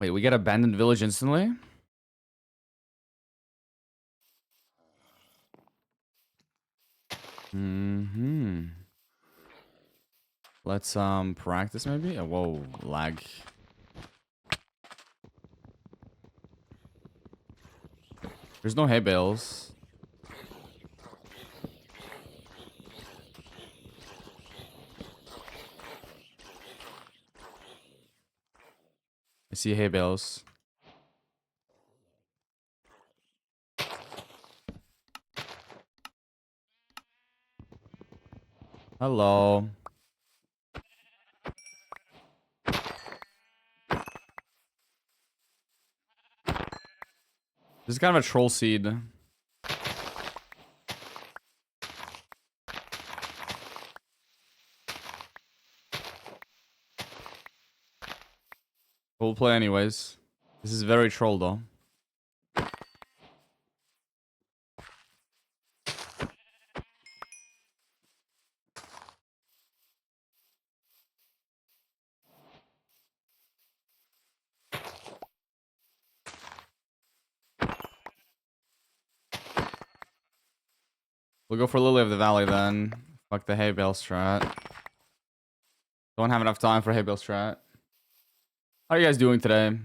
Wait, we get abandoned village instantly? Let's practice maybe. Oh, whoa, lag. There's no hay bales. I see hay bales. Hello. This is kind of a troll seed. We'll play anyways. This is very troll though. We'll go for Lily of the Valley then. Fuck the hay bale strat. Don't have enough time for hay bale strat. How are you guys doing today?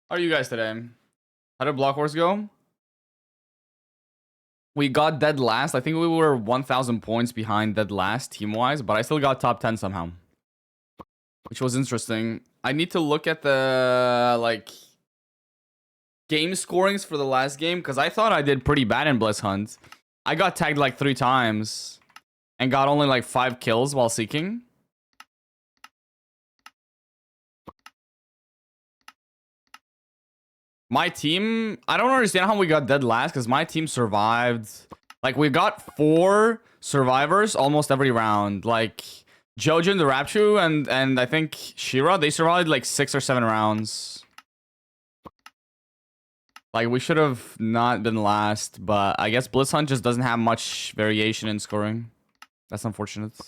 How are you guys today? How did Block Wars go? We got dead last. I think we were 1,000 points behind dead last team-wise, but I still got top 10 somehow. Which was interesting. I need to look at the, like, game scorings for the last game, because I thought I did pretty bad in Bliss Hunt. I got tagged like 3 times and got only like 5 kills while seeking. My team, I don't understand how we got dead last, because my team survived. Like, we got 4 survivors almost every round. Like, Jojen, the Rapture, and I think Shira, they survived like 6 or 7 rounds. Like, we should have not been last, but I guess Bliss Hunt just doesn't have much variation in scoring. That's unfortunate.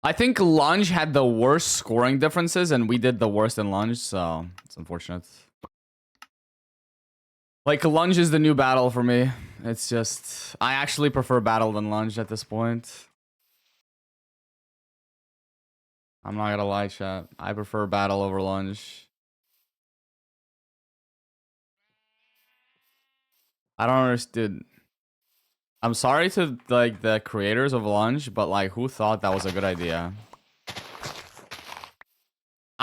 I think Lunge had the worst scoring differences, and we did the worst in Lunge, so it's unfortunate. Like, Lunge is the new battle for me. It's just... I actually prefer battle than Lunge at this point. I'm not gonna lie, chat. I prefer battle over Lunge. I don't understand. I'm sorry to, like, the creators of Lunge, but, like, who thought that was a good idea?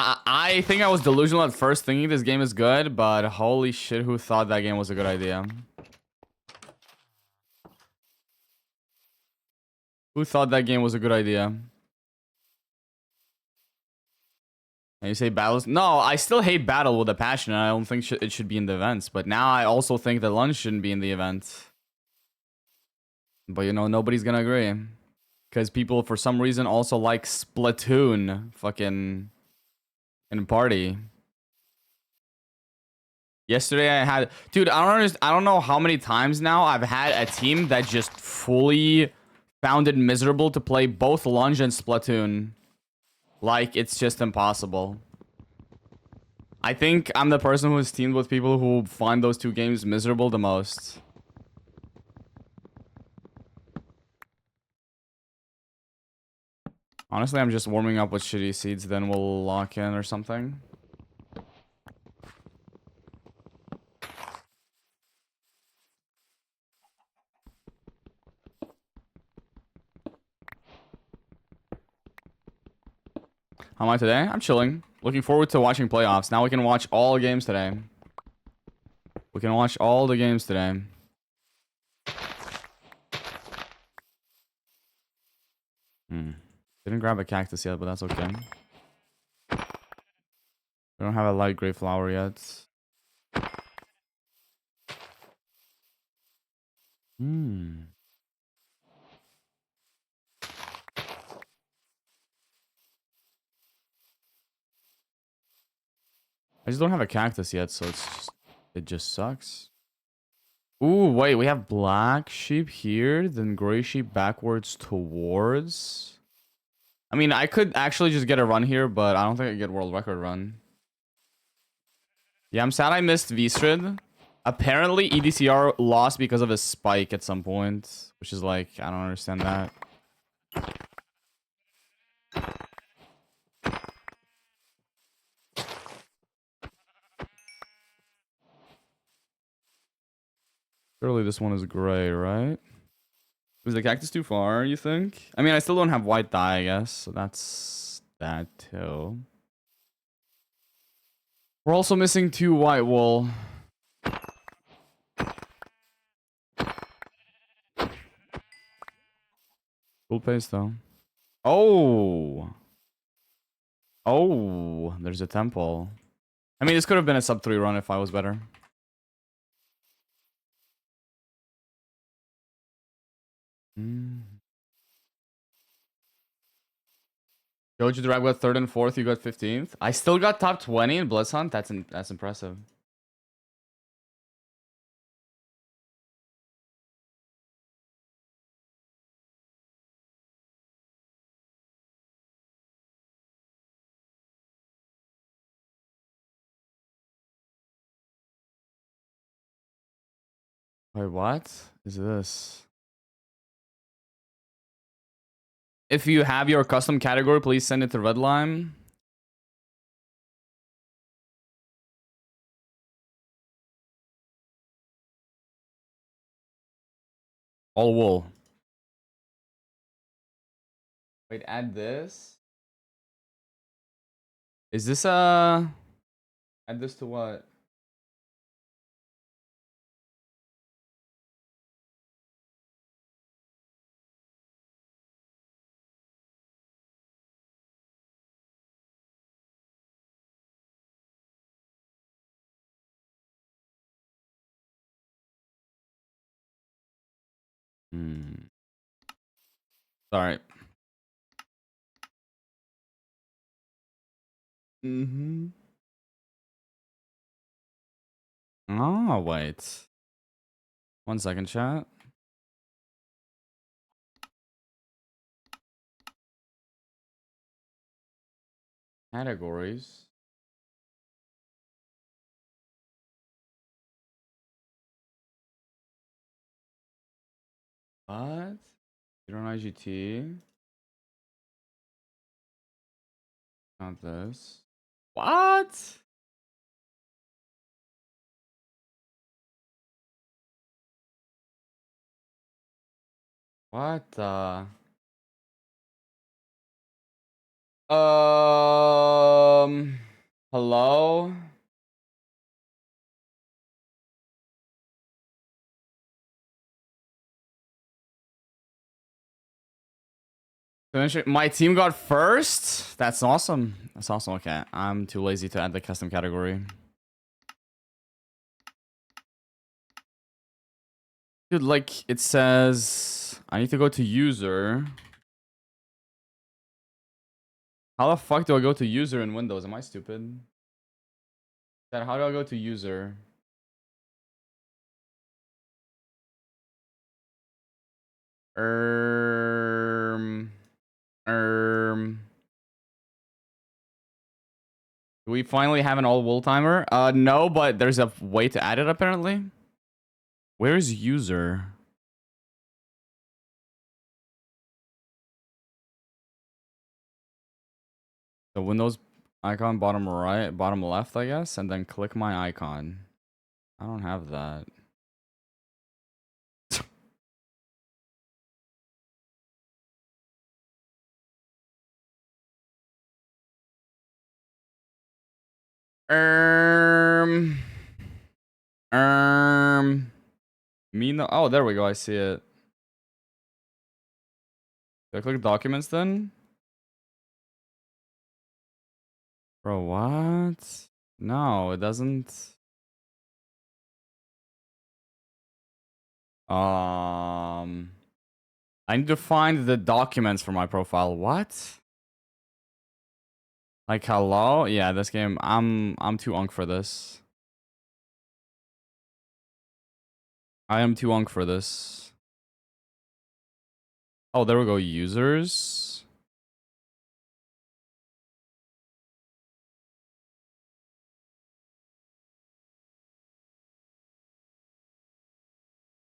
I think I was delusional at first, thinking this game is good, but holy shit, who thought that game was a good idea? Who thought that game was a good idea? And you say battles? No, I still hate battle with a passion, and I don't think it should be in the events. But now I also think that Lunge shouldn't be in the event. But, you know, nobody's gonna agree. Because people, for some reason, also like Splatoon fucking in party. Yesterday I had... Dude, I don't know how many times now I've had a team that just fully found it miserable to play both Lunge and Splatoon. Like, it's just impossible. I think I'm the person who's teamed with people who find those 2 games miserable the most. Honestly, I'm just warming up with shitty seeds, then we'll lock in or something. How am I today? I'm chilling. Looking forward to watching playoffs. Now we can watch all games today. We can watch all the games today. Didn't grab a cactus yet, but that's okay. We don't have a light gray flower yet. I just don't have a cactus yet, so it just sucks. Ooh, wait, we have black sheep here, then gray sheep backwards towards. I mean, I could actually just get a run here, but I don't think I get world record run. Yeah, I'm sad I missed V-Strid. Apparently, EDCR lost because of a spike at some point, which is like, I don't understand that. Surely this one is gray, right? Was the cactus too far, you think? I mean, I still don't have white dye, I guess, so that's that too. We're also missing 2 white wool. Cool pace, though. Oh! Oh, there's a temple. I mean, this could have been a sub 3 run if I was better. Joji Drag got 3rd and 4th, you got 15th. I still got top 20 in Blitz Hunt. That's impressive. Wait, what is this? If you have your custom category, please send it to Redlime. All wool. Wait, add this. Is this add this to what? Sorry. Oh, wait. 1 second, chat. Categories. What? You don't IGT? Not this. What? What the? Hello? My team got 1st? That's awesome. That's awesome. Okay, I'm too lazy to add the custom category. Dude, like, it says... I need to go to user. How the fuck do I go to user in Windows? Am I stupid? Dad, how do I go to user? Do we finally have an all wool timer? No, but there's a way to add it apparently. Where is user? The Windows icon bottom right, bottom left, I guess, and then click my icon. I don't have that. Me no. Oh, there we go. I see it. Do I click documents then? Bro, what? No, it doesn't. I need to find the documents for my profile. What? Like, hello? Yeah, this game, I'm too unk for this. I am too unk for this. Oh, there we go, users.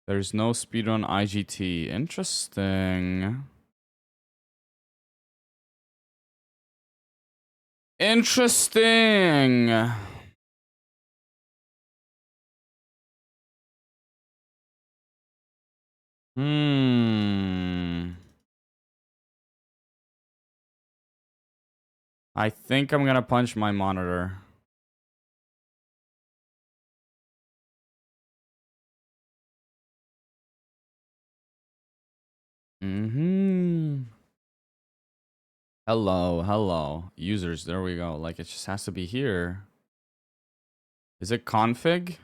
There's no speedrun IGT. Interesting. Interesting. I think I'm gonna punch my monitor. Hello, hello. Users, there we go. Like, it just has to be here. Is it config?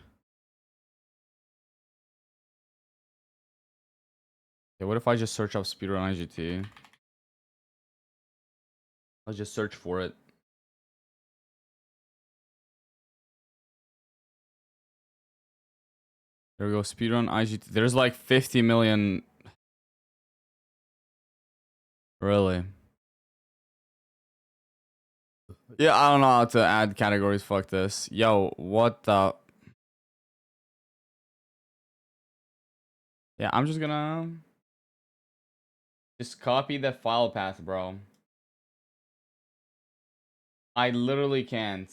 Okay, what if I just search up speedrun IGT? I'll just search for it. There we go, speedrun IGT. There's like 50 million. Really? Yeah, I don't know how to add categories. Fuck this. Yo, what the? Yeah, I'm just gonna just copy the file path, bro. I literally can't.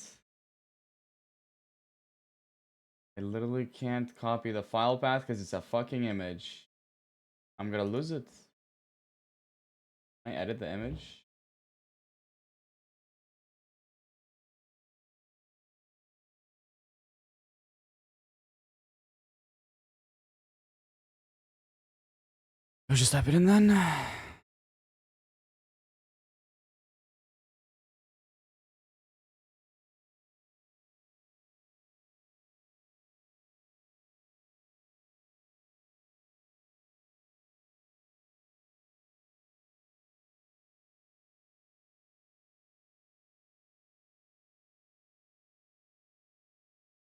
I literally can't copy the file path because it's a fucking image. I'm gonna lose it. Can I edit the image? I'll just type it in then.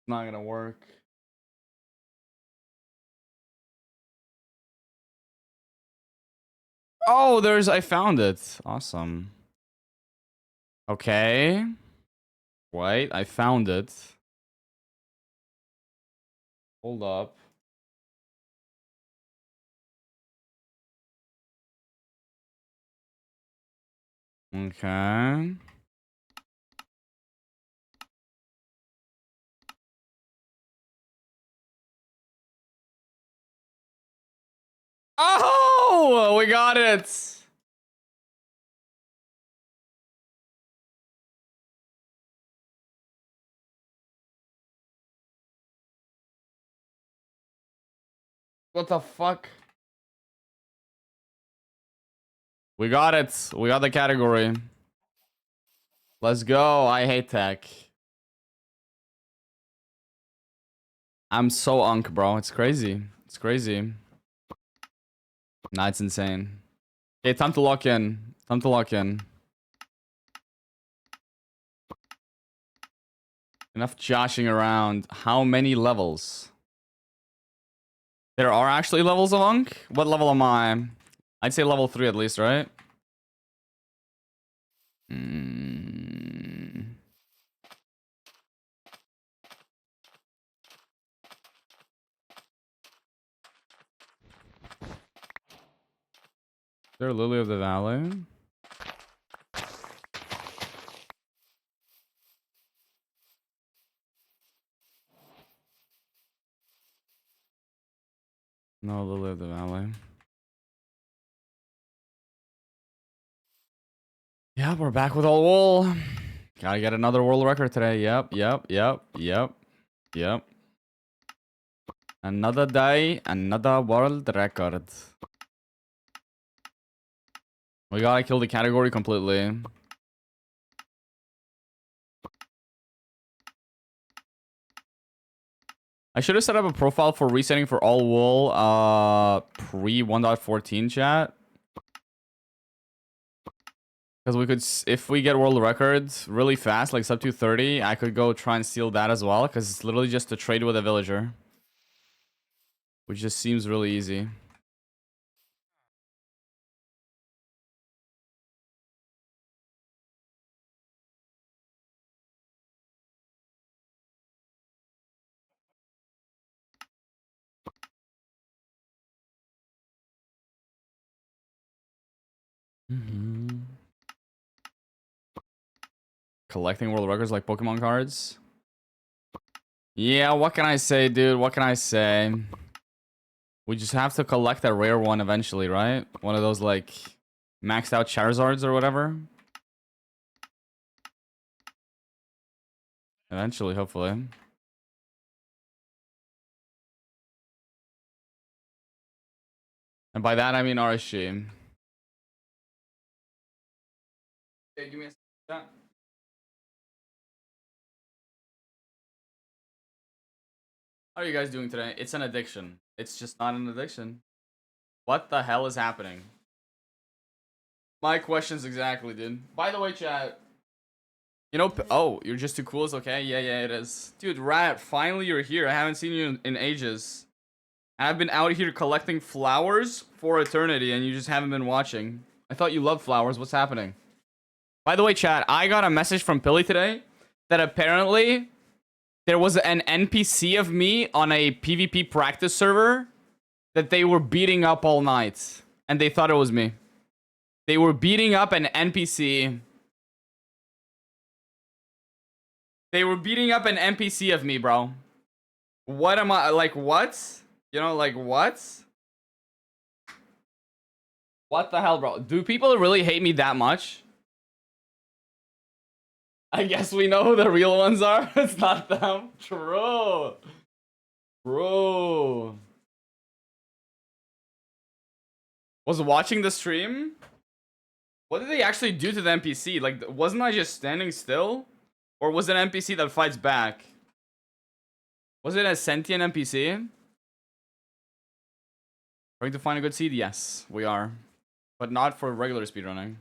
Not gonna work. Oh, I found it. Awesome. Okay. Wait, I found it. Hold up. Okay. Oh, we got it. What the fuck? We got it. We got the category. Let's go. I hate tech. I'm so unk, bro. It's crazy. It's crazy. Nah, it's insane. Okay, time to lock in. Time to lock in. Enough joshing around. How many levels? There are actually levels of unk? What level am I? I'd say level 3 at least, right? Is there a Lily of the Valley? No Lily of the Valley. Yeah, we're back with all wool. Gotta get another world record today. Yep. Another day, another world record. We gotta kill the category completely. I should have set up a profile for resetting for all wool pre 1.14 chat. Because we could, if we get world records really fast, like sub 230, I could go try and steal that as well. Because it's literally just to trade with a villager. Which just seems really easy. Collecting world records like Pokemon cards. Yeah, what can I say, dude? What can I say? We just have to collect a rare one eventually, right? One of those, like, maxed out Charizards or whatever. Eventually, hopefully. And by that, I mean RSG. Okay, give me a second. How are you guys doing today? It's an addiction. It's just not an addiction. What the hell is happening? My questions exactly, dude. By the way, chat. You know, oh, you're just too cool. It's okay. Yeah, it is. Dude, Rat, finally you're here. I haven't seen you in ages. I've been out here collecting flowers for eternity, and you just haven't been watching. I thought you loved flowers. What's happening? By the way, chat, I got a message from Pilly today that apparently there was an NPC of me on a PvP practice server that they were beating up all night, and they thought it was me. They were beating up an NPC. They were beating up an NPC of me, bro. What am I, like, what? You know, like, what? What the hell, bro? Do people really hate me that much? I guess we know who the real ones are. It's not them. True. Bro. Was watching the stream? What did they actually do to the NPC? Like, wasn't I just standing still? Or was it an NPC that fights back? Was it a sentient NPC? Trying to find a good seed? Yes, we are. But not for regular speedrunning.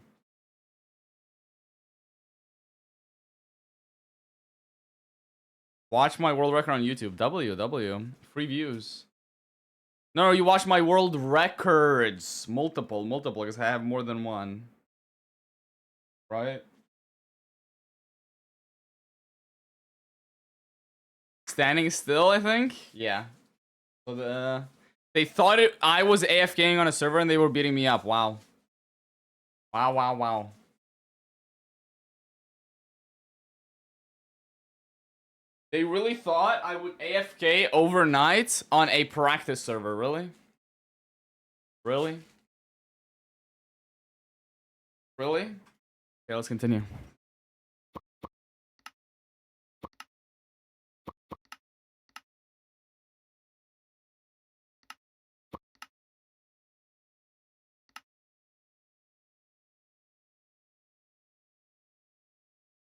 Watch my world record on YouTube. W. Free views. No, you watch my world records. Multiple, because I have more than one. Right? Standing still, I think? Yeah. So they thought I was AFKing on a server and they were beating me up. Wow. Wow. They really thought I would AFK overnight on a practice server. Really? Really? Really? Okay, let's continue.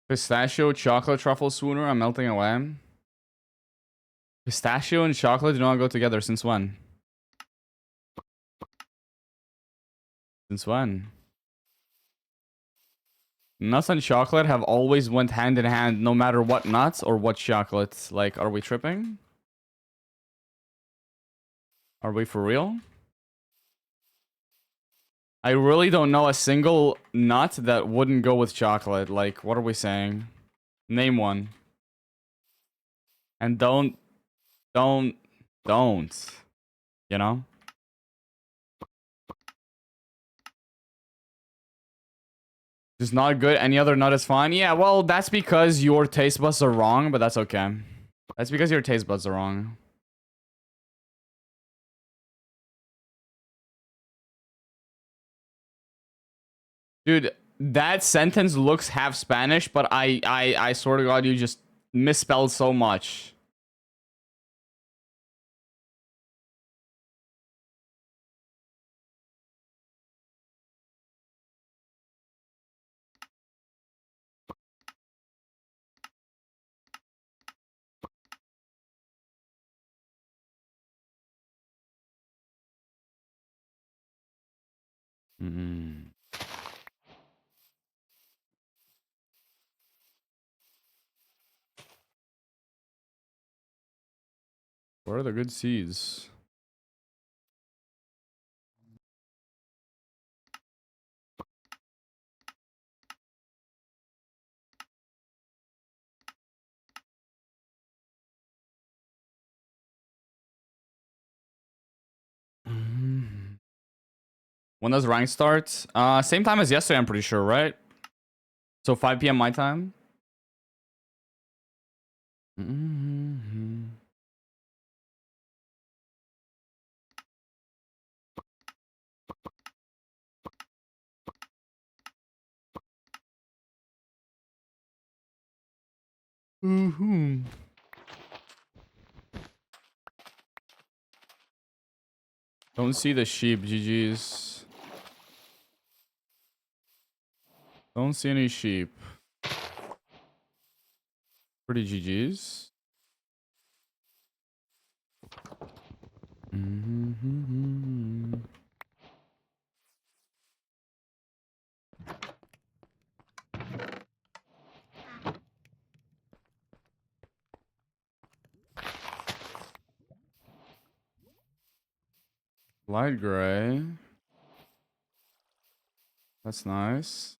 Pistachio, chocolate, truffle swooner. I'm melting away. Pistachio and chocolate do not go together. Since when? Since when? Nuts and chocolate have always went hand in hand, no matter what nuts or what chocolate. Like, are we tripping? Are we for real? I really don't know a single nut that wouldn't go with chocolate. Like, what are we saying? Name one. And don't. You know? Just not good. Any other nut is fine. Yeah, well, that's because your taste buds are wrong, but that's okay. That's because your taste buds are wrong. Dude, that sentence looks half Spanish, but I swear to God, you just misspelled so much. Where are the good seeds? When does rank start? Same time as yesterday, I'm pretty sure, right? So 5 p.m. my time. Don't see the sheep, GG's. Don't see any sheep. Pretty GG's. Light gray. That's nice.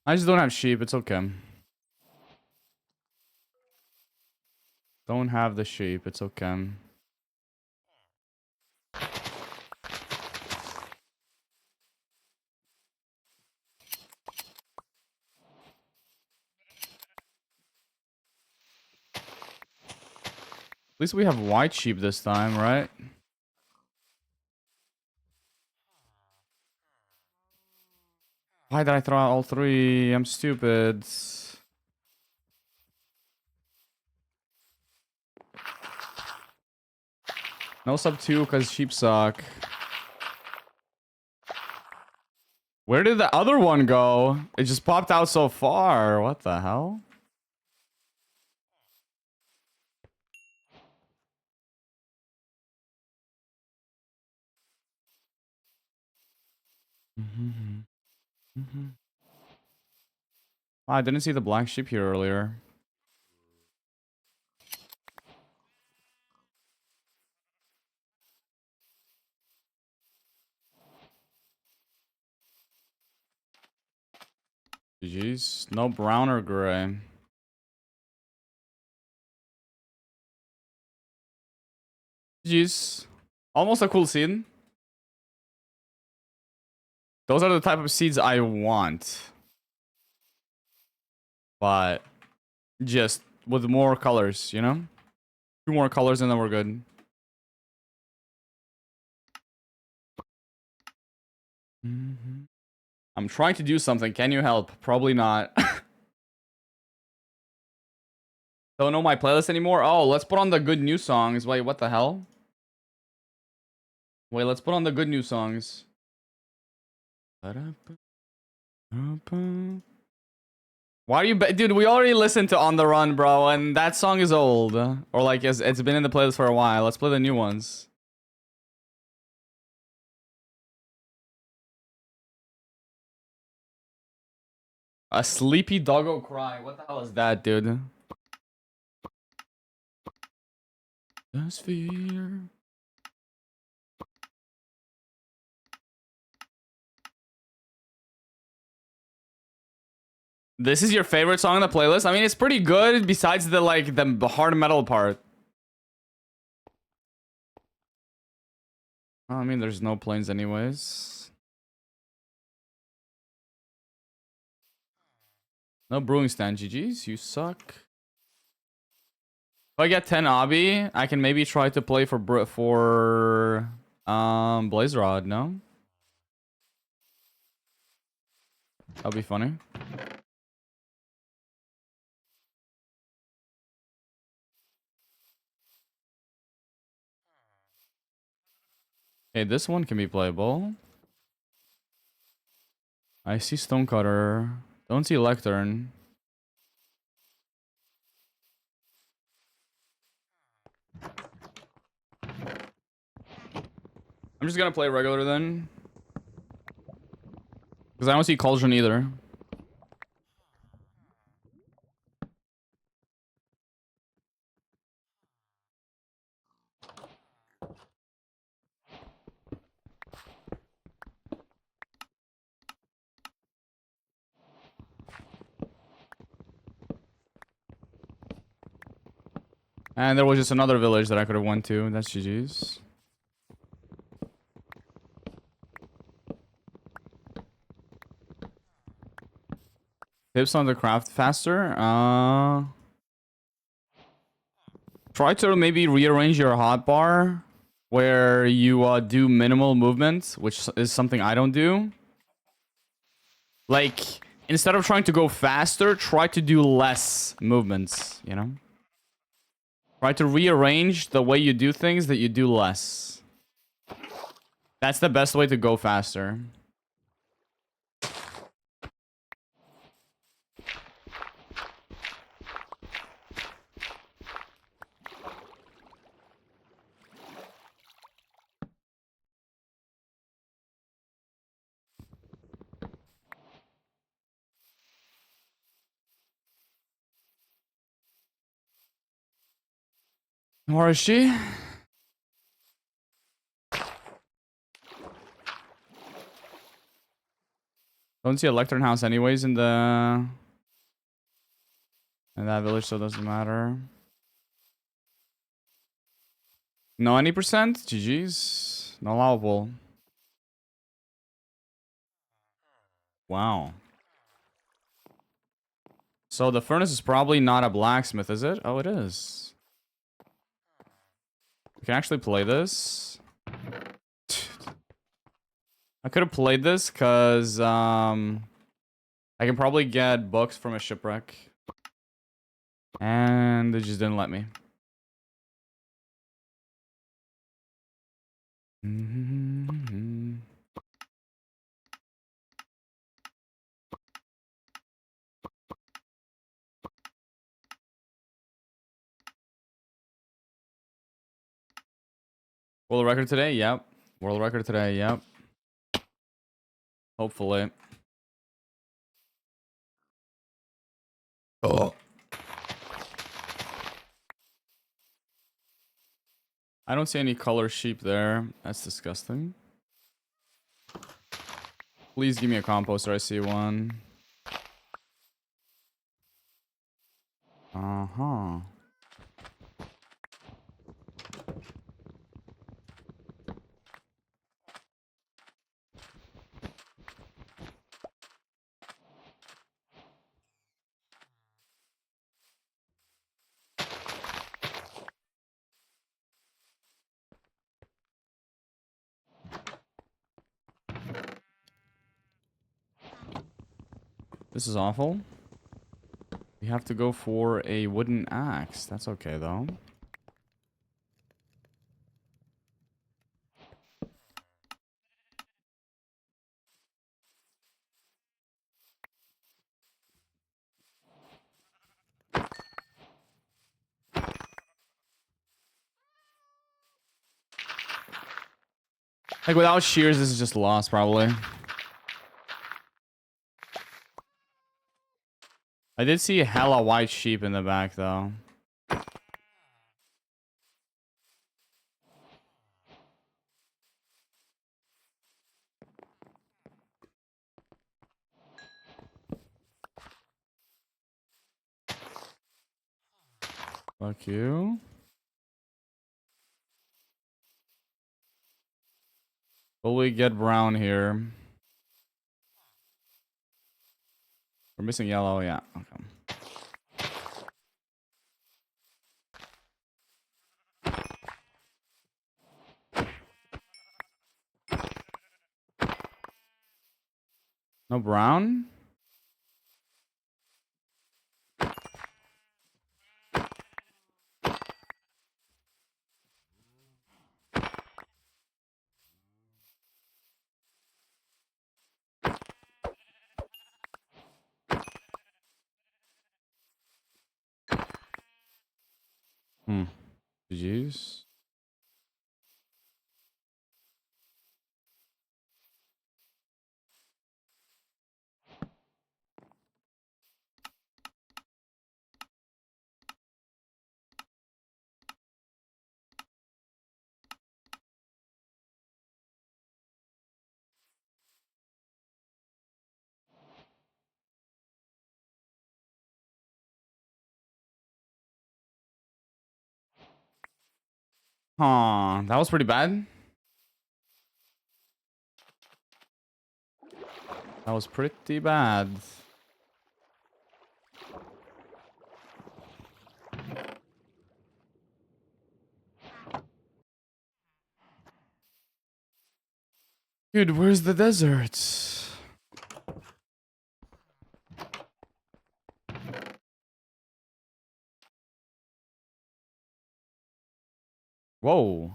I just don't have sheep. It's okay. Don't have the sheep. It's okay. At least we have white sheep this time, right? Why did I throw out all three? I'm stupid. No sub 2 because sheep suck. Where did the other one go? It just popped out so far. What the hell? I didn't see the black sheep here earlier. GG's. No brown or gray. GG's. Almost a cool seed. Those are the type of seeds I want. But just with more colors, you know? 2 more colors and then we're good. I'm trying to do something. Can you help? Probably not. Don't know my playlist anymore? Oh, let's put on the good new songs. Wait, what the hell? Wait, let's put on the good new songs. Why do you... Dude, we already listened to On The Run, bro, and that song is old. Or like, it's been in the playlist for a while. Let's play the new ones. A sleepy doggo cry. What the hell is that, dude? The sphere. This is your favorite song on the playlist? I mean, it's pretty good besides the, like, the hard metal part. I mean, there's no planes anyways. No brewing stand, GG's. You suck. If I get 10 obby, I can maybe try to play for Blaze Rod, no? That'll be funny. Okay, this one can be playable. I see Stonecutter. Don't see Lectern. I'm just gonna play regular then. Because I don't see Cauldron either. And there was just another village that I could have went to. That's GG's. Tips on the craft faster. Try to maybe rearrange your hotbar where you do minimal movement, which is something I don't do. Like, instead of trying to go faster, try to do less movements, you know? Try to rearrange the way you do things that you do less. That's the best way to go faster. Where is she? Don't see a lectern house anyways in that village, so it doesn't matter. No, any percent? GG's. Not allowable. Wow. So the furnace is probably not a blacksmith, is it? Oh, it is. We can actually play this. I could have played this because I can probably get books from a shipwreck. And they just didn't let me. World record today? Yep. World record today? Yep. Hopefully. Oh. I don't see any color sheep there. That's disgusting. Please give me a composter. I see one. Uh-huh. This is awful. We have to go for a wooden axe. That's okay, though. Like, without shears, this is just lost, probably. I did see hella white sheep in the back, though. Fuck you. Will we get brown here? We're missing yellow, yeah. Okay. No brown? GG's. Huh, that was pretty bad. That was pretty bad. Dude, where's the desert? Whoa.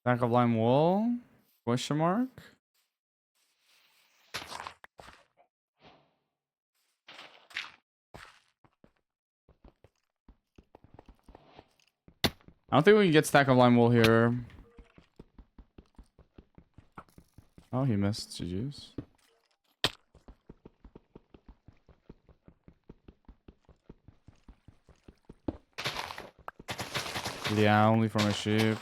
Back of lime wall? Question mark? I don't think we can get stack of lime wool here. Oh, he missed. GG's. Yeah, only from a sheep.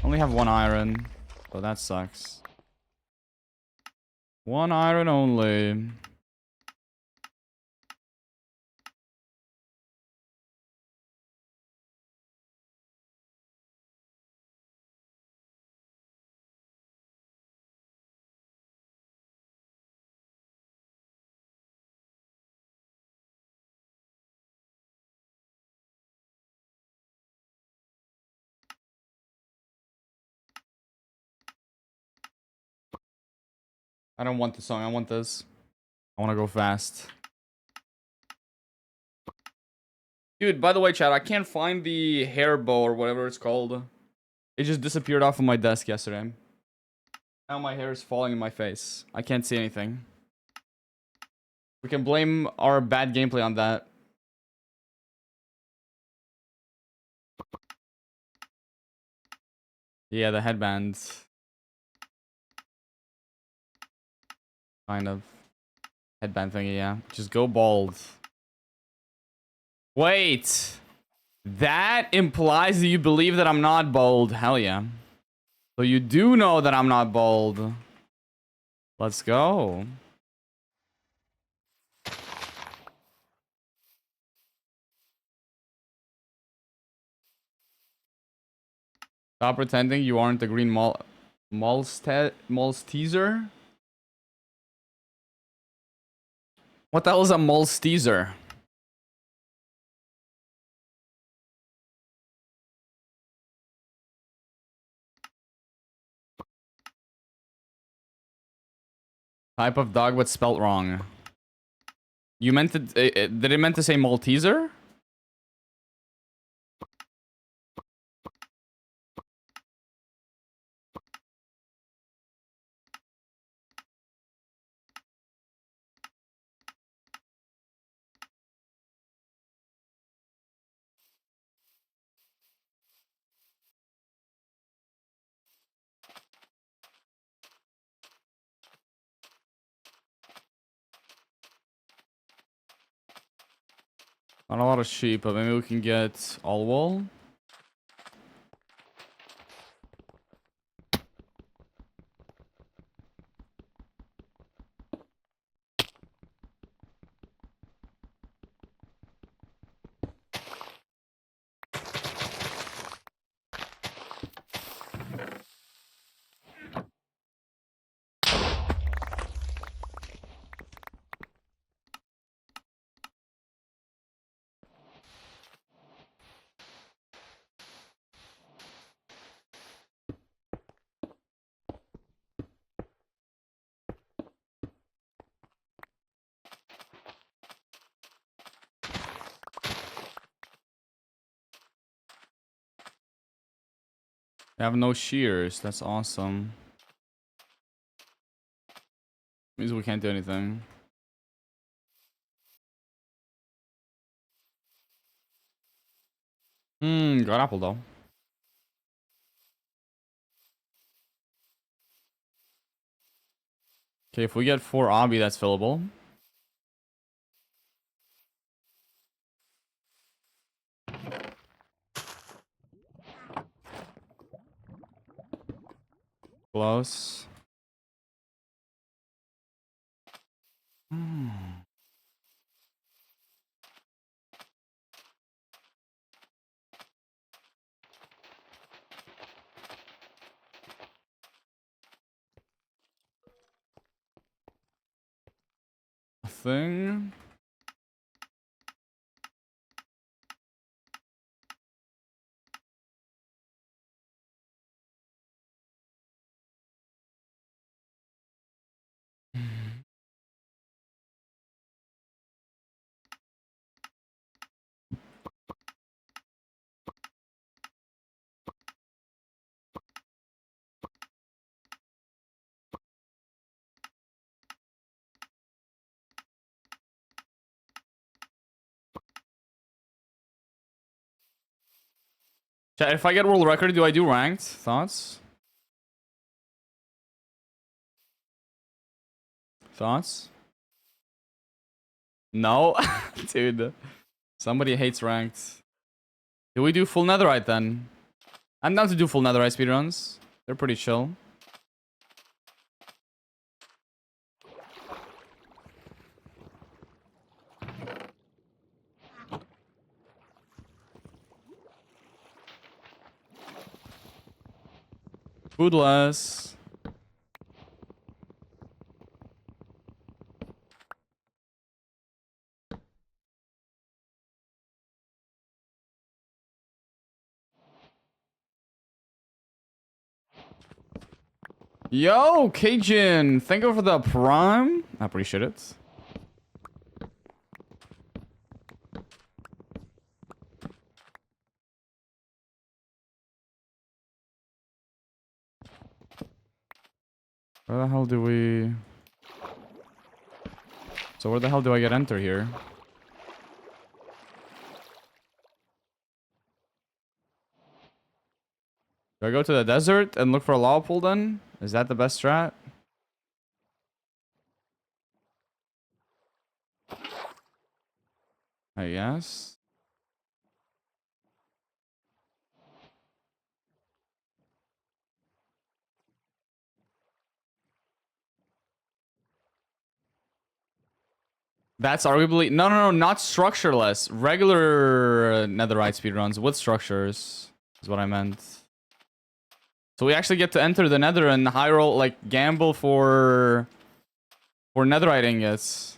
Only have 1 iron. So that sucks. 1 iron only. I don't want this song. I want this. I want to go fast. Dude, by the way, chat, I can't find the hair bow or whatever it's called. It just disappeared off of my desk yesterday. Now my hair is falling in my face. I can't see anything. We can blame our bad gameplay on that. Yeah, the headband. Kind of. Headband thingy, yeah. Just go bald. Wait. That implies that you believe that I'm not bald. Hell yeah. So you do know that I'm not bald. Let's go. Stop pretending you aren't the green Malteser? What the hell is a Malteser? Type of dog but spelt wrong. You meant to... did it meant to say Malteser? Not a lot of sheep, but maybe we can get all wool. We have no shears. That's awesome. Means we can't do anything. Got apple though. Okay, if we get 4 obby, that's fillable. Close. A thing. Chat, if I get world record, do I do ranked? Thoughts? Thoughts? No? Dude. Somebody hates ranked. Do we do full netherite then? I'm down to do full netherite speedruns. They're pretty chill. Foodless. Yo, Cajun. Thank you for the prime. I appreciate it. Where the hell do we... So where the hell do I get enter here? Do I go to the desert and look for a lava pool then? Is that the best strat? I guess. That's arguably... No, not structureless. Regular netherite speedruns with structures is what I meant. So we actually get to enter the nether and high roll, like, gamble for netherite ingots.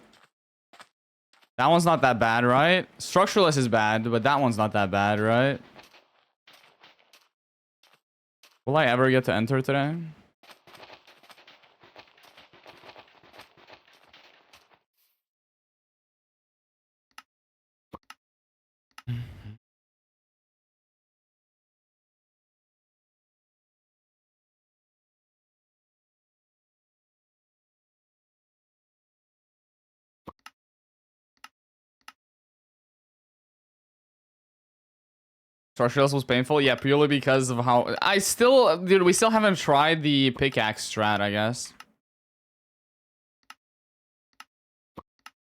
That one's not that bad, right? Structureless is bad, but that one's not that bad, right? Will I ever get to enter today? Structureless was painful? Yeah, purely because of how... Dude, we still haven't tried the pickaxe strat, I guess.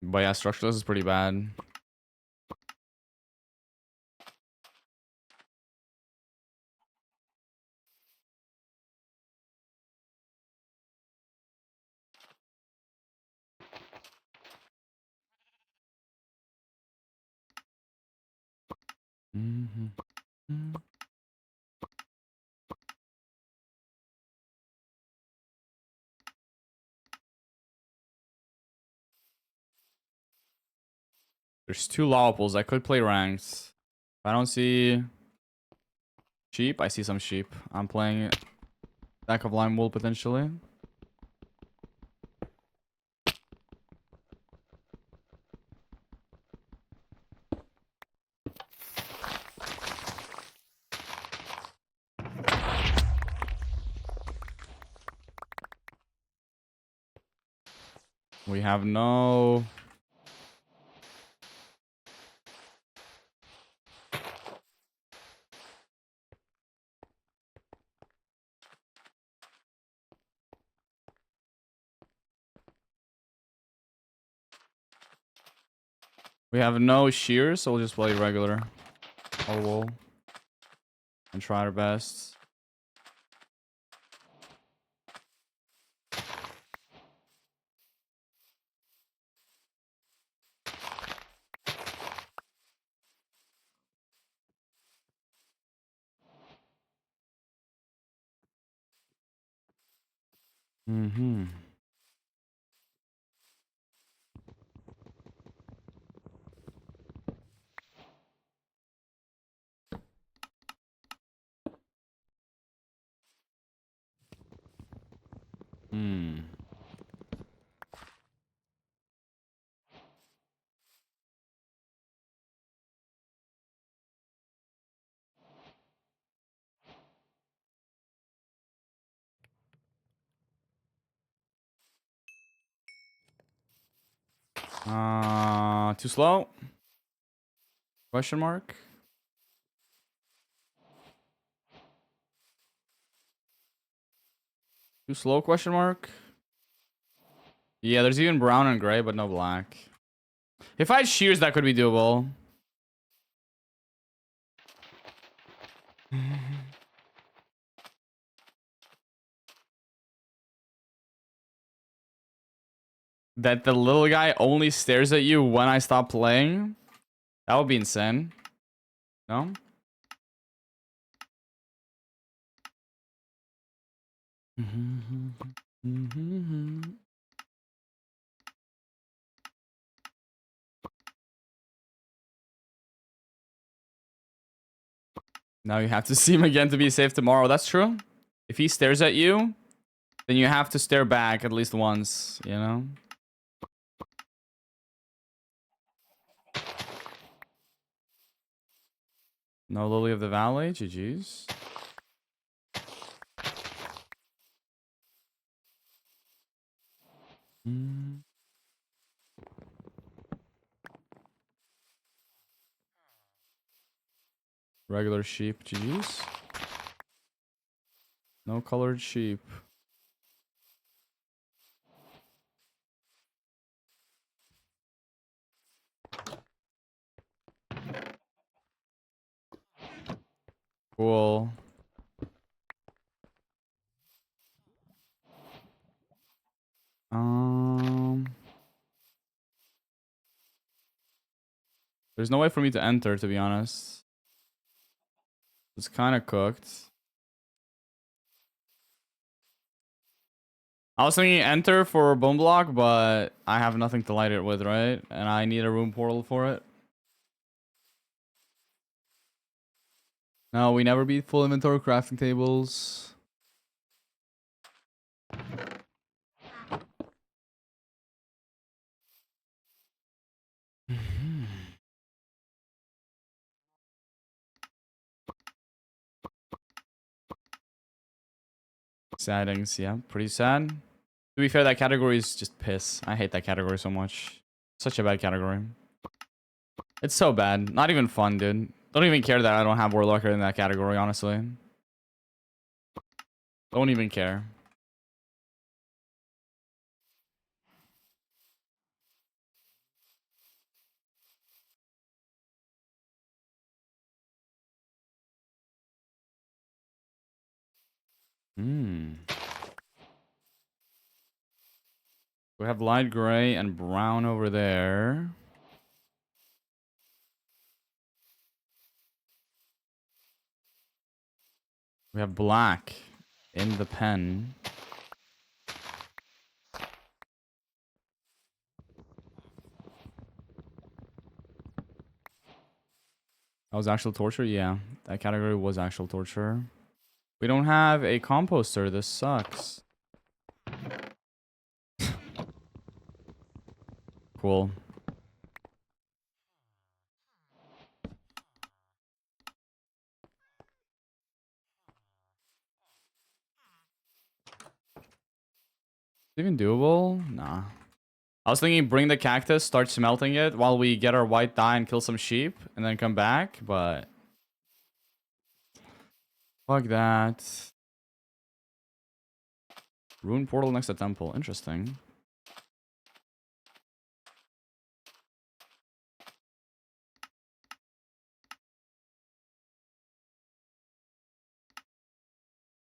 But yeah, structureless is pretty bad. There's 2 lava pools. I could play ranked. If I don't see sheep, I see some sheep. I'm playing back of lime wool potentially. We have no... We have no shears, so we'll just play regular. All wool. And try our best. Mm-hmm. Hmm. Too slow? Question mark? Too slow? Question mark? Yeah, there's even brown and gray, but no black. If I had shears, that could be doable. That the little guy only stares at you when I stop playing? That would be insane. No? Now you have to see him again to be safe tomorrow. That's true. If he stares at you, then you have to stare back at least once, you know? No Lily of the Valley. GG's. Regular sheep. GG's. No colored sheep. Cool. There's no way for me to enter, to be honest. It's kind of cooked. I was thinking enter for bone block, but I have nothing to light it with, right? And I need a room portal for it. No, we never beat full inventory crafting tables. Saddings, yeah, pretty sad. To be fair, that category is just piss. I hate that category so much. Such a bad category. It's so bad. Not even fun, dude. Don't even care that I don't have Warlocker in that category, honestly. Don't even care. We have light gray and brown over there. We have black in the pen. That was actual torture? Yeah, that category was actual torture. We don't have a composter. This sucks. Cool. Even doable? Nah. I was thinking bring the cactus, start smelting it while we get our white dye and kill some sheep, and then come back, but... Fuck that. Rune portal next to temple. Interesting.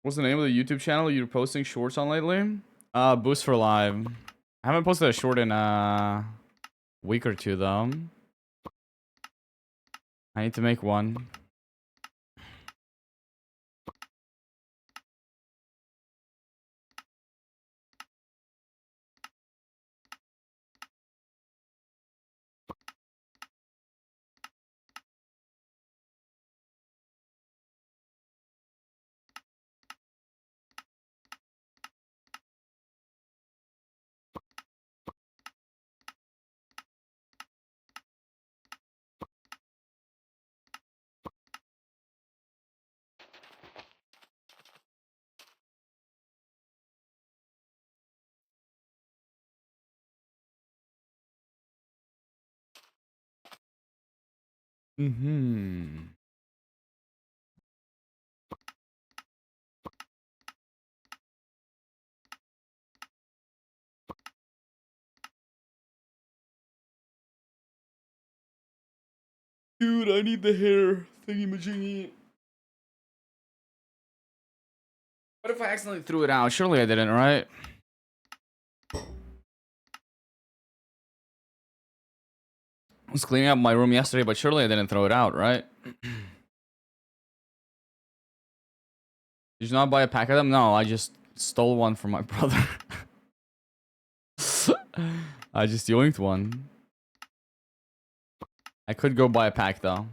What's the name of the YouTube channel you're posting shorts on lately? Boosfer Live. I haven't posted a short in a week or two, though. I need to make one. Mm-hmm. Dude, I need the hair thingy-majingy. What if I accidentally threw it out? Surely I didn't, right? I was cleaning up my room yesterday, but surely I didn't throw it out, right? Did you not buy a pack of them? No, I just stole one from my brother. I just yoinked one. I could go buy a pack, though.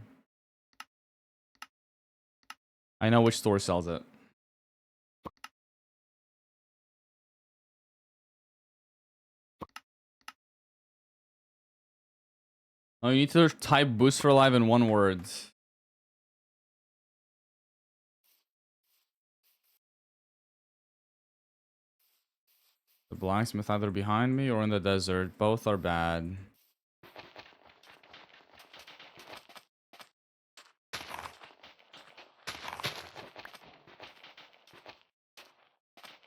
I know which store sells it. Oh, you need to type Boosfer Live in one word. The blacksmith either behind me or in the desert. Both are bad.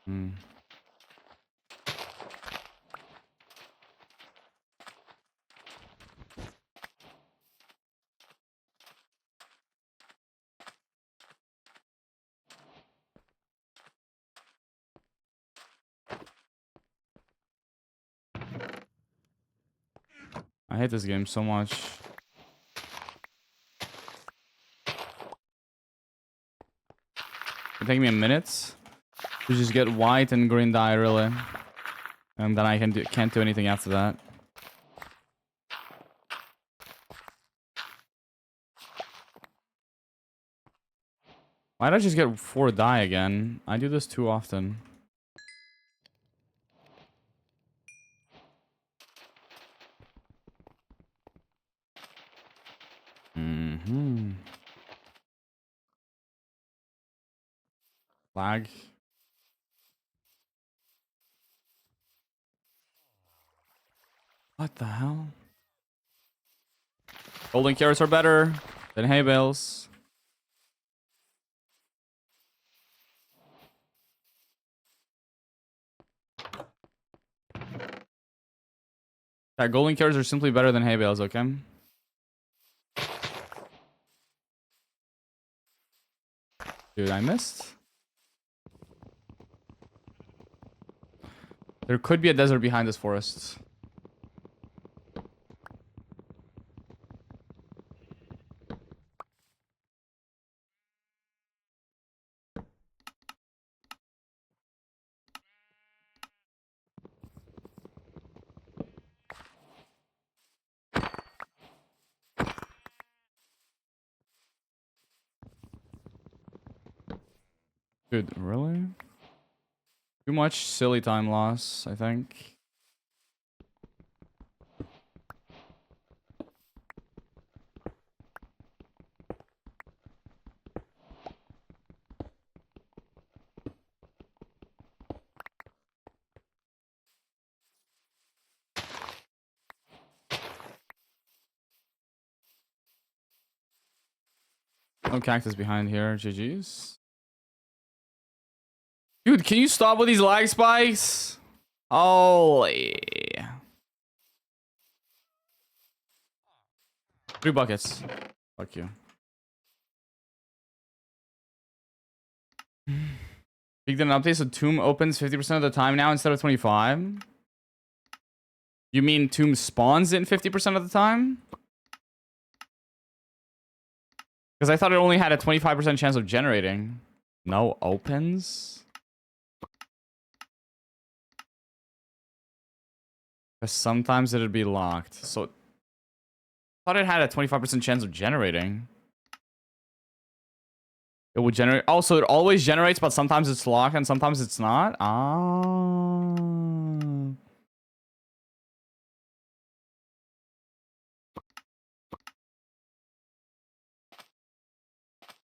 Hmm. I hate this game so much. It's taking me a minute to just get white and green dye, really. And then I can't do anything after that. Why'd I just get 4 dye again? I do this too often. Mm-hmm. Lag. What the hell? Golden carrots are better than hay bales. Yeah, golden carrots are simply better than hay bales, okay? Dude, I missed. There could be a desert behind this forest. Dude, really? Too much silly time loss, I think. No cactus behind here. GG's. Dude, can you stop with these lag spikes? Holy. 3 buckets. Fuck you. Big did an update, so Tomb opens 50% of the time now instead of 25. You mean Tomb spawns in 50% of the time? Because I thought it only had a 25% chance of generating. No opens? Because sometimes it'd be locked. So I thought it had a 25% chance of generating. It would generate. Also, it always generates, but sometimes it's locked and sometimes it's not. Ah.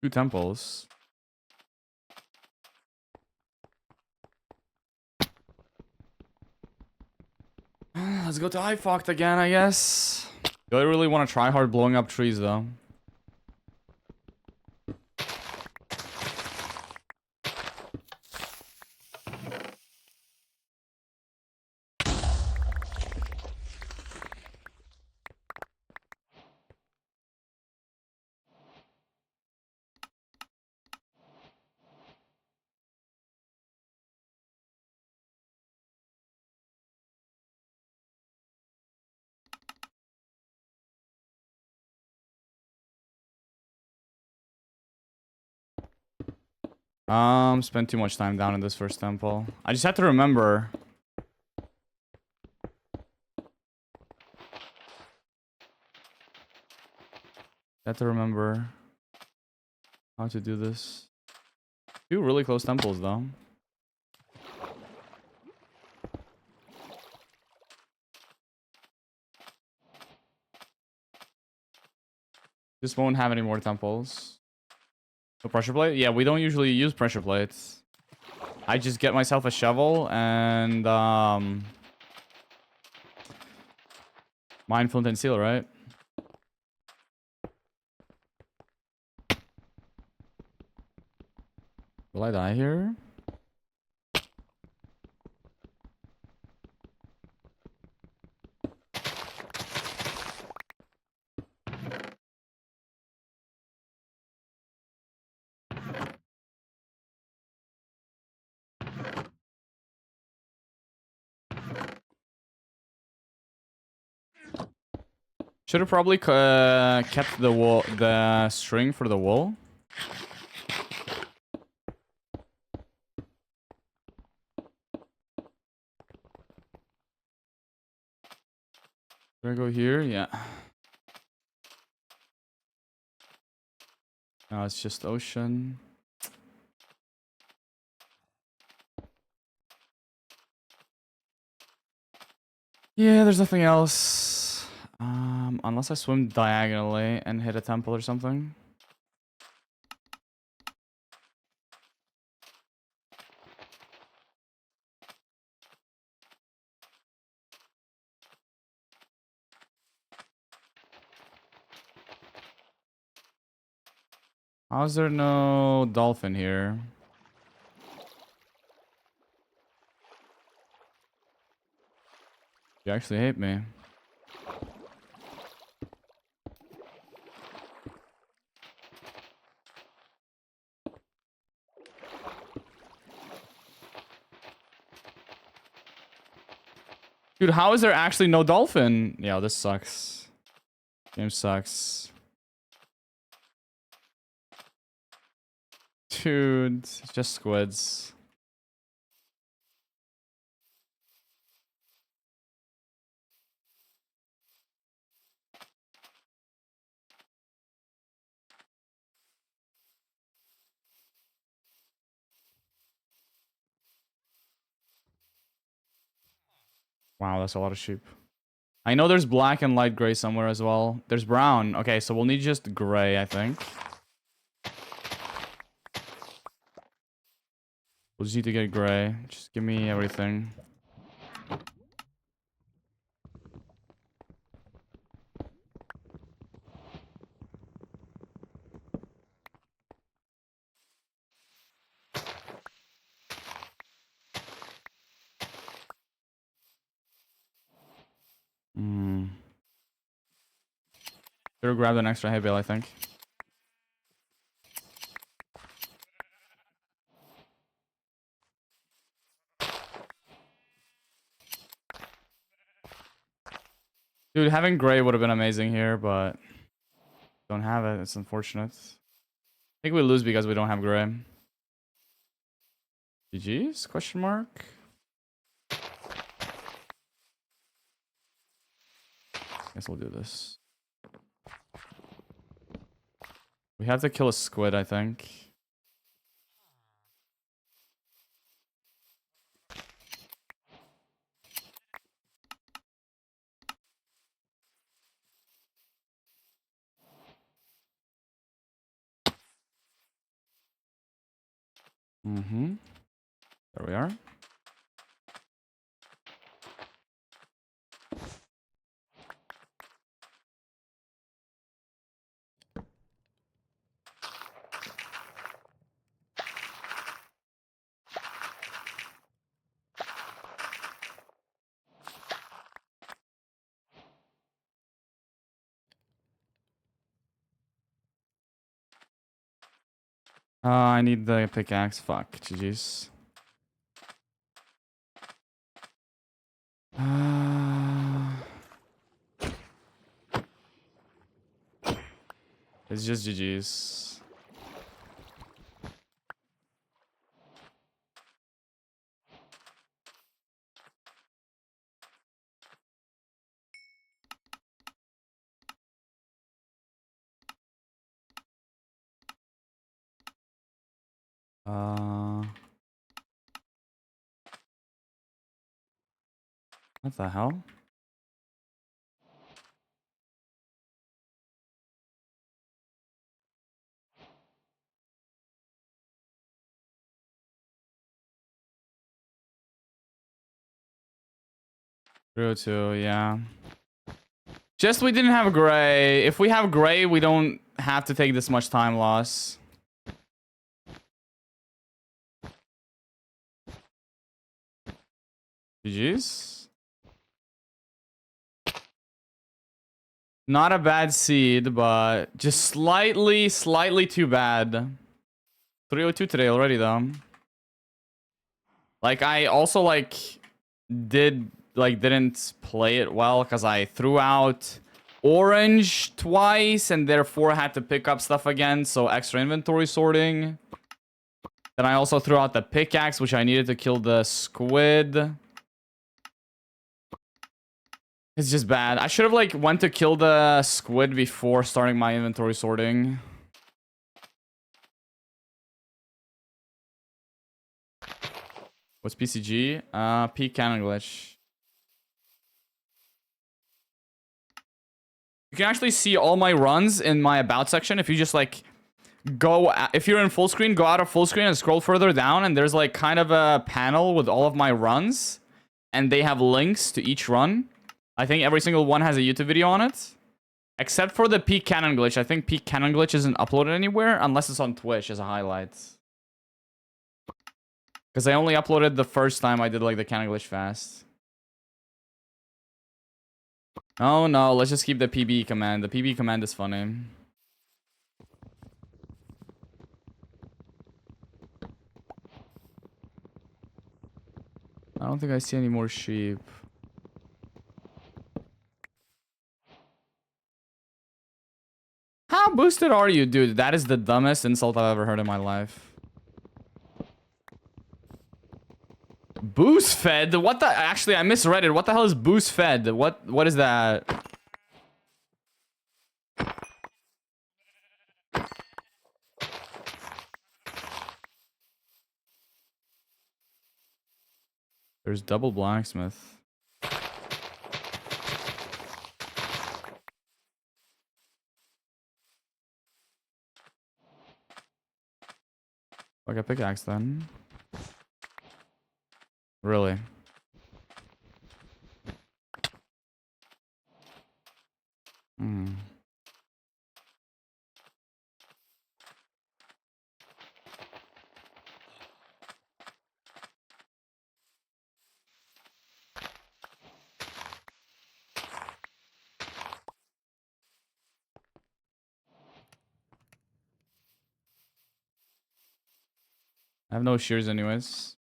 2 temples. Let's go to High Foct again, I guess. Do I really want to try hard blowing up trees, though? Spent too much time down in this first temple. I just had to remember. Had to remember how to do this. Two really close temples, though. This won't have any more temples. No pressure plate? Yeah, we don't usually use pressure plates. I just get myself a shovel and mine, flint, and steel, right? Will I die here? Should have probably kept the string for the wool. Do I go here? Yeah. No, it's just ocean. Yeah, there's nothing else. Unless I swim diagonally and hit a temple or something. How is there no dolphin here? You actually hate me. Dude, how is there actually no dolphin? Yeah, this sucks. Game sucks. Dude, it's just squids. Wow, that's a lot of sheep. I know there's black and light gray somewhere as well. There's brown. Okay, so we'll need just gray, I think. We'll just need to get gray. Just give me everything. Should have grabbed an extra hay bale, I think. Dude, having gray would have been amazing here, but don't have it. It's unfortunate. I think we lose because we don't have gray. GG's? Question mark? Guess we'll do this. We have to kill a squid, I think. There we are. I need the pickaxe. Fuck. GG's. It's just GG's. What the hell? True too, yeah. Just we didn't have gray. If we have gray, we don't have to take this much time loss. GG's. Not a bad seed, but just slightly too bad. 302 today already, though. Like, I also, like, didn't play it well because I threw out orange twice and therefore had to pick up stuff again, so extra inventory sorting. Then I also threw out the pickaxe, which I needed to kill the squid. It's just bad. I should have, like, went to kill the squid before starting my inventory sorting. What's PCG? Peak cannon glitch. You can actually see all my runs in my about section if you just, like, if you're in full screen, go out of full screen and scroll further down, and there's, like, kind of a panel with all of my runs, and they have links to each run. I think every single one has a YouTube video on it. Except for the peak cannon glitch. I think peak cannon glitch isn't uploaded anywhere unless it's on Twitch as a highlight. Because I only uploaded the first time I did, like, the cannon glitch fast. Oh no, let's just keep the PB command. The PB command is funny. I don't think I see any more sheep. How boosted are you, dude? That is the dumbest insult I've ever heard in my life. Boost fed? What the? Actually, I misread it. What the hell is boost fed? What is that? There's double blacksmith. Like a pickaxe then. Really? Hmm. I have no shears anyways.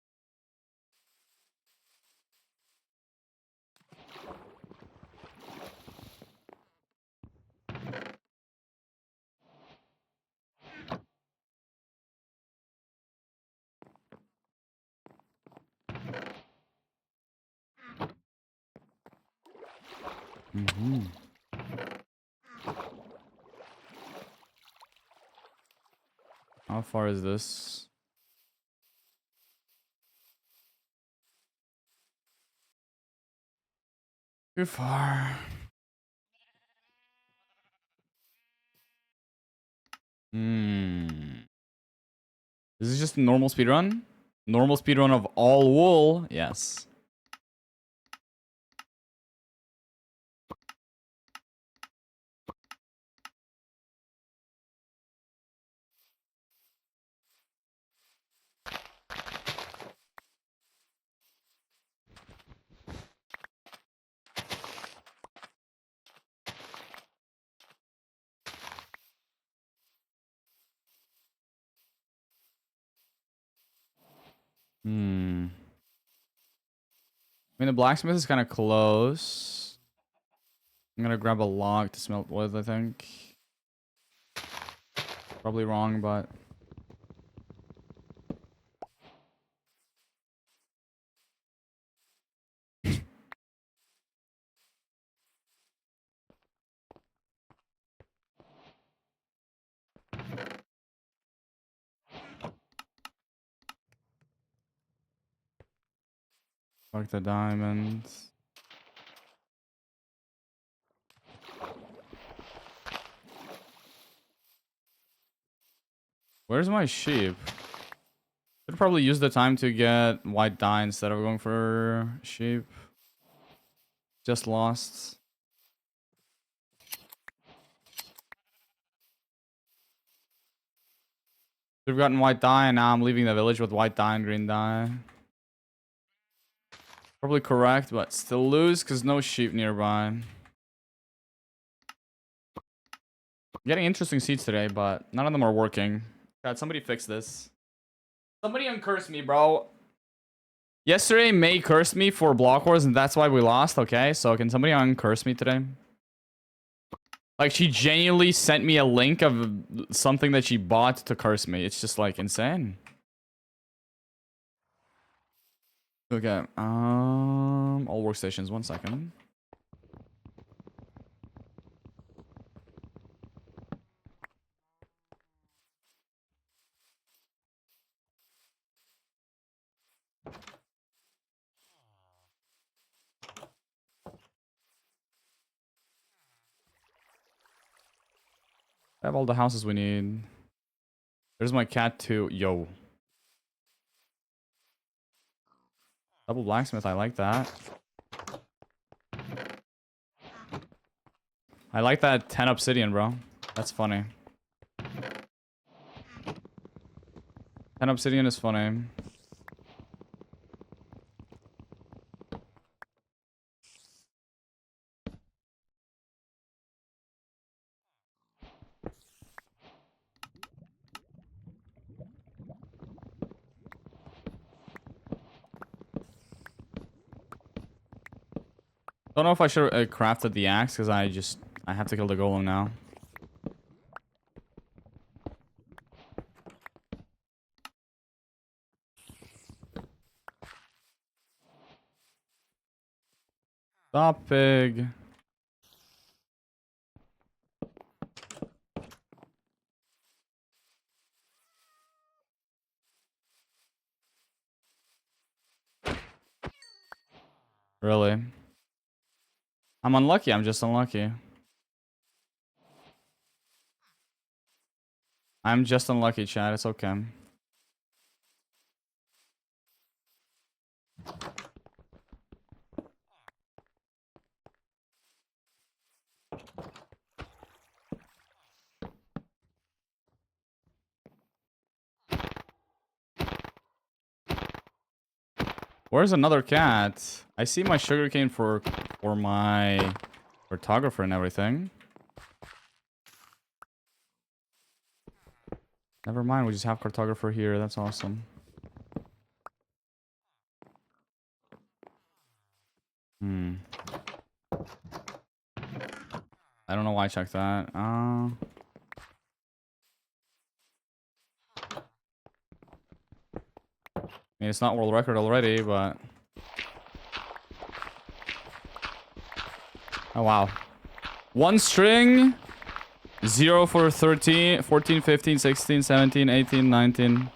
Mm-hmm. How far is this? Too far. Hmm. This is just a normal speedrun? Normal speedrun of all wool? Yes. Hmm. I mean, the blacksmith is kind of close. I'm gonna grab a log to smelt with, I think. Probably wrong, but... Fuck the diamonds. Where's my sheep? Should probably use the time to get white dye instead of going for sheep. Just lost. We've gotten white dye, and now I'm leaving the village with white dye and green dye. Probably correct, but still lose because no sheep nearby. Getting interesting seeds today, but none of them are working. God, somebody fix this. Somebody uncurse me, bro. Yesterday, May cursed me for block wars, and that's why we lost. Okay, so can somebody uncurse me today? Like, she genuinely sent me a link of something that she bought to curse me. It's just, like, insane. Okay, all workstations, 1 second. I have all the houses we need. There's my cat too. Yo. Double blacksmith, I like that. I like that 10 obsidian, bro. That's funny. 10 obsidian is funny. Don't know if I should have crafted the axe because I have to kill the golem now. Stop, pig. Really? I'm unlucky. I'm just unlucky. I'm just unlucky, Chad. It's okay. Where's another cat? I see my sugarcane for my photographer and everything. Never mind, we just have cartographer here. That's awesome. I don't know why I checked that. I mean, it's not world record already, but... Oh, wow. One string. 0 for 13, 14, 15, 16, 17, 18, 19.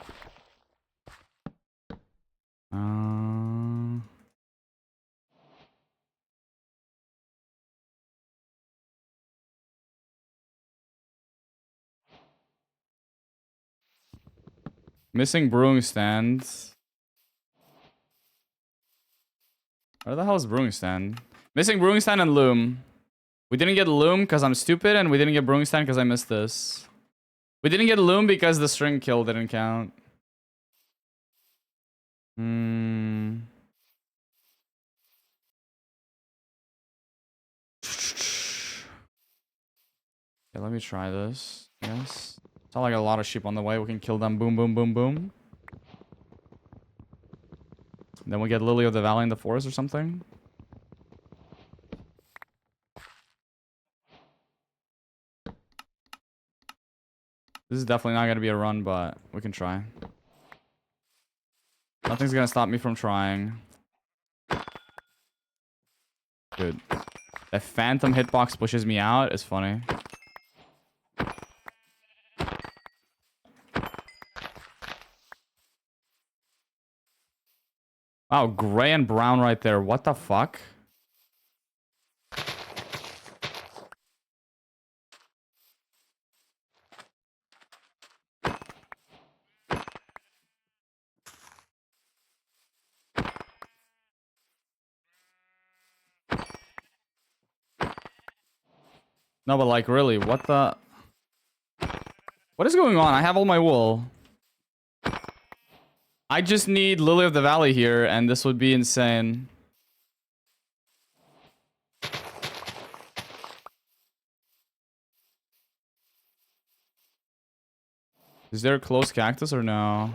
Missing brewing stand. Where the hell is brewing stand? Missing brewing stand and loom. We didn't get loom because I'm stupid, and we didn't get brewing stand because I missed this. We didn't get loom because the string kill didn't count. Okay, let me try this. Yes. It's not like a lot of sheep on the way. We can kill them. Boom, boom, boom, boom. Then we get Lily of the Valley in the forest or something. This is definitely not going to be a run, but we can try. Nothing's going to stop me from trying. Good. The phantom hitbox pushes me out is funny. Wow, gray and brown right there. What the fuck? No, but like, really, what the... What is going on? I have all my wool. I just need Lily of the Valley here, and this would be insane. Is there a close cactus or no?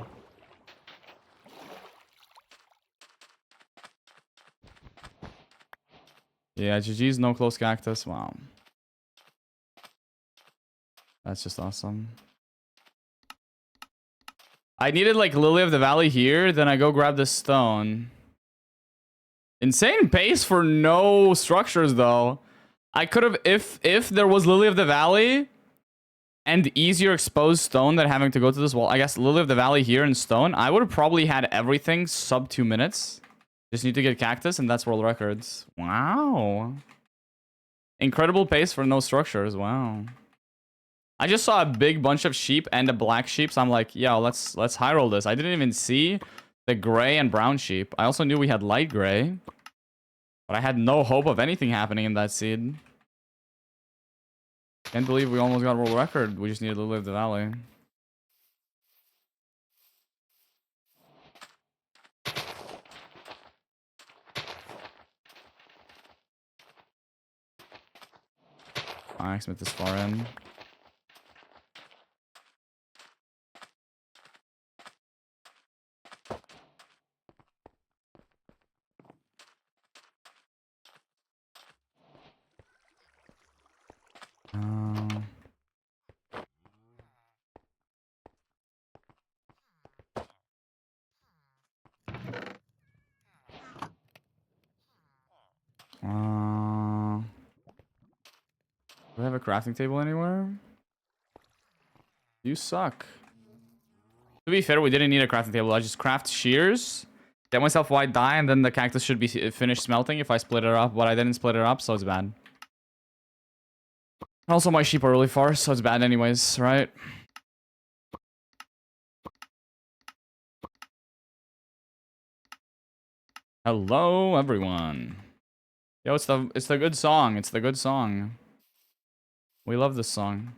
Yeah, GG's no close cactus. Wow. That's just awesome. I needed like Lily of the Valley here, then I go grab this stone. Insane pace for no structures though. I could have, if there was Lily of the Valley and easier exposed stone than having to go to this wall. I guess Lily of the Valley here and stone. I would have probably had everything sub 2 minutes. Just need to get cactus and that's world records. Wow. Incredible pace for no structures. Wow. I just saw a big bunch of sheep and a black sheep, so I'm like, yo, let's high roll this. I didn't even see the gray and brown sheep. I also knew we had light gray, but I had no hope of anything happening in that seed. Can't believe we almost got world record. We just needed to live the valley. Blacksmith is far in. Do I have a crafting table anywhere? You suck. To be fair, we didn't need a crafting table. I just craft shears, get myself white dye, and then the cactus should be finished smelting if I split it up. But I didn't split it up, so it's bad. Also, my sheep are really far, so it's bad anyways, right? Hello, everyone. Yo, it's the good song. It's the good song. We love this song.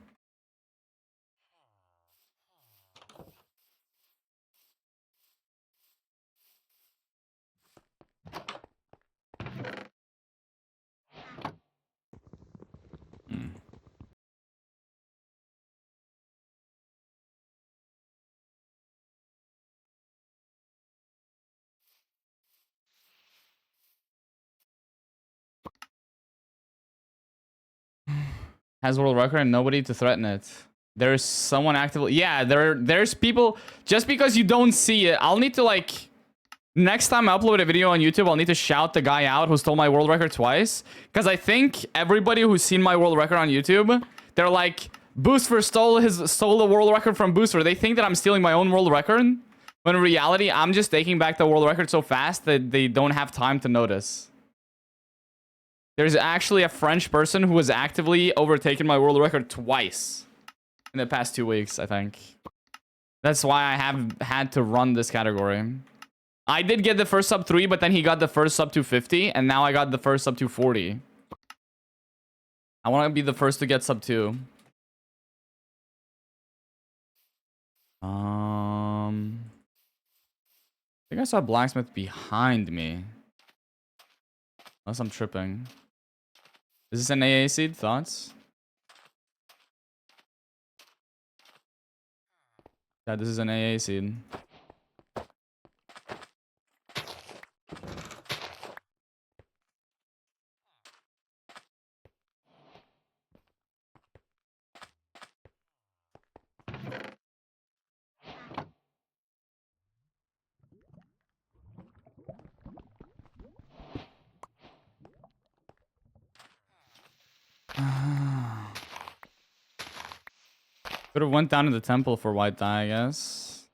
Has world record and nobody to threaten it. There's someone actively... Yeah, there's people... Just because you don't see it, I'll need to, like... Next time I upload a video on YouTube, I'll need to shout the guy out who stole my world record twice. Because I think everybody who's seen my world record on YouTube, they're like, Boosfer stole the world record from Boosfer. They think that I'm stealing my own world record. When in reality, I'm just taking back the world record so fast that they don't have time to notice. There's actually a French person who has actively overtaken my world record twice in the past 2 weeks, I think. That's why I have had to run this category. I did get the first sub 3, but then he got the first sub 250, and now I got the first sub 240. I want to be the first to get sub 2. I think I saw a blacksmith behind me. Unless I'm tripping. Is this an AA seed? Thoughts? Yeah, this is an AA seed. Could have went down to the temple for white dye, I guess.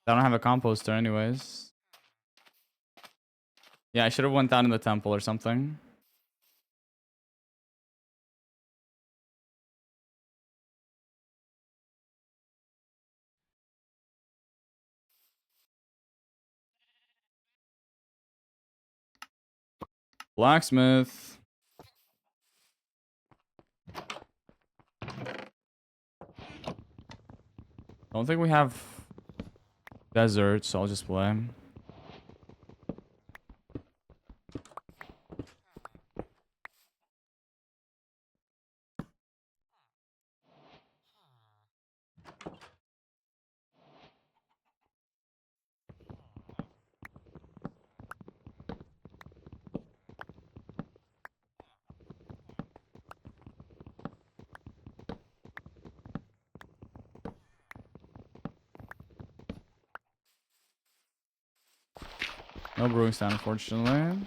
I don't have a composter anyways. Yeah, I should have went down in the temple or something. Blacksmith. Don't think we have desert, so I'll just play. No brewing stand, unfortunately.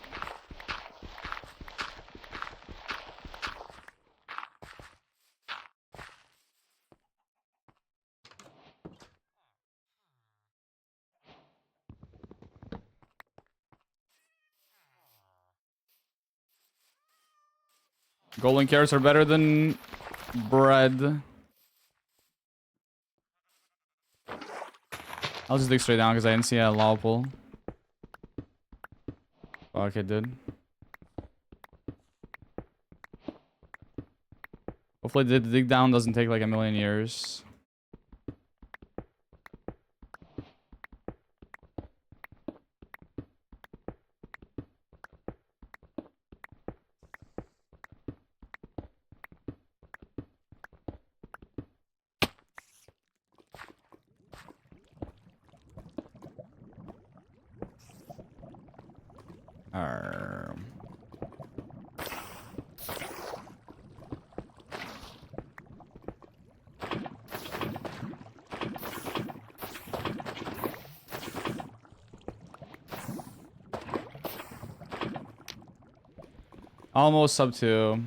Golden carrots are better than bread. I'll just dig straight down because I didn't see a lava pool. Oh, okay, dude. Hopefully the dig down doesn't take like a million years. Almost sub 2.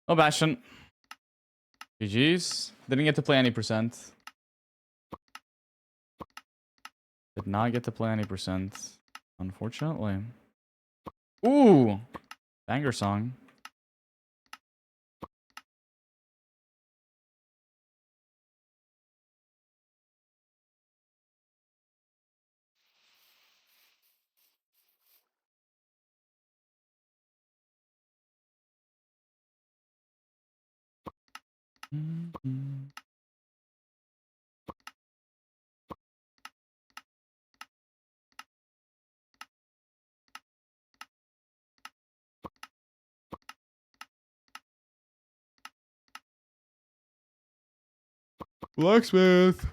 No Bastion. GG's. Didn't get to play any percent. Did not get to play any percent. Unfortunately. Ooh! Banger song. Blacksmith.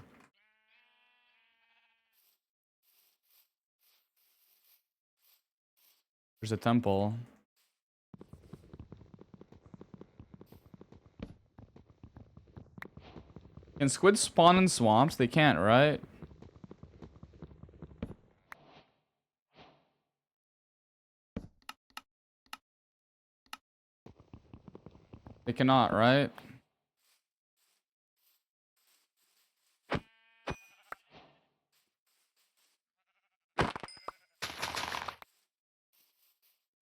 There's a temple. Can squids spawn in swamps? They can't, right? They cannot, right?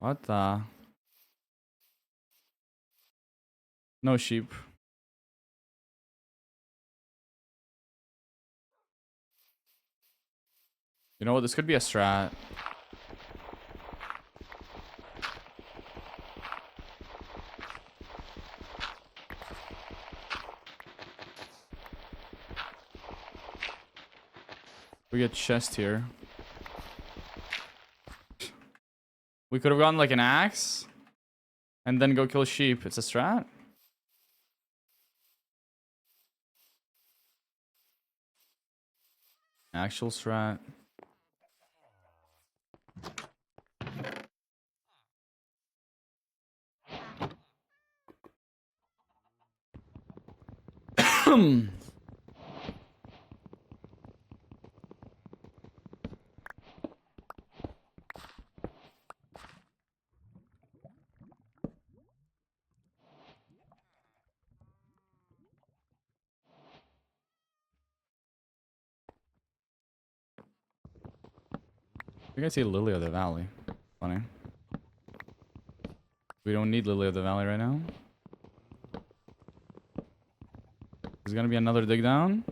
What the? No sheep. You know what? This could be a strat. We get chest here. We could have gotten like an axe and then go kill sheep. It's a strat. Actual strat. I think I see Lily of the Valley. Funny. We don't need Lily of the Valley right now. There's gonna be another dig down.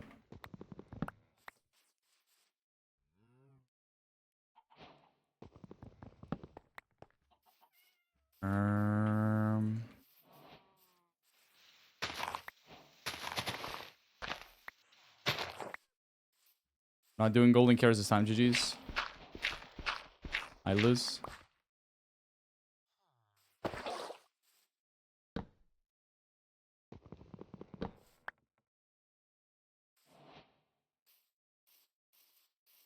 Not doing golden carrots this time, GG's. I lose.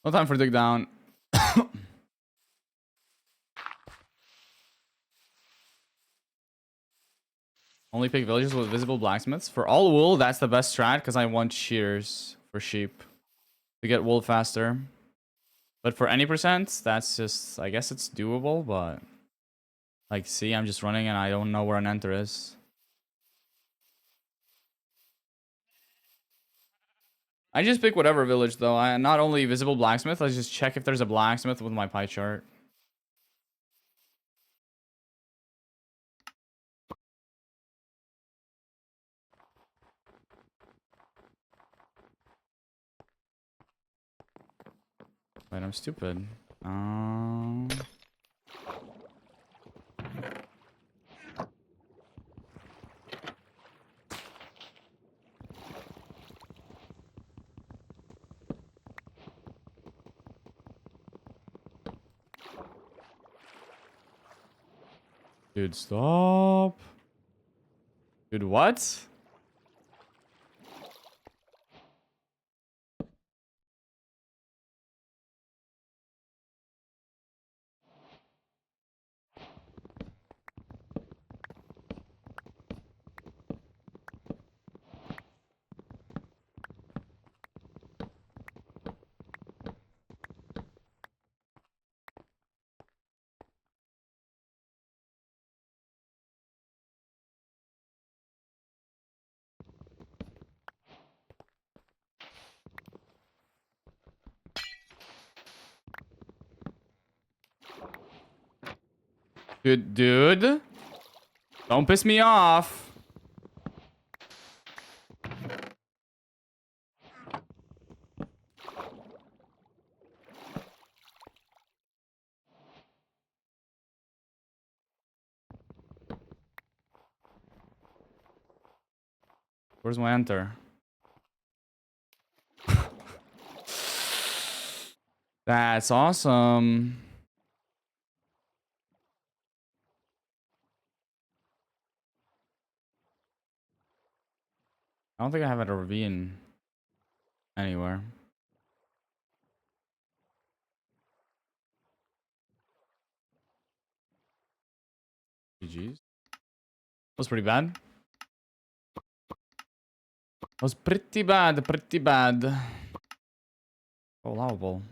No time for dig down. Only pick villages with visible blacksmiths. For all wool, that's the best strat because I want shears for sheep to get wool faster. But for any percent, that's just, I guess it's doable, but like, see, I'm just running and I don't know where an enter is. I just pick whatever village though. I not only visible blacksmith, let's just check if there's a blacksmith with my pie chart. Wait, I'm stupid. Dude, stop. Dude, what? Dude. Don't piss me off. Where's my enter? That's awesome. I don't think I have a ravine anywhere. GG's. Was pretty bad. Was pretty bad, pretty bad. Oh, allowable.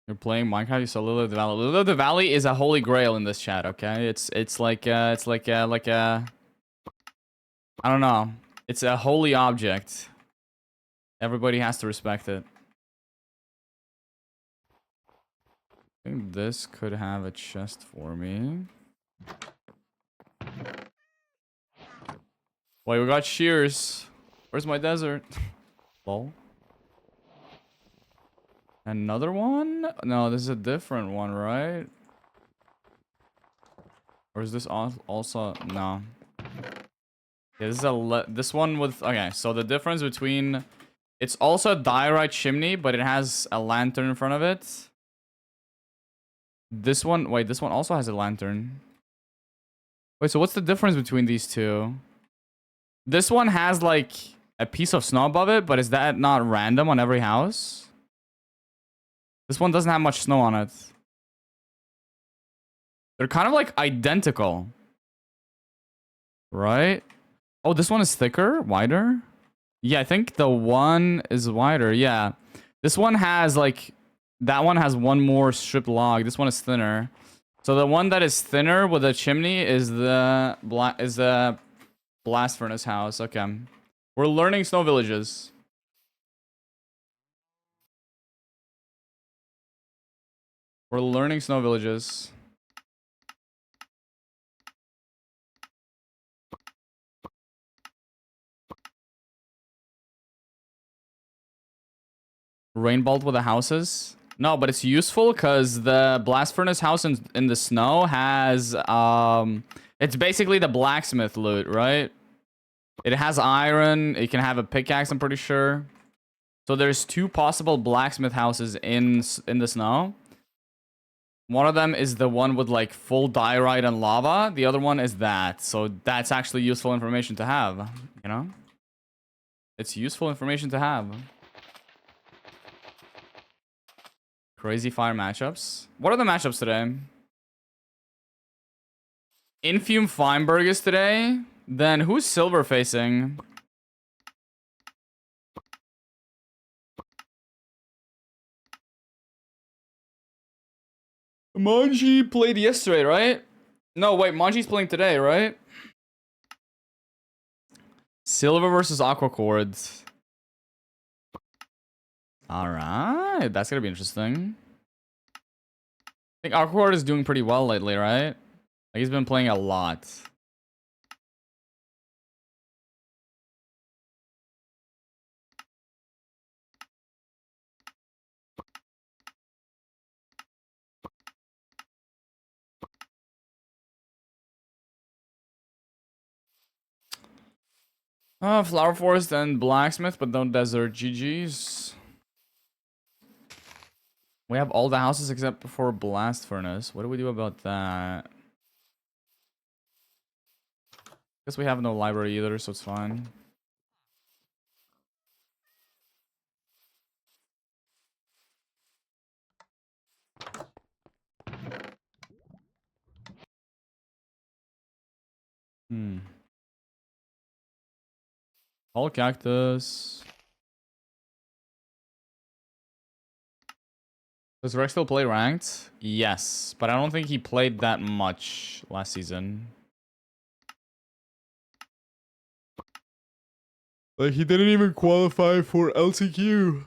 You're playing Minecraft, you saw Lily of the Valley. Lily of the Valley is a holy grail in this chat, okay? It's like I don't know. It's a holy object. Everybody has to respect it. I think this could have a chest for me. Wait, we got shears. Where's my desert? Lol. Another one? No, this is a different one, right? Or is this also? No. Yeah, this is this one with... Okay, so the difference between... It's also a diorite chimney, but it has a lantern in front of it. This one... Wait, this one also has a lantern. Wait, so what's the difference between these two? This one has, like, a piece of snow above it, but is that not random on every house? This one doesn't have much snow on it. They're kind of, like, identical. Right? Oh, this one is thicker? Wider? Yeah, I think the one is wider. Yeah. This one has, like... That one has one more stripped log. This one is thinner. So the one that is thinner with a chimney is the blast furnace house. Okay. We're learning snow villages. We're learning snow villages. Rain bolt with the houses. No, but it's useful because the blast furnace house in the snow has it's basically the blacksmith loot, right? It has iron. It can have a pickaxe, I'm pretty sure. So there's 2 possible blacksmith houses in the snow. One of them is the one with like full diorite and lava. The other one is that. So that's actually useful information to have, you know? It's useful information to have. Crazy fire matchups. What are the matchups today? Infume Feinberg is today. Then who's silver facing? Manji played yesterday, right? No, wait, Manji's playing today, right? Silver versus Aqua Chords. Alright, that's gonna be interesting. I think Aqua Chord is doing pretty well lately, right? Like, he's been playing a lot. Flower Forest and Blacksmith, but no Desert. GG's. We have all the houses except for Blast Furnace. What do we do about that? Guess we have no library either, so it's fine. All cactus. Does Rex still play ranked? Yes, but I don't think he played that much last season. Like, he didn't even qualify for LCQ.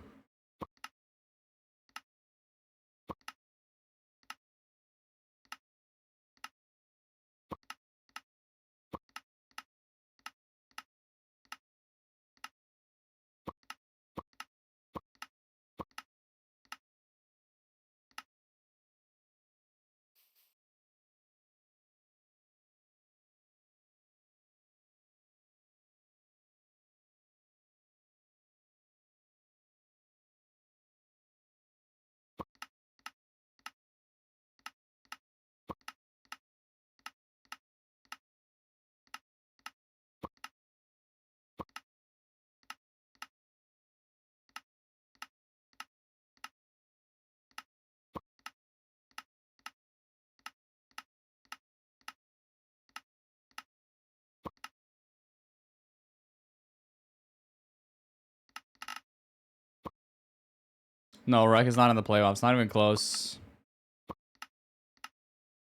No, Rek is not in the playoffs. Not even close.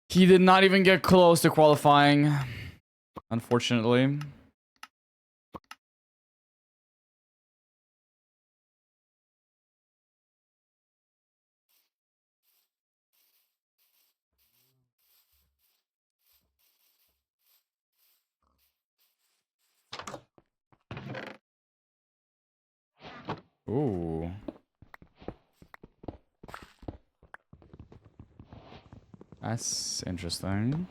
He did not even get close to qualifying, unfortunately. Ooh. That's interesting.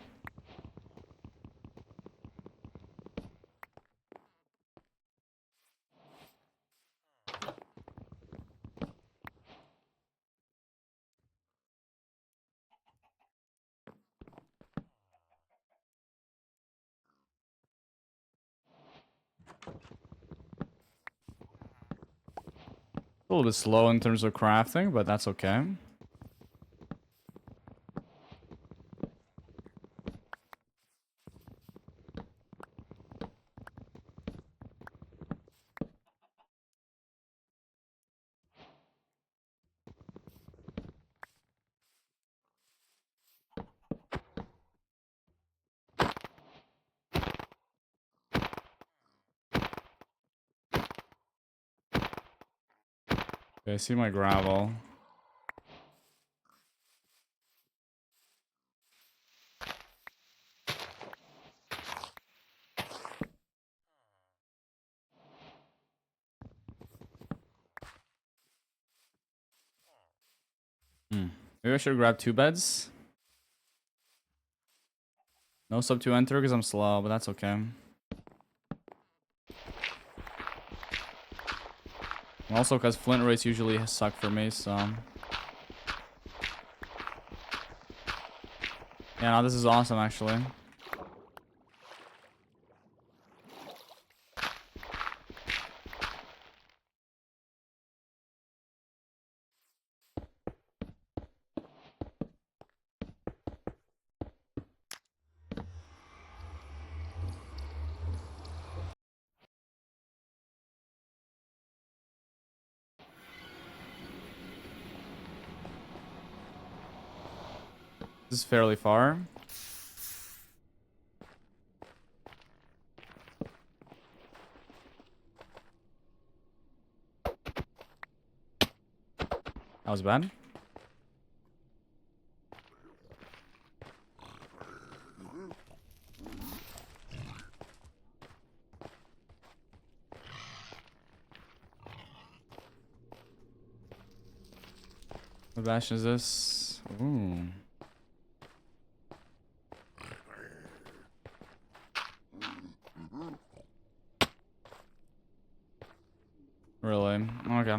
A little bit slow in terms of crafting, but that's okay. Okay, I see my gravel. Maybe I should grab 2 beds. No sub 2 enter because I'm slow, but that's okay. Also because flint rates usually suck for me, so... Yeah, no, this is awesome, actually. This is fairly far. That was bad. What bastion is this? Ooh. Really? Okay.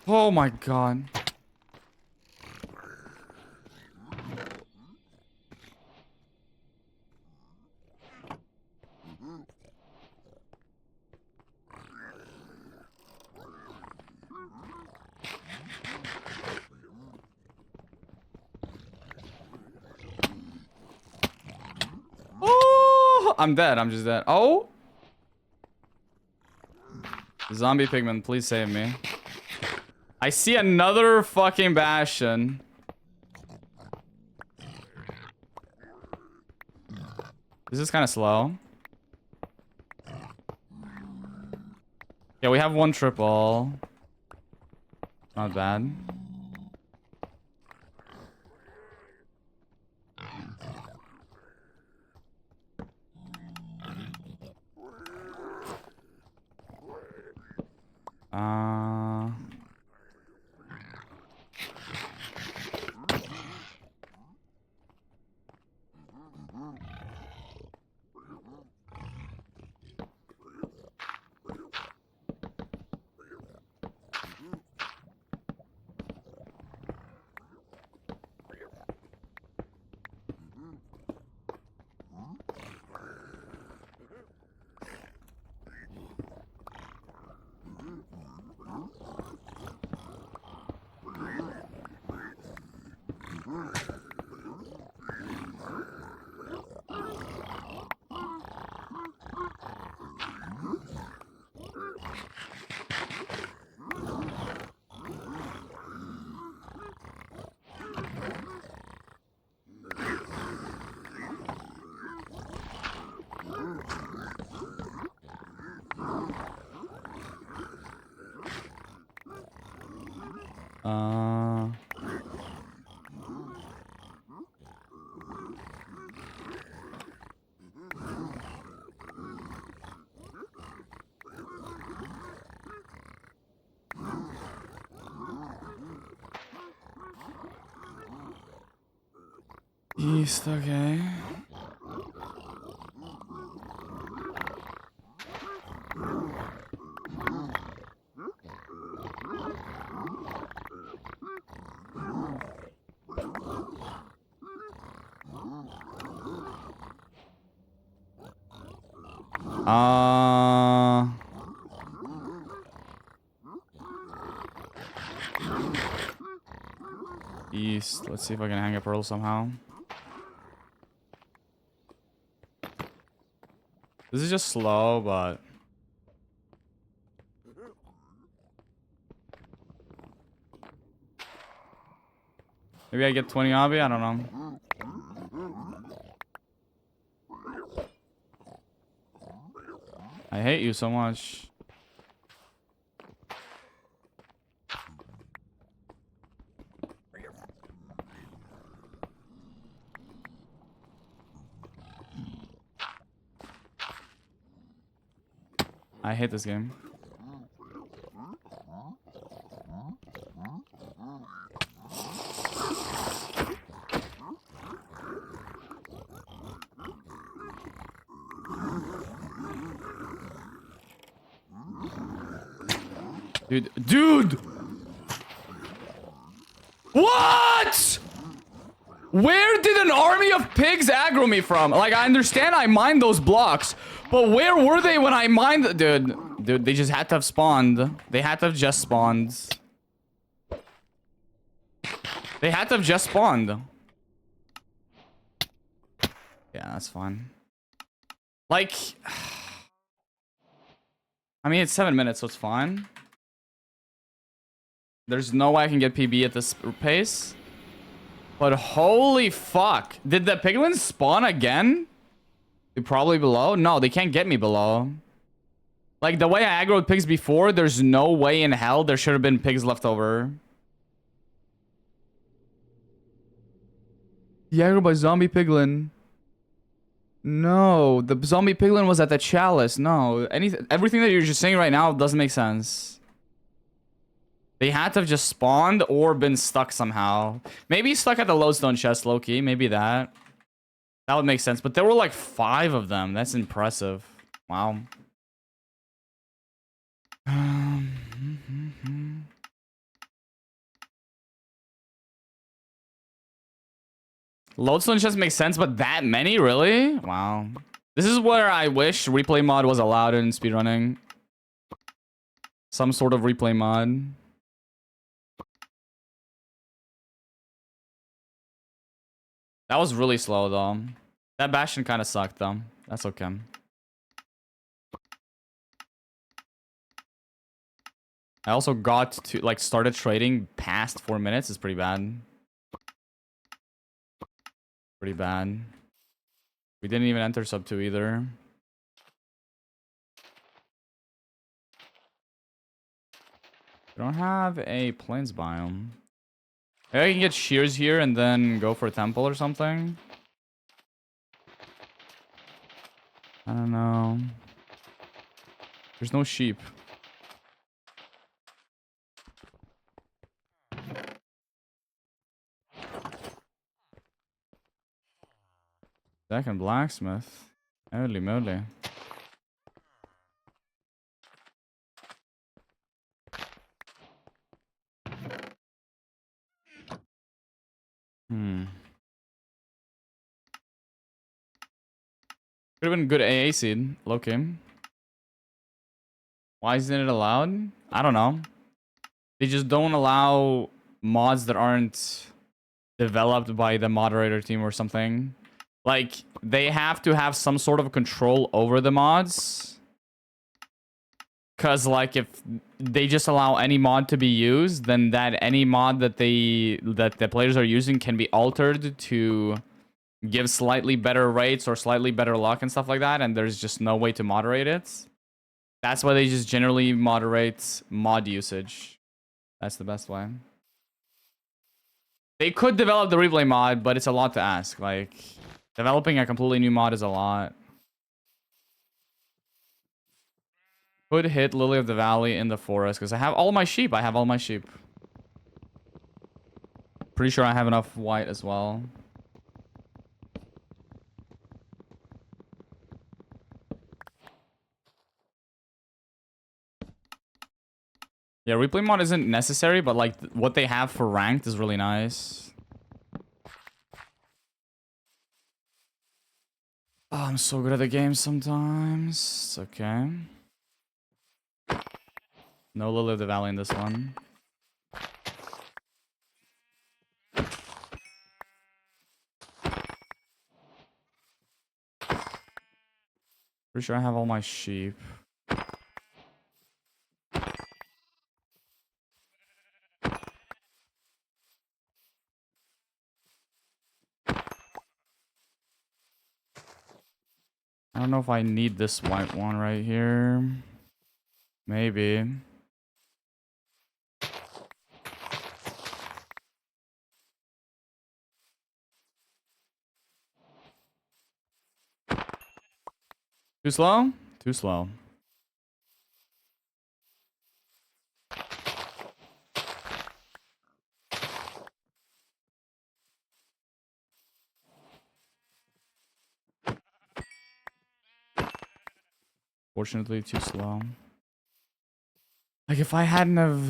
Oh my god. Oh, I'm dead. I'm just dead. Oh. Zombie pigman, please save me. I see another fucking bastion. This is kind of slow. Yeah, we have 1 triple. Not bad. East, okay. East. Let's see if I can hang a pearl somehow. This is just slow, but... Maybe I get 20 obby? I don't know. I hate you so much. I hate this game. Dude! What? Where did an army of pigs aggro me from? Like, I understand I mined those blocks, but where were they when I mined? Dude, they just had to have spawned. They had to have just spawned. They had to have just spawned. Yeah, that's fine. Like, I mean, it's 7 minutes, so it's fine. There's no way I can get PB at this pace. But holy fuck. Did the piglins spawn again? They're probably below? No, they can't get me below. Like, the way I aggroed pigs before, there's no way in hell there should have been pigs left over. He aggroed by zombie piglin. No, the zombie piglin was at the chalice. No, everything that you're just saying right now doesn't make sense. They had to have just spawned or been stuck somehow. Maybe stuck at the lodestone chest, low-key. Maybe that. That would make sense. But there were like 5 of them. That's impressive. Wow. Lodestone chest makes sense, but that many? Really? Wow. This is where I wish replay mod was allowed in speedrunning. Some sort of replay mod. That was really slow, though. That Bastion kind of sucked, though. That's okay. I also got to, like, started trading past 4 minutes. It's pretty bad. Pretty bad. We didn't even enter sub 2 either. We don't have a plains biome. Maybe I can get shears here and then go for a temple or something. I don't know. There's no sheep. Second blacksmith. Holy moly. Could have been a good AA seed. Low-key. Why isn't it allowed? I don't know. They just don't allow mods that aren't developed by the moderator team or something. Like, they have to have some sort of control over the mods. Because, like, if they just allow any mod to be used, then that any mod that the players are using can be altered to give slightly better rates or slightly better luck and stuff like that, and there's just no way to moderate it. That's why they just generally moderate mod usage. That's the best way. They could develop the replay mod, but it's a lot to ask. Like, developing a completely new mod is a lot. Could hit Lily of the Valley in the forest, because I have all my sheep. I have all my sheep. Pretty sure I have enough white as well. Yeah, replay mod isn't necessary, but like what they have for ranked is really nice. Oh, I'm so good at the game sometimes. It's okay. No Lily of the Valley in this one. Pretty sure I have all my sheep. I don't know if I need this white one right here. Maybe. Too slow? Too slow. Fortunately, too slow. Like, if I hadn't have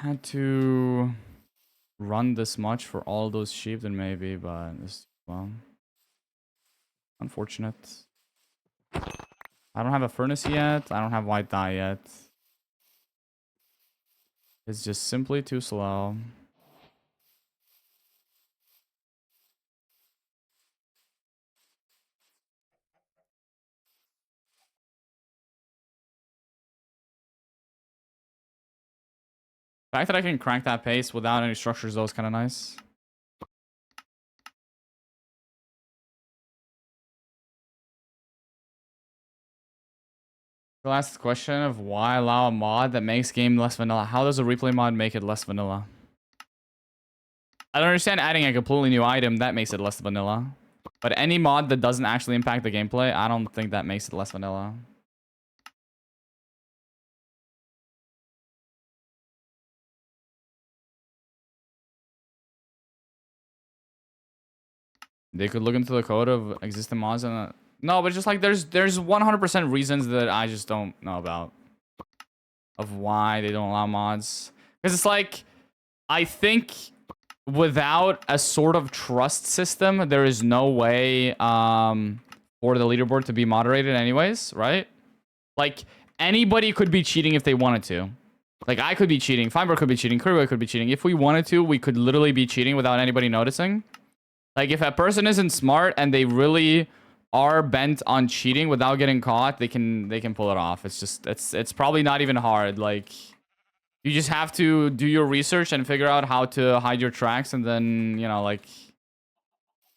had to run this much for all those sheep, then maybe, but it's, well, unfortunate. I don't have a furnace yet. I don't have white dye yet. It's just simply too slow. The fact that I can crank that pace without any structures, though, is kind of nice. The last question of why allow a mod that makes game less vanilla. How does a replay mod make it less vanilla? I don't understand adding a completely new item that makes it less vanilla. But any mod that doesn't actually impact the gameplay, I don't think that makes it less vanilla. They could look into the code of existing mods and no, but just like there's 100% reasons that I just don't know about of why they don't allow mods. Because it's like, I think without a sort of trust system, there is no way for the leaderboard to be moderated anyways, right? Like, anybody could be cheating if they wanted to. Like, I could be cheating, Feinberg could be cheating, Kurwa could be cheating. If we wanted to, we could literally be cheating without anybody noticing. Like, if a person isn't smart and they really are bent on cheating without getting caught, they can pull it off. It's just, it's probably not even hard. Like, you just have to do your research and figure out how to hide your tracks, and then, you know, like,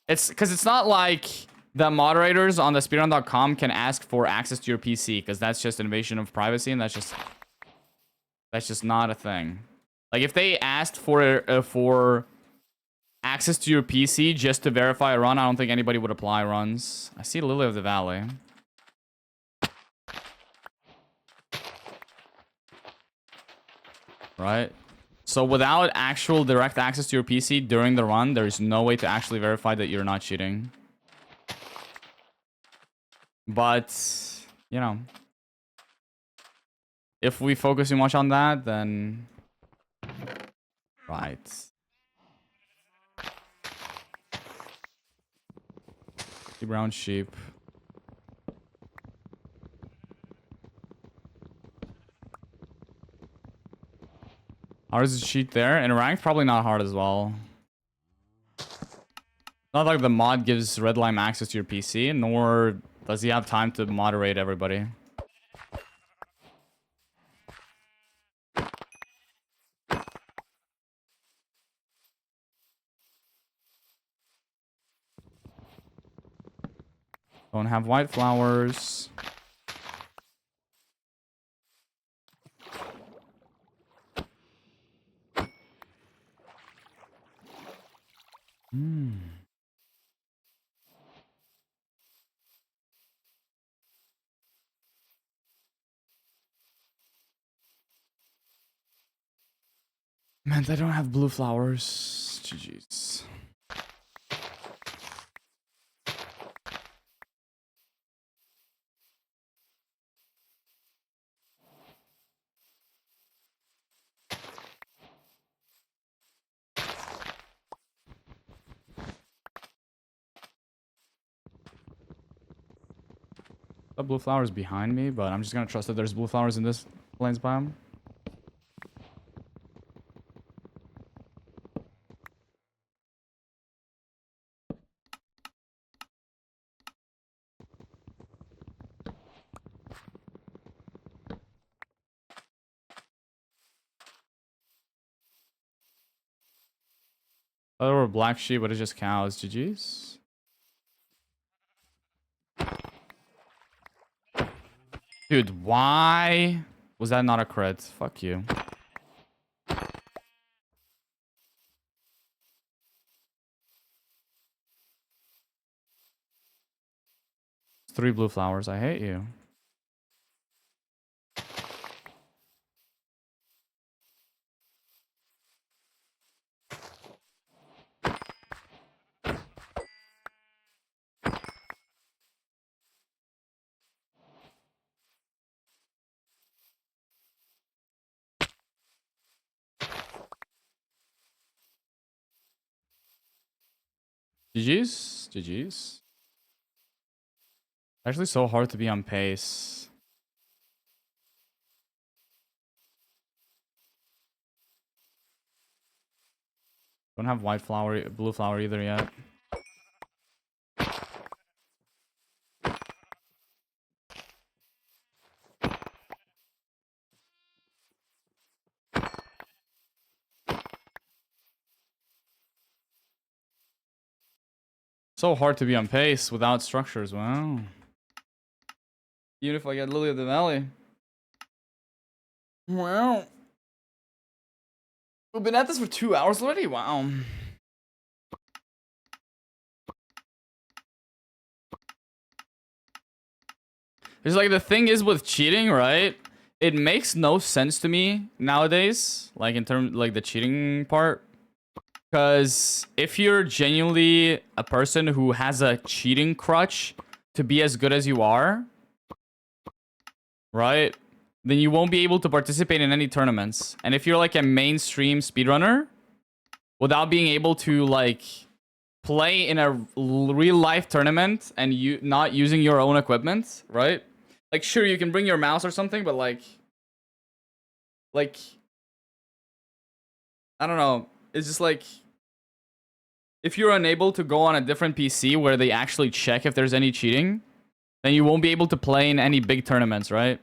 it's because it's not like the moderators on the speedrun.com can ask for access to your PC, because that's just invasion of privacy, and that's just not a thing. Like, if they asked for access to your PC just to verify a run, I don't think anybody would apply runs. I see Lily of the Valley. Right? So without actual direct access to your PC during the run, there's no way to actually verify that you're not cheating. But, you know, if we focus too much on that, then... Right. Brown sheep. Hard is to cheat there. In ranked, probably not hard as well. Not like the mod gives Red Lime access to your PC, nor does he have time to moderate everybody. Don't have white flowers. Man, I don't have blue flowers. GG's. The blue flowers behind me, but I'm just gonna trust that there's blue flowers in this plains biome. Oh, there were black sheep, but it's just cows. GG's. Dude, why was that not a crit? Fuck you. 3 blue flowers. I hate you. GG's. GG's. Actually so hard to be on pace. Don't have white flower, blue flower either yet. So hard to be on pace without structures. Wow. Even if I get Lily of the Valley. Wow. We've been at this for 2 hours already? Wow. There's like the thing is with cheating, right? It makes no sense to me nowadays, like in terms like the cheating part. Because if you're genuinely a person who has a cheating crutch to be as good as you are, right? Then you won't be able to participate in any tournaments. And if you're like a mainstream speedrunner, without being able to like play in a real life tournament and you not using your own equipment, right? Like sure you can bring your mouse or something, but like I don't know. It's just like if you're unable to go on a different PC where they actually check if there's any cheating, then you won't be able to play in any big tournaments, right?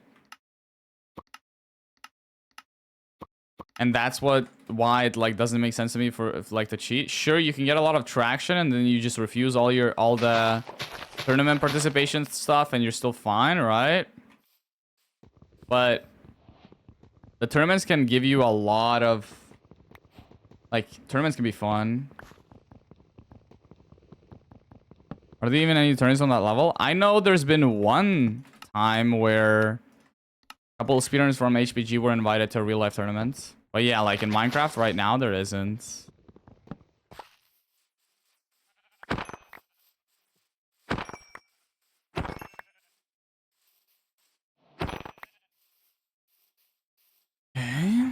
And that's why it like doesn't make sense to me for like to cheat. Sure, you can get a lot of traction and then you just refuse all the tournament participation stuff and you're still fine, right? But the tournaments can give you a lot of like tournaments can be fun. Are there even any tournaments on that level? I know there's been one time where a couple of speedrunners from HPG were invited to a real life tournament. But yeah, like in Minecraft right now, there isn't. Okay.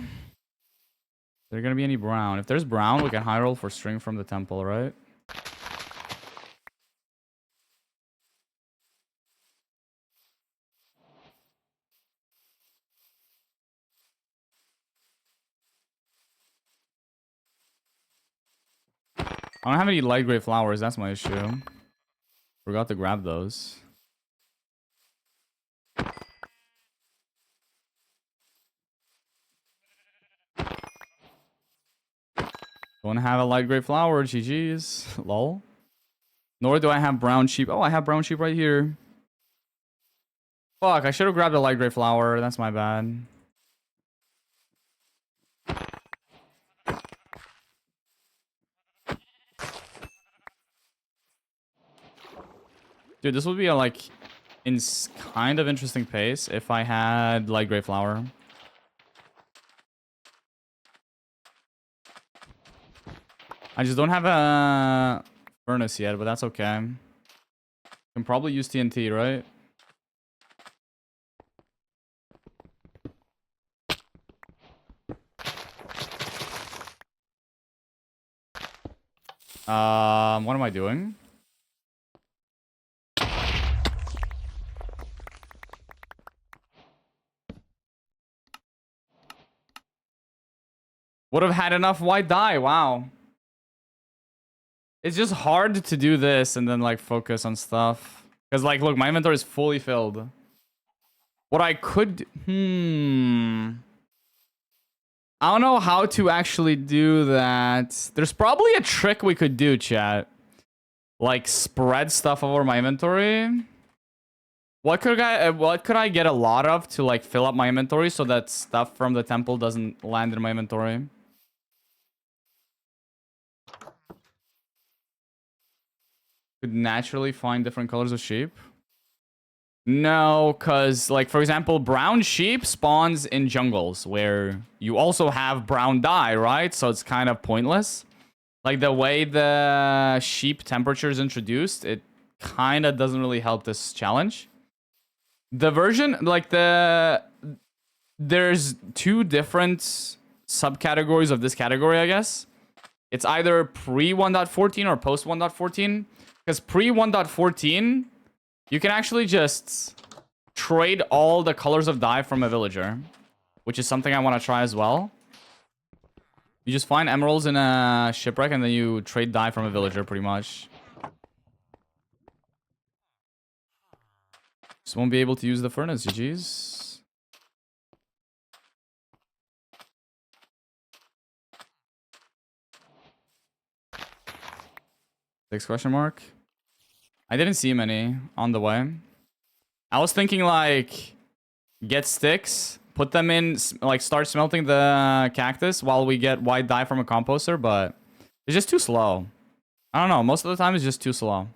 Is there gonna be any brown? If there's brown, we can high roll for string from the temple, right? I don't have any light gray flowers. That's my issue. Forgot to grab those. Don't have a light gray flower. GG's. Lol. Nor do I have brown sheep. Oh, I have brown sheep right here. Fuck, I should have grabbed a light gray flower. That's my bad. Dude, this would be a like kind of interesting pace if I had light gray flower. I just don't have a furnace yet, but that's okay. Can probably use TNT, right? What am I doing? Would have had enough white dye. Wow. It's just hard to do this and then like focus on stuff. Because like, look, my inventory is fully filled. What I could... I don't know how to actually do that. There's probably a trick we could do, chat. Like spread stuff over my inventory. What could I get a lot of to like fill up my inventory so that stuff from the temple doesn't land in my inventory? Could naturally find different colors of sheep. No, because like for example, brown sheep spawns in jungles where you also have brown dye, right? So it's kind of pointless. Like the way the sheep temperature is introduced, it kind of doesn't really help this challenge. The version, like there's two different subcategories of this category, I guess. It's either pre 1.14 or post 1.14. Because pre 1.14, you can actually just trade all the colors of dye from a villager, which is something I want to try as well. You just find emeralds in a shipwreck and then you trade dye from a villager pretty much. Just won't be able to use the furnace, GG's. Next question mark. I didn't see many on the way. I was thinking like get sticks, put them in, like start smelting the cactus while we get white dye from a composter, but it's just too slow. I don't know. Most of the time it's just too slow.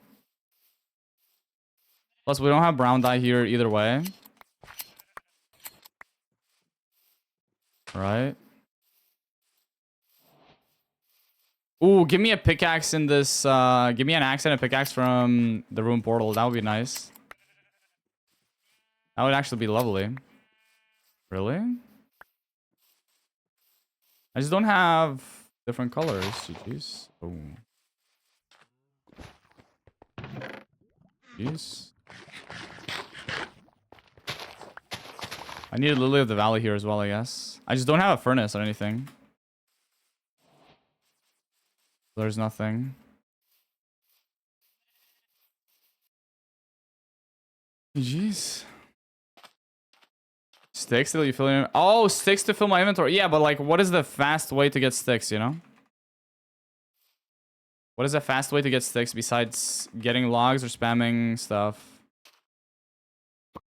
Plus we don't have brown dye here either way. Right. Ooh, give me a pickaxe in this. Give me an axe and a pickaxe from the room portal. That would be nice. That would actually be lovely. Really? I just don't have different colors. GG's. Oh. Jeez. I need a Lily of the Valley here as well, I guess. I just don't have a furnace or anything. There's nothing. Jeez. Sticks till you fill in. Oh, sticks to fill my inventory. Yeah, but like, what is the fast way to get sticks, you know? What is a fast way to get sticks besides getting logs or spamming stuff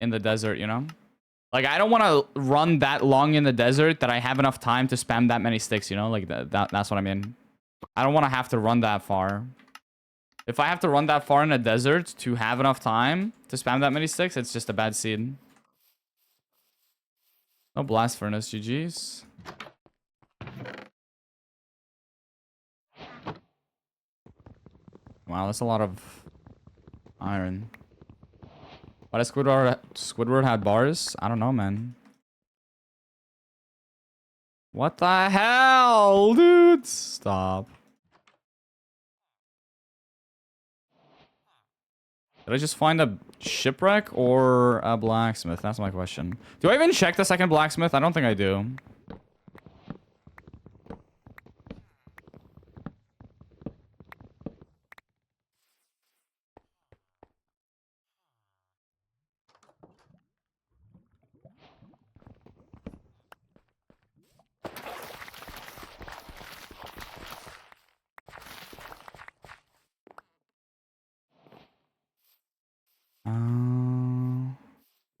in the desert, you know? Like, I don't want to run that long in the desert that I have enough time to spam that many sticks, you know? Like, that's what I mean. I don't want to have to run that far. If I have to run that far in a desert to have enough time to spam that many sticks, it's just a bad seed. No blast furnace, GG's. Wow, that's a lot of iron. Why does Squidward had bars? I don't know, man. What the hell, dude? Stop. Did I just find a shipwreck or a blacksmith? That's my question. Do I even check the second blacksmith? I don't think I do.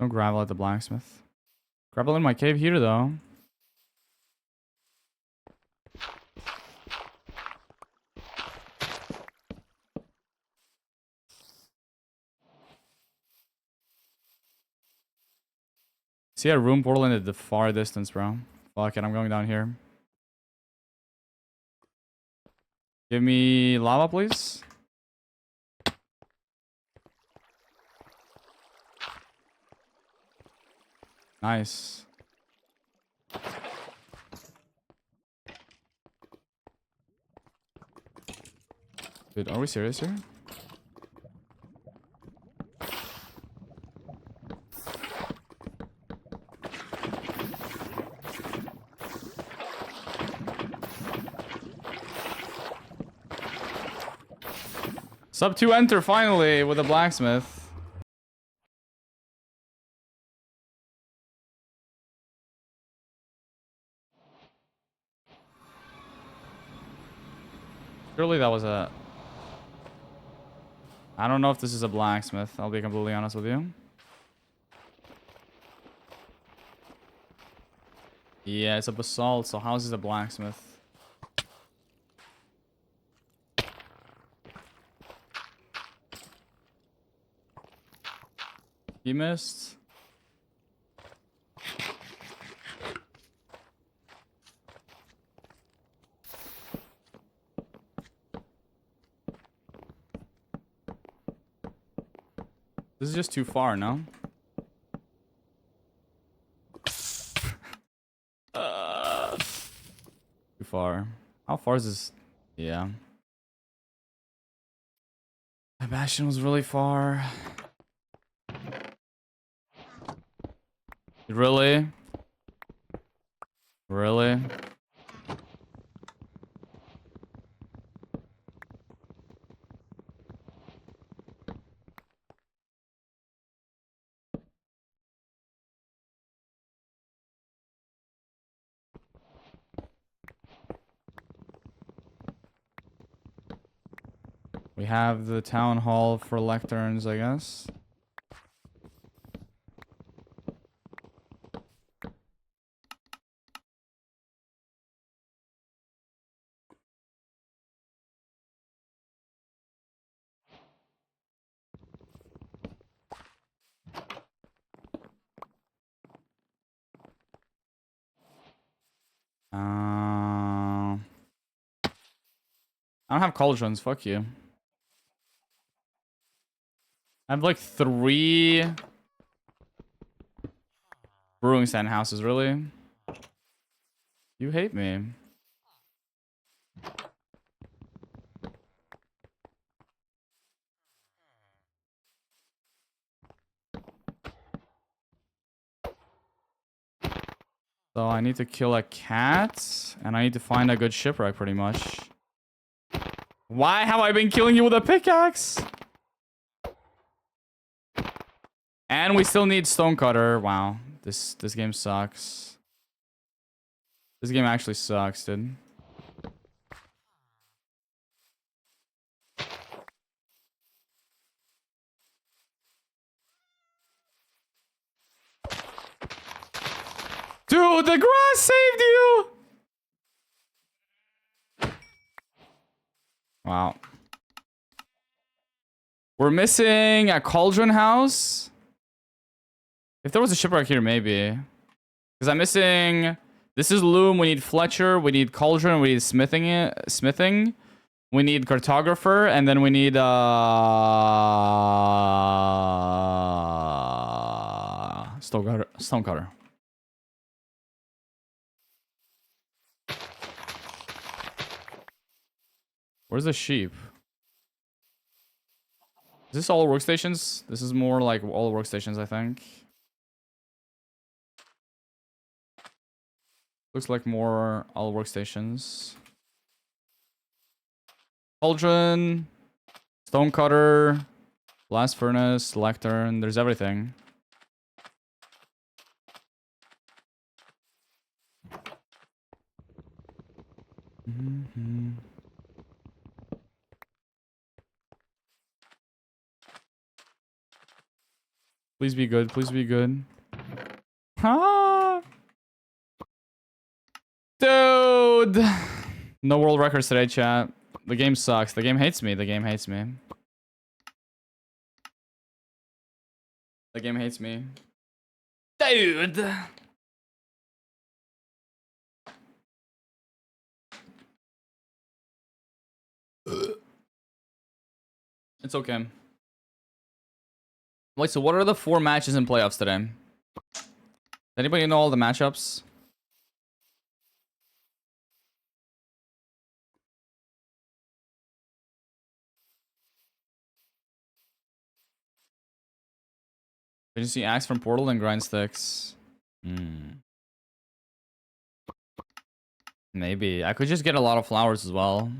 No gravel at the blacksmith. Gravel in my cave here, though. See a room portal in the far distance, bro. Fuck it, I'm going down here. Give me lava, please. Nice. Dude, are we serious here? Sub 2 enter finally with a blacksmith. Surely that was a... I don't know if this is a blacksmith. I'll be completely honest with you. Yeah, it's a basalt, so how is this a blacksmith? He missed. This is just too far, no? Too far. How far is this? Yeah. My bastion was really far. Really? Really? We have the town hall for lecterns, I guess. I don't have cauldrons, fuck you. I have like 3 brewing stand houses, really? You hate me. So I need to kill a cat, and I need to find a good shipwreck, pretty much. Why have I been killing you with a pickaxe? And we still need stonecutter. Wow, this game sucks. This game actually sucks, dude. Dude, the grass saved you! Wow. We're missing a cauldron house. If there was a shipwreck here, maybe. Because I'm missing... This is loom. We need Fletcher. We need cauldron. We need smithing. We need cartographer. And then we need... Stonecutter. Where's the sheep? Is this all workstations? This is more like all workstations, I think. Looks like more all workstations. Cauldron, stonecutter, blast furnace, lectern. There's everything. Please be good. Please be good. Ah! Dude! No world records today, chat. The game sucks. The game hates me. The game hates me. The game hates me. Dude! It's okay. Wait, so what are the 4 matches in playoffs today? Does anybody know all the matchups? Did you see axe from Portal and grind sticks? Maybe. I could just get a lot of flowers as well.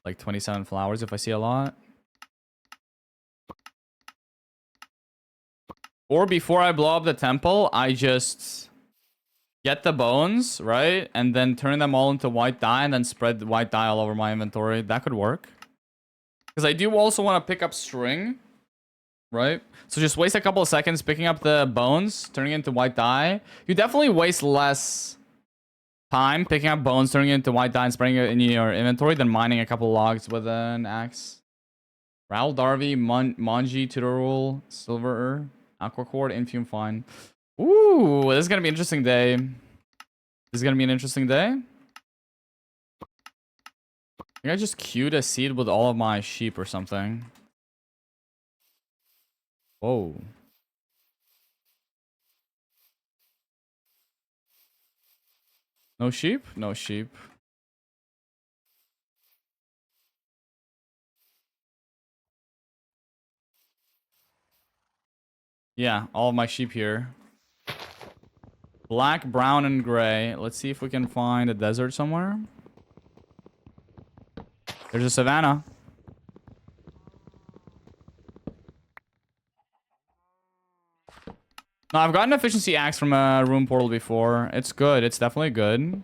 Like 27 flowers if I see a lot. Or before I blow up the temple, I just get the bones, right? And then turn them all into white dye and then spread the white dye all over my inventory. That could work. Because I do also want to pick up string, right? So just waste a couple of seconds picking up the bones, turning it into white dye. You definitely waste less time picking up bones, turning it into white dye and spreading it in your inventory than mining a couple logs with an axe. Raoul Darby, Manji, Tudorul, Silver, Aquacord, Infume Fine. Ooh, this is gonna be an interesting day. This is gonna be an interesting day. I think I just queued a seed with all of my sheep or something. Whoa. No sheep? No sheep. Yeah, all of my sheep here. Black, brown, and gray. Let's see if we can find a desert somewhere. There's a savanna. No, I've gotten efficiency axe from a room portal before. It's good. It's definitely good.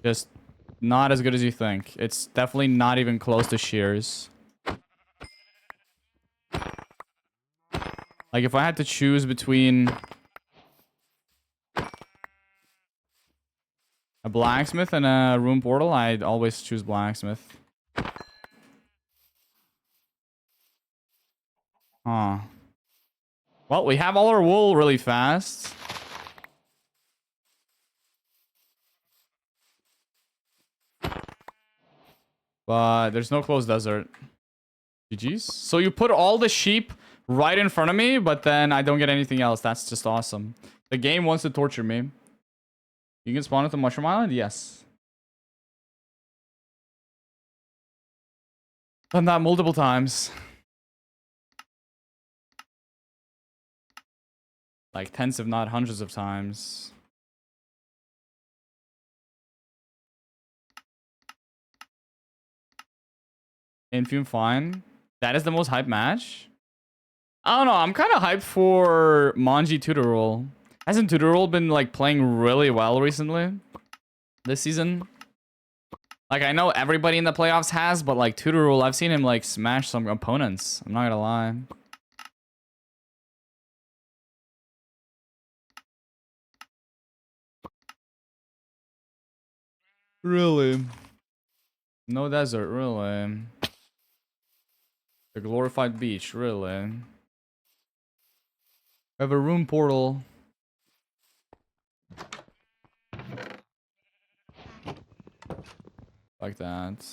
Just not as good as you think. It's definitely not even close to shears. Like, if I had to choose between a blacksmith and a room portal, I'd always choose blacksmith. Huh. Well, we have all our wool really fast. But there's no closed desert. GG's. So you put all the sheep right in front of me, but then I don't get anything else. That's just awesome. The game wants to torture me. You can spawn at the Mushroom Island? Yes. Done that multiple times. Like tens, if not hundreds of times. Infume fine. That is the most hyped match? I don't know. I'm kind of hyped for Manji Tutorul. Hasn't Tutorul been like playing really well recently? This season? Like, I know everybody in the playoffs has, but like Tutorul, I've seen him like smash some opponents. I'm not gonna lie. Really? No desert, really? The glorified beach, really? I have a room portal. Like that.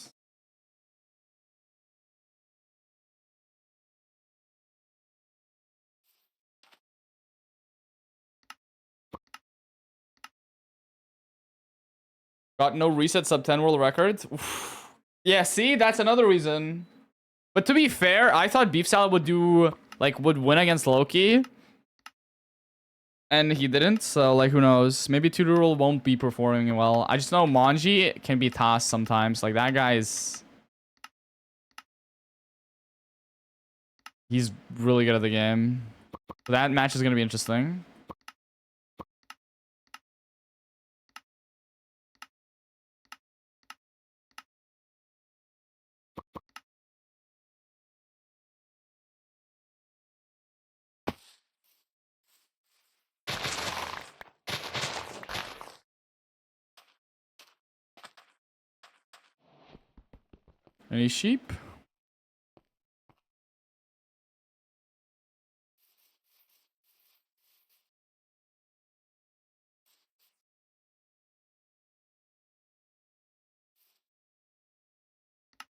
Got no reset sub 10 world records. Oof. Yeah, see, that's another reason. But to be fair, I thought Beef Salad would would win against Loki. And he didn't, so like who knows? Maybe Tutorul won't be performing well. I just know Manji can be tossed sometimes. Like that guy is... He's really good at the game. So that match is gonna be interesting. Any sheep?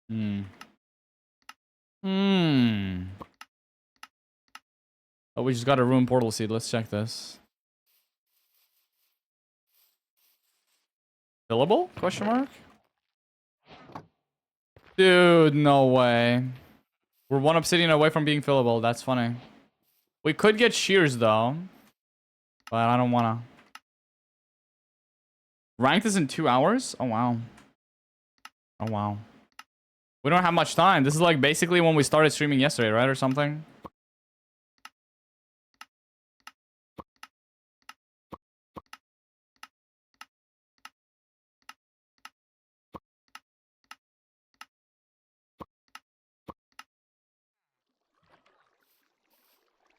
Hmm. Hmm. Oh, we just got a room portal seed. Let's check this. Fillable? Question mark? Dude, no way. We're one obsidian away from being fillable. That's funny. We could get shears though. But I don't wanna. Ranked is in 2 hours? Oh wow. Oh wow. We don't have much time. This is like basically when we started streaming yesterday, right? Or something.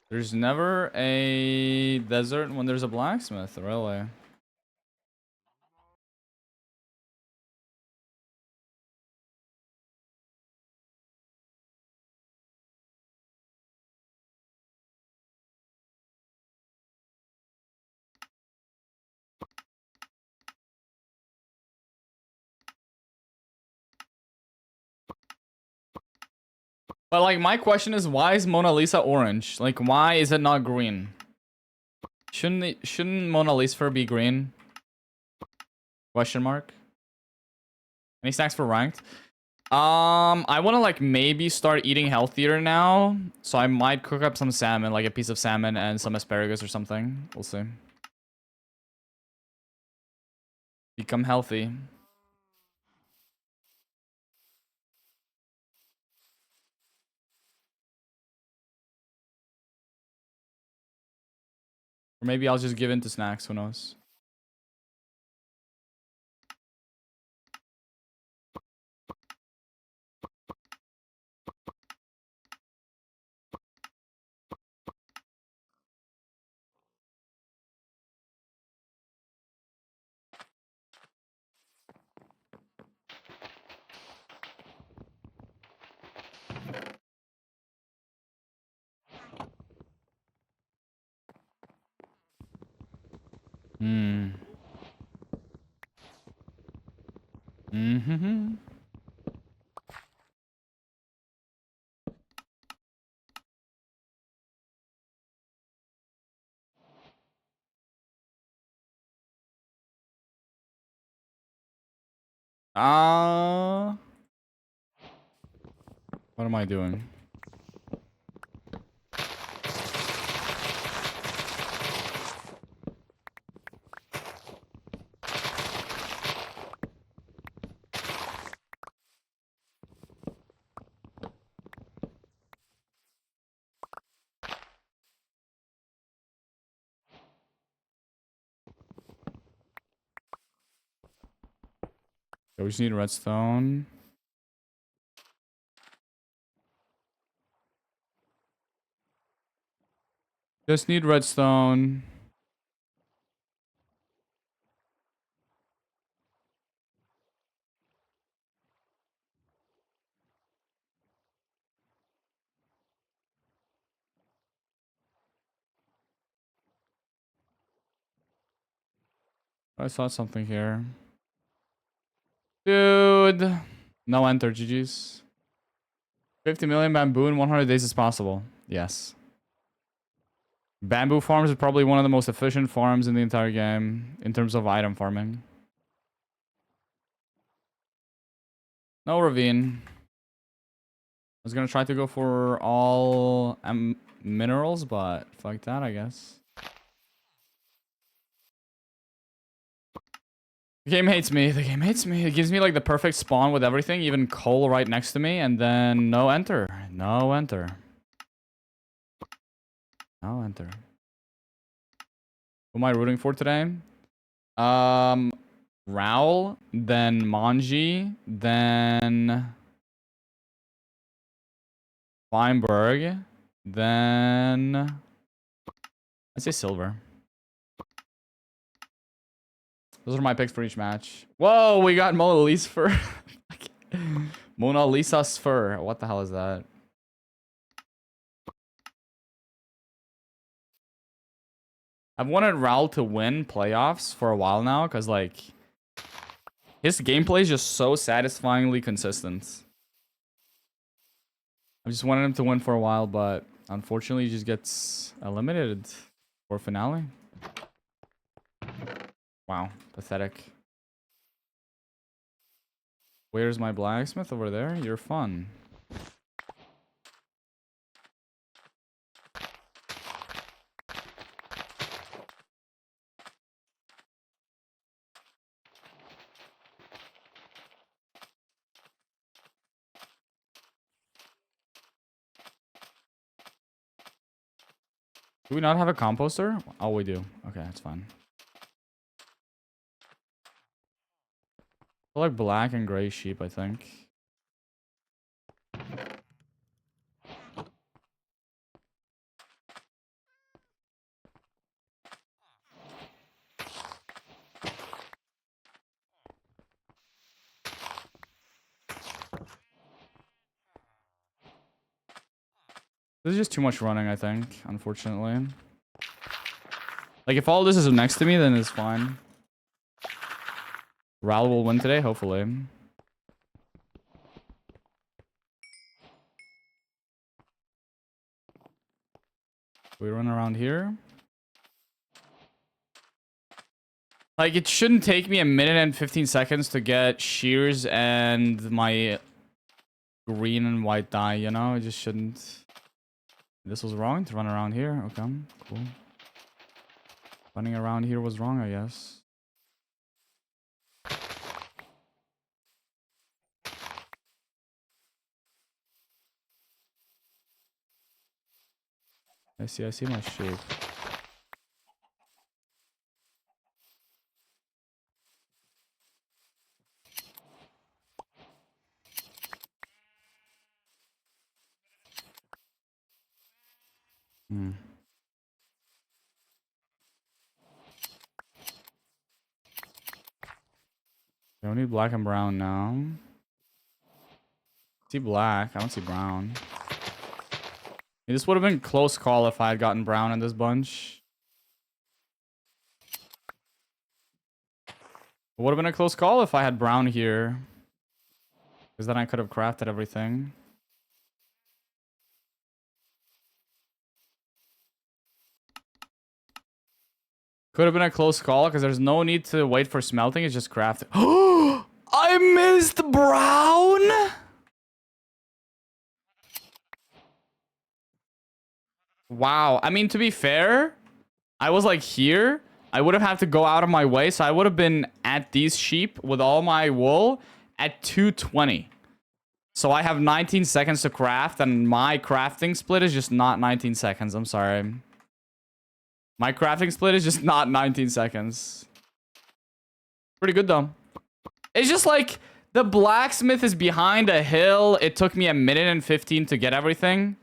There's never a desert when there's a blacksmith, really. But like my question is, why is Mona Lisa orange? Like why is it not green? Shouldn't Mona Lisa be green? Question mark. Any snacks for ranked? I want to like maybe start eating healthier now. So I might cook up some salmon, like a piece of salmon and some asparagus or something. We'll see. Become healthy. Or maybe I'll just give in to snacks, who knows. Hmm. Mm-hmm. What am I doing? Okay, we just need redstone. Just need redstone. I saw something here. Dude. No enter, GG's. 50 million bamboo in 100 days is possible. Yes. Bamboo farms is probably one of the most efficient farms in the entire game in terms of item farming. No ravine. I was gonna try to go for all minerals, but fuck that, I guess. The game hates me. The game hates me. It gives me like the perfect spawn with everything, even coal right next to me, and then no enter. No enter. No enter. Who am I rooting for today? Raul, then Manji, then Feinberg, then I say silver. Those are my picks for each match. Whoa, we got Mona Lisa fur. Mona Lisa's fur. What the hell is that? I've wanted Raul to win playoffs for a while now because, like, his gameplay is just so satisfyingly consistent. I just wanted him to win for a while, but unfortunately, he just gets eliminated for finale. Wow, pathetic. Where's my blacksmith? Over there? You're fun. Do we not have a composter? Oh, we do. Okay, that's fine. I like black and gray sheep, I think. This is just too much running, I think, unfortunately. Like, if all this is next to me, then it's fine. Ral will win today, hopefully. We run around here. Like, it shouldn't take me a minute and 15 seconds to get shears and my green and white dye, you know? It just shouldn't. This was wrong to run around here. Okay, cool. Running around here was wrong, I guess. I see my shape. Hmm. I don't need black and brown now. I see black. I don't see brown. This would have been close call if I had gotten brown in this bunch. It would have been a close call if I had brown here. Because then I could have crafted everything. Could have been a close call because there's no need to wait for smelting. It's just crafting. I missed brown! Wow. I mean, to be fair, I was like here. I would have had to go out of my way. So I would have been at these sheep with all my wool at 220. So I have 19 seconds to craft, and my crafting split is just not 19 seconds. I'm sorry. My crafting split is just not 19 seconds. Pretty good, though. It's just like the blacksmith is behind a hill. It took me 1:15 to get everything.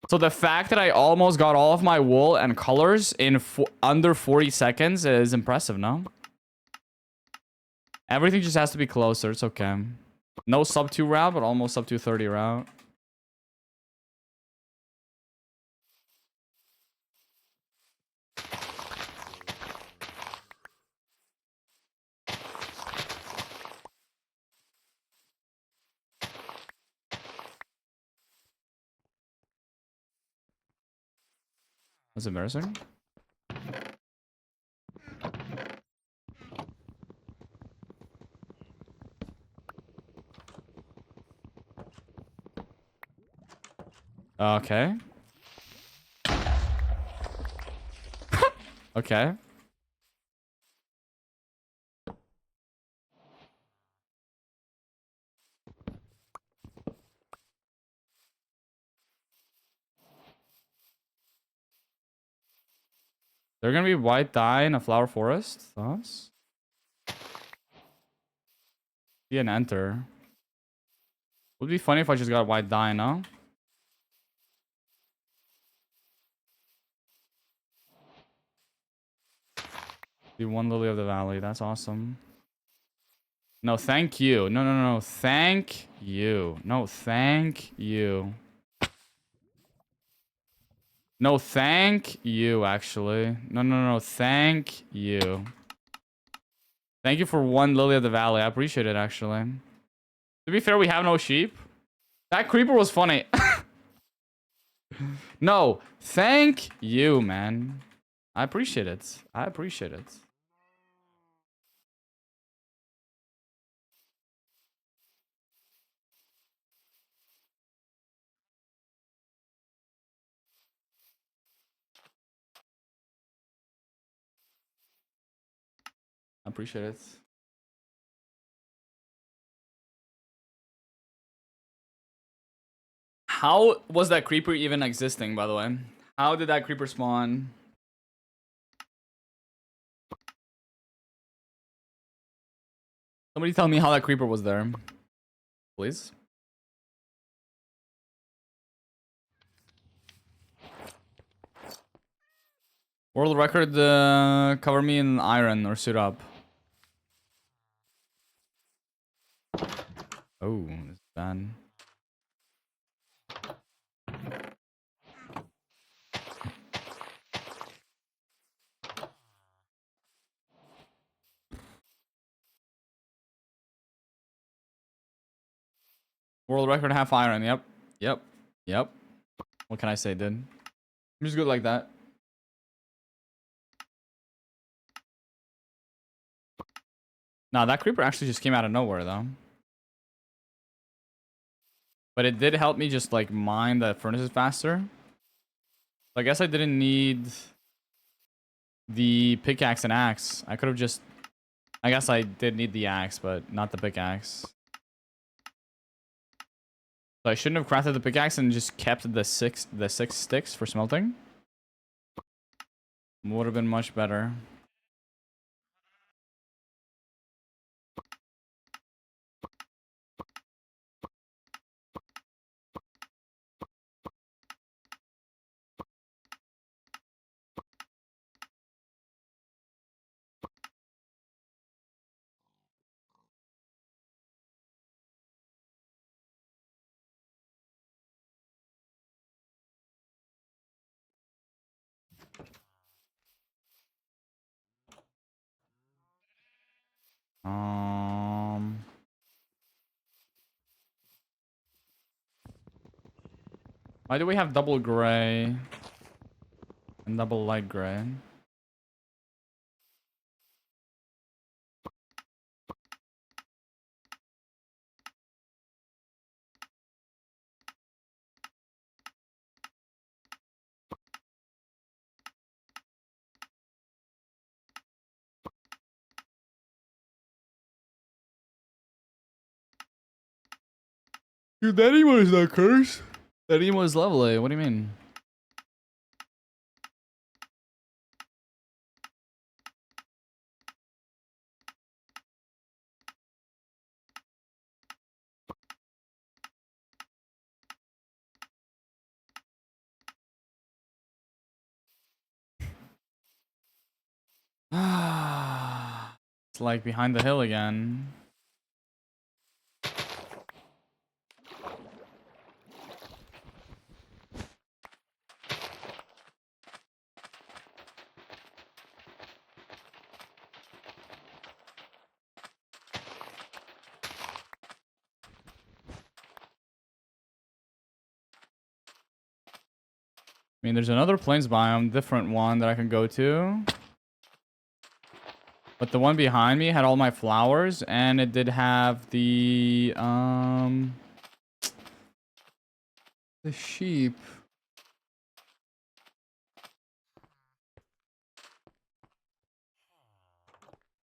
So the fact that I almost got all of my wool and colors in under 40 seconds is impressive, no? Everything just has to be closer. It's okay. No sub 2 route, but almost sub 230 route. That's embarrassing. Okay. Okay. They're gonna be white dye in a flower forest. Thoughts? Be an enter. Would be funny if I just got white dye, no? Be one lily of the valley. That's awesome. No, thank you. No. Thank you. No, thank you. No, thank you, actually. No. Thank you. Thank you for one lily of the valley. I appreciate it, actually. To be fair, we have no sheep. That creeper was funny. No, thank you, man. I appreciate it. I appreciate it. I appreciate it. How was that creeper even existing, by the way? How did that creeper spawn? Somebody tell me how that creeper was there. Please. World record, cover me in iron or suit up. Oh, this is bad. World record half iron. Yep. What can I say, dude? I'm just good like that. Nah, that creeper actually just came out of nowhere, though. But it did help me just like mine the furnaces faster. So I guess I didn't need the pickaxe and axe. I could have just... I guess I did need the axe, but not the pickaxe. So I shouldn't have crafted the pickaxe and just kept the six sticks for smelting. Would have been much better. Why do we have double gray and double light gray? Dude, that emo is not cursed. That emo is lovely. What do you mean? It's like behind the hill again. I mean, there's another plains biome, different one that I can go to. But the one behind me had all my flowers, and it did have the sheep.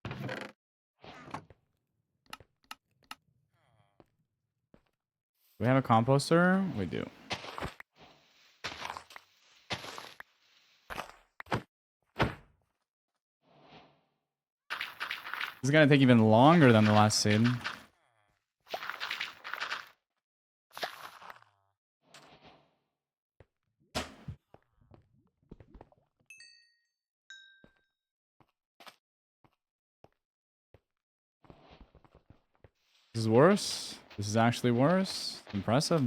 Do we have a composter? We do. This is gonna take even longer than the last seed. This is worse. This is actually worse. Impressive.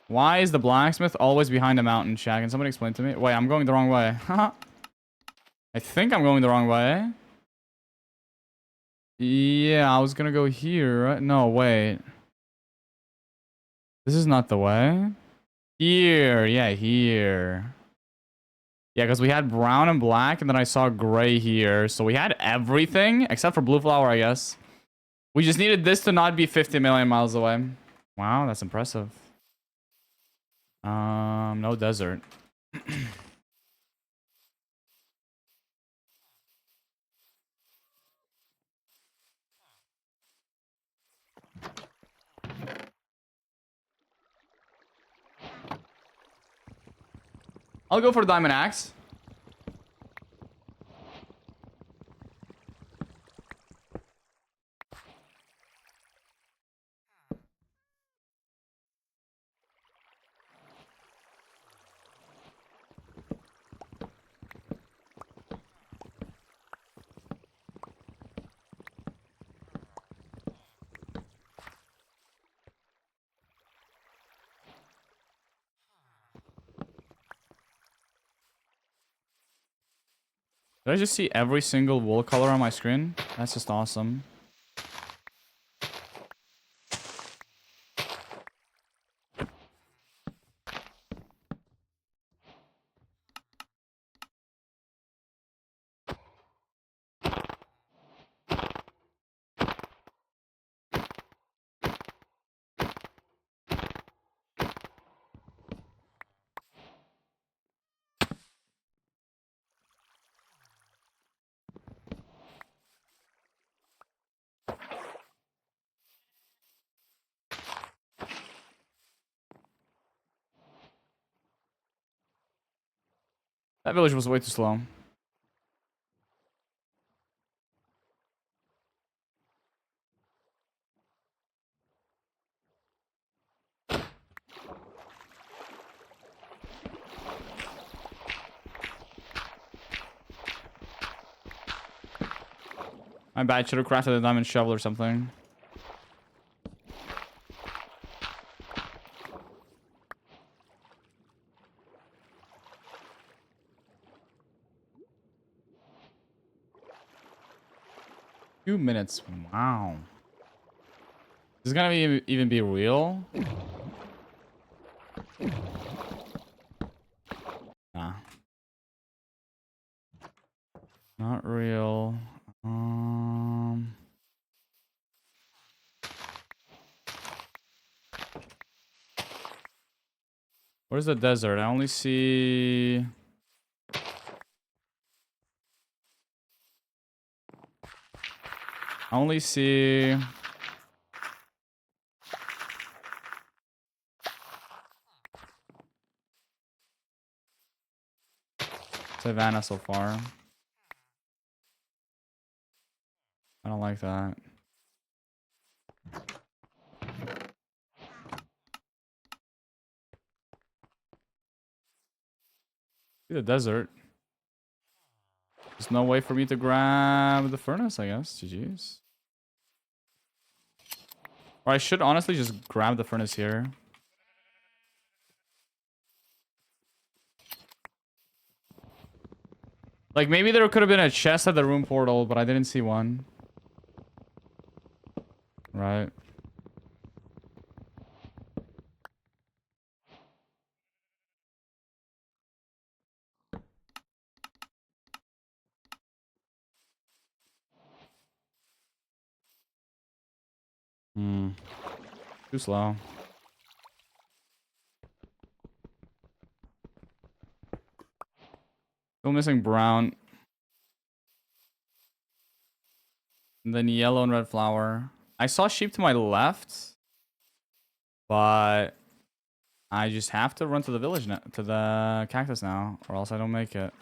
Why is the blacksmith always behind a mountain, Shaq? Can somebody explain to me? Wait, I'm going the wrong way. I think I'm going the wrong way. Yeah, I was gonna go here, right? No, wait. This is not the way. Here, yeah, here. Yeah, because we had brown and black, and then I saw gray here. So we had everything, except for blue flower, I guess. We just needed this to not be 50 million miles away. Wow, that's impressive. No desert. I'll go for diamond axe. Did I just see every single wool color on my screen? That's just awesome. That village was way too slow. My bad. Should have crafted a diamond shovel or something. Few minutes. Wow. Is this gonna even be real? Nah. Not real. Where's the desert? I only see... Savannah so far. I don't like that. See the desert. There's no way for me to grab the furnace, I guess. GG's. Or I should honestly just grab the furnace here. Like, maybe there could have been a chest at the room portal, but I didn't see one. Right. Too slow. Still missing brown. And then yellow and red flower. I saw sheep to my left. But I just have to run to the village now, to the cactus now, or else I don't make it.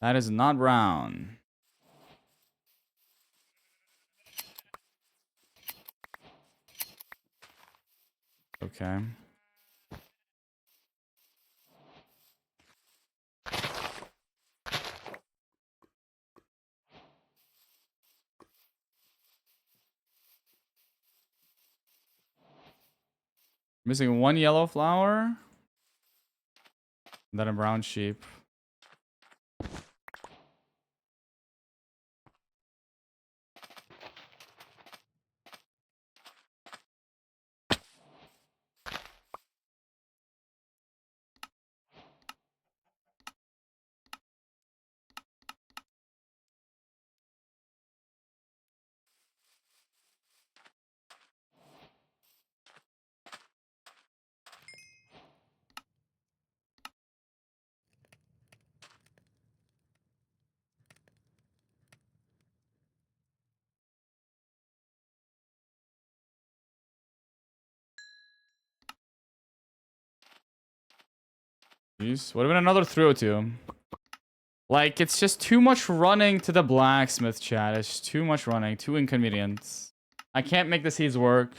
That is not brown. Okay. Missing one yellow flower. And then a brown sheep. Jeez, would have been another 302. Like, it's just too much running to the blacksmith, chat. It's too much running. Too inconvenient. I can't make the seeds work.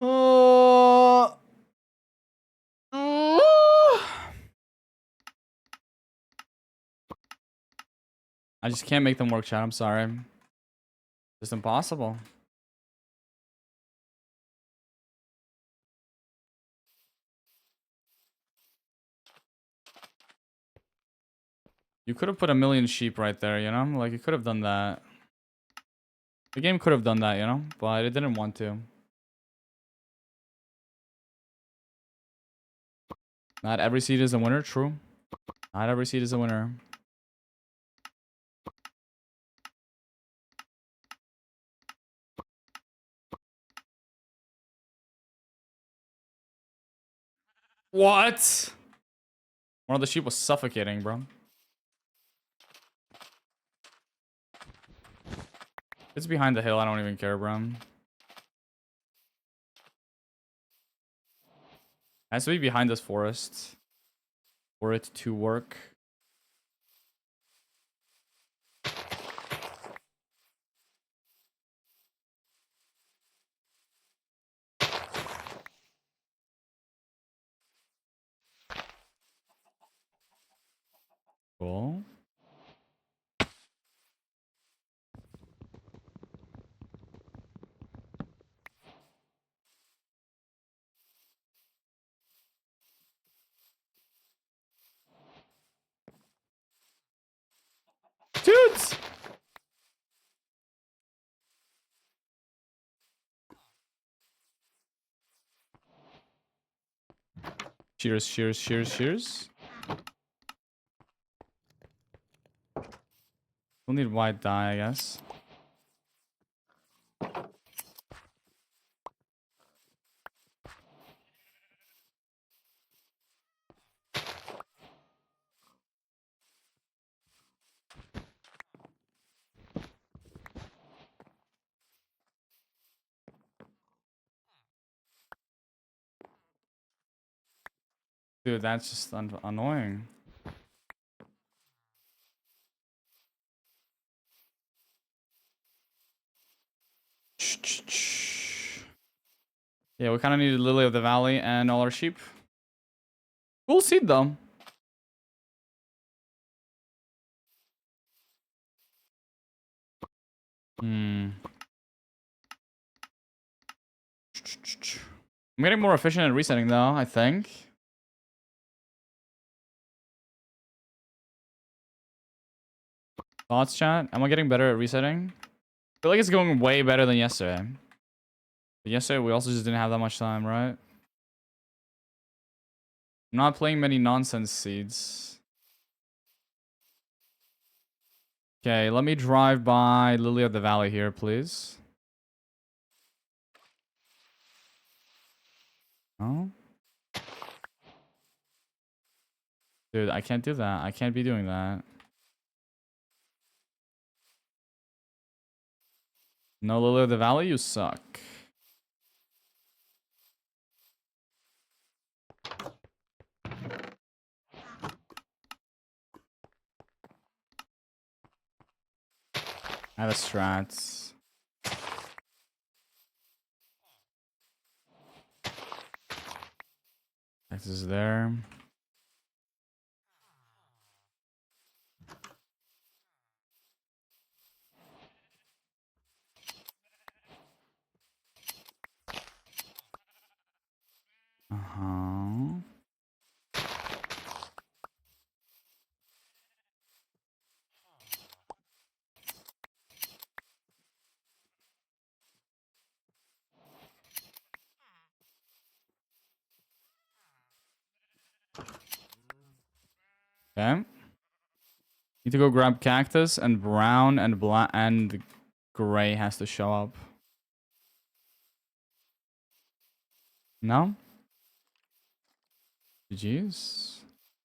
I just can't make them work, chat. I'm sorry. It's impossible. You could have put a million sheep right there, you know? Like, you could have done that. The game could have done that, you know? But it didn't want to. Not every seed is a winner, true. Not every seed is a winner. What? One of the sheep was suffocating, bro. It's behind the hill. I don't even care, bro. Has to be behind this forest for it to work. Cool. Dudes! Cheers, cheers, cheers, cheers. We'll need white dye, I guess. Dude, that's just annoying. Yeah, we kind of needed Lily of the Valley and all our sheep. Cool seed, though. I'm getting more efficient at resetting, though, I think. Thoughts, chat? Am I getting better at resetting? I feel like it's going way better than yesterday. But yesterday, we also just didn't have that much time, right? I'm not playing many nonsense seeds. Okay, let me drive by Lily of the Valley here, please. Oh? Dude, I can't do that. I can't be doing that. No Lily of the Valley, you suck. I have a strat. X is there. Uh-huh. Okay. Need to go grab cactus, and brown and black and gray has to show up. No? GG's.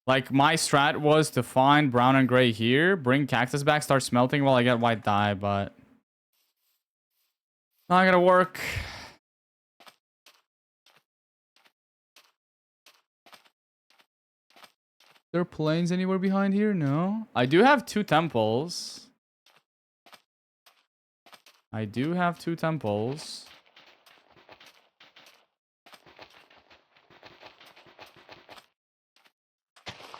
Like, my strat was to find brown and gray here, bring cactus back, start smelting while I get white dye, but not gonna work. There are planes anywhere behind here? No. I do have 2 temples. I do have 2 temples.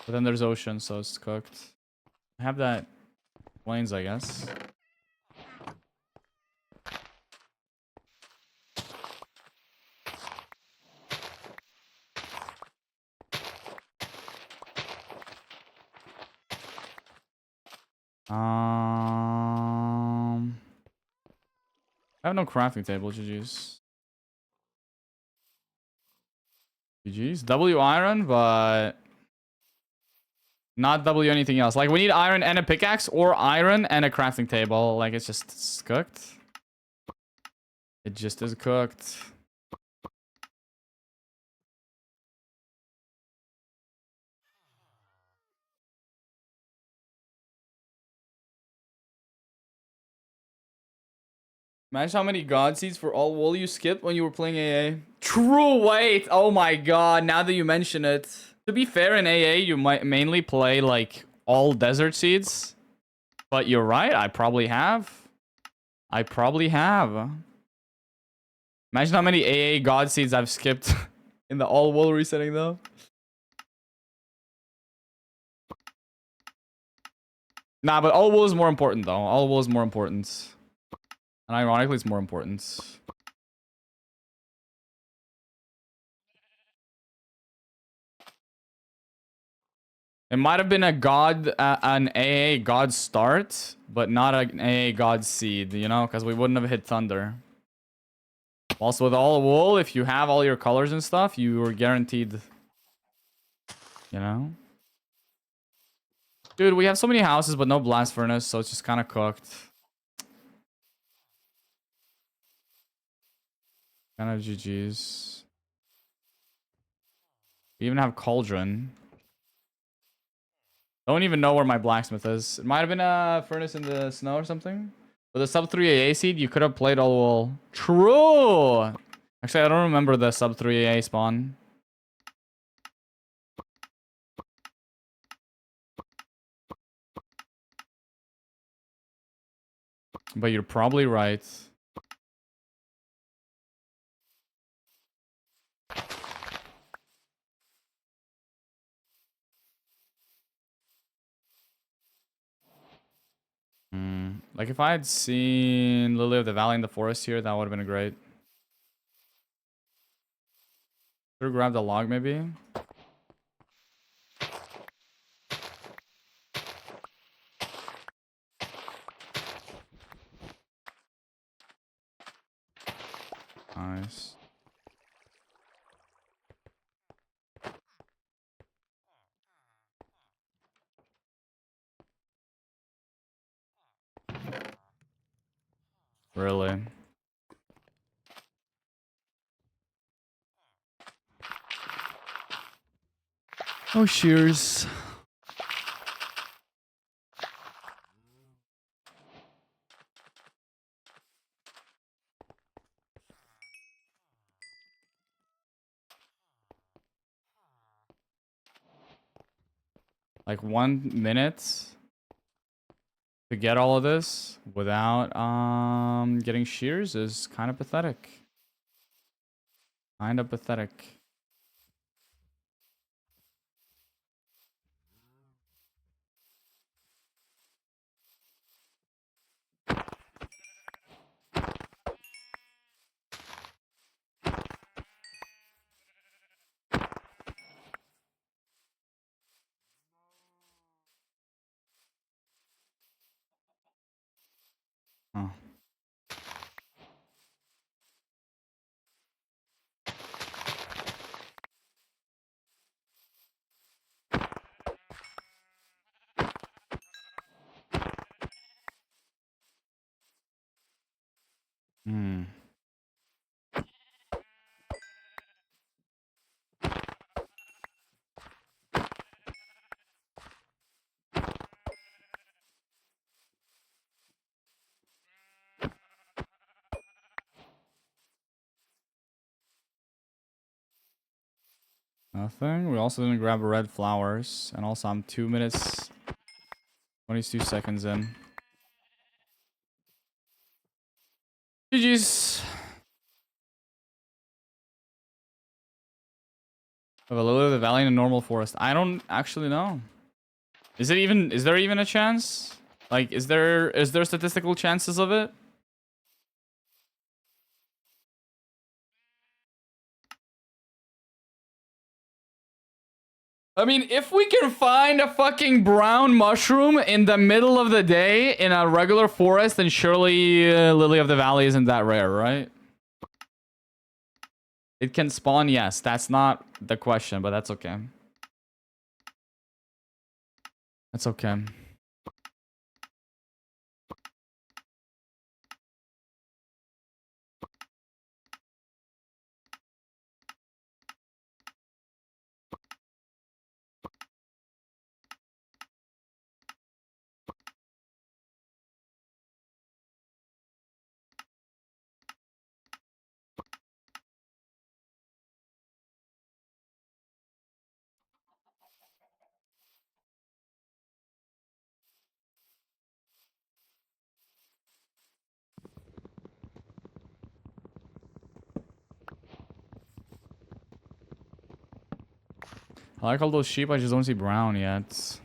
But then there's ocean, so it's cooked. I have that plains, I guess. I have no crafting table, GG's. GG's. W iron, but not W anything else. Like, we need iron and a pickaxe, or iron and a crafting table. Like, it's cooked. It just is cooked. Imagine how many god seeds for all wool you skipped when you were playing AA. True, wait. Oh my god, now that you mention it. To be fair, in AA, you might mainly play, like, all desert seeds. But you're right, I probably have. I probably have. Imagine how many AA god seeds I've skipped in the all wool resetting, though. Nah, but all wool is more important, though. All wool is more important. And ironically, it's more important. It might have been a god, an AA god start, but not an AA god seed, you know? Because we wouldn't have hit Thunder. Also, with all wool, if you have all your colors and stuff, you are guaranteed, you know? Dude, we have so many houses, but no blast furnace, so it's just kind of cooked. Kind of GG's. We even have cauldron. Don't even know where my blacksmith is. It might have been a furnace in the snow or something. With a sub 3 AA seed, you could have played all wool. True! Actually, I don't remember the sub 3 AA spawn. But you're probably right. Like, if I had seen Lily of the Valley in the forest here, that would have been great. Should have grabbed the log, maybe? Nice. Really? Oh, shears. Like 1 minute to get all of this without getting shears is kind of pathetic. Kind of pathetic. Huh. Hmm. Nothing. We also didn't grab red flowers. And also, I'm 2 minutes, 22 seconds in. GG's. Of a Lily of the Valley in a normal forest. I don't actually know. Is there even a chance? Like, is there statistical chances of it? I mean, if we can find a fucking brown mushroom in the middle of the day in a regular forest, then surely Lily of the Valley isn't that rare, right? It can spawn, yes. That's not the question, but that's okay. That's okay. I like all those sheep, I just don't see brown yet.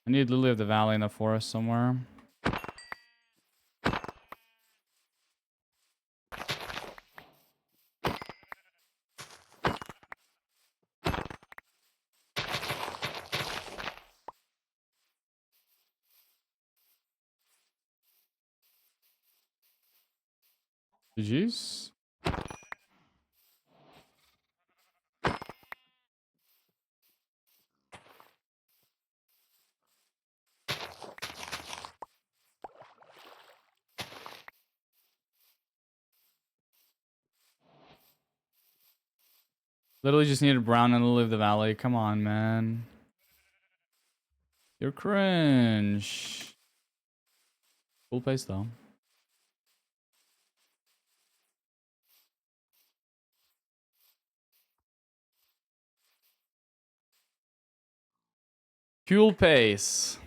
I need Lily of the Valley in the forest somewhere. GG's. Literally just needed brown and Lily of the Valley. Come on, man. You're cringe. Cool place though. Fuel pace.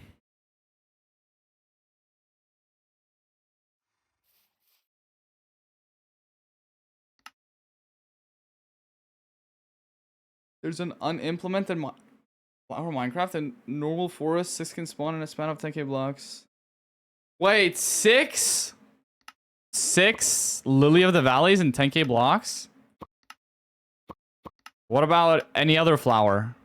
There's an unimplemented flower Minecraft and normal forest. 6 can spawn in a span of 10k blocks. Wait, 6? 6 Lily of the Valleys and 10k blocks? What about any other flower?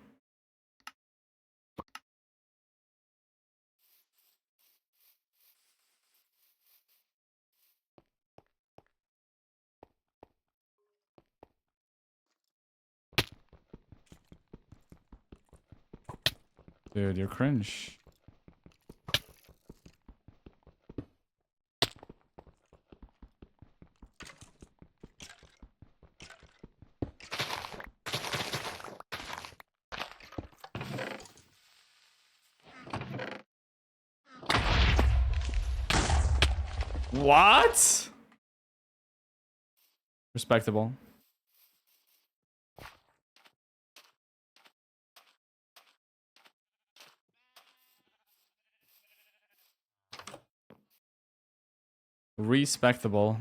Dude, you're cringe. What? Respectable. Respectable.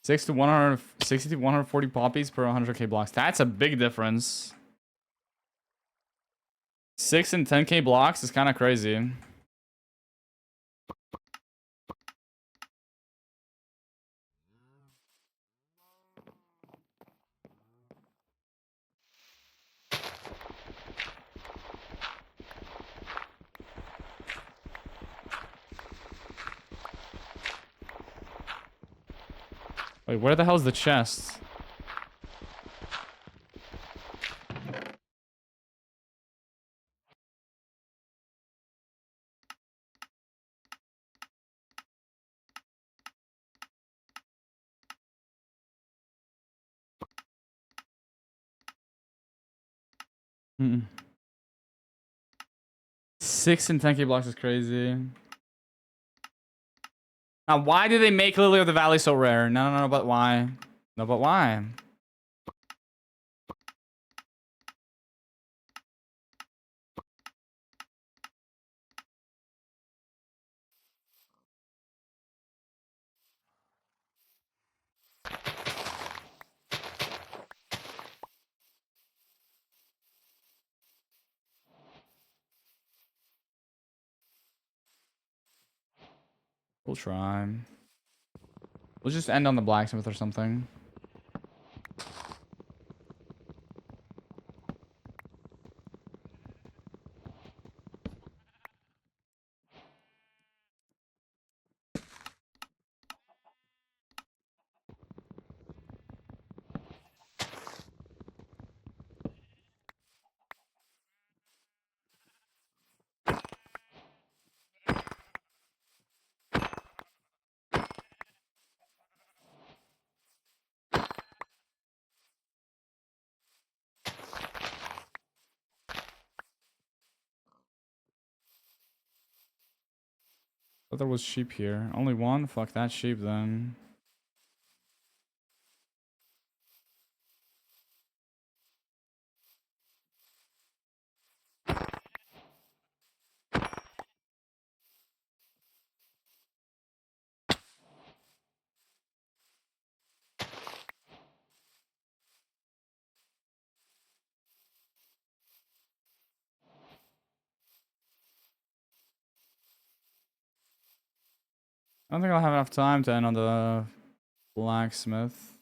60 to 140 poppies per 100k blocks. That's a big difference. 6 and 10k blocks is kind of crazy. Wait, where the hell's the chest? Mm-mm. 6 and 10k blocks is crazy. Now, why did they make Lily of the Valley so rare? No, but why? No, but why? We'll try. We'll just end on the blacksmith or something. Thought there was sheep here. Only one? Fuck that sheep then. I don't think I'll have enough time to end on the blacksmith.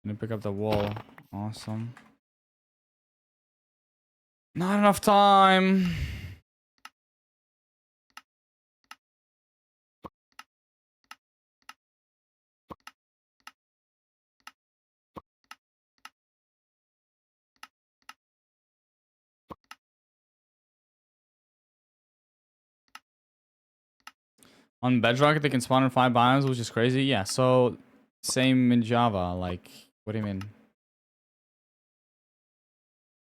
Gonna pick up the wool. Awesome. Not enough time. On Bedrock, they can spawn in 5 biomes, which is crazy. Yeah, so same in Java. Like, what do you mean?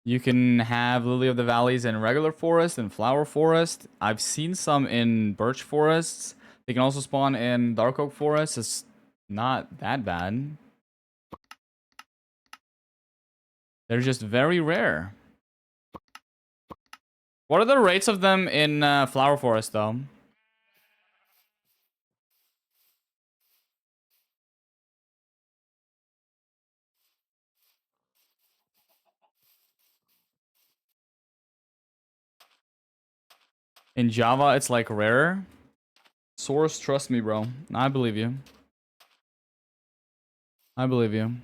You can have Lily of the Valleys in regular forest and flower forest. I've seen some in birch forests. They can also spawn in dark oak forests. It's not that bad. They're just very rare. What are the rates of them in flower forest, though? In Java, it's like rarer. Source, trust me, bro. I believe you. I believe you.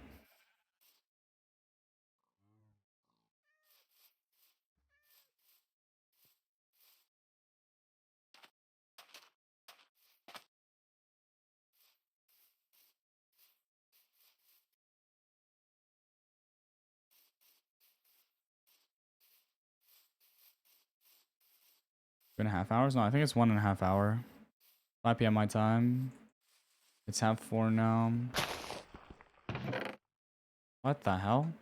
Two and a half hours? No, I think it's 1.5 hour. 5 p.m. my time. It's 4:30 now. What the hell?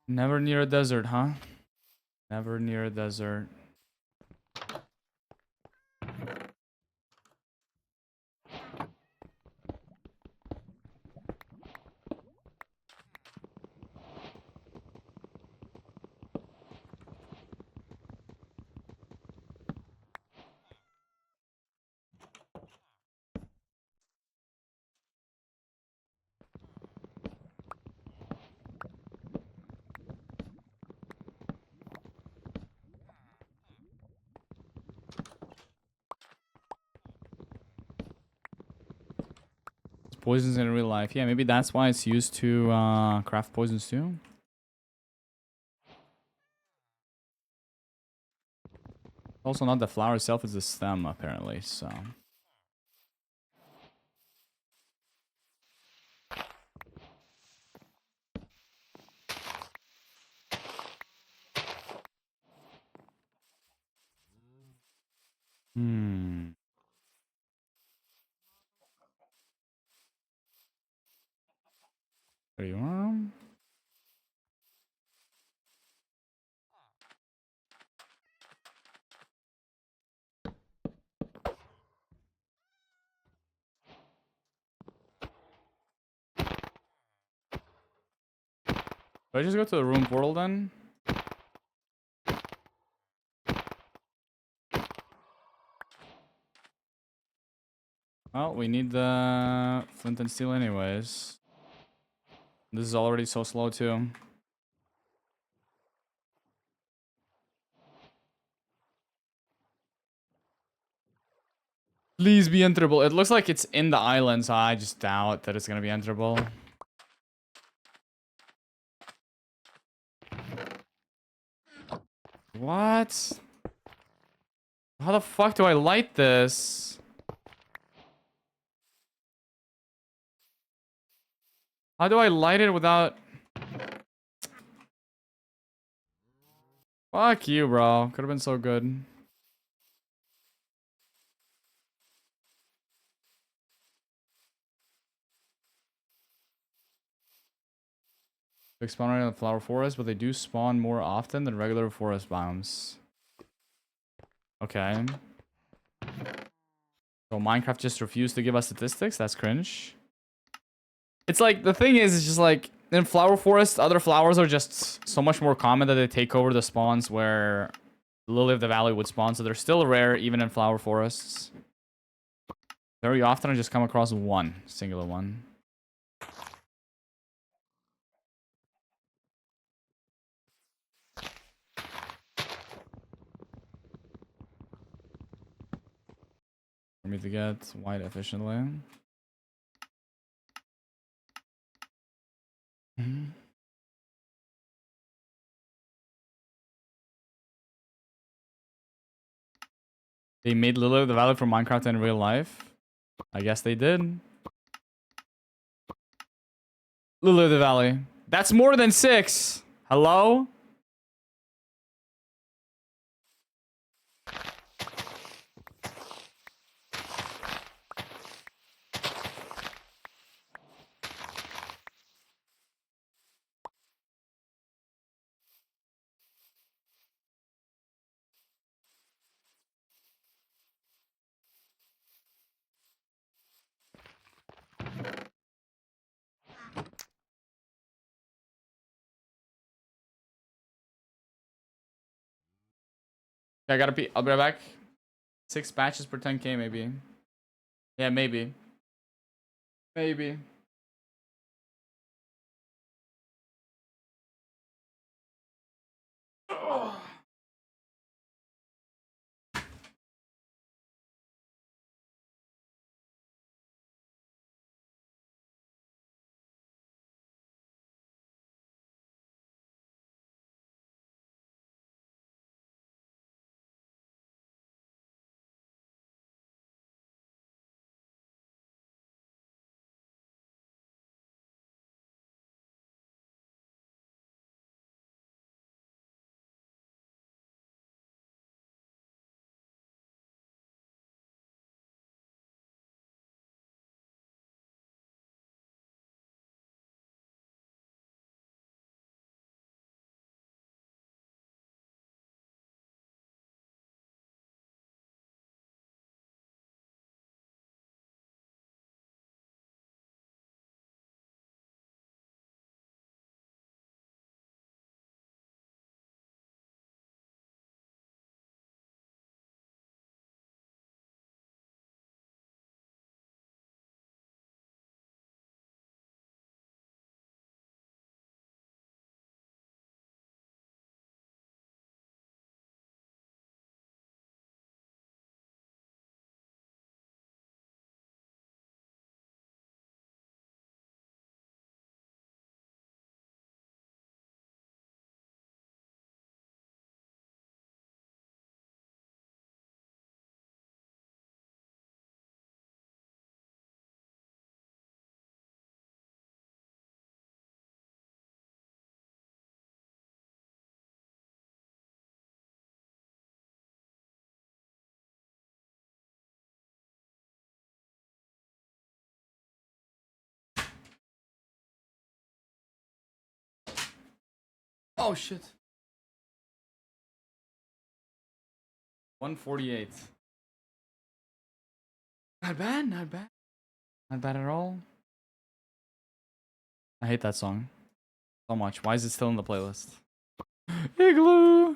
Never near a desert, huh? Never near a desert. Poisons in real life. Yeah, maybe that's why it's used to craft poisons too. Also, not the flower itself, it's the stem, apparently, so... There you are. Do I just go to the room portal then? Well, we need the flint and steel anyways. This is already so slow too. Please be enterable. It looks like it's in the island, so I just doubt that it's gonna be enterable. What? How the fuck do I light this? How do I light it without... Fuck you, bro. Could have been so good. They spawn right in the flower forest, but they do spawn more often than regular forest biomes. Okay. So Minecraft just refused to give us statistics? That's cringe. It's like, the thing is, it's just like, in flower forest, other flowers are just so much more common that they take over the spawns where Lily of the Valley would spawn, so they're still rare even in flower forests. Very often I just come across one, singular one. For me to get white efficiently. They made Lily of the Valley for Minecraft in real life. I guess they did. Lily of the Valley. That's more than 6. Hello? Okay, I gotta pee. I'll be right back. 6 patches per 10k, maybe. Yeah, maybe. Maybe. Oh, shit. 148. Not bad, not bad. Not bad at all. I hate that song so much. Why is it still in the playlist? Igloo!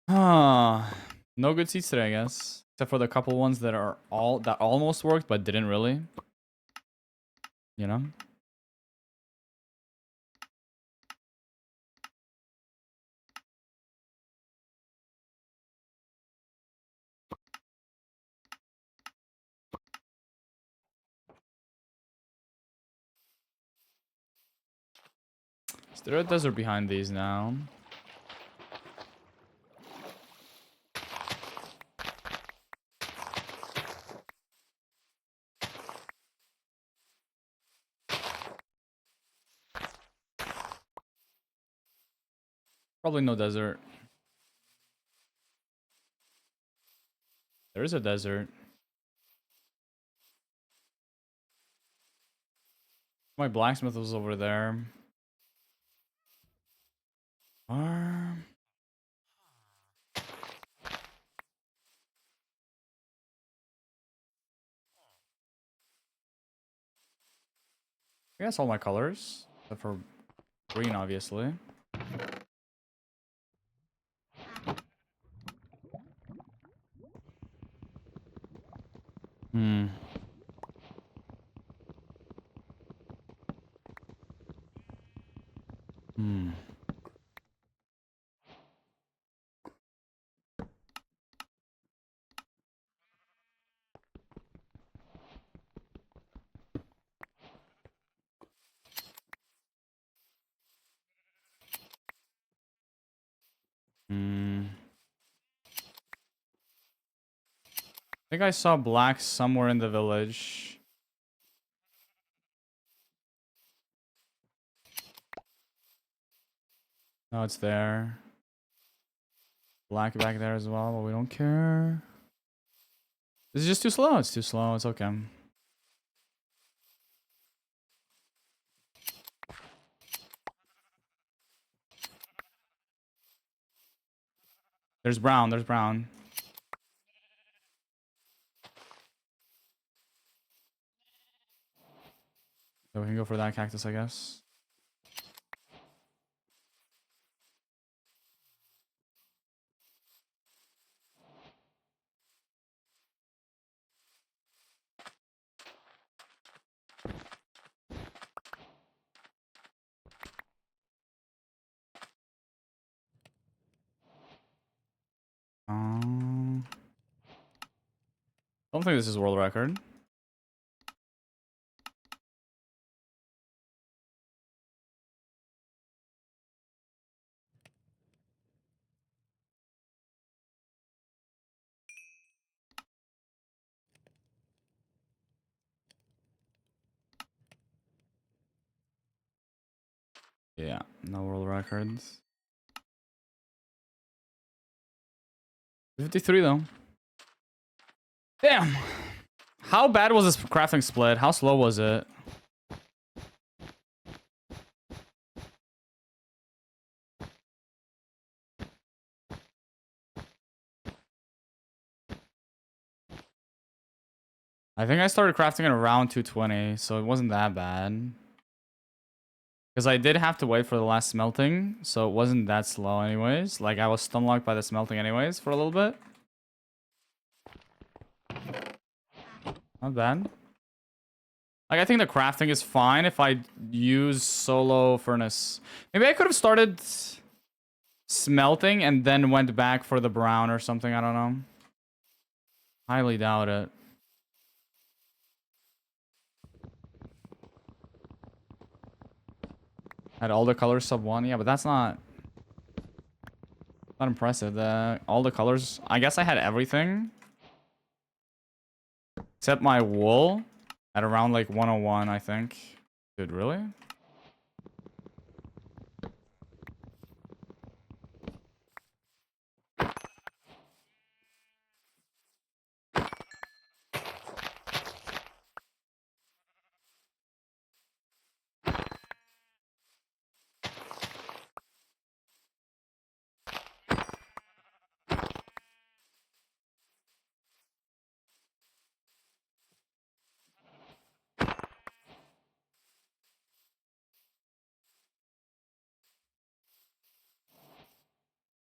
No good seats today, I guess. Except for the couple ones that are almost worked but didn't really. You know? Is there a desert behind these now? Probably no desert. There is a desert. My blacksmith was over there. Farm. I guess all my colors. Except for green, obviously. Hmm. Hmm. Hmm. I think I saw black somewhere in the village. No, it's there. Black back there as well, but we don't care. This is just too slow. It's too slow. It's okay. There's brown. There's brown. So we can go for that cactus, I guess. Don't think this is world record. Yeah, no world records. 53 though. Damn. How bad was this crafting split? How slow was it? I think I started crafting at around 220, so it wasn't that bad. Because I did have to wait for the last smelting, so it wasn't that slow anyways. Like, I was stunlocked by the smelting anyways for a little bit. Not bad. Like, I think the crafting is fine if I use solo furnace. Maybe I could have started smelting and then went back for the brown or something. I don't know. Highly doubt it. Had all the colors sub 1. Yeah, but that's not impressive. All the colors. I guess I had everything. Except my wool at around like 101, I think. Dude, really?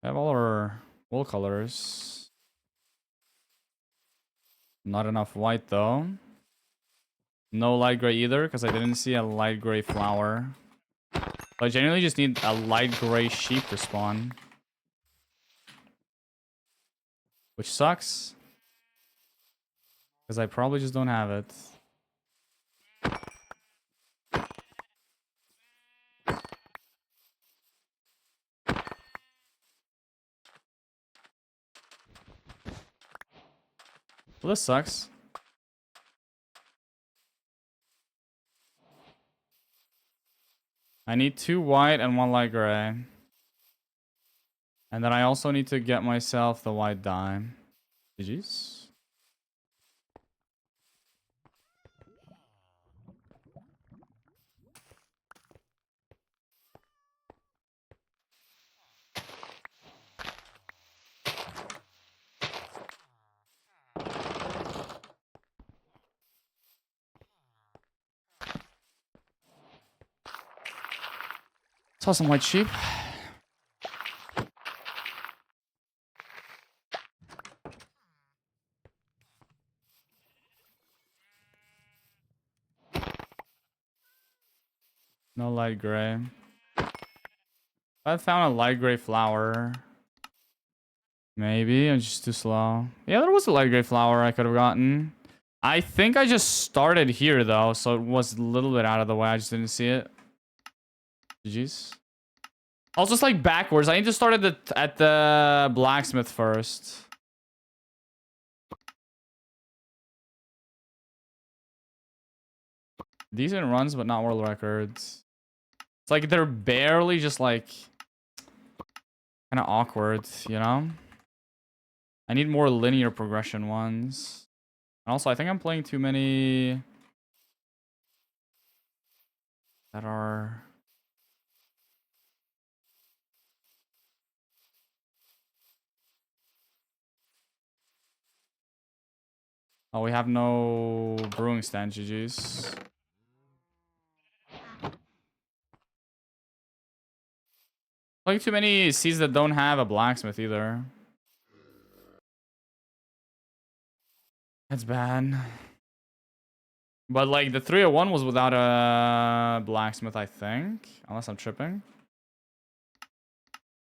I have all our Wool colors. Not enough white though. No light gray either, because I didn't see a light gray flower. So I genuinely just need a light gray sheep to spawn. Which sucks. Because I probably just don't have it. Well, this sucks. I need 2 white and 1 light gray. And then I also need to get myself the white dye. GG's. Saw some white sheep. No light gray. I found a light gray flower. Maybe I'm just too slow. Yeah, there was a light gray flower I could have gotten. I think I just started here though, so it was a little bit out of the way. I just didn't see it. GG's. Also, just like backwards. I need to start at the blacksmith first. Decent runs, but not world records. It's like they're barely just like kind of awkward, you know? I need more linear progression ones. And also, I think I'm playing too many that are... Oh, we have no brewing stand, GG's. Playing too many seeds that don't have a blacksmith either. That's bad. But like the 301 was without a blacksmith, I think. Unless I'm tripping.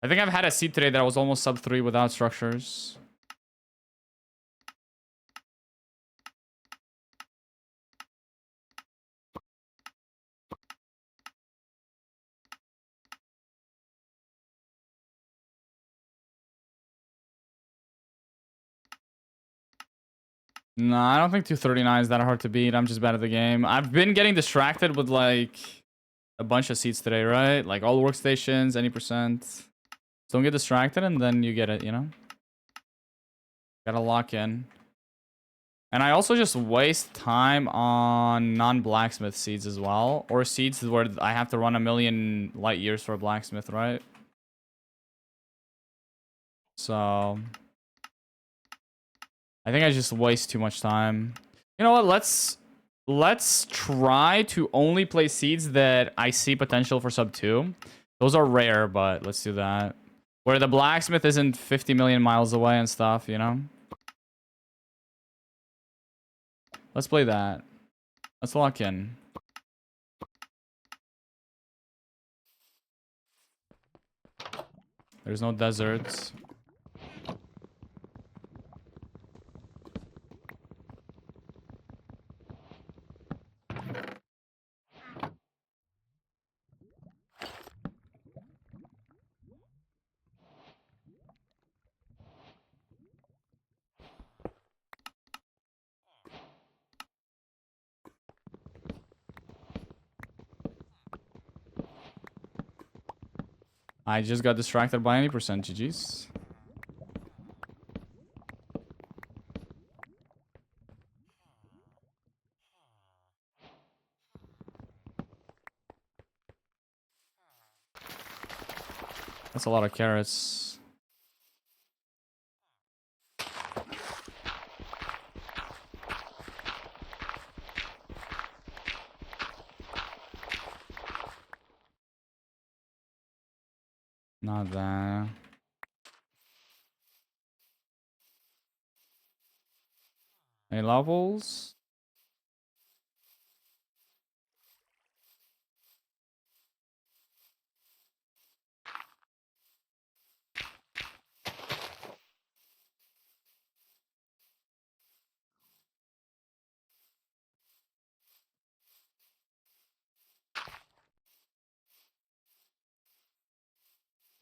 I think I've had a seed today that was almost sub 3 without structures. No, I don't think 239 is that hard to beat. I'm just bad at the game. I've been getting distracted with like a bunch of seats today, right? Like all workstations, any percent. Don't get distracted and then you get it, you know? Gotta lock in. And I also just waste time on non-blacksmith seeds as well. Or seeds where I have to run a million light years for a blacksmith, right? So... I think I just waste too much time. You know what? Let's try to only play seeds that I see potential for sub 2. Those are rare, but let's do that. Where the blacksmith isn't 50 million miles away and stuff, you know? Let's play that. Let's lock in. There's no deserts. I just got distracted by any percent, GG's. That's a lot of carrots. Not that. Any levels?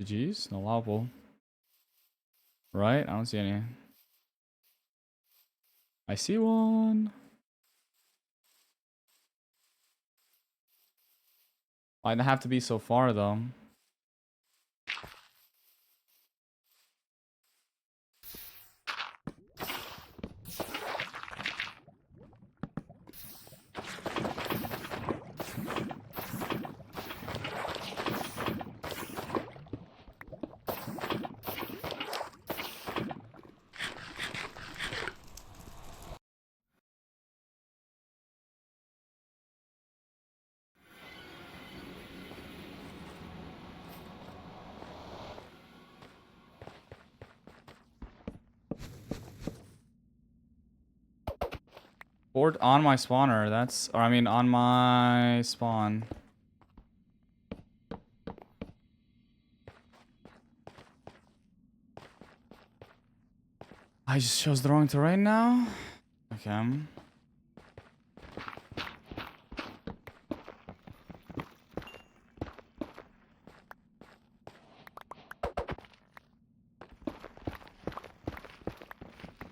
GG's? No level. Right? I don't see any. I see one. Why'd it have to be so far though? Board on my spawner, that's... Or I mean on my spawn. I just chose the wrong terrain now? Okay.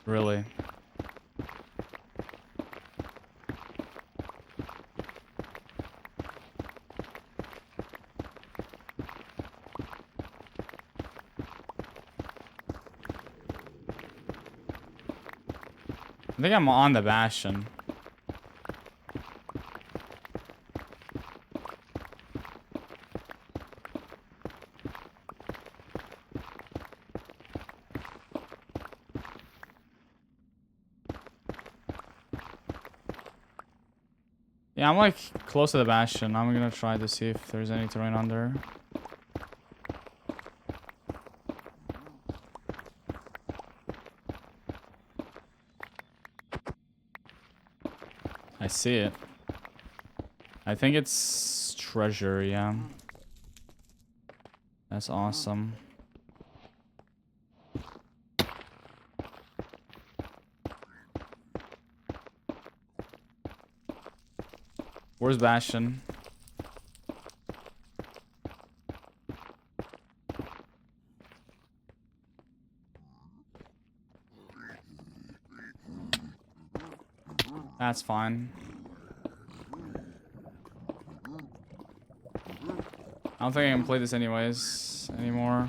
Really? I think I'm on the Bastion. Yeah, I'm like close to the Bastion. I'm gonna try to see if there's any terrain under. I see it. I think it's treasure, yeah. That's awesome. Where's Bastion? That's fine. I don't think I can play this anyways anymore.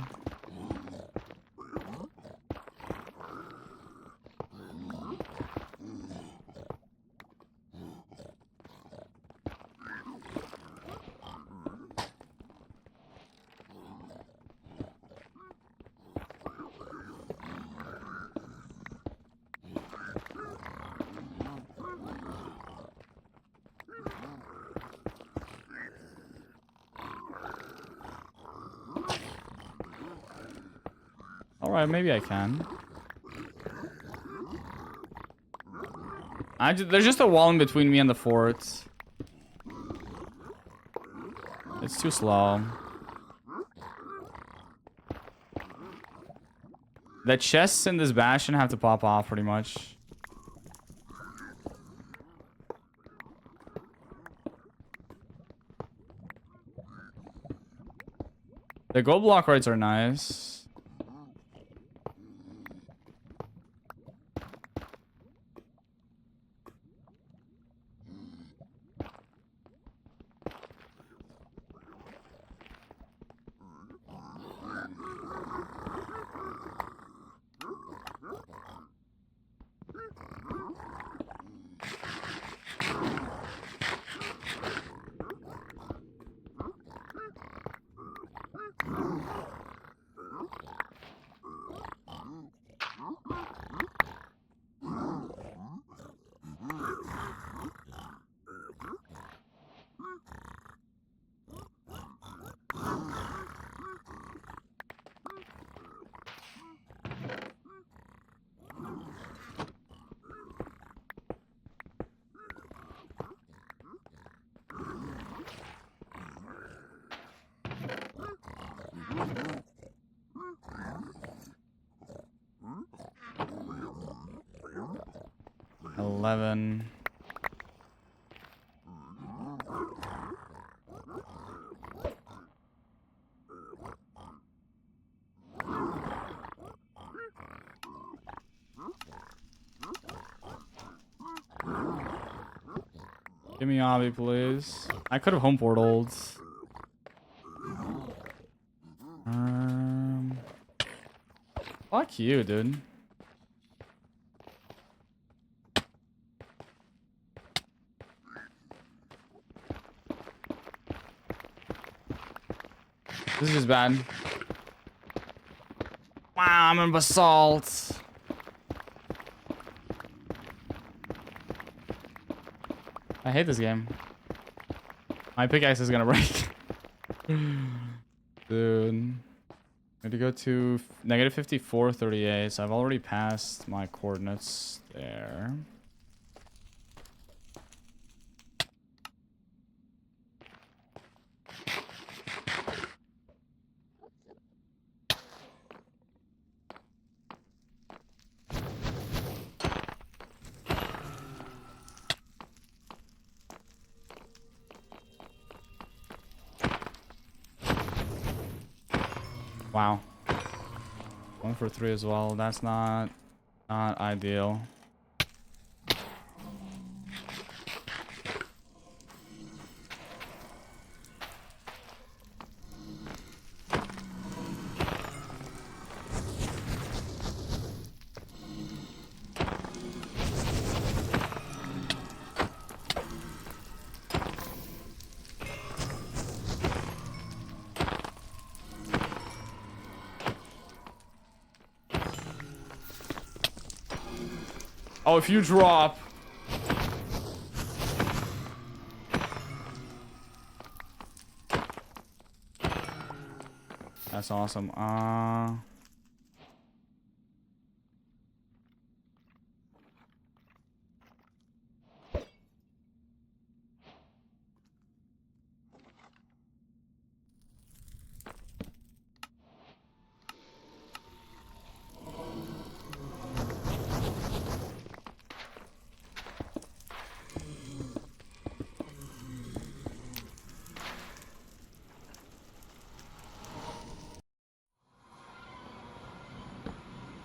Alright, maybe I can. There's just a wall in between me and the fort. It's too slow. The chests in this Bastion have to pop off pretty much. The gold block rates are nice. 11. Give me obby, please. I could have home portaled. Fuck you, dude. This is just bad. Wow, I'm in basalt. I hate this game. My pickaxe is gonna break. Dude. I need to go to negative 54.38, so I've already passed my coordinates there. Wow. 1 for 3 as well. That's not ideal. Oh, if you drop. That's awesome.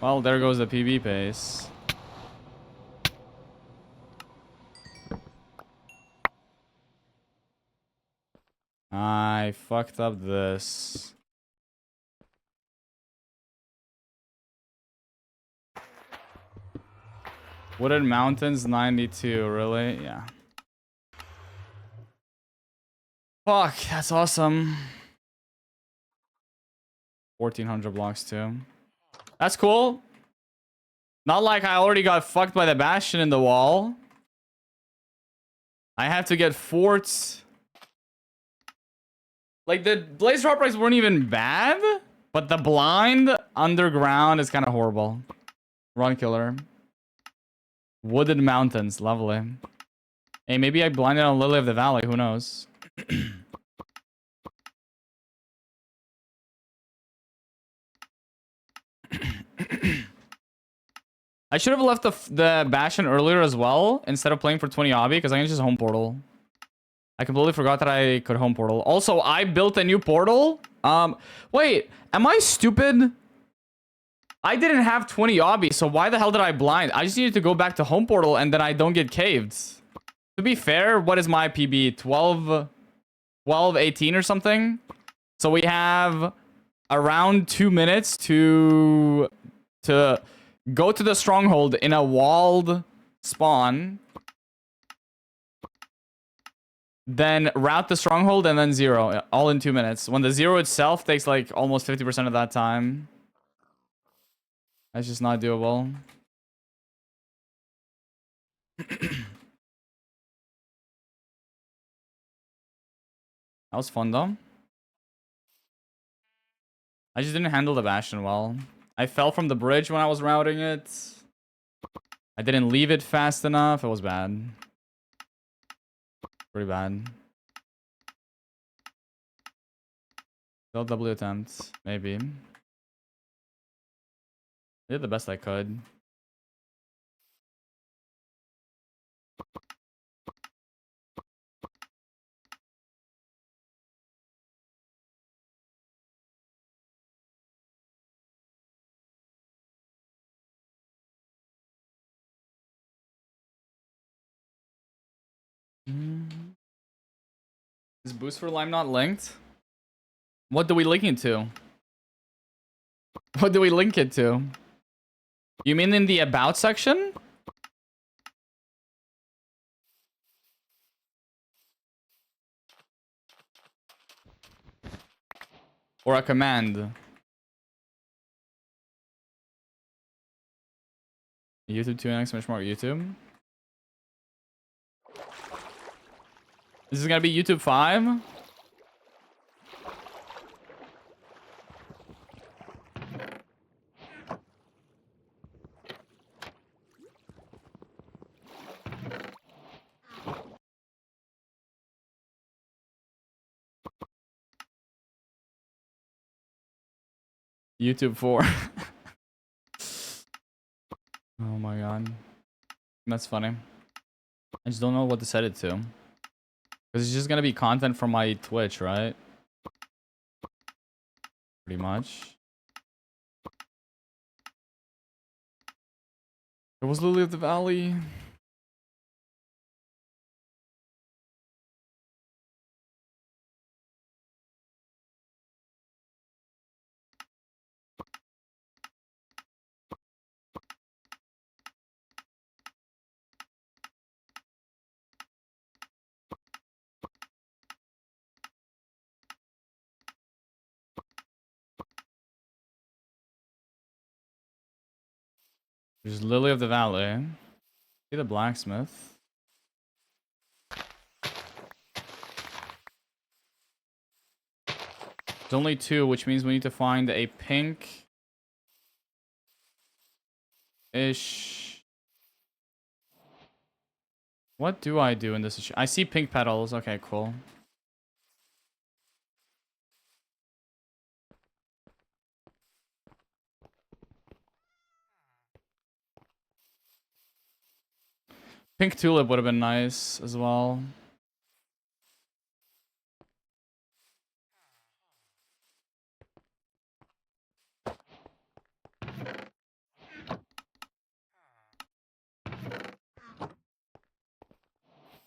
Well, there goes the PB pace. I fucked up this. Wooded Mountains 92, really? Yeah. Fuck, that's awesome. 1400 blocks too. That's cool. Not like I already got fucked by the Bastion in the wall. I have to get forts. Like, the Blaze Drop Rights weren't even bad, but the blind underground is kind of horrible. Run killer. Wooded Mountains, lovely. Hey, maybe I blinded on Lily of the Valley, who knows? I should have left the Bastion earlier as well, instead of playing for 20 obby, because I can just home portal. I completely forgot that I could home portal. Also, I built a new portal. Wait, am I stupid? I didn't have 20 obby, so why the hell did I blind? I just needed to go back to home portal, and then I don't get caved. To be fair, what is my PB? 12, 18 or something? So we have around 2 minutes to go to the stronghold in a walled spawn. Then route the stronghold and then 0. All in 2 minutes. When the 0 itself takes like almost 50% of that time. That's just not doable. That was fun though. I just didn't handle the Bastion well. I fell from the bridge when I was routing it. I didn't leave it fast enough. It was bad. Pretty bad. Still W attempt. Maybe. I did the best I could. Is Boosfer Lime not linked? What do we link it to? What do we link it to? You mean in the about section? Or a command? YouTube 2x much more YouTube. This is gonna be YouTube 5? YouTube 4. Oh my god. That's funny. I just don't know what to set it to. Because it's just gonna be content from my Twitch, right? Pretty much. It was Lily of the Valley. There's Lily of the Valley. See the blacksmith. There's only 2, which means we need to find a pink-ish. What do I do in this? I see pink petals. Okay, cool. Pink tulip would have been nice as well.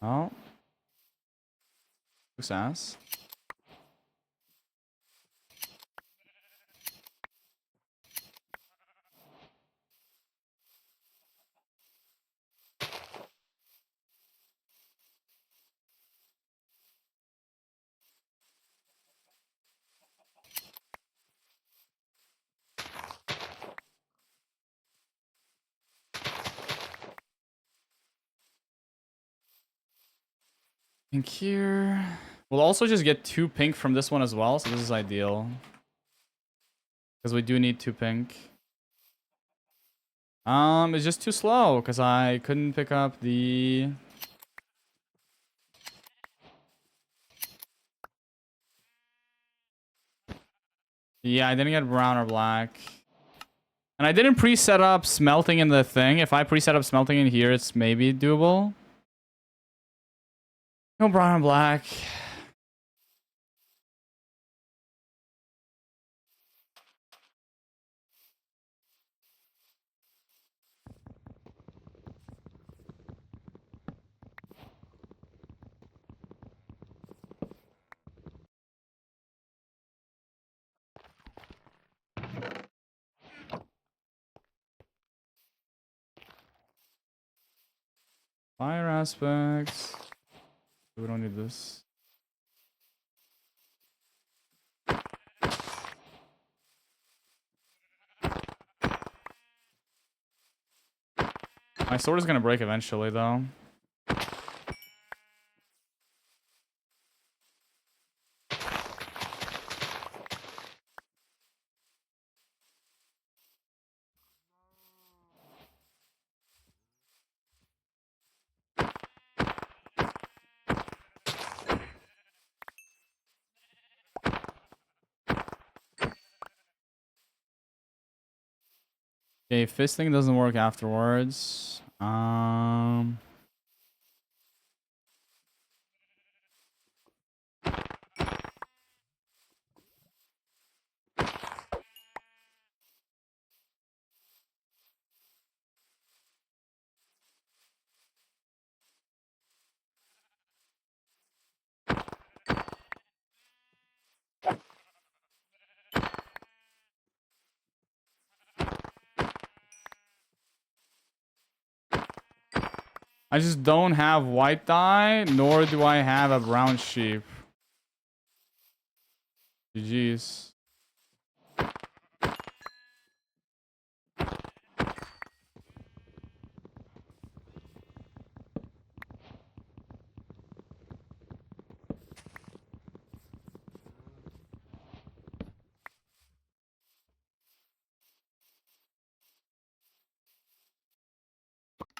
Oh. Who's ass? Pink here. We'll also just get 2 pink from this one as well, so this is ideal. Because we do need 2 pink. It's just too slow, because I couldn't pick up the... Yeah, I didn't get brown or black. And I didn't pre-set up smelting in the thing. If I pre-set up smelting in here, it's maybe doable. No brown and black. Fire aspects. We don't need this. My sword is gonna break eventually, though. Okay, fisting doesn't work afterwards. I just don't have white dye, nor do I have a brown sheep. GG's.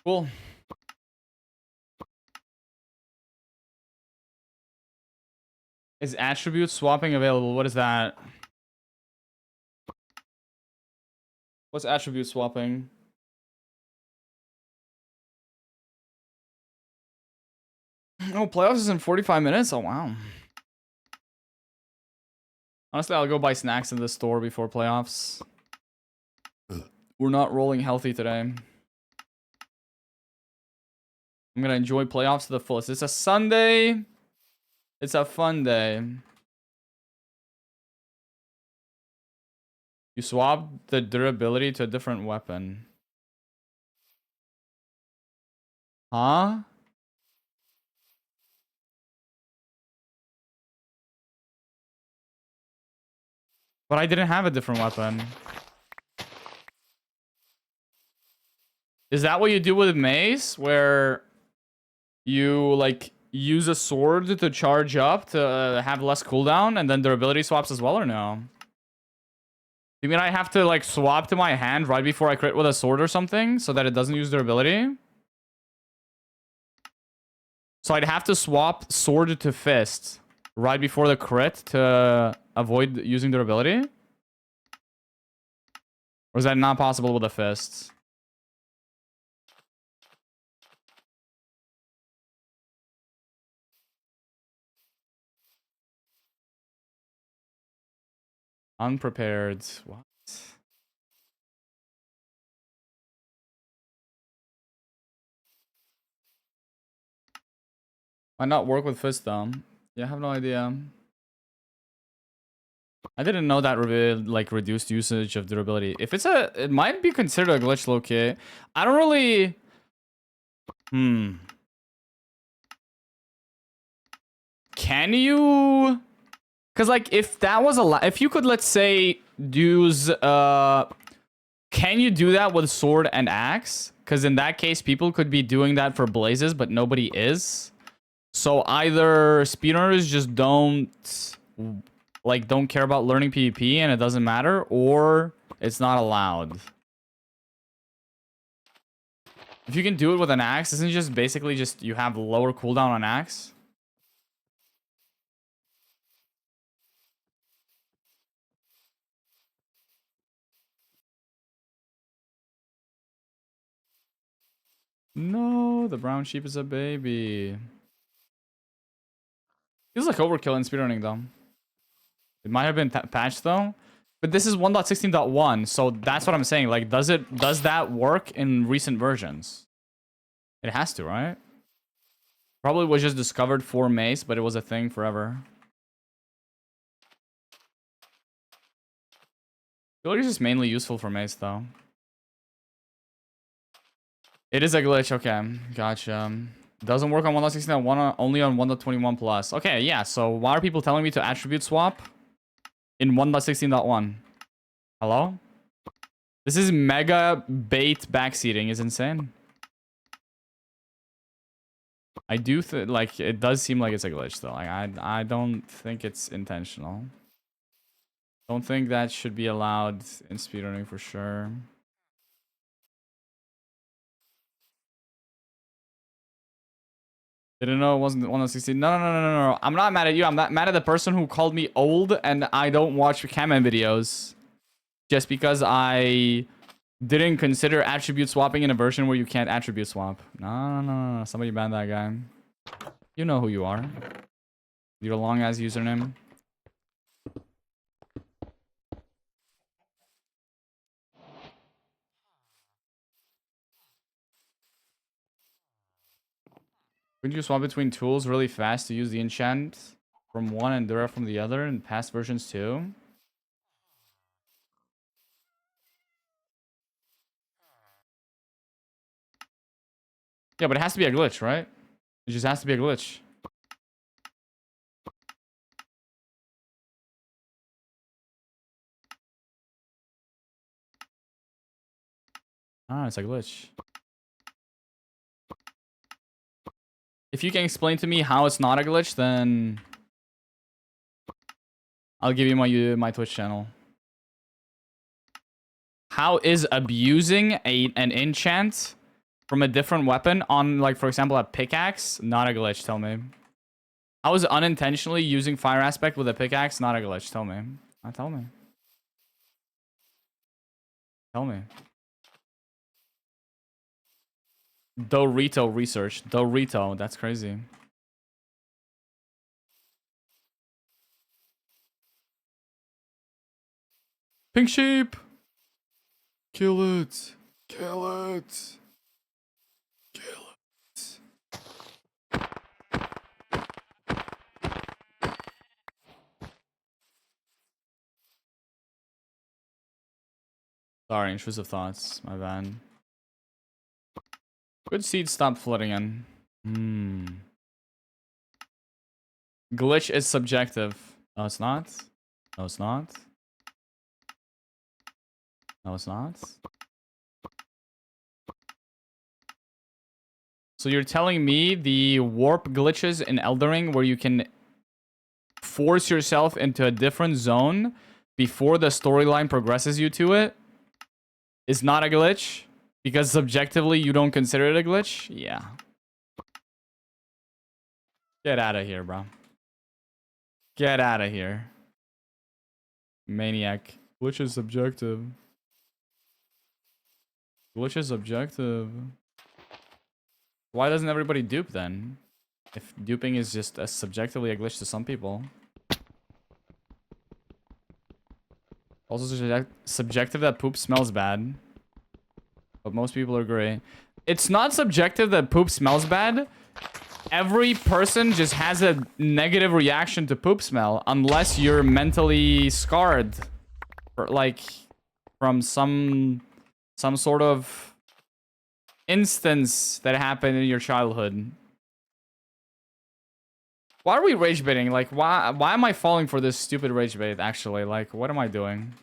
Cool. Is attribute swapping available? What is that? What's attribute swapping? Oh, playoffs is in 45 minutes? Oh, wow. Honestly, I'll go buy snacks in the store before playoffs. We're not rolling healthy today. I'm gonna enjoy playoffs to the fullest. It's a Sunday. It's a fun day. You swap the durability to a different weapon. Huh? But I didn't have a different weapon. Is that what you do with mace? Where you, like, use a sword to charge up to have less cooldown and then durability swaps as well, or no? You mean I have to, like, swap to my hand right before I crit with a sword or something so that it doesn't use durability? So I'd have to swap sword to fist right before the crit to avoid using durability? Or is that not possible with a fist? Unprepared. What? Why not work with fist though? Yeah, I have no idea. I didn't know that like reduced usage of durability. If it's it might be considered a glitch, low-key. I don't really. Can you? Because like if that was if you could, let's say, use can you do that with sword and axe? Because in that case, people could be doing that for blazes, but nobody is. So either speedrunners just don't care about learning PvP and it doesn't matter, or it's not allowed. If you can do it with an axe, isn't it just basically just you have lower cooldown on axe? No, the brown sheep is a baby. Feels like overkill in speedrunning though. It might have been patched though. But this is 1.16.1, so that's what I'm saying. Like, does that work in recent versions? It has to, right? Probably was just discovered for mace, but it was a thing forever. I feel like it's just mainly useful for mace though. It is a glitch, okay. Gotcha. Doesn't work on 1.16.1, only on 1.21 plus. Okay, yeah, so why are people telling me to attribute swap in 1.16.1? Hello? This is mega bait backseating, is insane. I do like, it does seem like it's a glitch though. Like, I don't think it's intentional. Don't think that should be allowed in speedrunning for sure. Didn't know it wasn't 1.16. No. I'm not mad at you. I'm not mad at the person who called me old and I don't watch Kamen videos. Just because I didn't consider attribute swapping in a version where you can't attribute swap. No. Somebody ban that guy. You know who you are. Your long-ass username. Couldn't you swap between tools really fast to use the enchant from one and Dura from the other in past versions too? Yeah, but it has to be a glitch, right? It just has to be a glitch. Ah, it's a glitch. If you can explain to me how it's not a glitch, then I'll give you my Twitch channel. How is abusing an enchant from a different weapon on, like, for example, a pickaxe not a glitch? Tell me. How is unintentionally using fire aspect with a pickaxe not a glitch? Tell me. Tell me. Tell me. Dorito research. Dorito. That's crazy. Pink sheep. Kill it. Kill it. Kill it. Sorry, intrusive thoughts. My bad. Good seed stop flooding in. Glitch is subjective. No, it's not. No, it's not. No, it's not. So you're telling me the warp glitches in Eldering where you can force yourself into a different zone before the storyline progresses you to it is not a glitch? Because subjectively you don't consider it a glitch? Yeah. Get out of here, bro. Get out of here. Maniac. Glitch is subjective. Glitch is subjective. Why doesn't everybody dupe then? If duping is just subjectively a glitch to some people. Also subjective that poop smells bad. But most people agree. It's not subjective that poop smells bad. Every person just has a negative reaction to poop smell unless you're mentally scarred. Or like from some sort of instance that happened in your childhood. Why are we rage baiting? Like, why am I falling for this stupid rage bait, actually? Like, what am I doing?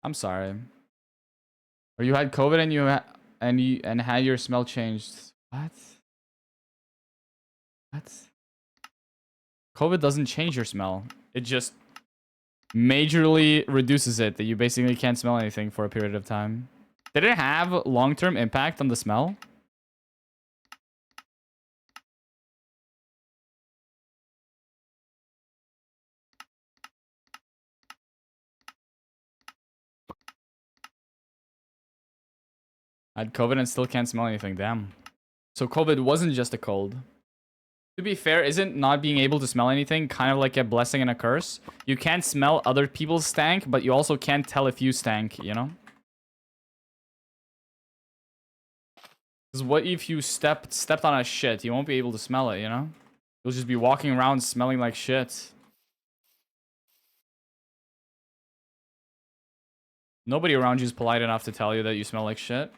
I'm sorry. Or you had COVID and you had your smell changed. What? What? COVID doesn't change your smell. It just majorly reduces it, that you basically can't smell anything for a period of time. Did it have long-term impact on the smell? I had COVID and still can't smell anything. Damn. So COVID wasn't just a cold. To be fair, isn't not being able to smell anything kind of like a blessing and a curse? You can't smell other people's stank, but you also can't tell if you stank, you know? Because what if you stepped on a shit? You won't be able to smell it, you know? You'll just be walking around smelling like shit. Nobody around you is polite enough to tell you that you smell like shit.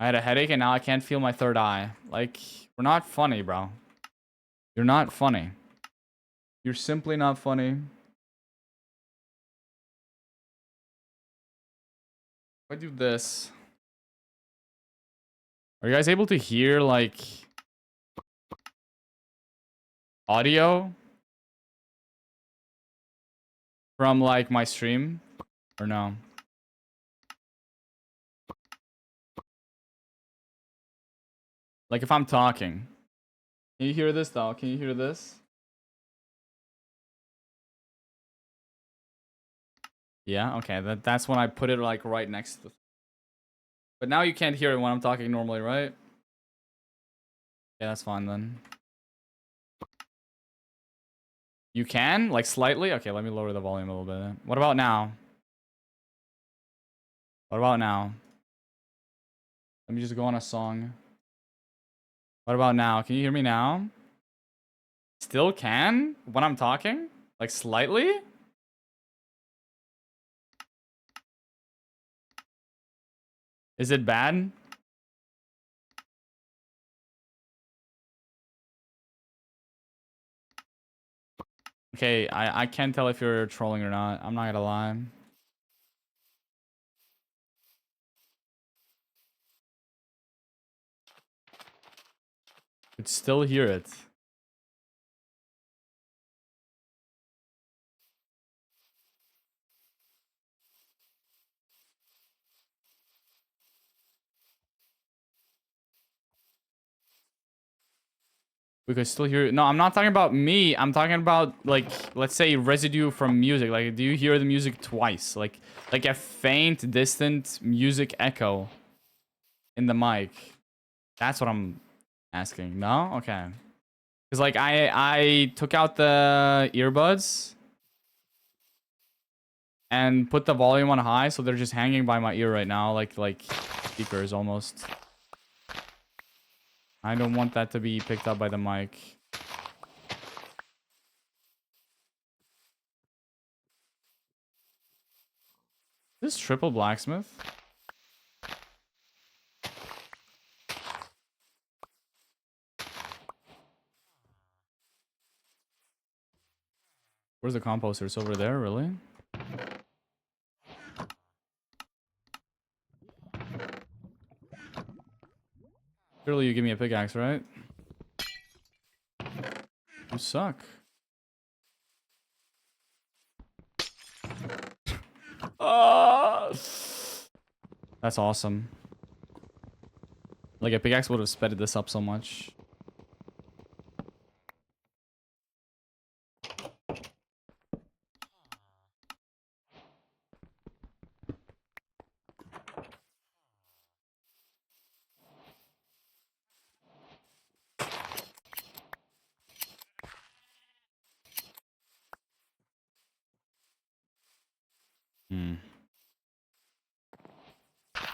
I had a headache and now I can't feel my third eye. Like, we're not funny, bro. You're not funny. You're simply not funny. If I do this... Are you guys able to hear, like... audio? From, like, my stream? Or no? Like, if I'm talking. Can you hear this, though? Can you hear this? Yeah? Okay, that's when I put it, like, right next to... But now you can't hear it when I'm talking normally, right? Yeah, that's fine, then. You can? Like, slightly? Okay, let me lower the volume a little bit. What about now? What about now? Let me just go on a song. What about now? Can you hear me now? Still can? When I'm talking? Like, slightly? Is it bad? Okay, I can't tell if you're trolling or not. I'm not gonna lie. Could still hear it. We could still hear it. No, I'm not talking about me. I'm talking about, like, let's say residue from music. Like, do you hear the music twice? Like a faint, distant music echo in the mic. That's what I'm asking. No? Okay. Because, like, I took out the earbuds and put the volume on high, so they're just hanging by my ear right now, like speakers almost. I don't want that to be picked up by the mic. This triple blacksmith? Where's the composter? It's over there, really? Surely you give me a pickaxe, right? You suck. That's awesome. Like, a pickaxe would have sped this up so much.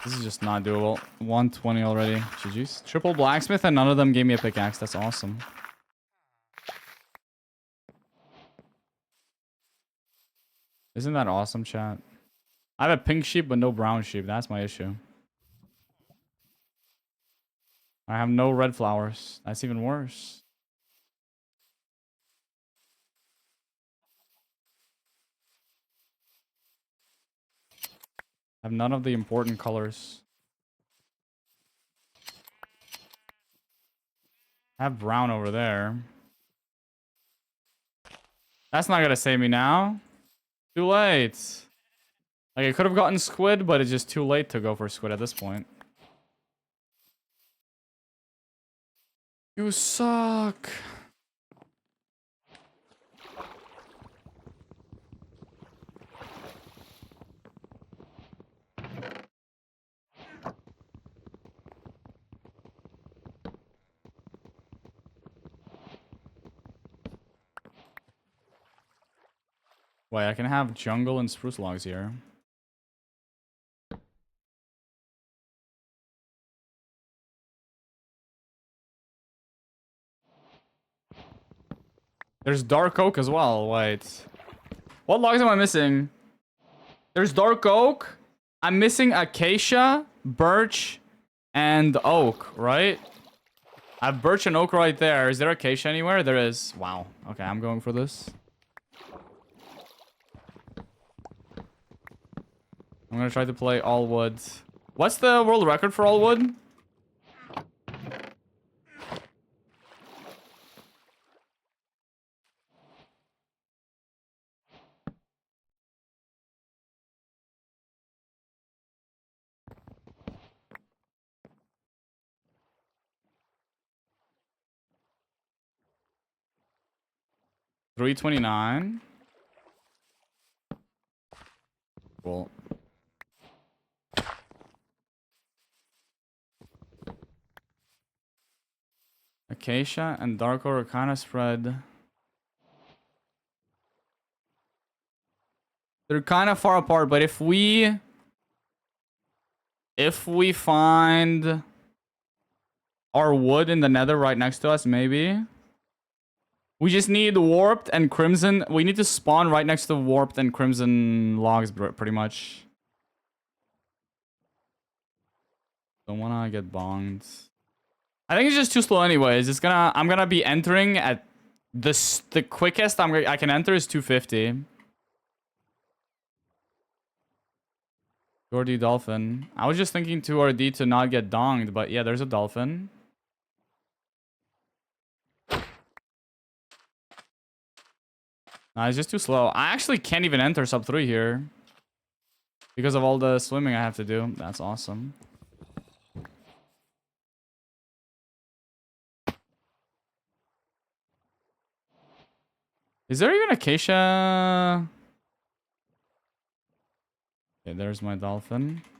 This is just not doable. 120 already. GG's. Triple blacksmith and none of them gave me a pickaxe. That's awesome. Isn't that awesome, chat? I have a pink sheep but no brown sheep. That's my issue. I have no red flowers. That's even worse. I have none of the important colors. I have brown over there. That's not gonna save me now. Too late. Like, I could have gotten squid, but it's just too late to go for squid at this point. You suck. Wait, I can have jungle and spruce logs here. There's dark oak as well. Wait. What logs am I missing? There's dark oak. I'm missing acacia, birch, and oak, right? I have birch and oak right there. Is there acacia anywhere? There is. Wow. Okay, I'm going for this. I'm gonna try to play all wood. What's the world record for all wood? $329. Cool. Acacia and dark oak are kind of spread. They're kind of far apart, but if we find our wood in the nether right next to us, maybe. We just need warped and crimson. We need to spawn right next to warped and crimson logs, pretty much. Don't wanna get bonged. I think it's just too slow anyways. I'm gonna be entering at the quickest I can enter is 250. Jordy dolphin. I was just thinking 2RD to not get donged, but yeah, there's a dolphin. Nah, it's just too slow. I actually can't even enter sub 3 here because of all the swimming I have to do. That's awesome. Is there even acacia? Okay, there's my dolphin. Is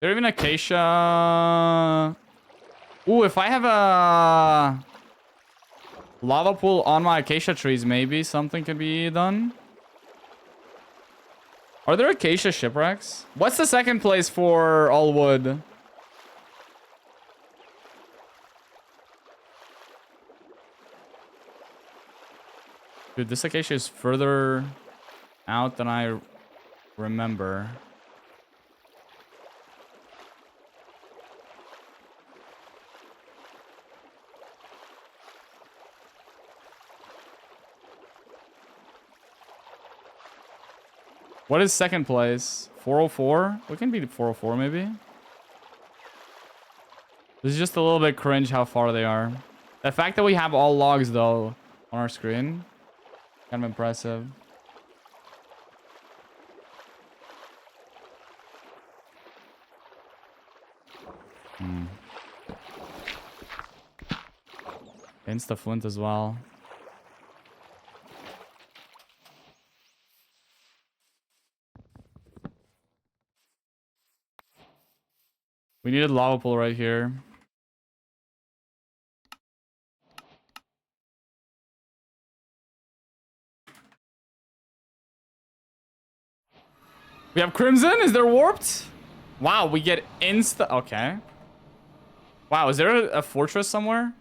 there even acacia? Ooh, if I have a lava pool on my acacia trees, maybe something could be done. Are there acacia shipwrecks? What's the second place for all wood? Dude, this acacia is further out than I remember. What is second place? 404? We can beat 404 maybe. This is just a little bit cringe how far they are. The fact that we have all logs though on our screen, kind of impressive. Insta flint as well. We needed lava pool right here. We have crimson. Is there warped? Wow, we get insta. Okay. Wow, is there a fortress somewhere?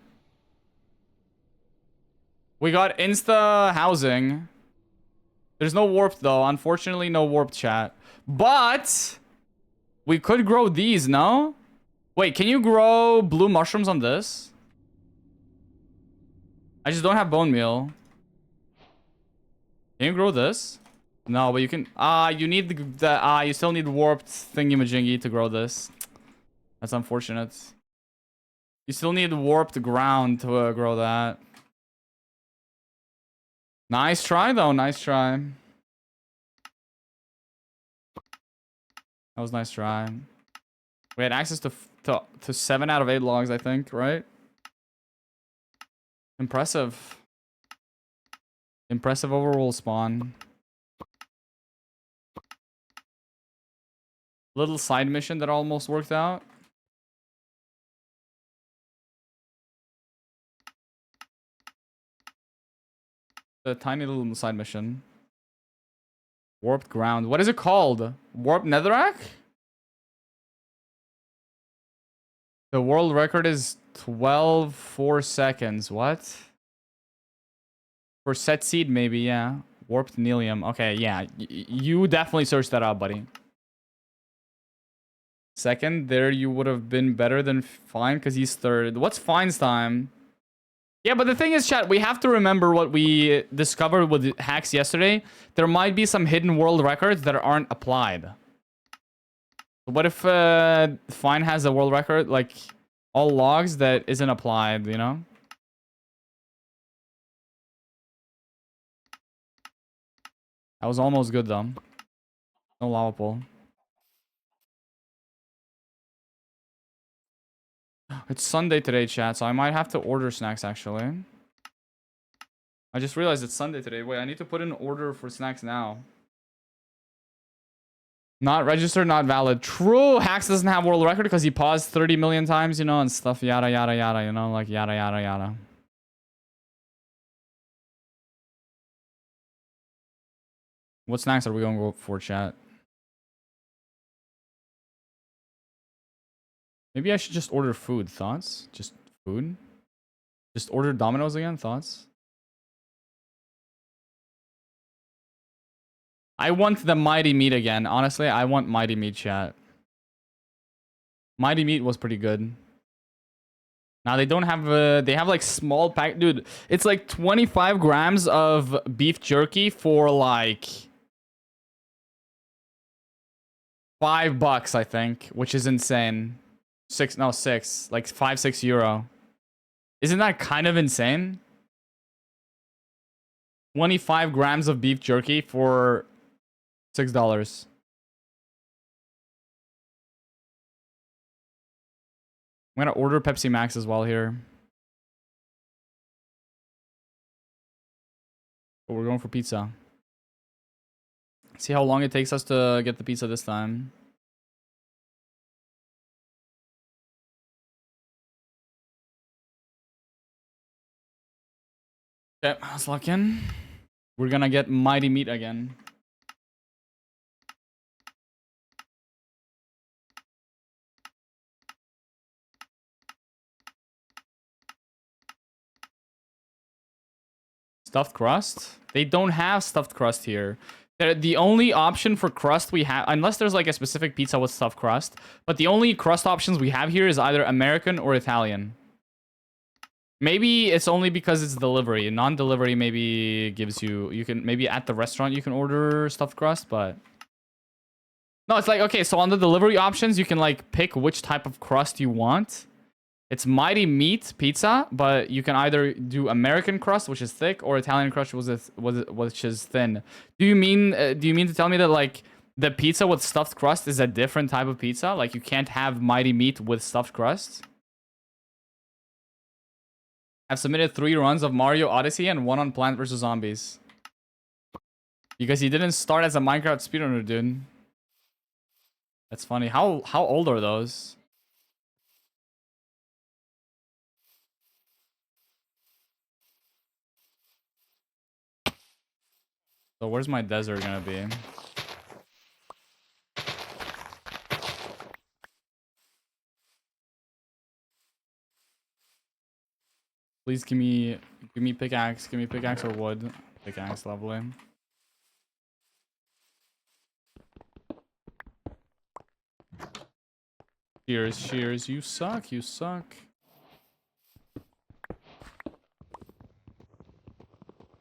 We got insta housing. There's no warped though. Unfortunately, no warped chat. But we could grow these, no? Wait, can you grow blue mushrooms on this? I just don't have bone meal. Can you grow this? No, but you can. You need you still need warped thingy-majingy to grow this. That's unfortunate. You still need warped ground to grow that. Nice try, though. Nice try. That was a nice try. We had access to 7 out of 8 logs, I think, right? Impressive. Impressive overall spawn. Little side mission that almost worked out. The tiny little side mission. Warped ground. What is it called? Warped netherrack? The world record is 12.4 seconds. What? For set seed, maybe, yeah. Warped Nelium. Okay, yeah. You definitely searched that out, buddy. Second, there you would have been better than Fine because he's third. What's Fine's time? Yeah, but the thing is, chat, we have to remember what we discovered with hacks yesterday. There might be some hidden world records that aren't applied. What if Fine has a world record, like all logs that isn't applied, you know? That was almost good, though. No lava pool. It's Sunday today, chat, so I might have to order snacks, actually. I just realized it's Sunday today. Wait, I need to put in an order for snacks now. Not registered, not valid. True, Hacks doesn't have world record because he paused 30 million times, you know, and stuff, yada, yada, yada, you know, like yada, yada, yada. What snacks are we going to go for, chat? Maybe I should just order food. Thoughts? Just food? Just order Domino's again? Thoughts? I want the Mighty Meat again. Honestly, I want Mighty Meat, chat. Mighty Meat was pretty good. Now they don't have they have like small pack, dude. It's like 25 grams of beef jerky for like $5, I think, which is insane. Six, like 5-6 euro. Isn't that kind of insane? 25 grams of beef jerky for $6. I'm gonna order Pepsi Max as well here. But we're going for pizza. See how long it takes us to get the pizza this time. Okay, let's lock in. We're gonna get Mighty Meat again. Stuffed crust? They don't have stuffed crust here. The only option for crust we have, unless there's like a specific pizza with stuffed crust, but the only crust options we have here is either American or Italian. Maybe it's only because it's delivery. Non-delivery maybe gives you can maybe at the restaurant you can order stuffed crust, but no, it's like, okay, so on the delivery options you can like pick which type of crust you want. It's Mighty Meat pizza, but you can either do American crust, which is thick, or Italian crust, which is thin. Do you mean to tell me that like the pizza with stuffed crust is a different type of pizza? Like you can't have Mighty Meat with stuffed crust? I've submitted 3 runs of Mario Odyssey and 1 on Plant vs Zombies. Because you didn't start as a Minecraft speedrunner, dude. That's funny. How old are those? So where's my desert gonna be? Please give me pickaxe. Give me pickaxe or wood. Pickaxe, lovely. Cheers. You suck. I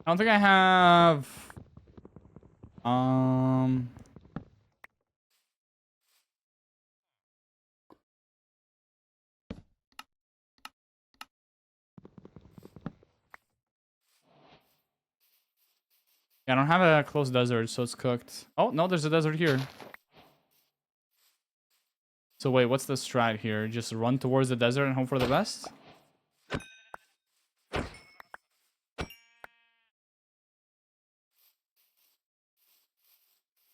don't think I have... Yeah, I don't have a close desert, so it's cooked. Oh, no, there's a desert here. So wait, what's the strat here? Just run towards the desert and hope for the best?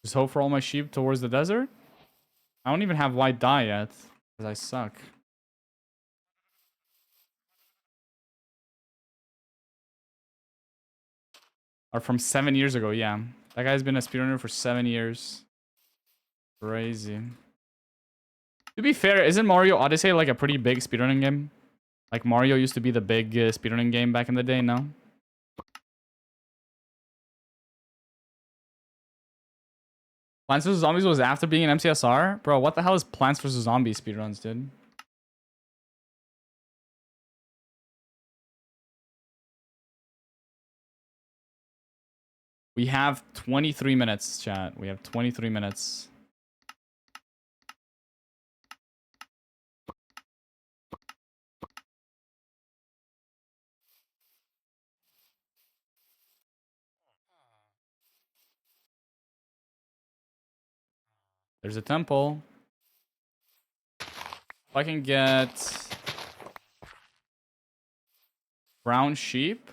Just hope for all my sheep towards the desert? I don't even have white dye yet, because I suck. Or from 7 years ago, yeah. That guy's been a speedrunner for 7 years. Crazy. To be fair, isn't Mario Odyssey like a pretty big speedrunning game? Like Mario used to be the big speedrunning game back in the day, no? Plants vs Zombies was after being an MCSR? Bro, what the hell is Plants vs Zombies speedruns, dude? We have 23 minutes, chat. We have 23 minutes. There's a temple. If I can get brown sheep,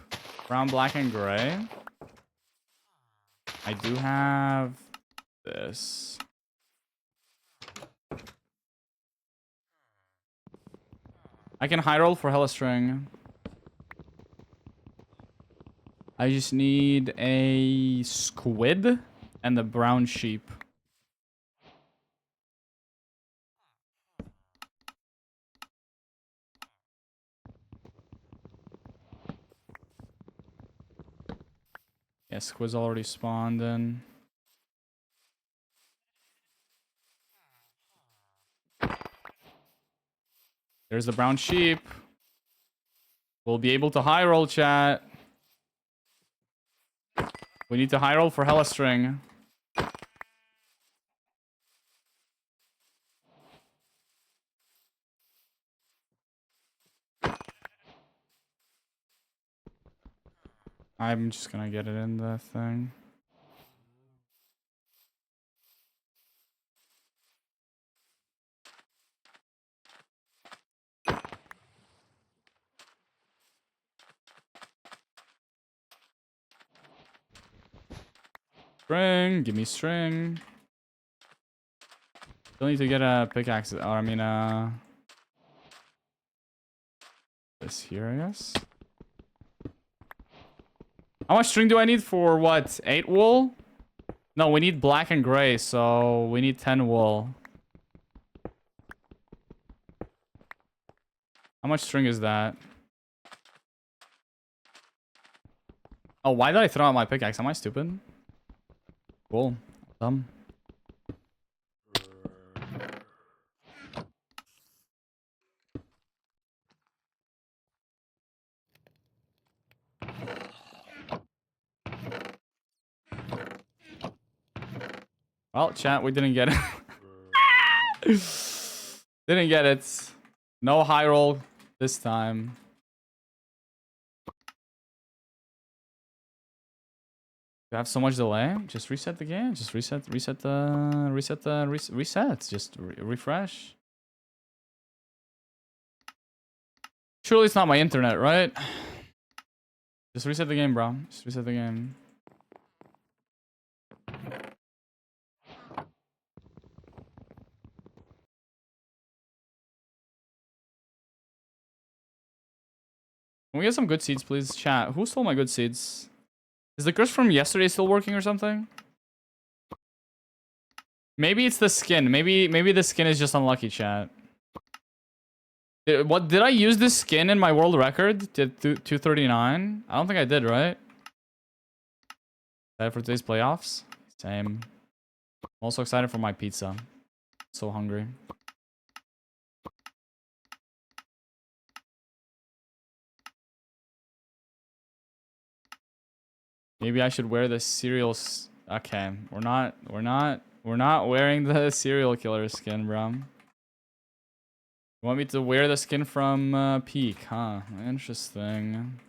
brown, black, and gray. I do have this. I can high roll for Hella String. I just need a squid and the brown sheep. Yeah, squid's already spawned in. There's the brown sheep. We'll be able to high roll, chat. We need to high roll for Hella String. I'm just gonna get it in the thing. String, give me string. Still need to get a pickaxe. Or I mean, this here, I guess. How much string do I need for what? 8 wool? No, we need black and gray, so we need 10 wool. How much string is that? Oh, why did I throw out my pickaxe? Am I stupid? Cool. Dumb. Well, chat, we didn't get it. Didn't get it. No high roll this time. You have so much delay. Just reset the game. Just reset. Just refresh. Surely it's not my internet, right? Just reset the game, bro. Just reset the game. Can we get some good seeds, please? Chat. Who stole my good seeds? Is the curse from yesterday still working or something? Maybe it's the skin. Maybe the skin is just unlucky, chat. Did I use this skin in my world record? Did 239? I don't think I did, right? Excited for today's playoffs? Same. Also excited for my pizza. So hungry. Maybe I should wear the cereals. Okay, we're not wearing the serial killer skin, bro. You want me to wear the skin from Peak, huh? Interesting.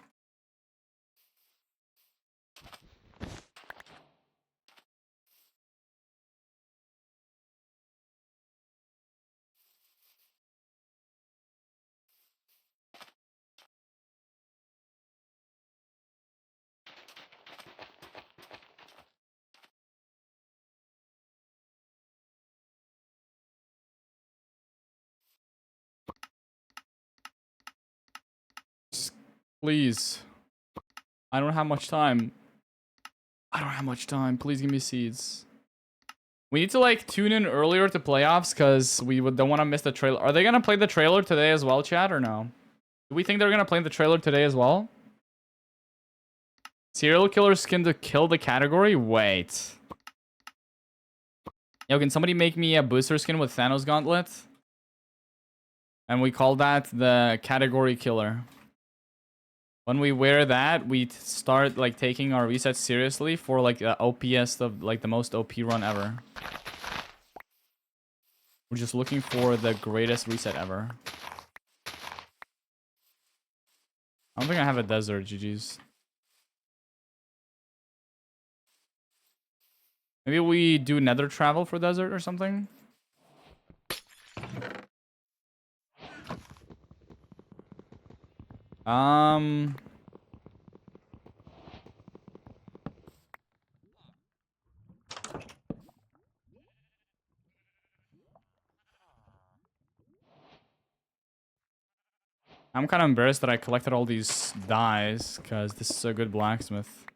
Please. I don't have much time. Please give me seeds. We need to like tune in earlier to playoffs because we don't want to miss the trailer. Are they gonna play the trailer today as well, chat, or no? Do we think they're gonna play the trailer today as well? Serial killer skin to kill the category? Wait. Yo, can somebody make me a booster skin with Thanos gauntlet? And we call that the category killer. When we wear that, we start like taking our resets seriously for like the OPS of like the most OP run ever. We're just looking for the greatest reset ever. I don't think I have a desert, GG's. Maybe we do nether travel for desert or something? I'm kind of embarrassed that I collected all these dyes because this is a good blacksmith.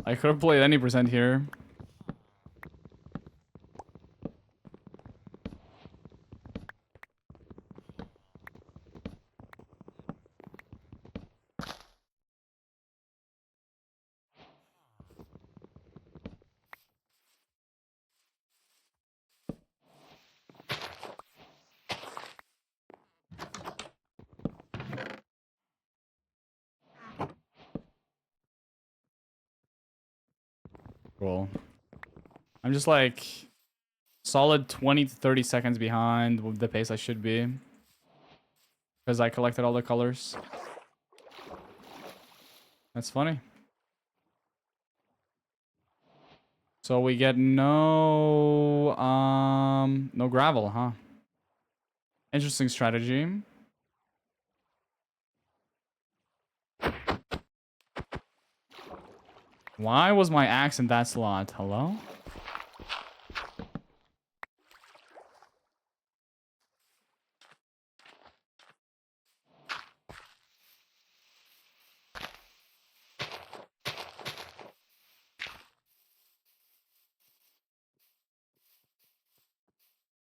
I could have played any percent here. Cool. I'm just like solid 20 to 30 seconds behind with the pace I should be. Because I collected all the colors. That's funny. So we get no gravel, huh? Interesting strategy. Why was my axe in that slot? Hello?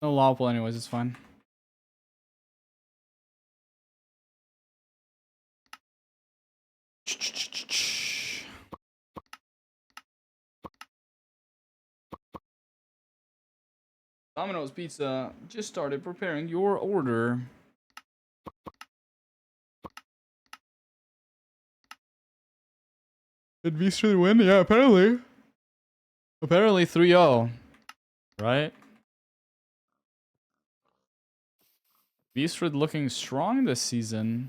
No lava pool anyways, it's fine. Domino's Pizza just started preparing your order. Did Boosfer win? Yeah, apparently. Apparently 3-0. Right? Boosfer looking strong this season.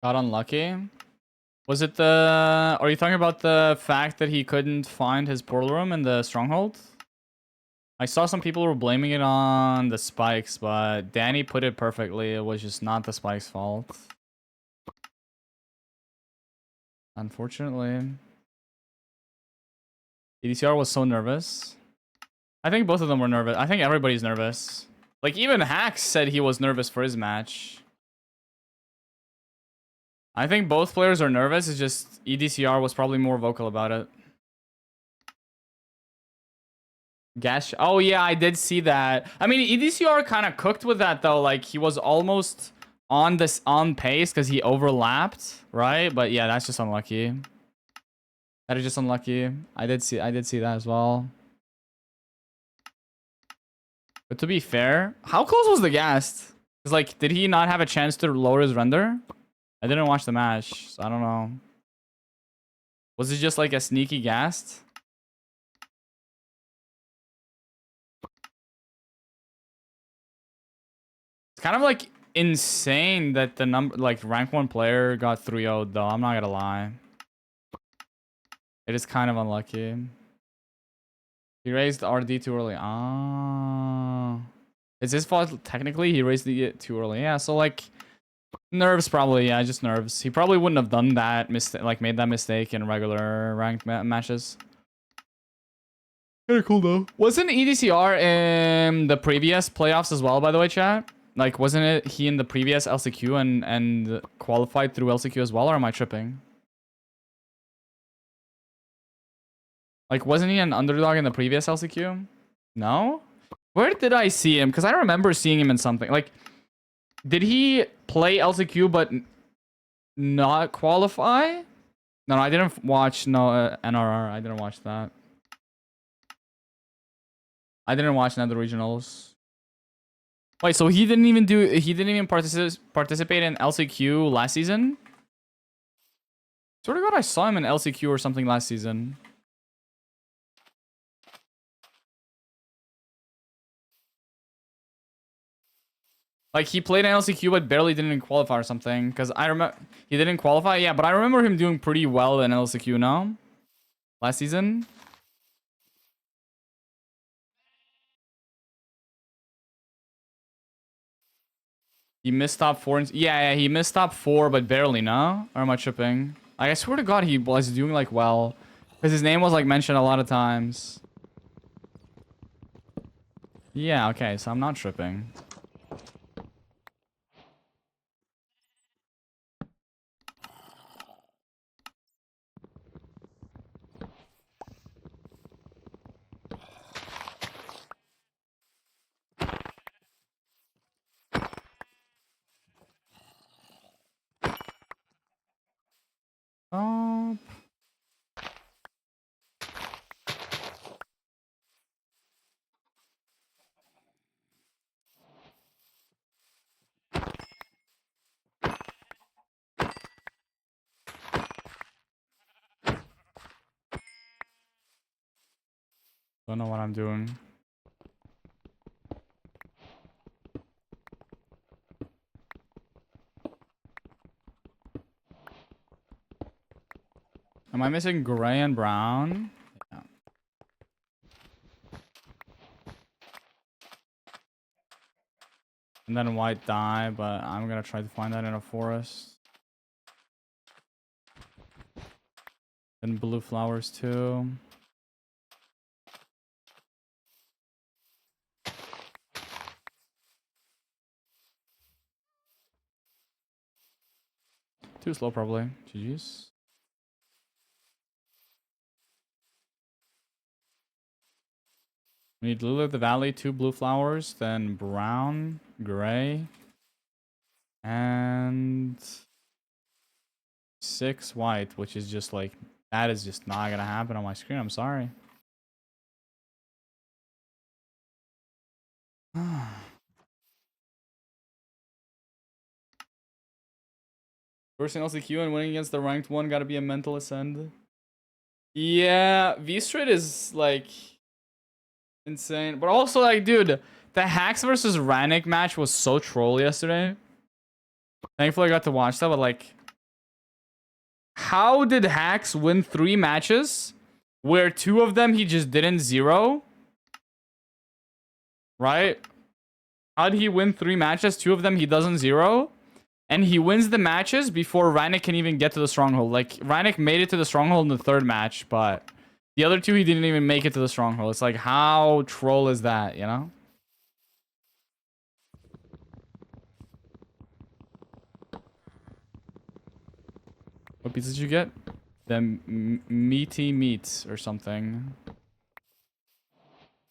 Got unlucky. Was it the... Are you talking about the fact that he couldn't find his portal room in the stronghold? I saw some people were blaming it on the spikes, but Danny put it perfectly. It was just not the spikes' fault. Unfortunately. EDCR was so nervous. I think both of them were nervous. I think everybody's nervous. Like, even Hax said he was nervous for his match. I think both players are nervous. It's just EDCR was probably more vocal about it. Gash. Oh, yeah, I did see that. I mean, EDCR kind of cooked with that, though. Like, he was almost on pace because he overlapped, right? But yeah, that's just unlucky. That is just unlucky. I did see that as well. But to be fair, how close was the ghast? Because, like, did he not have a chance to lower his render? I didn't watch the match, so I don't know. Was it just like a sneaky ghast? It's kind of like insane that the rank 1 player got 3-0'd though. I'm not gonna lie. It is kind of unlucky. He raised RD too early. Ah. It's his fault technically. He raised it too early. Yeah, so like nerves probably. Yeah, just nerves. He probably wouldn't have done that made that mistake in regular ranked matches. Very cool though. Wasn't EDCR in the previous playoffs as well, by the way, chat? Like, wasn't it he in the previous LCQ and qualified through LCQ as well, or am I tripping? Like, wasn't he an underdog in the previous LCQ? No? Where did I see him? Because I remember seeing him in something. Like, did he play LCQ but not qualify? No, I didn't watch NRR. I didn't watch that. I didn't watch none of the regionals. Wait, so he didn't even participate in LCQ last season? Sort of God, I saw him in LCQ or something last season. Like, he played in LCQ but barely didn't qualify or something. Because I remember... He didn't qualify? Yeah, but I remember him doing pretty well in LCQ now. Last season. He missed top 4. Yeah, he missed top 4, but barely, no? Or am I tripping? Like, I swear to God, he was doing, like, well. Because his name was, like, mentioned a lot of times. Yeah, okay, so I'm not tripping. Don't know what I'm doing. Am I missing gray and brown? Yeah. And then white dye, but I'm gonna try to find that in a forest. And blue flowers too. Too slow probably. GG's. We need Lily of the Valley, 2 blue flowers, then brown, gray, and 6 white, which is just like, that is just not gonna happen on my screen. I'm sorry. First in LCQ and winning against the ranked one gotta be a mental ascend. Yeah, V-Street is like insane. But also like, dude, the Hacks versus Rannick match was so troll yesterday. Thankfully I got to watch that, but like, how did Hacks win 3 matches where 2 of them he just didn't zero? Right? How did he win 3 matches? 2 of them he doesn't zero? And he wins the matches before Rannick can even get to the stronghold. Like, Rannick made it to the stronghold in the 3rd match, but the other 2 he didn't even make it to the stronghold. It's like, how troll is that, you know? What pizza did you get? The meaty meat or something.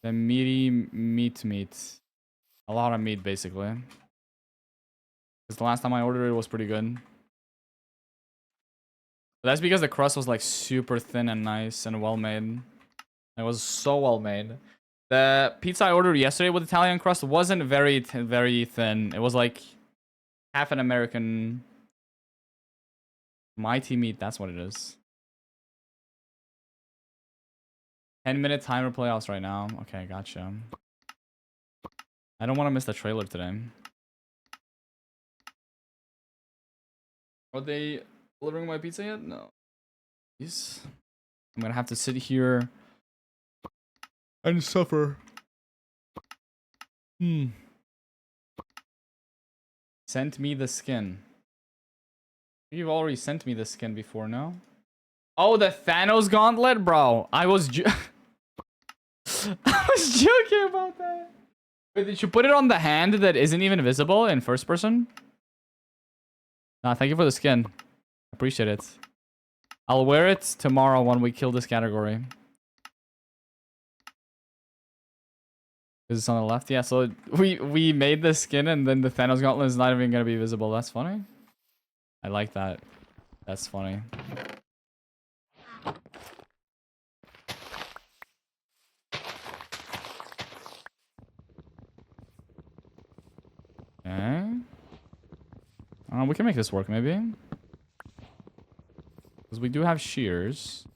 The meaty meat. A lot of meat, basically. Because the last time I ordered it was pretty good. But that's because the crust was like super thin and nice and well made. It was so well made. The pizza I ordered yesterday with Italian crust wasn't very thin. It was like half an American mighty meat. That's what it is. 10-minute timer playoffs right now. Okay, gotcha. I don't want to miss the trailer today. Are they delivering my pizza yet? No. Jeez. I'm gonna have to sit here and suffer. Sent me the skin. You've already sent me the skin before, no? Oh, the Thanos gauntlet? Bro, I was I was joking about that. Wait, did you put it on the hand that isn't even visible in first person? Nah, thank you for the skin. Appreciate it. I'll wear it tomorrow when we kill this category. Is this on the left? Yeah, so we made the skin and then the Thanos gauntlet is not even gonna be visible. That's funny. I like that. That's funny. Okay. We can make this work, maybe. Because we do have shears.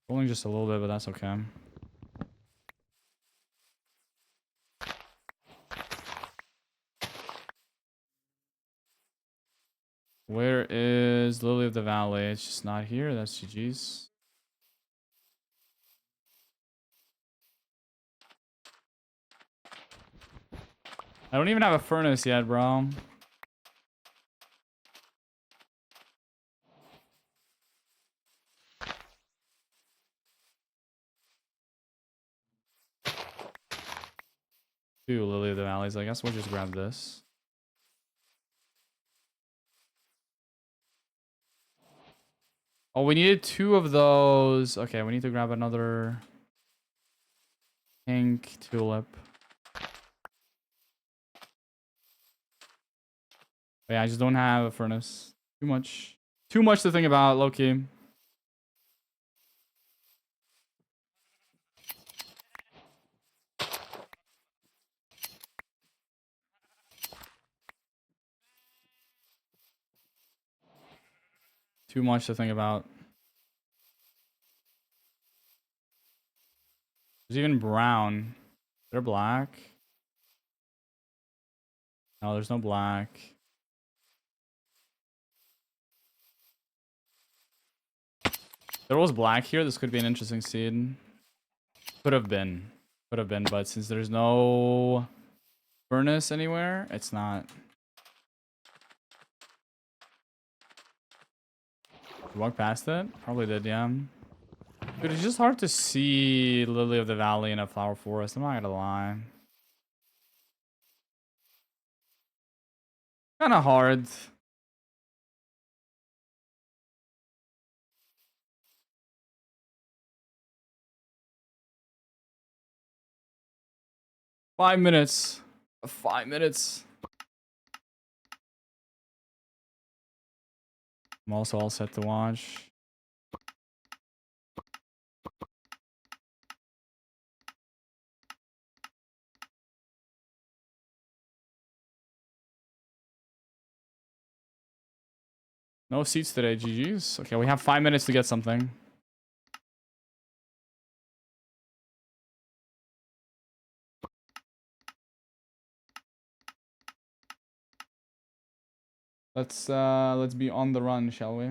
Only just a little bit, but that's okay. Where is Lily of the Valley? It's just not here. That's GG's. I don't even have a furnace yet, bro. Two Lily of the Valleys. I guess we'll just grab this. Oh, we needed 2 of those. Okay, we need to grab another pink tulip. But yeah, I just don't have a furnace. Too much to think about, low-key. Too much to think about. There's even brown. They're black. No, there's no black. There was black here. This could be an interesting seed. Could have been. Could have been, but since there's no furnace anywhere, it's not. Walk past it? Probably did, yeah. Dude, it's just hard to see Lily of the Valley in a flower forest. I'm not gonna lie. Kind of hard. Five minutes. 5 minutes. I'm also all set to watch. No seats today, GG's. Okay, we have 5 minutes to get something. Let's be on the run, shall we?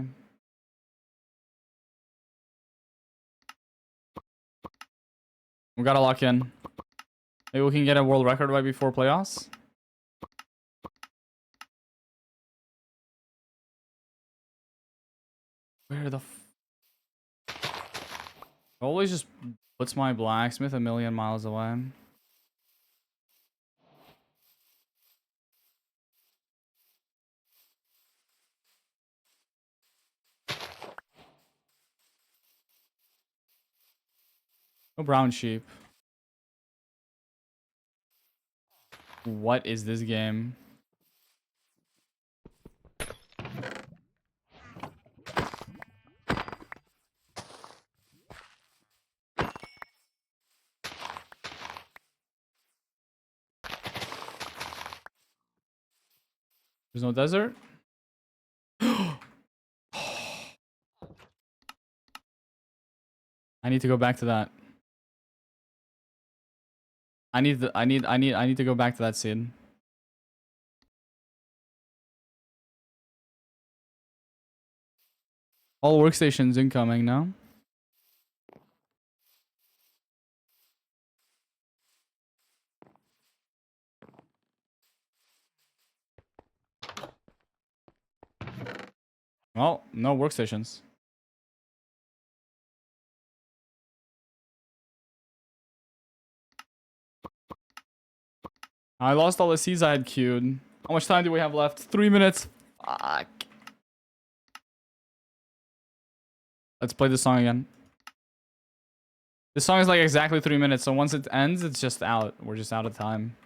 We gotta lock in. Maybe we can get a world record right before playoffs. Where the always just puts my blacksmith a million miles away. No brown sheep. What is this game? There's no desert? I need to go back to that. I need to go back to that scene. All workstations incoming now. Well, no workstations. I lost all the C's I had queued. How much time do we have left? 3 minutes. Fuck. Let's play this song again. This song is like exactly 3 minutes, so once it ends, it's just out. We're just out of time.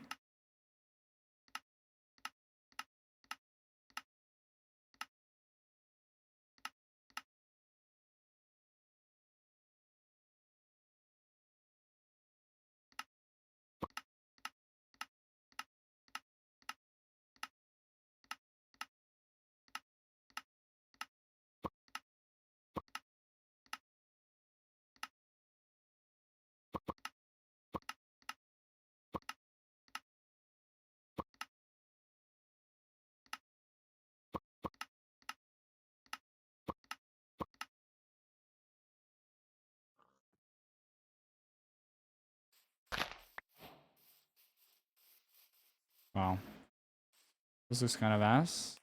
Wow. This looks kind of ass.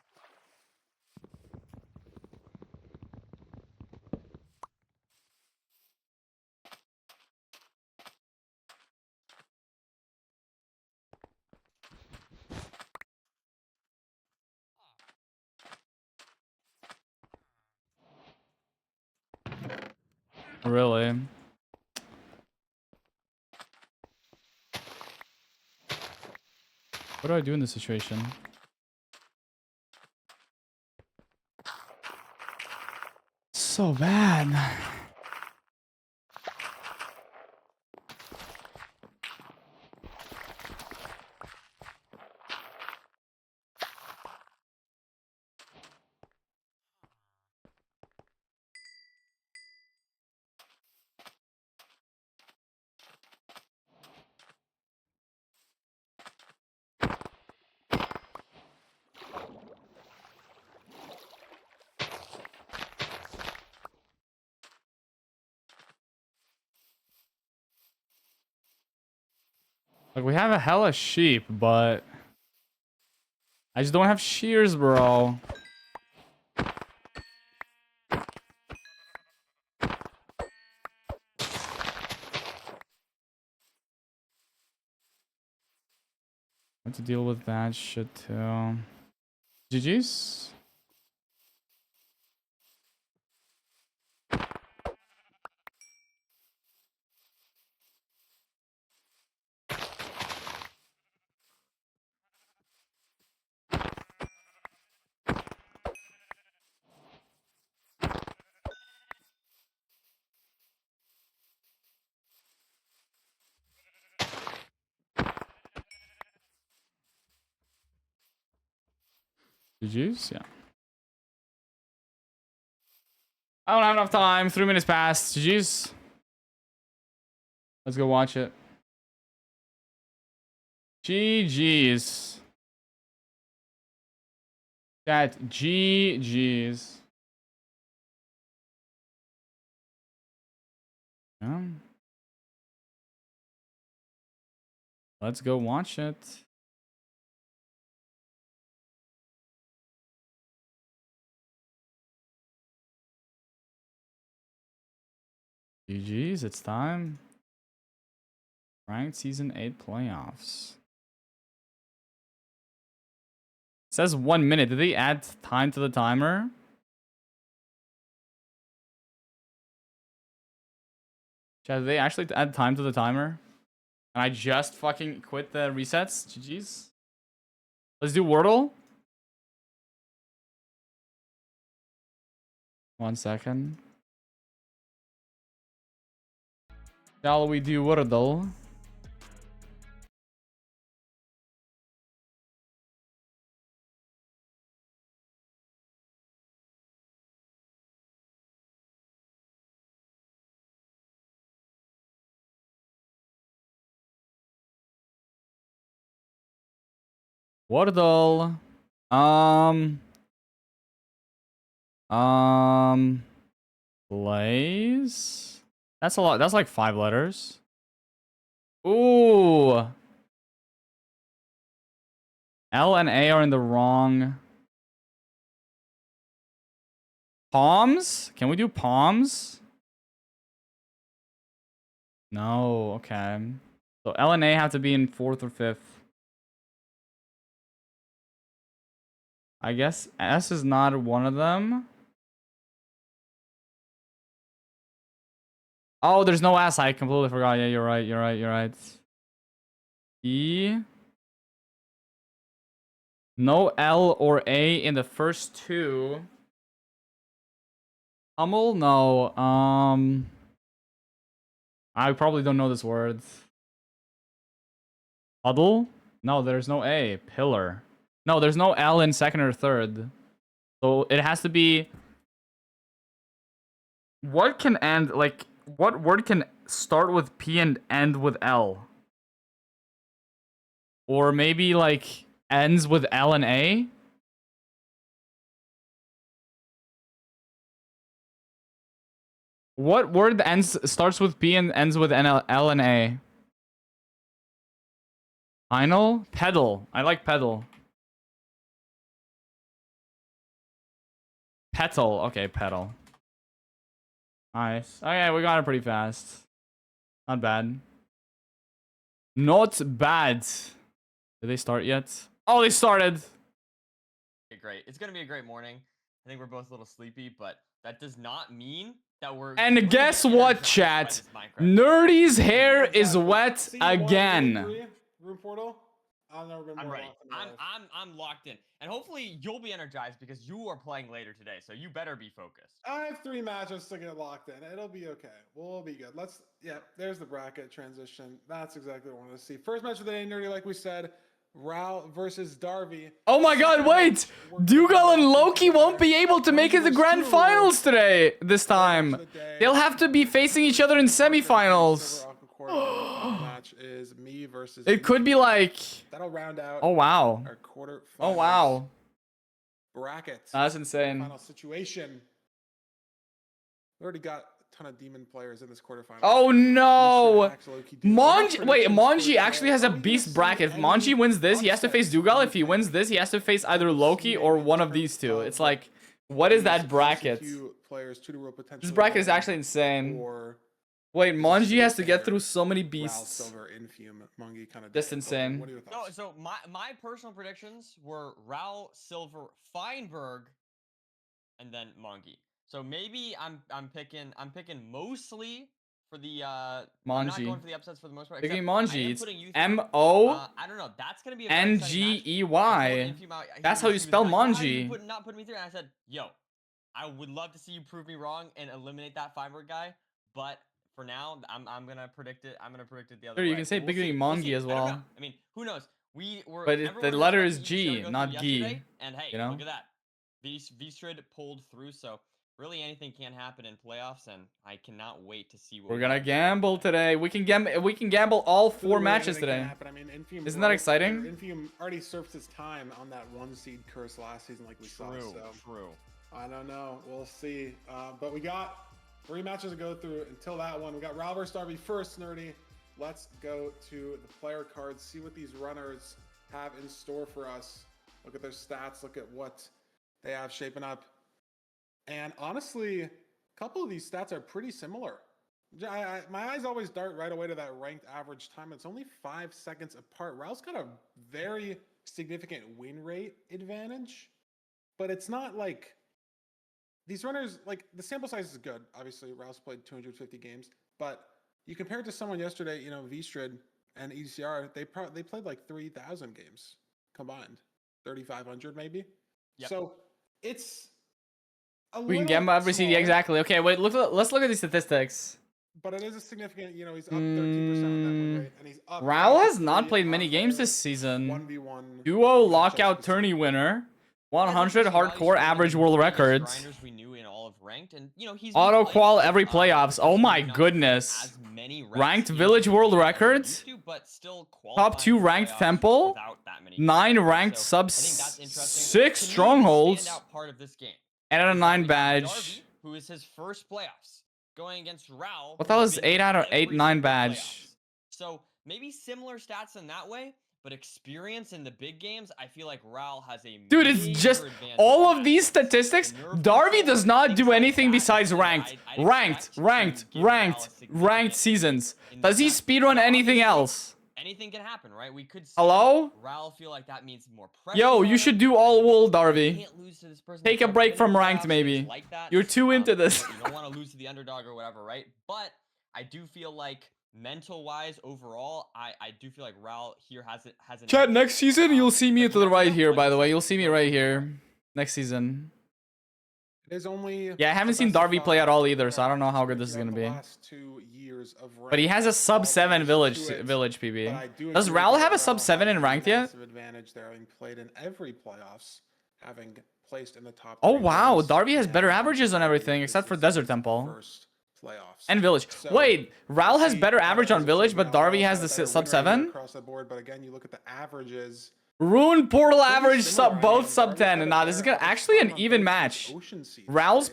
Really? What do I do in this situation? So bad. Like, we have a hella sheep, but I just don't have shears, bro. Have to deal with that shit too. GG's. GG's, yeah. I don't have enough time. 3 minutes passed. GG's. Let's go watch it. GG's. Chat. GG's. Yeah. Let's go watch it. GG's. It's time. Ranked Season 8 playoffs. It says 1 minute. Did they add time to the timer? Chat, did they actually add time to the timer? And I just fucking quit the resets? GG's. Let's do Wordle. 1 second. Shall we do Wordle? Wordle. Plays. That's a lot. That's like 5 letters. Ooh. L and A are in the wrong. Palms? Can we do palms? No. Okay. So L and A have to be in 4th or 5th. I guess S is not one of them. Oh, there's no S. I completely forgot. Yeah, you're right. You're right. You're right. E. No L or A in the first 2. Hummel? No. I probably don't know this word. Huddle? No, there's no A. Pillar. No, there's no L in 2nd or 3rd. So it has to be... What can end... Like, what word can start with P and end with L? Or maybe, like, ends with L and A? What word starts with P and ends with L and A? Final? Pedal. I like pedal. Petal. Okay, pedal. Nice. Okay, we got it pretty fast. Not bad. Not bad. Did they start yet? Oh, they started. Great. It's gonna be a great morning. I think we're both a little sleepy, but that does not mean that we're. And guess what, chat? Nerdy's hair is wet again. Room portal. I've never been more I'm ready. locked in my life. I'm locked in, and hopefully you'll be energized because you are playing later today. So you better be focused. I have 3 matches to get locked in. It'll be okay. We'll be good. There's the bracket transition. That's exactly what I want to see. First match of the day, Nerdy, like we said, Rao versus Darby. Oh my god, wait! Dougal and Loki won't be able to make it to the grand finals today, this time. They'll have to be facing each other in semifinals. Match is me versus it could be like... That'll round out oh wow. our quarter oh wow. bracket. That's insane. Final situation. We already got ton of demon players in this quarterfinal. Oh no! Monji, Wait, Monji actually has a beast bracket. If Monji wins this, he has to face Dougal. If he wins this, he has to face either Loki or one of these two. It's like, what is that bracket? This bracket is actually insane. Wait, Monji has to get through so many beasts. That's insane. No, so my personal predictions were Raul, Silver, Feinberg, and then Mongi. So maybe I'm picking mostly for the I'm not Monji. going for the upsets for the most part. Picking except I am Monji. It's putting you through. M-O. I don't know. That's gonna be a very exciting match. N-G-E-Y. That's how you spell Why are you Monji. not putting me through? And I said, yo, I would love to see you prove me wrong and eliminate that Feinberg guy, but for now, I'm gonna predict it. I'm gonna predict it the other Sure, way. you can say We'll Big see. Mongi as I don't know. well. I mean, who knows? We were. But the letter is G, not G. And hey, You know? look at that. V-Strid pulled through, so really anything can happen in playoffs, and I cannot wait to see what We're gonna gamble today. We can gamble all 4 matches today. I mean, Infium Isn't that exciting? Infium already served his time on that 1 seed curse last season, like we saw. So True. I don't know. We'll see. But we got 3 matches to go through until that one. We got Raul versus Darby first, Nerdy. Let's go to the player cards, see what these runners have in store for us. Look at their stats, look at what they have shaping up. And honestly, a couple of these stats are pretty similar. My eyes always dart right away to that ranked average time. It's only 5 seconds apart. Raul's got a very significant win rate advantage, but it's not like these runners, like the sample size is good. Obviously, Raul's played 250 games, but you compare it to someone yesterday, you know, V-Strid and ECR, they played like 3,000 games combined, 3,500 maybe. Yep. So it's We can gamble every CD, exactly. Okay, wait, let's look at these statistics. But it is a significant, you know, he's up 13% on that win rate, and he's up. Raul has not played many games this season. 1v1 Duo lockout tourney winner. 100 hardcore average world records. Grinders we knew in all of ranked, and you know he's Auto qual every playoffs. Oh my goodness. Ranked village world records. Top 2 ranked temple. 9 ranked subs. 6 strongholds. And a 9 badge. Who is his first playoffs going against Raul? What the hell is 8 out of 8, 9 badge? So maybe similar stats in that way. But experience in the big games, I feel like Raul has a dude, it's just all of these statistics. Darby does not do anything besides ranked seasons. Does he speedrun anything else? Anything can happen, right? We could see Hello? Raul feel like that means more pressure. Yo, you should do all wool, Darby. Can't lose to this person. Take a break from ranked, maybe. Like that. You're too into this. You don't want to lose to the underdog or whatever, right? But I do feel like mental wise overall, I do feel like Raul here has an Chat, next season you'll see me to the right here, by the way. You'll see me right here next season. It is only yeah, I haven't seen Darby play at all either, so I don't know how good this is gonna be. But he has a sub 7 village PB. Does Raul have a sub 7 in ranked yet? Oh wow, Darby has better averages on everything except for Desert Temple. And Village. Wait, Raul has better average on Village, but Darby has the sub 7? Across the board, but again, you look at the averages. Rune Portal average both sub 10. And nah, this is actually an even match. Raul's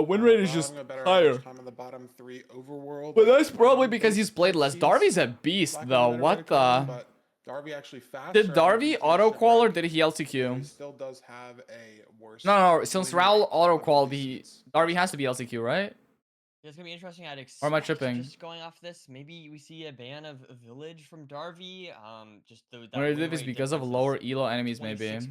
win rate is just higher. But that's probably because he's played less. Darby's a beast though. What the? Did Darby auto qual or did he LCQ? He still does have a worse. No, since Raul auto qual, Darby has to be LCQ, right? It's gonna be interesting. I'd expect, or am I tripping? Just going off this, maybe we see a ban of Village from Darby. Just the. Or if it's because of lower elo enemies, maybe. 6%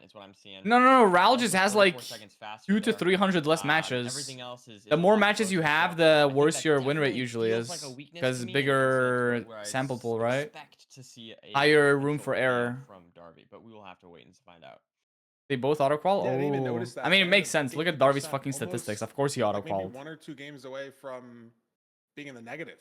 is what I'm seeing. No. Raul just has like 200 to 300 less matches. Everything else is the more matches you have, the worse your win rate usually is, because bigger sample pool, right? Higher room for error. From Darby, but we will have to wait and find out. They both auto qual. Yeah, I didn't even notice that. I mean, it makes sense. Look at Darby's fucking statistics. Of course, he auto qualified. Maybe 1 or 2 games away from being in the negative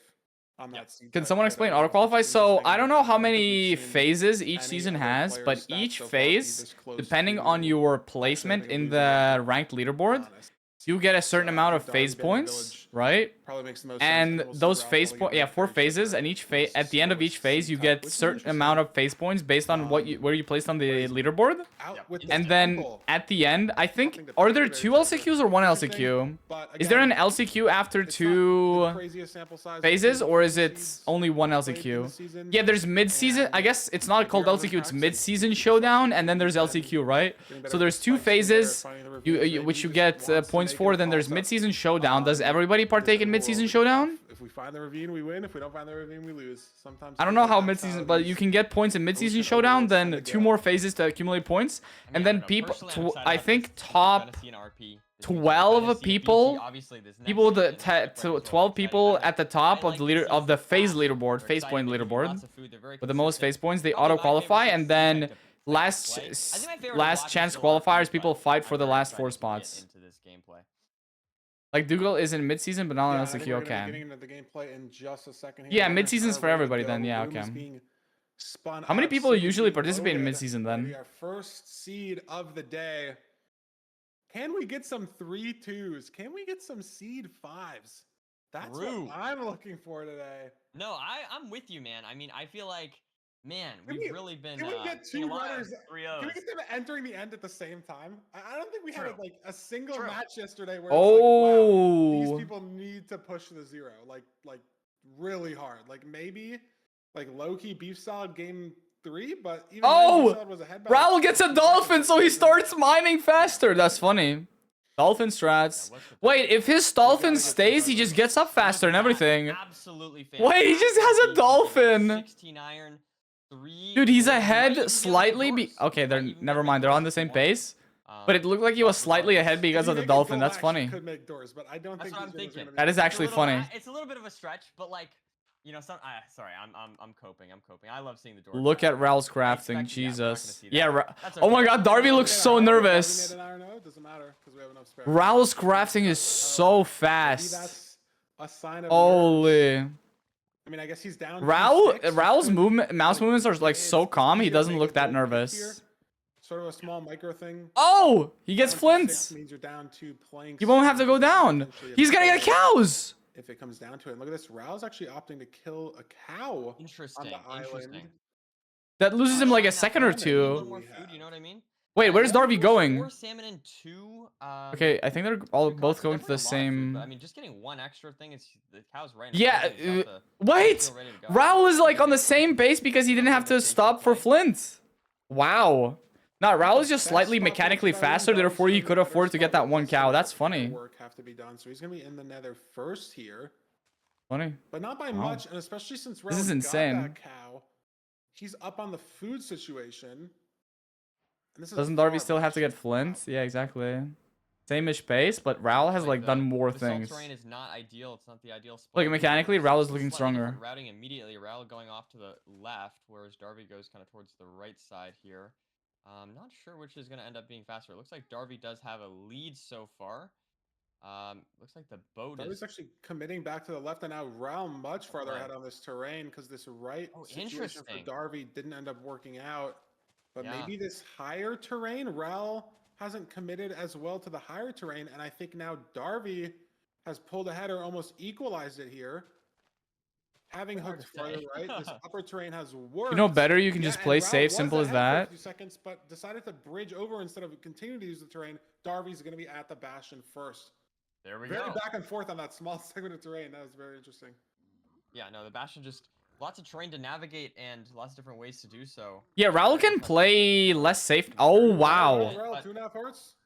on that season. Can someone explain auto qualify? So I don't know how many phases each season has, but each phase, depending on your placement in the ranked leaderboard, you get a certain So, amount I of think phase Darby Banner points, Village right? probably makes the most And sense. We'll see those Ralph phase probably points, get yeah, very 4 cheap phases, there. and each Nice phase at the end of each slow phase, you C-type, get which is certain amount of phase points based on what you where you placed on the crazy. leaderboard. Out Yep. with the And then temple. at the end, I think, Opting to are pick there the very 2 center. LCQs or 1 Interesting, LCQ? but Is there an again, LCQ after it's not the 2 craziest sample size phases, of or is it seeds only 1 played in the LCQ? season. Yeah, there's mid-season. I And guess it's not if called you're on the LCQ, it's tracks and mid-season you just showdown, LCQ, and then there's then LCQ, right? getting So better there's 2 spikes together, phases, finding the ravines, maybe which he you just get wants to points make for. a Then there's toss-up. mid-season showdown. Does This everybody partake in overall mid-season would be showdown? tough. If we find the ravine, we win. If we don't find the ravine, we lose. Sometimes I don't feels know like how that's mid-season, but you these can get points in mid-season ocean showdown, overlords tend then to 2 go. more phases to accumulate points, I mean, and I then don't know. people, Personally, I'm excited I about think this. top Fantasy and RP. 12 people, Obviously, this next people season, the Spike Break is what 12 I'm excited. I people don't know. at the top I of the like leader these of the seasons phase fast. leaderboard, They're phase point exciting, they give you leaderboard, lots of food, they're very with the most consistent. phase points, they Probably auto my favorite qualify, season and to then play. I think my favorite to last watch is chance still RP, qualifiers, people but fight for I'm the very last 4 excited to get spots. into this gameplay. Like Dougal is in mid-season, but not Yeah, on and I think LCQ. we're gonna be Okay. getting into the gameplay in just a second here. Yeah, Runners mid-season's are for ready to everybody go. then. Yeah, Room is okay. being spun How many up, people seeds usually being participate in loaded. mid-season Ready, then? our first seed of the day. Can we get some 3-2s? Can we get some seed 5s? That's True. what I'm looking for today. No, I'm with you, man. I mean, I feel like, man, Can we've we- really been. Can we get seeing 2 a lot of runners? 3-0s. Can we get them entering the end at the same time? I don't think we had True. like a single True. match yesterday where it's like, wow, these Oh, people need to push the 0 like really hard. Like maybe like low key beef salad game 3, but even then, beef salad was ahead by like Raul gets a 15 dolphin, seconds. so he starts mining faster. That's funny. Dolphin strats. Yeah, what's the Wait, if his dolphin get stays, he some just gets up faster and everything. Absolutely fantastic. Wait, he just has a He's dolphin. 16 iron, 3. Dude, he's gold. He might even be able ahead to slightly. get doors. Okay, He they're might even be never able to mind. get They're on doors the if same he wants. pace. But it looked like he was slightly ahead If because you of the make a dolphin. goal That's action, funny. Could make doors, but I don't That's think what I'm these winners are thinking. gonna be That is good. actually funny. It's a little bit of a stretch, but like, you know, sorry, I'm coping. I love seeing the door. Look at Raul's I crafting. expected- yeah, we're not gonna Jesus. see that. Yeah. That's Oh my okay. God, Darby looks so nervous. It doesn't matter because we have enough spare. Raul's crafting is so Maybe fast. that's a sign of nerves. Holy. I mean, I guess he's down. Raul's mouse movements are like so calm. He doesn't look that nervous. Sort of a small micro thing. Oh, he gets Down to flints. 6 means you're down to playing. He won't have to go down. He's gonna get cows. If it comes down to it, and look at this. Raul's actually opting to kill a cow Interesting. on the island. Interesting. That loses him like a second or A little two. more food, you know what I mean? Wait, where's Darby going? 4 salmon and 2. Okay, I think they're all Good both cost. going to the Definitely a lot of food, same. but I mean, just getting one extra thing is the cow's right. Yeah, He's got the wait. feel ready to go. Raul is like on the same base because he didn't have to stop for Flint. Wow. No, Raul is just slightly mechanically faster, therefore he could afford to get that 1 cow. That's funny. Work have to be done, so he's gonna be in the nether first here, Funny. but not by Wow. much, and especially since This is Raul's insane. got that cow, he's up on the food situation. And this is Doesn't Darby far still have to back. get Flint? Yeah, exactly. Same-ish pace, but Raul has like done more the salt things. terrain is not ideal. It's not the ideal spot. Look, mechanically, It's Raul is a looking slightly different stronger. Routing immediately. Raul going off to the left, whereas Darby goes kind of towards the right side here. Not sure which is going to end up being faster. It looks like Darby does have a lead so far. Looks like the boat Darby's is actually committing back to the left, and now Raul much farther Alright. ahead on this terrain because this right situation for interesting. Darby didn't end up working out. But Yeah. maybe this higher terrain, Raul hasn't committed as well to the higher terrain, and I think now Darby has pulled ahead or almost equalized it here. Having Hard hooked to farther say. right, this upper terrain has worked. You know better, you can just and play Raul safe, was simple as ahead for a that. few seconds, but decided to bridge over instead of continuing to use the terrain. Darby's going to be at the bastion first. there we Very go. back and forth on that small segment of terrain. That was very interesting. Yeah, no, the Bastion just lots of terrain to navigate and lots of different ways to do so. Yeah, Raul can play less safe. Oh, wow. Raul, 2.5 hearts.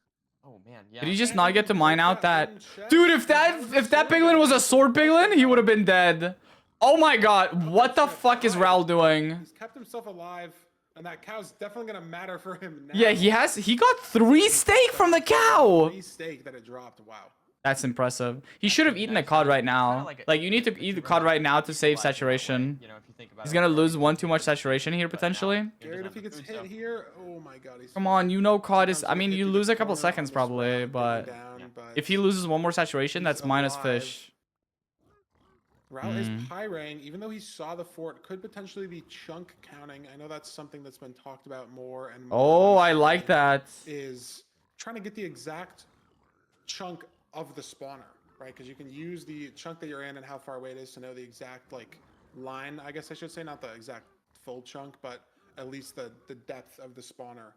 Oh man, yeah. Did he just not get to mine out that? Dude, if that piglin was a sword piglin, he would have been dead. Oh my God, what the fuck is Raul doing? He's kept himself alive, and that cow's definitely gonna matter for him now. Yeah, he got 3 steak from the cow. 3 steak that it dropped. Wow. That's impressive. He should have eaten a cod right now. Like, you need to eat the cod right now to save saturation. You know, if you think about He's it, gonna lose 1 too much saturation here, potentially. Garrett, if he gets hit here, oh my God. He's Come on, you know cod is... I sometimes mean, gonna you hit the lose a couple corner on seconds this probably, route, but... getting down, but If he loses 1 more saturation, that's he's minus alive. fish. Raul is pyrang, even though he saw the fort, could potentially be chunk counting. I know that's something that's been talked about more and more. Oh, I like that. Is trying to get the exact chunk of the spawner, right? Because you can use the chunk that you're in and how far away it is to know the exact like line, I guess I should say, not the exact full chunk, but at least the depth of the spawner.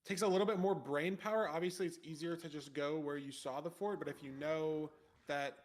Takes a little bit more brain power. Obviously, it's easier to just go where you saw the fort, but if you know that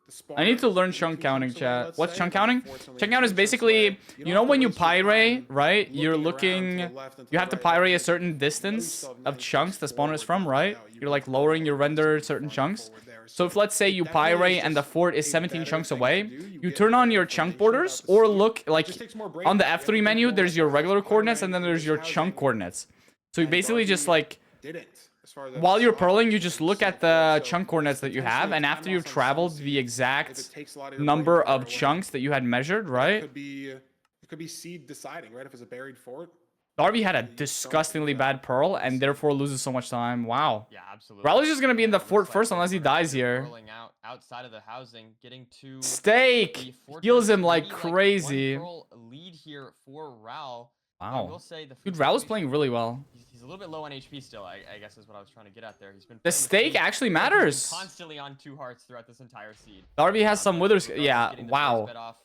the spawner I need to is learn 82 chunk counting, chunks away, chat. let's What's say, chunk then counting? the fort's only Chunk count is 20 chunks basically, away. you don't know have when to you waste your pyrite, time right? You're looking around to looking, the left and to you the have to right. pyrite a Like, certain you know you distance still have of 9 chunks the chunks spawn is forward, from, but right? no, you You're want like to lowering go your all render the certain way chunks. forward there. So if let's say it you definitely is pyrite and the just fort is a 17 better chunks thing to away, do. you get turn more on your chunk information borders about the or seed. look It like just takes more brain on the power. You have to F3 think, menu, well, there's what your if I was regular coordinates and pyriting then in there's this your chunk housing? coordinates. So you And basically just Darby like, didn't, as far as I while you're saw, purling, you in just the look at single the fort. So chunk coordinates it's that you potentially have, a and time after you've loss on some traveled the seed if it exact takes a lot of your brain number power of away. chunks that you had measured, It right? could be seed deciding, right? If it's a buried fort. Darby had a You don't disgustingly lose bad that pearl seed. and therefore loses so much time. Wow. Yeah, absolutely. Raul's just gonna be in the Looks fort like first both unless he runners dies here. Purling outside of the housing, getting to the Steak fortress. heals him like Maybe, crazy. one pearl lead here for Raul. I Wow. will say the Dude, food Raul's situation- playing really well. He's a little bit low on HP still. I guess is what I was trying to get at there. He's been The playing with steak food. actually Looks like he's been matters. constantly on 2 hearts throughout this entire seed. Darby has some But withers. regardless, Yeah, getting the wow. first bet off,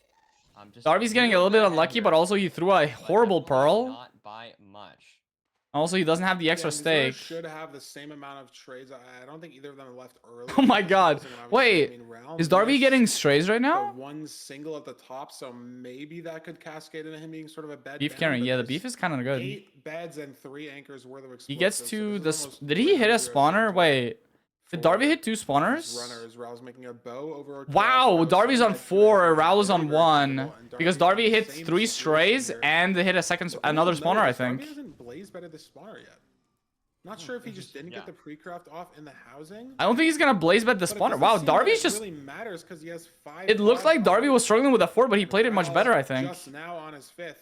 just Darby's getting a little bit unlucky, but also he threw a horrible pearl. Not by much. Also, he doesn't have the extra Yeah, these runners steak. should have the same amount of trades. I don't think either of them left early. Oh my This god. wasn't when I was Wait, streaming. Raul is Darby missed getting strays right the now? one single at the top, so maybe that could cascade into him being sort of a bed Beef down, carrying. but Yeah, the there's beef is kind of good. 8 beds and 3 anchors worth of explosives. He gets so to this is the... almost Did he hit a 300 spawner? Wait. Did Darby hit 2 these spawners? runners. Raul's making a bow over a Wow, cross. Darby's on Raul's 4, very, Raul is very on comfortable, 1. and Because Darby's Darby in the hit same 3 situation strays here. and they hit a second, The thing another to spawner, note I is Darby think. hasn't blazed better this spawner yet. Not sure if he just didn't get the pre-craft off in the housing. I don't think he's gonna blaze bet the But it spawner. doesn't Wow, seem like Darby's it just... really matters because he has 5 It looked like Darby was struggling with a 4, but he played it much better, I think. Just now on his 5th.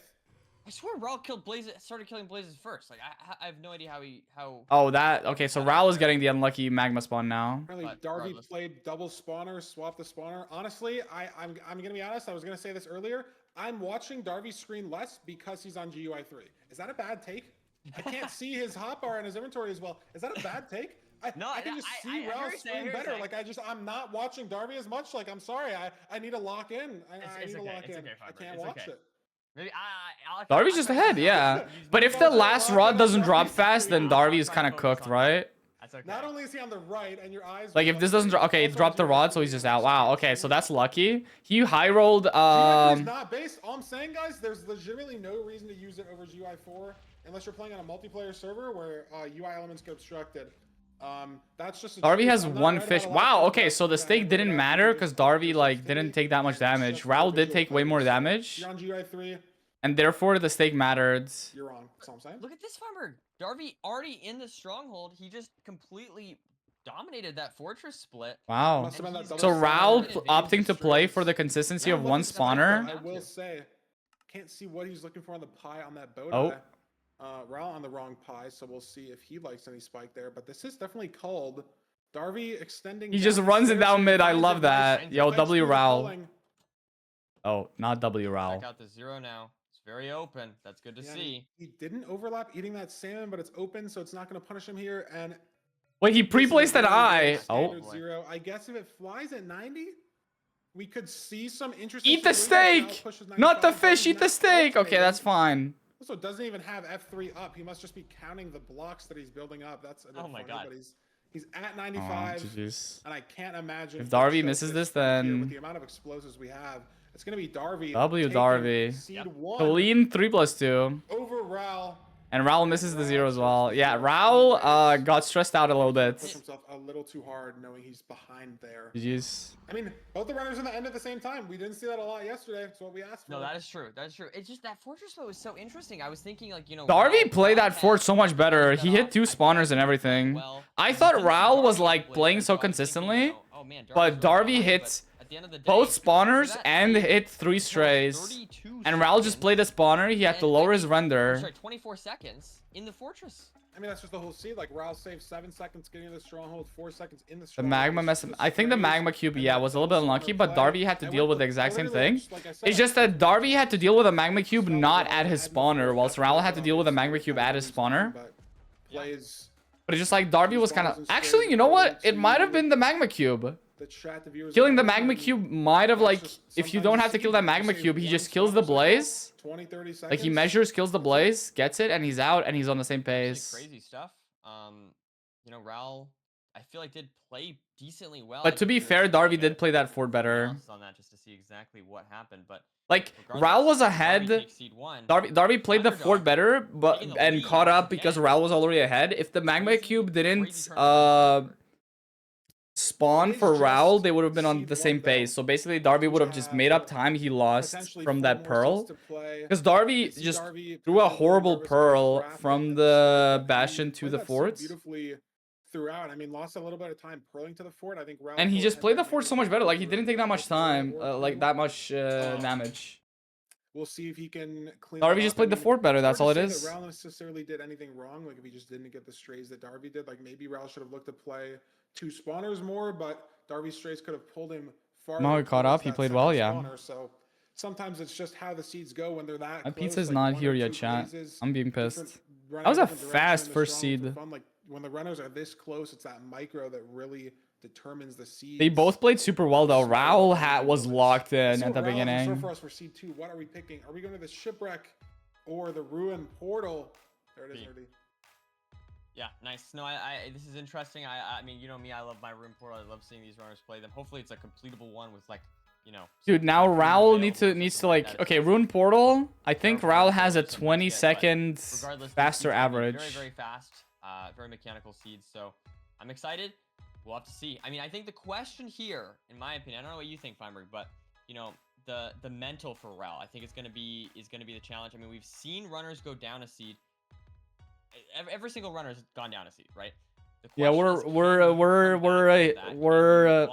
I swear Raul killed started killing blazes first. Like I have no idea how. Oh, that... Okay, so Raul is getting the unlucky magma spawn now. Apparently, But Darby regardless. played double spawner, swapped the spawner. Honestly, I'm gonna be honest. I was gonna say this earlier. I'm watching Darby's screen less because he's on GUI 3. Is that a bad take? I can't see his hotbar and his inventory as well. Is that a bad take? No, I can just I see hear what Raul's you're saying, I screen hear what better. you're Like I'm not watching Darby as much. Like I'm sorry. I need to lock in. I need to lock in. okay, I Fiber, can't it's watch okay. it. Maybe Darby's just ahead, yeah. But if the last rod doesn't drop fast, then Darby is kind of cooked, right? That's okay. Not only is he on the right, and your eyes. Like will if this look doesn't great, drop, okay, it also dropped the has rod, your so he's just screen out. Wow, on okay, so screen. that's lucky. He high rolled. GUI 3 is not based. All I'm saying, guys, there's legitimately no reason to use it over GUI 4 unless you're playing on a multiplayer server where UI elements get obstructed. That's just. Darby has I'm not 1 right about fish. a lot Wow, of okay, things, so the but stake I'm didn't right matter about because the Darby stake, like didn't take that much and it's damage. just Raul more did visual take way more purpose. damage, You're on GUI 3. and therefore the stake mattered. You're wrong. That's all I'm saying. Look at this farmer. Darby already in the stronghold. He just completely dominated that fortress split. Wow. Must have been that he's double So spawner Raul advantage opting to of play strays. for the consistency Yeah, of I'm one looking at that, spawner. though. I will say, can't see what he's looking for on the pie on that bow. Oh. Raul on the wrong pie, so we'll see if he likes any spike there. But this is definitely called. Darby extending. He down just the runs it stairs down and mid. I finds love a nice that. Yo, wedge W through the Raul. pulling. Oh, not W Raul. Check out the 0 now. It's very open. That's good to Yeah, see. he didn't overlap eating that salmon, but it's open, so it's not going to punish him here. And Wait, he this is pre-placed a an very eye. good Oh, standard 0. I guess if it flies at 90, we could see some interesting. eat the situations. Now steak, pushes not the 95, fish. Darby's Eat the not steak. Okay, alternating. that's fine. Also, it doesn't even have F3 up. He must just be counting the blocks that he's building up. That's a bit Oh my funny, God. but he's at Oh, 95, jeez. and I can't imagine If he'll Darby choke misses this, right here then- with the amount of explosives we have, it's gonna be Darby. W taking Darby. Seed Yep. 1 Clean 3+2. over Raul. And Raul misses the 0 as well. Yeah, Raul got stressed out a little Push bit. himself a little too hard, knowing he's behind there. GG's. I mean, both the runners in the end at the same time. We didn't see that a lot yesterday. It's what we asked for. No, that is true. That is true. It's just that fortress split was so interesting. I was thinking like, Darby Raul played that had fort so much better. that He hit off. 2 I spawners thought and everything. well, I and thought didn't see Raul was Darby like play playing that, so I was thinking, consistently. oh man, But Darby's really Darby behind, hits but at the end of the day, both for spawners that and fight, hit 3 he had strays. 32 And Raul just seconds, played a spawner. He had to and lower I his think- render. Sorry, 24 seconds in the fortress. I mean, that's just the whole seed. Like, Raul saved 7 seconds getting to the stronghold, 4 seconds in the The stronghold. magma It's mess. just I think the strays magma cube, and yeah, that was a little bit double unlucky, spawner but play. Darby had to I deal went with the exact same literally, thing. like I said, It's just that Darby had to deal with a magma cube Solid not Raul at his had the spawner, fourth whilst after Raul the had to deal with a magma cube at his spawner. but plays But it's just like Darby Two was kind spawners of... and strays Actually, you know what? It according might have to been the magma cube. the chat, the viewers Killing are the voting, magma and cube might have that's like... just If you sometimes don't the have to kill seed, that you magma say cube, he one just kills the spawner cycle, blaze. 20, 30 seconds. Like he measures, kills the That's it. blaze, gets it, and he's out, and he's on the same Actually pace. crazy stuff. You know, Raul, I feel like did play decently well. I But to need be fair, Darby did play that fort better. analysis on that just to see exactly what happened. But Like, regardless, Raul was Darby ahead. takes seed 1. Darby played the Underdog, fort better, but taking the and lead caught once up because again. Raul was already ahead. If the magma Crazy, cube crazy didn't tournament for spawn It is for Raul, just they would have been on seed the 1 same though, pace. So basically, Darby would have which just have made up time he lost potentially from 4 that more pearl. sets to play. Because Darby I see just Darby threw a potentially little horrible nervous about the pearl graphic from and the stuff, but he bastion to played the that seed forts. beautifully throughout. I mean, lost a little bit of time purling to the fort. I think Raul And he fort just played the headback fort maybe so much could've better. Like, been he a didn't take that much double pearl time, or like two. that much damage. We'll see if he can clean Darby that just up. played the fort better, it's that's hard all to it say is. that Raul necessarily did anything wrong. Like if he just didn't get the strays that Darby did, like maybe Raul should have looked to play 2 spawners more, but Darby's strays could have pulled him farther. Somehow he caught towards up, he that played second well, yeah. spawner. So sometimes it's just how the seeds go when they're that My close. pizza's like not 1 here or yet, 2 chat. blazes, I'm being different pissed. running That was a different direction fast in the first strong for seed. fun. Like when the runners are this close, it's that micro that really determines the seeds. They both played super well though. Raul was locked in at the So beginning. for us for seed 2, what are we picking? Are we going to the shipwreck or the ruin portal? There it is, Nerdy. Yeah, nice. No, I this is interesting. I mean, you know me, I love my room portal. I love seeing these runners play them. Hopefully, it's a completable one with like, you know. Dude, now food Raul available needs to something like that. okay, Rune Portal. I think Terrifying Raul has a portal, sometimes 20 get, but second regardless, these faster seeds are gonna be average. Very, very fast. Very mechanical seeds. So I'm excited. We'll have to see. I mean, I think the question here, in my opinion, I don't know what you think, Feinberg, but you know, the mental for Raul, I think is gonna be the challenge. I mean, we've seen runners go down a seed. Every single runner has gone down a seed, right? Yeah, we're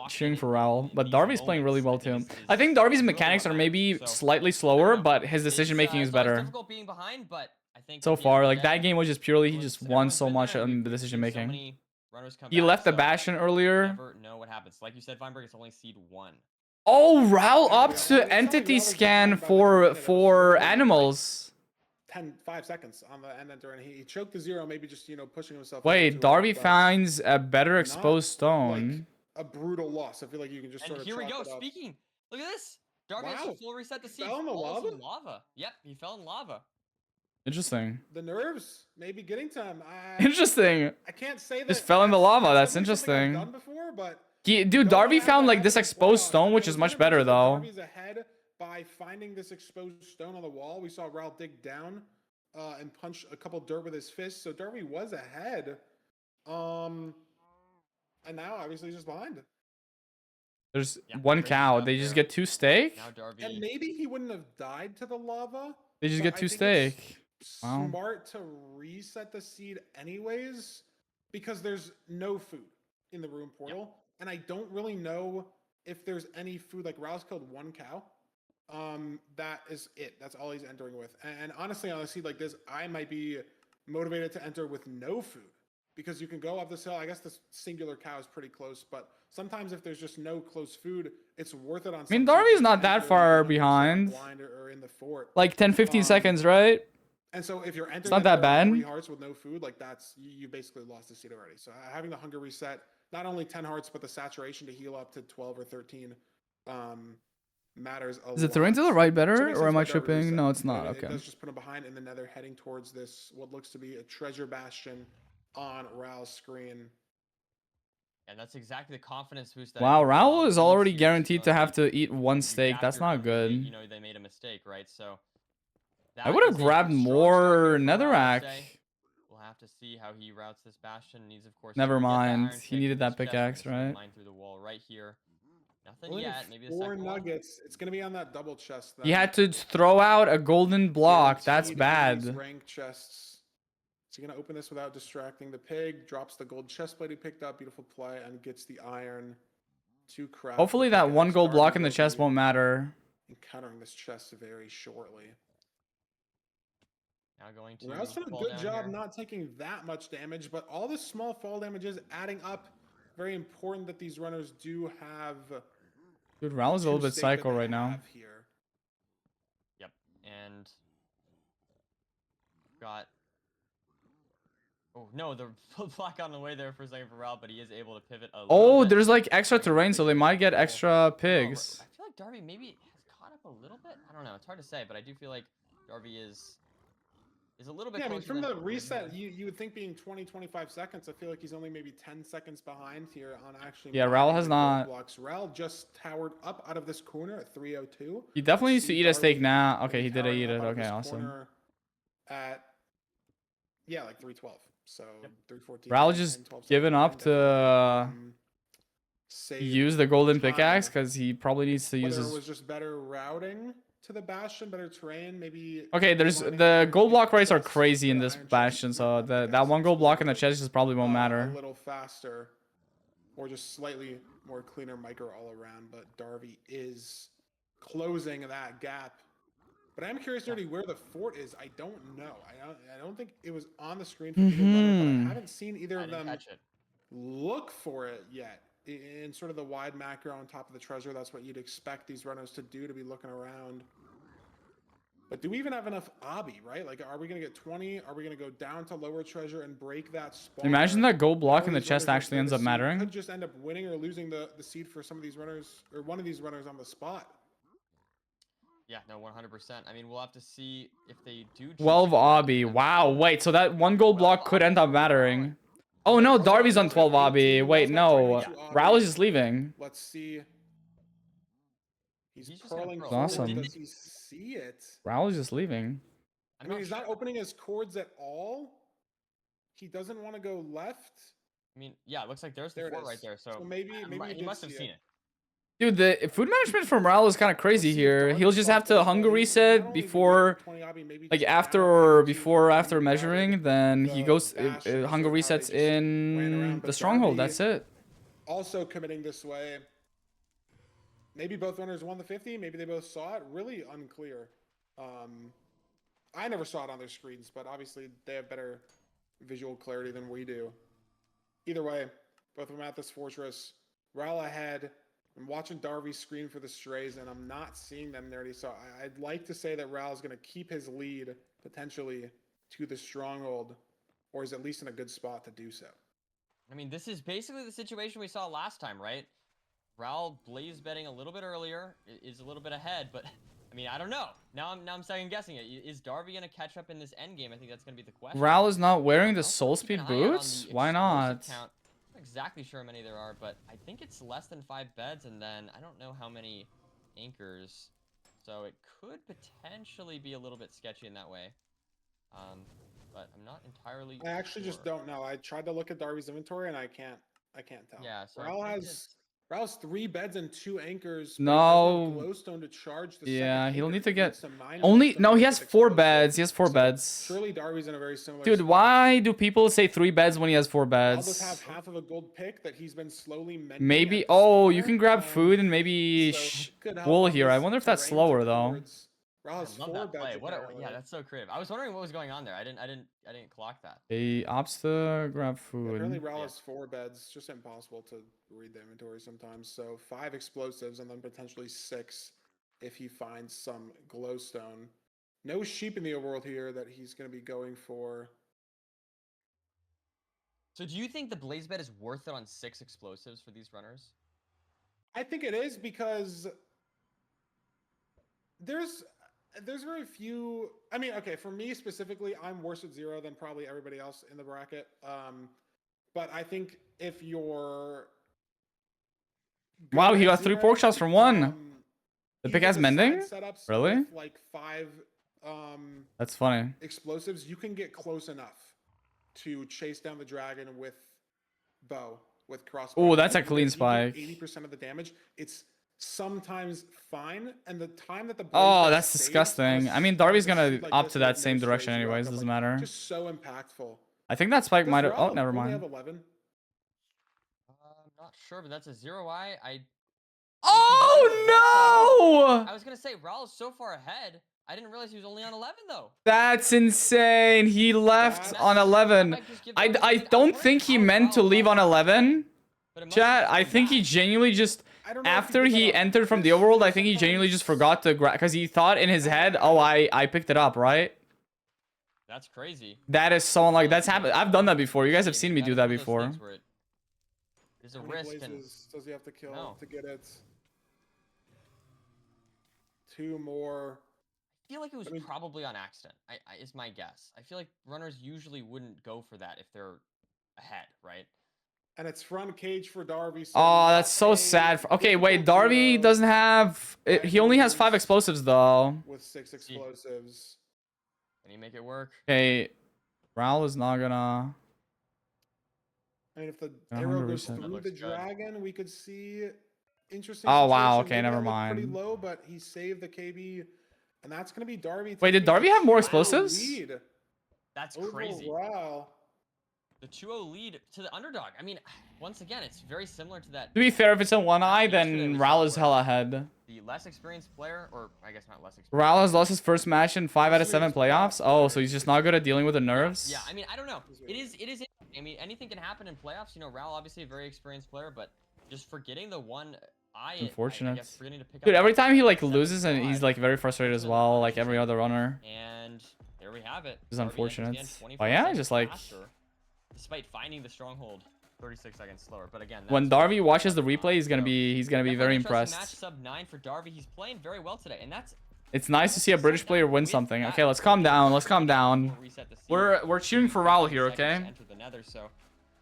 cheering for Raul, but Darby's playing really well too. I think Darby's mechanics are maybe slightly slower, but his decision making is better. Difficult being behind, but I think So far, like that game was just purely he just won so much on the decision making. He left the Bastion earlier. Never know what happens. Like you said, Feinberg, it's only seed 1. Oh, Raul opts to entity scan for animals. 5 seconds on the end enter, and he choked to 0, maybe just, you know, pushing himself. Wait, Darby finds a better exposed stone. Like a brutal loss. I feel like you can just sort of. Here we go. Speaking, look at this. Darby has to full reset the seed. Fell in the lava? Yep, he fell in lava. Interesting. The nerves maybe getting to him. Interesting. I can't say that. Just fell in the lava. That's interesting. Done before, but dude, Darby found like this exposed stone, which is much better though. Darby's ahead by finding this exposed stone on the wall. We saw Raul dig down and punch a couple dirt with his fist. So Darby was ahead. And now obviously he's just behind. There's 1 cow. They just get 2 steak. Now Darby. And maybe he wouldn't have died to the lava. They just get 2 steak. Wow. Smart to reset the seed anyways, because there's no food in the room portal. And I don't really know if there's any food. Like Raul's killed 1 cow. That is it. That's all he's entering with. And honestly, on a seed like this, I might be motivated to enter with no food, because you can go up this hill. I guess the singular cow is pretty close, but sometimes if there's just no close food, it's worth it on. I mean, Darby's not that far behind. Or in the fort. Like 10-15 seconds, right? And so if you're entering, it's not that bad. 3 hearts with no food, like that's you basically lost the seed already. So having the hunger reset, not only 10 hearts, but the saturation to heal up to 12 or 13, matters a lot. Is it terrain to the right better, So or am I tripping? No, it's not. Okay. It does just put him behind in the nether, heading towards this what looks to be a treasure bastion on Raul's screen. And that's exactly the confidence boost. That wow, Raul is already guaranteed to have to eat 1 steak. That's not good. You know, they made a mistake, right? So I would have grabbed more netherrack. We'll have to see how he routes this bastion. Needs, of course. Never mind. He needed that pickaxe, right? Mine through the wall right here. Nothing Only yet. Maybe 4 nuggets. It's gonna be on that double chest. He had to throw out a golden block. That's bad. Rank chests. So you're gonna open this without distracting the pig. Drops the gold chest plate he picked up. Beautiful play, and gets the iron to craft. Hopefully that 1 gold block in the chest won't matter. Encountering this chest very shortly. Now going to. Raul's done a good job not taking that much damage, but all the small fall damages adding up. Very important that these runners do have. Dude, Raul's a little bit psycho right now. Here. Yep, and got. Oh no, the block on the way there for a second for Ral, but he is able to pivot a little Oh, bit. there's like extra terrain, so they might get extra pigs. I feel like Darby maybe has caught up a little bit. I don't know. It's hard to say, but I do feel like Darby is a little bit. Yeah, I mean, closer from than the originally. reset, you would think being 20-25 seconds. I feel like he's only maybe 10 seconds behind here on actually. Yeah, Ral mining has the gold not- blocks. Ral just towered up out of this corner at 302. He definitely needs to See eat a steak Darby now. Okay, he really did eat towering it. up out of Okay, this awesome. corner At like 312. So 314. Ral 10, just 12 giving seconds up behind, to save use the golden time. pickaxe because he probably needs to use Whether it his. was just better routing to the bastion, better terrain, maybe. Okay, there's mining the iron gold block rates are chests, crazy in the this iron chests, bastion, so not that pickaxes one gold block in the specifically, chest just probably won't a matter. little faster, or just slightly more cleaner micro all around. But Darby is closing that gap. But I'm curious, Nerdy, where the fort is. I don't know. I don't think it was on the screen for either runner, but I haven't seen either I of didn't them catch it. look for it yet. In sort of the wide macro on top of the treasure, that's what you'd expect these runners to do, to be looking around. But do we even have enough obby, right? Like, are we going to get 20? Are we going to go down to lower treasure and break that spawn? Imagine that gold block How in the these chest runners actually will ends clear up the seed. mattering. Could just end up winning or losing the seed for some of these runners, or one of these runners on the spot. Yeah, no, 100%. I mean, we'll have to see if they do. choose 12 to go obby. down. Wow, wait, so that one gold block could end up mattering. Oh no, Darby's on 12 obby. Wait, no. Ral is just leaving. Let's see. He's He's just gonna curling pearl. forward. Awesome. Does he see it? Ral is just leaving. I mean, he's not opening his cords at all. He doesn't want to go left. I mean, yeah, it looks like there's the There it fort right is. there. So, maybe he did must have see seen it. Dude, the food management from Ral is kind of crazy Let's see if here. Darby He'll just saw have it to as hunger well. He not reset only before, 20 obby, maybe like just after down or into before where after he measuring, routed then he the goes bastion, hunger so how they resets just ran in around. the But stronghold. Darby That's it. Also committing this way. Maybe both runners won the 50. Maybe they both saw it. Really unclear. I never saw it on their screens, but obviously they have better visual clarity than we do. Either way, both of them at this fortress. Ral ahead. I'm watching Darby's screen for the strays, and I'm not seeing them nerdy. So I'd like to say that Ral is going to keep his lead potentially to the stronghold, or is at least in a good spot to do so. I mean, this is basically the situation we saw last time, right? Ral blaze betting a little bit earlier, is a little bit ahead, but I mean, I don't know. Now I'm second guessing it. Is Darby going to catch up in this end game? I think that's going to be the question. Ral is not wearing the Also, soul keep an speed eye out on boots? the Why explosive not? count. Not exactly sure how many there are, but I think it's less than 5 beds, and then I don't know how many anchors, so it could potentially be a little bit sketchy in that way. But I'm not entirely. I actually just don't know. I tried to look at Darby's inventory, and I can't tell. Yeah, so Ral has 3 beds and 2 anchors. but he No. doesn't have glowstone to charge the Yeah, second he'll anchor. need to He get needs to mine only. glowstone No, to he get has the 4 explosive. beds. He has 4 So beds. Surely Darby's in a very similar Dude, spot. why do people say 3 beds when he has 4 I'll just have beds? half of a gold pick that he's been slowly mending. Maybe. at the Oh, you spawner. can grab food and maybe so could help wool on here. I this wonder if that's terrain slower though. towards- Ral I has love 4 that beds. play. Yeah, apparently. that's so creative. I was wondering what was going on there. I didn't clock that. He opts to grab Apparently, food. Ral Yeah. has 4 beds. Just impossible to read the inventory sometimes. So 5 explosives and then potentially 6 if he finds some glowstone. No sheep in the overworld here that he's going to be going for. So do you think the blaze bet is worth it on 6 explosives for these runners? I think it is because there's very few. I mean, okay, for me specifically, I'm worse at 0 than probably everybody else in the bracket. But I think if you're Wow, good he at got 3 0, pork chops from 1. The even pick has with mending? side setups Really? with like 5 That's funny. explosives, you can get close enough to chase down the dragon with bow, with crossbow. Oh, that's a Even clean if you get spike. 80% of the damage. It's sometimes fine, and the time that the Oh, blaze that's saves disgusting. on I mean, on Darby's a gonna seed like opt this to with that no same direction strays, you rack anyways. up, Doesn't like, matter. Just so impactful. I think that spike Does might have. Oh, Ral never only have mind. 11? I'm not sure, but that's a 0i. Oh I was gonna say Ral is so far ahead. I didn't realize he was only on 11 though. That's insane. He left That on That 11. might just give I Darby the lead. don't wondering think he how meant to Ral leave on left, 11. but it must Chat, have I come think he back. genuinely just, I don't know if after did that he on entered from the purpose overworld, or I think he genuinely just sometimes. forgot to grab, because he thought in his head, oh, I picked it up, right? That's crazy. That is so unlike. That's happened. I've done that before. You guys have I seen mean, me do that's that one of those before. things where there's a How many risk and blazes does he have to kill No. to get it? 2 more. I feel like it was I mean- probably on accident. Is my guess. I feel like runners usually wouldn't go for that if they're ahead, right? And it's front cage for Darby. So Oh, not that's so a sad. Okay, wait. difficult Darby duo doesn't have. He only has 5 explosives though. with 6 explosives. Can you make it work? Okay, Raul is not gonna. I mean, if the Yeah, arrow hunger goes reset. through That the looks good. dragon, we could see interesting. Oh, wow, situation. okay, Maybe never that looked Pretty mind. low, but he saved the KB, and that's gonna be Darby. Wait, did taking Darby the have more 2-0 explosives? lead That's over crazy. Raul. The 2-0 lead to the underdog. I mean, once again, it's very similar to that. To be fair, if it's a one eye, Yesterday then we Raul saw is where hella ahead. The less experienced player, or I guess not less experienced. Raul has lost his first match in 5 out of 7 playoffs. Oh, so he's just not good at dealing with the nerves. Yeah, I mean, I don't know. It is. I mean, anything can happen in playoffs. You know, Raul obviously a very experienced player, but just forgetting the one eye. Unfortunate. I guess forgetting to pick Dude, up every that time he like 7 loses and he's squad. like very frustrated as well, like every other runner. And there we have it. It's Darby enters the unfortunate. end 25 But yeah, seconds just like faster, despite finding the stronghold 36 seconds slower. But again, when that's Darby what- watches the replay, he's gonna be Definitely very an interesting impressed. Match sub 9 for Darby. He's playing very well today, and that's It's nice to see a British player win with something. that Okay, let's calm down. Let's calm down. we'll reset the seed. We're cheering for Raul here, 15 seconds okay? to enter the nether, so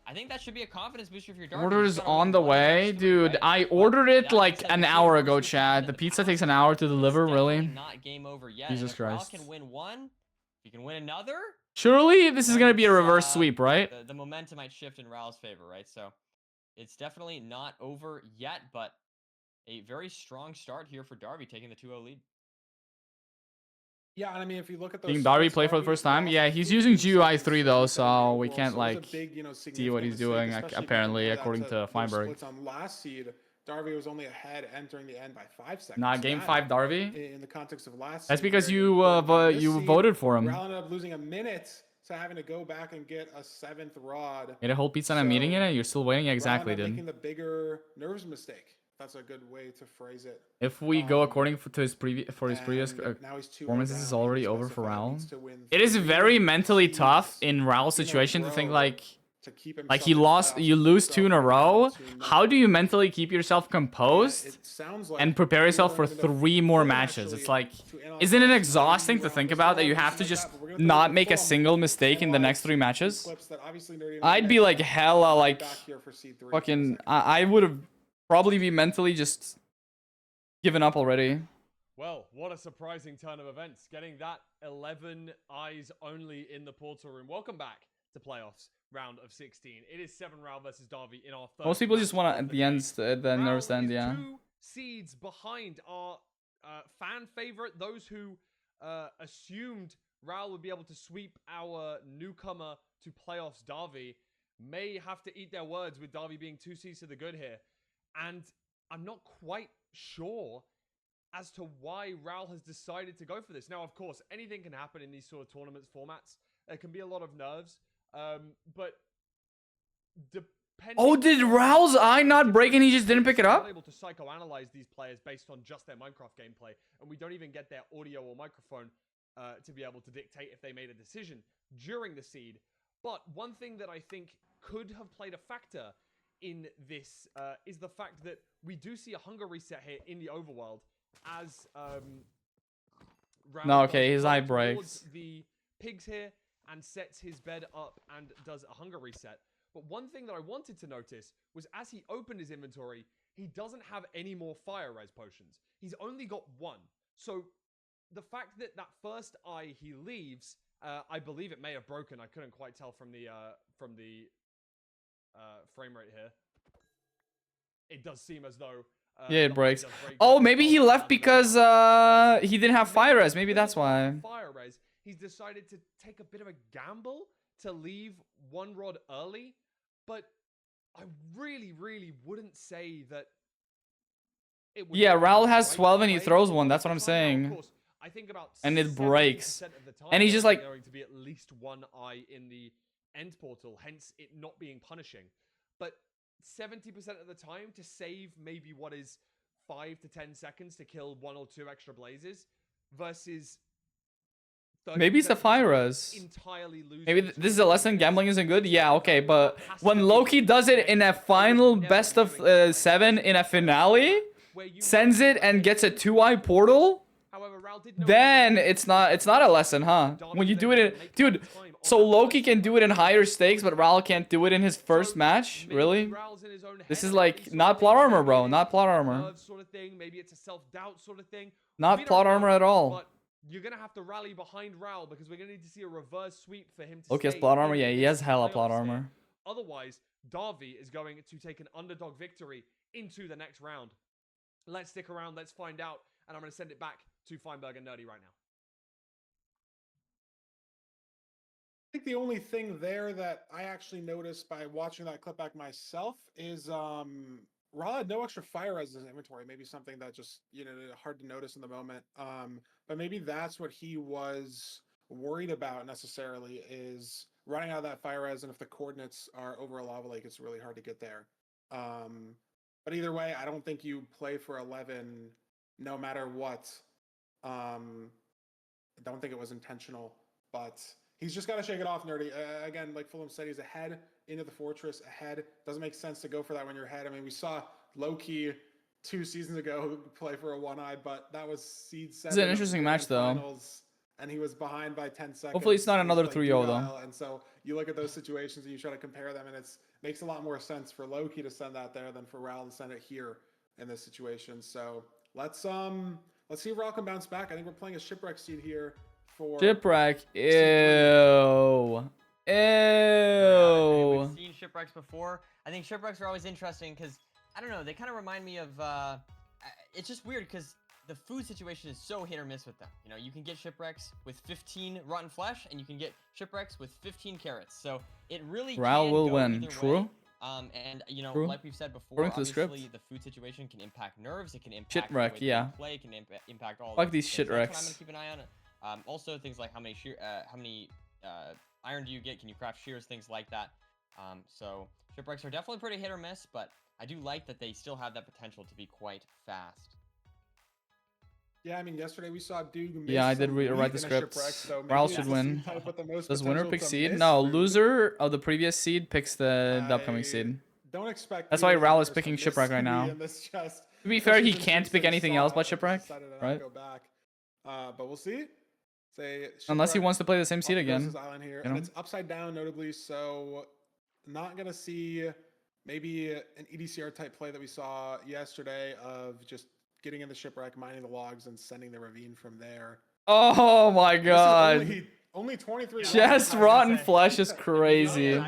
I think that should be a confidence booster for your Darby. Order You is gotta on win the one of way, those three, dude. right? I But ordered it that like said, an the hour first ago, two Chad. in The the pizza pack takes an hour to is deliver, definitely really? not game over yet. Jesus and if Raul Christ. can win one, if he can win another, Surely this is then gonna be a it's, reverse sweep, right? the momentum might shift in Raul's favor, right? So it's definitely not over yet, but a very strong start here for Darby, taking the 2-0 lead. Yeah, and I mean, if you look at those Seeing Darby splits, play for the first time, lost yeah, he's using 15 GUI seconds 3 to though, reset the so we overall, can't so it was a like big, see what significant he's mistake, doing. especially if you Apparently, compare that according to those Feinberg. splits on last seed, Darby was only ahead entering the end by 5 seconds. Nah, So game that, 5 Darby. in the context of last That's seed, because very you important. This you seed, voted for him. Raul ended up losing a minute to having to go back and get a 7th rod. Get a whole pizza and a meeting in it. You're still waiting. Yeah, exactly, Raul ended up dude. making the bigger nerves mistake. That's a good way to phrase it. If we go according to his previous And now he's 2-0 performances, down. is He already can over for specify he Raul. needs to win It is 3 very mentally seeds tough in Raul's in a situation to think row like to keep he himself in the lost. playoffs, You keep lose himself 2 in a down row. to How do you mentally keep yourself composed it sounds like and prepare yourself for we're gonna 3 more further matches? actually It's like, to analyze isn't it maybe exhausting to round think this about that round you or have to something like just that, but we're gonna throw not it make a full single on mistake in the next 3 analyze matches? clips that obviously Nerdy and I'd I be missed. like hella I'll be like back here for seed 3 in a fucking. second. I would have probably be mentally just given up already. Well, what a surprising turn of events, getting that 11 eyes only in the portal room. Welcome back to playoffs, round of 16. It is 7 Raul versus Darby in our third Most people just match want to of at the end, the Raul nerves end, is yeah. 2 seeds behind our fan favorite, those who assumed Raul would be able to sweep our newcomer to playoffs, Darby, may have to eat their words with Darby being 2 seeds to the good here. And I'm not quite sure as to why Raul has decided to go for this. Now, of course, anything can happen in these sort of tournaments formats. There can be a lot of nerves, but depending. Oh, did Raul's eye not break and he just didn't pick it up? We're able to psychoanalyze these players based on just their Minecraft gameplay, and we don't even get their audio or microphone to be able to dictate if they made a decision during the seed. But one thing that I think could have played a factor in this is the fact that we do see a hunger reset here in the overworld as Raul No, okay, does his go eye towards breaks. the pigs here and sets his bed up and does a hunger reset. But one thing that I wanted to notice was as he opened his inventory, he doesn't have any more fire res potions. He's only got 1. So the fact that that first eye he leaves, I believe it may have broken. I couldn't quite tell from the frame rate here. It does seem as though Yeah, it the eye breaks. does break. Oh, maybe he left because he didn't have fire res. Maybe that's why. Fire res. He's decided to take a bit of a gamble to leave 1 rod early, but I really, really wouldn't say that it would Yeah, be the Raul has right 12 and he play throws all one. the That's what I'm time. Now, saying. of course, I think about And it 70% breaks. of the time And he's just there's like- going to be at least 1 eye in the end portal, hence it not being punishing. But 70% of the time to save maybe what is 5 to 10 seconds to kill 1 or 2 extra blazes versus Maybe 30% Sapphira's. entirely losing Maybe to this is a lesson. Gambling isn't good. Yeah, okay, but has when to be Loki does it in a next. final Never best be of doing this, like, 7 in a finale, where you sends know it and gets a 2-eye portal, However, Raul did know then it's not a lesson, huh? When you do it in, dude, so Loki can do it in higher stakes, but Raul can't do it in his first match? Really? This is like not plot armor, bro. Not plot armor. Sort of thing. Maybe it's a self-doubt sort of thing. Not We plot don't armor know, at all. But you're gonna have to rally behind Raul because we're gonna need to see a reverse sweep for him to Loki has stay plot armor. in Yeah, he this has hella playoffs plot here. armor. Otherwise, Darby is going to take an underdog victory into the next round. Let's stick around. Let's find out. And I'm going to send it back to Feinberg and Nerdy right now. I think the only thing there that I actually noticed by watching that clip back myself is Raw had no extra fire res in his inventory. Maybe something that just, you know, hard to notice in the moment. But maybe that's what he was worried about necessarily, is running out of that fire res, and if the coordinates are over a lava lake, it's really hard to get there. But either way, I don't think you play for 11 no matter what. I don't think it was intentional, but he's just got to shake it off, Nerdy. Again, like Fulham said, he's ahead into the fortress, ahead. Doesn't make sense to go for that when you're ahead. I mean, we saw Loki 2 seasons ago play for a one-eye, but that was seed 7. This is an interesting match, though. Finals, and he was behind by 10 seconds. Hopefully it's not another 3-0, though. And so you look at those situations and you try to compare them, and it makes a lot more sense for Loki to send that there than for Raul to send it here in this situation. So let's see if Raul can bounce back. I think we're playing a shipwreck seed here for Shipwreck. Ew. We've seen shipwrecks before. I think shipwrecks are always interesting because, I don't know, they kind of remind me of, it's just weird because the food situation is so hit or miss with them. You know, you can get shipwrecks with 15 rotten flesh, and you can get shipwrecks with 15 carrots. So it really Raul can will go win. either True. way. And you know, True. like we've said before, According to the obviously script. the food situation can impact nerves. It can impact Shipwreck, the way yeah. you play. It can impact all. Fuck these things. So that's what I'm shitwrecks. gonna keep an eye on. Also things like how many iron do you get? Can you craft shears? Things like that. So shipwrecks are definitely pretty hit or miss, but I do like that they still have that potential to be quite fast. Yeah, I mean, yesterday we saw Duke. Yeah, I did write the script. Raul should win. Does winner pick seed? No, loser of the previous seed picks the upcoming seed. Don't expect. That's why Raul is picking shipwreck right now. To be fair, he can't pick anything else but shipwreck, right? Go back. But we'll see. Unless he wants to play the same seed again. Island here. You know? And it's upside down, notably. So not gonna see maybe an EDCR type play that we saw yesterday of just getting in the shipwreck, mining the logs, and sending the ravine from there. Oh my god. Only 23. Just rotten flesh is crazy.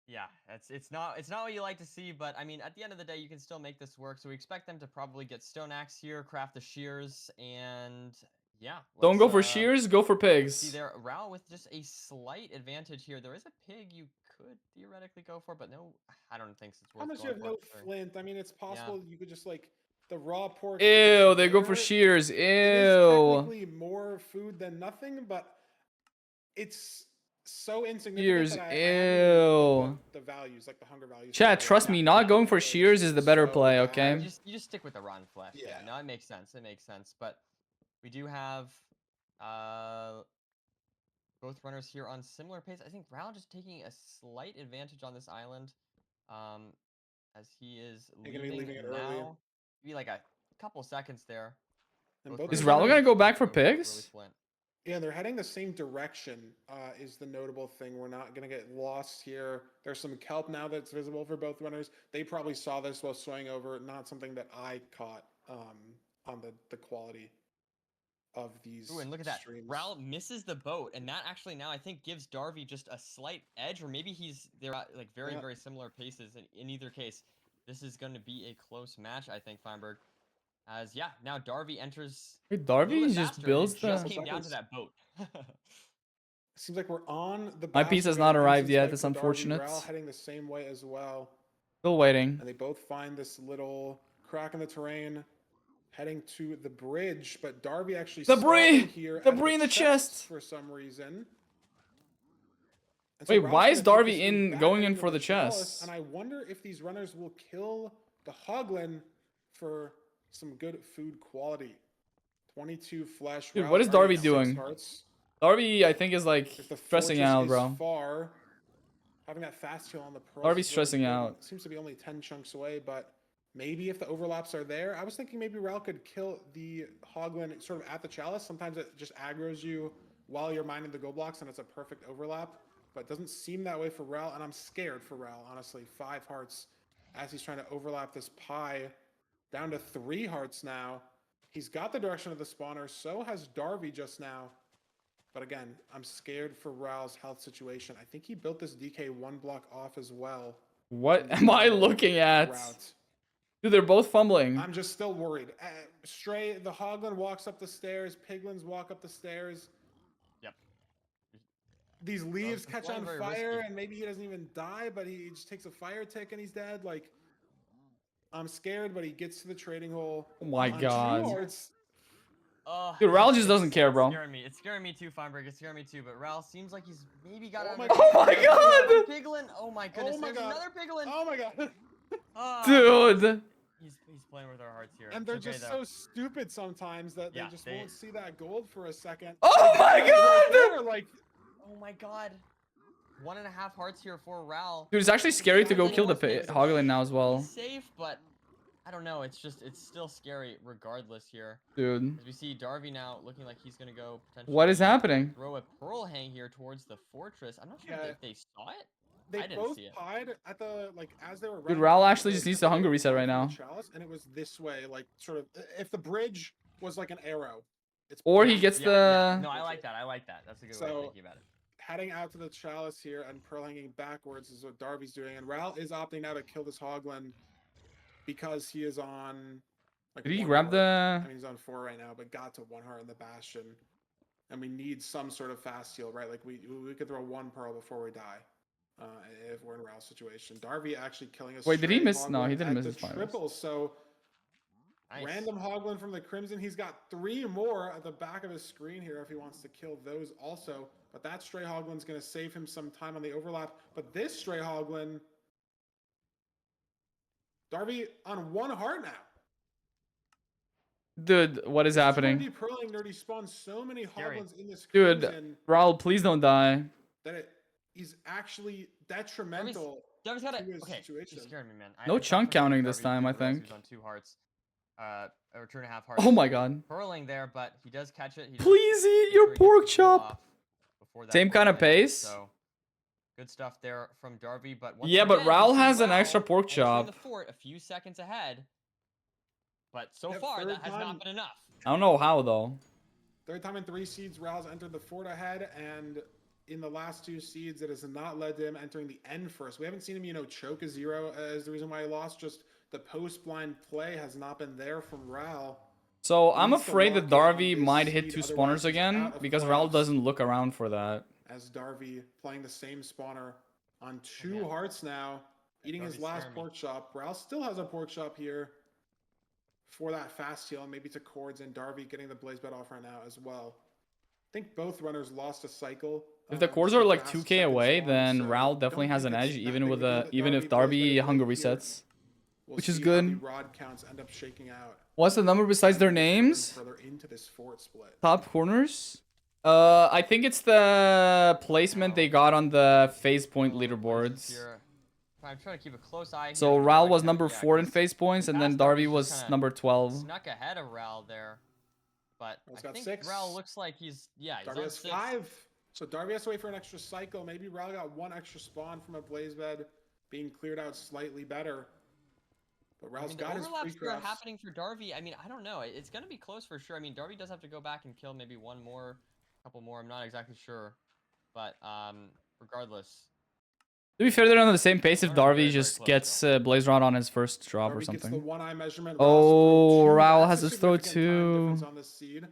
Yeah, it's not what you like to see, but I mean, at the end of the day, you can still make this work. So we expect them to probably get stone axe here, craft the shears, and yeah. Don't go for shears, go for pigs. See there, Raul with just a slight advantage here. There is a pig you could theoretically go for, but no, I don't think it's worth. How much you have no flint? I mean, it's possible you could just like the raw pork. Ew, they go for shears. Ew. It is technically more food than nothing, but it's so insignificant. Shears. That Ew. The values, like the hunger values. Chat, trust me, not going for shears is the better play, okay? You just stick with the rotten flesh. Yeah. No, it makes sense. It makes sense. But we do have both runners here on similar pace. I think Raul just taking a slight advantage on this island, as he is leaving it now. early. Maybe like a couple seconds there. Is Raul gonna go back for pigs? Yeah, they're heading the same direction, is the notable thing. We're not going to get lost here. There's some kelp now that's visible for both runners. They probably saw this while swaying over. Not something that I caught on the quality of these Ooh, and look at that. streams. Raul misses the boat, and that actually now I think gives Darby just a slight edge, or maybe they're at like very similar paces. And in either case, this is going to be a close match, I think, Feinberg. As now Darby enters. Wait, Darby just builds the. Just came down to that boat. Seems like we're on the. My piece has not arrived yet. That's unfortunate. Raul heading the same way as well. Still waiting. And they both find this little crack in the terrain, heading to the bridge. But Darby actually debris here. Debris in the chest for some reason. Wait, why is Darby going in for the chest? And I wonder if these runners will kill the Hoglin for some good food quality. 22 flesh. Dude, Raoul's what is already Darby at 6 doing? hearts. Darby, I think, is like If the stressing fortress out, is bro. far, having that fast heal on the pearls Darby's is really stressing important. out. Seems to be only 10 chunks away, but maybe if the overlaps are there, I was thinking maybe Raoul could kill the Hoglin sort of at the chalice. Sometimes it just aggroes you while you're mining the gold blocks, and it's a perfect overlap. But it doesn't seem that way for Raoul, and I'm scared for Raoul, honestly. 5 hearts as he's trying to overlap this pie. Down to 3 hearts now. He's got the direction of the spawner. So has Darby just now. But again, I'm scared for Raoul's health situation. I think he built this DK 1 block off as well. What am I looking at? Route. Dude, they're both fumbling. I'm just still worried. Stray, the Hoglin walks up the stairs. Piglins walk up the stairs. Yep. These leaves catch on very fire, risky. and maybe he doesn't even die, but he just takes a fire tick and he's dead. Like, I'm scared, but he gets to the trading hole. Oh my on god. 2 hearts. Dude, Raoul just doesn't It's care, bro. scaring me. It's scaring me too, Feinberg. It's scaring me too. But Raoul seems like he's maybe got Oh it my under god. Oh my control. god! Piglin. Oh my goodness. Oh my There's god. another Piglin. Oh my god. Ah. Dude. He's playing with our hearts here. And It's they're okay, just though. so stupid sometimes that Yeah, they just they- won't see that gold for a second. Oh my Right god! there, like, Oh my god. 1.5 hearts here for Raoul. Dude, it's actually scary to go He's kill the safe. Hoglin now as well. He's safe, but I don't know. It's still scary regardless here. Dude. As we see Darby now looking like he's gonna go potentially. What is happening? Throw a pearl hang here towards the fortress. I'm not sure Yeah. if they saw it. they I didn't both see it. pied at the, like, as they were Dude, running Raoul towards actually the- just needs the to hunger middle reset right from the now. chalice, and it was this way, like, sort of, if the bridge was like an arrow. It's Or he pointing gets Yeah, the... yeah. No, I like that. I like that. That's a good way of So- thinking about it. heading out to the chalice here and pearl hanging backwards is what Darby's doing, and Raoul is opting now to kill this Hoglin because he is on. Like, Did he 1 grab heart. the... I mean, he's on 4 right now, but got to 1 heart in the bastion, and we need some sort of fast heal, right? Like we could throw 1 pearl before we die, if we're in Raoul's situation. Darby actually killing us. Wait, did he miss? No, he didn't miss his finals. triples. So Nice. random Hoglin from the Crimson. He's got 3 more at the back of his screen here if he wants to kill those also. But that stray Hoglin's going to save him some time on the overlap. But this stray Hoglin, Darby on 1 heart now. Dude, what is happening? Nerdy Pearling Nerdy spawned so many Scary. Hoglins in this Dude, Crimson Raoul, please don't die. that he's actually detrimental. Darby's got to it. his Okay, situation. he's scaring me, man. No I thought chunk for sure counting this Darby time, I didn't realize think. He was on 2 hearts, or 2.5 hearts. Oh my god. Pearling there, but he does catch it. He does Please eat make your sure he pork gets the kill chop. off before that Same pearl kind of hang. pace. So good stuff there from Darby, but once Yeah, but again, we Raoul see has an Raoul extra pork entering chop. the fort a few seconds ahead, but so Yep, far third that has time. not been enough. I don't know how, though. 3rd time in 3 seeds, Raoul's entered the fort ahead, and in the last 2 seeds, it has not led to him entering the end first. We haven't seen him, choke a 0 as the reason why he lost. Just the post-blind play has not been there from Raoul. So I'm Needs to afraid lock that in on Darby this might hit seed, 2 otherwise spawners he's again out of because Raoul playoffs. doesn't look around for that. As Darby playing the same spawner on 2 man. hearts now, eating his Darby's last scaring me. pork chop. Raoul still has a pork chop here for that fast heal, and maybe to Cords, and Darby getting the blaze bed off right now as well. I think both runners lost a cycle. If the cores just are a like fast 2k second away, spawn, then so Raoul don't definitely has think an it's edge, that even big with a deal a that even if plays Darby better hunger here. resets. We'll which is see how good. the rod counts end up shaking out. What's the number besides their names? Further into this fort split. Top corners? I think it's the placement they got on the phase point leaderboards. Here. I'm trying to keep a close eye. So here. Raoul was Yeah, number 4 in 'cause phase points, and then Fast Darby Darby's just was kinda number 12. snuck ahead of Raoul there, but Raoul's I got think 6. Raoul looks like he's he's Darby on has 6. 5. So Darby has to wait for an extra cycle. Maybe Raoul got 1 extra spawn from a blaze bed being cleared out slightly better. But I Raoul's mean, the got his overlaps free that are crafts. happening for Darby. I mean, I don't know. It's gonna be close for sure. I mean, Darby does have to go back and kill maybe 1 more, couple more. I'm not exactly sure, but regardless. To be fair, they're on the same pace if Very, Darby very just close gets Blaze Rod on his first drop Darby or gets the something. 1-eye measurement. Oh, Raoul's Raoul throw 2. has That's a his throw significant time 2. difference on this seed.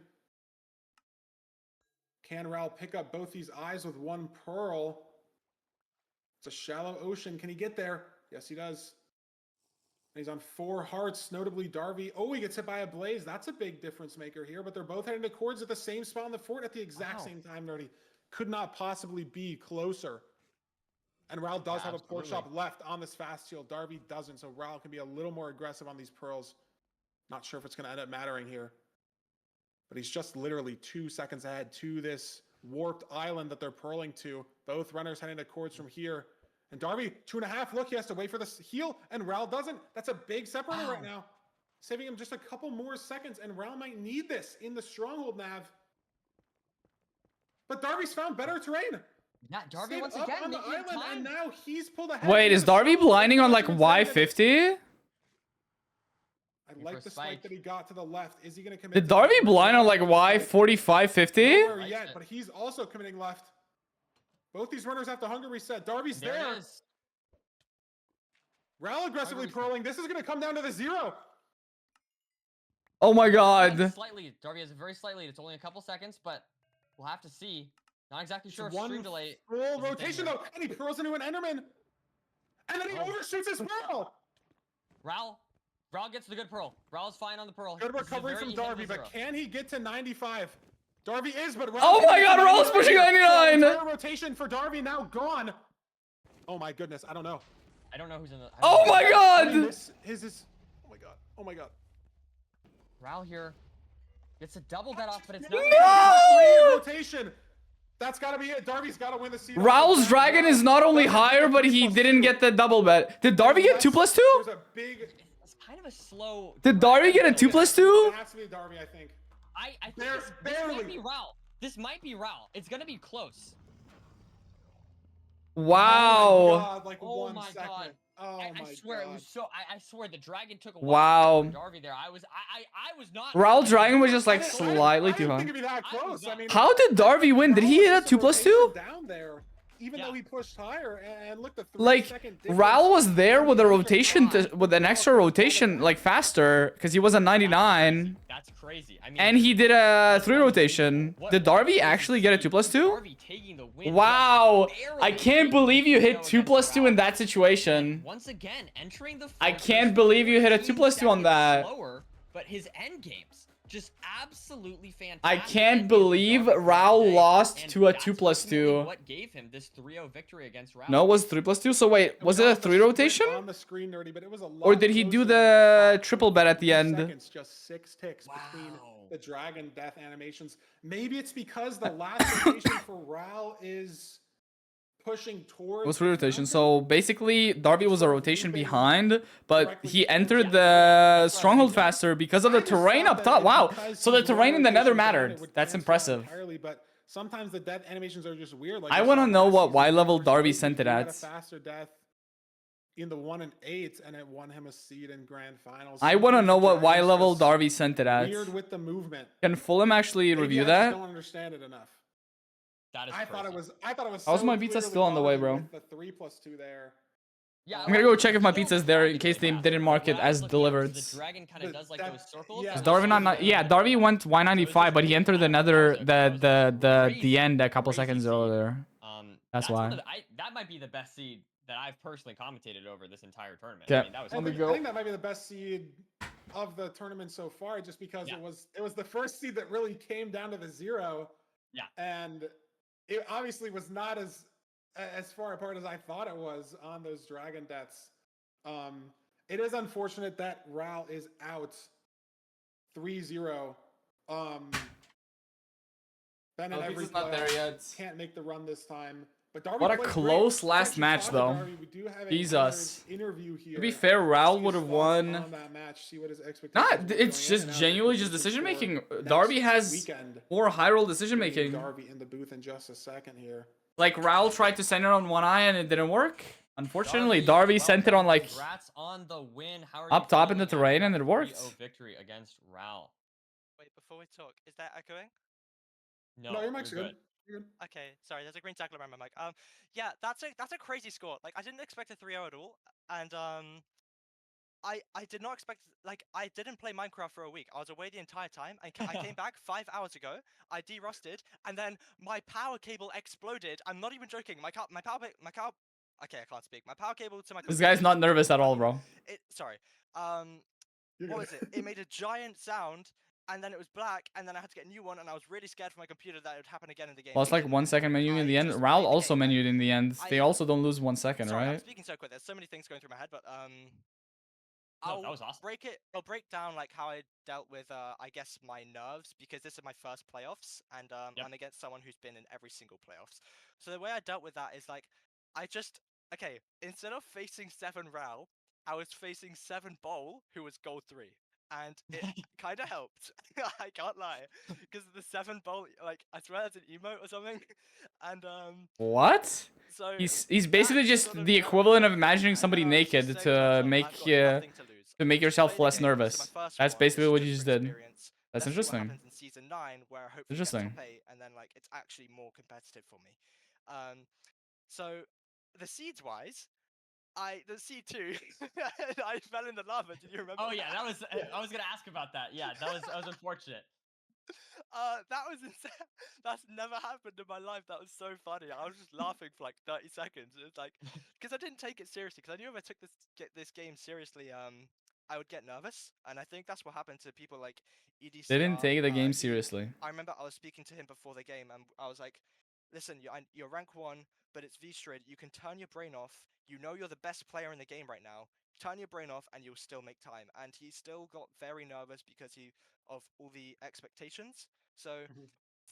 Can Raoul pick up both these eyes with 1 pearl? It's a shallow ocean. Can he get there? Yes, he does. And he's on 4 hearts, notably Darby. Oh, he gets hit by a blaze. That's a big difference maker here, but they're both heading to Cords at the same spot in the fort at the exact Wow. same time, Nerdy. Could not possibly be closer. And Raoul does Yeah, have a pork absolutely. chop left on this fast heal. Darby doesn't, so Raoul can be a little more aggressive on these pearls. Not sure if it's going to end up mattering here. but he's just literally 2 seconds ahead to this warped island that they're pearling to. Both runners heading to cords from here. And Darby, 2.5. Look, he has to wait for this heal, and Ral doesn't. That's a big separator right now. Saving him just a couple more seconds, and Ral might need this in the stronghold nav. But Darby's found better terrain. Yeah, Darby Stayed once up again on the making island, time. and now he's pulled ahead. Wait, in is the Darby stronghold. blinding on like He wants to Y50? I For like a the spike spike. that he got to the left. Is he going to commit? Did to Darby the blind on right? like Y45, 50? Nowhere Likes yet, it. but he's also committing left. Both these runners have to hunger reset. Darby's There there. it is. Ral aggressively Hunger reset. pearling. This is going to come down to the 0. Oh my Darby has a god. slight lead. Darby has a very slight lead. It's only a couple seconds, but we'll have to see. Not exactly sure if One stream delay. full is a thing rotation here. though, and he pearls into an Enderman. And then he Oh. overshoots his pearl. Ral gets the good pearl. Ral's fine on the pearl. Good This is a recovery very from even Darby, zero. but can he get to 95? Darby is, but Ral Oh can't my get god, to Raul's 99 pushing here. So 99. entire rotation for Darby now gone. Oh my goodness, I don't know. I don't know who's in the. Oh my I mean, god. this is. Oh my god. Oh my god. Ral here gets a double dead off, but it's not. No! Rotation. That's got to be it. Darby's got to win the seed. Raul's dragon is not only higher, but he didn't get the double bet. Did Darby get 2+2? There's a big. It's kind of a slow. Did Darby get a 2+2? It has to be Darby, I think. I think Bare- this might barely. be Ral. This might be Ral. It's gonna be close. Oh my Wow. god, like Oh 1 my second. God. Oh I my swear god. it was so. I swear the dragon took a Wow. from Darby there. I was not. Raul dragon was just like I slightly didn't too high. think it'd be that I was close. I not- mean, How did Darby win? Did he Raul hit a was just 2+2? rotation down there, even Yeah. though he pushed higher, and look the 3 Like, second difference. Raul was there with a rotation, with an extra rotation, like faster, because he was a 99. That's crazy. I mean, And he did a 3 rotation. Did Darby actually get a 2+2? Darby taking the win. Wow. Barely. I can't believe you hit Against 2+2 in Raul. that situation. Once again, entering the. I fortress can't believe you hit a 14 2+2 on seconds that. Slower, but his end games just absolutely fantastic. I can't end games believe from Darby Raul today, lost and to a that's 2+2. ultimately what gave him this 3-0 victory against Raul. No, it was 3+2. So wait, was it a 3 rotation? On the screen, Nerdy, but it was a lot Or did he do closer than I the thought. triple bet at the 2 end? Seconds, just 6 ticks between Wow. the dragon death animations. Maybe it's because the last rotation for Raul is pushing towards. It was 3 the rotation. mountain. So basically, Darby was a rotation behind, but he entered the stronghold faster because of the I just terrain thought up that top. it- Wow. because So the he terrain in the rotations nether down, mattered. it would That's cancel out impressive. entirely, but sometimes the death animations are just weird. Like I we wanna saw know last what season, Y the level first Darby rotation, sent it he had at. a faster death in the 1 and 8, and it won him a seed in grand finals. I want to Sometimes know the what Y Dragons level just Darby sent it at. Weird with the movement. Can Fulham actually Maybe review I just that? don't understand it enough. That is I thought it crazy. was. How's so my pizza clearly still on the way, bothering bro? with The 3+2 there. Yeah, I'm gonna go check if my still pizza's there in looking case they fast. didn't mark it What I was as looking at delivered. was the dragon kind of does like That- those circles. yeah. Is and Darby those not? circles Yeah, are- Darby went Y95, but he entered another the end a couple Crazy seconds seed. earlier. That's why. one of the- that might be the best seed that I've personally commentated over this entire tournament. Yeah. I mean, that was I On the think, go. I think that might be the best seed of the tournament so far, just because Yeah. it was the first seed that really came down to the 0. Yeah. And it obviously was not as far apart as I thought it was on those dragon deaths. It is unfortunate that Raul is out 3-0. Ben and Oh, every pizza's not there player yet. can't make the run this time. But Darby What a played close great. last Actually, match, talking though. about Darby, we do have a Jesus. interview here. To be fair, Raul See would his have thoughts won. on that match, see what his expectations Not, were it's going in just and out of genuinely the just position decision for making. next Darby has weekend. more high roll decision Bringing making. Darby in the booth in just a second here. Like Raul tried to send it on one eye and it didn't work. Unfortunately, Darby sent it on like Congrats on the win. How are up you top in the feeling terrain after and it a worked. 3-0 victory against Raul. Wait, before we talk, is that echoing? No, No, your you're mic's good. You're good. Okay, sorry, there's a green tackle around my mic. Yeah, that's a crazy score. Like, I didn't expect a 3-0 at all, and I did not expect, like, I didn't play Minecraft for a week. I was away the entire time. I came back 5 hours ago. I derusted, and then my power cable exploded. I'm not even joking. My power. Okay, I can't speak. My power cable to my. This guy's not nervous at all, bro. Sorry. You're What good. was it? It made a giant sound, and then it was black, and then I had to get a new one, and I was really scared for my computer that it would happen again in the game. Lost like 1 second menu in the end. just Raul played the also game, like, menued in the end. They I- also don't lose 1 second, Sorry, I'm right? speaking so quick. There's so many things going through my head, but No, that was awesome. I'll break down like how I dealt with I guess my nerves, because this is my first playoffs, and Yep. I'm against someone who's been in every single playoffs. So the way I dealt with that is like I just instead of facing 7 Rao, I was facing 7 Bowl, who was gold 3. And it kind of helped. I can't lie, because the 7 Bowl, like I swear it's an emote or something, and What? so He's that basically just sort of the dealt with equivalent it, of imagining and then somebody I was just naked saying to to myself, make I've got nothing to lose. make Let's just yourself play the less game. So my nervous. first That's one basically is what you just just for did. experience. That's Let's see what interesting. happens in season 9, where I hopefully Interesting. get top 8, and then like it's actually more competitive for me. So the seeds wise, the seed 2, I fell in the lava. Did you remember? Oh yeah, that was. I was gonna ask about that. Yeah, that was unfortunate. That was insane. That's never happened in my life. That was so funny. I was just laughing for like 30 seconds. It's like, because I didn't take it seriously. Because I knew if I took this game seriously, I would get nervous. And I think that's what happened to people like EDCR. They didn't take the game seriously. I remember I was speaking to him before the game, and I was like, "Listen, you're rank 1, but it's V-Strid. You can turn your brain off. You know you're the best player in the game right now. Turn your brain off, and you'll still make time." And he still got very nervous because of all the expectations. So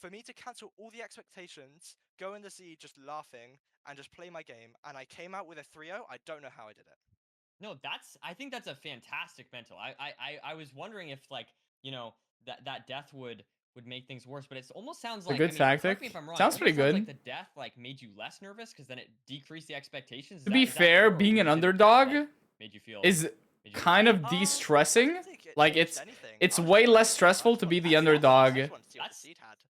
for me to cancel all the expectations, go in the sea just laughing, and just play my game, and I came out with a 3-0, I don't know how I did it. No, I think that's a fantastic mental. I was wondering if like, that death would make things worse, but it almost sounds A like, good I mean, correct tactic. me if I'm wrong. Sounds It pretty almost sounds good. like the death like made you less nervous because then it decreased the expectations. To be fair, being an underdog made you feel is kind of de-stressing. Like it's anything. way less stressful to be the underdog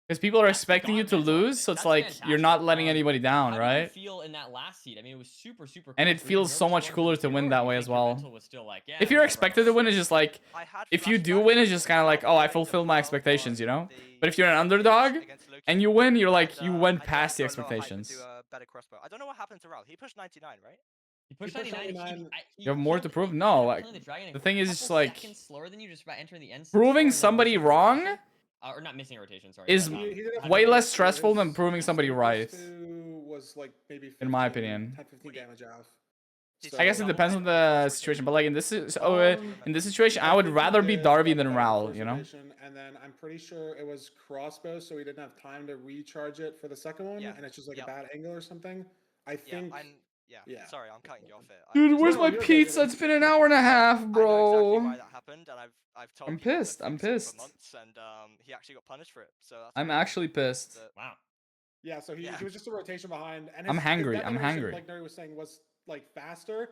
because people are That's the expecting you god to mental of lose, it. so it's That's like you're not fantastic. letting anybody down, How right? did you feel in that last seed? I mean, it was super And close. it Were you feels so nervous much going for cooler the to 2-0, win or that do you way think as your well. mental was still like, yeah, If you're whatever, expected to win, it's just like I had if you do flashbacks win, of it's just kind of like, myself oh, I playing fulfilled my well expectations, you know. on But if you're an the underdog Twitch against Loki, and you win, you're like and, you went I past the got a lot of hype with expectations. a better crossbow. I don't know what happened to Ral. He pushed 99, right? He pushed He pushed 99. 99. You have more to prove? No, No, like, the dragon the a thing is, couple it's like seconds slower than you just about entering the end. proving somebody wrong Or not missing a rotation. Sorry. is but, He did have way to less push through. stressful than His proving somebody speed right. push through was like maybe 15, In my opinion. 10, 15 damage off. I guess it So- depends on the situation, but like in this in this situation, I would think rather he be did Darby get than better Raul, first you know. rotation, and then I'm pretty sure it was crossbow, so he didn't have time to recharge it for the second one, Yeah. and it's just like Yep. a bad angle or something. I Yeah, think. yeah. Sorry, I'm cutting you off here. Dude, where's No, my you're good. pizza? It's been an hour and a half, I know exactly bro. why that happened, and I've told I'm people pissed, to I'm fix it pissed. for months, and he actually got punished for it. So that's I'm really actually pissed. Wow. Yeah, so he Yeah. was just a rotation behind, and I'm his hangry, death I'm animation, hangry. like Nuri was saying, was like faster.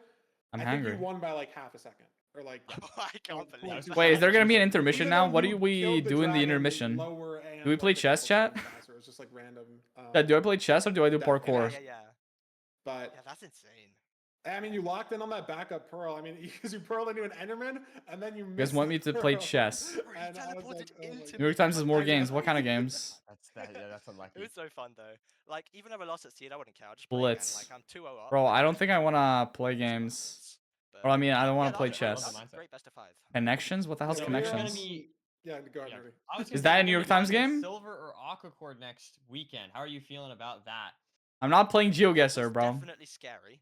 I'm I think hangry. he won by like half a second, or like. I can't believe that. Wait, is there gonna be an Even intermission now? though What do you we killed do in the dragon intermission? lower and, Do we like, play a chess, couple chat? seconds faster. It was just like random. Yeah, do I play chess or do I do that- parkour? Yeah. But Yeah, that's insane. I mean, you locked in on that backup pearl. I mean, because you pearled into an Enderman, and then you. You guys want me to play chess? Bro, he And I was teleported like, oh my into New York me Times from has my more I games. know. What kind of games? That's It unlucky. was so fun though. Like even if I lost at seed, I wouldn't care. I'll just Blitz. play again. Like I'm 2-0 up. Bro, and I don't just think I win wanna with play all these games. rounds. Or I mean, I don't Yeah, wanna that play was a great- chess. that was a great best of 5. Connections? What the hell's So we're gonna connections? be- Yeah, go ahead, Yeah. Nuri. I was gonna Is say that we're a New gonna York be Times playing game? Silver or Aquacord next weekend. How are you feeling about that? I'm not playing GeoGuessr, It's bro. definitely scary.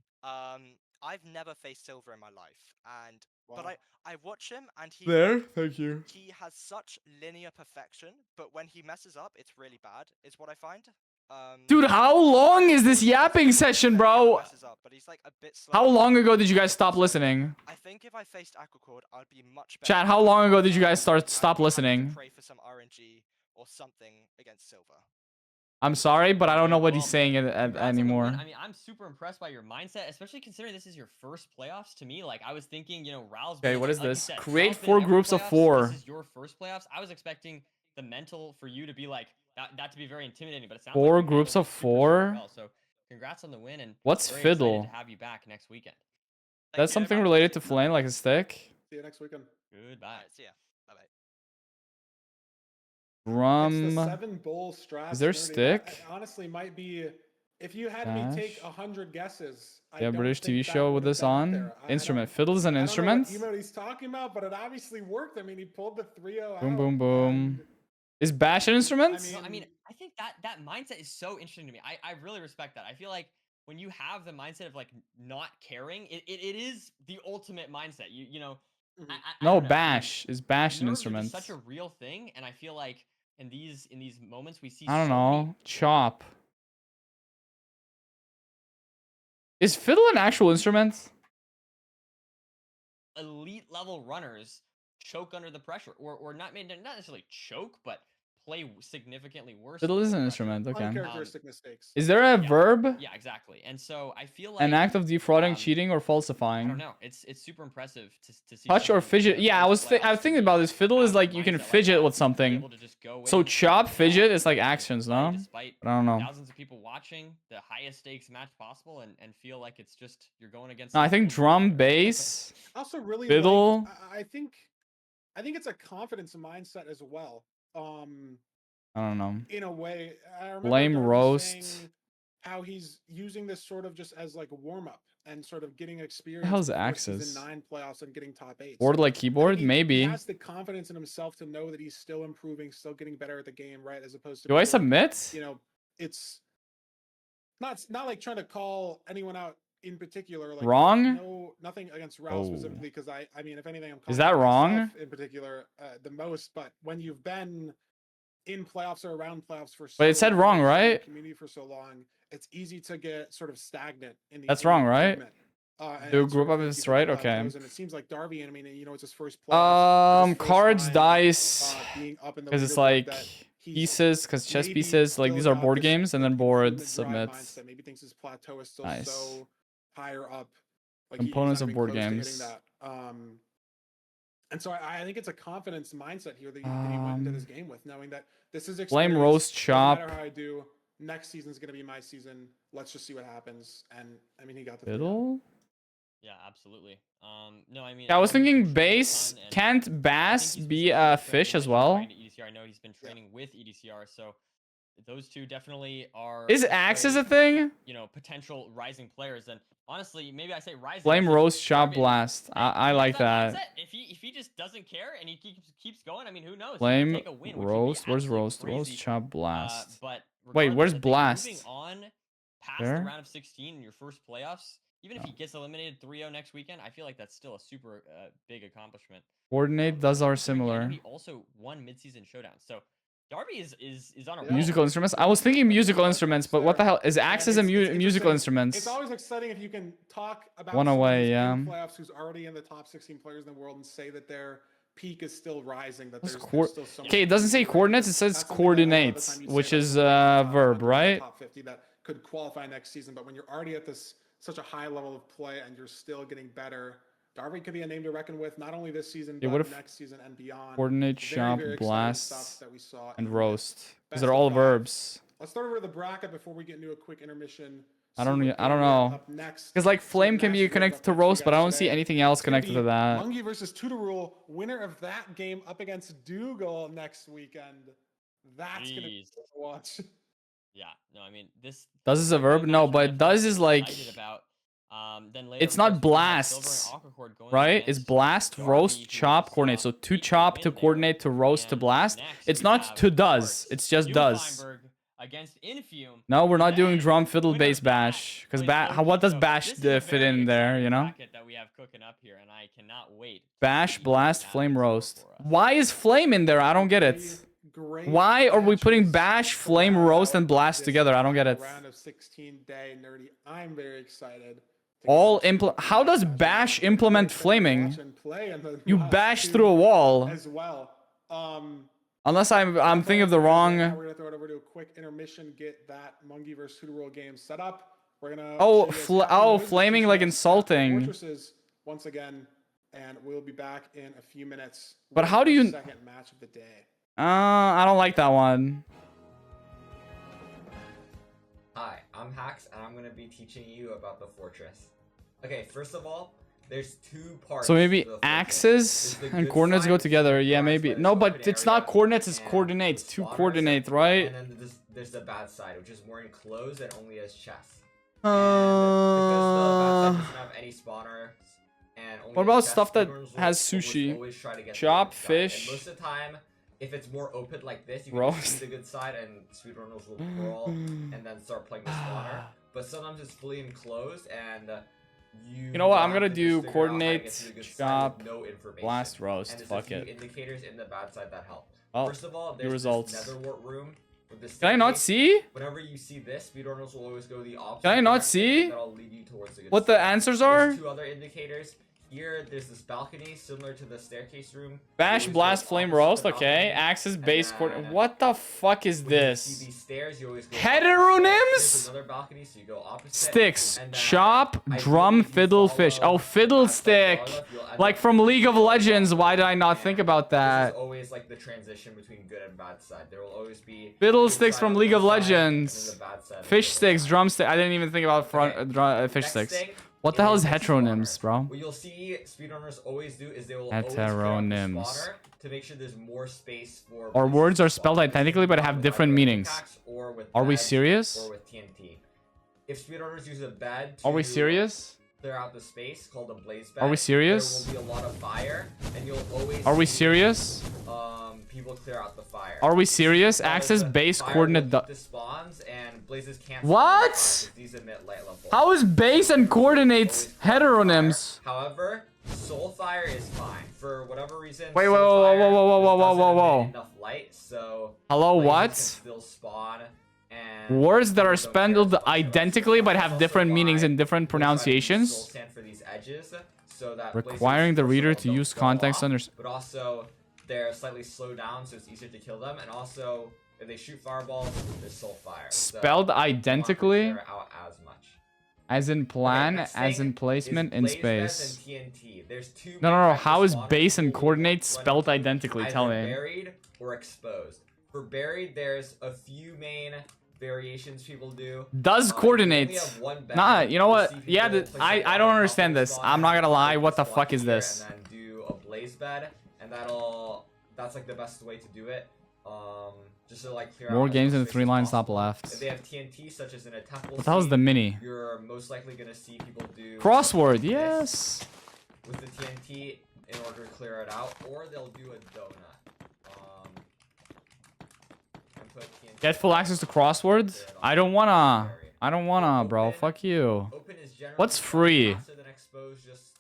I've never faced Silver in my life, and but Wow. I watch him and he There, like, thank you. he has such linear perfection, but when he messes up, it's really bad. Is what I find. Dude, how long is this He yapping session, barely ever bro? messes up, but he's like a bit slow. How long ago did you guys stop listening? I think if I faced Aquacord, I'd be much better. Chat, how long ago did you guys I'd stop be happy to listening? pray for some RNG or something against Silver. I'm sorry, but I don't know what he's Well, saying congrats on the win. anymore. I mean, I'm super impressed by your mindset, especially considering this is your first playoffs. To me, like I was thinking, Raul's. Okay, what is like you this? said, Create Raul's been 4 in every groups of playoffs. 4. This is your first playoffs. I was expecting the mental for you to be like that to be very intimidating, but it sounds 4 like you groups handled of it super, super 4? well. So, congrats on the win, and What's very fiddle? excited to have you back next weekend. That's something related to flame, like a stick? See you next weekend. Goodbye. Alright, see ya. Bye bye. It's the Drum. 7 bowl strats. Is there Nuri. stick? That honestly might be. If you had me take Dash. 100 guesses, I Yeah, don't British think TV that show would with have this been up on. there. Instrument. Fiddle is an instrument? I don't know what emote he's talking about, but it obviously worked. I mean, he pulled the 3-0 Boom, out, boom, boom. and- Is Bash an instrument? No, I mean, I think that mindset is so interesting to me. I really respect that. I feel like when you have the mindset of like not caring, it is the ultimate mindset. You know, I No, don't know. I mean, bash. Is bash an nerves are instrument? just such a real thing, and I feel like in these moments we see I don't so many know. Chop. Is fiddle an actual instrument? elite level runners choke under the pressure, or not necessarily choke, but play significantly worse. Fiddle under is the an pressure. instrument. Okay. Uncharacteristic mistakes. Is there a verb? Yeah, exactly. And so I feel An like act of defrauding, um, cheating, or falsifying? I don't know. It's super impressive to see Touch or someone, fidget? you know, Yeah, I was post-playoffs thinking to about this. Fiddle have is like you mindset can like fidget that, with to be something. able to just go So in chop, and fidget is like just actions, play no? despite I don't know. thousands of people watching, the highest stakes match possible, and feel like it's just you're going against. No, I some think fiddle drum, player. bass, I also really fiddle. like. I think it's a confidence mindset as well. I don't know. In a way, I remember Flame Darby roast. saying how he's using this sort of just as like a warm up and sort of getting The experience hell's before axis? season 9 playoffs and getting top 8. Board So like I keyboard? think he Maybe. has the confidence in himself to know that he's still improving, still getting better at the game, right? As opposed to Do I being like, submit? you know, it's not like trying to call anyone out in particular. Like Wrong? no, nothing against Ralph Oh. specifically, because I mean, if anything, I'm Is calling that out wrong? myself in particular the most. But when you've been in playoffs or around playoffs for so But it said long, wrong, you've been in the right? community for so long, it's easy to get sort of stagnant in the That's in the wrong, right? improvement, and Do sort group of up if hit it's people right? plateaus. Okay. And it seems like Darby, I mean, you know, it's his first playoffs, his first Cards, time, dice. being up in the Because it's leaderboard, like that he's pieces, because chess maybe pieces, like still these are got board this, games, and like, then board improvement drive submits. mindset. Maybe thinks his plateau is still Nice. so higher up, like Components he's not of even board close to hitting games. that. And so I think it's a confidence mindset here that he went into this game with, knowing that this is Flame experience. roast Doesn't chop. matter how I do. Next season's gonna be my season. Let's just see what happens. And I mean, he got the 3-0. Fiddle? Yeah, absolutely. No, I mean, Yeah, I was Darby's been thinking training a bass. ton, and Can't I think bass he's be specifically a training fish as with well? to EDCR. I know he's been training with EDCR, so those two definitely are. Is axis a very, thing? you know, potential rising players. And honestly, maybe I say rising. Flame because roast chop Darby, blast. hey, I he has like that. mindset. If he just doesn't care and he keeps going, I mean, who knows? He could Flame take a win, which would be roast. Where's absolutely roast? crazy. Roast chop blast. But Wait, where's regardless, I think blast? moving on past There? the round of 16 in your first playoffs, even if he gets eliminated 3-0 next weekend, I feel like that's still a super big accomplishment. Coordinate does are Considering, yeah, I know similar. he also won mid-season showdown, so Darby is on a Yeah. roll. Musical instruments? I was thinking musical instruments, but what the hell? Is axis a It's musical interesting. instruments? It's always exciting if you can talk about One someone away, who's yeah. in playoffs who's already in the top 16 players in the world and say that their peak is still rising. That What's there's still so much Okay, it doesn't say improvement, right? coordinates, it Because says that's something that a lot of the coordinates, time you'd say which about is someone who's top verb, 100 or right? top 50 that could qualify next season. But when you're already at this such a high level of play and you're still getting better, Darby could be a name to reckon with, not only this season, Yeah, but what if next season and beyond. Coordinate, Very, chop, very exciting blast, stuff that we saw and in roast. this Because best they're of all 5. verbs. Let's start over the bracket before we get into a quick intermission. I See don't what know. we have up next. Because like See what flame can matches be we have connected up to next for you roast, but I guys don't see today. anything else It's gonna connected to be that. Mungie versus Tutorule. Winner of that game up against Dougal next weekend. That's gonna be Jeez. fun to watch. Yeah, no, I mean this. Does is a very verb? good No, match but I'm does definitely is like excited about. Then later, it's of not course, we have Silver and blasts, Aquacord going right? It's against blast, Darby, roast, who chop, saw coordinate. So to Beat chop, win to there. coordinate, to roast, to And blast. next It's we not have, to of does. course, It's just New does. Feinberg against Infume. No, we're not doing Then drum, fiddle, winner bass, of that bash. Because plays what OG. does So bash this is a fit very in there? exciting You know? bracket that we have cooking up here, and I cannot wait. to Bash, see what blast, we have flame in store roast. for us. Why is flame in there? I don't get it. Great Why are we putting matches bash, to flame, round roast, out and blast this together? I don't get final it. Round of 16 day nerdy. I'm very excited. to All get into How does matches. bash I'm very implement excited to flaming? watch and play in the You last bash two through a wall. as well. Unless I'm thinking of the Right wrong. now we're gonna throw it over to a quick intermission. Get that Mungie versus Tutorule game set up. We're gonna. Oh, show you guys happy noises flaming to like show us insulting. Fortresses once again, and we'll be back in a few minutes. But with how do our you- second match of the day? I don't like that one. Hi, I'm Hax, and I'm going to be teaching you about the fortress. Okay, first of all, there's two parts. So maybe to the fortress. axes There's the and good coordinates side, go which is together. the Yeah, guards, maybe. where No, there's but open it's not area, coordinates, it's and coordinates. the To spawners, coordinate, right? And then there's the bad side, which is more enclosed and only has chests. And because the bad side doesn't have any spawners and only What has about chests, stuff that speedrunners will has almost sushi? always try to get the Chop, good side. fish. And most of the time, if it's more open like this, you can Roast. see the good side, and speedrunners will crawl and then start playing the spawner. But sometimes it's fully enclosed, and You know what? I'm have gonna to do just figure out how to coordinate, get to the good side chop, with no information. blast, roast. And there's Fuck a few it. indicators in the bad side that help. Oh, First of all, new there's results. this netherwort room with the Can I not staircase. see? Whenever you see this, speedrunners will always go the opposite. Can I not direction, see and that'll lead you towards the good what the side. answers are? There's two other indicators. Here, there's this balcony similar to the staircase room. Bash, You always blast, go flame, opposite roast. the Okay. balcony, Axis, and base, then coordinate. What the fuck is when you see this? these stairs, you always go Heteronyms? There's another balcony, so you go opposite. Sticks, And then chop, ideally, drum, if you fiddle, fish. follow Oh, fiddlestick. that you'll end Like up from League of going Legends. up Why did I not and think about This that? is always like the transition between good and bad side. There will always be Fiddlesticks good from side on League of one side, and then Legends. the bad side on the Fish other sticks, side. drumstick. I didn't even think about front Okay, fish next sticks. thing What the hell is is heteronyms, spawner. bro? What you'll see speedrunners always do is they will always clear out the Heteronyms. spawner to make sure there's more space for Our places words to are spawn. spelled This can identically, be but done have with different either meanings. pickaxe or with Are we beds serious? Or with TNT. If speedrunners use a bed Are we to serious? clear out the space called a blaze bed, Are we serious? There will be a lot of fire, and you'll always Are we see, serious? people clear out the fire. Are we serious? Because Axis the base fire coordinate. will hit the spawns and blazes can't. What? spawn because these emit light level. How is base and coordinates Always clear heteronyms? fire. However, soul fire is fine for whatever reason. Wait, soul whoa, whoa, fire whoa, whoa, whoa, whoa, doesn't whoa, emit whoa. Enough light, so Hello, blazes what? can still spawn. And Words that are don't care as spelled much about identically soul but fire. have That's different also meanings why and different we'll try to use pronunciations. soul sand for these edges, so that Requiring blazes, the first of reader all, to don't use go context off, to but also they're slightly slowed down, so it's easier to kill them. And also, if they shoot fireballs, there's soul fire. So Spelled you don't have to identically? clear out as much. As in plan, next as thing in placement, is in blaze beds space. and TNT. There's two No, main no, no. types How of is spawners base and people coordinates run spelled into. identically? Tell Either me. buried or exposed. For buried, there's a few main variations people do. Does If you only coordinates? have one bed, Nah, you know you'll what? see Yeah, people the, place I it don't on top understand of the this. spawner, I'm not gonna lie. take What the spawn fuck is here, this? And then do a blaze bed, and that's like the best way to do it. Just to like clear out More as games much in the space three as lines top possible. left. If they have TNT, such as in a temple What the hell is the scene, mini? you're most likely gonna see people do Crossword, this yes. with the TNT in order to clear it out, or they'll do a donut. And put TNT Get full access to crosswords? I don't wanna. I don't wanna, bro. Fuck you. Open is generally What's free? faster than exposed, just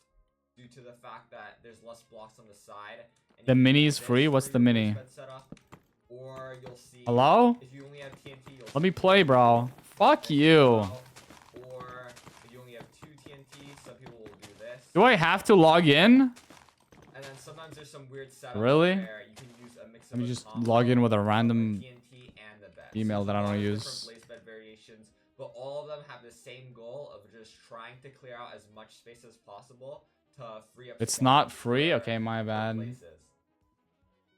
due to the fact that there's less blocks on the side. And The you can mini use is this free? for What's the your mini? base bed setup, or you'll see Hello? if you only have TNT, you'll Let me see play, bro. Fuck you. Or if you only have 2 TNT, some people will do this. Do I have to log in? And then sometimes there's some weird setups Really? where you can use a mix of Let me a just combo log in with a of the random TNT and the bed. email So that I there's a don't lot of use. different blaze bed variations, but all of them have the same goal of just trying to clear out as much space as possible to free up. It's spawn not free? for Okay, my bad. places.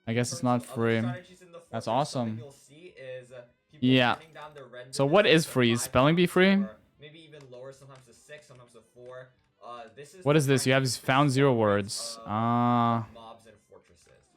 I guess In it's terms not of other free. strategies in the That's fortress, something awesome. you'll see is, people Yeah. turning down their render So what is distance to free? Is 5 spelling bee blocks, free? or maybe even lower, sometimes to 6, sometimes to 4. What the is this? You time have to found 0 spawn words. of mobs and fortresses.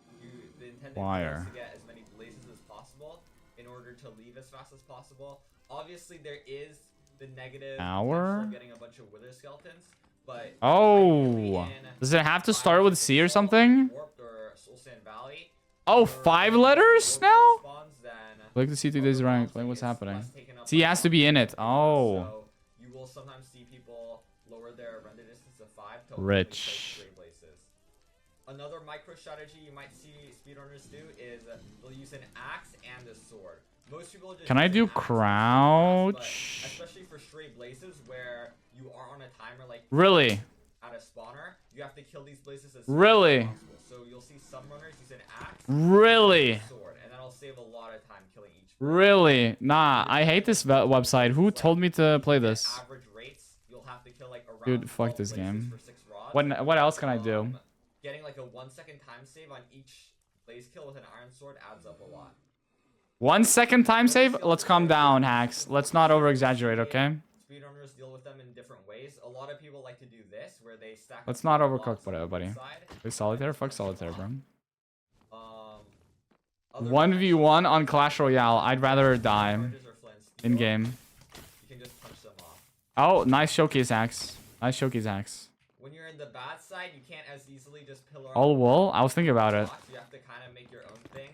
The intended goal Wire. is to get as many blazes as possible in order to leave as fast as possible. Obviously, there is the negative Hour? potential of getting a bunch of wither skeletons, but Oh. ideally in Does it have to Fire start with Mountain C or Salt, something? Warped, or Soul Sand Valley, Oh, or 5 more letters blaze now? spawns than Click to see 2 days other rank. mobs, Like, like, what's it's happening? less taken up C by has to be in it. mobs. Oh. So you will sometimes see people lower their render distance to 5 to only Rich. place stray places. Another micro strategy you might see speedrunners do is they'll use an axe and a sword. Most people just Can I use do an axe and a but crouch? especially for stray blazes where you are on a timer like Really? at a spawner, you have to kill these blazes as Really? fast as possible. So you'll see some runners use an axe Really? and a sword, and that'll save a lot of time killing each. Really? Nah, I hate this website. Who told me to play this? Average rates, you'll have to kill like around Dude, fuck 12 this blazes game. for 6 rods. What else can I do? Getting like a 1-second time save on each blaze kill with an iron sword adds up a lot. 1 second time save? Let's calm down, hacks. Let's not over exaggerate, okay? Speedrunners deal with them in different ways. A lot of people like to do this, where they stack. Let's up not blocks overcook, on whatever, each buddy. side. Play solitaire? Fuck solitaire, bro. Other 1v1 on Clash Royale. I'd rather die charges or flint steel, in game. You can just punch them off. Oh, nice showcase axe. Nice showcase axe. When you're in the bad side, you can't as easily just pillar. All up wool? I was thinking about it. blocks. You have to kind of make your own thing.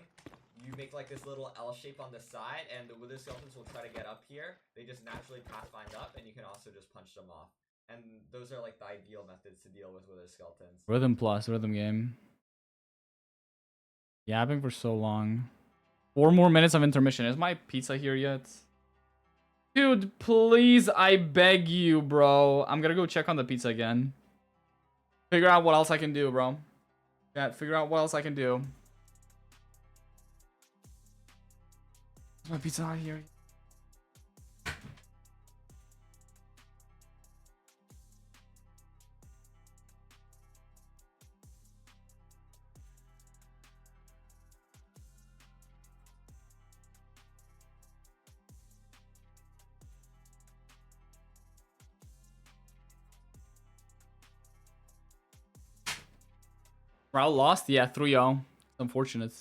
You make like this little L shape on the side, and the wither skeletons will try to get up here. They just naturally pathfind up, and you can also just punch them off. And those are like the ideal methods to deal with wither skeletons. Rhythm plus, rhythm game. Yapping for so long. 4 more minutes of intermission. Is my pizza here yet? Dude, please, I beg you, bro. I'm gonna go check on the pizza again. Figure out what else I can do, bro. Yeah, figure out what else I can do. Is my pizza not here? Raul lost? Yeah, 3-0. Unfortunate.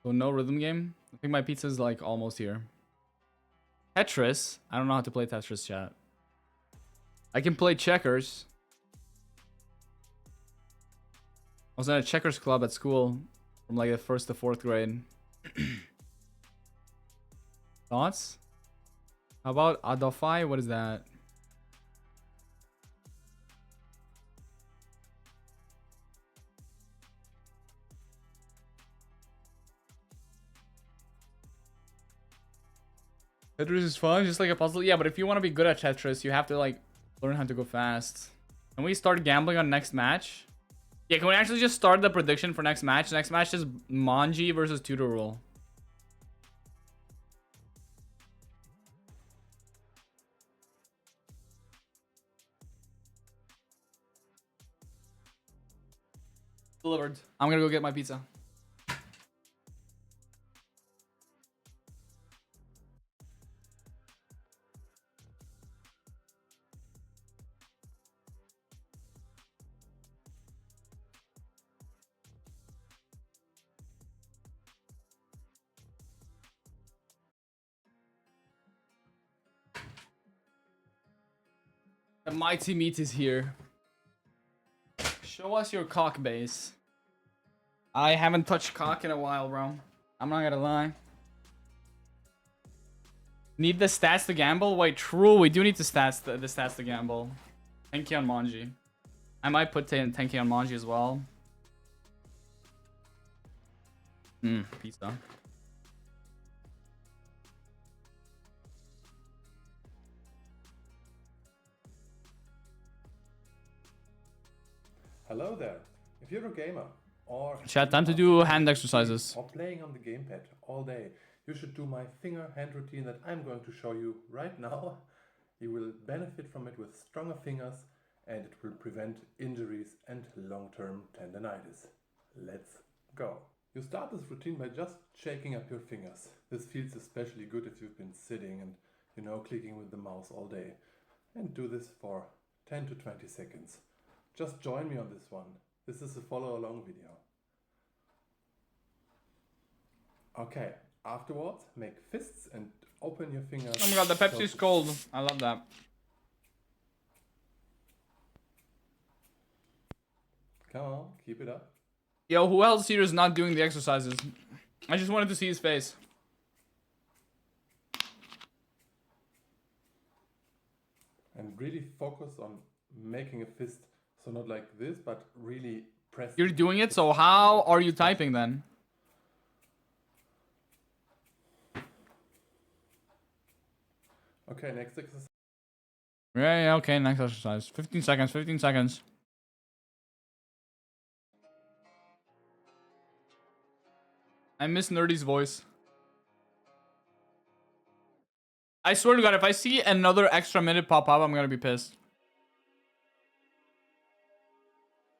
So no rhythm game? I think my pizza's like almost here. Tetris? I don't know how to play Tetris, chat. I can play checkers. I was in a checkers club at school from like the 1st to 4th grade. Thoughts? How about Adelphi? What is that? Tetris is fun, just like a puzzle. Yeah, but if you want to be good at Tetris, you have to like learn how to go fast. Can we start gambling on next match? Yeah, can we actually just start the prediction for next match? Next match is Manji versus Tutor Rule. Delivered. I'm gonna go get my pizza. The mighty meat is here. Show us your cock base. I haven't touched cock in a while, bro. I'm not gonna lie. Need the stats to gamble? Wait, true. We do need the stats to gamble. 10k on Manji. I might put 10k on Manji as well. Pizza. Hello there. If you're a gamer or Chat, time to do hand exercises. or playing on the gamepad all day, you should do my finger hand routine that I'm going to show you right now. You will benefit from it with stronger fingers and it will prevent injuries and long-term tendonitis. Let's go. You start this routine by just shaking up your fingers. This feels especially good if you've been sitting and clicking with the mouse all day. And do this for 10 to 20 seconds. Just join me on this one. This is a follow along video. Okay, afterwards make fists and open your fingers. Oh my god, the Pepsi's cold. I love that. Come on, keep it up. Yo, who else here is not doing the exercises? I just wanted to see his face. And really focus on making a fist. So not like this, but really press. You're doing it, so how are you typing then? Okay, next exercise. Yeah, okay, next exercise. 15 seconds, 15 seconds. I miss Nerdy's voice. I swear to God, if I see another extra minute pop up, I'm gonna be pissed.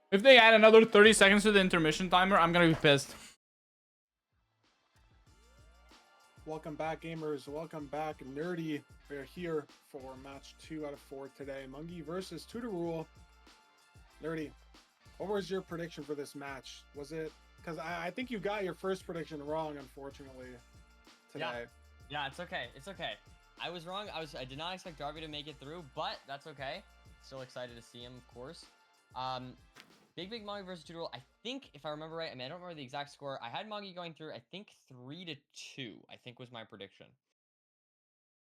If they add another 30 seconds to the intermission timer, I'm gonna be pissed. Welcome back, gamers. Welcome back, Nerdy. We're here for match 2 out of 4 today. Mungi versus Tutor Rule. Nerdy, what was your prediction for this match? Was it... Because I think you got your first prediction wrong, unfortunately, today. Yeah, it's okay. It's okay. I was wrong. I did not expect Darby to make it through, but that's okay. Still excited to see him, of course. Big Moggy versus Tutor Rule. I think, if I remember right, I mean, I don't remember the exact score. I had Moggy going through, I think 3-2, I think was my prediction.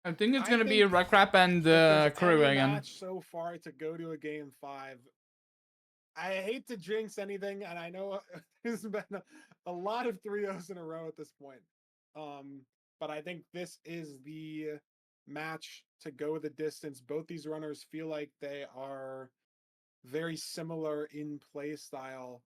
I think it's I gonna be think Recrap and if there's Curry any again. match so far to go to a game 5. I hate to jinx anything, and I know there's been a lot of 3-0s in a row at this point. But I think this is the match to go the distance. Both these runners feel like they are very similar in play style.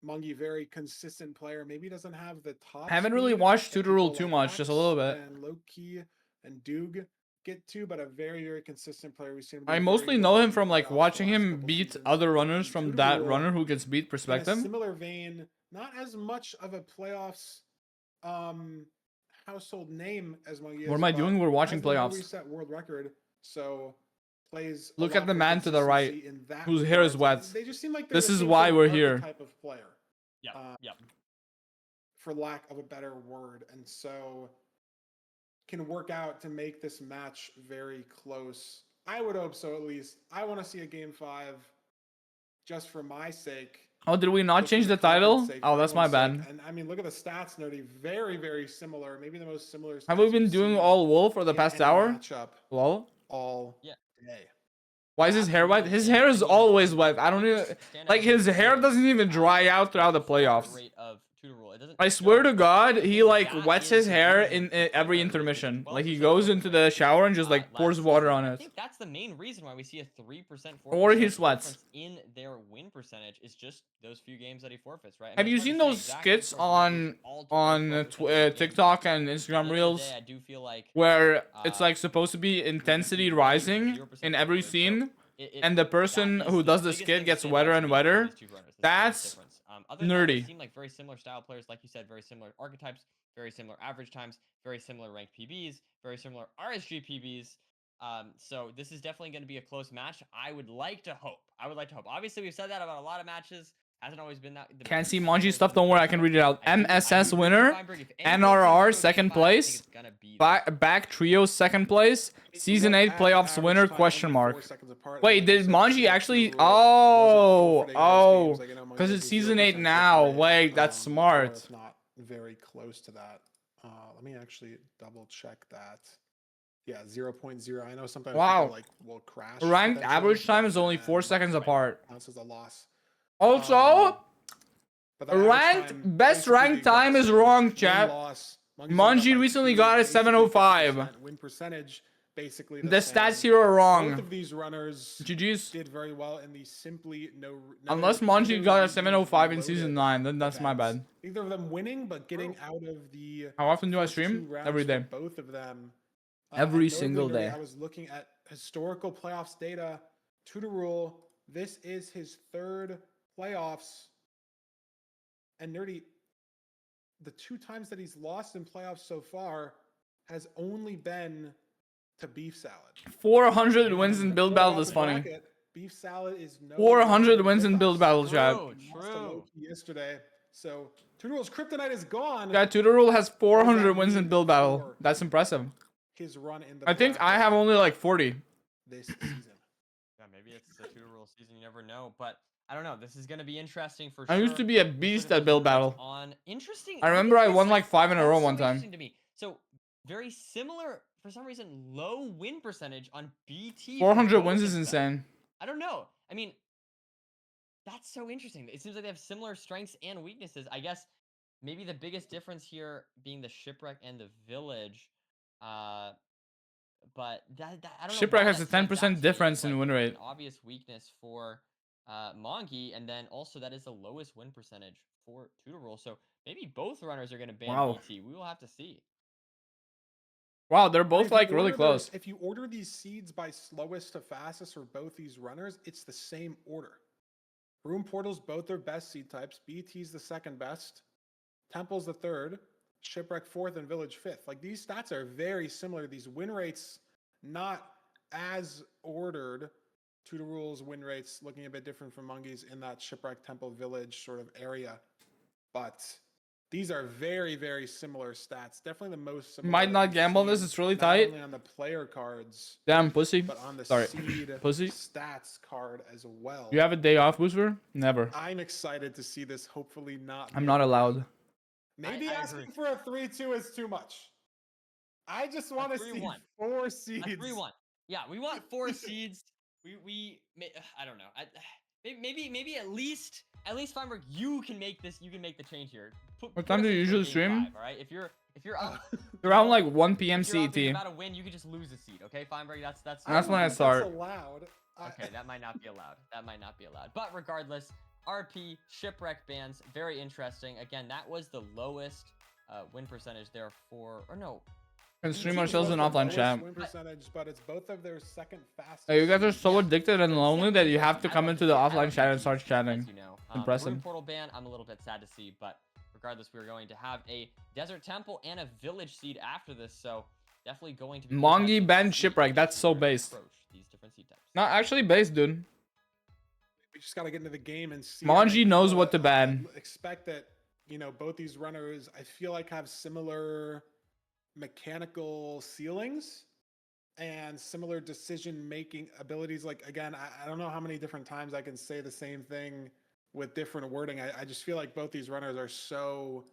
Mungie, very consistent player. Maybe doesn't have the top. Haven't really speed watched that Tutor Rule people too like much, just a little Axe bit. And Loki and Doog get to, but a very, very consistent player. We've seen him I do mostly very know well him in from like playoffs watching the last him couple beat seasons. other runners And from Tutor that Rule, runner who gets beat in a perspective. similar vein, not as much of a playoffs household name as Mungie is. What am I but doing? We're watching has the no playoffs. reset world record, so plays. Look a at lot the for man to the right, consistency in that whose hair is regard. wet. They just seem like This they're the is same why sort of we're here. archetype of player. Yeah. Yeah. For lack of a better word, and so can work out to make this match very close. I would hope so, at least. I want to see a game 5 just for my sake. Oh, did we not just for change the content's title? sake, Oh, for that's my everyone's bad. sake. And I mean, look at the stats, Nerdy. Very, very similar. Maybe the most similar. Have we stats been we've doing seen all wool for the in past any hour? matchup Lol. all Yeah. day. Why is his hair wet? His hair is always wet. I don't even like his hair doesn't even dry out throughout the playoffs. Rate of Tutor Rule. It doesn't I swear show. to God, he like That wets is his the hair reason in for the every player intermission. is Like he 12% goes into the shower and just like last pours season. water on I it. think that's the main reason why we see a 3%, 4% Or he sweats. difference in their win percentage is just those few games that he forfeits, right? I Have mean, you it's hard seen to say those exactly, skits of course, Mungie is all on focused on winning games, TikTok but and at the Instagram end of the Reels day, I do feel like where it's like uh, supposed to be intensity 0% rising in every forward, so scene, it, and the that person is who the does the biggest skit thing that gets stands wetter out to and me from wetter? these two runners, is the biggest That's difference. Other than that, they nerdy. seem like very similar style players, like you said, very similar archetypes, very similar average times, very similar ranked PBs, very similar RSG PBs. So this is definitely going to be a close match. I would like to hope. Obviously, we've said that about a lot of matches. Hasn't always been that. Can't see Manji stuff. Don't worry, I can read it out. MSS winner, NRR NRR second second place, back trio second place, season 8 playoffs winner question mark. Wait, did Manji actually? Oh, because it's season 8 now. Wait, that's smart. Not very close to that. Let me actually double check that. Yeah, 0.0. I know sometimes Wow. people like will crash. Ranked potentially, average time is only and 4 seconds apart. counts as a loss. Also, But the average ranked time, best basically ranked the time exact is same. wrong, Win chat. loss, Mungie's Manji only up by recently 2, got a basically 705. 50%. Win percentage, basically The same. stats here are Both wrong. of these runners GG's. did very well in the simply no. Unless Manji got a 705 in season 9, then that's my bad. Neither of them winning, but getting out of the. How often do I first 2 stream? rounds Every for day. Both of them. Every and single notably, day. I was looking at historical playoffs data. Tutor Rule. This is his 3rd playoffs. And Nerdy, the 2 times that he's lost in playoffs so far has only been to Beef Salad. 400 wins in build battle is funny. Bracket, Beef Salad is no 400 longer wins in with build us. battle, chat. He lost to Loki yesterday. So Tutor Rule's kryptonite is gone. Yeah, Tutor Rule has 400 that wins in mean build battle. for That's impressive. His run in the I think I bracket have only like 40. this season. Yeah, maybe it's the Tutor Rule season. You never know, but I don't know. This is going to be interesting for I sure. used to be a We'll sort beast of at keep build tabs battle. On interesting. I look remember at I this, won like 5 in a that's row so one time. interesting to me. So very similar, for some reason, low win percentage on BT. for 400 both wins of is them. insane. I don't know. I mean, that's so interesting. It seems like they have similar strengths and weaknesses. I guess maybe the biggest difference here being the Shipwreck and the Village. But that I don't know. Shipwreck why has a that stands out 10% to me. difference It's in like win rate. An obvious weakness for Mongi, and then also that is the lowest win percentage for Tutor Rule. So maybe both runners are going to ban Wow. BT. We will have to see. Wow, they're But both if you like really order close. if you order these seeds by slowest to fastest for both these runners, it's the same order. Room Portal's both their best seed types. BT's the 2nd best. Temple's the 3rd. Shipwreck 4th and Village 5th. Like these stats are very similar. These win rates not as ordered. Tutor Rule's win rates looking a bit different from Mungie's in that Shipwreck Temple Village sort of area. But these are very, very similar stats. Definitely the most similar. Might that not we've gamble this, seen, it's really not tight. only on the player cards, Damn, pussy. but on the Sorry. seed Pussy. stats card as well. You have a day off, Boosfer? Never. I'm excited to see this hopefully not. I'm not allowed. Maybe I asking agree. for a 3-2 is too much. I just want to see 3-1. 4 seeds. A 3-1. Yeah, we want 4 seeds. I don't know. Maybe at least Feinberg, you can make this. You can make the change here. What time do you usually stream? 5, all right. If you're up, Around like 1 p.m. if you're up and you're CET. about to win, you can just lose a seed. Okay, Feinberg. That's That's don't when know I if start. That's allowed. okay. That might not be allowed. That might not be allowed. But regardless, RP shipwreck bans, very interesting. Again, that was the lowest win percentage there for, or no. Can stream BT ourselves was in the offline lowest chat. win percentage, but it's both of their second fastest. Hey, you guys are seeds. so addicted and lonely that you have to I come love into the I offline love chat and BT, start as chatting. you know. Impressive. Brood portal ban, I'm a little bit sad to see, but regardless, we're going to have a desert temple and a village seed after this, so definitely going to be Mongi interesting to banned see shipwreck, that's how so we're gonna based. approach these different seed types. Not actually based, dude. We just got to get into the game and see. Manji them, knows but what to ban. I expect that, both these runners, I feel like, have similar mechanical ceilings and similar decision-making abilities. Like, again, I don't know how many different times I can say the same thing with different wording. I just feel like both these runners are so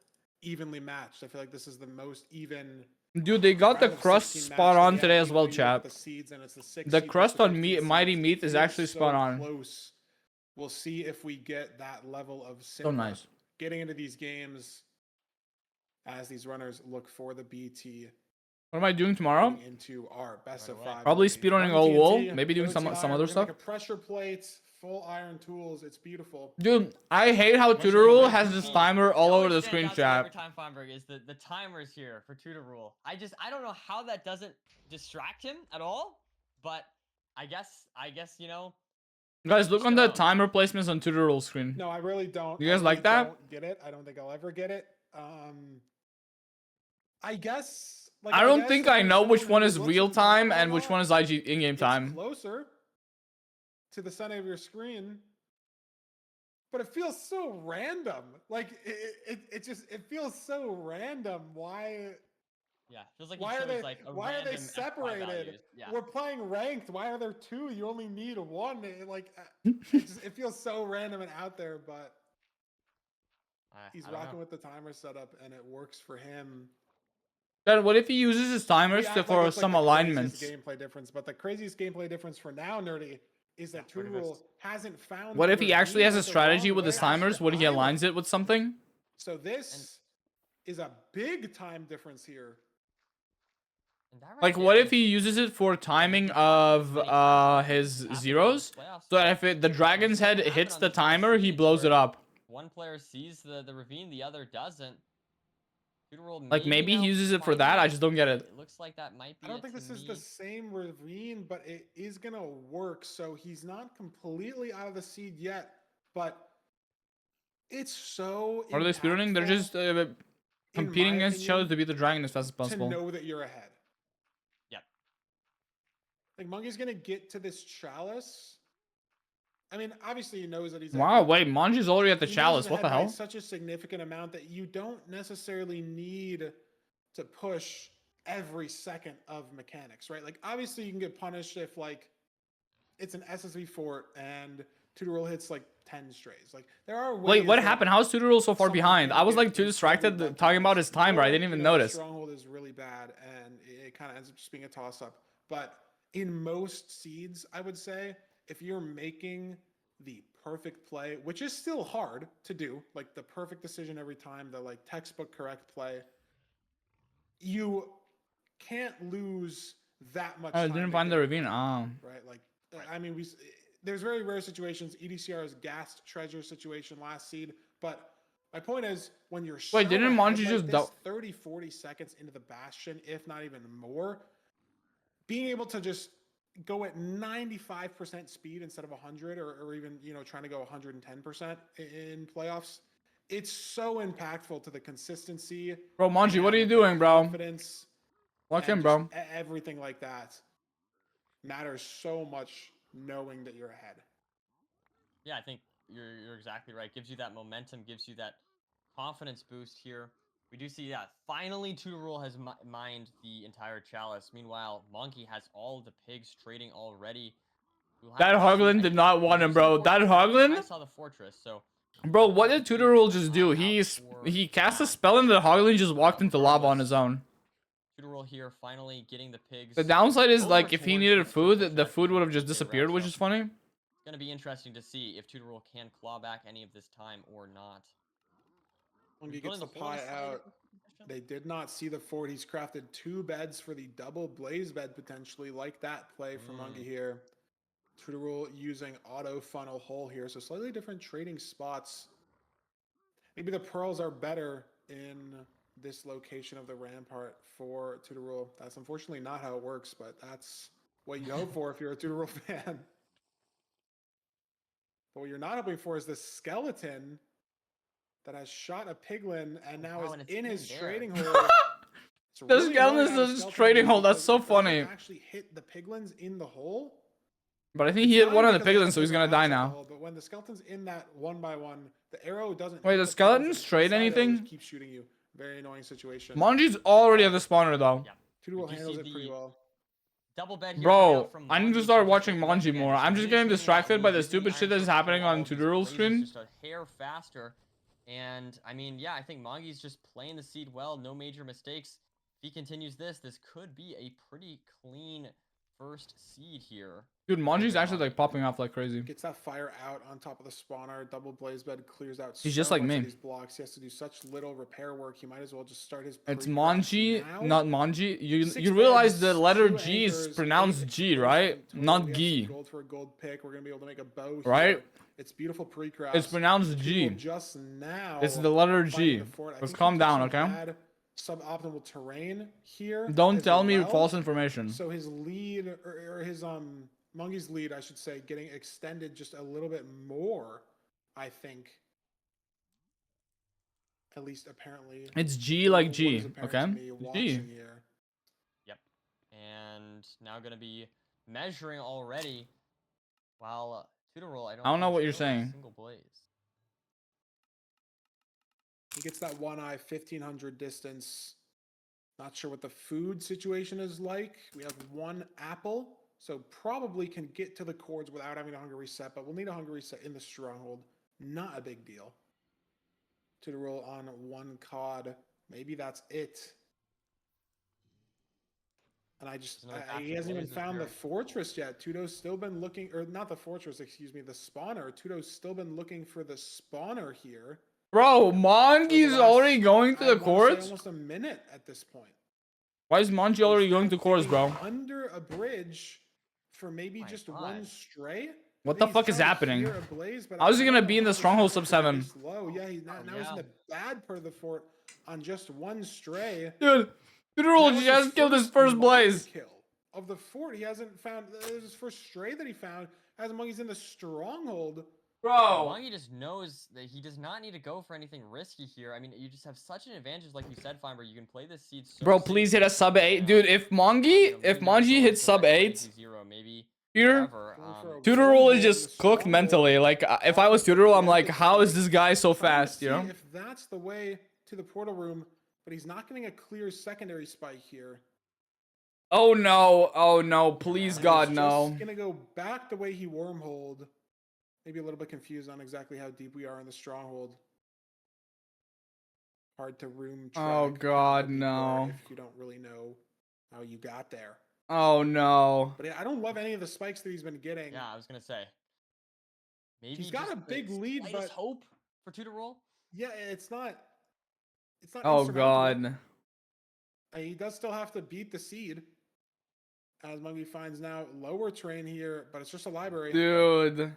evenly matched. I feel like this is the most even. Dude, they got the round of crust 16 match spot that on we today have. as well, You look at chap. the seeds and it's the 6 The seeds crust versus on 15 Mighty seeds. Meat It is feels actually so spot on. Close. We'll see if we get that level of So cinema nice. getting into these games as these runners look for the BT What am I doing tomorrow? getting into our best of Right away. 5. Probably maybe. speedrunning One all wool. TNT, Maybe doing OTI, some we're other gonna stuff. make a pressure plate, full iron tools. It's beautiful. Dude, I hate how What's Tutor your Rule favorite has this routine? timer all over the screen, Every chat. time Feinberg is the timers here for Tutor Rule. I don't know how that doesn't distract him at all, but I guess Guys, look on the Still. timer placements on Tutor Rule screen. No, I really don't. You guys I like really that? Don't get it. I don't think I'll ever get it. I guess. Like, I don't guess think if I you're know which someone one who is looks at real the timer time a and which lot, one is IG in-game it's time. closer to the center of your screen, but it feels so random. Like it feels so random. Why? yeah, feels like Why it are shows they? like a Why are they random F5 separated? values. Yeah. We're playing ranked. Why are there 2? You only need 1. It feels so random and out there. But he's I don't rocking know. with the timer setup, and it works for him. Then what if he uses his timers We to act for it's some the alignments? craziest gameplay difference, but the craziest gameplay difference for now, Nerdy, is that what Tutor if it's- Rule hasn't found. What the if he actually ravine has a as the strategy wrong with his way timers? to What if he island. aligns it with something? So this is a big time difference here. And that right Like, there what if is- he uses it for timing Big time. of Many his times happened in zeros? the playoffs. So that if the dragon's head Happened hits on the this last timer, he stage blows it where up. One player sees the ravine, the other doesn't. Tutor Rule Like, maybe he now uses it for finds that. it. I just don't get it. It looks like that might be I don't it think to this is me. the same ravine, but it is gonna work. So he's not completely out of the seed yet, but it's so. What are they speedrunning? They're impactful just competing against each other opinion, to beat the dragon as fast as to possible. know that you're ahead. Yep. Like Monkey's gonna get to this chalice. I mean, obviously he knows that he's. Wow, wait, Manji's already at the he knows chalice. he's What the ahead by hell? Such a significant amount that you don't necessarily need to push every second of mechanics, right? Like obviously you can get punished if like it's an SSV fort and Tutor Rule hits like 10 strays. Like there are ways. Wait, what that happened? How is Tutor Rule so far someone behind? can I was get like too insanely distracted lucky. talking about his timer. I Or, didn't even the notice. Stronghold is really bad and it kind of ends up just being a toss up. But in most seeds, I would say if you're making the perfect play, which is still hard to do, like the perfect decision every time, the like textbook correct play, you can't lose that much. Oh, I time didn't to find the get it ravine. right. Oh. Right, like I mean, there's very rare situations. EDCR's gassed treasure situation last seed, but my point is when you're so Didn't ahead Manji like just this, 30-40 seconds into the bastion, if not even more, being able to just go at 95% speed instead of 100 or even trying to go 110% in playoffs, it's so impactful to the consistency. Bro, Manji, what are you and the doing, bro? confidence Walk and in, bro. just everything like that matters so much knowing that you're ahead. Yeah, I think you're exactly right. Gives you that momentum, gives you that confidence boost here. We do see that finally Tutor Rule has mined the entire chalice. Meanwhile, Monkey has all the pigs trading already. We'll have That to see. Hoglin I did think not want him, most bro. That importantly, I Hoglin? saw the fortress, so Bro, what did Tutor Rule just do? He cast a spell and the Hoglin just walked into lava on his own. Tutorol here finally getting the pigs. The downside is over like if he towards needed the food, circle the check food would have and just get a route, disappeared, which so is funny. It's gonna be interesting to see if Tutorol can claw back any of this time or not. Monkey Building gets the the fort is pie slightly out. different. They did not see the fort. He's crafted 2 beds for the double blaze bed potentially. Like that play from Monkey here. Tutorol using auto funnel hole here. So slightly different trading spots. Maybe the pearls are better in this location of the rampart for Tutorol. That's unfortunately not how it works, but that's what you hope for if you're a Tutorol fan. But what you're not hoping for is this skeleton that has shot a piglin and now wow, is and it's in in his there. trading hole. It's The really skeleton annoying is how the just skeleton trading moves hole. That's because so it doesn't funny. actually hit the piglins in the hole. But I think he hit Fine one of the because piglins, so he's gonna die now. hole, but when the skeleton's in that 1x1, the arrow doesn't. Wait, hit the piglins skeletons and trade inside it, anything? which keeps shooting you. Very annoying situation. Monji's already at the spawner though. Yeah. Tutorol Did you handles see it pretty the well. double bed here coming Bro, out from I need to Mongi, start just watching once Monji again, more. just I'm just getting maintaining that distracted lead, by the using stupid shit that's Iron Fist happening control on of these Tutorol's blazes screen. just a hair faster. And I mean, yeah, I think Mongi's just playing the seed well, no major mistakes. If he continues this, this could be a pretty clean first seed here. Dude, Monji's Very actually Mongi. like popping off like crazy. Gets that fire out on top of the spawner. Double blaze bed clears out. He's so just like much me. of these blocks. He has to do such little repair work. He might as well just start his. It's pre-craft Monji, now. not Manji. You 6 realize the beds, letter 2 G is anchors, pronounced 8 G, right? explosives in total. Not We have some G. gold for a gold pick. We're gonna be able to make a bow Right? here. It's beautiful pre-craft. It's pronounced G. Just now. It's the letter G. finding the fort. I Let's think calm he took down, some okay? bad suboptimal terrain here. Don't as tell me well. false information. So his lead, or his Mungi's lead, I should say, getting extended just a little bit more. I think. At least apparently. It's G like what G, is apparent okay? to me G. watching here. Yep. And now going to be measuring already. While Tutorol, I don't know what think you're shown a saying. Single blaze. He gets that one eye 1500 distance. Not sure what the food situation is like. We have 1 apple, so probably can get to the cords without having a hunger reset, but we'll need a hunger reset in the stronghold. Not a big deal. Tutorol on 1 cod. Maybe that's it. And I just, Another he active hasn't even blaze found the here. fortress yet. Tuto's still been looking, or not the fortress, excuse me, the spawner. Tuto's still been looking for the spawner here. Bro, Monji's For the already last, going to I the wanna say, cords? almost a minute at this point. Why is Monji already He's going now to cords, digging bro? Under a bridge for maybe My just God. 1 stray. What I the think fuck he's is trying to happening? hear a blaze, but How is I he don't gonna know be in how the this stronghold happens sub 7? this low. Yeah, he's now, now he's in yeah. the bad part of the fort on just 1 stray. Dude, Now Tutorol it's just killed his first Monkey blaze. kill of the fort. He hasn't found. This is his first stray that he found. As Monkey's in the stronghold. Bro. Mongi just knows that he does not need to go for anything risky here. I mean, you just have such an advantage, like you said, Fiber. You can play this seed so Bro, please hit a sub 8. now. Dude, if Mongi hits sub 8 maybe here, forever, Going for a Tutorol gold is in just the cooked stronghold. mentally. Like, if I was Tutorol, I'm like, how is this guy so Trying to fast, you see know? If that's the way to the portal room, but he's not getting a clear secondary spike here. Oh no, oh no, please And God, he's no. Just gonna go back the way he wormholed. Maybe a little bit confused on exactly how deep we are in the stronghold. Hard to room track. Oh, kind of God, how deep you are no. If you don't really know how you got there. Oh no. But I don't love any of the spikes that he's been getting. Yeah, I was gonna say. Maybe He's got just a the big lead, slightest but- hope for Tutorol. Yeah, it's not. It's not. Oh insurmountable. God. He does still have to beat the seed. As Monkey finds now lower train here, but it's just a library. Dude.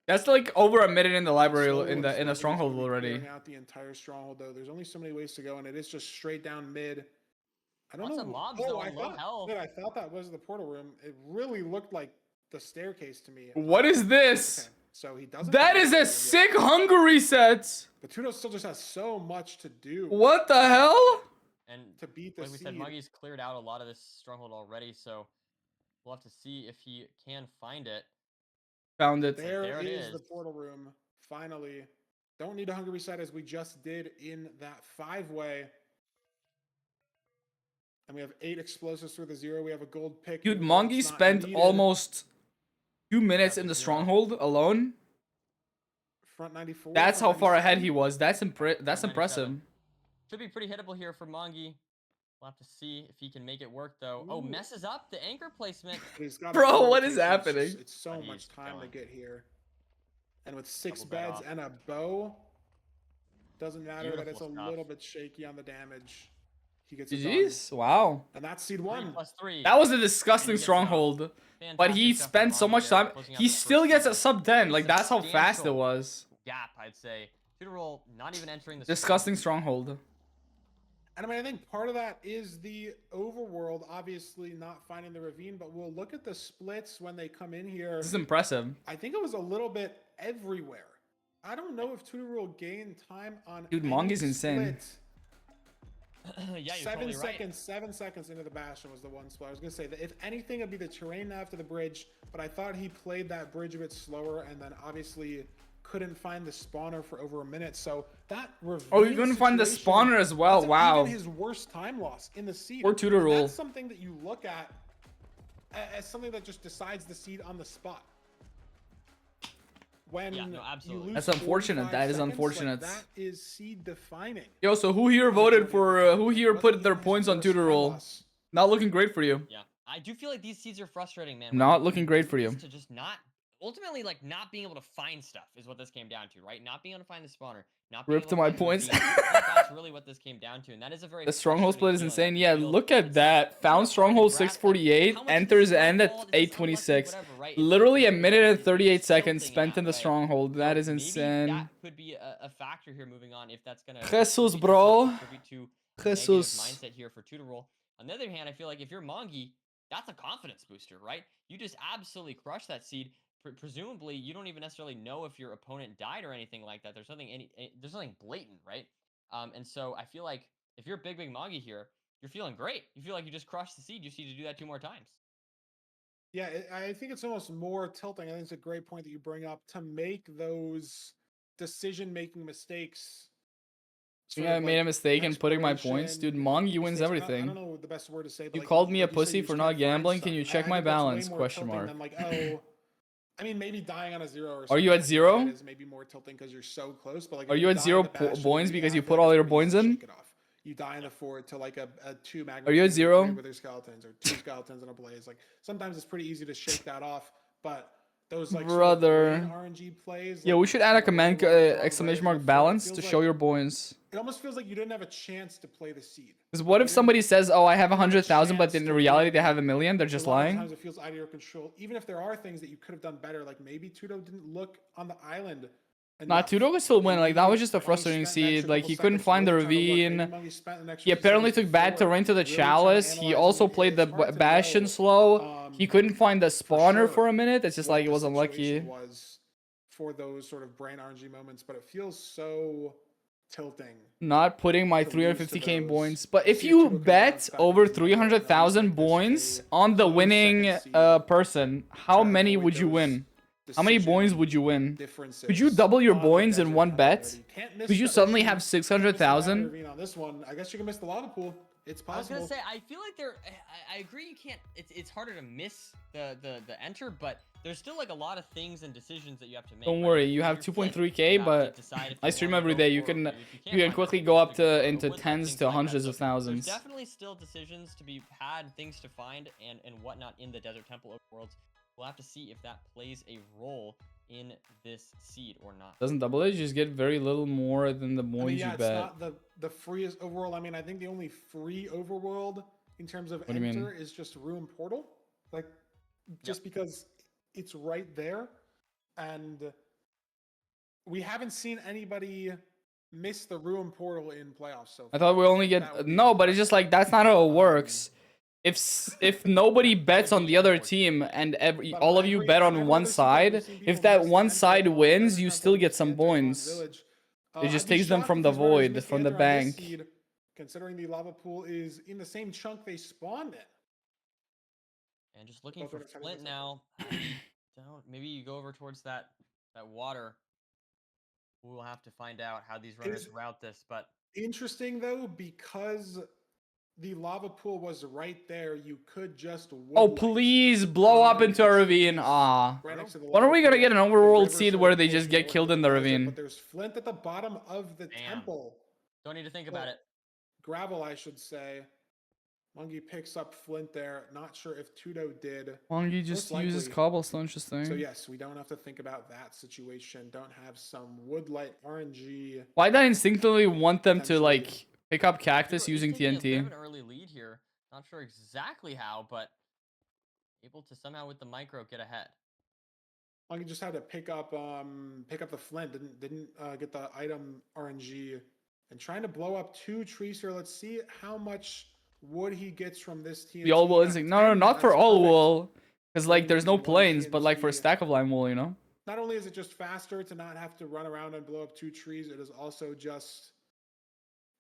That's like over a minute in the library Slowly in and the slowly, he's stronghold gonna be already. clearing out the entire stronghold, though. There's only so many ways to go, and it is just straight down mid. I don't Lots know. of mobs, though, I on low thought. health. I thought that was the portal room. It really looked like the staircase to me. What is this? Okay, so he doesn't. That have is the a portal yet. sick hunger reset. But Tudo still just has so much to do What the hell? And to beat the like we seed. said, Muggy's cleared out a lot of this stronghold already, so we'll have to see if he can find it. Found it. There There it is the is. portal room. Finally. Don't need a hunger reset as we just did in that 5-way. And we have 8 explosives through the 0. We have a gold pick. Dude, even though Mongi it's not spent needed. almost 2 minutes Yeah, in the zero. stronghold alone. Front 94. That's how front far ahead 97. he was. That's Front impressive. 97. Should be pretty hittable here for Mongi. We'll have to see if he can make it work, though. Oh, Ooh. messes up the anchor placement. But he's got a Bro, full what is rotation, happening? It's so But much he's time going. to get here. And with 6 Double bet beds off. and a bow, doesn't matter that it's Beautiful a stuff. little bit shaky on the damage. He gets it done. GG's. Wow. And that's seed 3 1. plus 3. That was a disgusting gets it off. stronghold. But he Fantastic stuff from spent so Mongi much there, time. closing out He this still first gets a seed. sub 10. Like, that's how fast it Substantial was. Gap, I'd say. Tutor roll not even entering the Disgusting stronghold. And I mean, I think part of that is the overworld, obviously not finding the ravine, but we'll look at the splits when they come in here. This is impressive. I think it was a little bit everywhere. I don't know if Tutor will gain time on Dude, any Mongi's insane. split. Yeah, you're 7 totally right. seconds, 7 seconds into the Bastion was the one split. I was gonna say that if anything, it'd be the terrain after the bridge, but I thought he played that bridge a bit slower, and then obviously couldn't find the spawner for over a minute. So that Oh, you couldn't find the situation, spawner as well. that's Wow. even his worst time loss in the seed. Or Tutor And rule. That's something that you look at as something that just decides the seed on the spot. When Yeah, no, you absolutely. lose That's unfortunate. 45 That is seconds, unfortunate. Like, that is seed defining. Yo, so who here voted for, who here put their points on Tutor roll? Not looking great for you. Yeah, I do feel like these seeds are frustrating, man. Not looking great for you. To just not, ultimately, like not being able to find stuff is what this came down to, right? Not being able to find the spawner, not being Rip able to to my find the points. ravine. I think that's really what this came down to, and that is a very The stronghold split is frustrating insane. Yeah, feeling. look at It's that. like, Found it's stronghold hard to grasp, like, 648, how much of this enters is my end at fault? Is this unlucky? 826. Whatever, right? Literally a minute and it's 38 seconds tilting spent that in the way. stronghold. That So is maybe insane. that could be a factor here moving on if that's gonna Jesus, contribute to bro. contribute to a negative Jesus. mindset here for Tutor roll. On the other hand, I feel like if you're Mongi, that's a confidence booster, right? You just absolutely crush that seed. Presumably, you don't even necessarily know if your opponent died or anything like that. There's there's nothing blatant, right? And so I feel like if you're big Mongi here, you're feeling great. You feel like you just crushed the seed. You just need to do that 2 more times. Yeah, I think it's almost more tilting. I think it's a great point that you bring up to make those decision-making mistakes. I think I made a mistake in putting my points. Dude, Mongi wins I everything. don't know the best word to say. But You like, called me a like you said, pussy you for just not can't find gambling. stuff. Can you check I my think that's way balance? more Question tilting mark. than, like, oh, I mean, maybe dying on a 0 or Are something you at like 0? that is maybe more tilting because you're so close. But like, Are if you at die 0 in the Bastion, boins because you I feel put like all it's your pretty easy boins to in? shake it off. You die in the fort to like a 2 magnet. Are you at 0? With their skeletons or 2 skeletons in a blaze. Like sometimes it's pretty easy to shake that off, but those like Brother. sort of RNG plays. Yeah, like, we should add a you know, command where you're exclamation right mark as the fort, it balance feels to like- show your boins. It almost feels like you didn't have a chance to play the seed. Because what if You somebody didn't- says, "Oh, I have you didn't have a 100,000," but chance in to reality win. they have 1,000,000? They're just a lot of lying. times it feels out of your control. Even if there are things that you could have done better, like maybe Tudo didn't look on the island. Nah, Tudo could still win. Like that Maybe was just a Mongi frustrating spent an extra seed. Like couple he couldn't seconds find the really trying to look. Maybe ravine. Mongi spent an extra He few apparently seconds took bad before terrain to the really trying to chalice. He analyze, also and played the it's hard to bastion know, slow. He couldn't find the spawner for sure a minute. It's just what like it the was unlucky. situation was for those sort of brain RNG moments, but it feels so tilting. Not putting my to lose to 350k those. points. But I if see you Tudo could've bet bounced back over and come back, but I know he's 300,000 like this points a on the close winning second seed, person, how trying to many avoid would you those win? How many decision boins would you win? differences Could you double your on the boins in desert one tempo. bet? You can't miss Could you the suddenly ocean, have can't miss the diamond 600,000? ravine on this one. I guess you can miss the lava pool. It's I was possible. gonna say, I feel like I agree. You can't. It's harder to miss the enter, but there's still like a lot of things and decisions that you have to make. Don't right? worry, If you you're have flipped, 2.3k, you have to but decide if I you stream wanna every go day. You for it, can or if you you can't can find quickly it, go you up have go to for it, into or like tens things to like that. hundreds So of thousands. There's definitely still decisions to be had, things to find, and whatnot in the Desert Temple overworlds. We'll have to see if that plays a role in this seed or not. Doesn't double it? You just get very little more than the I boins mean, yeah, you it's bet. not the freest overworld. I mean, I think the only free overworld in terms of What do you mean? enter is just Ruin Portal. Like, just because it's right there, and we haven't seen anybody miss the Ruin Portal in playoffs so far. I thought we only That get would be no, but it's just like that's not how it works. Um, If nobody bets on the other team and But all of I you agree, bet and on I've one noticed that we've side, seen if people that miss the one enter side on wins, Desert you Temple, still miss get the some enter on points. Village. It just I'd be takes them shocked from if the these runners void, missed the from the enter on this bank. seed, considering the lava pool is in the same chunk they spawned in. And just looking Both for are excited Flint about now. Maybe you go over towards that water. We'll have to find out how these runners is- route this, but Interesting though, because the lava pool was right there, you could just Oh, woodlight please blow up into a ravine. trees Ah. right next to the When are lava we gonna pool. get an The overworld river seed sort where of they pushes just get over killed the in the desert, ravine? But there's Flint at the bottom of the Damn. temple. don't need to think Well, about it. gravel, I should say. Mungie picks up Flint there. Not sure if Tudo did. Mongi just Most uses likely. cobblestone. Interesting. So yes, we don't have to think about that situation. Don't have some woodlight RNG. Why did I instinctively want them to Potentially. like pick up cactus He's using taking a bit of TNT? an early lead here. Not sure exactly how, but able to somehow with the micro get ahead. Mungie just had to pick up the Flint. Didn't get the item RNG. And trying to blow up 2 trees here. Let's see how much wood he gets from this TNT. The all wool At instinct. No, 10, not for that's all perfect. wool. Because like there's no One planes, but like for a TNT. stack of lime wool, you know? Not only is it just faster to not have to run around and blow up 2 trees, it is also just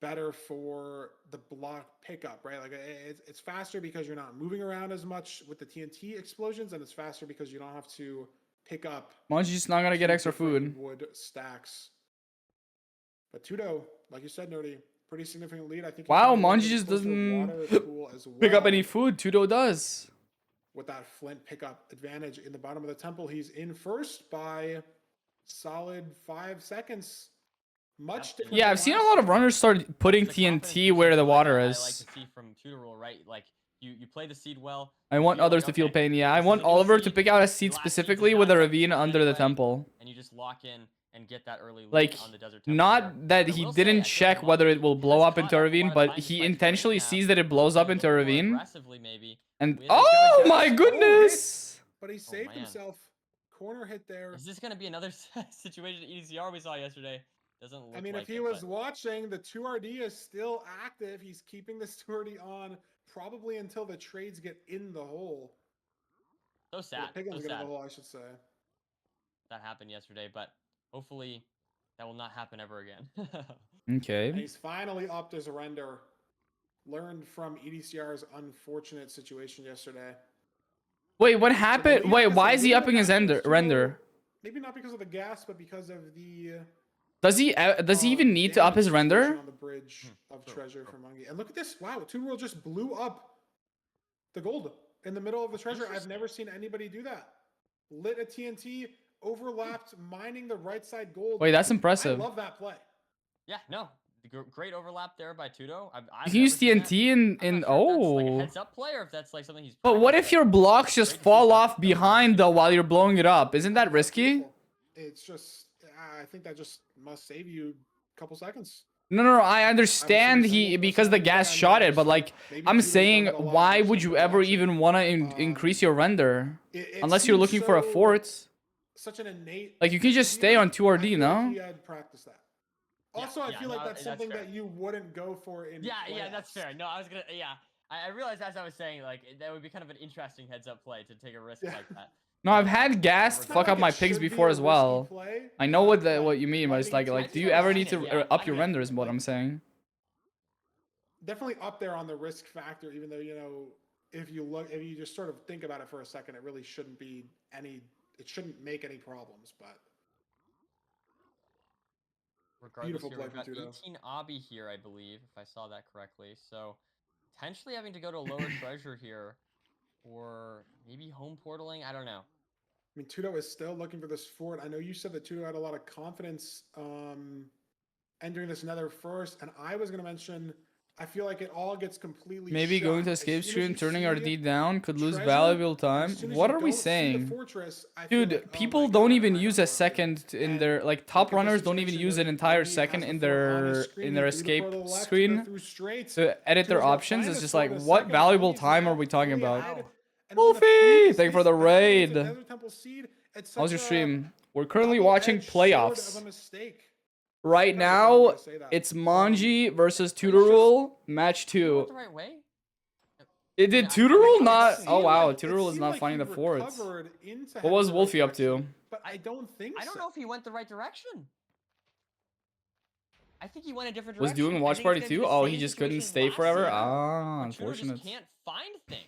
better for the block pickup, right? Like it's faster because you're not moving around as much with the TNT explosions, and it's faster because you don't have to pick up. Mongi's just not gonna get 2 extra different food. wood stacks. But Tudo, like you said, Nerdy, pretty significant lead. I think. he Wow, can go Mongi into just closer doesn't water pool as Pick up well. any food. Tudo does. With that Flint pickup advantage in the bottom of the temple, he's in first by solid 5 seconds. Much different. Yeah, than I've seen a last lot of time. runners start putting It's a confidence TNT boost where I the feel like water I like is. to see from Tutor Rule, right? Like you play the seed well. I you want feel others like, to feel okay, pain. Yeah, I this is want a new Oliver to seed, pick out a the seed last seed specifically does with a not ravine have under the play, temple. and you just lock in and get that early lead Like, on the desert temple not here. that I he will say, I didn't feel check like whether it Mongi will blow has up into caught a up ravine, lot of but time he despite intentionally scoring sees now. that it blows up Playing into a little more ravine. aggressively, maybe. And with oh a my hit. goodness! But he Oh, saved man. himself. Corner hit there. Is this going to be another situation at EDCR we saw yesterday? Doesn't look I mean, like if he it, was but watching, the 2RD is still active. He's keeping this 2RD on probably until the trades get in the hole. so Or sad. the piglins So get in sad the hole, I should say. that happened yesterday, but hopefully that will not happen ever again. And Okay. he's finally upped his render. Learned from EDCR's unfortunate situation yesterday. Wait, what So the happened? lead, Wait, like I why said, is he leading upping his the gas was render? Maybe not because of the gas, but because of the Does he even need to up damage his situation render? on the bridge of True, treasure true. for Mungie. And look at this! Wow, Two World just blew up the gold in the middle of the treasure. I've Interesting. never seen anybody do that. Lit a TNT, overlapped, mining the right side gold. Wait, that's I impressive. love that play. Yeah, no. Great overlap there by Tudo. You can use TNT in I'm not sure if that's like a oh. heads up play or if that's like something he's. But what if practiced your at. blocks just Great to see fall that off that was behind though while you're blowing it up? Isn't that That's risky? beautiful. It's just, I think that just must save you a couple seconds. No, I understand single he person because the do gas that, shot and it, but like maybe I'm Tudo's done saying, that a lot why in would this you ever production. even want to increase your render? It Unless you're seems looking for a so- fort. Such an innate. Like you can just stay idea. on I 2RD, feel like no? he had practiced that. Yeah, Also, I yeah, feel like no, that's that's something fair. that you wouldn't go for in. Yeah, that's playoffs. fair. No, I was gonna. Yeah, I realized as I was saying, like that would be kind of an interesting heads up play to take a risk Yeah. like that. No, I've had gas It's not fuck like up it my pigs should be before a as risky well. play, I know but, what you mean, but it's lightning like, do TNT you ever I need get it, to yeah, up I your get it. render is what I'm saying. definitely up there on the risk factor, even though, if you just sort of think about it for a second, it really shouldn't be it shouldn't make any problems, but Regardless, Beautiful here, play we've got from Tudo. 18 obby here, I believe, if I saw that correctly. So potentially having to go to lower treasure here, or maybe home portaling. I don't know. I mean, Tudo is still looking for this fort. I know you said that Tudo had a lot of confidence entering this nether first, and I was going to mention, I feel like it all gets completely Maybe going shot to as escape soon as stream, you turning see RD down could lose treasure, valuable and time. as soon as What you are we don't see the saying? fortress, I feel Dude, like, oh my people God, don't I'm even right use for a it. second in And their like look top at the runners don't even situation use that an entire Mungie second has in the fort on his their screen. their He threw the escape pro to the left, Tudo screen through straight. to edit their Tudo's got options. plenty It's of just support like, in a what second. valuable Mungie's time now are we talking fully about? ahead. Wow. And when the Wolfie, Phoenix thank you for is the battling to raid. Desert Temple Seed, it's How's your such a stream? We're currently watching double-edged sword playoffs. of a mistake. Right Kind of a dumb way now, to say that. it's Manji versus just- Tutorul, match Did you go 2. the right way? It did I- Tutorul I- not? it Oh seemed wow, It Tutorul is seemed not like finding he the forts. recovered into What heading was the right Wolfie up to? direction, But I don't think I don't so. know if he went the right direction. I think he went a different Was direction. doing I Watch think it's Party gonna be too? the Oh, same he just couldn't situation as stay last forever? season, Ah, where Tudo unfortunate. just can't find things.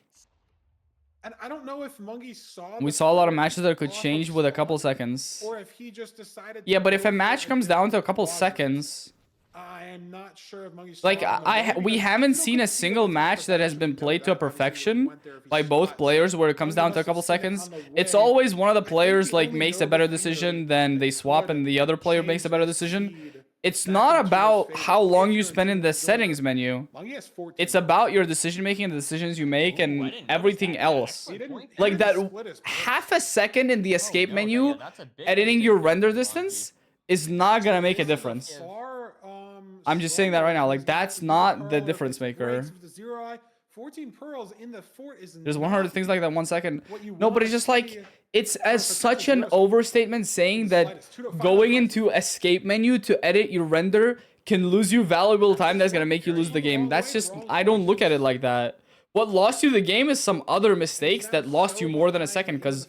And I don't know if Mungie saw. We the saw a lot of fort matches that could off of change with a couple spawn, seconds. Or if he just decided. Yeah, to but if go a for match comes down to a couple quadrant, seconds, I am not sure if Mungie saw like it on the way we because haven't still seen could a see that single it's match that has perfection. been We know played to that. Obviously, if he perfection went there, if he by both shot, players where it comes Mungie down must to a have couple seen it on seconds. the It's way. always one of the I think players the like only makes a better notable thing decision, that then they swap could and the other player makes a better change this decision. seed it's Back not into his about favor how long if you you're spend in doing the good. settings menu. Mungie has 14. It's about your decision making and the decisions you make Ooh, I and didn't notice everything that. Yeah, else. excellent point he there. Like didn't that split his half a second in the escape no, menu, yeah, that's a big editing mistake your there render from Monkey. distance is not gonna make a This is difference. far, I'm just saying that right now. struggle. Like He's gonna have that's to use not pearl the if difference it's breaks maker. with the 0i. 14 pearls in the fort is There's not 100 things like that 1 second. what you No, but wanna it's just see. like it's as for such Temple an Zeros. overstatement saying that Slightest. 2 to 5 going across. into escape menu to edit your render can lose you valuable time that's gonna make you lose the game. That's just, I don't look at it like that. What lost you the game is some other mistakes that lost you more than a second, because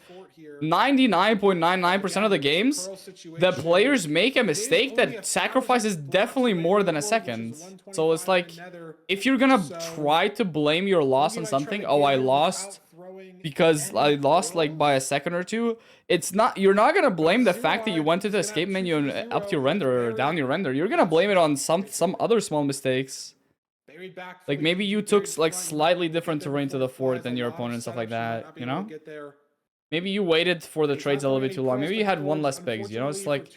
99.99% of the games, the players make a mistake that sacrifices definitely more than a second. So it's like, if you're gonna try to blame your loss on something, oh, I lost because I lost like by a second or two, it's not, you're not gonna blame the fact that you went to the escape menu and upped your render or down your render. You're gonna blame it on some other small mistakes. Like maybe you took like slightly different terrain to the fort than your opponent and stuff like that, you know? Maybe you waited for the trades a little bit too long. Maybe you had one less pigs, you know? It's like,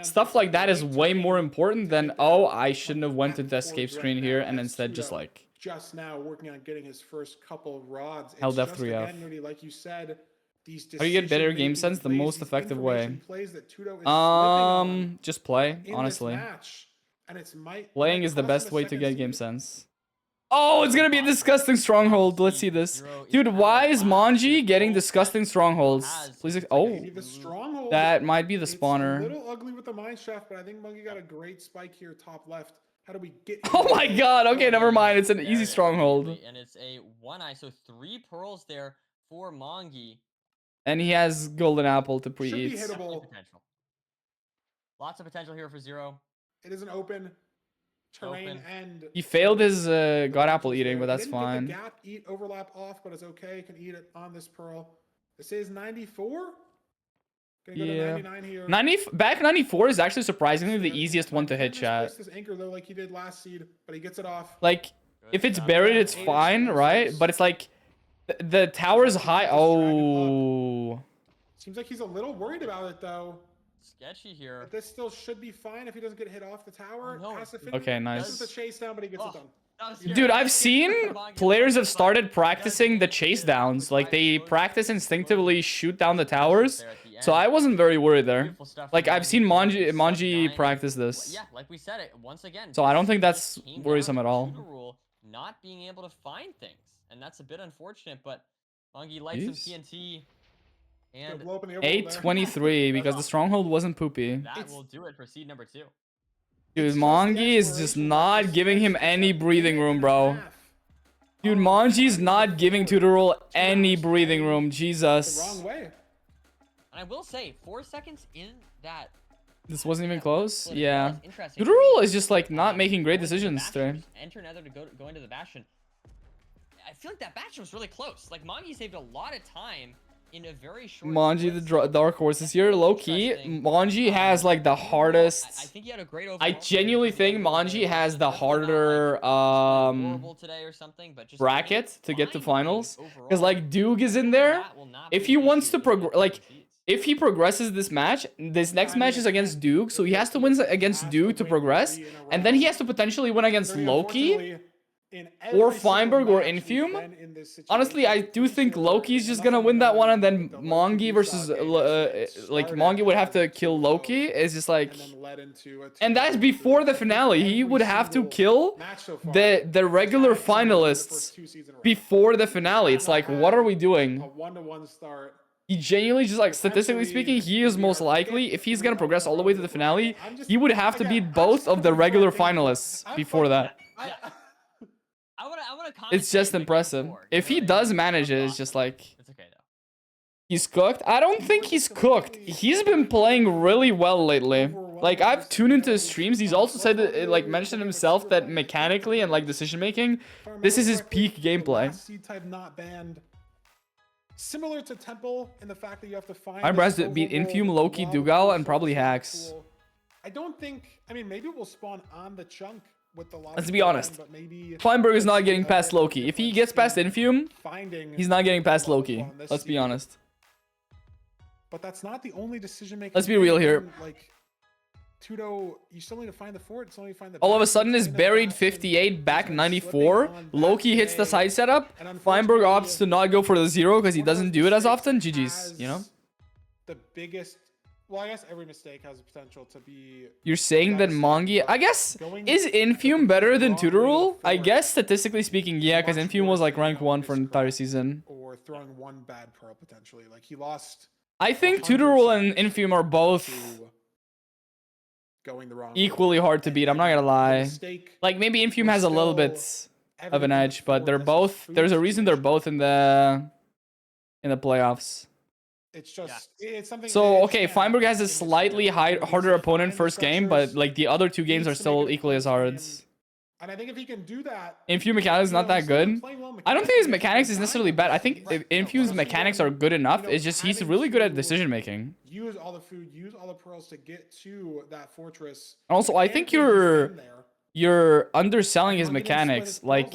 stuff like that is way more important than, oh, I shouldn't have went to the escape screen here and instead just like just now working on getting his first couple of rods. held It's F3F. just, again, Rudy, like you said, these How do you get better game decision-making sense? The plays, most these effective way. information plays that Tudo is slipping on Just play, in this honestly. match, and it's Playing is the cost best him a way to second get game seed. sense. Oh, it's gonna be a disgusting stronghold. Let's see this. Dude, why is Manji getting disgusting strongholds? Please, oh, Maybe the stronghold. that might be the It's a spawner. little ugly with the mine shaft, but I think Monkey got a great spike here, top left. How do we get? Oh my god, okay, never mind. It's an There easy it is, stronghold. absolutely. And it's a 1-eye, so 3 pearls there for Mongi. And he has golden apple to Should be pre-eat. hittable. Definitely potential. Lots of potential here for Zero. It is an open terrain Open. and He failed his god apple eating, but that's Didn't get fine. the gap eat overlap off, but it's okay. Can eat it on this pearl. This is 94. Gonna go to Yeah. 99 here. Back 94 is actually surprisingly the easiest one to hit, Can't chat. misplace this anchor though, like he did last seed, but he gets it off. Like, if it's job. buried, it's Eight fine, explosives. right? But it's like, the tower's high. Oh. Seems like he's a little worried about it though. Sketchy here. But this still should be fine if he doesn't get hit off the tower. Oh, no. Has to fit Okay, in. nice. This is the chase down, but he gets it done. That was scary. Dude, I've seen players have started practicing the chase downs. Like, they practice instinctively shoot down the towers. So I wasn't very worried there. Beautiful stuff Like, from I've seen Manji 79. practice this. Yeah, like we said it once again. So I don't think this that's came down worrisome to at all. Tudor Rule not being able to find things, and that's a bit unfortunate. But Mongi lights some Jeez. TNT, Gonna and blow up in the overworld there. 823 because the stronghold wasn't poopy. that will do it for seed number 2. Dude, It's just the Mongi is just exploration not of giving him this any minute breathing and room, a bro. half. Dude, Oh, Manji's my not God. giving Tudorul 2 any hours. breathing room. The Jesus. wrong way. And I will say, 4 seconds in that. This wasn't even that close? split, Yeah. that is interesting to Tudorul me. is just like not making great Going to the decisions Bastion, today. just enter Nether to go into the Bastion. I feel like that Bastion was really close. Like Mongi saved a lot of time in a very short. Manji, the split. dark horse is here. Low key, Interesting. Manji has like the I hardest. think he had a great overall. I genuinely think Manji has the harder horrible today or something, but just bracket to get to fine finals. overall. Because like Duke is in there. That will not If be he an wants issue to with progress, the like seeds. if he progresses this match, this next match is against Duke, so he has to win against Duke to progress, and then he has to potentially win against Loki. Or Feinberg or Infume. Honestly, I do think Loki's just gonna win that one, and then Mongi versus like Mongi would have to kill Loki. It's just like, and that's before the finale. He would have to kill the regular finalists before the finale. It's like, what are we doing? A 1-to-1 start. He genuinely just like, statistically speaking, he is most likely, if he's gonna progress all the way to the finale, he would have to beat both of the regular finalists before that. I wanna It's just impressive. If he does manage it, it's just like, It's okay though. he's cooked. I don't think he's cooked. He's been playing really well lately. Like, I've tuned into his streams. He's also said that, like, mentioned himself that mechanically and like decision making, this is his peak gameplay. C-type not banned. Similar to Temple in the fact that you have to find. My brass this beat overworld Infume, Loki, lava Dugal, pool and probably source Hacks. pool. I don't think. I mean, maybe it will spawn on the chunk with the lava. Let's be pool honest. end, but maybe Feinberg is not getting past Loki. If he gets past Infume, finding he's not getting past lava Loki. pool on this Let's be seed. honest. But that's not the only decision making. Let's be real here. Like, Tudo, you still need to find the fort. Still need to find the All of a back, sudden is find the buried back, 58, and back he's been 94. slipping on Loki that hits the today. side setup. And Feinberg opts unfortunately, to not go for the 0 because he one of those doesn't do it as mistakes often. that GG's, you know? has the biggest. Well, I guess every mistake has the potential to be. You're saying that devastating, Mongi... but I guess... going Is the Infume better than complete wrong way to Tutorul? the I fort guess statistically speaking, yeah, because much Infume was worse like than, rank 1 for an entire miscorrect season. Or throwing one bad pearl potentially. Like he lost. I think 100 Tutorul and seconds Infume are both to going the wrong way. equally hard to And beat. I'm not again, gonna the lie. mistake Like maybe Infume was has a little still bit of evident an on the edge, but they're fort as his both... food There's a reason they're situation. both in the playoffs. It's just it's something. So it's, okay, again, Feinberg has a in this slightly year, he needs harder to opponent find the first game, but structures, like the other two games are needs to make still it equally as hard. game. And I think if he can do that, Infume mechanics is not that good. I don't think his mechanics is necessarily bad. I think Infume's mechanics are good enough. It's just he's really good at decision making. Use all the food, use all the pearls to get to that fortress. Also, I think you're underselling his mechanics. Like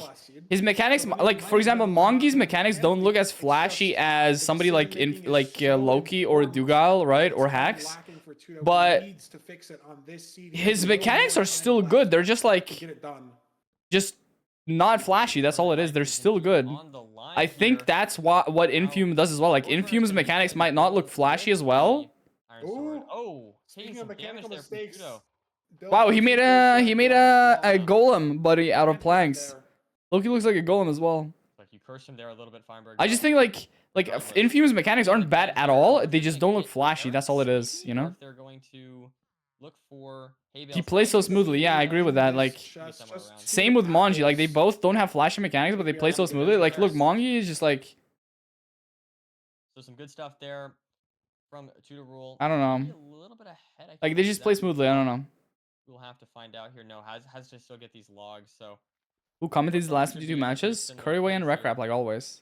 his mechanics, like for example, Mongi's mechanics don't look as flashy as somebody like Loki or Dugal, right, or Hax. But his mechanics are still good. They're just like just not flashy. That's all it is. They're still good. I think that's what Infume does as well. Like Infume's mechanics might not look flashy as well. Oh, taking Speaking some of damage mechanical there from mistakes, Tudo. Wow, he made a golem buddy out of planks. Loki looks like a golem as well. Like you cursed him there a little bit, Feinberg. I just think like Infume's mechanics aren't bad at all. They just don't look flashy. That's all it is, you know. If they're going to look for He plays so smoothly. Yeah, I agree with that. Like same with Mongi. Like they both don't have flashy mechanics, but they play so smoothly. Like look, Mongi is just like. So some good stuff there from Tutorul. I don't know. A little bit ahead. Like they just play smoothly. I don't know. We'll have to find out here. No, has to still get these logs. So who commented these last 52 matches? Curryway and Recrap, like always.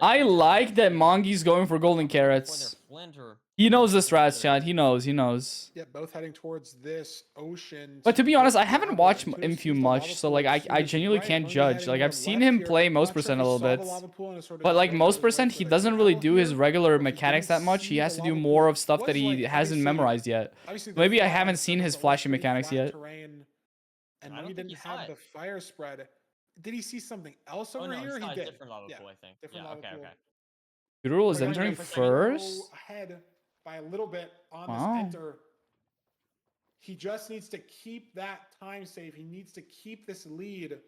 I like that Mongi's going for golden carrots. He knows the strats, chat. He knows. Yeah, both heading towards this ocean. But to be honest, I haven't watched Infume much, so like I genuinely can't judge. Like I've seen him play most percent a little bit, but like most percent, he doesn't really do his regular mechanics that much. He has to do more of stuff that he hasn't memorized yet. Maybe I haven't seen his flashy mechanics yet. And when he didn't have the fire spread, did he see something else over here? He did. Different lava pool, I think. Different lava pool. Tutorul is entering first. Ahead by a little bit on this enter. He just needs to keep that time save. He needs to keep this lead.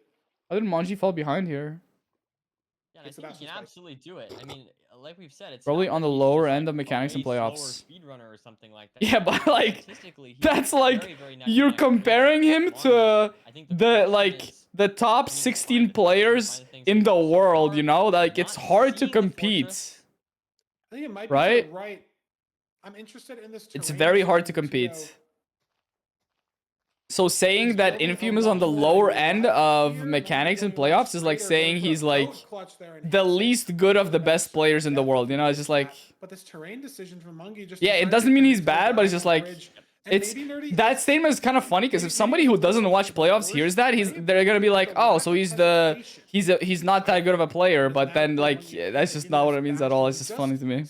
How did Mongi fall behind here? Yeah, I think he can absolutely do it. I mean, like we've said, it's probably on the lower end of mechanics and playoffs. Speedrunner or something like that. Yeah, but like that's like you're comparing him to the top 16 players in the world. You know, like it's hard to compete. I think it might be right. I'm interested in this. It's very hard to compete. So saying that Infume is on the lower end of mechanics and playoffs is like saying he's like the least good of the best players in the world. You know, it's just like. But this terrain decision from Mungi just. Yeah, it doesn't mean he's bad, but it's just like. It's that statement is kind of funny because if somebody who doesn't watch playoffs hears that, they're gonna be like, oh, so he's not that good of a player. But then like that's just not what it means at all. It's just funny to me.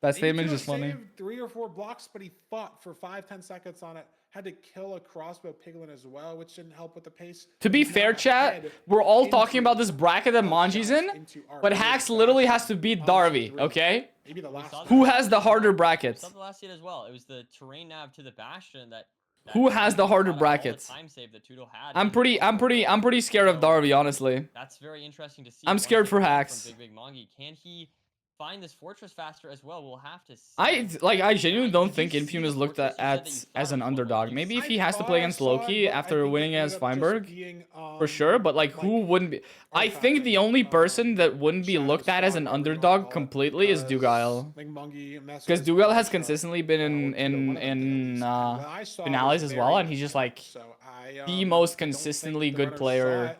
That statement is just funny. 3 or 4 blocks, but he fought for 5-10 seconds on it. Had to kill a crossbow piglin as well, which didn't help with the pace. To be fair, chat, we're all talking about this bracket that Mongi's in, but Hax literally has to beat Darby, okay? Maybe the last Who has the harder bracket? The last hit as well. It was the terrain nav to the bastion that. Who has the harder bracket? I'm pretty scared of Darby, honestly. That's very interesting to see. I'm scared for Hax. Big Mongi. Can he find this fortress faster as well? We'll have to see. I genuinely don't think Infume is looked at as an underdog. Maybe if he has to play against Loki after winning against Feinberg, for sure. But like, who wouldn't be? I think the only person that wouldn't be looked at as an underdog completely is Dugal, because Dugal has consistently been in finales as well, and he's just like the most consistently good player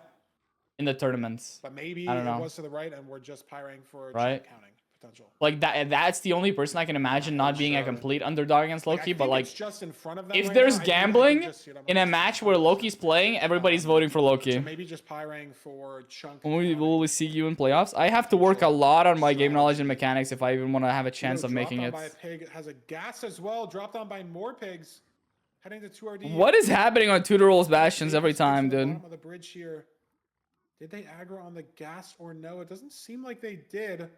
in the tournaments. But maybe I don't know. It was to the right, and we're just pyring for right counting potential. Like that's the only person I can imagine not being a complete underdog against Loki. But like, just in front of them if right there's now, gambling in a match where Loki's playing, everybody's voting for Loki. So maybe just pyring for chunk. Will we see you in playoffs? I have to work a lot on my game knowledge and mechanics if I even want to have a chance of making it. By a pig has a gas as well. Dropped on by more pigs. heading to 2RD. What is happening on Tutor Rules Bastions every time, dude? Bottom of the bridge here. Did they aggro on the gas or no? It doesn't seem like they did.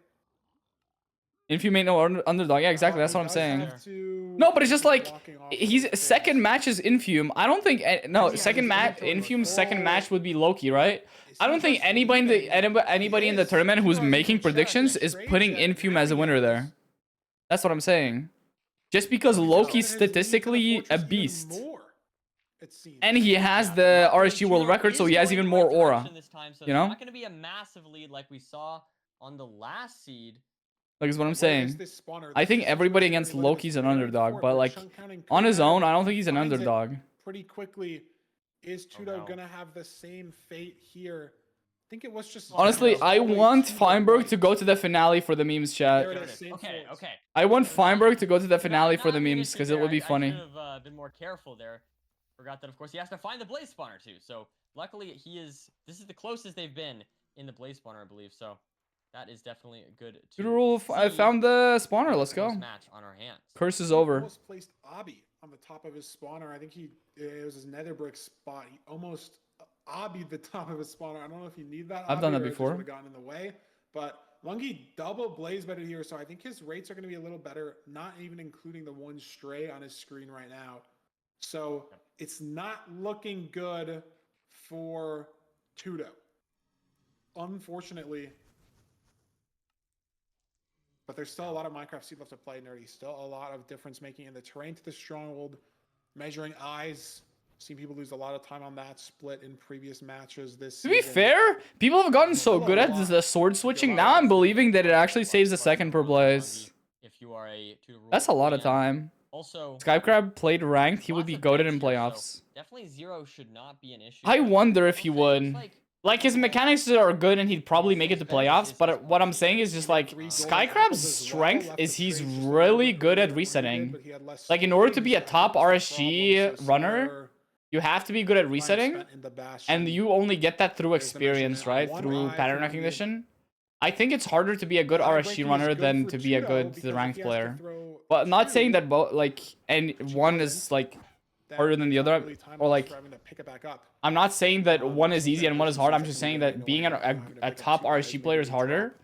Infume ain't no underdog. Yeah, exactly. That's He what I'm does saying. have to- No, but it's just like blocking off he's those second things. match is Infume. I don't think no Yeah, second he's match gonna throw Infume's second the match ball. would be Loki, right? Is I he don't think just anybody in the leaving? anybody in the He tournament is. who's 2RD making check, predictions is trade putting check. Infume Now as a he winner is. there. That's what I'm saying. Just because He's Loki's extended his lead to the statistically a fortress even beast, more, it seems. and he has Yeah, the luckily, RSG world Tutor record, so is he has going even the right more aura. direction this time, so You it's know? not going to be a massive lead like we saw on the last seed. Like is what I'm Where is saying. this spawner? I This think is everybody situation where against you look at Loki's this an very underdog, fort but where like chunk counting on could his happen. own, I don't think he's an Finds it underdog. Pretty quickly. Is Tudo no. gonna have the same fate here? I think it was just Honestly, just I totally want Tudo Feinberg to right. go to the finale for the memes chat. There it There is, it is. same Okay, force. okay. I want Not- Feinberg to go to the not- finale for not the the memes issue because it there. would be I funny. should have been more careful there. Forgot that, of course, he has to find the blaze spawner too. So luckily, this is the closest they've been in the blaze spawner, I believe. So that is definitely good to Tutor Rule, I see found the spawner. with Let's a go. close match on our hands. Curse is He over. almost placed Obby on the top of his spawner. I think it was his nether brick spot. He almost obbied the top of his spawner. I don't know if you need that. I've done obby that or it just before. would've gotten in the way, but Lungi double blaze bedded here, so I think his rates are going to be a little better. Not even including the one stray on his screen right now. So it's not looking good for Tudo, unfortunately. But there's still a lot of Minecraft seed left to play, Nerdy. Still a lot of difference making in the terrain to the stronghold. Measuring eyes. Seen people lose a lot of time on that split in previous matches this To be season. fair, people have gotten so Still a good at lot the sword switching. go Now on. I'm believing that it actually saves a second per blaze. If you are a Tutor Rule That's a lot of fan. time. Also, Skycrab played ranked. He would lots be of goated bits in here, so playoffs. definitely 0 should not be an issue. I but wonder if I'll he say, would. looks Like his mechanics are good and he'd probably make it to playoffs, but what I'm saying is just like Three golden Skycrab's apples as well, strength left is the he's trades just a little really bit good at earlier than we did, resetting. but he had less Like in order to frames. be a I think top that's the RSG problem. So runner, Skylar you have to be good at time resetting, spent in the Bastion. and you only get that through There's the experience, measurement. right? One Through eye pattern for Lungi. recognition. I think it's harder to be a good Ladder RSG breaking is runner good than for to be a Tudo good because if ranked he has to player. throw But not saying two, that both like and which he one doesn't, is like then harder than the there's not other, really time or lost like for having to pick it back up. I'm not saying that one is easy and one is hard. I'm Versus just something saying very that being annoying, having to a pick up top two guys RSG player maybe is in harder top.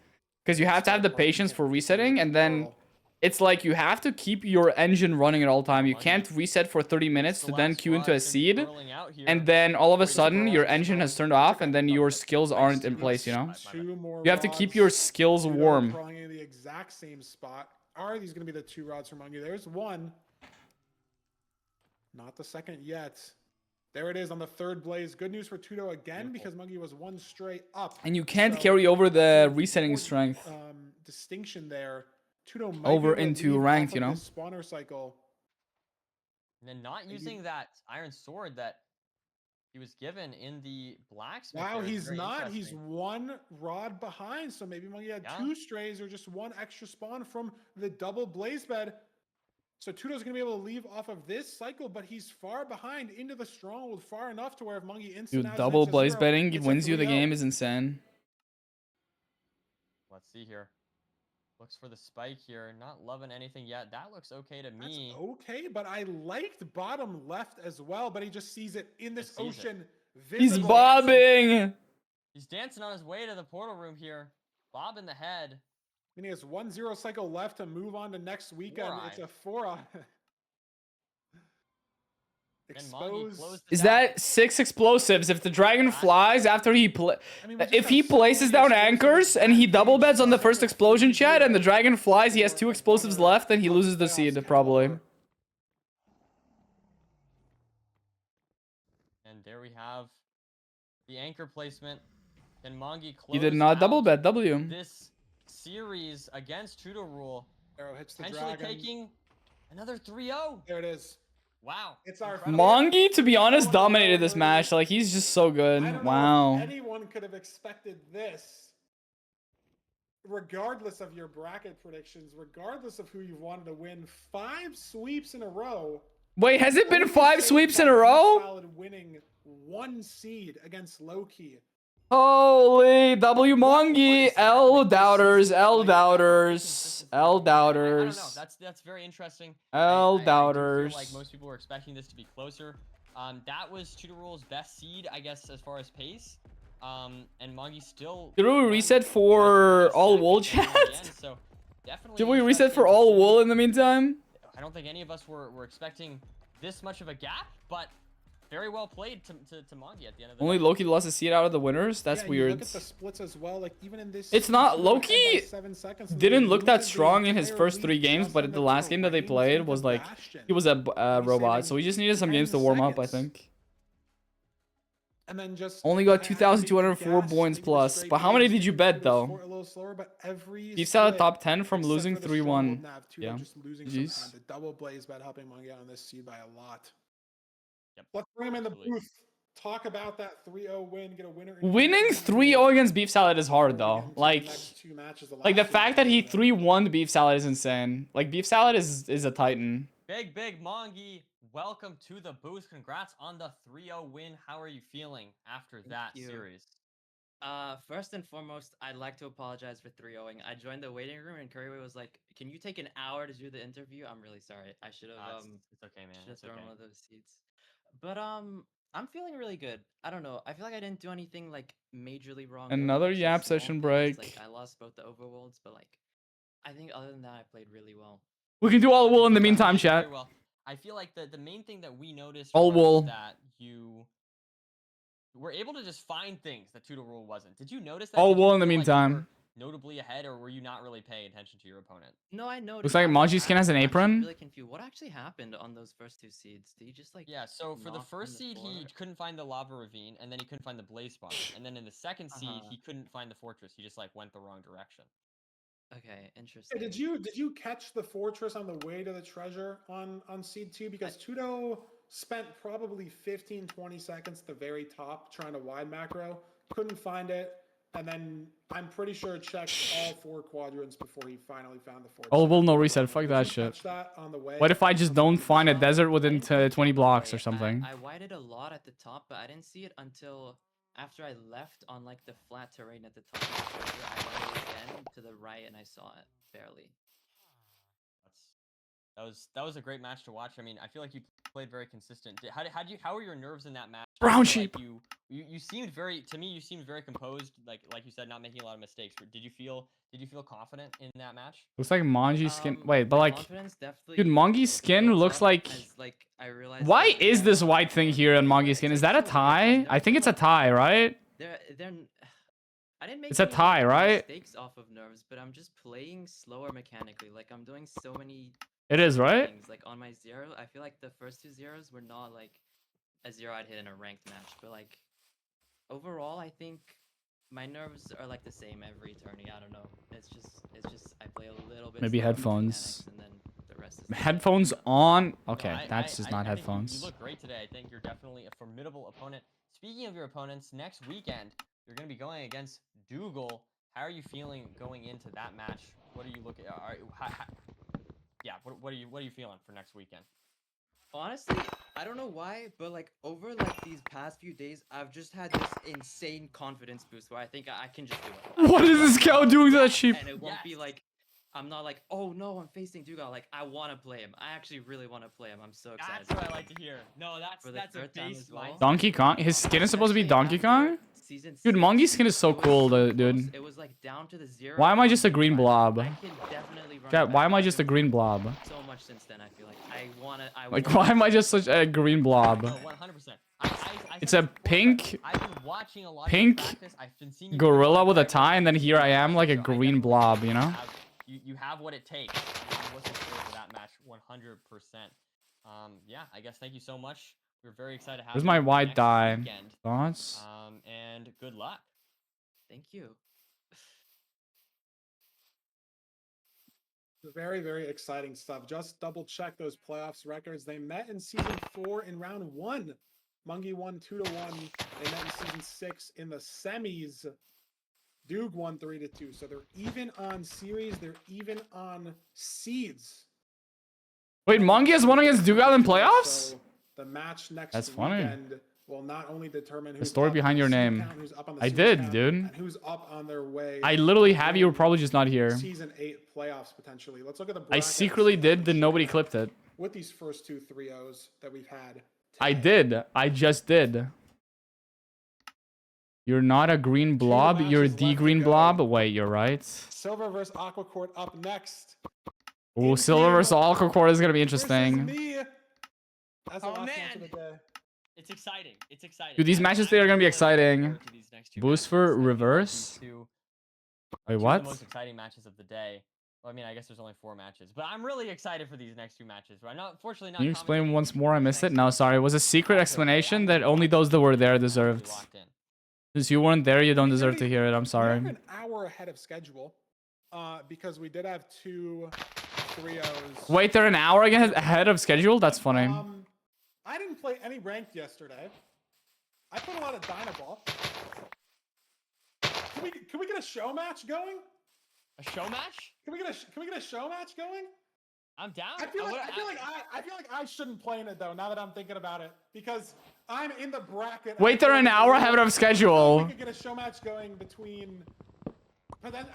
because you have to have the Skylar Party patience can't for really resetting, do and then well. it's like you have to keep your engine running at all time. You Lungi. can't reset for 30 minutes The to then last queue into a squad's gonna be seed, curling out here. and then all of a Waiting for sudden all your the engine has scrolls. turned off, Okay, and then no, your that's skills nice aren't to in see. place, you know? My bad. Two more You have to keep your rods. skills Tudo warm. crawling in the exact same spot. Are these going to be the 2 rods from Mungie? There's one. Not the second yet. There it is on the third blaze. Good news for Tudo again because Mungie was one straight up. And you can't So, carry over the so resetting important, strength. Distinction there. Tudo might Over be able to into leave ranked, off you of know? this spawner cycle. And then not Maybe- using that iron sword that he was given in the blacksmith. Wow, there is he's very not. He's interesting. one rod behind. So maybe Mungie had Yeah. 2 strays or just one extra spawn from the double blaze bed. So Tudo's going to be able to leave off of this cycle, but he's far behind into the stronghold, far enough to where if Mungie instant Dude, double blaze betting wins you the game is insane. Let's see here. Looks for the spike here. Not loving anything yet. That looks okay to That's me. okay, but I liked bottom left as well, but he just sees it in this Just sees it. ocean. He's visible. bobbing! He's dancing on his way to the portal room here. Bob in the head. And he has 1-0 cycle left to move on to next weekend. It's Four-eye. a 4-eye. And Mongi Exposed. closed it Is out. that 6 explosives? If the dragon flies after he I mean, we just if he have so places many down explosives anchors in and he that double game, beds on the so first it's explosion really chat and the good dragon flies, he has for 2 a explosives runner left and he of loses the playoffs seed probably. caliber. And there we have the anchor placement. And Mongi closed He did not double out bet W. this series against Tudo Rule. Arrow hits the Potentially dragon. taking another 3-0. There it is. Wow. It's our Incredible. Mongi, to be honest, dominated this match. Like, he's just so I good. don't know Wow. if anyone could have expected this. Regardless of your bracket predictions, regardless of who you wanted to win, 5 sweeps in a row. Wait, has it been Only 5 saved sweeps by in a row? Solid winning 1 seed against Loki. Holy W Mongi, is L happening this doubters, season? L Like, how doubters, inconsistent L I don't know. doubters, That's very interesting. L I do feel like doubters. most people were expecting this to be closer. That was Tutor Rule's best seed, I guess, as far as pace. And Mongi still. Did we won reset by for 20 all wool seconds in the chat? end, so definitely Did we reset interesting for to all see. wool in the meantime? I don't think any of us were expecting this much of a gap, but very well played to Mongi at the end of the Only day. Loki lost a seed out of the winners? That's Yeah, you weird. look at the splits as well. Like even in this, It's season, not- two were ahead by Loki 7 seconds, and Didn't they look that lose the strong in his entire first league 3 games, just but on at the last game that they range played into was like Bastion. he was a Only robot, so saving he just needed some games to 10 warm up, I seconds. think. And then just Only got I- I 2,204 gas, points maybe the plus. straight But how many games, did you maybe bet it was though? a little slower, but every Beef's out of split, top 10 from except losing for the 3-1. stronghold nav, two Yeah. are just losing GGs. some time. The double blaze bet helping Mongi out on this seed by a lot. Yep. Let's bring him in the Absolutely. booth. Talk about that 3-0 win. Get a winner. in Winning here. 3-0 against Beef Salad is hard Before we though. get into the Like next two matches, the the last two fact that he matches, 3-1 Beef Salad is insane. Like Beef Salad is a titan. Big Mongi, welcome to the booth. Congrats on the 3-0 win. How are you feeling after that you. series? First and foremost, I'd like to apologize for 3-0ing. I joined the waiting room and Curryway was like, "Can you take an hour to do the interview?" I'm really sorry. I should have It's okay, man. should have It's thrown okay. one of those seats. But I'm feeling really good. I don't know. I feel like I didn't do anything like majorly wrong. There were, Another like, some Yap small session things, break. Like I lost both the overworlds, but like I think other than that, I played really well. We can do all wool in the Yeah, meantime, you did very chat. well. I feel like the main thing that we noticed All was wool. that you were able to just find things that Tutor Rule wasn't. Did you notice that? All Did you wool in the feel like you meantime. were notably ahead, or were you not really paying attention to your opponent? No, I noticed. Looks like Maji's skin has an I'm apron. really confused. What actually happened on those first 2 seeds? Did he just like? Yeah, so for the knock first on seed, floor? he couldn't find the lava ravine, and then he couldn't find the blaze spawner. And then in the second seed, he couldn't find the fortress. He just like went the wrong direction. Okay, interesting. Did you catch the fortress on the way to the treasure on seed 2? Because Tudo spent probably 15-20 seconds at the very top trying to wide macro, couldn't find it, and then I'm pretty sure checked all 4 quadrants before he finally found the fortress. All wool, no reset. Fuck that shit. Catch that on the way? What if I just don't find a desert within 20 blocks or something? I whited a lot at the top, but I didn't see it until after I left on like the flat terrain at the top of the treasure. I whited again to the right and I saw it barely. That was a great match to watch. I mean, I feel like you played very consistent. How were your nerves in that match? Brown I feel sheep. like you seemed very, to me, you seemed very composed. Like you said, not making a lot of mistakes. Did you feel confident in that match? Looks like Manji's skin. Wait, but My like, confidence definitely dude, Mangi's skin built looks up like. as, like, I realized Why that is they're this not white thing here in Mangi's skin? Is that a tie? I think it's a tie, right? They're I didn't make It's a any, tie, like, right? mistakes off of nerves, but I'm just playing slower mechanically. Like I'm doing so many It is, right? things. Like on my 0, I feel like the first 2 zeros were not like a 0 I'd hit in a ranked match, but like overall I think my nerves are like the same every tourney. I don't know. It's just I play a little bit Maybe slower with headphones. mechanics, and then the rest is the same. Headphones on. No, Okay, that's just not I think headphones. You look great today. I think you're definitely a formidable opponent. Speaking of your opponents, next weekend you're going to be going against Dougal. How are you feeling going into that match? What are you looking? What are you feeling for next weekend? Honestly, I don't know why, but like over like these past few days, I've just had this insane confidence boost where I think I can just do it. What is this cow doing to that sheep? And it won't be like, I'm not like, oh no, I'm facing Dougal. Like I want to play him. I actually really want to play him. I'm so excited. That's what I like to hear. No, For the that's a third time base as well. mindset. Donkey Kong? His skin is supposed to be Donkey Kong? Season Dude, 6, Mangi's skin is so it was cool, so dude. close. It was like down to the 0. Why am I just a green blob? I can definitely run Chat, it why back. am I just a green blob? So much since then, I feel like Like, why am I just such a green blob? No, 100%. It's a pink I've been watching a lot pink of your practice. I've been seeing you gorilla play with a practice. tie, and then here I am like a So I green definitely blob, think you know? You have what it takes. I'm looking forward to that match 100%. Yeah, I guess thank you so much. We're very excited to have Where's you my next white die? weekend. Thoughts? And good luck. Thank you. Very, very exciting stuff. Just double check those playoffs records. They met in season 4 in round 1. Mungie won 2-1. They met in season 6 in the semis. Duke won 3-2. So they're even on series. They're even on seeds. Wait, Mangi has won against Dougal in playoffs? So the match next That's funny. weekend will not only determine The who's story up behind on your the seed name. count, who's up on the I seed did, count, dude. and who's up on their way. I literally to have you. Were win probably just not here. Season 8 playoffs potentially. Let's look at the I bracket and secretly see what did, we're then nobody shooting clipped at it. with these first 2 3-0s that we've had. I today. did. I just did. You're not a green blob. You're matches the left to green go. blob. Wait, you're right. Silver versus Aquacourt up next. Oh, In silver team versus Alcohol is gonna be versus interesting. me. That's the Oh, last match of man. the day. It's exciting. It's exciting. Dude, these matches today are gonna be exciting. Boosfer reverse. Wait, Two what? of the most exciting matches of the day. Well, I mean, I guess there's only 4 matches, but I'm really excited for these next 2 matches. But I'm not, fortunately, not. Can you explain commentating once more? I these missed next it. No, 2 sorry. It was a secret That's okay, explanation I'm that really only locked those that were in. there I'm really deserved. locked in. Since you weren't there, you don't We deserve to already- hear it. I'm We're sorry. an hour ahead of schedule because we did have 2 3-0s. Wait, they're an hour ahead of schedule? That's funny. I didn't play any ranked yesterday. I played a lot of Dynaball. Can we get a show match going? A show match? Can we get a show match going? I'm down. I feel like I shouldn't play in it though. Now that I'm thinking about it, because I'm in the bracket. Wait, they're an hour ahead of schedule. We could get a show match going between. But then,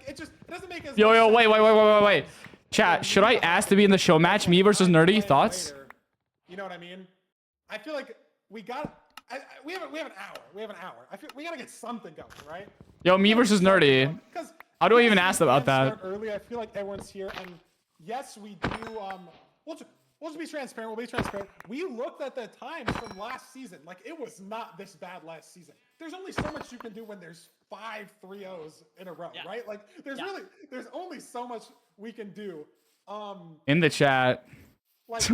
it doesn't make as. Yo, much sense wait. Chat, should I ask to be in the show match? Me versus Nerdy? Thoughts? Later. You know what I mean? I feel like we have an hour. We have an hour. I feel we gotta get something going, right? Yo, me versus Nerdy. How do I even ask about that? Early, I feel like everyone's here, and yes, we do. We'll just be transparent. We'll be transparent. We looked at the times from last season. Like it was not this bad last season. There's only so much you can do when there's 5 3-0s in a row, right? Like there's only so much we can do. In the chat. Like,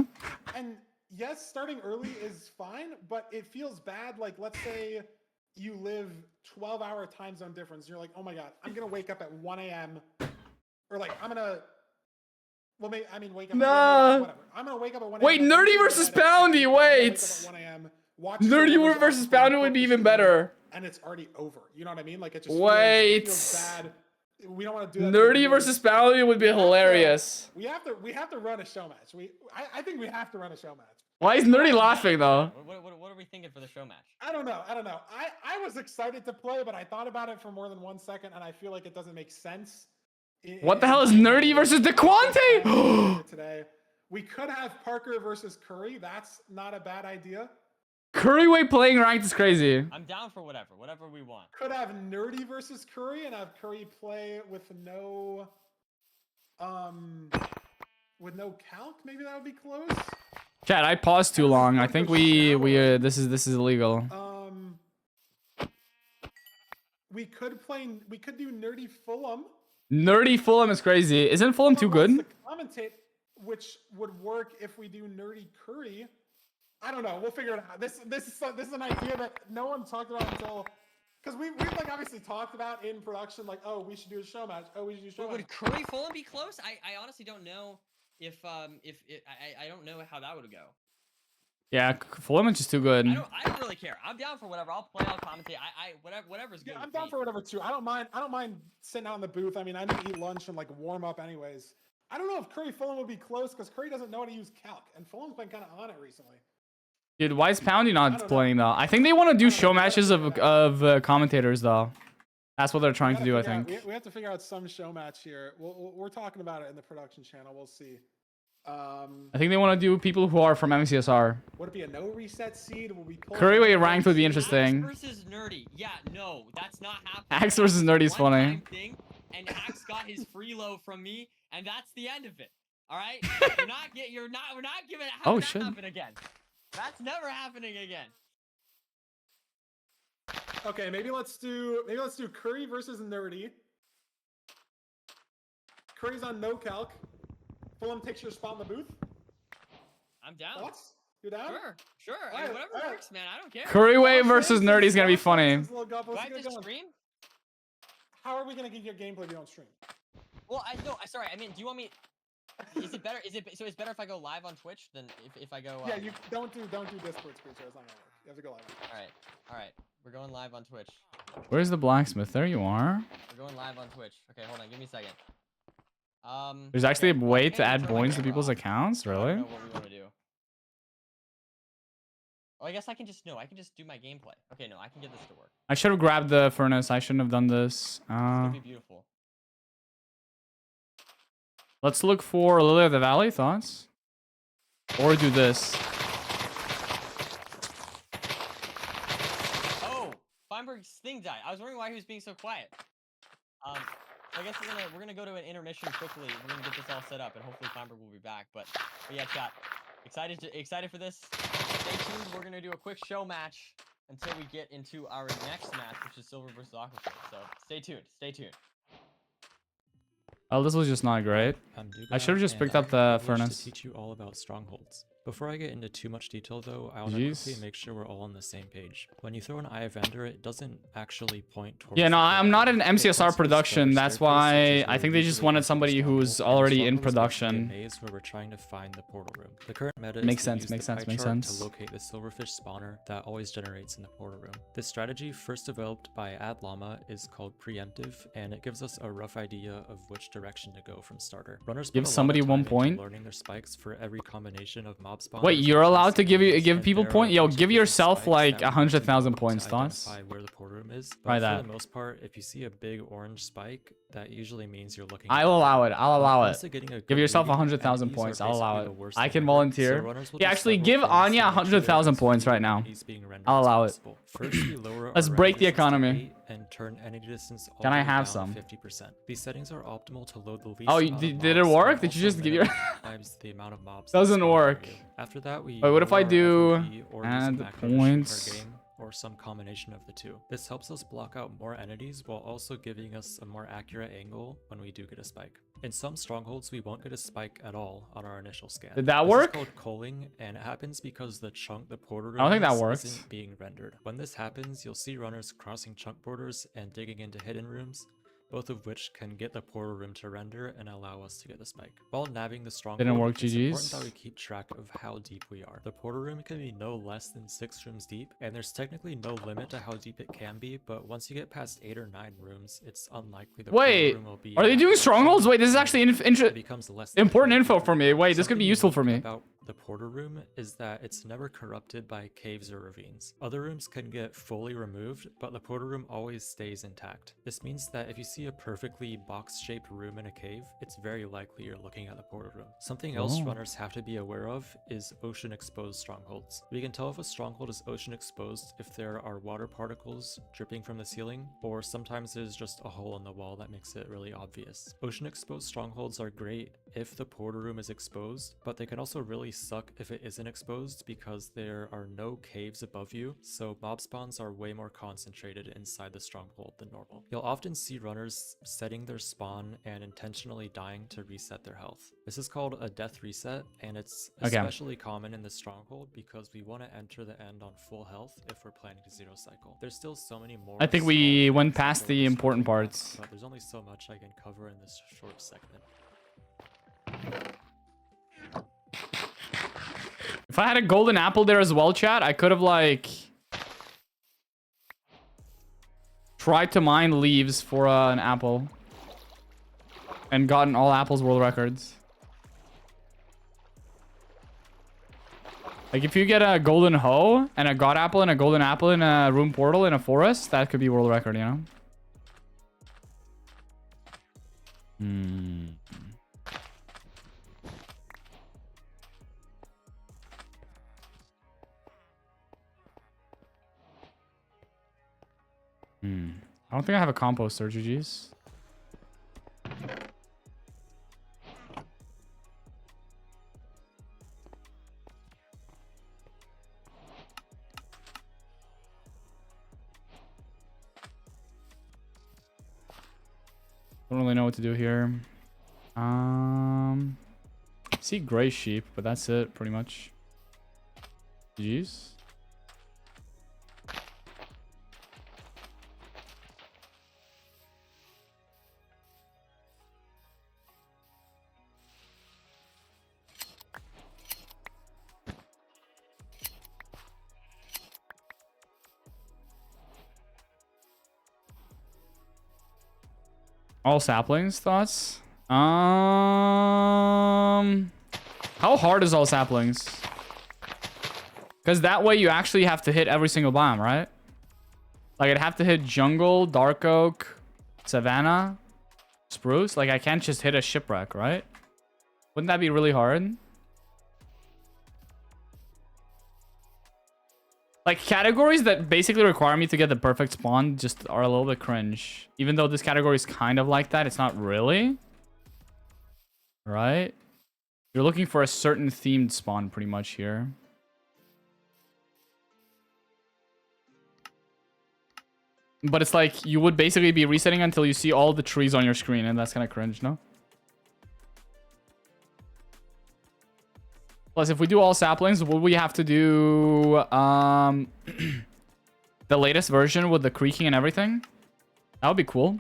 and yes, starting early is fine, but it feels bad. Like, let's say you live 12-hour time zone difference. You're like, oh my God, I'm going to wake up at 1 a.m. Or like, I'm going to, well, maybe, I mean, wake up. Nah. Whatever. I'm going to wake up at 1 a.m. Wait, Nerdy versus Poundy, wait. Nerdy versus Poundy would be even better. And it's already over. You know what I mean? Like, it just feels bad. We don't want to do that. Nerdy versus Poundy would be hilarious. We have to run a show match. I think we have to run a show match. Why is Nerdy laughing though? What are we thinking for the show match? I don't know. I was excited to play, but I thought about it for more than 1 second, and I feel like it doesn't make sense. What the hell is Nerdy versus DeQuante? Today, we could have Parker versus Curry. That's not a bad idea. Curryway playing ranked is crazy. I'm down for whatever we want. Could have Nerdy versus Curry and have Curry play with no calc. Maybe that would be close. Chat, I paused too long. I think this is illegal. We could do Nerdy Fulham. Nerdy Fulham is crazy. Isn't Fulham too good? To commentate, which would work if we do Nerdy Curry. I don't know. We'll figure it out. This is an idea that no one talked about until, because we've like obviously talked about in production, like, oh, we should do a show match. Oh, we should do a show match. Would Curry Fulham be close? I honestly don't know if I don't know how that would go. Yeah, Fulham is just too good. I don't really care. I'm down for whatever. I'll play. I'll commentate. Whatever's good. Yeah, I'm down for whatever too. I don't mind sitting out in the booth. I mean, I need to eat lunch and like warm up anyways. I don't know if Curry Fulham would be close because Curry doesn't know how to use calc, and Fulham's been kind of on it recently. Dude, why is Poundy not playing though? I think they want to do show matches of commentators though. That's what they're trying to do, I think. We have to figure out some show match here. We're talking about it in the production channel. We'll see. I think they want to do people who are from MCSR. Would it be a no reset seed? Will we pull Curryway ranked would be interesting. Axe versus Nerdy. Yeah, no, that's not happening. Axe versus Nerdy is funny. One-time thing, and Axe got his free low from me, and that's the end of it. All right, we're not giving that happen again. That's never happening again. Okay, maybe let's do Curry versus Nerdy. Curry's on no calc. Fulham takes your spot in the booth. I'm down. Thoughts? You down? Sure. I mean, whatever works, man. I don't care. Curryway versus Nerdy is gonna be funny. Do I have to stream? How are we gonna get your gameplay if you don't stream? Well, sorry. I mean, do you want me? Is it better? So it's better if I go live on Twitch than if I go? Yeah, you don't do Discord screen share. It's not gonna work. You have to go live. All right. We're going live on Twitch. Where's the blacksmith? There you are. We're going live on Twitch. Okay, hold on. Give me a second. There's actually a way to add points to people's accounts, I really? don't know what we want to do. Oh, I guess I can just no. I can just do my gameplay. Okay, no, I can get this to work. I should have grabbed the furnace. I shouldn't have done this. It's gonna be beautiful. Let's look for Lily of the Valley. Thoughts? Or do this. Oh, Feinberg's thing died. I was wondering why he was being so quiet. I guess we're gonna go to an intermission quickly. We're gonna get this all set up, and hopefully Feinberg will be back. But yeah, chat. Excited for this. Stay tuned. We're gonna do a quick show match until we get into our next match, which is Silver versus Aquaphor. So stay tuned. Stay tuned. Oh, this was just not great. I should have just picked up the furnace. To teach you all about strongholds. Before I get into too much detail though, I want to quickly make sure we're all on the same page. When you throw an Eye of Ender, it doesn't actually point towards... Yeah, no, I'm not in MCSR production. That's why I think they just wanted somebody who's already in production. Maze where we're trying to find the portal room. The current meta Makes is sense, to use makes the sense, pie makes chart sense. to locate the silverfish spawner that always generates in the portal room. This strategy, first developed by AdLlama, is called preemptive, and it gives us a rough idea of which direction to go from starter. Runners Give put a lot somebody of 1 time into point. learning their spikes for every combination of mob spawners. Wait, you're allowed to give and people there are point? a Yo, bunch of give different yourself spikes like that we 100,000 can points. to Thoughts? identify where the portal room is. Try But that. for the most part, if you see a big orange spike, that usually means you're looking. I'll allow it. I'll allow it. Honestly, getting a Give good yourself reading, 100,000 enemies are points. I'll allow basically it. the worst I thing can ever, volunteer. so runners will Yeah, do actually, several give things to Anya make sure 100,000 it's points right now. enemies being rendered I'll as allow it. possible. First, we lower Let's our break the render distance to economy. 8 and turn entity distance all Can the I way have down some? 50%. These settings are optimal to load the least Oh, amount of did it mobs work? and Did you also just give your... minimize the amount of mobs that Doesn't spawn work. near you. After that, we Wait, what if I lower our do FOV or use add a the macro to shoot our points? game, or some combination of the two. This helps us block out more entities while also giving us a more accurate angle when we do get a spike. In some strongholds, we won't get a spike at all on our initial scan. Did that This work? is called culling, and it happens because the chunk the portal room I don't think that is worked. isn't being rendered. When this happens, you'll see runners crossing chunk borders and digging into hidden rooms, both of which can get the portal room to render and allow us to get a spike. While nabbing the stronghold, Didn't work, it's important GGs. that we keep track of how deep we are. The portal room can be no less than 6 rooms deep, and there's technically no limit to how deep it can be, but once you get past 8 or 9 rooms, it's unlikely the portal Wait, room will be... are they doing strongholds? Wait, this is actually It becomes less important likely info to for me. Wait, this could be Something useful for unique me. About the portal room is that it's never corrupted by caves or ravines. Other rooms can get fully removed, but the portal room always stays intact. This means that if you see a perfectly box-shaped room in a cave, it's very likely you're looking at the portal room. Something else Oh. runners have to be aware of is ocean-exposed strongholds. We can tell if a stronghold is ocean-exposed if there are water particles dripping from the ceiling, or sometimes there's just a hole in the wall that makes it really obvious. Ocean-exposed strongholds are great if the portal room is exposed, but they can also really suck if it isn't exposed because there are no caves above you, so mob spawns are way more concentrated inside the stronghold than normal. You'll often see runners setting their spawn and intentionally dying to reset their health. This is called a death reset, and it's Okay. especially common in the stronghold because we want to enter the end on full health if we're planning to zero cycle. There's still so many more. I think we small went things past that the go important stronghold, parts. but there's only so much I can cover in this short segment. If I had a golden apple there as well, chat, I could have like tried to mine leaves for an apple and gotten all apples world records. Like if you get a golden hoe and a god apple and a golden apple in a room portal in a forest, that could be world record, you know? I don't think I have a composter, GG's. Don't really know what to do here. See gray sheep, but that's it pretty much. GG's. All saplings, thoughts? How hard is all saplings? Because that way you actually have to hit every single biome, right? Like I'd have to hit jungle, dark oak, savannah, spruce. Like I can't just hit a shipwreck, right? Wouldn't that be really hard? Like categories that basically require me to get the perfect spawn just are a little bit cringe. Even though this category is kind of like that, it's not really. Right? You're looking for a certain themed spawn pretty much here. But it's like you would basically be resetting until you see all the trees on your screen, and that's kind of cringe, no? Plus, if we do all saplings, will we have to do the latest version with the creaking and everything? That would be cool.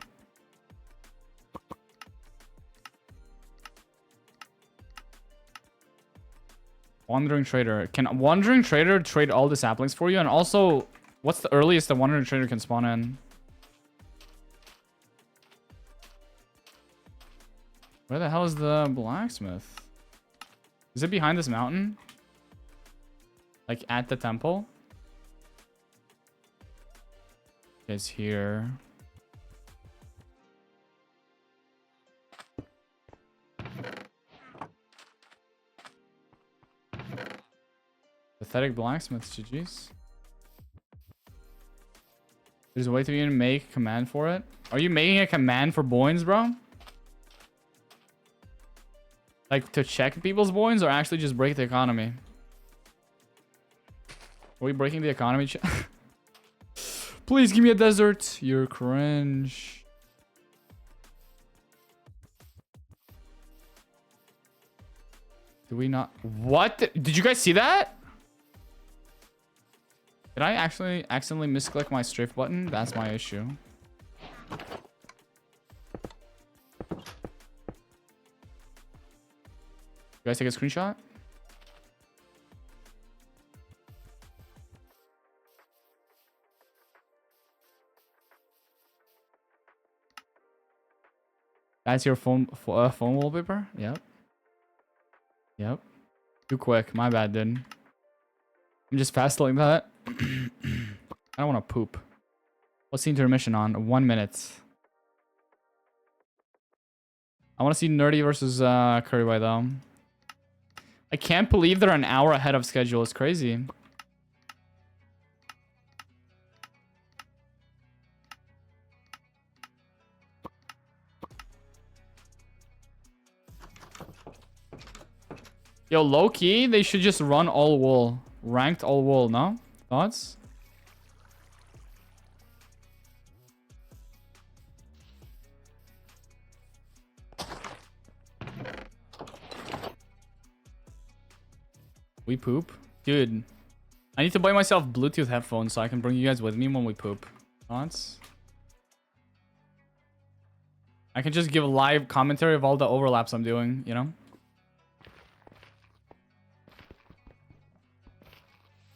Wandering Trader. Can Wandering Trader trade all the saplings for you? And also, what's the earliest the Wandering Trader can spawn in? Where the hell is the blacksmith? Is it behind this mountain? Like at the temple? It's here. Pathetic blacksmiths, GG's. There's a way to even make a command for it. Are you making a command for boins, bro? Like to check people's boins or actually just break the economy? Are we breaking the economy? Please give me a desert. You're cringe. Do we not? What? Did you guys see that? Did I actually accidentally misclick my strafe button? That's my issue. You guys take a screenshot? That's your phone wallpaper? Yep. Yep. Too quick. My bad, dude. I'm just fast-telling that. I don't want to poop. What's the intermission on? 1 minute. I want to see Nerdy versus Curryway, though. I can't believe they're an hour ahead of schedule. It's crazy. Yo, low-key, they should just run all wool. Ranked all wool, no? Thoughts? We poop? Dude, I need to buy myself Bluetooth headphones so I can bring you guys with me when we poop. Thoughts? I can just give a live commentary of all the overlaps I'm doing, you know?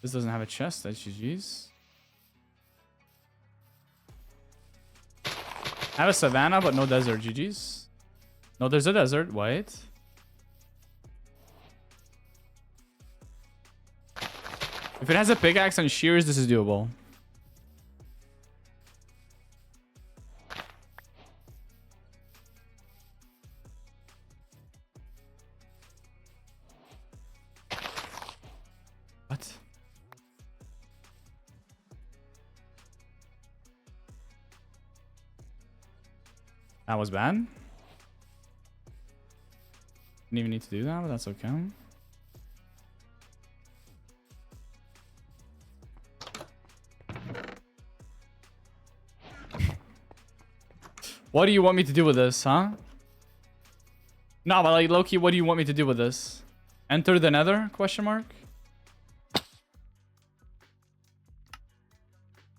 This doesn't have a chest, that's GG's. I have a savannah, but no desert, GG's. No, there's a desert, wait. If it has a pickaxe and shears, this is doable. What? That was bad. Didn't even need to do that, but that's okay. What do you want me to do with this, huh? No, but like, Loki, what do you want me to do with this? Enter the nether? Question mark?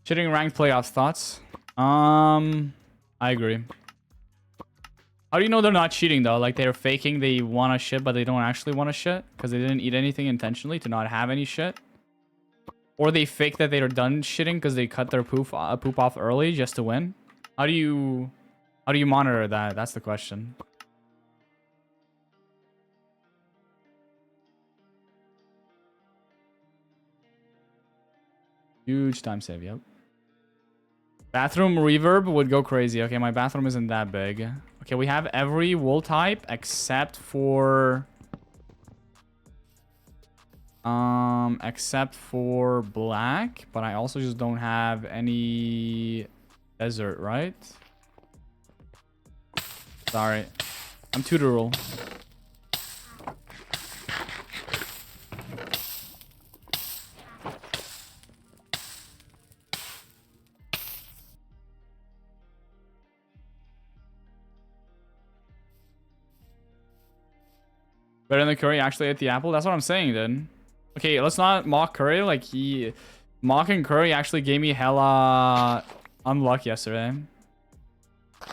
Shitting ranked playoffs thoughts? I agree. How do you know they're not cheating though? Like they're faking they want to shit, but they don't actually want to shit because they didn't eat anything intentionally to not have any shit. Or they fake that they're done shitting because they cut their poop off early just to win. How do you monitor that? That's the question. Huge time save, yep. Bathroom reverb would go crazy. Okay, my bathroom isn't that big. Okay, we have every wool type except for... except for black, but I also just don't have any desert, right? Sorry. I'm tutorial. Better than Curry actually ate the apple? That's what I'm saying then. Okay, let's not mock Curry. Like, mocking Curry actually gave me hella unluck yesterday.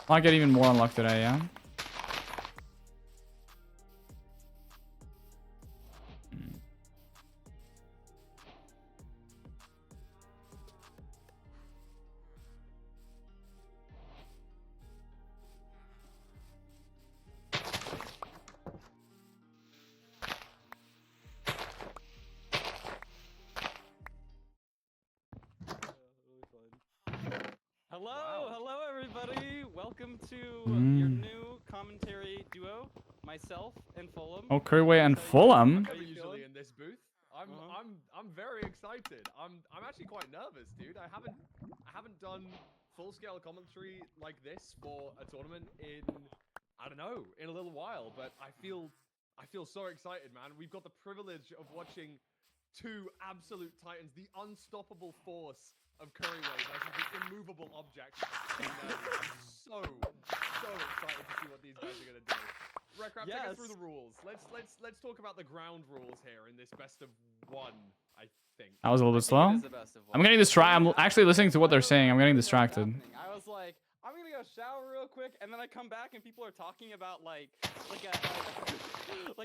Might get even more unluck today, yeah? Hello everybody. Welcome to your new commentary duo, myself and Fulham. Oh, Curryway and Fulham? Never usually in this booth. I'm very excited. I'm actually quite nervous, dude. I haven't done full-scale commentary like this for a tournament in I don't know, in a little while, but I feel so excited, man. We've got the privilege of watching two absolute titans, the unstoppable force of Curryway versus the immovable object. And, I'm so excited to see what these guys are gonna do. Rekrap, take us through the rules. Let's talk about the ground rules here in this best of one, I think. That was a little bit slow. I'm getting distracted. I'm actually listening to what they're saying. I'm getting distracted. I was like, I'm gonna go shower real quick, and then I come back and people are talking about like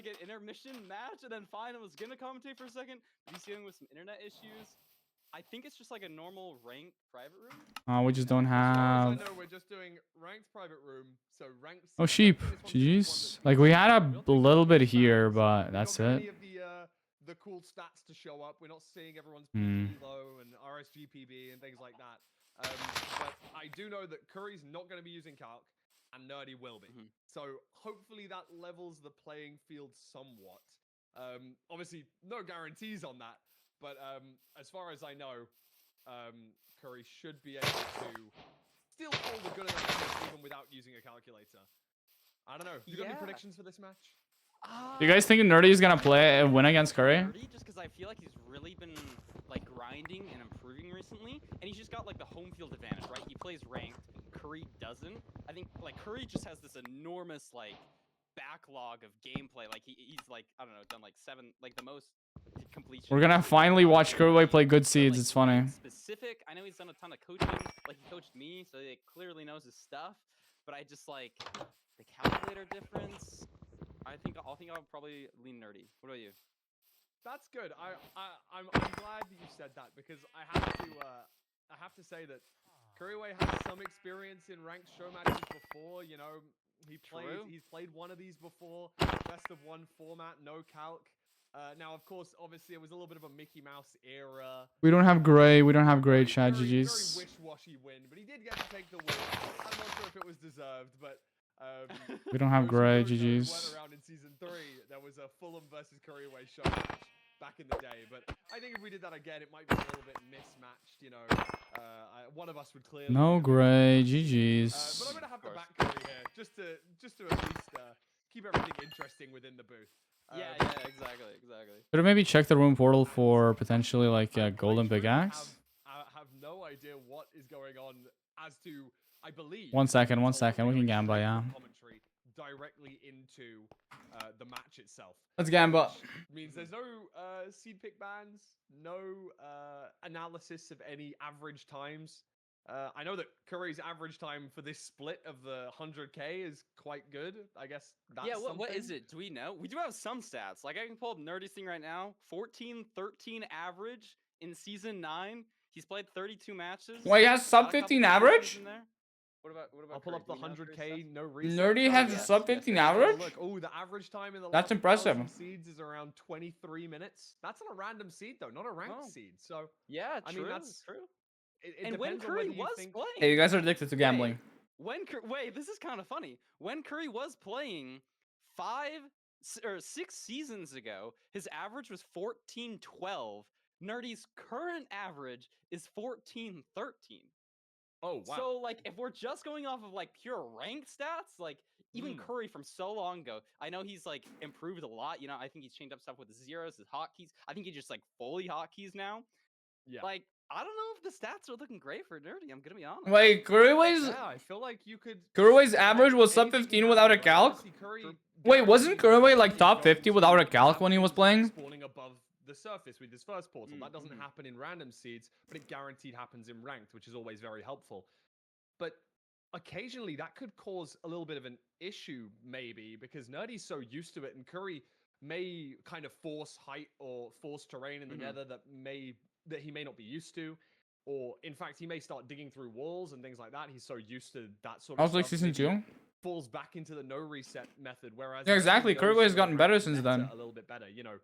an intermission match, and then fine, I was gonna commentate for a second. He's dealing with some internet issues. I think it's just like a normal ranked private room. We just don't have... As far as I know, we're just doing ranked private room, so ranked... Oh, sheep. GG's. Like, we had a little bit here, but that's it. Any of the cool stats to show up. We're not seeing everyone's PB low and RSGPB and things like that. But I do know that Curry's not going to be using Calc, and Nerdy will be. So hopefully that levels the playing field somewhat. Obviously, no guarantees on that. But as far as I know, Curry should be able to still hold a good enough pace even without using a calculator. I don't know. You got any predictions for this match? Do you guys think Nerdy is gonna play and win against Curry? Nerdy, just because I feel like he's really been like grinding and improving recently, and he's just got like the home field advantage, right? He plays ranked. Curry doesn't. I think like Curry just has this enormous like backlog of gameplay. Like he's like I don't know, done like 7, like the most completion. We're gonna finally watch Curryway play good seeds. It's funny. Specific. I know he's done a ton of coaching. Like he coached me, so he clearly knows his stuff. But I just like the calculator difference. I think I'll probably lean Nerdy. What about you? That's good. I'm glad that you said that because I have to say that Curryway has some experience in ranked show matches before. You know, he's played one of these before. Best of one format, no calc. Now, of course, obviously, it was a little bit of a Mickey Mouse era. We don't have Gray. We don't have Gray, Chad. Very GG's. wish-washy win, but he did get to take the win. I'm not sure if it was deserved, but We don't have Gray. went GG's. around in season 3. There was a Fulham versus Curryway show match back in the day, but I think if we did that again, it might be a little bit mismatched. You know, one of us would clearly. No Gray. But GG's. I'm gonna have the back Curry here, just to at least keep everything interesting within the booth. Yeah, exactly. Could I maybe check the room portal for potentially like a golden big axe? I have no idea what is going on as to, I believe. 1 second. 1 second. We can gamba, yeah. Commentary directly into the match itself. Let's gamba. Means there's no seed pick bans, no analysis of any average times. I know that Curry's average time for this split of the 100k is quite good. I guess that's what is it? Do we know? We do have some stats. Like I can pull up Nerdy's thing right now. 14-13 average in season 9. He's played 32 matches. Wait, he has sub 15 average? What about I'll pull Curry? up the Do we know Curry's 100k stats? no reset. Nerdy has a yes, sub yes, 15 yes. average? Look, oh, the average time in the That's last impressive. 1,000 seeds is around 23 minutes. That's on a random seed though, not a ranked Oh. seed. So Yeah, I true. mean, that's true. it And when depends on Curry whether you was think. playing, Hey, you guys are addicted to gambling. wait, this is kind of funny. When Curry was playing 6 seasons ago, his average was 14-12. Nerdy's current average is 14-13. Oh wow. So like if we're just going off of like pure ranked stats, like even Curry from so long ago, I know he's like improved a lot. You know, I think he's changed up stuff with his zeros, his hotkeys. I think he just like fully hotkeys now. Yeah. Like I don't know if the stats are looking great for Nerdy. I'm gonna be honest. Wait, Kuruway's Yeah, I feel like you could. Kuruway's average was sub anything can 15 without a happen, right? calc? Obviously, Curry Wait, wasn't guaranteed Kuruway like he's top going 50 without a to calc have when he was things playing? spawning above the surface with his first portal. That doesn't happen in random seeds, but it guaranteed happens in ranked, which is always very helpful. But occasionally that could cause a little bit of an issue, maybe, because Nerdy's so used to it, and Curry may kind of force height or force terrain in the nether that he may not be used to. Or in fact, he may start digging through walls and things like that. He's so used to that sort I of was like stuff, season maybe 2. falls back into the no reset method. Whereas Yeah, Nerdy exactly. knows Kuruway has the gotten better ranked since meta then. a little bit better. You know,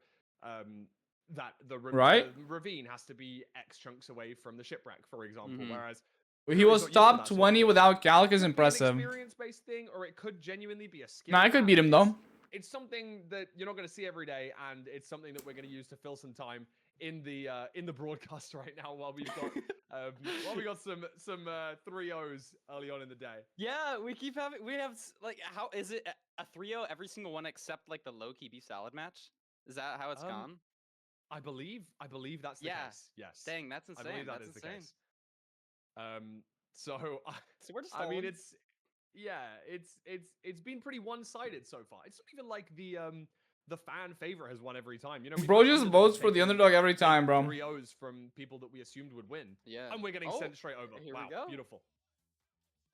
that the Right? ravine has to be X chunks away from the shipwreck, for example. Whereas He Curry's was not used to top that sort of 20 thing. without calc is Could be an impressive. experience-based thing, or it could genuinely be a skill. Nah, I could gap. beat him though. It's something that you're not going to see every day, and it's something that we're going to use to fill some time in the broadcast right now while we've got some 3-0s early on in the day. Yeah, we have like how is it a 3-0 every single one except like the low-key beef salad match? Is that how it's gone? I believe that's the case. Yes. Dang, that's insane. I believe that that's is the insane. case. So So we're just I mean, stalling. it's been pretty one-sided so far. It's not even like the fan favorite has won every time. You know, Bro just votes for the underdog every time, bro. 3-0s from people that we assumed would win. Yeah. And we're getting Oh, sent straight over. here Wow, we go. beautiful.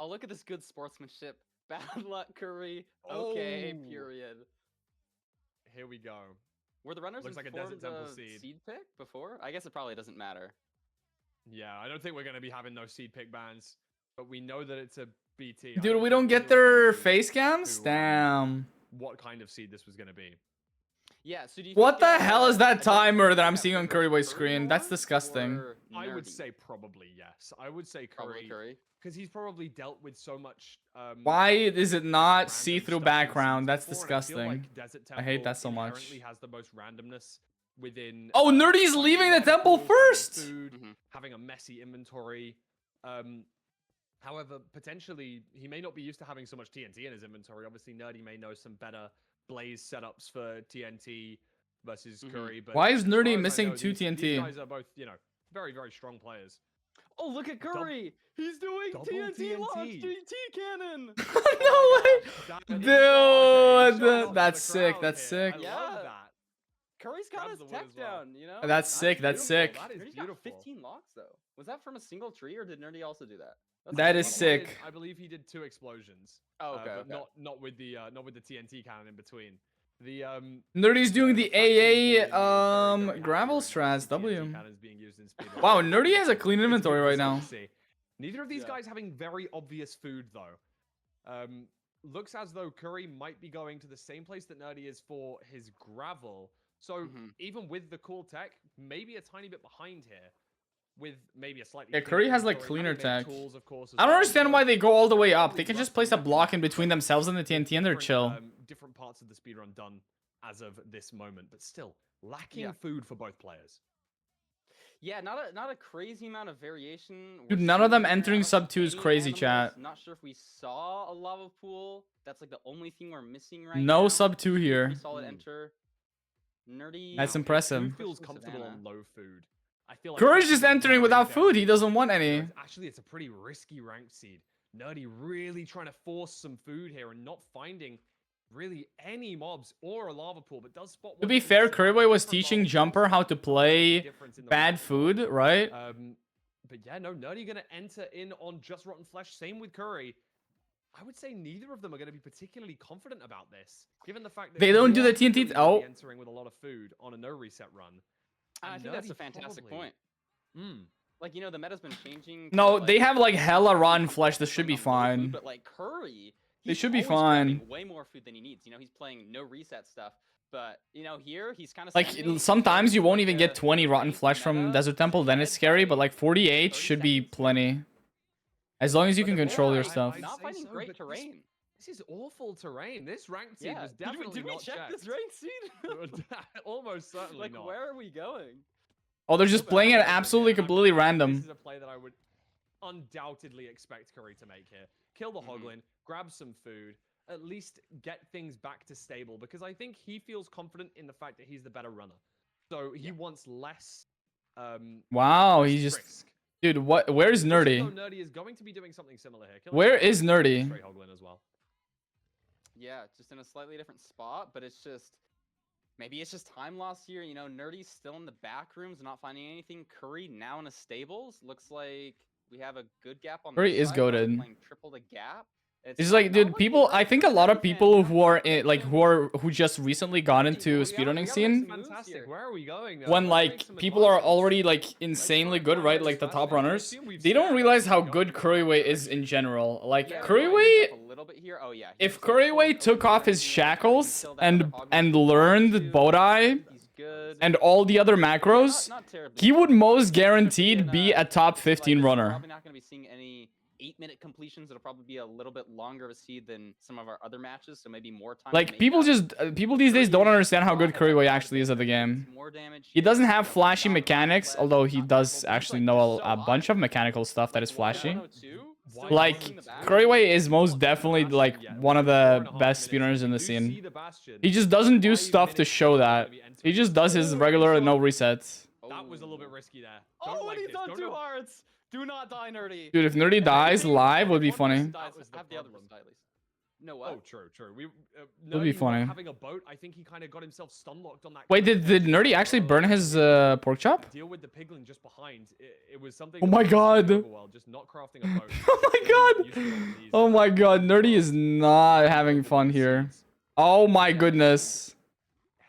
Oh, look at this good sportsmanship. Bad luck, Curry. Okay, Oh. period. Here we go. Were the runners Looks like a informed Desert Temple of seed. pick before? I guess it probably doesn't matter. Yeah, I don't think we're going to be having those seed pick bans, but we know that it's a BT. Dude, we don't get their face cams? Damn. What kind of seed this was going to be. Yeah, so do you What think, the hell is that I don't timer think that I'm that seeing on favors Curryway's Curry screen? more That's disgusting. or I would Nerdy? say probably yes. I would say Probably Curry. because he's probably dealt with so much. Why is it not random see-through stuff in background? seeds That's before, and I feel disgusting. like Desert I hate Temple that so much. inherently has the most randomness within. Oh, Nerdy's finding leaving the water temple pools, finding first! Food, having a messy inventory. However, potentially he may not be used to having so much TNT in his inventory. Obviously, Nerdy may know some better blaze setups for TNT versus Curry. But Why is as far Nerdy as I missing know, 2 these TNT? guys are both, very, very strong players. Oh, look at Curry! He's doing double TNT launch TNT. TNT cannon! No way! Dude, Dude, that's sick, that's sick. I Yeah. love that. Curry's got Grabs his the wood tech as well. down, you know? That's sick, that's beautiful. sick. That is Nerdy's got beautiful. 15 locks though. Was that from a single tree or did Nerdy also do that? That's That a is lot of sick. locks. I believe he did 2 explosions. Oh, okay, But okay. not with the TNT cannon in between. The Nerdy's doing the faction boarding AA is very, very gravel accurate, and strats, the TNT W. cannons being used in speedrun. Wow, Nerdy has a clean It's inventory right beautiful now. stuff to see. Neither of these Yeah. guys having very obvious food though. Looks as though Curry might be going to the same place that Nerdy is for his gravel. So even with the cool tech, maybe a tiny bit behind here. With maybe a slightly Yeah, cleaner Curry has like inventory, cleaner having made tech. tools, of course, as I don't well. understand So why they go all the way up. They probably can just rough place a enough block to in between themselves and the TNT and they're chill. different parts of the speedrun done as of this moment, but still lacking Yeah. food for both players. Yeah, not a crazy amount of variation. Dude, We're none of them seeing entering out of sub 2 is any crazy, animals. chat. Not sure if we saw a lava pool. That's like the only thing we're missing right No now. sub 2 here. We saw it enter. Nerdy. That's Who impressive. feels pushing comfortable Savannah. on low food? I feel like Curry's this just is entering very, without very food. He doesn't want you know, any. actually, it's a pretty risky ranked seed. Nerdy really trying to force some food here and not finding really any mobs or a lava pool, but does spot To one be from fair, the side, Curryway was different teaching lava Jumper pools, how to play difference in the bad ranked food, lava. right? But yeah, no, Nerdy gonna enter in on just rotten flesh. Same with Curry. I would say neither of them are going to be particularly confident about this, given the fact that They don't do the Curry TNT is oh. entering with a lot of food on a no reset run. I and think that's a Nerdy fantastic probably- point. like, you know, the meta's been changing. to, No, they have like hella not rotten really flesh. This should be concentrating on low food, fine. But like Curry, They he's should be always grabbing fine. way more food than he needs. You know, he's playing no reset stuff. But you know, here he's kind of Like sometimes you won't even get 20 rotten flesh from Desert Temple, then it's scary. But like 48 should be plenty, as long as you can control your stuff. Not finding so, great but terrain. This is awful terrain. This ranked seed Yeah, was did we, definitely did we not check checked. this ranked seed? Almost certainly Like, not. where are we going? Oh, they're just playing it absolutely completely This random. is a play that I would undoubtedly expect Curry to make here. Kill the Hoglin, grab some food, at least get things back to stable, because I think he feels confident in the fact that he's the better runner. So he wants less. Wow, less he just, risk. dude. What? Where's Nerdy? Nerdy is going to be doing something similar here. Killing Where the is Hoglin, Nerdy? straight Hoglin as well. Yeah, just in a slightly different spot, but it's just maybe it's just time loss here. You know, Nerdy's still in the back rooms, not finding anything. Curry now in a stables. Looks like we have a good gap on. Curry the is side, goated. playing triple the gap. It's like, dude, people. I think a lot of people who are in, like who just recently got into speedrunning scene, Fantastic. Where are we going? when like people are already like insanely good, right? Like the top runners, they don't realize how good Curryway is in general. Like Curryway, a little bit here. Oh yeah. if Curryway took off his shackles and learned Bodai and all the other macros, he would most guaranteed be a top 15 runner. Probably not going to be seeing any 8-minute completions. It'll probably be a little bit longer of a seed than some of our other matches, so maybe more time. Like people these days don't understand how good Curryway actually is at the game. He doesn't have flashy mechanics, although he does actually know a bunch of mechanical stuff that is flashy. Like Curryway is most definitely like one of the best speedrunners in the scene. He just doesn't do stuff to show that. He just does his regular no resets. That was a little bit risky there. Oh, and he's on 2 hearts. Do not die, Nerdy. Dude, if Nerdy dies live, would be funny. Have the other one die at least. No, what? Oh, true. Would be Nerdy funny. not having a boat, I think he kind of got himself stun locked on that. Wait, did Nerdy actually burn his pork chop? Deal with the piglin just behind. It was something. Oh my god. Just not crafting a boat. Oh my god. Oh my god, Nerdy is not having fun here. Oh my goodness.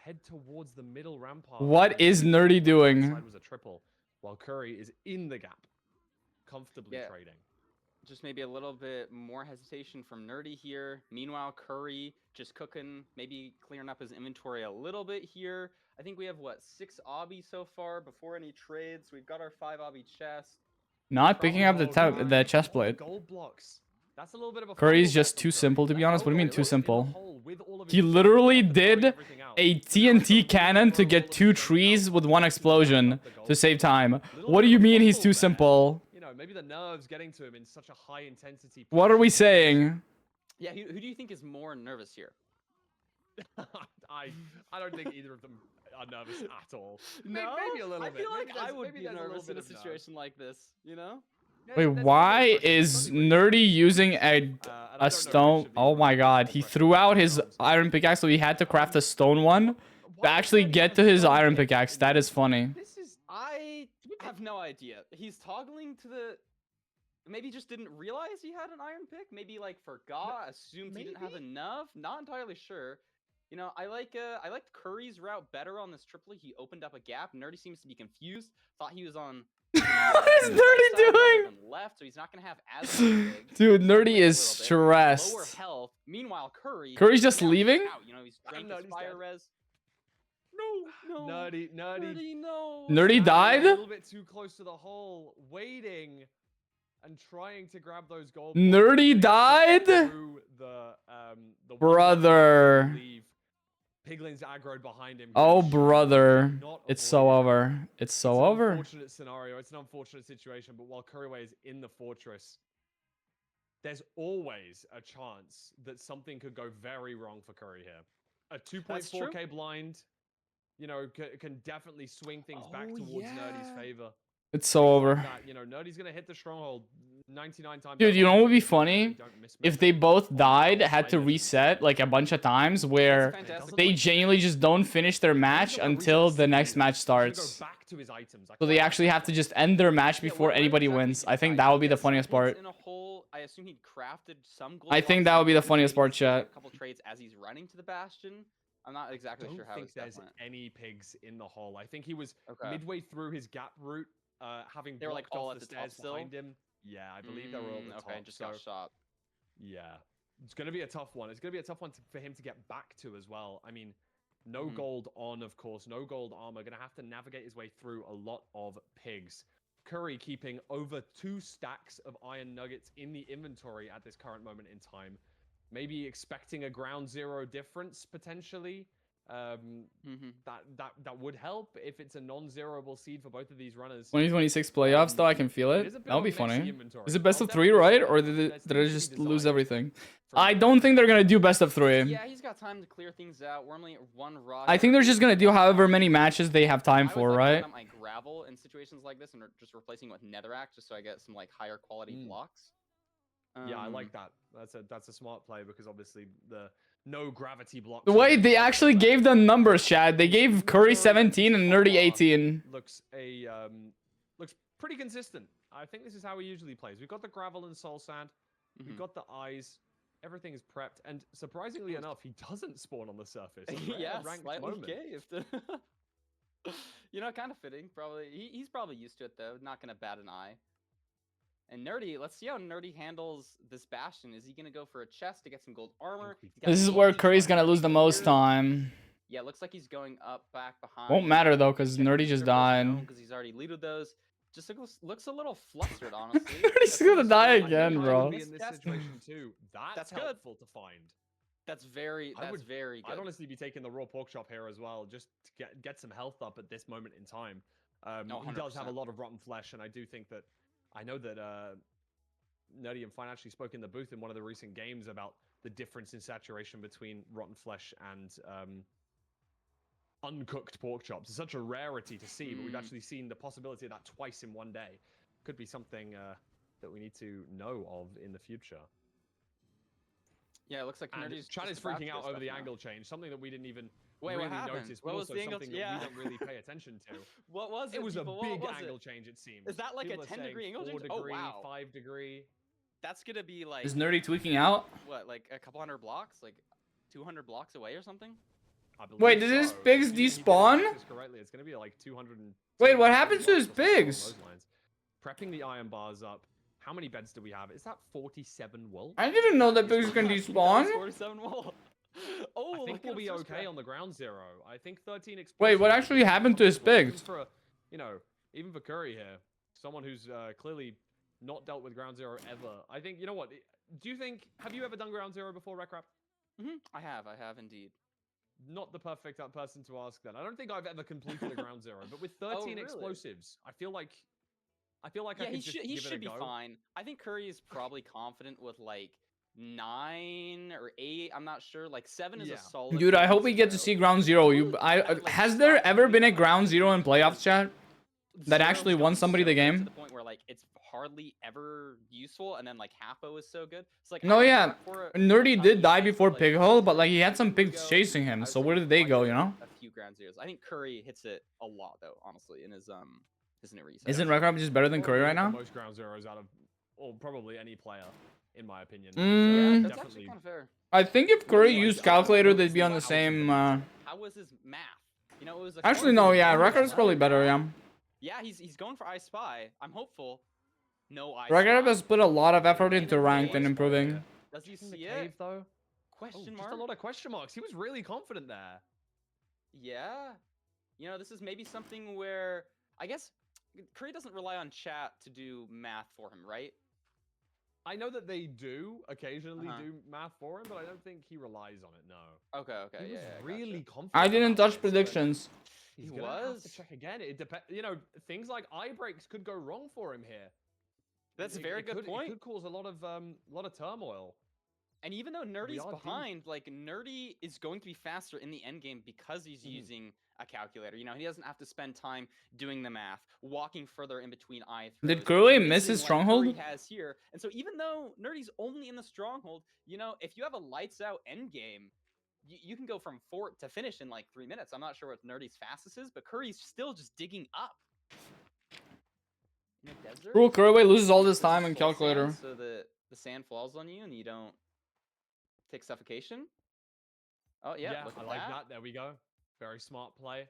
Head towards the middle rampart. What is Nerdy doing? Side was a triple, while Curry is in the gap, comfortably trading. Just maybe a little bit more hesitation from Nerdy here. Meanwhile, Curry just cooking, maybe clearing up his inventory a little bit here. I think we have, what, 6 obbies so far before any trades. We've got our 5 obby chest. Not picking up the chest plate. Gold blocks. That's a little bit of a Curry's just too simple, to be honest. What do you mean too simple? He literally did a TNT cannon to get 2 trees with 1 explosion to save time. What do you mean he's too simple? You know, maybe the nerves getting to him in such a high intensity. What are we saying? Yeah, who do you think is more nervous here? I don't think either of them are nervous at all. No, maybe a little bit. I feel like I would maybe be there's a little nervous bit in a of nerves. situation like this, you know? Wait, why is Nerdy using a stone? Oh my god, he threw out his iron pickaxe, so he had to craft a stone one to actually get to his iron pickaxe. That is funny. I have no idea. He's toggling to the... Maybe just didn't realize he had an iron pick. Maybe like forgot, assumed he didn't have enough. Not entirely sure. You know, I liked Curry's route better on this triplet. He opened up a gap. Nerdy seems to be confused. Thought he was on... What is Nerdy doing? Left, so he's not gonna have as many pigs. Dude, Nerdy is stressed. Lower health. Meanwhile, Curry's just leaving? Out. You know, he's drank his fire res. No. Nerdy. No. Nerdy died? A little bit too close to the hole, waiting and trying to grab those gold. Nerdy died? Through the Brother. Piglin's aggroed behind him. Oh, brother. It's so over. It's so over. Unfortunate scenario. It's an unfortunate situation, but while Curryway is in the fortress, there's always a chance that something could go very wrong for Curry here. A 2.4k blind, you know, can definitely swing things back towards Nerdy's favor. It's so over. You know, Nerdy's gonna hit the stronghold 99 times. Dude, you know what would be funny? If they both died, had to reset like a bunch of times, where they genuinely just don't finish their match until the next match starts. So they actually have to just end their match before anybody wins. I think that would be the funniest part. I think that would be the funniest part, chat. A couple trades as he's running to the bastion. I'm not exactly sure how there's any pigs in the hole. I think he was midway through his gap route having They were, like, blocked all off at the the top stairs still? behind him. Yeah, I believe they were all at the Okay, top. just So got shot. yeah, it's going to be a tough one. It's going to be a tough one for him to get back to as well. I mean, no gold on, of course, no gold armor. Going to have to navigate his way through a lot of pigs. Curry keeping over 2 stacks of iron nuggets in the inventory at this current moment in time. Maybe expecting a ground zero difference potentially. That would help if it's a non-zeroable seed for both of these runners. 2026 playoffs, though, I can feel It it. is a bit That'll of be a messy funny. inventory. Is it best I'll of 3, definitely right? say Or that, did but it, there did I seems to just be lose desire everything? from I both don't think they're players. gonna do best of 3. Yeah, he's got time to clear things out. We're only at 1 rock. I think they're just gonna do however many matches they have time I for, always like right? to line up my gravel in situations like this and just replacing with netherrack just so I get some like higher quality blocks. Yeah, I like that. That's a smart play because obviously the no gravity blocks. Wait, they actually gave them numbers, Chad. They gave Curry 17 and Nerdy 18. Looks pretty consistent. I think this is how he usually plays. We've got the gravel and soul sand. We've got the eyes. Everything is prepped, and surprisingly enough, he doesn't spawn on the surface. A rare Yeah, ranked slightly moment. caved. You know, kind of fitting. Probably he's probably used to it though. Not gonna bat an eye. And Nerdy, let's see how Nerdy handles this Bastion. Is he gonna go for a chest to get some gold armor? He's got This is where 80 Curry's gonna lose the most here. time. Yeah, looks like he's going up, back, behind. Won't matter though, because Nerdy just died. Because he's already looted those. Just looks a little flustered, honestly. Nerdy's gonna die again, I bro. would be in this situation too. That's good. helpful to find. That's very good. I'd honestly be taking the raw pork chop here as well, just to get some health up at this moment in time. He does have a 100%. lot of rotten flesh, and I do think that I know that Nerdy and Fine actually spoke in the booth in one of the recent games about the difference in saturation between rotten flesh and uncooked pork chops. It's such a rarity to see, but we've actually seen the possibility of that twice in one day. Could be something that we need to know of in the future. Yeah, it looks like Nerdy's Chad is just about freaking to out get over the stuff now. angle change, something that we didn't even Wait, really what happened? notice, What but was also the angle? something that we don't really pay attention to. What was it? It was a people? big What was angle it? change, it seems. Is that like People a are 10-degree saying angle 4 change? degree, Oh wow. 5 degree. That's gonna be like Is Nerdy tweaking out? what, like a couple hundred blocks, like 200 blocks away or something? I believe Wait, did his so. pigs He did despawn? this correctly. It's going to be like 200. Wait, what happened to his blocks or something along pigs? those lines. Prepping the iron bars up. How many beds do we have? Is that 47 wool? I didn't know that pigs can despawn. 47 wool. Oh, I think look we'll at be him okay on the ground zero. I think 13 explosives. Wait, what actually happened to his pigs? For a, even for Curry here, someone who's clearly not dealt with ground zero ever. I think, you know what? Do you think, have you ever done ground zero before, Recrap? I have indeed. Not the perfect person to ask then. I don't think I've ever completed a ground zero, but with 13 really? explosives, I feel like I Yeah, could just he give should it a be go. fine. I think Curry is probably confident with like 9 or 8. I'm not sure. Like 7 is a solid. Dude, I hope we get to zero. see ground zero. Has there ever been a ground zero in playoffs, chat? That actually Zero's won gotten somebody so the good game? to the point where like it's hardly ever useful, and then like Hapo is so good. It's like No, I yeah. prep for it Nerdy a did ton, die before like, pig hole, but like he had some ago, pigs chasing I him. was So like, where did they why go, not you know? A few ground zeros. I think Curry hits it a lot though, honestly, in his new reset. Isn't Rekrab just better than Curry right now? Most ground zeros out of, or probably any player, in my opinion. Mm. That's actually kind of fair. I think if Curry used calculator, they'd be on the same. How was his math? You know, it was a Actually, no, yeah, Rekrab's probably better, yeah. Yeah, he's going for I Spy. I'm hopeful. No I Rekrab Spy. has put a lot of effort In into a ranked and cave. improving. Does he In the see cave, it? though? Question mark? Just a lot of question marks. He was really confident there. Yeah. You know, this is maybe something where I guess Curry doesn't rely on chat to do math for him, right? I know that they do occasionally do math for him, but I don't think he relies on it. No. Okay. He was Yeah. really confident. I didn't about touch this, but predictions. He's He gonna have was? to check again. It depends. You know, things like eye breaks could go wrong for him here. That's a very good It point. could cause a lot of turmoil. And even though Nerdy's are deep. behind, like Nerdy is going to be faster in the end game because he's using a calculator. You know, he doesn't have to spend time doing the math, walking further in between eye throws. Did Curry miss missing his what stronghold? Curry has here. And so even though Nerdy's only in the stronghold, you know, if you have a lights out end game, you can go from fort to finish in like 3 minutes. I'm not sure what Nerdy's fastest is, but Curry's still just digging up. In a desert? Bro, Curry loses all this This is time in full sand, calculator. so the sand falls on you and you don't take suffocation. Oh yeah, look I at like that. There we go. Very smart play.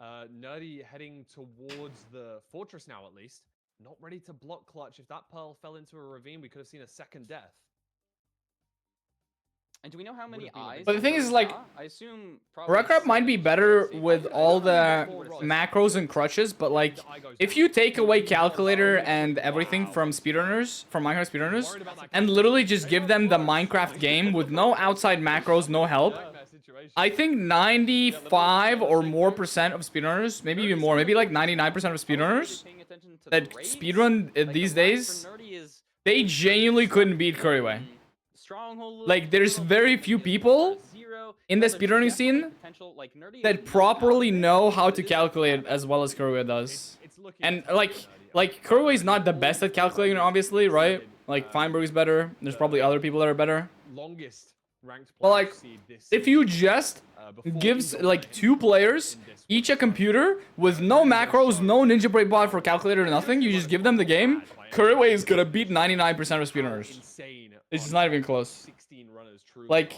Nerdy heading towards the fortress now, at least. Not ready to block clutch. If that pearl fell into a ravine, we could have seen a second death. And do we know how many eyes? But the thing is, like, I assume probably Rekrap might be better with all the macros and crutches, but like, if you take away calculator and everything from speedrunners, from Minecraft speedrunners, and literally just give them the Minecraft game with no outside macros, no help, I think 95 or more percent of speedrunners, maybe even more, maybe like 99% of speedrunners that speedrun these days, they genuinely couldn't beat Curryway. Like, there's very few people in the speedrunning scene that properly know how to calculate as well as Curryway does. And like Curryway's not the best at calculating, obviously, right? Like, Feinberg's better. There's probably other people that are better. But like, if you just gives like 2 players each a computer with no macros, no Ninja Break bot for calculator, nothing, you just give them the game, Curryway is gonna beat 99% of speedrunners. It's just not even close. Like,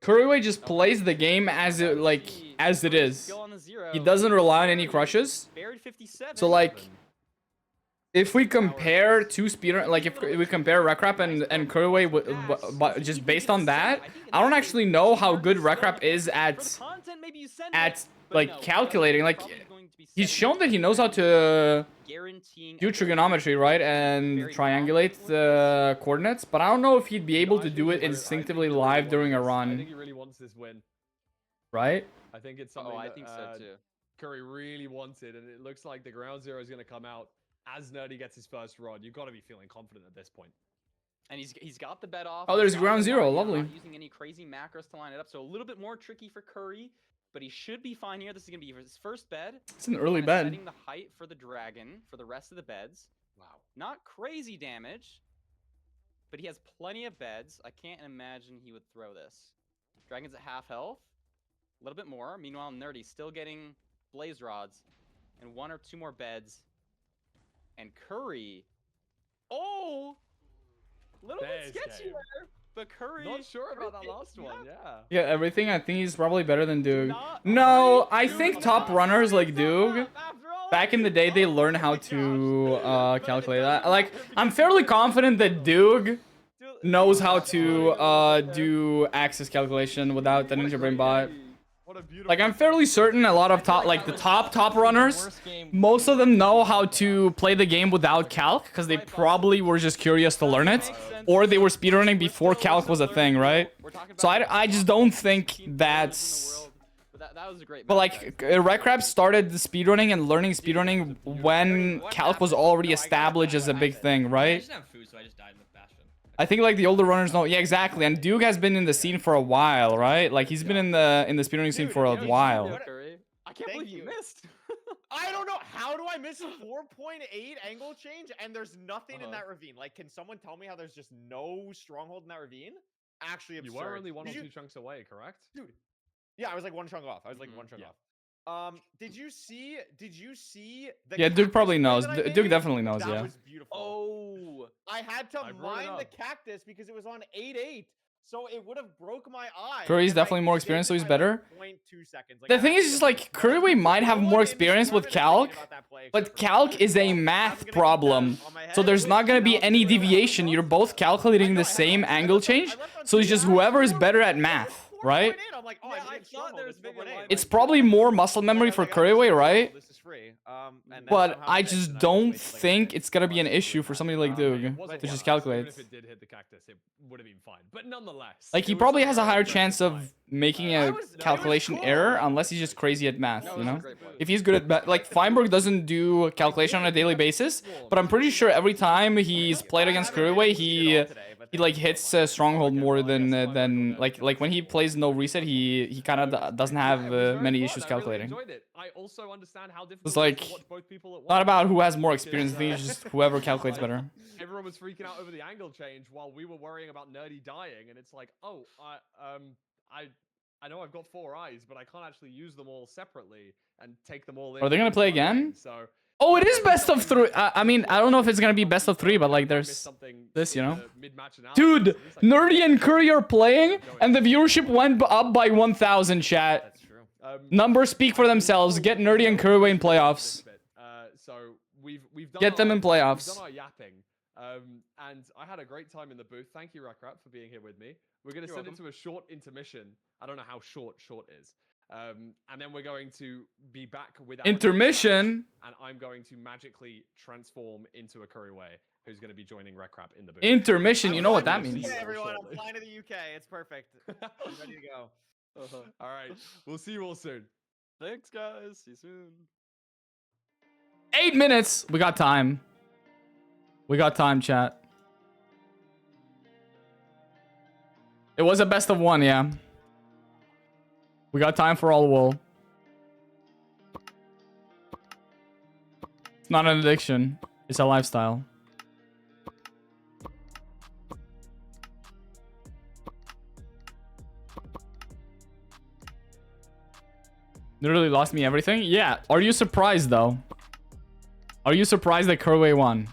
Curryway just plays the game as it is. He doesn't rely on any crushes. So like, if we compare two speedrun, like if we compare Rekrap and Curryway, just based on that, I don't actually know how good Rekrap is at like calculating. Like, he's shown that he knows how to do trigonometry, right, and triangulate the coordinates, but I don't know if he'd be able to do it instinctively live during a run. I think he really wants this win. Right? I think it's something I think so too. Curry really wants it, and it looks like the ground zero is going to come out as Nerdy gets his first rod. You've got to be feeling confident at this point. And he's got the bet off. Oh, there's ground zero. Lovely. Not using any crazy macros to line it up, so a little bit more tricky for Curry. But he should be fine here. This is going to be his first bed. It's an early bed. Setting the height for the dragon for the rest of the beds. Wow. Not crazy damage, but he has plenty of beds. I can't imagine he would throw this. Dragon's at half health. A little bit more. Meanwhile, Nerdy still getting blaze rods and 1 or 2 more beds. And Curry. Oh! A little bit sketchy there. But Curry, not sure about that last one, yeah. Yeah, everything. I think he's probably better than Doog. No, I think top runners like Doog, back in the day, they learn how to calculate that. Like, I'm fairly confident that Doog knows how to do axis calculation without the Ninja Brain bot. Like, I'm fairly certain a lot of the top runners, most of them know how to play the game without calc, because they probably were just curious to learn it, or they were speedrunning before calc was a thing, right? So I just don't think that's... But like, Rekrap started the speedrunning and learning speedrunning when calc was already established as a big thing, right? I think like the older runners know. Yeah, exactly. And Duke has been in the scene for a while, right? Like, he's been in the speedrunning scene for a while. I can't believe you missed. I don't know. How do I miss 4.8 angle change and there's nothing in that ravine? Like, can someone tell me how there's just no stronghold in that ravine? Actually absurd. You were only 1 or 2 chunks away, correct? Dude. Yeah, I was like 1 chunk off. Did you see the Yeah, Duke probably knows. Duke Duke definitely knows, that yeah. was beautiful. Oh. I had to mine the cactus because it was on 8-8. So it would have broke my eye. Curry's definitely more experienced, so he's better. The thing is just like, Curry might have more experience with calc, but calc is a math problem. So there's not going to be any deviation. You're both calculating the same angle change. So it's just whoever is better at math, right? It's probably more muscle memory for Curryway, right? But I just don't think it's gonna be an issue for somebody like Doog to just calculate. If it did hit the cactus, it would have been fine. But nonetheless, like, he probably has a higher chance of making a calculation error unless he's just crazy at math, you know? If he's good at math, like, Feinberg doesn't do calculation on a daily basis, but I'm pretty sure every time he's played against Curryway, he like hits Stronghold more than like when he plays no reset, he kind of doesn't have many issues calculating. I also understand how difficult it's like not about who has more experience. I think it's just whoever calculates better. Everyone was freaking out over the angle change while we were worrying about Nerdy dying, and it's like, oh, I know I've got 4 eyes, but I can't actually use them all separately and take them all in. Are they gonna play again? So. Oh, it is best of 3. I mean, I don't know if it's gonna be best of 3, but like, there's this, you know. Dude, Nerdy and Curry are playing, and the viewership went up by 1,000. Chat. That's true. Numbers speak for themselves. Get Nerdy and Curway in playoffs. So we've done Get them in We've playoffs. done our yapping. And I had a great time in the booth. Thank you, Rakrap, for being here with me. We're going to send it to a short intermission. I don't know how short is. And then we're going to be back with our Intermission? and I'm going to magically transform into a Curryway, who's going to be joining Rakrap in the booth. Intermission, you know what that flying to the means. UK, everyone, I'm flying to the UK. It's perfect. I'm ready to go. All right, we'll see you all soon. Thanks, guys. See you soon. 8 minutes. We got time. We got time, chat. It was a best of 1, yeah. We got time for all wool. It's not an addiction. It's a lifestyle. Literally lost me everything? Yeah. Are you surprised, though? Are you surprised that Curway won?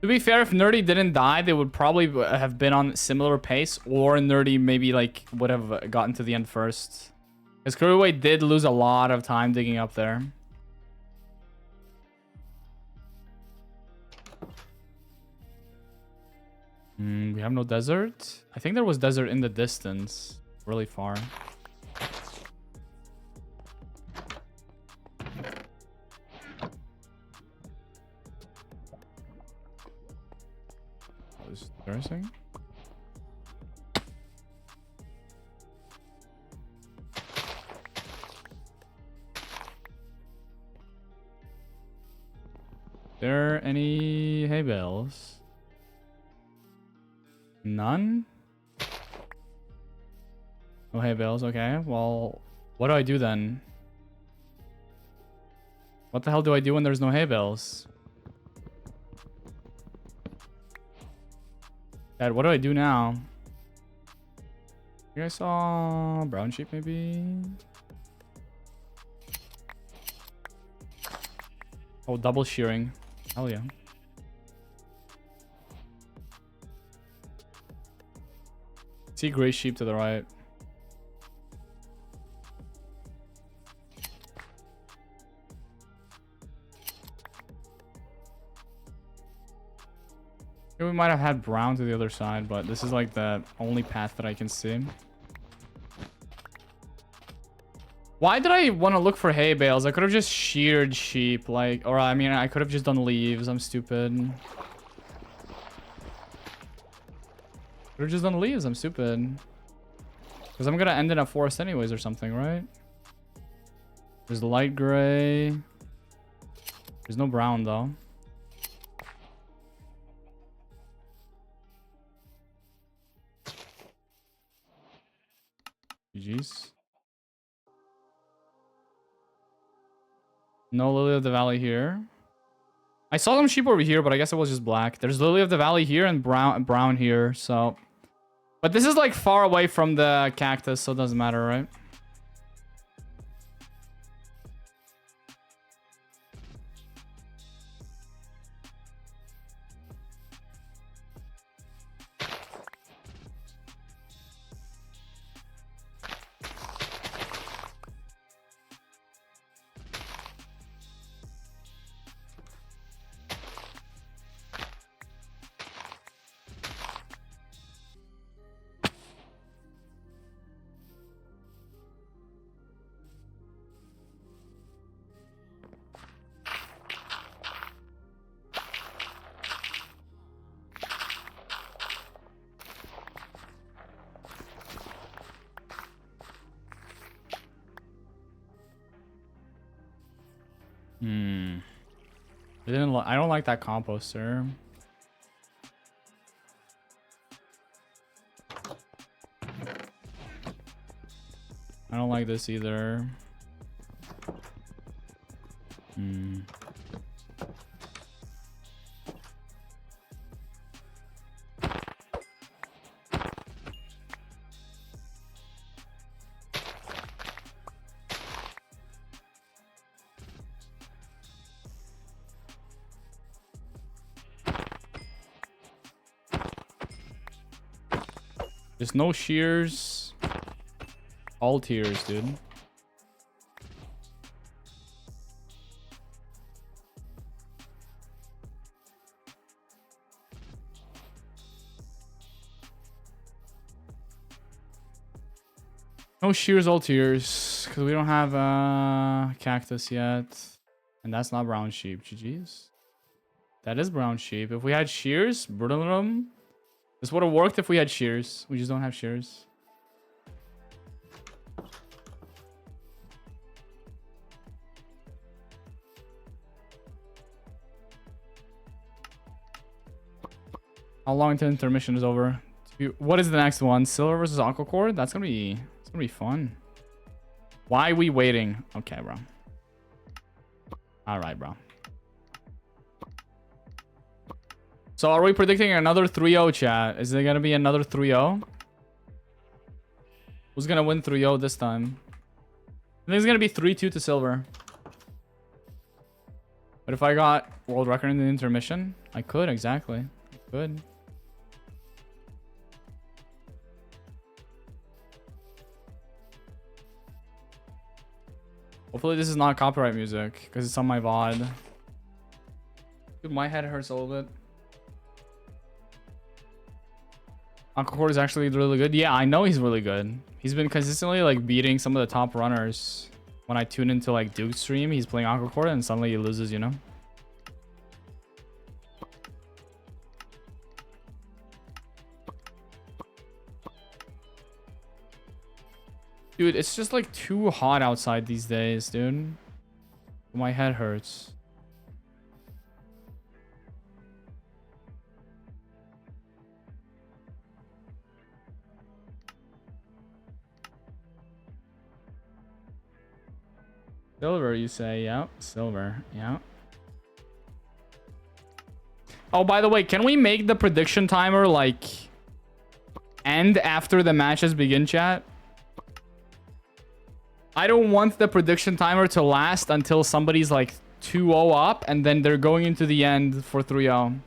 To be fair, if Nerdy didn't die, they would probably have been on similar pace, or Nerdy maybe like would have gotten to the end first. Because Curway did lose a lot of time digging up there. We have no desert. I think there was desert in the distance, really far. Is terracing? There any hay bales? None? No hay bales, okay. Well, what do I do then? What the hell do I do when there's no hay bales? Dad, what do I do now? You guys saw brown sheep maybe? Oh, double shearing. Hell yeah. See gray sheep to the right. We might have had brown to the other side, but this is like the only path that I can see. Why did I want to look for hay bales? I could have just sheared sheep, like, or I mean, I could have just done leaves. I'm stupid. Could have just done leaves. I'm stupid. Because I'm gonna end in a forest anyways or something, right? There's light gray. There's no brown though. GG's. No Lily of the Valley here. I saw some sheep over here, but I guess it was just black. There's Lily of the Valley here and brown here, so. But this is like far away from the cactus, so it doesn't matter, right? I don't like that composter. I don't like this either. There's no shears. All tiers, dude. No shears, all tiers, because we don't have cactus yet. And that's not brown sheep. GG's. That is brown sheep. If we had shears, this would have worked if we had shears. We just don't have shears. How long until intermission is over? What is the next one? Silver versus Aqua Core? It's gonna be fun. Why are we waiting? Okay, bro. All right, bro. So are we predicting another 3-0, chat? Is there gonna be another 3-0? Who's gonna win 3-0 this time? I think it's gonna be 3-2 to silver. But if I got world record in the intermission, I could, exactly. I could. Hopefully this is not copyright music, because it's on my VOD. Dude, my head hurts a little bit. Aquacore is actually really good. Yeah, I know he's really good. He's been consistently like beating some of the top runners. When I tune into like Duke's stream, he's playing Aquacore and suddenly he loses, you know? Dude, it's just like too hot outside these days, dude. My head hurts. Silver, you say? Yeah, silver. Yeah. Oh, by the way, can we make the prediction timer like end after the matches begin, chat? I don't want the prediction timer to last until somebody's like 2-0 up and then they're going into the end for 3-0.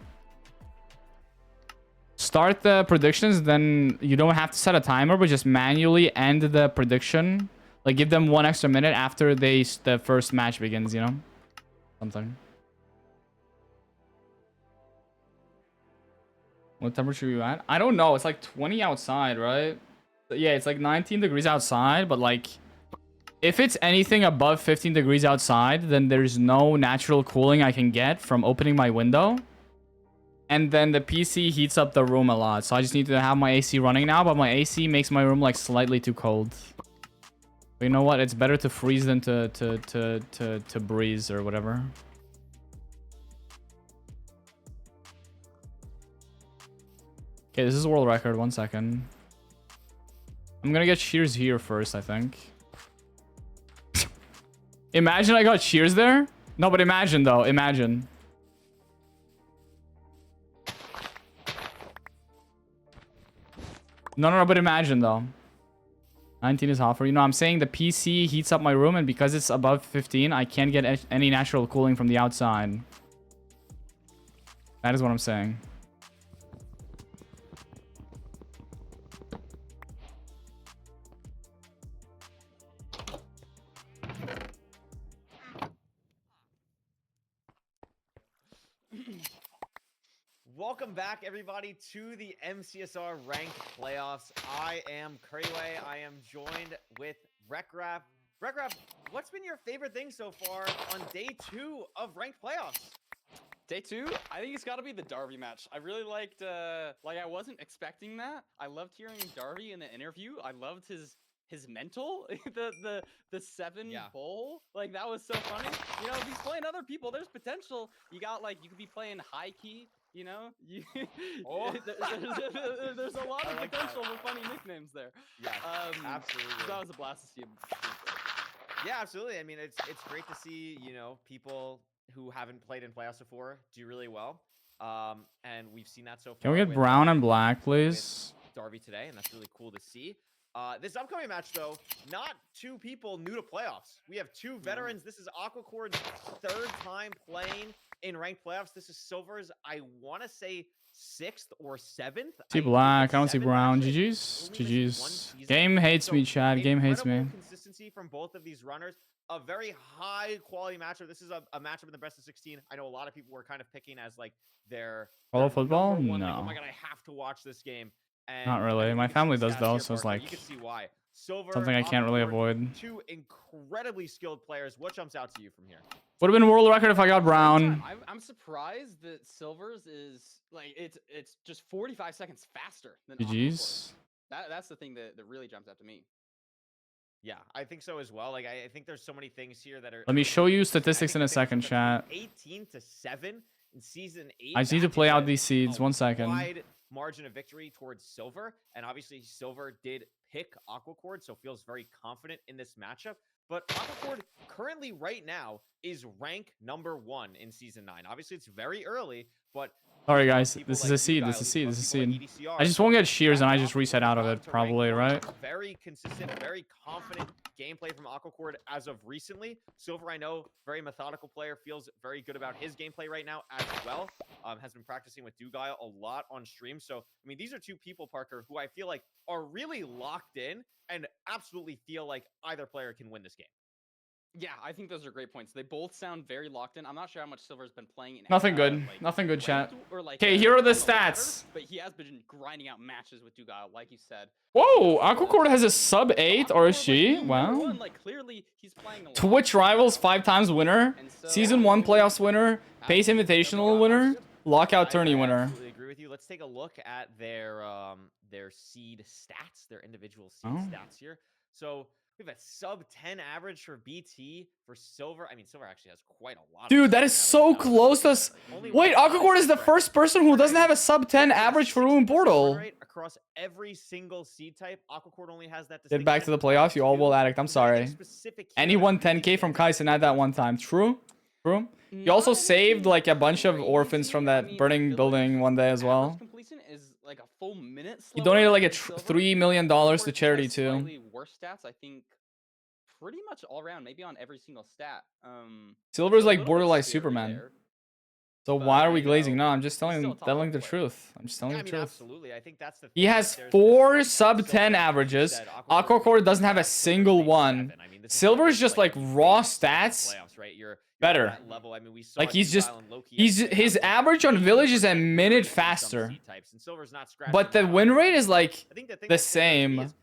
Start the predictions, then you don't have to set a timer, but just manually end the prediction. Like give them 1 extra minute after the first match begins, you know? Something. What temperature are you at? I don't know. It's like 20 outside, right? Yeah, it's like 19 degrees outside, but like if it's anything above 15 degrees outside, then there's no natural cooling I can get from opening my window. And then the PC heats up the room a lot. So I just need to have my AC running now, but my AC makes my room like slightly too cold. But you know what? It's better to freeze than to breeze or whatever. Okay, this is world record. 1 second. I'm gonna get shears here first, I think. Imagine I got shears there. No, but imagine though. Imagine. No, but imagine though. 19 is hot for you. No, I'm saying the PC heats up my room, and because it's above 15, I can't get any natural cooling from the outside. That is what I'm saying. Welcome back, everybody, to the MCSR ranked playoffs. I am Curryway. I am joined with Rekrap. Rekrap, what's been your favorite thing so far on day 2 of ranked playoffs? Day 2, I think it's got to be the Darby match. I really liked, like I wasn't expecting that. I loved hearing Darby in the interview. I loved his mental, the 7 bowl. Like that was so funny. You know, if he's playing other people, there's potential. You got like, you could be playing high key. You know, there's a lot of potential for funny nicknames there. Yeah, absolutely. That was a blast to see him. Yeah, absolutely. I mean, it's great to see, you know, people who haven't played in playoffs before do really well. And we've seen that so far. Can we get brown and black, please? Darby today, and that's really cool to see. This upcoming match, though, not 2 people new to playoffs. We have 2 veterans. This is Aquacore's 3rd time playing in ranked playoffs. This is Silver's, I want to say, 6th or 7th. See black. I don't see brown. GG's. GG's. Game hates me, Chad. Game hates me. Consistency from both of these runners. A very high quality matchup. This is a matchup in the best of 16. I know a lot of people were kind of picking as like their Follow football? number one, No. like, oh my god, I have to watch this game. And Not really. I think My you can family see does stats though, here, so it's Parker. You like can see why. Silver, something I can't really Aquacord, avoid. 2 incredibly skilled players. What jumps out to you from here? Would have been world record if I got brown. I'm surprised that Silver's is like it's just 45 seconds faster than GG's. That's the thing that really jumps out to me. Yeah, I think so as well. Like I think there's so many things here that are. Let me show you statistics in a second, chat. 18 to 7 in season 8. I just need to play out these seeds. 1 second. Wide margin of victory towards Silver, and obviously Silver did pick Aquacord, so feels very confident in this matchup. But Aquacord currently right now is rank number 1 in season 9. Obviously, it's very early, but Sorry guys, this is a seed. This is a seed. This is a seed. I just won't get shears and I just reset out of it probably, right? Very consistent, very confident gameplay from Aquacord as of recently. Silver, I know, very methodical player, feels very good about his gameplay right now as well. Has been practicing with Dugile a lot on stream. So, I mean, these are 2 people, Parker, who I feel like are really locked in and absolutely feel like either player can win this game. Yeah, I think those are great points. They both sound very locked in. I'm not sure how much Silver's been playing in. Nothing good. Like, Nothing good, chat. Like, Okay, here are the on ladder, stats. but he has been grinding out matches with Dugile, like you said. Whoa, Aquacord has a sub 8 or is she? Wow. Like, clearly he's playing a lot. Twitch Rivals 5 times winner. Season 1 playoffs winner. Pace Invitational winner. Lockout tourney winner. I absolutely agree with you. Let's take a look at their seed stats, their individual seed stats here. So we have a sub 10 average for BT for Silver. I mean, Silver actually has quite a lot. Dude, that is so close to us. Wait, Aquacord is the first person who doesn't have a sub 10 average for Ruin Portal. Across every single seed type, Aquacord only has that. Get back to the playoffs, you all will addict. I'm sorry. Anyone 10k from Kaisen at that one time. True? True? You also saved like a bunch of orphans from that burning building one day as well. Completion is like a full minute. You donated like a $3 million to charity too. Slightly worse stats, I think. Pretty much all around, maybe on every single stat. Silver's like borderline Superman. So why are we glazing? No, I'm just telling the truth. I'm just telling the truth. Absolutely. I think that's the He has 4 sub 10 averages. Aquacord doesn't have a single one. Silver's just like raw stats. Better. Like his average on Village is a minute faster. But the win rate is like the same.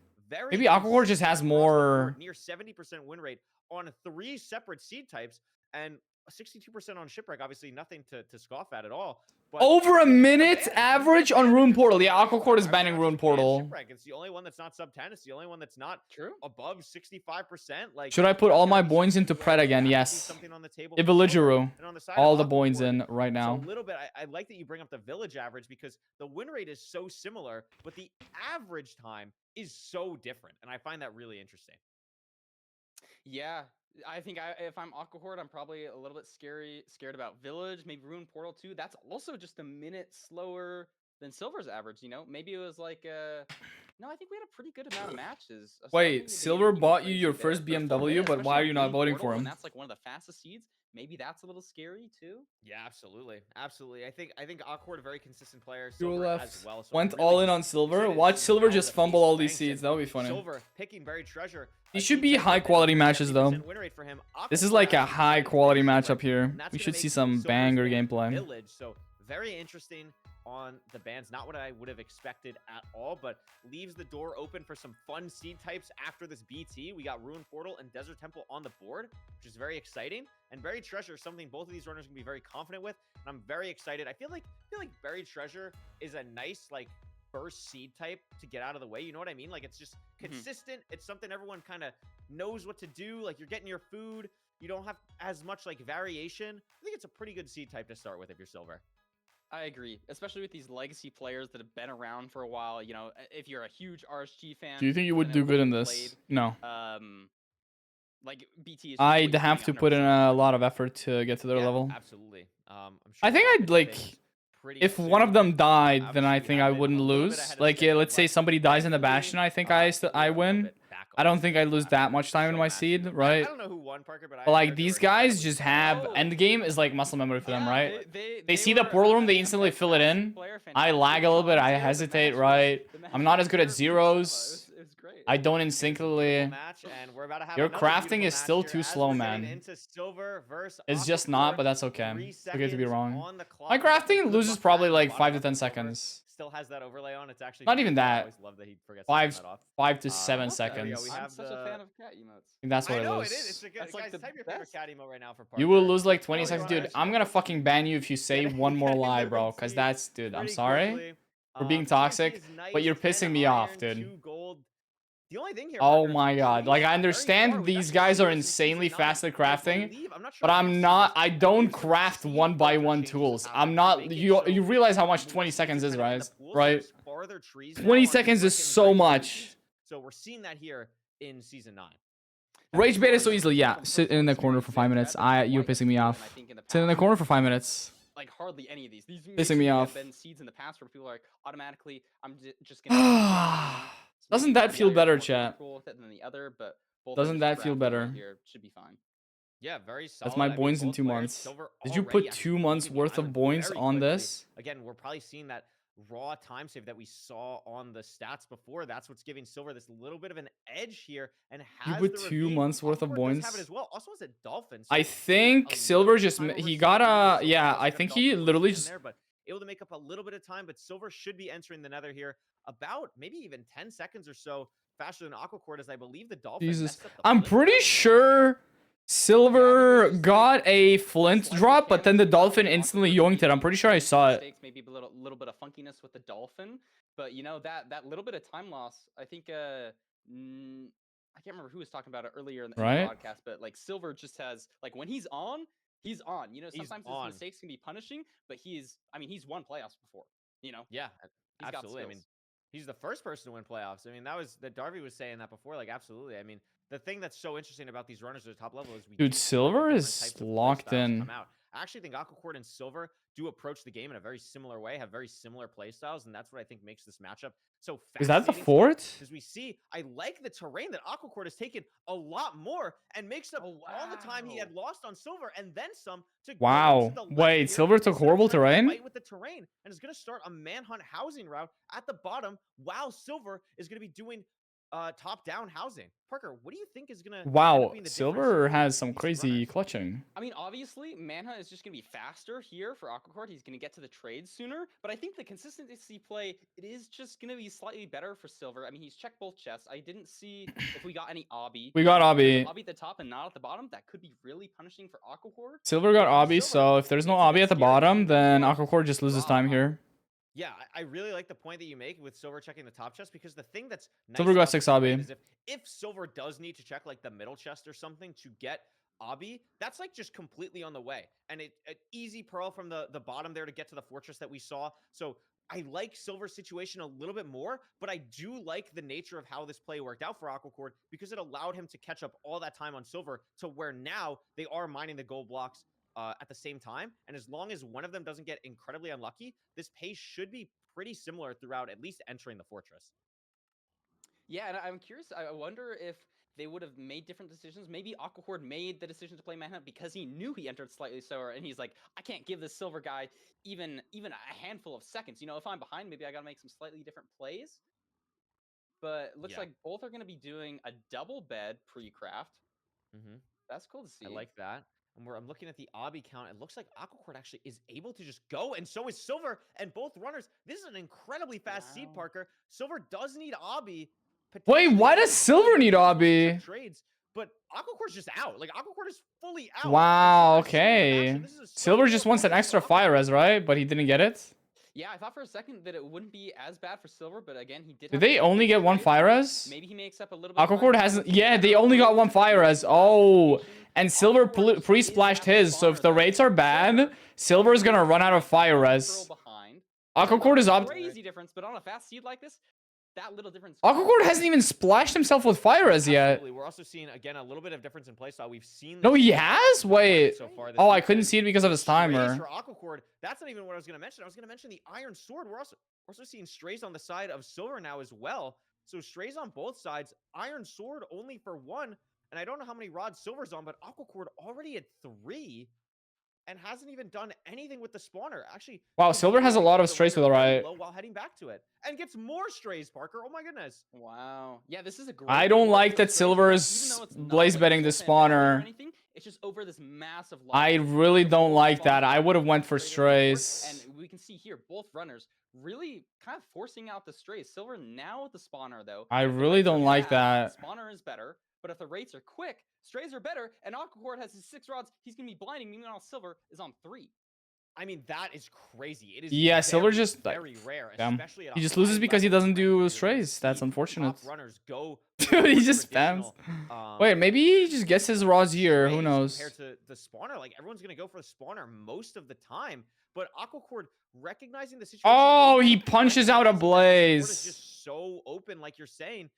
Maybe Aquacord just has more. Near 70% win rate on 3 separate seed types and 62% on Shipwreck. Obviously, nothing to scoff at all. But over a minute average on Ruin Portal. Yeah, Aquacord is banning Ruin Portal. Shipwreck. It's the only one that's not sub 10. It's the only one that's not above 65%. Like, should I put all my boins into Pred again? Yes. Iviliguru. All the boins in right now. So a little bit. I like that you bring up the Village average because the win rate is so similar, but the average time is so different, and I find that really interesting. Yeah, I think if I'm Aquacord, I'm probably a little bit scared about Village, maybe Ruin Portal 2. That's also just a minute slower than Silver's average, you know? Maybe it was like no, I think we had a pretty good amount of matches. Wait, Silver bought you your first BMW, but why are you not voting for him? That's like one of the fastest seeds. Maybe that's a little scary too. Yeah, absolutely, absolutely. I think Aquacord a very consistent player. Silver left. As well, so Went really all in on Silver. Watch Silver just fumble all these seeds. That would be funny. Silver picking Buried Treasure. These should be high quality matches though. This is like a high quality matchup here. We should see some banger gameplay. Village, so very interesting on the bans. Not what I would have expected at all, but leaves the door open for some fun seed types after this BT. We got Ruin Portal and Desert Temple on the board, which is very exciting. And Buried Treasure is something both of these runners can be very confident with. And I'm very excited. I feel like Buried Treasure is a nice like first seed type to get out of the way. You know what I mean? Like it's just consistent. It's something everyone kind of knows what to do. Like you're getting your food. You don't have as much like variation. I think it's a pretty good seed type to start with if you're Silver. I agree, especially with these legacy players that have been around for a while. You know, if you're a huge RSG fan, do you think you would do good in this? No. Like BT is I'd have to put in a lot of effort to get to their level. Absolutely. I'm sure I think I'd like, if one of them died, then I think I wouldn't lose. Like, yeah, let's say somebody dies in the Bastion, I think I win. I don't think I lose that much time in my seed, right? I don't know who won fun, Parker, but I But like heard they these were guys incredibly just slow. have Oh. end game is like muscle memory for them, Yeah, right? They They see the were portal room, they a instantly fill it fantastic in. player, I lag a little bit, I hesitate, right? I'm not as good at zeros. It was great. I don't It was a beautiful instinctively. match, and we're about to have Your another crafting beautiful is match still here too as slow, we're getting man. into Silver versus It's just not, Aquacore. but that's okay. 3 It's okay to be seconds wrong. on the clock. My We've got the crafting good loses luck probably hat like on 5 to bottom 10 left, Silver seconds. Still has that overlay on. It's actually Not even beautiful. I that. always love that he forgets to turn that off. 5 to I 7 love that. There we go. seconds. We I'm have such a fan of cat emotes. I think that's what I know it it is. It's is. a good, That's like guys. the Type your best. favorite cat emo right now for Parker. You will lose like 20 Oh, seconds. you Dude, are? I'm gonna fucking ban you if you say one more lie, bro. Cause that's, dude, I'm Pretty sorry quickly. for being TNT toxic, is nice, but you're 10 pissing me off, iron, dude. 2 gold. The only thing here, Oh Parker, my god. Trees Like, I are very understand far. We've these actually guys seen are this in season insanely 9. fast at I crafting, believe- I'm not sure but if I'm you've seen not, this, I but don't these are craft seed one by filter one changes tools. that I'm happen to not, make it you so realize how much more 20 seeds seconds are is, kinda in right? the pool, so Right? there's farther trees now 20 on seconds is frickin' so very much. trees. So we're seeing that here in season 9. Rage bait it so easily, yeah. Sit in the corner for 5 minutes. You're pissing me off. Sit in the corner for 5 minutes. Like hardly any of these. These Pissing me have off. been seeds in the past where people are like automatically, I'm just gonna. Doesn't that feel better, chat? Than the other, but both Doesn't that feel better? Here should be fine. Yeah, very solid. That's my I mean, points in both 2 players, months. Silver Did you already put actually 2 months leading the worth of island points very on quickly. this? Again, we're probably seeing that raw time save that we saw on the stats before. That's what's giving Silver this little bit of an edge here, and You has put the 2 repeat. months worth of Aquacore does have points? it as well. Also has a dolphin. So I getting think a Silver little bit just, of time over he seed, got even though a, Silver yeah, also I got think dolphin he close literally in just, there, but able to make up a little bit of time, but Silver should be entering the nether here about maybe even 10 seconds or so faster than Aquacore, as I be the dolphin Jesus. messed up the I'm flip pretty route. sure Silver just, got a flint slight drop, but then the mechanics dolphin about instantly Aquacore yoinked it. I'm pretty sure I making saw it. mistakes, maybe a little bit of funkiness with the dolphin, but you know that little bit of time loss. I think I can't remember who was talking about it earlier in the Right? broadcast, but like Silver just has like when he's on. He's on. You know, He's sometimes on. his mistakes can be punishing, but he's won playoffs before. You know, Yeah, he's got absolutely. I skills. mean, he's the first person to win playoffs. I mean, that Darby was saying that before. Like, absolutely. I mean, the thing that's so interesting about these runners at the top level is we Dude, do see, like, the Silver different is types of play locked styles in. come out. I actually think Aquacore and Silver do approach the game in a very similar way, have very similar play styles, and that's what I think makes this matchup so fascinating. Is that the fort? As we see, I like the terrain that Aquacore has taken a lot more and makes up all the time he had lost on Silver and then some to go Wow. to the left Wait, here Silver took instead of horrible trying to terrain? fight with the terrain and is going to start a manhunt housing route at the bottom, while Silver is going to be doing top-down housing. Parker, what do you think is going to Wow, Silver has some crazy clutching. I mean, obviously, Manhunt is just going to be faster here for Aquacore. He's going to get to the trades sooner. But I think the consistency play, it is just going to be slightly better for Silver. I mean, he's checked both chests. I didn't see if we got any obby. We got obby. Obby at the top and not at the bottom. That could be really punishing for Aquacore. Silver got obby, so if there's no obby at the bottom, then Aquacore just loses time here. Yeah, I really like the point that you make with Silver checking the top chest, because the thing that's nice Silver got about 6 this terrain obby. is if Silver does need to check like the middle chest or something to get obby, that's like just completely on the way. And an easy pearl from the bottom there to get to the fortress that we saw. So I like Silver's situation a little bit more, but I do like the nature of how this play worked out for Aquacore, because it allowed him to catch up all that time on Silver to where now they are mining the gold blocks at the same time. And as long as one of them doesn't get incredibly unlucky, this pace should be pretty similar throughout at least entering the fortress. Yeah, and I'm curious. I wonder if they would have made different decisions. Maybe Aquacore made the decision to play Manhunt because he knew he entered slightly slower, and he's like, I can't give this Silver guy even a handful of seconds. You know, if I'm behind, maybe I got to make some slightly different plays. But it looks like both are going to be doing a double bed pre-craft. That's cool to see. I like that. And I'm looking at the obby count. It looks like Aquacore actually is able to just go, and so is Silver, and both runners. This is an incredibly fast seed, Parker. Silver does need obby. Wait, why does Silver need obby? Trades, but Aquacore's just out. Like, Aquacore is fully out. Wow, okay. Silver just wants an extra fire res, right? But he didn't get it? Yeah, I thought for a second that it wouldn't be as bad for Silver, but again, he did. Did they only get 1 fire res? Maybe he makes up a little bit. Aquacore hasn't. Yeah, they only got 1 fire res. Oh, and Silver pre-splashed his. So if the rates are bad, Silver is gonna run out of fire res. Aquacore is up. Crazy difference, but on a fast seed like this, that little difference. Aquacore hasn't even splashed himself with fire res yet. Absolutely. We're also seeing again a little bit of difference in playstyle. We've seen. No, he has. Wait. So far this Oh, I weekend. couldn't see it because of his timer. For Aquacore, that's not even what I was going to mention. I was going to mention the Iron Sword. We're also seeing strays on the side of Silver now as well. So strays on both sides. Iron Sword only for 1. And I don't know how many rods Silver's on, but Aquacord already at 3 and hasn't even done anything with the spawner. Actually, Wow, Silver has a lot of strays to the right. While heading back to it, and gets more strays. Parker, oh my goodness! Wow. Yeah, this is a great. I don't way like to that strafe Silver it, is even though it's not, blaze like, betting the full fan value or spawner. anything, it's just over this massive. I lot. really don't Full like spawn that. I would have went for straight over the board, strays. And we can see here both runners really kind of forcing out the strays. Silver now with the spawner though. I If the really rates are don't like bad, that. Spawner is better, but if the rates are quick, strays are better. And Aquacord has his 6 rods. He's gonna be blinding. Meanwhile, Silver is on 3. I mean, that is crazy. It is Yeah, Silver very, just, like, very rare, damn. especially at He a just loses high because he level doesn't rank do where you're strays. seeing That's unfortunate. top runners go Dude, he for just spams. traditional, Wait, maybe he just gets his rods here. Who strays knows? Compared to the spawner, like everyone's gonna go for the spawner most of the time. But Aquacord recognizing the situation. Oh, maybe he punches out a recognizing that the board is blaze. just so open, like you're saying.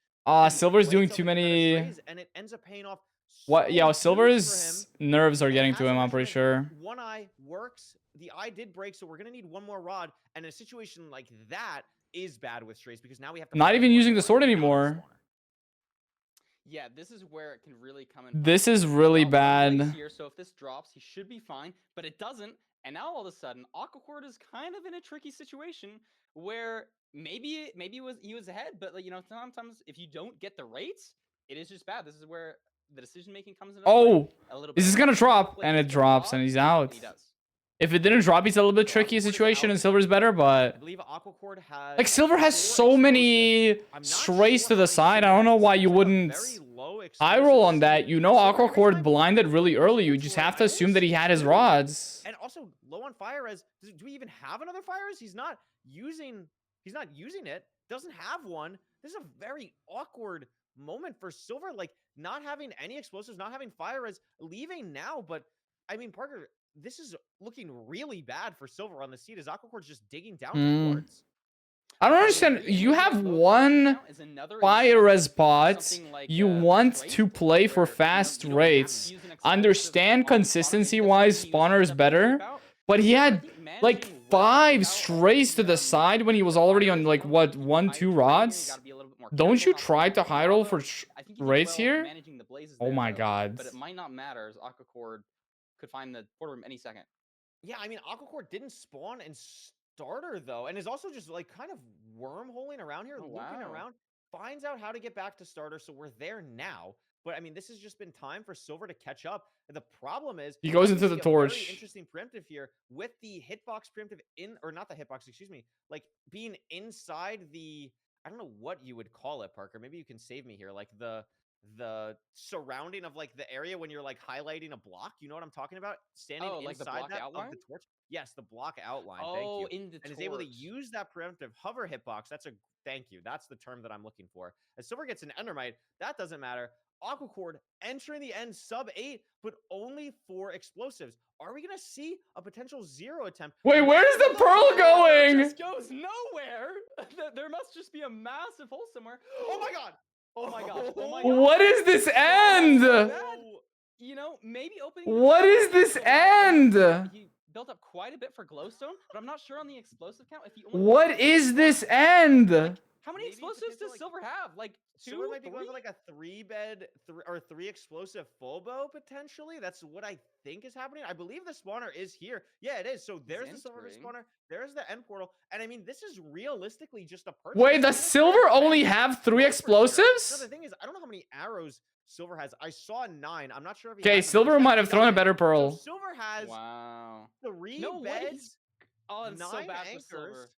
Silver's waits doing on too the better many. strays, and it ends up paying off. What? so Yeah, huge for Silver's him. nerves are And getting as to I him, I'm mentioned, pretty like, sure. one eye works. The eye did break, so we're gonna need one more rod. And in a situation like that is bad with strays because now we have to Not find even one using the more sword out of the anymore. spawner. Yeah, this is where it can really come in. This is really bad. Here, so if this drops, he should be fine, but it doesn't. And now all of a sudden, Aquacord is kind of in a tricky situation where maybe he was ahead, but like, you know, sometimes if you don't get the rates, it is just bad. This is where the decision making comes into play Oh, a little is bit. this gonna drop? Play And this it gonna drops, drop, and he's out. He does. If it didn't drop, he's a little bit So tricky Aquacord is situation, out. and Silver's better, I but believe Aquacord has like Silver has 4 so many explosives. I'm not strays sure to how the many side. I Silver don't know has. why you It's a wouldn't very low eye roll on explosive that. seed. You know, So every Aquacord time blinded you really use early. You it just for have to items, assume that he had his too. rods. And also low on fire res. Do we even have another fire res? He's not using it. Doesn't have one. This is a very awkward moment for Silver, like not having any explosives, not having fire res, leaving now. But I mean, Parker, this is looking really bad for Silver on the seat as Aquacord's just digging down towards. I don't understand. You have one fire res bot. You want to play for fast rates. Understand consistency-wise, spawner is better. But he had like 5 strays to the side when he was already on like what 1-2 rods. Don't you try to high roll for rates here? Oh my god. But it might not matter as Aquacord could find the portal room any second. Yeah, I mean, Aquacord didn't spawn in starter though, and is also just like kind of wormholing around here, looping around, finds out how to get back to starter. So we're there now. But I mean, this has just been time for Silver to catch up. And the problem is he goes into the Very torch. interesting preemptive here with the hitbox preemptive in, or not the hitbox, excuse me, like being inside the, I don't know what you would call it, Parker. Maybe you can save me here. Like the surrounding of like the area when you're like highlighting a block. You know what I'm talking about? Standing like the inside block that outline? of the torch. Yes, the block outline. Oh, thank you. in the And is able to torch. use that preemptive hover hitbox. That's a thank you. That's the term that I'm looking for. As Silver gets an Endermite, that doesn't matter. Aquacord entering the end sub 8, but only 4 explosives. Are we gonna see a potential 0 attempt? Wait, where's the pearl It going? just goes nowhere. There must just be a massive hole somewhere. Oh my god! Oh my gosh. Oh my gosh. What is this end? You know, maybe opening. What is this end? He built up quite a bit for glowstone, but I'm not sure on the explosive count. If he only What is this end? how many Maybe explosives potential, does like, Silver have? Like 2, Silver might be going 3? for like a 3-bed or 3 explosive full bow potentially. That's what I think is happening. I believe the spawner is here. Yeah, it is. So there's the Silver entering. spawner. There's the end portal. And I mean, this is realistically just a purchase. Wait, It's does not Silver bad only value have 3 for here. explosives? No, the thing is, I don't know how many arrows Silver has. I saw 9. I'm not sure if he Okay, has them, Silver but he's might got have thrown a 9. better So pearl. Silver has Wow. 3 No way, beds. Oh, it's 9 so bad for anchors. Silver.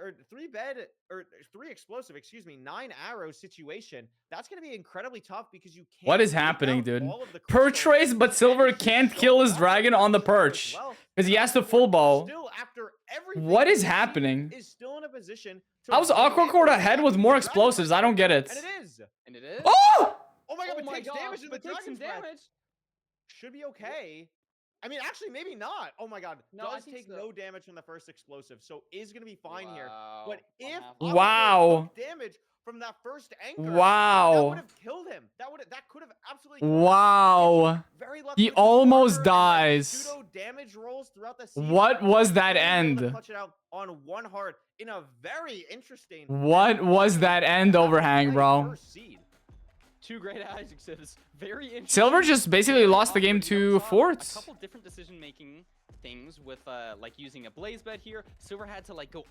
Or 3 bed or 3 explosive, excuse me, 9 arrow situation. That's going to be incredibly tough because you can't. What is take happening, out dude? all of the Perch crystals, race, but and Silver he's can't so kill his far dragon on the as well, perch because he has the full bow. Still, after everything What is he's seen, happening? Is still in a position to How's win Aquacord and ahead protect with more the dragon explosives? I don't get it. And it is. And it is. Oh! Oh my god, Oh but my takes gosh, damage in the but takes some dragon's breath. damage. Should be okay. I mean, actually, maybe not. Oh my god. No, I Does think take so. no damage from the first explosive, so is going to be fine here. But Wow. if I'll have- Aquacord Wow. took damage from that first anchor, that Wow. would have killed him. That could have absolutely killed him. Wow. Very lucky He with the almost marker and, like, dies. pseudo damage rolls throughout the season. What was that He was able to end? clutch it out on 1 heart in a very interesting. What was that end overhang, bro? First seed. two great adjectives. Very interesting. Silver just basically lost the game Awkward, you know, to we saw Forts. A couple different decision-making things with like using a blaze bed here. Silver had to like go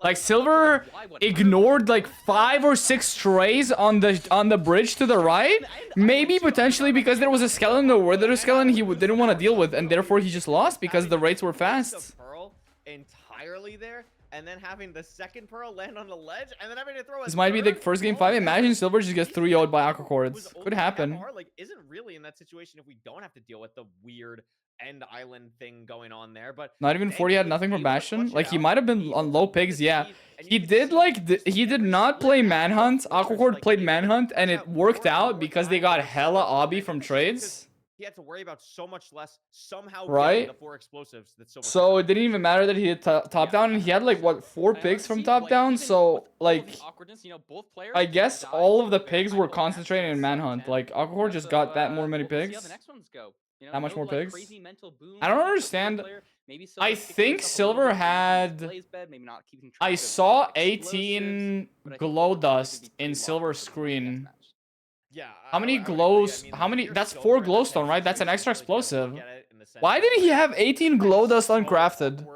like Silver ignored like 5 or 6 strays on the bridge to the right. Maybe potentially because there was a skeleton or there was a skeleton he didn't want to deal with, and therefore he just lost because the rates were fast. Pearl entirely there, and then having the second pearl land on the ledge, and then having to throw. This might be the first game 5. Imagine Silver just gets 3-0'd by Aqua Chords. Could happen. Like, isn't really in that situation if we don't have to deal with the weird end island thing going on there, but not even 40 had nothing from Bastion. Like he might have been on low pigs, yeah. He did like he did not play Manhunt. Aquacord played Manhunt, and it worked out because they got hella obby from trades. He had to worry about so much less somehow right? the 4 explosives that so it didn't even matter that he had top down, and he had like what 4 pigs from top down. So like I guess all of the pigs were concentrated in Manhunt. Like Aquacord just got that more many pigs. That much more pigs. I don't understand. I think Silver had. I saw 18 glow dust in Silver screen. Yeah. How many glows? How many? That's 4 glowstone, right? That's an extra explosive. Why did he have 18 glow dust uncrafted?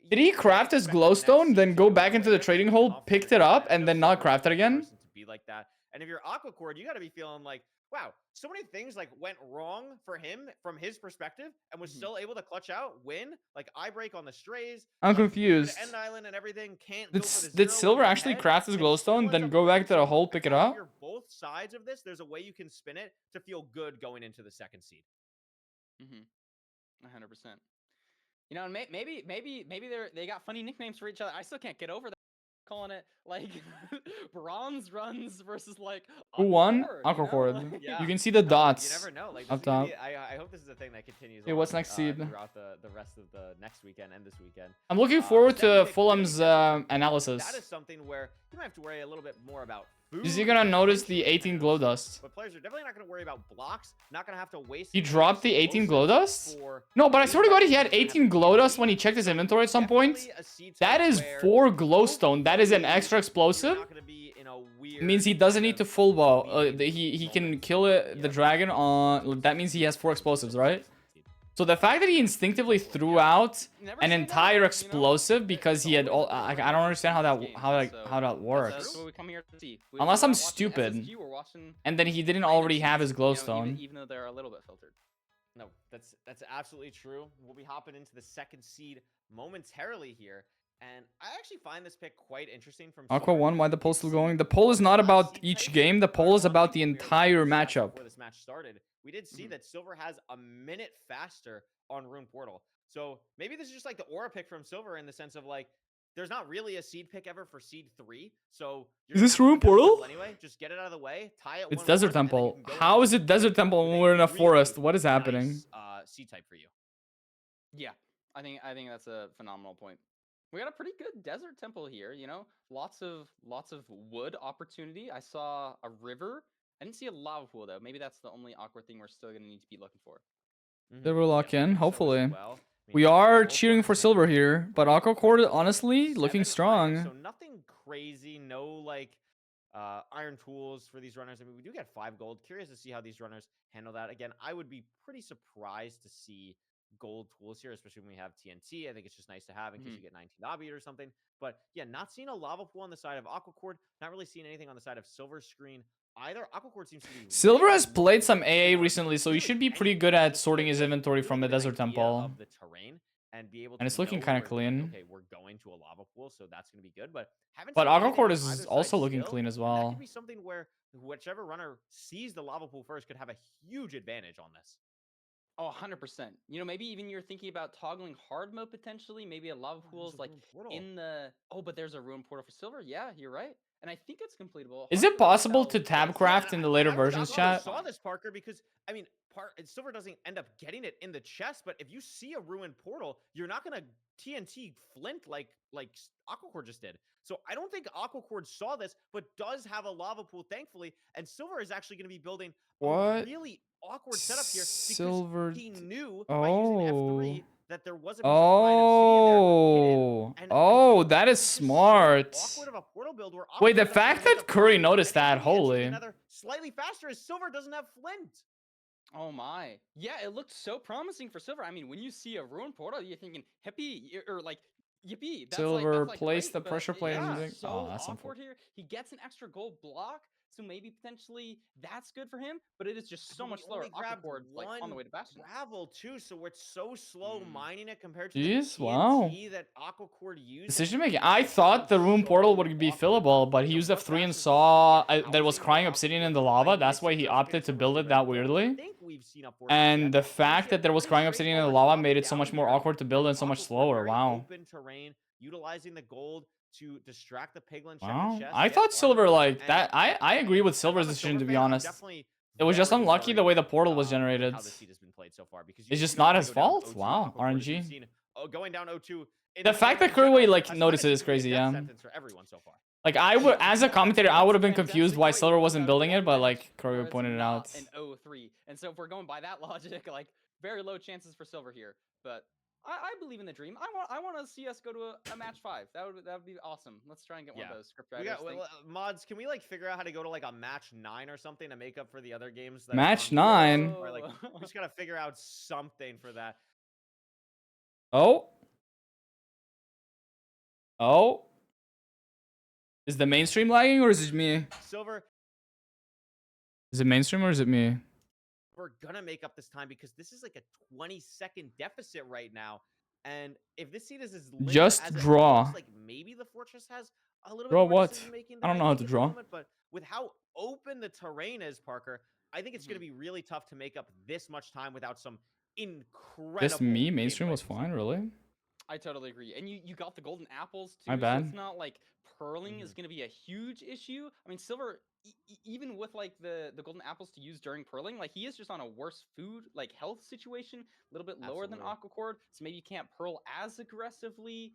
Did he craft his glowstone, then go back into the trading hole, picked it up, and then not craft it again? And if you're Aquacord, you got to be feeling like, wow, so many things like went wrong for him from his perspective, and was still able to clutch out, win. Like eye break on the strays. I'm confused. End island and everything can't. Did Silver actually craft his glowstone, then go back to the hole, pick it up? You're both sides of this. There's a way you can spin it to feel good going into the second seed. 100%. You know, maybe they got funny nicknames for each other. I still can't get over that. Calling it like bronze runs versus like who won? Aquacord. You can see the dots. You never know. Like up top. I hope this is a thing that continues. Hey, what's next seed? Throughout the rest of the next weekend and this weekend. I'm looking forward to Fulham's analysis. That is something where you might have to worry a little bit more about food. Is he gonna notice the 18 glow dust? But players are definitely not gonna worry about blocks. Not gonna have to waste. He dropped the 18 glow dust? No, but I swear to God, he had 18 glow dust when he checked his inventory at some point. That is 4 glowstone. That is an extra explosive. It means he doesn't need to full bow. He can kill the dragon on. That means he has 4 explosives, right? So the fact that he instinctively threw out an entire explosive because he had all, I don't understand how that works. Unless I'm stupid, and then he didn't already have his glowstone. Even though they're a little bit filtered. No, that's absolutely true. We'll be hopping into the second seed momentarily here. And I actually find this pick quite interesting from Aqua 1, why the poll still going? The poll is not about each game, the poll is about the entire matchup. Before this match started, we did see that Silver has a minute faster on Rune Portal. So maybe this is just like the aura pick from Silver in the sense of like, there's not really a seed pick ever for seed 3. So is this Rune Portal? Anyway, just get it out of the way, tie it. It's Desert Temple. How is it Desert Temple when we're in a forest? What is happening? Nice, seed type for you. Yeah, I think that's a phenomenal point. We got a pretty good desert temple here, you know, lots of wood opportunity. I saw a river. I didn't see a lava pool though. Maybe that's the only awkward thing we're still gonna need to be looking for. Silver lock in, hopefully. We are cheering for Silver here, but Aquacord honestly looking strong. So nothing crazy, no like iron tools for these runners. I mean, we do get 5 gold. Curious to see how these runners handle that. Again, I would be pretty surprised to see gold tools here, especially when we have TNT. I think it's just nice to have in case you get 19 obby or something. But yeah, not seeing a lava pool on the side of Aquacord, not really seeing anything on the side of Silver screen either. Aquacord seems to be Silver has played some AA recently, so he should be pretty good at sorting his inventory from the Desert Temple. Of the terrain and be able to it's looking kind of clean. Okay, we're going to a lava pool, so that's going to be good. But Aquacord is also looking clean as well. That could be something where whichever runner sees the lava pool first could have a huge advantage on this. Oh, 100%. You know, maybe even you're thinking about toggling hard mode potentially. Maybe a lava pool's like in the... Oh, but there's a ruin portal for Silver. Yeah, you're right. And I think it's completable. Is it possible to tab craft in the later versions, chat? I saw this, Parker, because, I mean, Silver doesn't end up getting it in the chest, but if you see a ruined portal, you're not going to TNT flint like Aquacord just did. So I don't think Aquacord saw this, but does have a lava pool, thankfully. And Silver is actually going to be building a really awkward setup here because he knew by using F3 that there was a piece of line of city in there Oh, hidden, and I think that is it's just so smart. awkward of a portal build where Wait, the Aquaport's not gonna fact make that a Curry flip, noticed and that, maybe entering holy. another slightly faster is Silver doesn't have Flint. Oh my. Yeah, it looked so promising for Silver. I mean, when you see a ruin portal, you're thinking hippie or like yippee. Silver that's placed great, the pressure but plate it's on yeah. the just so oh, that's awkward here. He gets an extra gold block, so maybe potentially that's good for him. But it is just so But much we slower. only grabbed Aquacord like on the one way to Bastion. gravel too, so it's so slow mining it compared to Jeez, the wow. TNT that Aquacord used. Decision making. I thought the room portal would be fillable, but he used F3 and saw that was crying obsidian in the lava. That's why he opted to build it that weirdly. And the fact that there was crying obsidian in the lava made it so much more awkward to build and so much slower. Wow. Open terrain, utilizing the gold to distract the piglin. Wow. I thought Silver like that. I agree with Silver's decision, to be honest. It was just unlucky the way the portal was generated. How the seed has been played so far, because It's just not his fault. Wow, RNG. Going down 0-2. The fact that Curry like noticed it is crazy, yeah. For everyone so far. Like I would, as a commentator, I would have been confused why Silver wasn't building it, but like Curry pointed it out. An 0-3, and so if we're going by that logic, like very low chances for Silver here. But I believe in the dream. I want to see us go to a match 5. That would be awesome. Let's try and get one of those script writers. Mods, can we like figure out how to go to like a match 9 or something to make up for the other games? That Match 9. Or like we just gotta figure out something for that. Oh. Oh. Is the mainstream lagging or is it me? Silver. Is it mainstream or is it me? We're gonna make up this time because this is like a 20-second deficit right now, and if this seed is as linear Just as it draw. looks, like maybe the fortress has a little Draw bit more what? decision-making I than don't know how to think at the draw. moment, but with how open the terrain is, Parker, I think it's gonna be really tough to make up this much time without some incredible. Just me? Mainstream gameplay. was fine, really? I totally agree. And you got the golden apples too. My bad. So it's not like pearling is going to be a huge issue. I mean, Silver, even with like the golden apples to use during pearling, like he is just on a worse food, like health situation, a little bit lower than Aquacord. So maybe you can't pearl as aggressively.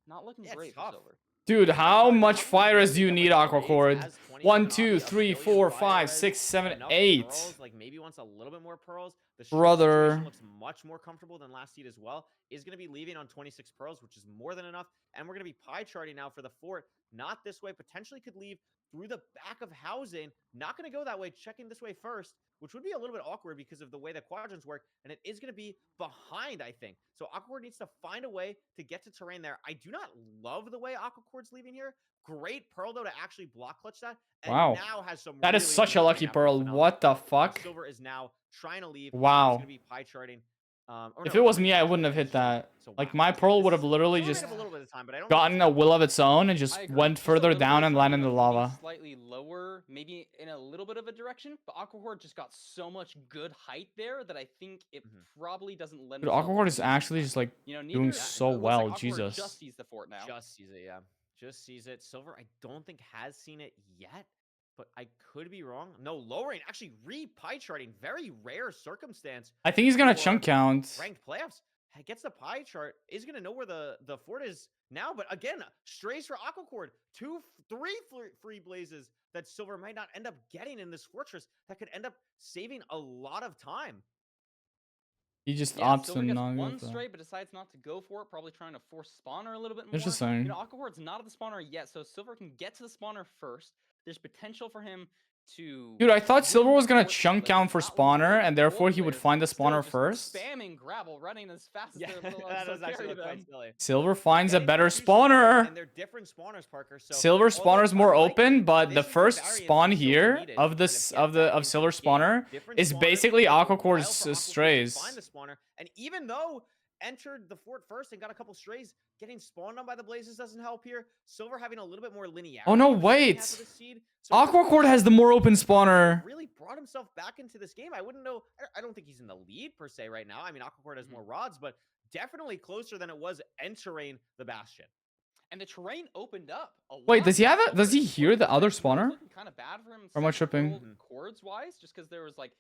Not looking great for Silver. Dude, how much fire res do you need, Aquacord? 1, 2, 3, 4, 5, 6, 7, 8. Like maybe wants a little bit more pearls. The Brother. situation looks much more comfortable than last seed as well. Is going to be leaving on 26 pearls, which is more than enough. And we're going to be pie charting now for the fort. Not this way. Potentially could leave through the back of housing. Not going to go that way. Checking this way first, which would be a little bit awkward because of the way the quadrants work. And it is going to be behind, I think. So Aquacord needs to find a way to get to terrain there. I do not love the way Aquacord's leaving here. Great pearl, though, to actually block clutch that. And Wow. now has some That is really such a amazing lucky pearl. phenomenon. What the fuck? Silver is now trying to leave. Wow. He's going to be pie charting. If it was me, I wouldn't have hit that. Like, my pearl would have literally just gotten a will of its own and just went further down and landed in the lava. Slightly lower, maybe in a little bit of a direction, but Aquacord just got so much good height there that I think it probably doesn't lend Dude, itself Aquacord to is actually just like doing so well. Jesus. Just sees the fort now. Just sees it, yeah. Just sees it. Silver, I don't think has seen it yet, but I could be wrong. No, lowering, actually re-pie charting. Very rare circumstance. I think he's gonna chunk count. Ranked playoffs. Gets the pie chart. Is going to know where the fort is now. But again, strays for Aquacord. 2, 3 free blazes that Silver might not end up getting in this fortress. That could end up saving a lot of time. He just opts Silver to gets not go one for straight, but decides not to go for it. Probably trying to force spawner a little bit more. Interesting. You know, Aquacord's not at the spawner yet, so Silver can get to the spawner first. There's potential for him to... Dude, I thought Silver was gonna chunk count for spawner, and therefore he would find the spawner first. Spamming gravel, running as fast as Yeah, that does actually look quite silly. Silver finds a better spawner. And they're different spawners, Parker. So Silver spawner's more open, but the first spawn here of this of Silver spawner is basically Aquacord's strays. Find the spawner, and even though entered the fort first and got a couple strays, getting spawned on by the blazes doesn't help here. Silver having a little bit more linearity. Oh no, wait. Aquacord has the more open spawner. Really brought himself back into this game. I wouldn't know. I don't think he's in the lead per se right now. I mean, Aquacord has more rods, but definitely closer than it was entering the bastion. And the terrain opened up a lot. Wait, does he hear the other spawner? Kind of bad for him. Or am I tripping? Chords wise, just because there was like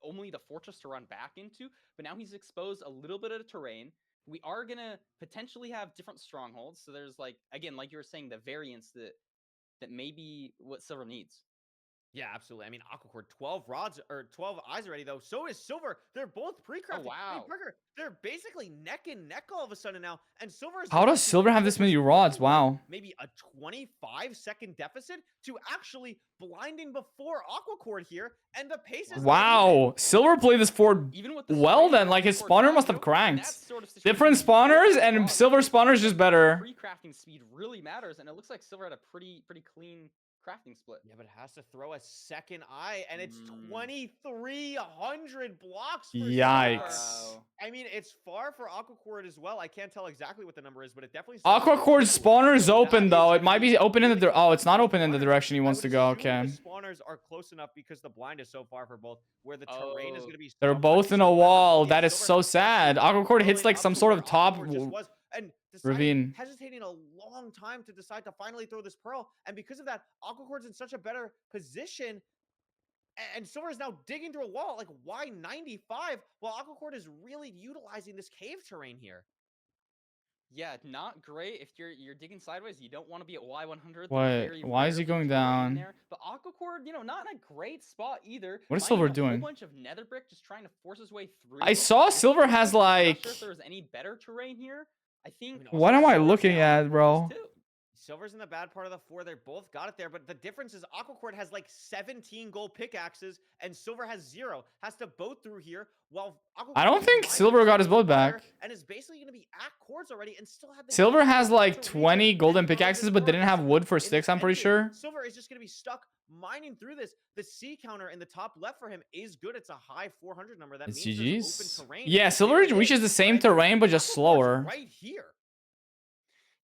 only the fortress to run back into, but now he's exposed a little bit of terrain. We are gonna potentially have different strongholds, so there's like, again, like you were saying, the variance that maybe what Silver needs. Yeah, absolutely. I mean, Aquacord 12 rods or 12 eyes already though. So is Silver. They're both pre-crafted. I mean, wow. Burger, they're basically neck and neck all of a sudden now. And Silver is How does Silver have this many rods? Wow. Maybe a 25-second deficit to actually blinding before Aquacord here, and the pace is Wow. Silver played this Ford Even with the well spray then. Like his Aquacord spawner down, must you have know, in cranked. that sort of situation, Different you need spawners more and rods. Silver spawners just better. Pre-crafting speed really matters, and it looks like Silver had a pretty clean crafting split. Yeah, but it has to throw a second eye, and it's 2,300 blocks for Yikes. Silver. I mean, it's far for Aquacord as well. I can't tell exactly what the number is, but it definitely. Aquacord spawner's open though. It might be open in the. Oh, it's not open in the Spawners. direction he wants to go. I would assume Okay. The spawners are close enough because the blind is so far for both, where the terrain is going to be. They're both in a wall. That is so sad. Aquacord hits like some sort of top ravine. Hesitating a long time to decide to finally throw this pearl, and because of that, Aquacord's in such a better position. And Silver is now digging through a wall. Like, why 95? While Aquacord is really utilizing this cave terrain here. Yeah, not great. If you're digging sideways, you don't want to be at Y100. What? Why is he going down? There. But Aquacord, you know, not in a great spot either. What is Mining Silver a doing? Whole bunch of nether brick, just trying to force his way through. I saw Silver has I'm like. not sure if there's any better terrain here. I think. What am I looking at, bro? Silver's in the bad part of the 4. They both got it there, but the difference is Aquacord has like 17 gold pickaxes and Silver has 0. Has to boat through here while Aquacord I don't think Silver got his boat back. And is basically going to be at cords already and still have the Silver has like 20 golden pickaxes, but didn't have wood for sticks, I'm pretty sure. Silver is just going to be stuck mining through this. The C counter in the top left for him is good. It's a high 400 number. That It's means there's GG's. open terrain. Yeah, Silver reaches the same terrain, but just Aquacord's slower. right here.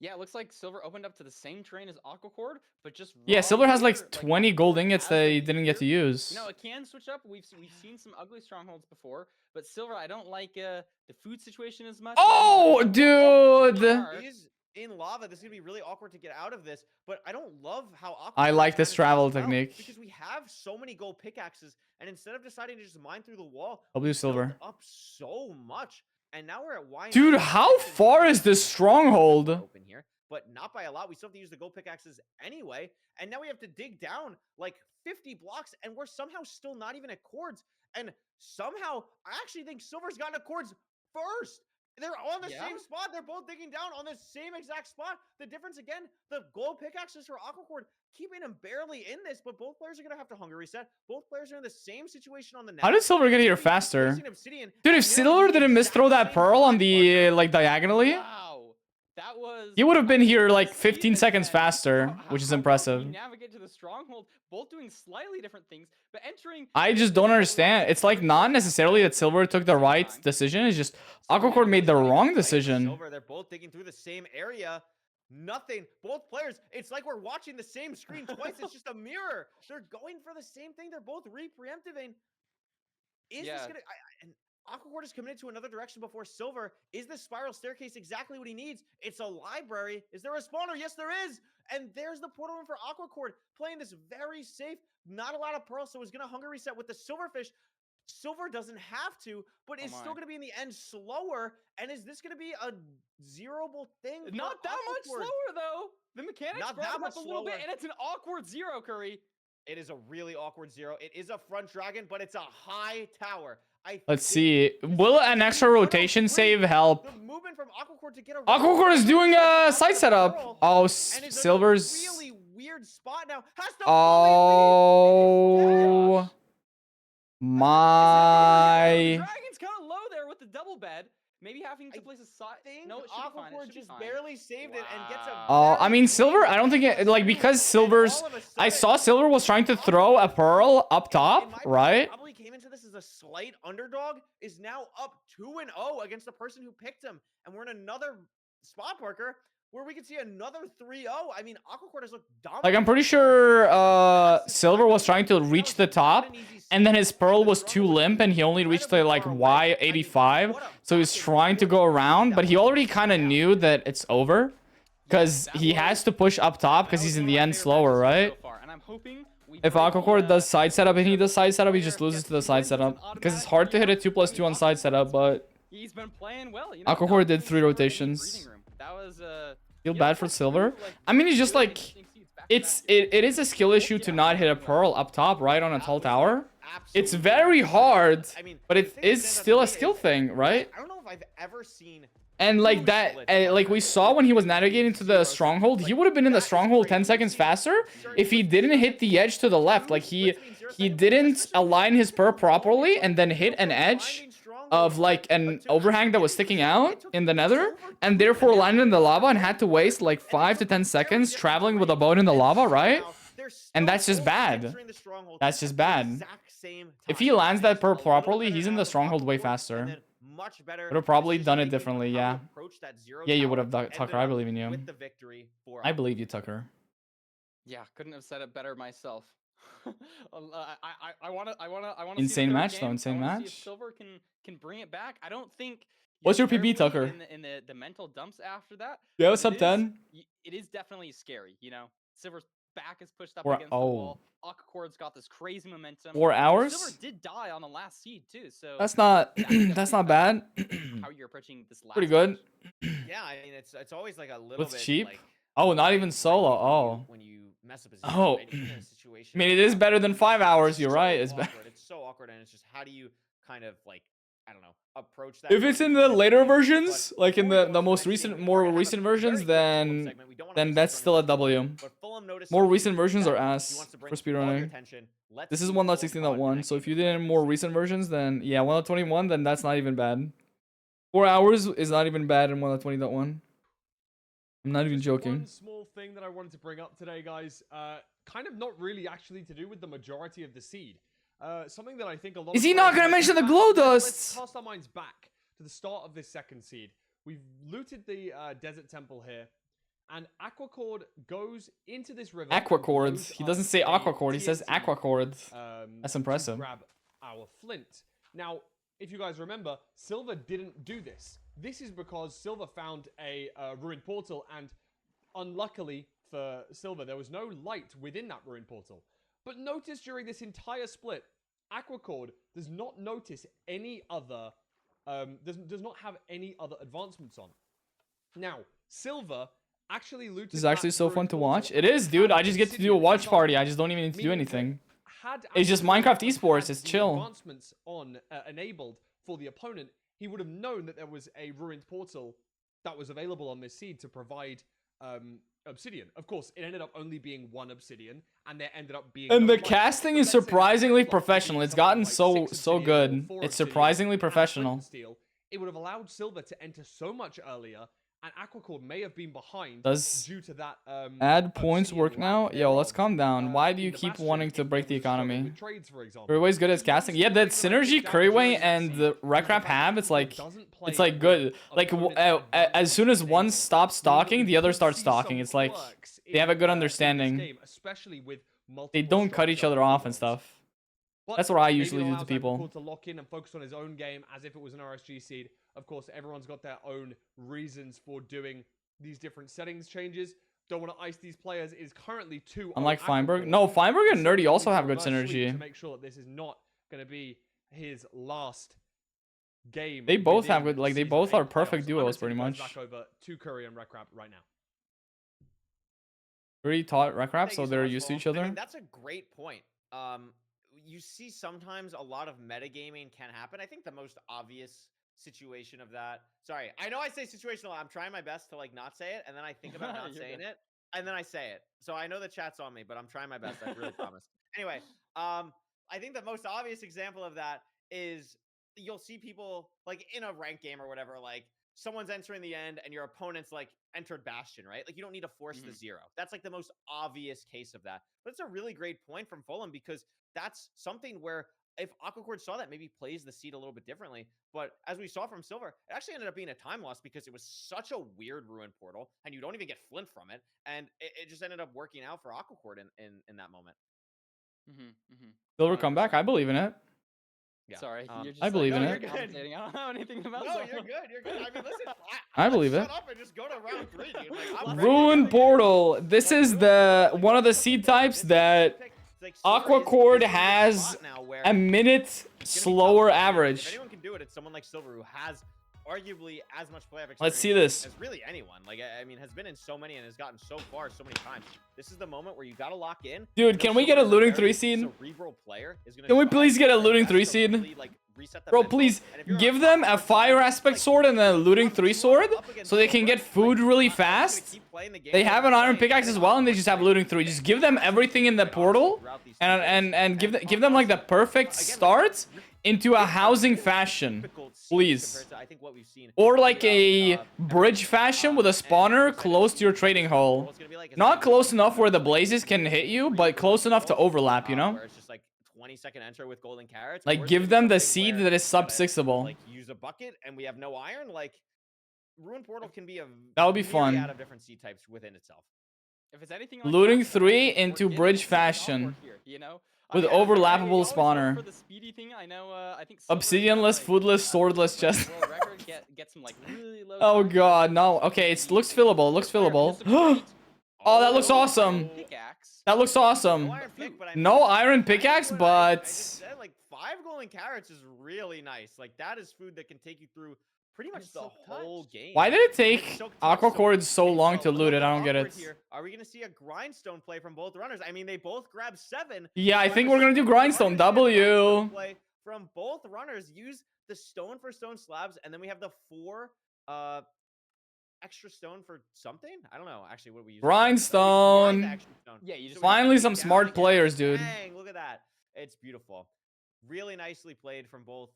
Yeah, it looks like Silver opened up to the same terrain as Aquacord, but just Yeah, Silver has here, like 20 gold ingots that he didn't get to use. You know, it can switch up. We've seen some ugly strongholds before, but Silver, I don't like the food situation as much. Oh, dude! He's in lava. This is gonna be really awkward to get out of this, but I don't love how Aquacord I like this manages travel this well, technique. because we have so many gold pickaxes, and instead of deciding to just mine through the wall, I'll do Silver. up so much, and now we're at Y. Dude, how far is this stronghold? Open here, but not by a lot. We still have to use the gold pickaxes anyway, and now we have to dig down like 50 blocks, and we're somehow still not even at cords. And somehow, I actually think Silver's gotten to cords first. They're on the same spot. They're both digging down on the same exact spot. The difference, again, the gold pickaxes for Aquacord keeping him barely in this, but both players are going to have to hunger reset. Both players are in the same situation on the net. How did Silver get here faster? Dude, if Silver didn't misthrow that pearl on the, like, diagonally, Wow, that was. he would have been here like 15 seconds faster, which is impressive. We navigate to the stronghold, both doing slightly different things, but entering. I just don't understand. It's like not necessarily that Silver took the right decision. It's just Aquacord made the wrong decision. Silver, they're both digging through the same area. Nothing. Both players. It's like we're watching the same screen twice. It's just a mirror. They're going for the same thing. They're both re-preempting. Is this gonna? And Aquacord is committed to another direction before Silver. Is this spiral staircase exactly what he needs? It's a library. Is there a spawner? Yes, there is. And there's the portal room for Aquacord, playing this very safe. Not a lot of pearls, so he's gonna hunger reset with the silverfish. Silver doesn't have to, but it's still going to be in the end slower. And is this going to be a zeroable thing? Not that much slower, though. The mechanics Not brought that him much up a little bit, slower. and it's an awkward 0, Curry. It is a really awkward 0. It is a front dragon, but it's a high tower. Let's see. Will an extra rotation save help? The movement from Aquacord to get around. Aquacord is doing a side setup. Oh, Silver's. Really weird spot now. Has to Oh. My. Dragon's kind of low there with the double bed. Maybe having to place a side. No, it should be fine. It Aquacord should be just fine. barely saved it and gets a. Oh, I mean, Silver, I don't think it, like, because Silver's, I saw Silver was trying to throw a pearl up top, right? Probably came into this as a slight underdog, is now up 2-0 against the person who picked him. And we're in another spot, Parker, where we can see another 3-0. I mean, Aquacord has looked dominant. Like, I'm pretty sure Silver was trying to reach the top, and then his pearl was too limp, and he only reached the, like, Y85. So he's trying to go around, but he already kind of knew that it's over, because he has to push up top, because he's in the end slower, right? If Aquacord does side setup and he does side setup, he just loses to the side setup, because it's hard to hit a 2+2 on side setup, but He's been playing well. You know, Aquacord did 3 rotations. That was Feel bad for Silver. I mean, he's just like, it is a skill issue to not hit a pearl up top, right, on a tall tower. It's Absolutely. very hard, I mean, but the it thing that is stands out still to a me skill is thing, right? I don't know if I've ever seen. And like two that, splits and on like we a saw when he was navigating to the zero stronghold, he like, would have been in the that is stronghold crazy. 10 seconds faster if he didn't hit the edge to the left. Like he He didn't align his perp properly and then hit an edge of like an overhang that was sticking out in the nether, and therefore landed in the lava and had to waste like 5 to 10 seconds traveling with a boat in the lava, right? And that's just bad. That's just bad. If he lands that perp properly, he's in the stronghold way faster. Would have probably done it differently, yeah. Yeah, you would have, Tucker. I believe in you. I believe you, Tucker. Yeah, couldn't have said it better myself. I want to. Insane match, though. Insane See match. if Silver can bring it back. I don't think. What's your terribly PB, Tucker? In the mental dumps after that. Yeah, but what's up, it is- 10? It is definitely scary. You know, Silver's back is pushed up Or- against the oh. wall. Aquacord's got this crazy momentum. 4 hours? Silver did die on the last seed too, so That's not yeah, that's not bad. how you're approaching this last Pretty good. Yeah, I mean it's always like a little What's bit cheap? like, Oh, not even solo. Oh. when you mess up a Oh. right? If you're in a situation I mean, it like is that, better than 5 hours. it's You're so right. It's better. awkward. It's so awkward, and it's just how do you kind of like, I don't know, approach that. If it's in the later versions, like in the most recent, more recent versions, then that's still a W. More recent versions are ass for speedrunning. This is 1.16.1, so if you did it in more recent versions, then yeah, 1.21, then that's not even bad. 4 hours is not even bad in 1.20.1. I'm not even Just joking. One small thing that I wanted to bring up today, guys. Kind of not really actually to do with the majority of the seed. Something that I think a lot. Is of he not players gonna might mention the back- glow Let's dusts? cast our minds back to the start of this second seed. We've looted the desert temple here, and Aquacord goes into this river. and Aquacord. blows He doesn't up say a Aquacord. He says TNT, Aquacord. That's to impressive. grab our flint. Now, if you guys remember, Silver didn't do this. This is because Silver found a ruined portal, and unluckily for Silver, there was no light within that ruined portal. But notice during this entire split, Aquacord does not notice any other, does not have any other advancements on. Now, Silver actually looted. This is actually that so ruined fun to portal, watch. It is, dude. I just get to do a obsidian watch party. I advancement, just don't even need to do meaning that anything. had It's just Aquacord Minecraft had esports. It's the chill. Advancements on enabled for the opponent, he would have known that there was a ruined portal that was available on this seed to provide obsidian. Of course, it ended up only being 1 obsidian, and there ended up being. And no the light. casting But is let's say surprisingly like, professional. being It's something gotten like so 6 so obsidian or good. 4 It's obsidian surprisingly and flint professional. and steel, it would have allowed Silver to enter so much earlier, and Aquacord may have been behind Does due to that. Add points obsidian work now? lack Yo, let's thereof, calm down. Why do in you the keep Bastion wanting to if break the it was struggling economy? with trades, for example. Curryway's good at Just casting. one Yeah, small that thing that I synergy picked out Curryway during that and seed the is the Wreckrap fact have, that it's like doesn't play it's like with good. Like opponent's as advantage soon as one enabled, stops meaning that stalking, we the other could starts see stalking. some It's like quirks they have a in, good in this understanding. game, especially with They multiple don't cut each structure other off and walls. stuff. But That's what I maybe it usually do to allows people. Aquacord to lock in and focus on his own game as if it was an RSG seed. Of course, everyone's got their own reasons for doing these different settings changes. Don't want to ice these players. Is currently 2. Unlike Feinberg. No, Feinberg and Nerdy also have good synergy. To make sure that this is not going to be his last game. They both have within good, like they Season both 8 are perfect playoffs. I'm gonna duos send pretty you guys much. Back over to Curry and Wreckrap right now. Pretty taught Wreckrap, Thank so you so they're much, used to Paul. each I other. mean, that's a great point. You see sometimes a lot of metagaming can happen. I think the most obvious situation of that. Sorry, I know I say situational. I'm trying my best to like not say it, and then I think about not You're saying good. it, and then I say it. So I know the chat's on me, but I'm trying my best. I really promise. Anyway, I think the most obvious example of that is you'll see people like in a ranked game or whatever, like someone's entering the end and your opponent's like entered Bastion, right? Like you don't need to force the 0. That's like the most obvious case of that. But it's a really great point from Fulham because that's something where if Aquacord saw that, maybe plays the seed a little bit differently. But as we saw from Silver, it actually ended up being a time loss because it was such a weird ruined portal and you don't even get flint from it. And it just ended up working out for Aquacord in that moment. Silver comeback. I believe in it. Yeah. Sorry, you're just I believe like, in "Oh, it." you're commentating. I don't know anything about No, Silver." you're good. You're good. I mean, listen, I believe it. Shut up and just go to round 3, dude. Like, I'm ready to Ruin go. Portal. This is the one of the seed types that Aquacord has a minute slower If average. anyone can do it, it's someone like Silver who has arguably as much playoff experience Let's see this. as really anyone. Like, I mean, has been in so many and has gotten so far so many times. This is the moment where you gotta lock in. Dude, can we get a looting 3 seed? Cerebral player is gonna Can we try please get a their looting best 3 to seed? really, like, reset the Bro, mental. please And if you're give on them a Aquacord, fire aspect like, sword and a looting 3 sword up against so they can Silver, get food like, really I'm just gonna fast. keep playing the game They that have I'm an iron playing, pickaxe as well, and they just have looting 3. Just give them everything in the portal and give them like the perfect start into a housing fashion, please. Or like a bridge fashion with a spawner close to your trading hole. Not close enough where the blazes can hit you, but close enough to overlap, you know? Where it's just like 20-second enter with golden carrots. Like or it's give gonna them be the something seed where that is you gotta, sub-6able. like use a bucket and we have no iron. Like Ruin Portal can be a That would be fun. myriad of different seed types within itself. If it's anything like Looting that, 3 we're into getting bridge something awkward fashion. here, you know? With I mean, overlappable we always hope spawner. for the speedy thing. I know, I think Silver's Obsidianless, got, like, foodless, swordless chest. world record, get some like really low Oh time. god, no. Okay, it looks fillable. It looks fillable. Oh, that looks awesome. Pickaxe. That looks No awesome. iron pick, but I mean, No iron pickaxe, what I but just said, like 5 golden carrots is really nice. Like that is food that can take you through pretty much it's the silk whole touched. game. why did it And take it's silk touch, Aqua Cord so it's long a to little loot it? bit I don't get awkward it. here. Are we gonna see a grindstone play from both runners? I mean, they both grab 7. Yeah, I Why think was we're gonna it do that grindstone. runners get grindstone W. play from both runners. Use the stone for stone slabs, and then we have the 4 extra stone for something. I don't know. Actually, what do we use? Grindstone. Extra stone. Yeah, you just Finally we some down smart again. players, dude. Dang, look at that. It's beautiful. Really nicely played from both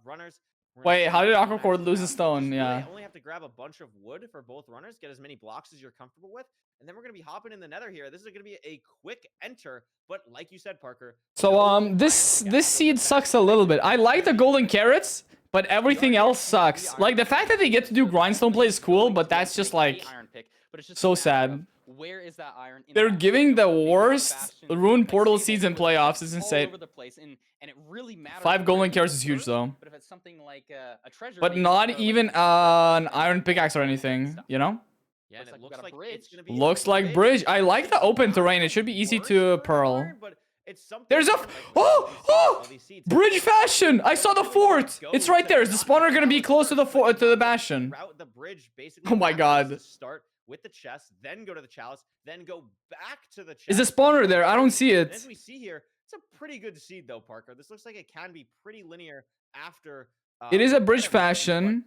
runners. We're gonna Wait, see how did this Aqua match Cord lose a now. stone? Just really Yeah. only have to grab a bunch of wood for both runners, get as many blocks as you're comfortable with, and then we're gonna be hopping in the nether here. This is gonna be a quick enter, but like you said, Parker. So no iron this pickaxe seed goes sucks back. a little bit. I like the golden carrots, but everything else sucks. Like the fact that they get to do grindstone play is cool, but that's just like iron pick, but it's just so a matter of sad. Where is that iron? In They're the giving the bastion? Big worst bastion, Rune like, Portal stable seeds in fortress playoffs. It's all insane. over the place, and it really matters 5 where golden you carrots go is huge first, though. But if it's something like a treasure, But maybe, not or, like, even an iron pickaxe or anything, you know? Yeah, and Looks it like we looks got a like bridge. it's gonna be Looks a like bridge. I like the It's open not terrain. the It should be easy worst to for pearl. iron, but it's something There's a different, like, with all these seeds. bridge fashion. I saw the fort. It's right there. Is the spawner gonna be close to the fort to the bastion? Route the bridge basically. Oh my backwards god. to start with the chest, then go to the chalice, then go back to the chest. Is the spawner there? I don't see And as it. we see here, it's a pretty good seed though, Parker. This looks like it can be pretty linear after. It is a repair bridge everything, but fashion.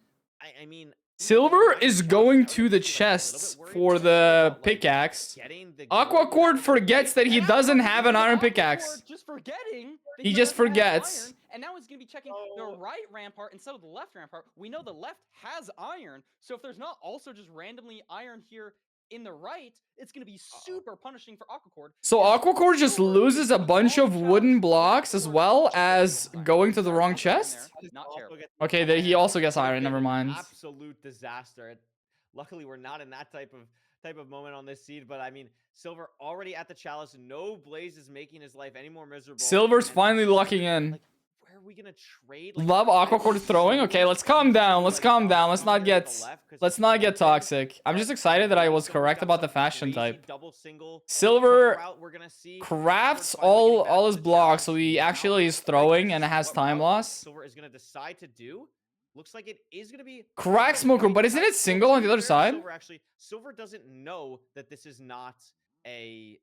I mean, Silver is going to the chest for the pickaxe. Aqua Cord forgets that he doesn't have an iron pickaxe. Just forgetting. that He he just doesn't have forgets. iron, and now he's gonna be checking the right rampart instead of the left rampart. We know the left has iron, so if there's not also just randomly iron here in the right, it's gonna be super punishing for Aqua Cord. So Aqua Cord just loses a bunch of wooden blocks as well as going to the wrong chest? Not terrible. Okay, he also gets iron. Never mind. Absolute disaster. Luckily, we're not in that type of moment on this seed. But I mean, Silver already at the chalice. No Blaze is making his life any more miserable. Silver's and finally locking in. Like, where are we gonna trade? Like, Love Aqua Cord throwing. Okay, let's calm down. Let's calm down. Let's not get toxic. I'm just excited that I was correct about the fashion type. Silver crafts all his blocks, so he actually is throwing and has time loss. Silver is gonna decide to do. Looks like it is gonna be Crack Smoker, but isn't it single on the other side? Silver doesn't know that this is not a.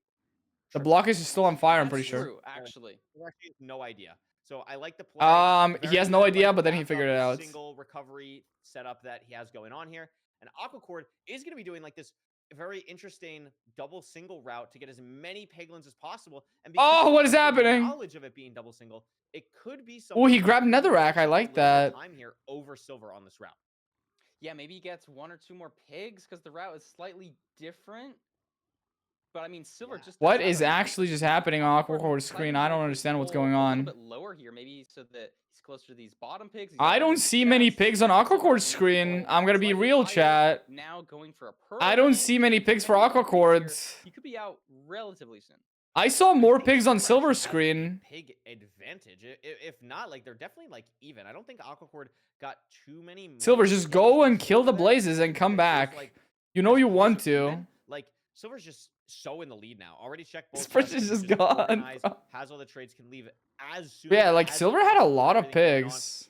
The block is still on fire, I'm That's pretty sure. true, actually. Silver actually has no idea. So I like the play. He has no idea, but then he figured it out. Single recovery setup that he has going on here, and Aqua Cord is going to be doing like this very interesting double single route to get as many Peglins as possible. And Oh, what is because of the happening? Knowledge of it being double single, it could be. Oh, he grabbed Netherrack. I like that. Time here over Silver on this route. Yeah, maybe he gets 1 or 2 more pigs because the route is slightly different. But I mean, Silver just. What is actually just happening on Aqua Cord's screen? I don't understand what's going on. A little bit lower here, maybe so that he's closer to these bottom pigs. I don't see many pigs on Aqua Cord's screen. I'm gonna be real, chat. Now going for a pearl. I don't see many pigs for Aqua Cords. You could be out relatively soon. I saw more pigs on Silver's screen. Pig advantage. If not, like they're definitely like even. I don't think Aqua Cord got too many. Silver, just go and kill the blazes and come back. You know you want to. Like Silver's just so in the lead now. Already checked both. This person is just gone, organized, bro. has all the trades, can leave as soon. Yeah, like as Silver had a possible, lot of everything going on. pigs.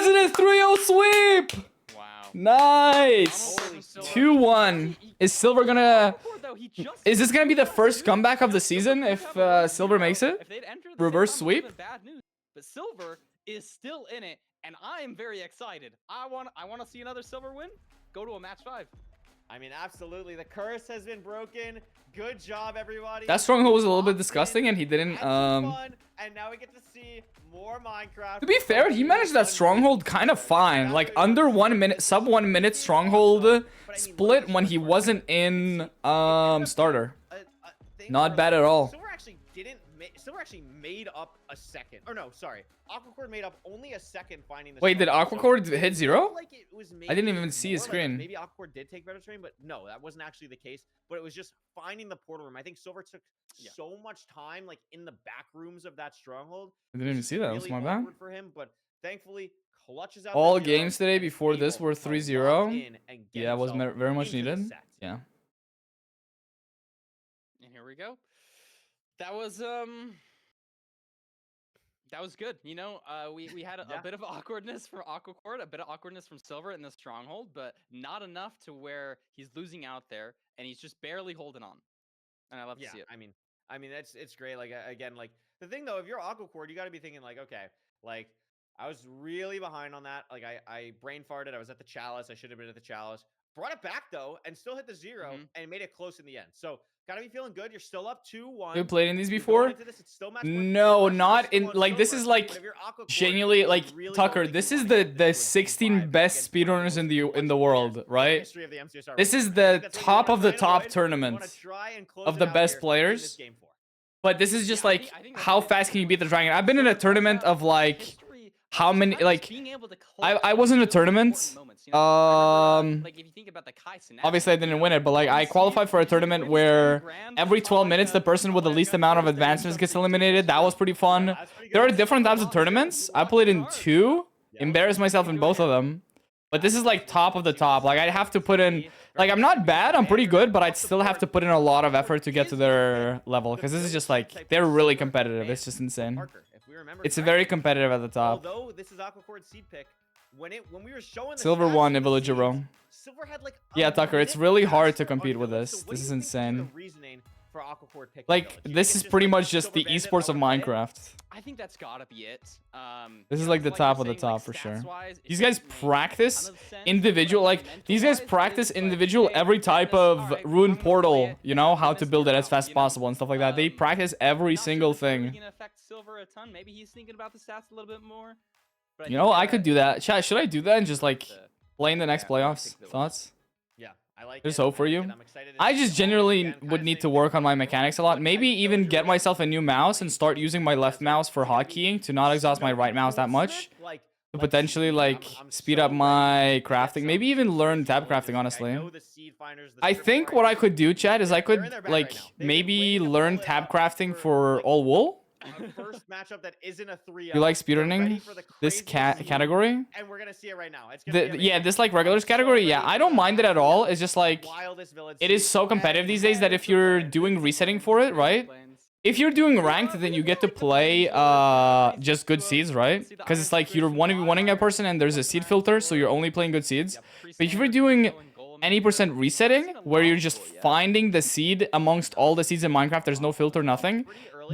was in a 3-0 sweep! Wow. Nice! Almost Holy silver 2-1. Is Silver gonna... Is this gonna be the first comeback of the season if Silver makes it? If they'd entered the Reverse same time, it would've sweep? been bad news. But Silver is still in it, and I am very excited. I want to see another Silver win. Go to a match 5. I mean, absolutely. The curse has been broken. Good job, everybody. That stronghold was a little bit disgusting, and he didn't. Had some fun, and now we get to see more Minecraft. To be fair, he managed that stronghold kind of fine. Like under 1 minute, sub 1 minute stronghold split when he wasn't in starter. Not bad at all. Silver actually made up a second. Or no, sorry. Aquacord made up only a second finding the Wait, did stronghold. Aquacord hit 0? Like it was I didn't maybe even see his more like screen. maybe Aquacord did take better terrain, but no, that wasn't actually the case. But it was just finding the portal room. I think Silver took so much time, like in the back rooms of that stronghold. I didn't even see that. That's Really my bad. awkward for him, but thankfully clutches out. All the zero games today and is before this able were to lock 3-0. in and get Yeah, it was himself very much into the needed. set. Yeah. And here we go. That was good. You know, we had a bit of awkwardness from Aquacord, a bit of awkwardness from Silver in the stronghold, but not enough to where he's losing out there and he's just barely holding on. And I love to see it. I mean, it's great. Like again, like the thing though, if you're Aquacord, you got to be thinking like, okay, like I was really behind on that. Like I brain farted. I was at the chalice. I should have been at the chalice. Brought it back though, and still hit the 0 and made it close in the end. So gotta be feeling good. You're still up 2-1. You played in these You're going before? into this, it's still match point. No, It's not still in on like this Silver, is like but if you're Aquacord, genuinely you like really Tucker. don't This think is you want the to 16 best speedrunners in the world, right? history of the MCSR This right is now. I the think that's what you top wanna of the try and top avoid. You tournament wanna try and close of it the out best here in players. this game 4. But this is just Yeah, I like think that's how it. fast can you beat the dragon? I've been in a tournament of like History how many sometimes like being able to I close was in a really tournament. important moments, you know? I remember, like if you think about the Kai scenario, Obviously I didn't win it, but like I you see qualified for a you tournament win where 10 grand every for 12 minutes the person with the least amount of advancements gets eliminated. That was pretty fun. There are different types of tournaments. I played in 2. Embarrassed myself in both of them. But this is like top of the top. Like I'd have to put in, like I'm not bad, I'm pretty good, but I'd still have to put in a lot of effort to get to their level. Because this is just like, they're really competitive. It's just insane. Parker, if we remember It's correctly, very competitive at the top. Although this is Aquacord seed pick, when we were showing the Silver stats won of in the Villager seeds, Row. Silver had like Yeah, Tucker, it's really hard to faster compete with underdog. this. So what This do is you think insane. the reasoning for Aquacord picking Like, Village? Do you this think is it's pretty like much just Silver the Bandit, esports of I'll play it? Minecraft. I think that's gotta be it. This is You like know, the top of you're the saying, top for sure. stats-wise, it These guys doesn't make a practice ton of sense, individual, but like, these guys mental-wise, practice it's like, individual hey, every we're type doing this, of alright, rune I'm gonna play portal, it you know, for how this to build it as round, fast as you know? possible and stuff like that. They practice every Not sure single if it's really thing. gonna affect Silver a ton. Maybe he's thinking about the stats a little bit more. But You know, I could do that. Chat, should I do that and just like play in the next yeah, I'm gonna playoffs? pick Village. Thoughts? Yeah, I like There's it. hope for I like you. it. I'm excited to I see just it. generally Again, kinda would need same to thing work with on my Aquacord. mechanics a lot. Maybe even get myself a new mouse and start using my left mouse for hotkeying to not exhaust my right mouse that much. To potentially like speed up my crafting. Maybe even learn tab crafting, honestly. I think what I could do, Chad, is I could like maybe learn tab crafting for all wool. First matchup that isn't a 3-0. You like Get ready speedrunning for the this craziest seed, category? and we're gonna see it right now. It's gonna be Yeah, amazing. this like regulars I'm so category. Yeah, ready I for don't the mind it at all. It's just like wildest village it is seed. so competitive these days that if you're doing resetting for it, right? If you're doing ranked, then you get to play just good seeds, right? Because it's like you're 1v1ing a person and there's a seed filter, so you're only playing good seeds. But if you're doing any percent resetting, where you're just finding the seed amongst all the seeds in Minecraft, there's no filter, nothing,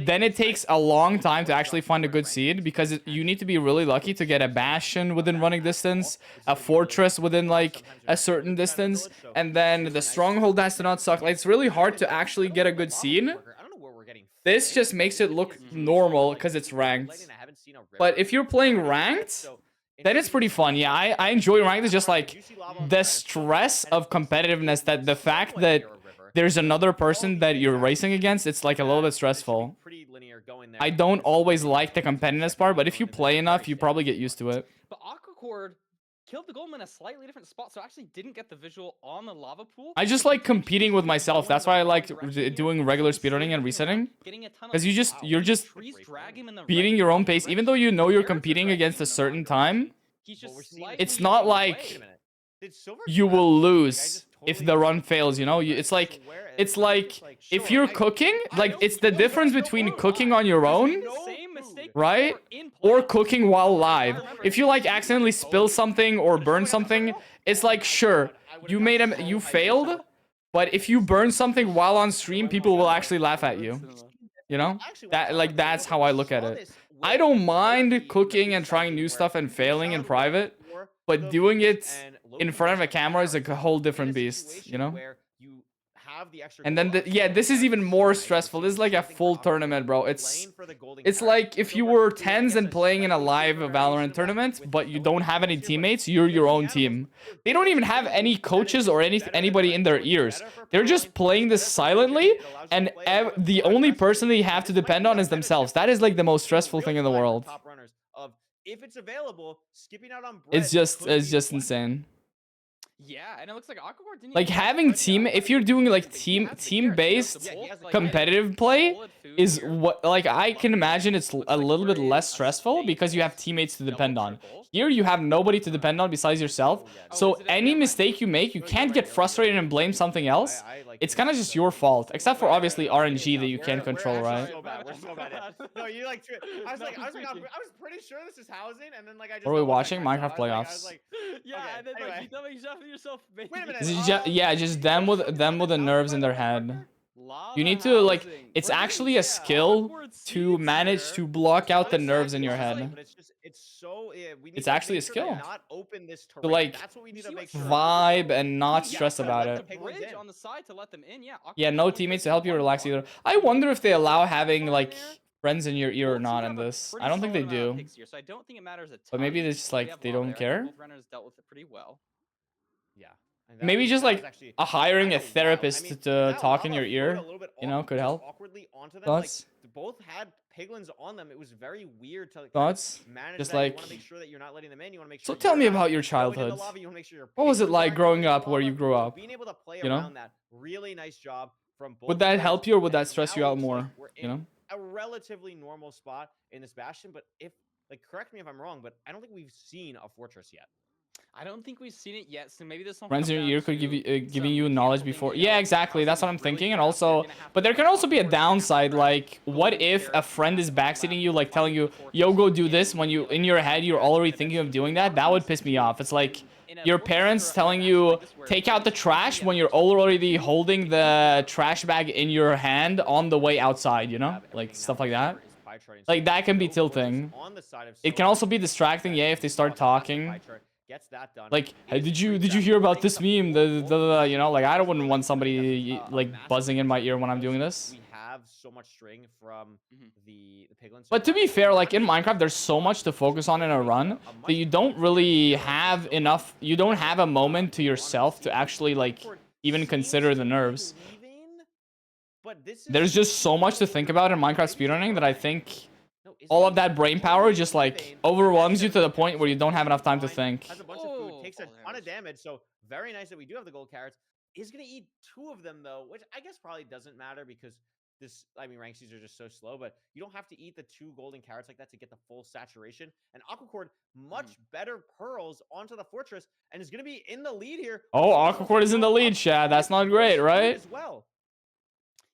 then it takes a long time to actually find a good seed because you need to be really lucky to get a bastion within running distance, a fortress within like a certain distance, and then the stronghold has to not suck. Like, it's really hard to actually get a good seed. I don't know where we're getting. This just makes it look normal because it's ranked. But if you're playing ranked, then it's pretty fun. Yeah, I enjoy ranked. It's just like the stress of competitiveness, that the fact that there's another person that you're racing against, it's like a little bit stressful. I don't always like the competitiveness part, but if you play enough, you probably get used to it. But Aquacord killed the golem in a slightly different spot, so actually didn't get the visual on the lava pool. I just like competing with myself. That's why I like doing regular speedrunning and resetting. Because you're just beating your own pace. Even though you know you're competing against a certain time, it's not like you will lose if the run fails, you know? It's like if you're cooking, like it's the difference between cooking on your own, right? Or cooking while live. If you like accidentally spill something or burn something, It's like, sure, you made him, you failed, but if you burn something while on stream, people will actually laugh at you. You know? That, like, that's how I look at it. I don't mind cooking and trying new stuff and failing in private, but doing it in front of a camera is a whole different beast, you know? And then, yeah, this is even more stressful. This is like a full tournament, bro. It's like if you were tens and playing in a live Valorant tournament, but you don't have any teammates, you're your own team. They don't even have any coaches or anybody in their ears. They're just playing this silently, and the only person they have to depend on is themselves. That is like the most stressful thing in the world. It's just insane. Yeah, and it looks like Aquacore didn't Like even having get team, if you're doing like team-based competitive play is what, like, I can imagine it's a little bit less stressful because you have teammates to depend on. Here you have nobody to depend on besides yourself. So any mistake you make, you can't get frustrated and blame something else. It's kind of just your fault, except for obviously RNG that you can't control, right? We're so bad. No, you like. I was pretty sure this is housing, and then like I just. What are we watching? Minecraft playoffs. Yeah, and then like you dumb yourself. Wait a minute. This is yeah, just them with the nerves in their head. You need to, like, it's actually a skill to manage to block out the nerves in your head. It's actually a skill. To, like, vibe and not stress about it. Yeah, no teammates to help you relax either. I wonder if they allow having, like, friends in your ear or not in this. I don't think they do. But maybe it's just, like, they don't care. Yeah. Maybe just like hiring a therapist to talk in your ear, you know, could help. Thoughts? Both had piglins on them. It was very weird to Thoughts? manage Just that. like. You want to make sure that you're not letting them in. You want to make So sure tell me about your childhood. What was it like growing up where you grew up? Being able to play You know? around that, really nice job from both. Would that players, help you or would and that stress you now out it's more? like we're You know? in a relatively normal spot in this bastion, but if, like, correct me if I'm wrong, but I don't think we've seen a fortress yet. I don't think we've seen it yet, so maybe this will Friends come in your down ear could to give you giving some you knowledge careful before. things, Yeah, you know, exactly. That's what I'm really thinking. And fast, you're also, gonna have but to there can also be a force them to downside. have Like, go what in if there a friend is and backseating you, like find telling you, the fortress "Yo, go and do this," when you in your head you're already thinking of doing that? That would piss me off. It's like your parents telling you take out the trash when you're already holding the trash bag in your hand on the way outside. You know, like stuff like that. Like that can be tilting. It can also be distracting, yeah, if they start talking. Like, hey, did you hear about this meme? You know, like I wouldn't want somebody like buzzing in my ear when I'm doing this. We have so much string from the piglins. But to be fair, like in Minecraft, there's so much to focus on in a run that you don't really have enough. You don't have a moment to yourself to actually like even consider the nerves. There's just so much to think about in Minecraft speedrunning that I think all of that brain power just like overwhelms you to the point where you don't have enough time to think. Has a bunch of food, takes a ton of damage, so very nice that we do have the gold carrots. Is gonna eat 2 of them though, which I guess probably doesn't matter because this, I mean, rank seeds are just so slow, but you don't have to eat the 2 golden carrots like that to get the full saturation. And Aquacord, much better pearls onto the fortress and is gonna be in the lead here. Oh, Aquacord is in the lead, Chad. That's not great, right? As well.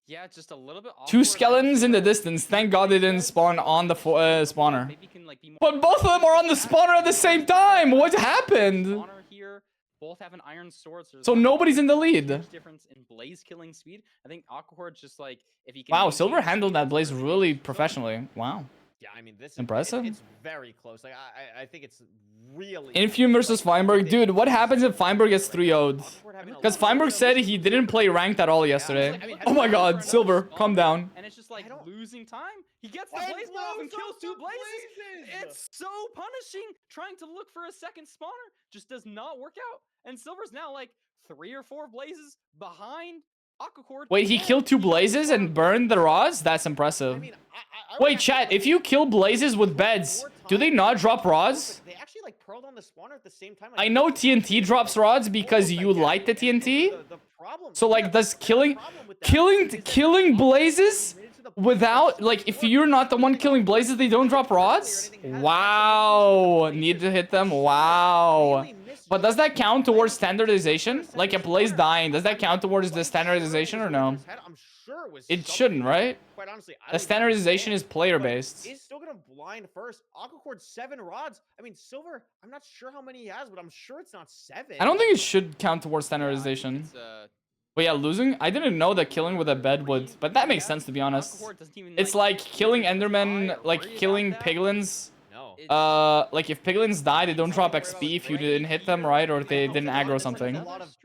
Yeah, just a little bit. 2 skeletons in the distance. Thank God they didn't spawn on the spawner. Maybe can, like, be more But both of them are on the spawner at the same time. What happened? spawner here. Both have an iron sword, so, So nobody's in the lead. huge difference in blaze killing speed. I think Aquacord just like if he can. Wow, maintain Silver the handled speed that blaze of the really blaze, professionally. Wow. Yeah, I mean, this Impressive. It's very close. Like I think it's really. Infume versus Feinberg. Dude, what happens if Feinberg gets 3-0'd? Because Feinberg said he didn't play ranked at all yesterday. Oh my god, Silver, calm down. And it's just like losing time. He gets the blaze off and kills 2 blazes. It's so punishing. Trying to look for a second spawner just does not work out. And Silver's now like 3 or 4 blazes behind Aquacord. Wait, he killed 2 blazes and burned the rods? That's impressive. Wait, chat, if you kill blazes with beds, do they not drop rods? They actually like pearled on the spawner at the same time. I know TNT drops rods because you light the TNT. So like, does killing blazes without, like, if you're not the one killing blazes, they don't drop rods? Wow, need to hit them. Wow. But does that count towards standardization? Like a place dying, does that count towards the standardization or no? I'm sure it was It shouldn't, right? Quite honestly, I The don't even standardization is understand, player but based. Is still gonna blind first. Aquacord 7 rods. I mean, Silver. I'm not sure how many he has, but I'm sure it's not 7. I don't think it should count towards Yeah, I think standardization. it's, But yeah, losing. I didn't know that killing with a bed would, but that makes sense to be honest. Aquacord doesn't even, It's like killing worry Enderman, about like that. killing piglins. No. Like if piglins die, they don't drop XP if you didn't hit them right or if they didn't aggro something.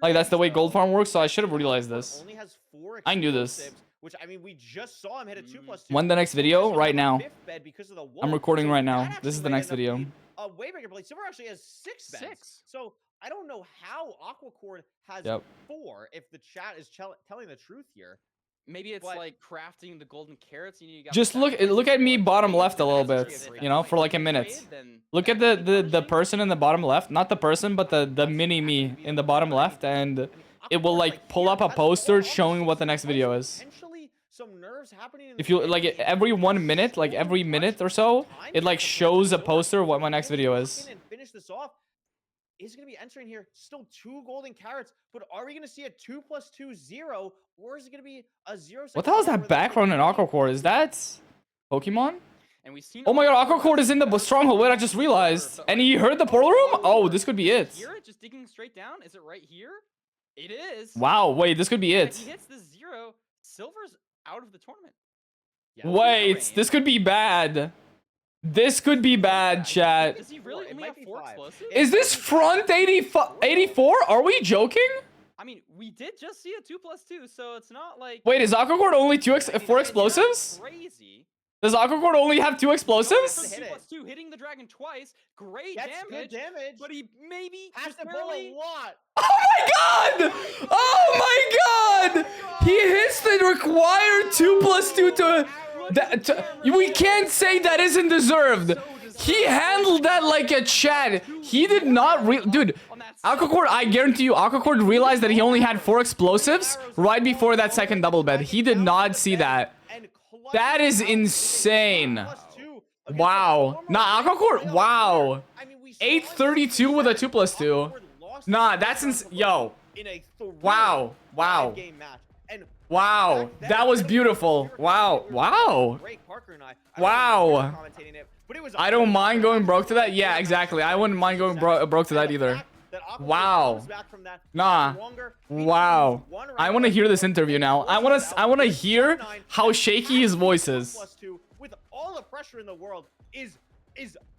Like that's the way gold farm works. So I should have realized this. Only has 4 I knew this. explosives, which I mean, we just saw him hit a 2+2. When the next video? Right now. I'm recording So right that now. actually This is the might next end up video. being a way bigger play. Silver actually has 6 beds. 6. So I don't know how Aquacord has Yep. 4 if the chat is telling the truth here. Maybe it's But- like crafting the golden carrots. You got Just look at me bottom left a little bit, you know, for like a minute. Look at the person in the bottom left, not the person, but the mini me in the bottom left, and it will like pull up a poster showing what the next video is. Potentially some nerves happening in If the you game. like every 1 minute, like every minute or so, it like shows a poster of what my next video is. And finish this off. Is going to be entering here. Still 2 golden carrots, but are we going to see a 2+2 0, or is it going to be a 0? What the hell is that background in Aquacord? Is that Pokemon? And we've seen Oh my god, Aquacord is in the stronghold. Wait, I just realized. And he heard the portal room? Oh, this could be it. Hear it just digging straight down? Is it right here? It is. Wow, wait, this could be If it. he hits the 0, Silver's out of the tournament. Wait, this could be bad. This could be bad, chat. Does he really It only might have be 4 5. explosives? Is this front 84? Are we joking? I mean, we did just see a 2+2, so it's not like. Wait, is Aquacord only I mean, 4 it's not explosives? Crazy. Does Aquacord only have 2 explosives? Hit it. 2+2, hitting the dragon twice. Great That's damage. good damage. But he maybe has just to pull barely. a lot. Oh my god! Oh my god! He hits the required 2+2 we can't say that isn't deserved. He handled that like a Chad. He did not dude. Aquacord, I guarantee you, Aquacord realized that he only had 4 explosives right before that second double bed. He did not see that. That is insane. Wow. Nah, Aquacord, wow. 832 with a 2+2. Nah, that's yo. Wow. Wow. Wow. That was beautiful. Wow. Wow. Wow. I don't mind going broke to that. Yeah, exactly. I wouldn't mind going broke to that either. Wow. Nah. Wow. I want to hear this interview now. I want to hear how shaky his voice is. With all the pressure in the world is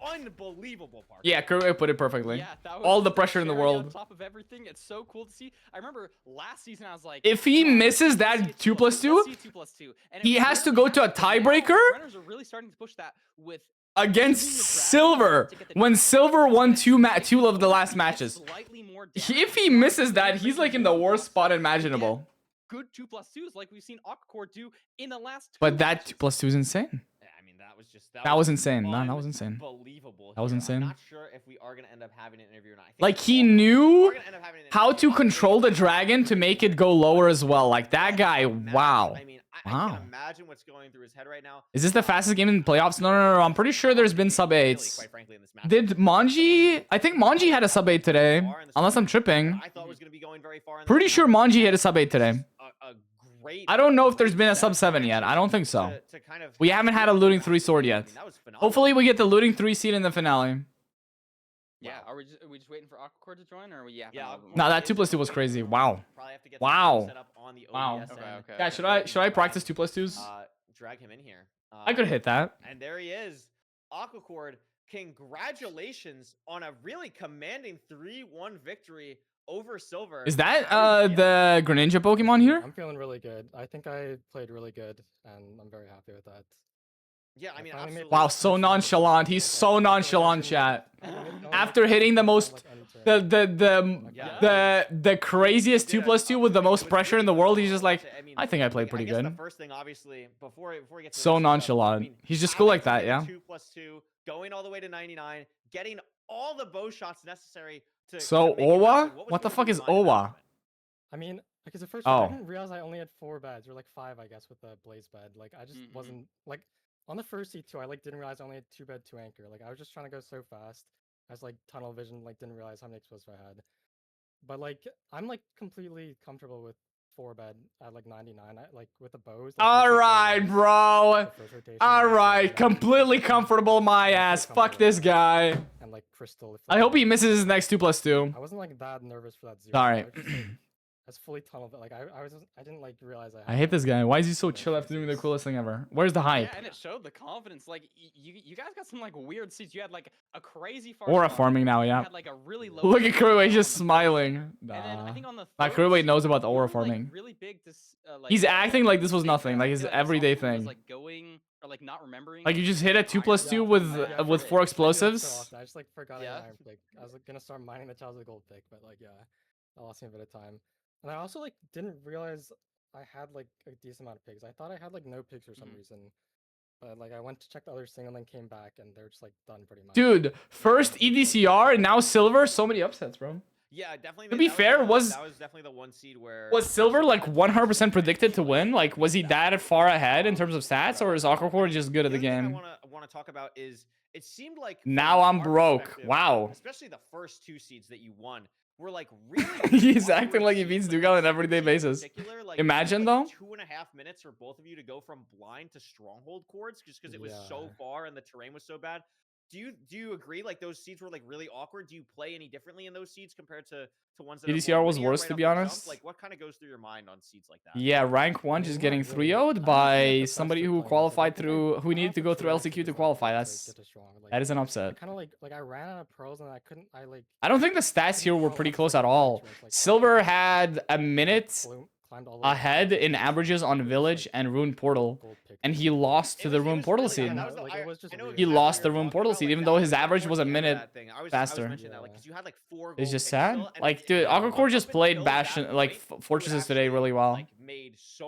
unbelievable, Parker. Yeah, Kurwe put it perfectly. Yeah, that was All the pressure in the cherry on world. top of everything. It's so cool to see. I remember last season I was like, If he "Oh, misses let's see that a 2+2, let's see a 2+2." And he it has to really go to a happened. Now, tiebreaker Runners are really starting to push that with against using the dragon Silver to get the when dragon. Silver won two of the last matches. Slightly more If he misses that, he's like in the worst spot imaginable. good 2+2s like we've seen Aquacord do in the last 2 But that matches. 2+2 is insane. I mean, that was just That was insane. No, that was insane. Unbelievable. That was here. insane. I'm not sure if we are gonna end up having an interview or not. I think Like we he are. knew We're gonna end up having an how interview. to control the dragon to make it go lower as well. Like that guy, wow. I mean, I Wow. can't imagine what's going through his head right now. Is this the fastest game in the playoffs? No. I'm pretty sure there's been sub Really, 8s. quite frankly, in this match. Did Manji? I think Manji had a sub 8 today. Unless I'm tripping. I thought was gonna be going very far. In this Pretty match. sure Manji hit a sub 8 today. A great. I don't know if there's been a sub 7 yet. I don't think so. To kind of We haven't had a looting 3 sword I yet. mean, that was phenomenal. Hopefully we get the looting 3 seed in the finale. Yeah, are we just waiting for Aquacord to join, or are we yapping Yeah, a little bit No, more? that 2+2 was crazy. Wow. Probably have to get Wow. some set up on the Wow. OBS Okay, end. okay. Yeah, should I practice 2+2s? Drag him in here. I could hit that. And there he is. Aquacord, congratulations on a really commanding 3-1 victory over Silver. Is that How are you feeling? the Greninja Pokemon here? I'm feeling really good. I think I played really good, and I'm very happy with that. Yeah, I mean, finally made absolutely. Wow, so nonchalant. He's so nonchalant, chat. After hitting the most the craziest 2+2 with the most pressure in the world, he's just like, I think I played pretty guess The good. first thing, obviously, before we get to the So rest of the stuff, nonchalant. He's just cool like that, yeah. 2+2, going all the way to 99, getting all the bow shots necessary to. So to make it happen. Owa? was What the going fuck through is your mind at that Owa? moment? I mean, because at first Oh. I didn't realize I only had 4 beds, or like 5, I guess, with the blaze bed. Like I just wasn't like on the first C2. I like didn't realize I only had 2 bed, 2 anchor. Like I was just trying to go so fast, I was like tunnel vision, like didn't realize how many explosives I had. But like I'm like completely comfortable with 4-bed at like 99. Like with the bows. Like, All right, bro. All right, completely comfortable my ass. Fuck this guy. And like crystal. I hope he misses his next 2+2. I wasn't like that nervous for that 0. Sorry. I was fully tunnel, like I didn't like realize I. I hate this guy. Why is he so chill after doing the coolest thing ever? Where's the hype? Yeah, and it showed the confidence. Like you guys got some like weird seats. You had like a crazy Aura farming now, yeah. You had, like, a really low Look at Kurway just smiling. And then I think on the My third Kurway seat, knows about the you aura were, farming. Like, really big to, like, He's acting like this was big nothing, that like I his feel like everyday someone was, thing. like going or like not remembering. Like you just hit a 2+2 with 4 explosives. I just like forgot I iron pick. I was like gonna start mining the Chalice gold pick, but like yeah, I lost me a bit of time. And I also like didn't realize I had like a decent amount of picks. I thought I had like no picks for some reason. But like I went to check the other thing and then came back and they're just like done pretty much. Dude, first EDCR and now silver. So many upsets, bro. Yeah, definitely. To be fair, that was definitely the one seed where was silver like 100% predicted to win? Like was he that far ahead in terms of stats, or is Aquacore just good at the game? I want to talk about is it seemed like now I'm broke. Wow. Especially the first 2 seeds that you won were like really. He's acting like he beats Dugal on an everyday basis. Imagine though. 2.5 minutes for both of you to go from blind to stronghold chords just because it was so far and the terrain was so bad. Do you agree? Like those seeds were like really awkward. Do you play any differently in those seeds compared to ones that EDCR was worse, to be honest. Like what kind of goes through your mind on seeds like that? Yeah, rank 1 just getting 3-0'd by somebody who qualified through, who needed to go through LCQ to qualify. That is an upset. Kind of like I ran out of pearls and I don't think the stats here were pretty close at all. Silver had a minute ahead in averages on Village and Rune Portal, and he lost to the Rune Portal seed. He lost the Rune Portal seed, even though his average was a minute faster. It's just sad. Like, dude, Aquacore just played Bastion, like Fortresses today really well.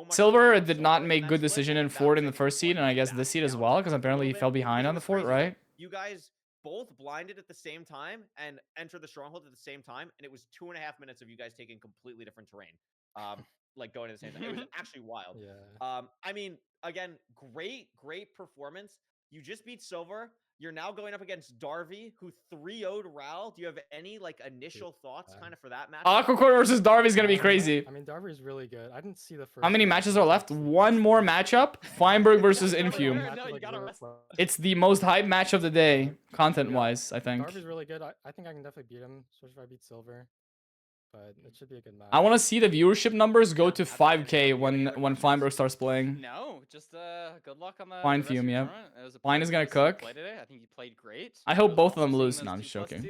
Silver did not make good decision in Fort in the first seed, and I guess this seed as well, because apparently he fell behind on the Fort, right? You guys both blinded at the same time and entered the stronghold at the same time, and it was 2.5 minutes of you guys taking completely different terrain. Like going to the same time. It was actually wild. Yeah. I mean, again, great performance. You just beat Silver. You're now going up against Darby, who 3-0'd Ral. Do you have any like initial thoughts kind of for that match? Aquacore versus Darby is gonna be crazy. I mean, Darby's really good. I didn't see the first. How many matches are left? One more matchup. Feinberg versus Infume. It's the most hyped match of the day, content-wise, I think. Darby's really good. I think I can definitely beat him, especially if I beat Silver. But it should be a good match. I want to see the viewership numbers go to 5K when Feinberg starts playing. No, just good luck on the Fine Fume, yeah. Fine is gonna cook. I think you played great. I hope both of them lose. No, I'm just joking.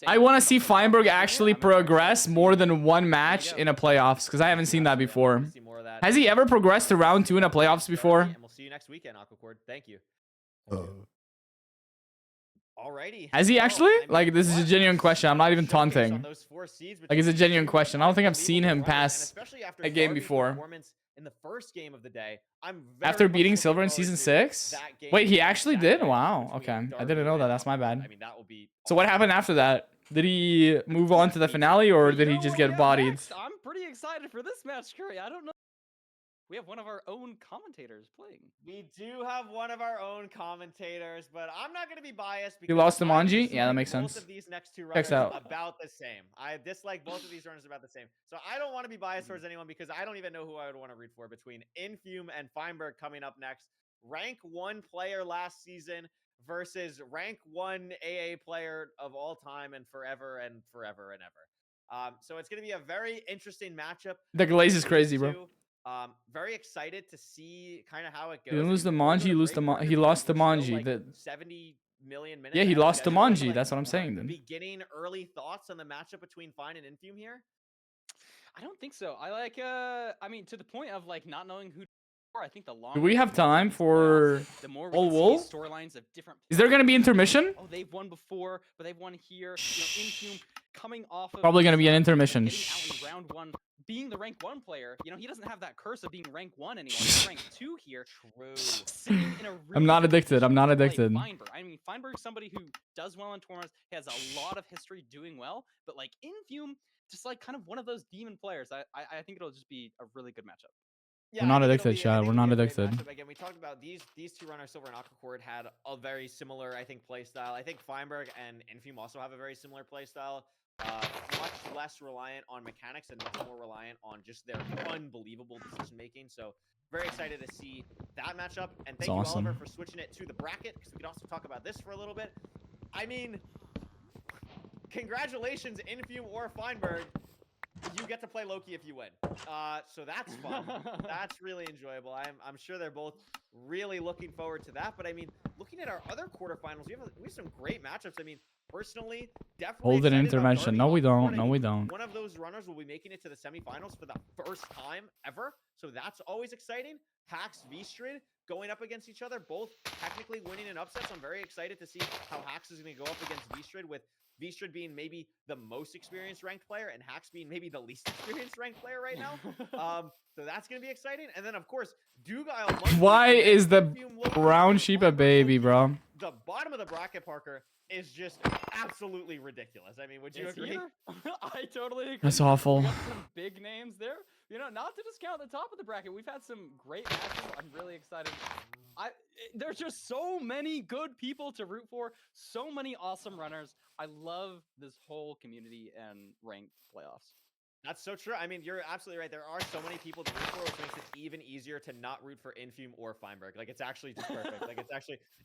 I want to see Feinberg actually progress more than one match in a playoffs, because I haven't seen that before. Has he ever progressed to round 2 in a playoffs before? And we'll see you next weekend, Aquacord. Thank you. Alrighty. Has he actually? Like, this is a genuine question. I'm not even taunting. Like, it's a genuine question. I don't think I've seen him pass a game before. In the first game of the day, after beating Silver in Season 6? Wait, he actually did? Wow. Okay. I didn't know that. That's my bad. So what happened after that? Did he move on to the finale, or did he just get bodied? I'm pretty excited for this match, Curry. I don't know. We have one of our own commentators playing. We do have one of our own commentators, but I'm not going to be biased. You lost to Manji? Yeah, that makes sense. Both of these next 2 runners are about the same. I dislike both of these runners about the same. So I don't want to be biased towards anyone because I don't even know who I would want to root for between Infume and Feinberg coming up next. Rank 1 player last season versus rank 1 AA player of all time and forever and forever and ever. So it's going to be a very interesting matchup. The glaze is crazy, bro. Very excited to see kind of how it goes. He didn't lose to Manji, he lost to Manji. Like 70 million minutes. Yeah, he lost to Manji. That's what I'm saying then. Beginning early thoughts on the matchup between Fine and Infume here? I don't think so. I like I mean, to the point of like not knowing who. I think the longer do we have time for Old Wool? Storylines of different. Is there gonna be intermission? Oh, they've won before, but they've won here. You know, Infume coming off of probably gonna be an intermission. Out in round 1, being the rank 1 player, you know, he doesn't have that curse of being rank 1 anymore. He's rank 2 here. True. I'm not addicted. I'm not addicted. Feinberg. I mean, Feinberg's somebody who does well in tournaments. He has a lot of history doing well, but like Infume, just like kind of one of those demon players. I think it'll just be a really good matchup. Yeah, We're not I think addicted, I Chad. think We're it'll not be a great addicted. matchup. Again, we talked about these two runners, Silver and Aquacord, had a very similar, I think, play style. I think Feinberg and Infume also have a very similar play style. Much less reliant on mechanics and much more reliant on just their unbelievable decision making. So very excited to see that matchup. And thank you, awesome. Oliver, for switching it to the bracket, because we could also talk about this for a little bit. I mean, congratulations, Infume or Feinberg. You get to play Loki if you win. So that's fun. That's really enjoyable. I'm sure they're both really looking forward to that. But I mean, looking at our other quarterfinals, we have some great matchups. I mean, personally, definitely Hold an excited about intervention. Darby No, we Aquacord. don't. I No, think we don't. One of those runners will be making it to the semifinals for the first time ever. So that's always exciting. Hax, V-Strid going up against each other, both technically winning an upset. So I'm very excited to see how Hax is going to go up against V-Strid, with V-Strid being maybe the most experienced ranked player and Hax being maybe the least experienced ranked player right now. So that's going to be exciting. And then, of course, Dugile. Why is the brown sheep a baby, bro? The bottom of the bracket, Parker, is just absolutely ridiculous. I mean, would you agree? Here? I totally agree. That's awful. We got some big names there. You know, not to discount the top of the bracket. We've had some great matches. I'm really excited. There's just so many good people to root for. So many awesome runners. I love this whole community and ranked playoffs. That's so true. I mean, you're absolutely right. There are so many people to root for, which makes it even easier to not root for Infume or Feinberg. Like, it's actually just perfect.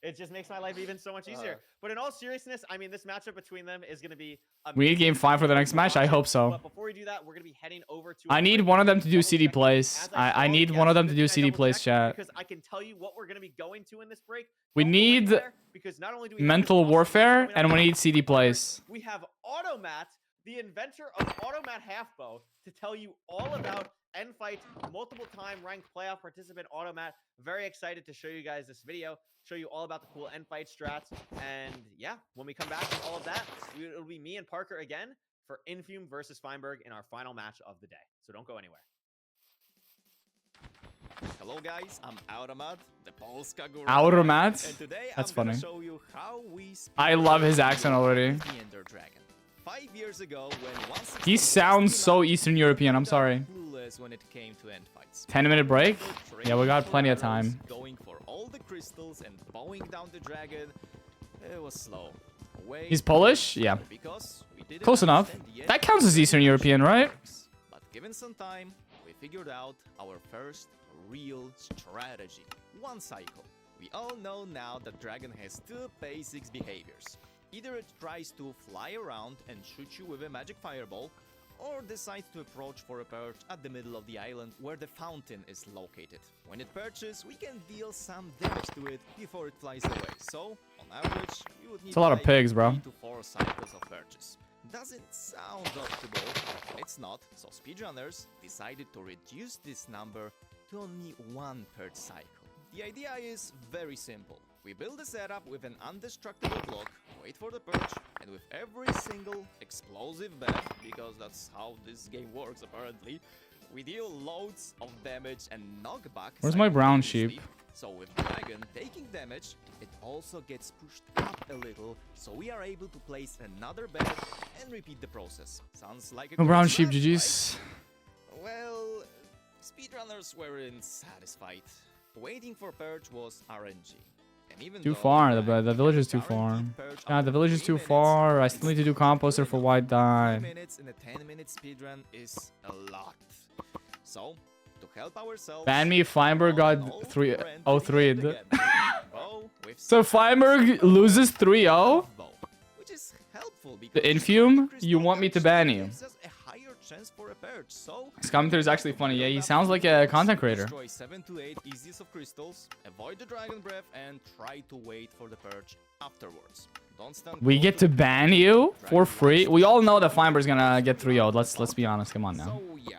It just makes my life even so much easier. But in all seriousness, I mean, this matchup between them is going to be amazing. We need game 5 for the next match. I hope so. But before we do that, we're going to be heading over to... I need one of them to do CD plays. I need one of them to do CD plays, chat. Because I can tell you what we're going to be going to in this break. We need because not only do we have mental this awesome warfare, matchup and we coming up need CD plays. we have Automat, the inventor of Automat Halfbow, to tell you all about N-Fight's multiple-time ranked playoff participant Automat. Very excited to show you guys this video, show you all about the cool N-Fight strats. And yeah, when we come back with all of that, it'll be me and Parker again for Infume versus Feinberg in our final match of the day. So don't go anywhere. Hello guys, I'm Automat, the Polska Guru. Automat? And today That's I'm gonna funny. show you how we I love his accent already. the Ender Dragon. 5 years ago, when once He sounds so Eastern European. I'm sorry. clueless when it came to end fights. 10-minute break? So Yeah, we got training plenty of for hours, time. Going for all the crystals and bowing down the dragon, it was slow. Away He's Polish? Yeah. because we didn't Close enough. understand yet That counts as Eastern European, right? But given some time, we figured out our first real strategy. One cycle. We all know now that dragon has 2 basic behaviors. Either it tries to fly around and shoot you with a magic fireball, or decides to approach for a perch at the middle of the island where the fountain is located. When it perches, we can deal some damage to it before it flies away. So, on average, you would need It's a lot of like pigs, bro. 3 to 4 cycles of perches. Doesn't sound optimal, and it's not, so speedrunners decided to reduce this number to only 1 per cycle. The idea is very simple. We build a setup with an indestructible block, wait for the perch, and with every single explosive bet, because that's how this game works apparently, we deal loads of damage and knockback. Where's my brown simultaneously. sheep? So with Dragon taking damage, it also gets pushed up a little, so we are able to place another bet and repeat the process. Sounds like a No brown good sheep, plan, GG's. right? Well, speedrunners weren't satisfied. Waiting for perch was RNG. And even Too though far. Dragon The village is too guaranteed far. perch Yeah, after the village is 3 too minutes, far. I still need to do composter for white 3 dye. minutes in a 10-minute speedrun is a lot. So, to help ourselves, Ban me if Feinberg got all 3-0-3'd. bow with So some Feinberg loses 3-0? bow, which is helpful The because Infume? crystal You want me to ban you? gives us a higher chance for a perch. So, His commentary is actually funny. Yeah, he sounds like a content creator. destroy 7 to 8 easiest of crystals, avoid the dragon breath, and try to wait for the perch afterwards. Don't stand We close get to ban you for free? We all know that Feinberg's gonna get 3-0'd. Let's be honest. Come on now. So yeah,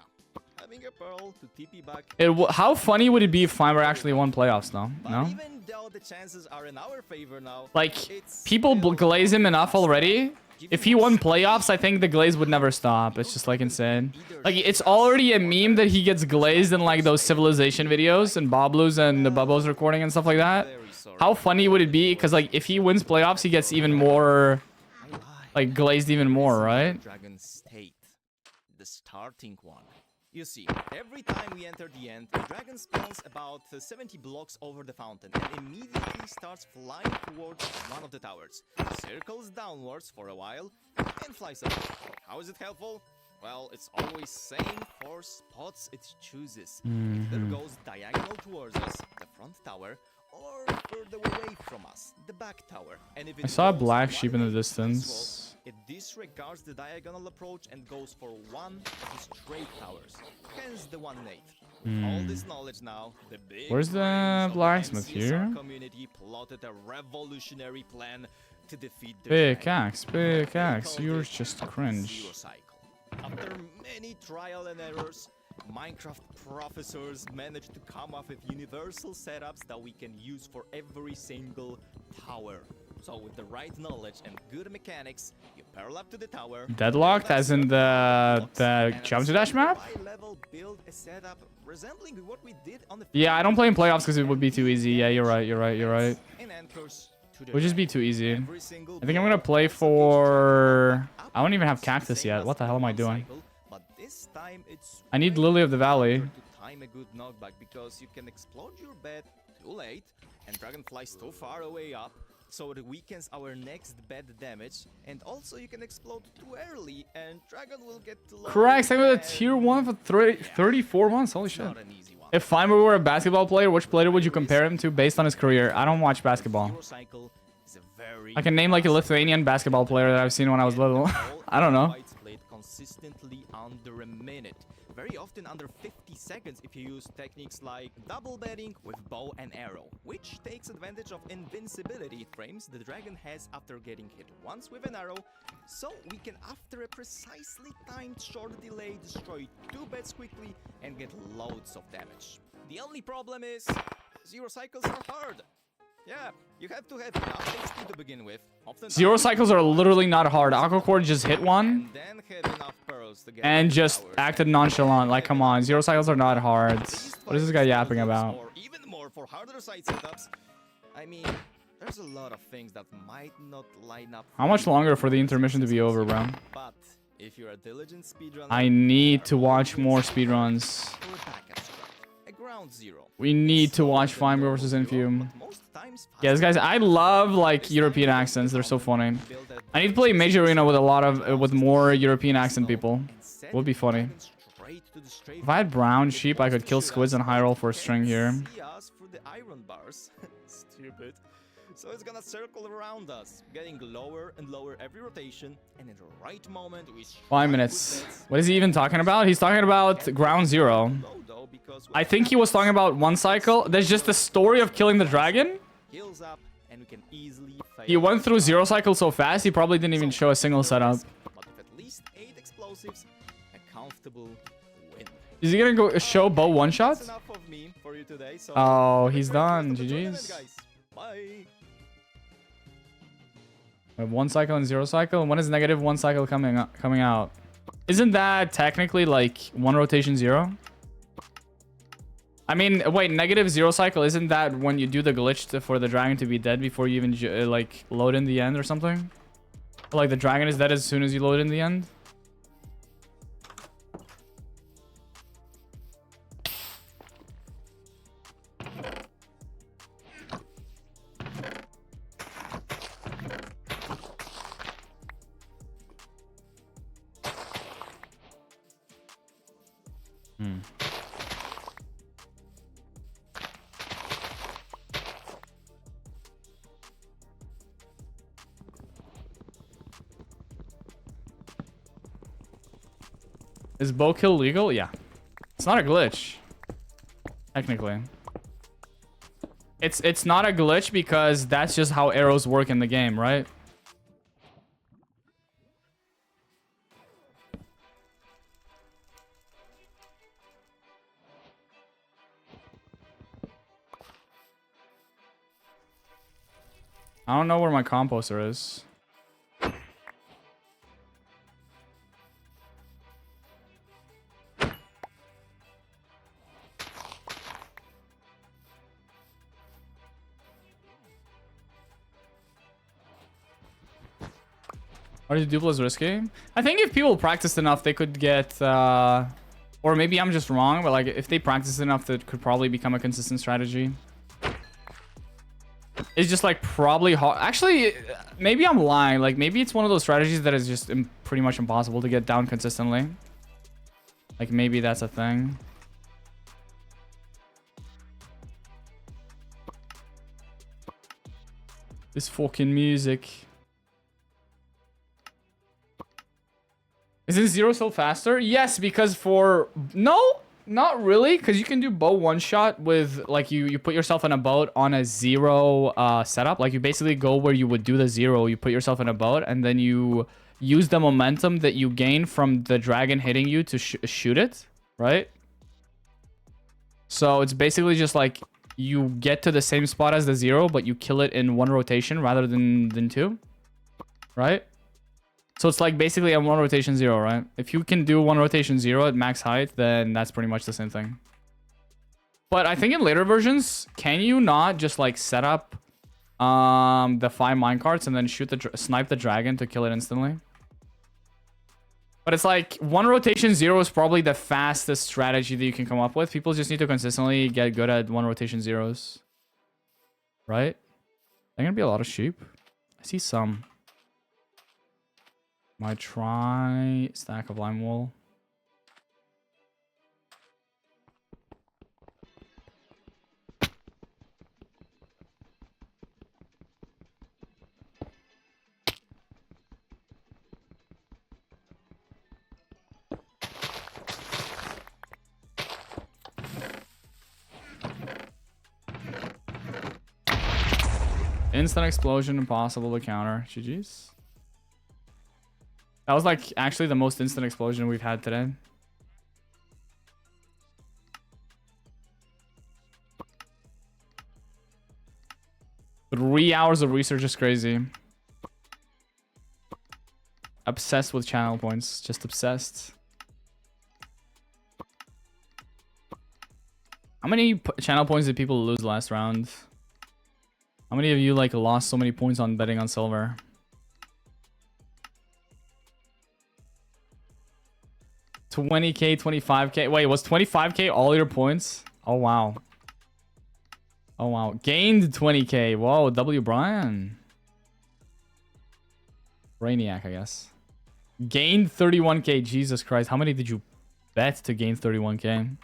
having a pearl to TP back. How funny would it be if Feinberg actually won playoffs though? But No? even though the chances are in our favor now, Like, it's people still glaze him enough already. giving If he us won some playoffs, I think the glaze would never stop. It's just like insane. Like, it's already a meme that he gets glazed in like those civilization videos and Boblu's and the Bubbles recording and stuff like that. very sorry. How funny would it be? Because like if he wins playoffs, he gets even more I lied. like glazed even more, This is right? the Dragon State, the starting one. You see, every time we enter the end, the dragon spawns about 70 blocks over the fountain and immediately starts flying towards one of the towers, circles downwards for a while, and flies up. How is it helpful? Well, it's always same 4 spots it chooses. It either goes diagonal towards us, the front tower, or further away from us, the back tower. And if it I saw a goes black one sheep in the way distance. it disregards the diagonal approach and goes for one of the straight towers. Hence the 1-8. With all this knowledge now, the big Where's the brains of blacksmith MCSR here? community plotted a revolutionary plan to defeat the Big dragon. axe, big They axe. called Yours it just Zero cringe. Cycle. After many trial and errors, Minecraft professors managed to come up with universal setups that we can use for every single tower. So with the right knowledge and good mechanics, you parallel up to the tower. Deadlocked, as in the jump to dash map? Level build a setup resembling what we did on the Yeah, I don't play in playoffs because it would be too easy. Yeah, you're right. and anchors to the It would just be too easy. every single I think I'm gonna play for... I don't even have cactus yet. What the hell am I doing? But this time it's I need way Lily of the Valley. harder to time a good knockback because you can explode your bed too late and dragon flies too far away up, so it weakens our next bed damage, and also you can explode too early and dragon will get low. Correct. Same with a and tier 1 for 34 months. Holy it's shit. not an easy one. If Feinberg were a basketball player, which player would you compare him to based on his career? I don't watch basketball. Zero Cycle is a very I can name like a Lithuanian basketball player that I've seen when I was little. I don't know. Fights played consistently under a minute. Very often under 50 seconds if you use techniques like double bedding with bow and arrow, which takes advantage of invincibility frames the dragon has after getting hit once with an arrow, so we can after a precisely timed short delay destroy 2 beds quickly and get loads of damage. The only problem is, zero cycles are hard. Yeah, you have to have enough HP to begin with. Zero cycles are literally not hard. Aquacore just hit one And then have enough pearls to get and the just towers. acted nonchalant. Like, come on. Zero cycles are not hard. What is this guy yapping about? Or even more for harder side setups. I mean, there's a lot of things that might not line up. How much longer for the intermission to be over, bro? But if you're a diligent speedrunner, I need to watch more speedruns. we're back at scratch. A ground zero. We need to watch Feinberg versus Infume. Yeah, this guys, I love like European accents. They're so funny. I need to play Major Arena with a lot of with more European accent people. It would be funny. If I had brown sheep, I could kill squids and high roll for a string here. See us through the iron bars. Stupid. So it's gonna circle around us, getting lower and lower every rotation, and in the right moment we 5 minutes. What is he even talking about? He's talking about ground zero. I think he was talking about one cycle. There's just the story of killing the dragon. heals up, and we can easily He went through zero cycle so fast, he probably didn't even show a single setup. But with at least 8 explosives, a comfortable win. Is he gonna go show bow one shot? That's enough of me for you today, so Oh, he's thank you done. for joining in, GG's. guys. Bye. We have one cycle and zero cycle. And when is negative one cycle coming out? Isn't that technically like one rotation zero? I mean, wait, negative zero cycle, isn't that when you do the glitch for the dragon to be dead before you even like load in the end or something? Like the dragon is dead as soon as you load in the end? Is bow kill legal? Yeah. It's not a glitch. Technically. It's not a glitch because that's just how arrows work in the game, right? I don't know where my composter is. Are the duplos risky? I think if people practiced enough, they could get Or maybe I'm just wrong, but like if they practice enough, that could probably become a consistent strategy. It's just like probably hard. Actually, maybe I'm lying. Like maybe it's one of those strategies that is just pretty much impossible to get down consistently. Like maybe that's a thing. This fucking music. Isn't zero still faster? Yes, because for... No, not really. Because you can do bow one shot with... Like you put yourself in a boat on a zero setup. Like you basically go where you would do the zero. You put yourself in a boat and then you use the momentum that you gain from the dragon hitting you to shoot it. Right? So it's basically just like you get to the same spot as the zero, but you kill it in one rotation rather than two. Right? So it's like basically a one rotation zero, right? If you can do one rotation zero at max height, then that's pretty much the same thing. But I think in later versions, can you not just like set up the 5 minecarts and then shoot snipe the dragon to kill it instantly? But it's like one rotation zero is probably the fastest strategy that you can come up with. People just need to consistently get good at one rotation zeros. Right? There gonna be a lot of sheep. I see some. Might try stack of lime wool. Instant explosion, impossible to counter. GG's. That was like actually the most instant explosion we've had today. Three hours of research is crazy. Obsessed with channel points. Just obsessed. How many channel points did people lose last round? How many of you like lost so many points on betting on silver? $20K, $25K. Wait, was $25K all your points? Oh, wow. Oh, wow. Gained $20K. Whoa, W. Brian. Brainiac, I guess. Gained $31K. Jesus Christ. How many did you bet to gain $31K?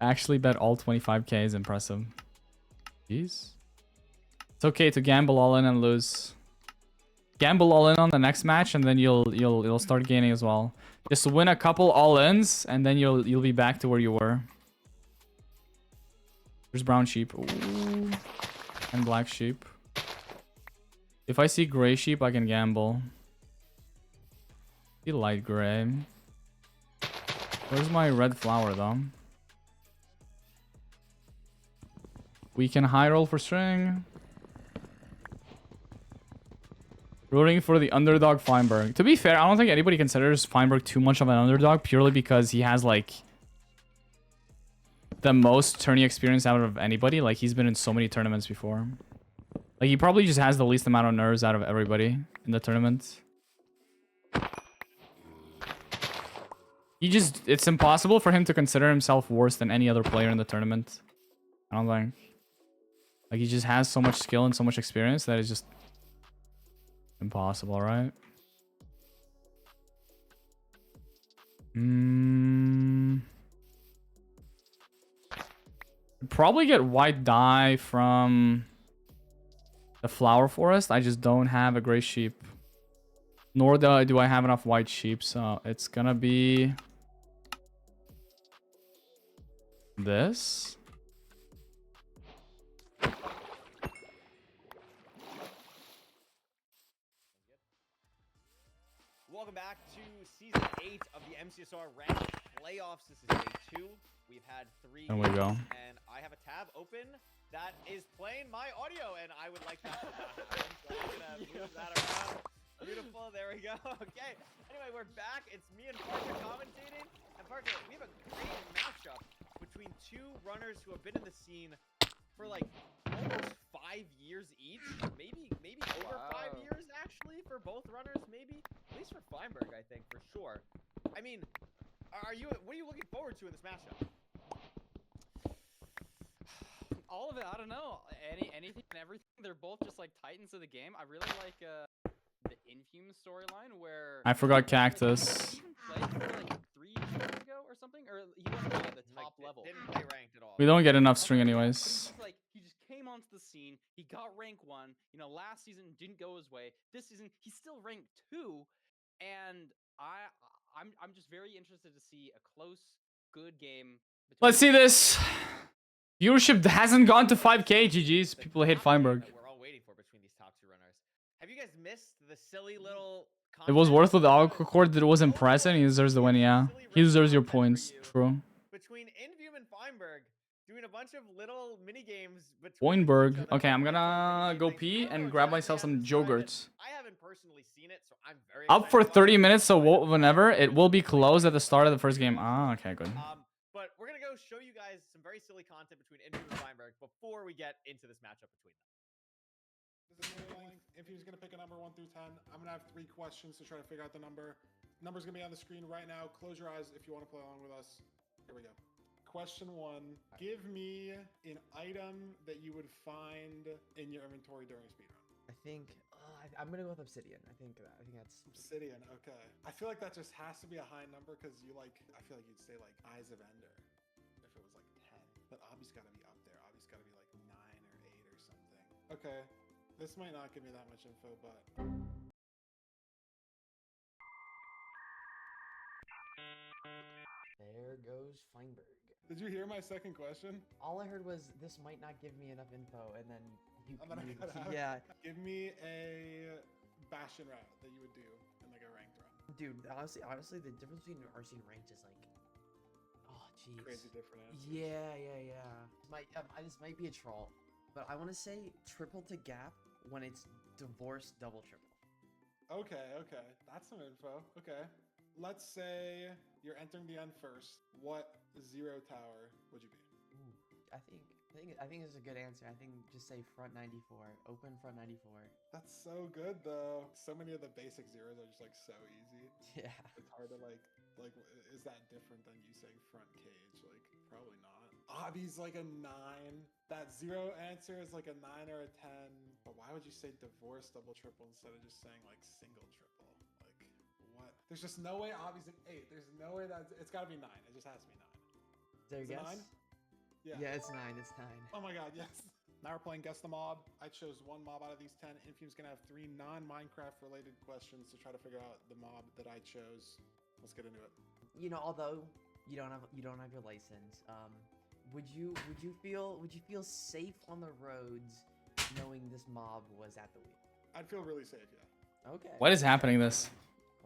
Actually bet all $25K is impressive. Jeez. It's okay to gamble all in and lose. Gamble all in on the next match, and then you'll start gaining as well. Just win a couple all-ins, and then you'll be back to where you were. There's brown sheep. Ooh. And black sheep. If I see gray sheep, I can gamble. See light gray. Where's my red flower though? We can high roll for string. Rooting for the underdog Feinberg. To be fair, I don't think anybody considers Feinberg too much of an underdog purely because he has like the most tourney experience out of anybody. Like he's been in so many tournaments before. Like he probably just has the least amount of nerves out of everybody in the tournament. It's impossible for him to consider himself worse than any other player in the tournament. I don't think. Like he just has so much skill and so much experience that it's just impossible, right? Probably get white dye from the flower forest. I just don't have a gray sheep. Nor do I have enough white sheep, so it's gonna be this. Welcome back to Season 8 of the MCSR Ranked Playoffs. This is Day 2. We've had 3 There we go. games, and I have a tab open that is playing my audio, and I would like that to happen. So I'm going to move that around. Beautiful. There we go. Okay. Anyway, we're back. It's me and Parker commentating. And Parker, we have a great matchup between two runners who have been in the scene for like almost 5 5 years each. Maybe over 5 Wow. years actually for both runners. Maybe at least for Feinberg, I think for sure. I mean, what are you looking forward to in this matchup? All of it. I don't know. Anything and everything. They're both just like titans of the game. I really like the Infume storyline where I forgot like, Cactus. he even played for like 3 years ago or something, or he wasn't at the top level. Didn't play ranked at all. We don't get enough string But anyways. he's like he just came onto the scene. He got rank 1. You know, last season didn't go his way. This season he's still ranked 2, and I'm just very interested to see a close, good game. Let's see this. Viewership hasn't gone to 5K. GG's. The People hate top Feinberg. that we're all waiting for between these top 2 runners. Have you guys missed the silly little? It was worth with the contest? Alcocord that it was impressive. He deserves the win, yeah. He deserves your points. True. Between Infume and Feinberg, doing a bunch of little mini games between Weinberg. each other. Okay, I'm Some gonna mini go things. pee I don't and know grab exactly myself how some to describe it. yogurts. I haven't personally seen it, so I'm very Up excited for to watch 30 it. minutes, so whenever it will be closed at the start of the first game. Ah, okay, good. But we're gonna go show you guys some very silly content between Infume and Feinberg before we get into this matchup between them. This is Link. Infume's gonna pick a number 1 through 10. I'm gonna have 3 questions to try to figure out the number. Number's gonna be on the screen right now. Close your eyes if you want to play along with us. Here we go. Question 1. Give me an item that you would find in your inventory during a speedrun. I think I'm gonna go with Obsidian. I think that's Obsidian, okay. I feel like that just has to be a high number because you like, I feel like you'd say like Eyes of Ender if it was like 10. But Obby's gotta be up there. Obby's gotta be like 9 or 8 or something. Okay. This might not give me that much info, but there goes Feinberg. did you hear my second question? All I heard was this might not give me enough info, and then And then I cut out. yeah, Give me a Bastion route that you would do in like a ranked run. dude. Honestly, the difference between RC and ranked is like, oh jeez, Crazy different answers. Yeah. This might be a troll, but I want to say triple to gap when it's divorce double triple. Okay. That's some info. Okay. Let's say you're entering the end first. What 0 tower would you be? Ooh, I think it's a good answer. I think just say front 94, open front 94. That's so good though. So many of the basic zeros are just like so easy. Yeah. It's hard to like is that different than you saying front cage? Like probably not. Obby's like a 9. That 0 answer is like a 9 or a 10. But why would you say divorce double triple instead of just saying like single triple? Like what? There's just no way Obby's an 8. There's no way that it's gotta be 9. It just has to be 9. Is there a Is it guess? 9? Yeah, it's 9. It's 9. Oh my god, yes. Now we're playing Guess the Mob. I chose 1 mob out of these 10. Infume's gonna have 3 non-Minecraft related questions to try to figure out the mob that I chose. Let's get into it. You know, although you don't have your license, would you feel safe on the roads knowing this mob was at the wheel? I'd feel really safe, yeah. Okay. What is happening this?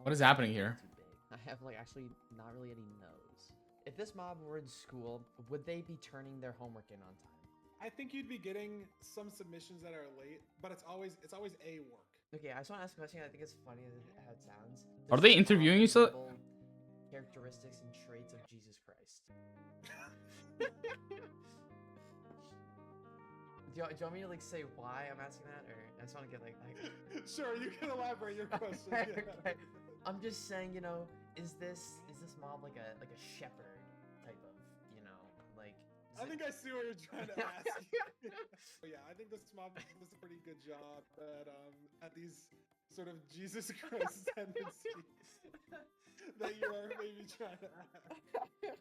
What is happening here? Too big. I have like actually not really any no's. If this mob were in school, would they be turning their homework in on time? I think you'd be getting some submissions that are late, but it's always a work. Okay, I just want to ask a question. I think it's funny how it sounds. Are Does they this mob interviewing you so- resemble characteristics and traits of Jesus Christ? Do you want me to like say why I'm asking that, or I just want to get like Sure, you can elaborate your question. Okay, yeah. okay. I'm just saying, you know, is this mob like a shepherd type of, you know, like? I think I see what you're trying to ask. But yeah, I think this mob does a pretty good job at these sort of Jesus Christ tendencies that you are maybe trying to ask.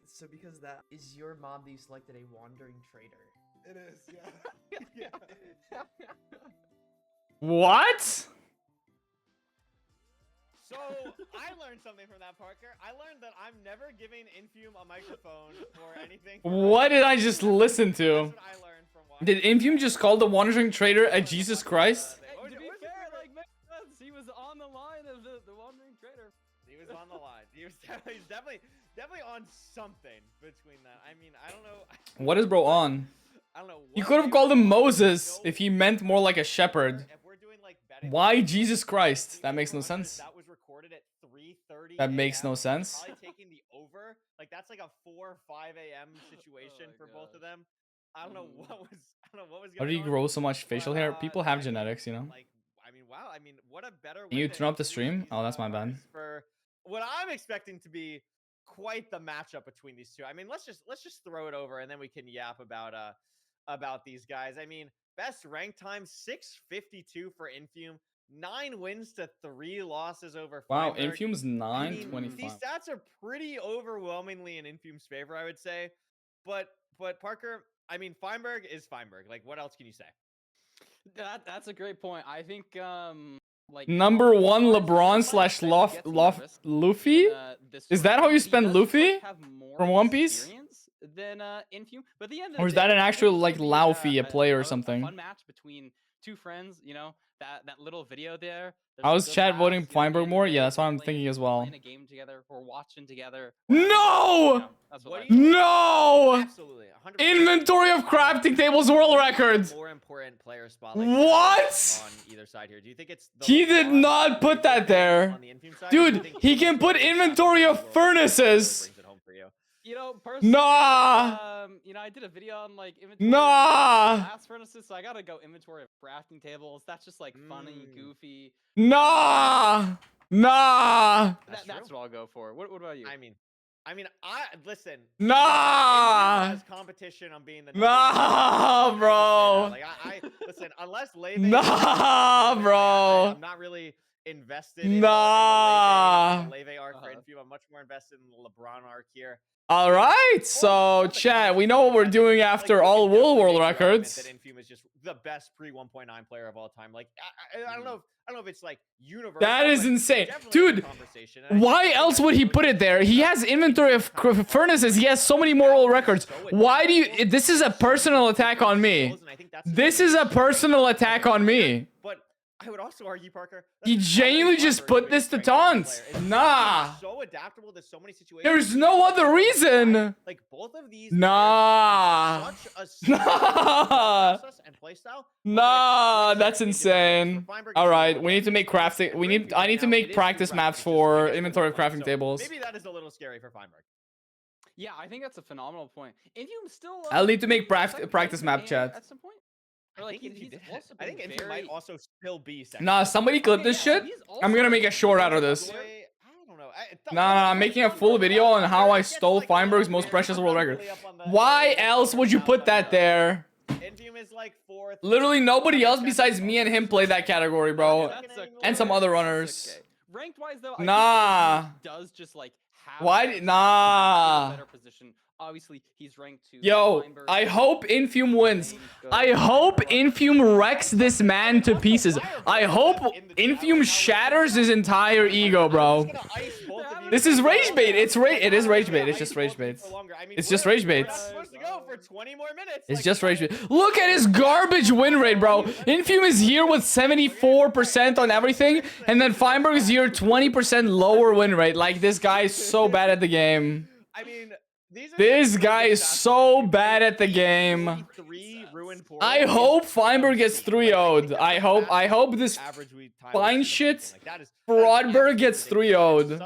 So because that is your mob that you selected a wandering trader. It is, yeah. Yeah. What? So I learned something from that, Parker. I learned that I'm never giving Infume a microphone for anything. What did I just listen to? That's what I learned from watching. Did Infume just call the wandering trader a Jesus Christ? Hey, to be fair, like makes sense. He was on the line of the wandering trader. He was on the line. He was definitely on something between that. I mean, I don't know. What is bro on? I don't know. You what could have they called were him doing. Moses No if he meant more like a shepherd. If we're doing like betting, Why Jesus Christ? That makes no 400, sense. That was recorded at 3:30. That makes no AM. sense. Probably taking the over. Like that's like a 4 or 5 a.m. situation for both of them. I don't know what was. I don't know what was How going did he on. grow so much facial hair? People have I mean, genetics, you know. Like, I mean, wow. I mean, what a better. Can you way to turn up the introduce stream? these, Oh, that's my bad. runners for what I'm expecting to be quite the matchup between these two. I mean, let's just throw it over and then we can yap about these guys. I mean, best rank time 652 for Infume, 9 wins to 3 losses over. Wow, Feinberg. Infume's I mean, 925. these stats are pretty overwhelmingly in Infume's favor, I would say. But Parker, I mean, Feinberg is Feinberg. Like, what else can you say? That's a great point. I think like Number one, confidence-wise, LeBron sometimes slash Ben Lof gets Lof nervous Luffy. in, this Is sort that of how you game. He spend does just, Luffy like, have more from One Piece? experience than Infume, but at the end of Or the is day, that an I think actual it's like gonna be, Laufey, a player or a something? fun match between two friends. You know, that little video there. There's How some is good chat voting laughs, you know, at the Feinberg end of more? the Yeah, day, that's what I'm we're thinking as we're well. playing a game together, we're watching together. we're having No! you know, that's what What I do you- think. No! Absolutely, 100%. Inventory of crafting tables world records. More important player spot. Like What? on either side here? Do you think it's the He did LeBron not put that there. on the Infume side, or do you Dude, think he can put inventory of furnaces. brings it home for you? You know, personally, Nah. you know, I did a video on like inventory Nah. of blast furnaces, so I gotta go inventory of crafting tables. That's just like funny, goofy. Nah. Nah. That's what I'll go for. What about you? I mean, I listen. Nah. Has competition on being the Nah, bro. Like I listen. Unless Leve, Nah, bro. I'm not really invested. Nah. In the Leve arc for Infume. I'm much more invested in the LeBron arc here. All right, so chat, we know what we're doing after all wool world records. That Infume is just the best pre 1.9 player of all time. Like I don't know if it's like universal. That is insane, definitely a dude. conversation. And Why else would he put it there? He has inventory of furnaces. He has so many more world records. Why do you? This is a personal attack on me. This is a personal attack on me. But I would also argue, Parker, He genuinely just put this to taunt. Nah. So adaptable to so many situations. There's no other reason. Like both of these. Nah. Nah. Process and playstyle. Nah, that's insane. All right, we need to make crafting. I need to make practice maps for inventory of crafting tables. Maybe that is a little scary for Feinberg. Yeah, I think that's a phenomenal point. Infume still. I'll need to make second practice place map in chat. at some point. Or like I think Infume might also still be second. Nah, somebody clip this shit. I'm gonna make a short out of this. I don't know. Nah, I'm making a full video on how I stole Feinberg's most precious world record. Why else would you put that there? Infume is like fourth. Literally nobody else besides me and him play that category, bro. And some other runners. Ranked wise though, Nah. I think he does just like have Why that did- nah. better position. Obviously, he's ranked 2. Yo, I hope Infume wins. I hope Infume wrecks this man to pieces. I hope Infume shatters his entire ego, bro. This is rage bait. It is rage bait. It's just rage bait. It's just rage bait. Supposed to go for 20 more minutes. It's just rage bait. Look at his garbage win rate, bro. Infume is here with 74% on everything, and then Feinberg is here 20% lower win rate. Like, this guy is so bad at the game. I mean, This guy is so bad at the game. I hope Feinberg gets 3-0'd. I hope this fine shit Broadberg gets 3-0'd.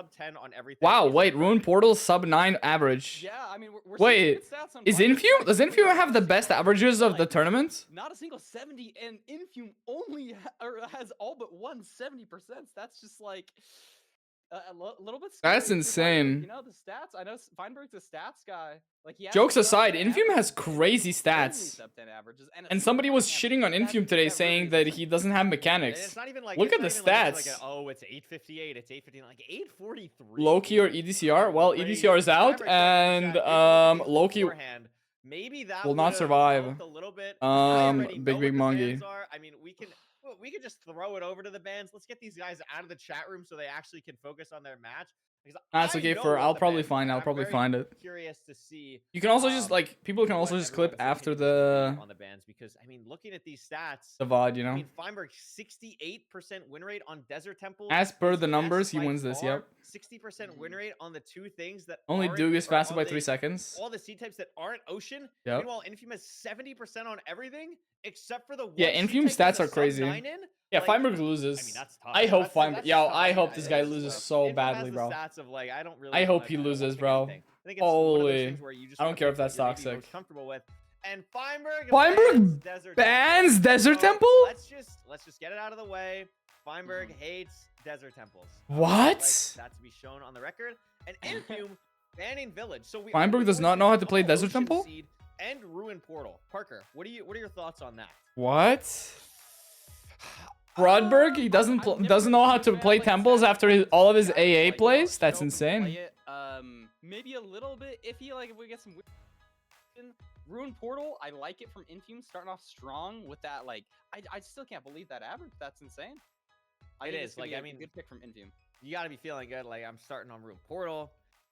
Wow, wait, Rune Portal sub 9 average. Yeah, I mean, we're Wait, is Infume? Does Infume have the best averages of the tournament? Not a single 70, and Infume only has all but 70%. That's just like a little bit scary. That's insane. You know, the stats. I know Feinberg's a stats guy. Like, he has Jokes sub aside, 10 Infume has averages, crazy only stats. sub 10 averages, a And sub somebody was 10 shitting on Infume today, saying that he doesn't have mechanics. It's not even like, Look at the it's not even like stats. it's like oh, it's 858, it's 859, like 843. Loki or EDCR? Well, EDCR is out, and Loki maybe that will not would've survive. helped a little bit. I already know Big what the Monkey. bans are. I mean, we can just throw it over to the bans. Let's get these guys out of the chat room so they actually can focus on their match. Because That's I okay know for. what I'll the probably bans find. are. I'll I'm probably very find it. Curious to see. You can also just like people can also just clip after the on the bans because I mean, looking at these stats, VOD, you I know. mean, Feinberg 68% win rate on Desert Temple. As per is the best numbers, he by wins this. far. Yep. 60% win rate on the two things that Only aren't- Duke is or faster on by the- 3 seconds. All the C types that aren't ocean. Yep. Meanwhile, Infume has 70% on everything except for the one Yeah, C Infume type with stats a are crazy. sub 9 in. Yeah, Like, Feinberg loses. I mean, that's tough. I hope That's Feinberg. Yo, tough. I hope Yeah, this it guy is loses tough. so Infume has badly, the bro. stats of, like, I don't really I hope wanna he know loses, what bro. anything. I think it's one of those Holy. things where you just I don't want care the if that's player that you're toxic. most comfortable with. And Feinberg Feinberg bans Desert Temple? Let's just get it out of the way. Feinberg hates Desert Temples. What? Like that to be shown on the record. And Infume banning Village. So we Feinberg does not know how to play Desert Ocean Temple? Seed and Ruin Portal. Parker, what are your thoughts on that? What? Broadberg, he doesn't know how to play temples after all of his AA plays? That's insane. Maybe a little bit iffy, like if we get some Ruin Portal, I like it from Infume starting off strong with that, like, I still can't believe that average. That's insane. It is, like, I mean, good pick from Infume. You gotta be feeling good. Like, I'm starting on Ruin Portal.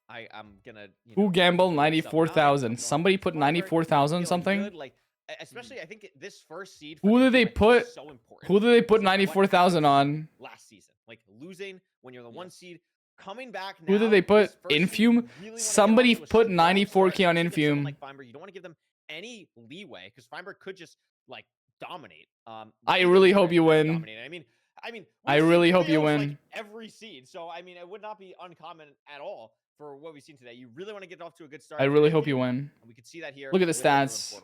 I'm gonna, Who gambled 94,000? Somebody put 94,000 something? Good. Like, especially, I think this first seed. Who did they put? So important. Who did they put 94,000 on? Last season, like losing when you're the 1 seed, coming back. Who did they put? Infume? Somebody put 94k on Infume. Like Feinberg, you don't want to give them any leeway because Feinberg could just like dominate. I really hope you win. Dominate. I mean, I really hope you win. Like every seed, so I mean, it would not be uncommon at all for what we've seen today. You really want to get off to a good start. I really hope you win. We could see that here. Look at the stats.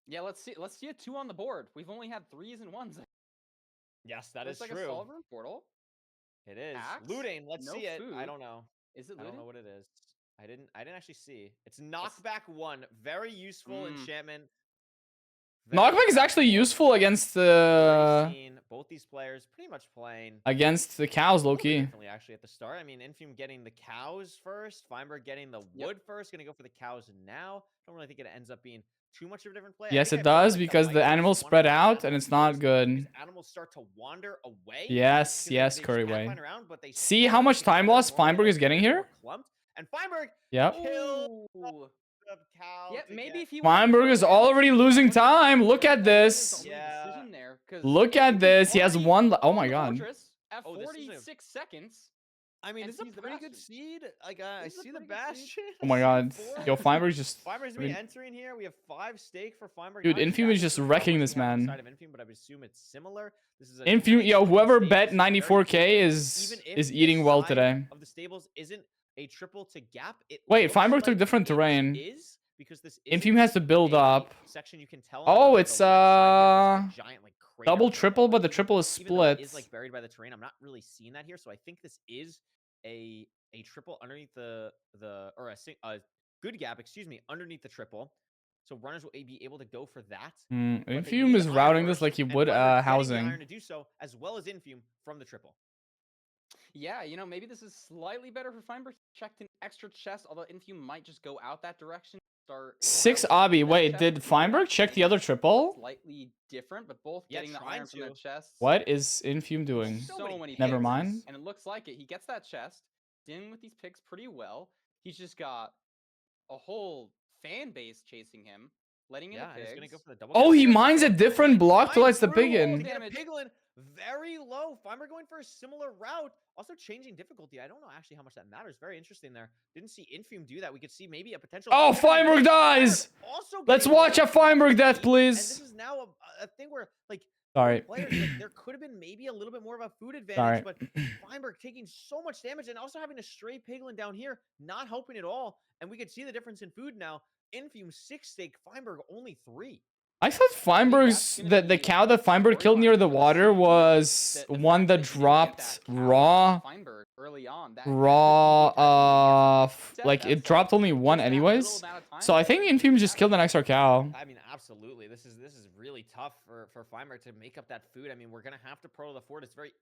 Yeah, let's see a 2 on the board. We've only had 3s and 1s. Yes, that is like true. A solver portal. It is. Axe? Looting. Let's No see it. food. I don't know. Is it I looting? don't know what it is. I didn't actually see. It's knockback 1. Very useful enchantment. Knockback is actually useful against the both these players pretty much playing against the cows, low key. Differently, actually, at the start. I mean, Infume getting the cows first, Feinberg getting the wood first. Gonna go for the cows now. Don't really think it ends up being too much of a different play. Yes, it does because the animals spread out and it's not good. Animals start to wander away. Yes, Curry way. See how much time loss Feinberg is getting here? And Feinberg. Yep. Yeah, maybe if he Feinberg is already losing time. Look at this. Yeah. Look at this. He has one. Oh my god. At 46 seconds. I mean, this is a pretty good seed. Like, I see the Bastion. Oh my god. Yo, Feinberg's just. Feinberg's gonna be entering here. We have 5 stake for Feinberg. Dude, Infume is just wrecking this man. But I would assume it's similar. This is Infume, yo, whoever bet 94k is eating well today. Of the stables isn't a triple to gap. Wait, Feinberg took different terrain. Because this Infume has to build up. Section you can tell. Oh, it's double triple, but the triple is split. It is like buried by the terrain. I'm not really seeing that here, so I think this is a triple underneath a good gap, excuse me, underneath the triple. So runners will be able to go for that. Infume is routing this like he would housing. Iron to do so, as well as Infume from the triple. Yeah, you know, maybe this is slightly better for Feinberg. Checked an extra chest, although Infume might just go out that direction. Start 6 obby. Wait, did Feinberg check the other triple? Slightly different, but both getting the iron from the chest. What is Infume doing? So many Never picks, mind. And it looks like it. He gets that chest, dealing with these picks pretty well. He's just got a whole fan base chasing him, letting in the pigs. He's gonna go for the double. Oh, he mines a different block to light the piggin. Piglin very low. Feinberg going for a similar route. Also changing difficulty. I don't know actually how much that matters. Very interesting there. Didn't see Infume do that. We could see maybe a potential. Oh, Feinberg dies. Let's watch a Feinberg death, please. And this is now a thing where like. Sorry. Players, like, there could have been maybe a little bit more of a food advantage, but Feinberg taking so much damage and also having a stray Piglin down here, not helping at all. And we could see the difference in food now. Infume 6 stake, Feinberg only 3. I thought Feinberg's the cow that Feinberg killed near the water was one that dropped raw. Like it dropped only 1 anyways. So I think Infume just killed an extra cow. I mean, absolutely. This is really tough for Feinberg to make up that food. I mean, we're gonna have to pro the fort. It's very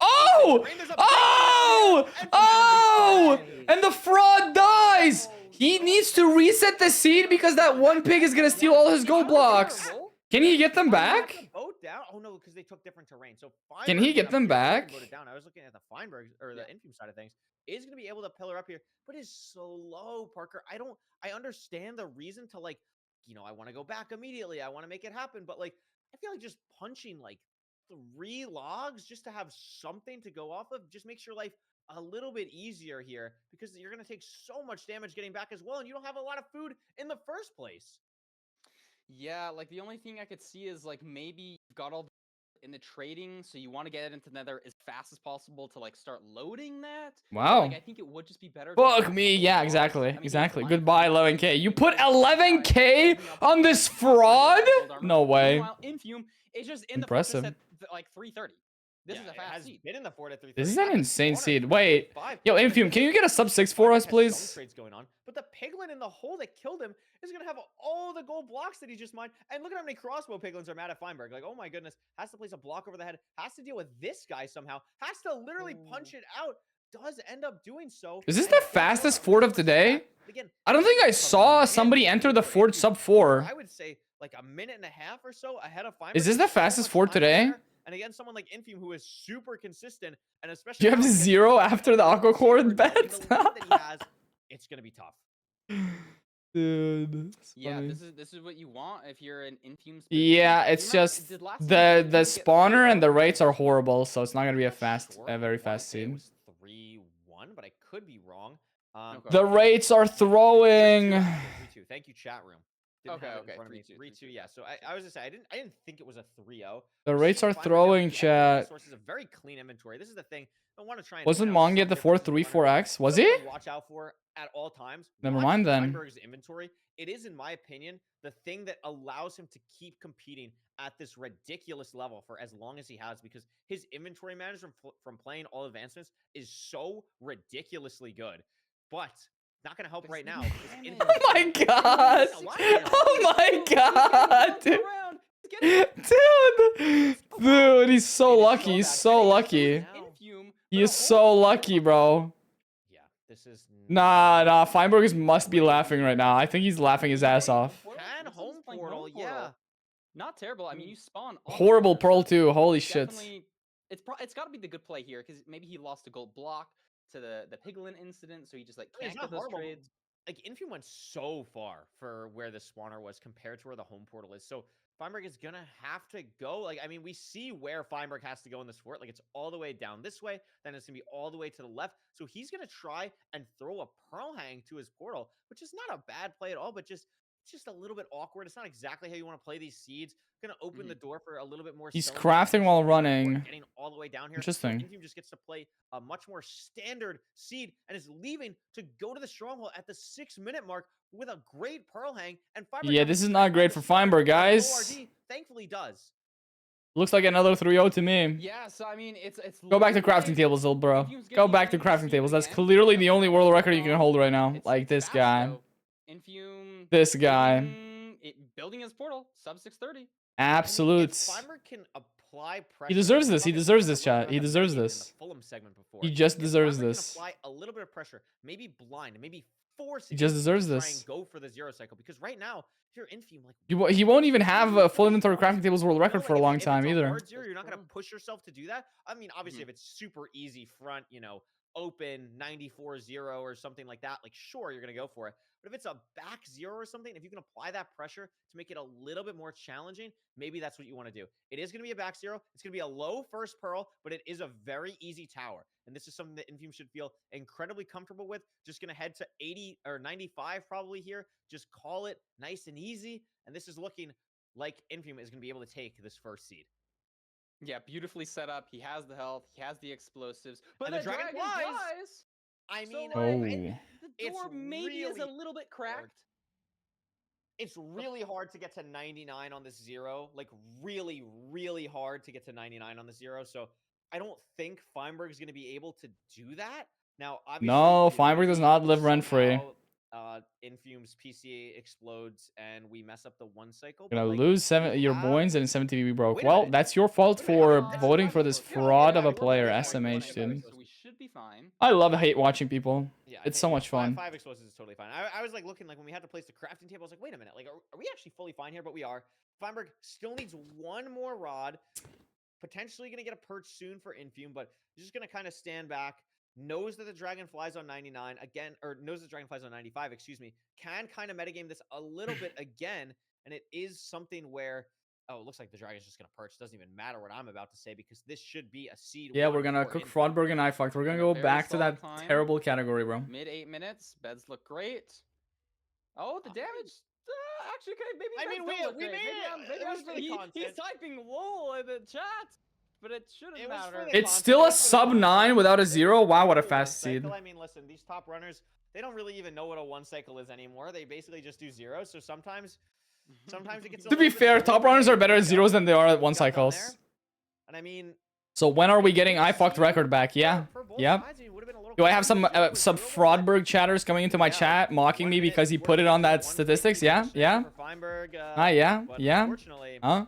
and the fraud dies. He needs to reset the seed because that one pig is gonna steal all his gold blocks. Can he get them back? Boat down? Oh no, because they took different terrain. So Feinberg can he get them back? Down. I was looking at the Feinberg or the Infume side of things. Is going to be able to pillar up here, but is so low, Parker. I understand the reason to like, you know, I want to go back immediately. I want to make it happen, but like, I feel like just punching like 3 logs just to have something to go off of just makes your life a little bit easier here because you're going to take so much damage getting back as well, and you don't have a lot of food in the first place. Yeah, like the only thing I could see is like maybe you've got all in the trading, so you want to get it into Nether as fast as possible to like start loading that. Wow. Like I think it would just be better. If you Fuck got me. full Yeah, blocks. exactly. I mean, he has Exactly. line Goodbye, of 11k. You put building 11k on this fraud? No way. Meanwhile, Infume is just in Impressive. the fortress at like 330. This is a it fast has seed. been in the fort at 330. This is an At the insane spawner at seed. Wait. 335. Yo, And the Infume, thing can you is, get a sub 6 for us, Spartak has please? some trades going on, but the piglin in the hole that killed him is gonna have all the gold blocks that he just mined. And look at how many crossbow piglins are mad at Feinberg. Like, oh my goodness, has to place a block over the head, has to deal with this guy somehow, has to literally punch it out. Does end up doing so. Is this and the gets fast a fort of first today? back. Again, I don't think I saw somebody enter the fort sub 4. I would say like a minute and a half or so ahead of Feinberg. Is this the There's so fastest much fort time today? there. And again, someone like Infume who is super consistent, and especially You have now against 0 the after the aqua super cord team, bet? the lead that he has, it's gonna be tough. Dude, that's Yeah, funny. this is what you want if you're an Infume's. Yeah, it's just the spawner and the rates are horrible, so it's not gonna be a very fast It seed. was 3-1, but I could be wrong. The rates are throwing. 3-2. Thank you, chat room. Didn't Okay, have it in okay, front of me. 3-2. 3-2. Yeah. So I was gonna say I didn't think it was a 3-0. The We're rates seeing are Feinberg have throwing, the equity chat. resources, a very clean inventory. This is the thing. I want to try and Wasn't point out Mongi some at the differences in the runner. 4-3-4x? Was Something he? to watch out for at all times. Never Watch mind then. Feinberg's inventory. It is, in my opinion, the thing that allows him to keep competing at this ridiculous level for as long as he has, because his inventory management from playing all advancements is so ridiculously good. But not gonna help right now. Oh my god! Oh my god! Dude, he's so lucky. He's so lucky. He is so lucky, bro. Yeah, this is Nah, Feinberg must be laughing right now. I think he's laughing his ass off. Can home portal, yeah. Not terrible. I mean, you spawn. all Horrible the pearl time. too. Holy shit. Definitely, it's got to be the good play here because maybe he lost a gold block to the piglin incident, so he just like I mean, can't it's get not those horrible. trades. Like Infume went so far for where the spawner was compared to where the home portal is. So Feinberg is gonna have to go. Like, I mean, we see where Feinberg has to go in this fort. Like, it's all the way down this way, then it's gonna be all the way to the left. So he's gonna try and throw a pearl hang to his portal, which is not a bad play at all, but just a little bit awkward. It's not exactly how you want to play these seeds. Gonna open the door for a little bit more. He's selling crafting while running. Getting all the way down here. Interesting. Infume just gets to play a much more standard seed and is leaving to go to the stronghold at the 6-minute mark with a great pearl hang. And Feinberg Yeah, this is not great for Feinberg, guys. ORD thankfully does. Looks like another 3-0 to me. Yeah, so I mean, it's Go back to looking crafting like tables, little bro. Infume's Go getting back to into the crafting seed tables. That's again. clearly the only world record you can hold right now. It's Like this fast, guy. though. Infume. This guy. Building his portal sub 630. Absolute. If Feinberg can apply pressure. He deserves this. He Fucking deserves this, Feinberg chat. He had a deserves mini-game in this. the Fulham segment before. He just If deserves Feinberg this. Can apply a little bit of pressure, maybe blind, maybe force. He just deserves try this. And go for the 0 cycle, because right now, if you're Infume, like He won't even have a full inventory crafting tables world record like, for a if- long if it's time a either. hard 0, you're not gonna push yourself to do that. I mean, obviously, if it's super easy front, open 94-0 or something like that, like sure, you're gonna go for it. But if it's a back 0 or something, if you can apply that pressure to make it a little bit more challenging, maybe that's what you want to do. It is going to be a back 0. It's going to be a low first pearl, but it is a very easy tower. And this is something that Infume should feel incredibly comfortable with. Just going to head to 80 or 95 probably here. Just call it nice and easy. And this is looking like Infume is going to be able to take this first seed. Yeah, beautifully set up. He has the health. He has the explosives. But And the dragon flies. dies. I mean, So, Oh. the door maybe is a little bit cracked. It's really hard to get to 99 on this 0. Like, really, really hard to get to 99 on the 0. So, I don't think Feinberg is going to be able to do that. Now, obviously, No, if Feinberg does not live rent-free. somehow, Infume's PCA explodes and we mess up the 1 cycle. Gonna but, like, lose you your have- points and 7 TV broke. Wait a Well, minute. that's your fault Wait a minute, for that's voting for this fraud of a we're player, both SMH, voting dude. So we should be fine. I hate watching people. Yeah, It's so much fun. 5 explosives is totally fine. I was like looking, like when we had to place the crafting table, I was like, wait a minute, like are we actually fully fine here? But we are. Feinberg still needs 1 more rod. Potentially gonna get a perch soon for Infume, but just gonna kind of stand back. Knows that the dragon flies on 99 again, or knows the dragon flies on 95, excuse me. Can kind of metagame this a little bit again, and it is something where, oh, it looks like the dragon's just gonna perch. Doesn't even matter what I'm about to say because this should be a seed. Yeah, 1 we're gonna for cook Infume. Fraudberg and I fucked. We're gonna go Very back to solid that climb. terrible category, bro. Mid 8 minutes. Beds look great. Oh, the damage. actually, okay, maybe I that mean, does look we great. made Maybe it. I'm, It maybe was I'm, for the he's content. typing lol in the chat, but it shouldn't It was for matter. the It's content, still it a was for the sub content. 9 without a It 0. was Wow, what a for one fast seed. cycle. I mean, listen, these top runners, they don't really even know what a 1 cycle is anymore. They basically just do zeros. So sometimes it gets. To be fair, top runners are better at zeros than they are at 1 cycles. And I mean, So when are we getting I fucked record back? Yeah. for both Yep. sides, it would've been a little Do I have crazy, some but zero was zero, but Fraudberg chatters coming into my chat mocking me because he put it on that statistics? Yeah, yeah. for Feinberg, Yeah, but yeah. Unfortunately, Huh?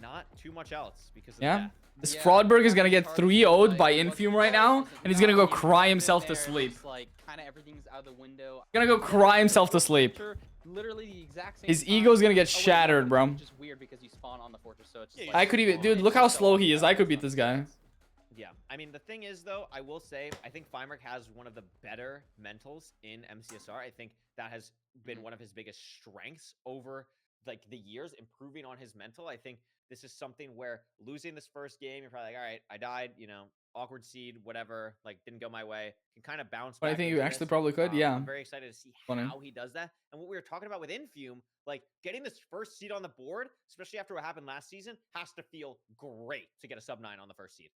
not too much else because of Yeah. that. This Yeah, Fraudberg is gonna Fraudberg's get hard 3-0'd to by play. Infume right now, and he's gonna go cry himself to sleep. Like kind of everything's out the window. Gonna go cry himself to sleep. Literally the exact same. His time. ego's gonna get Oh, wait, shattered, no, bro. It's just weird because you spawn on the fortress, so it's. Just Yeah, like, I could even, dude, look how slow he is. I could beat this guy. Yeah, I mean, the thing is, though, I will say, I think Feinberg has one of the better mentals in MCSR. I think that has been one of his biggest strengths over, like, the years, improving on his mental. I think this is something where losing this first game, you're probably like, all right, I died, you know, awkward seed, whatever, like, didn't go my way. Can kind of bounce But I back think you into actually this. probably could, yeah. I'm very excited to see Funny. how he does that. And what we were talking about with Infume, like, getting this first seed on the board, especially after what happened last season, has to feel great to get a sub 9 on the first seed.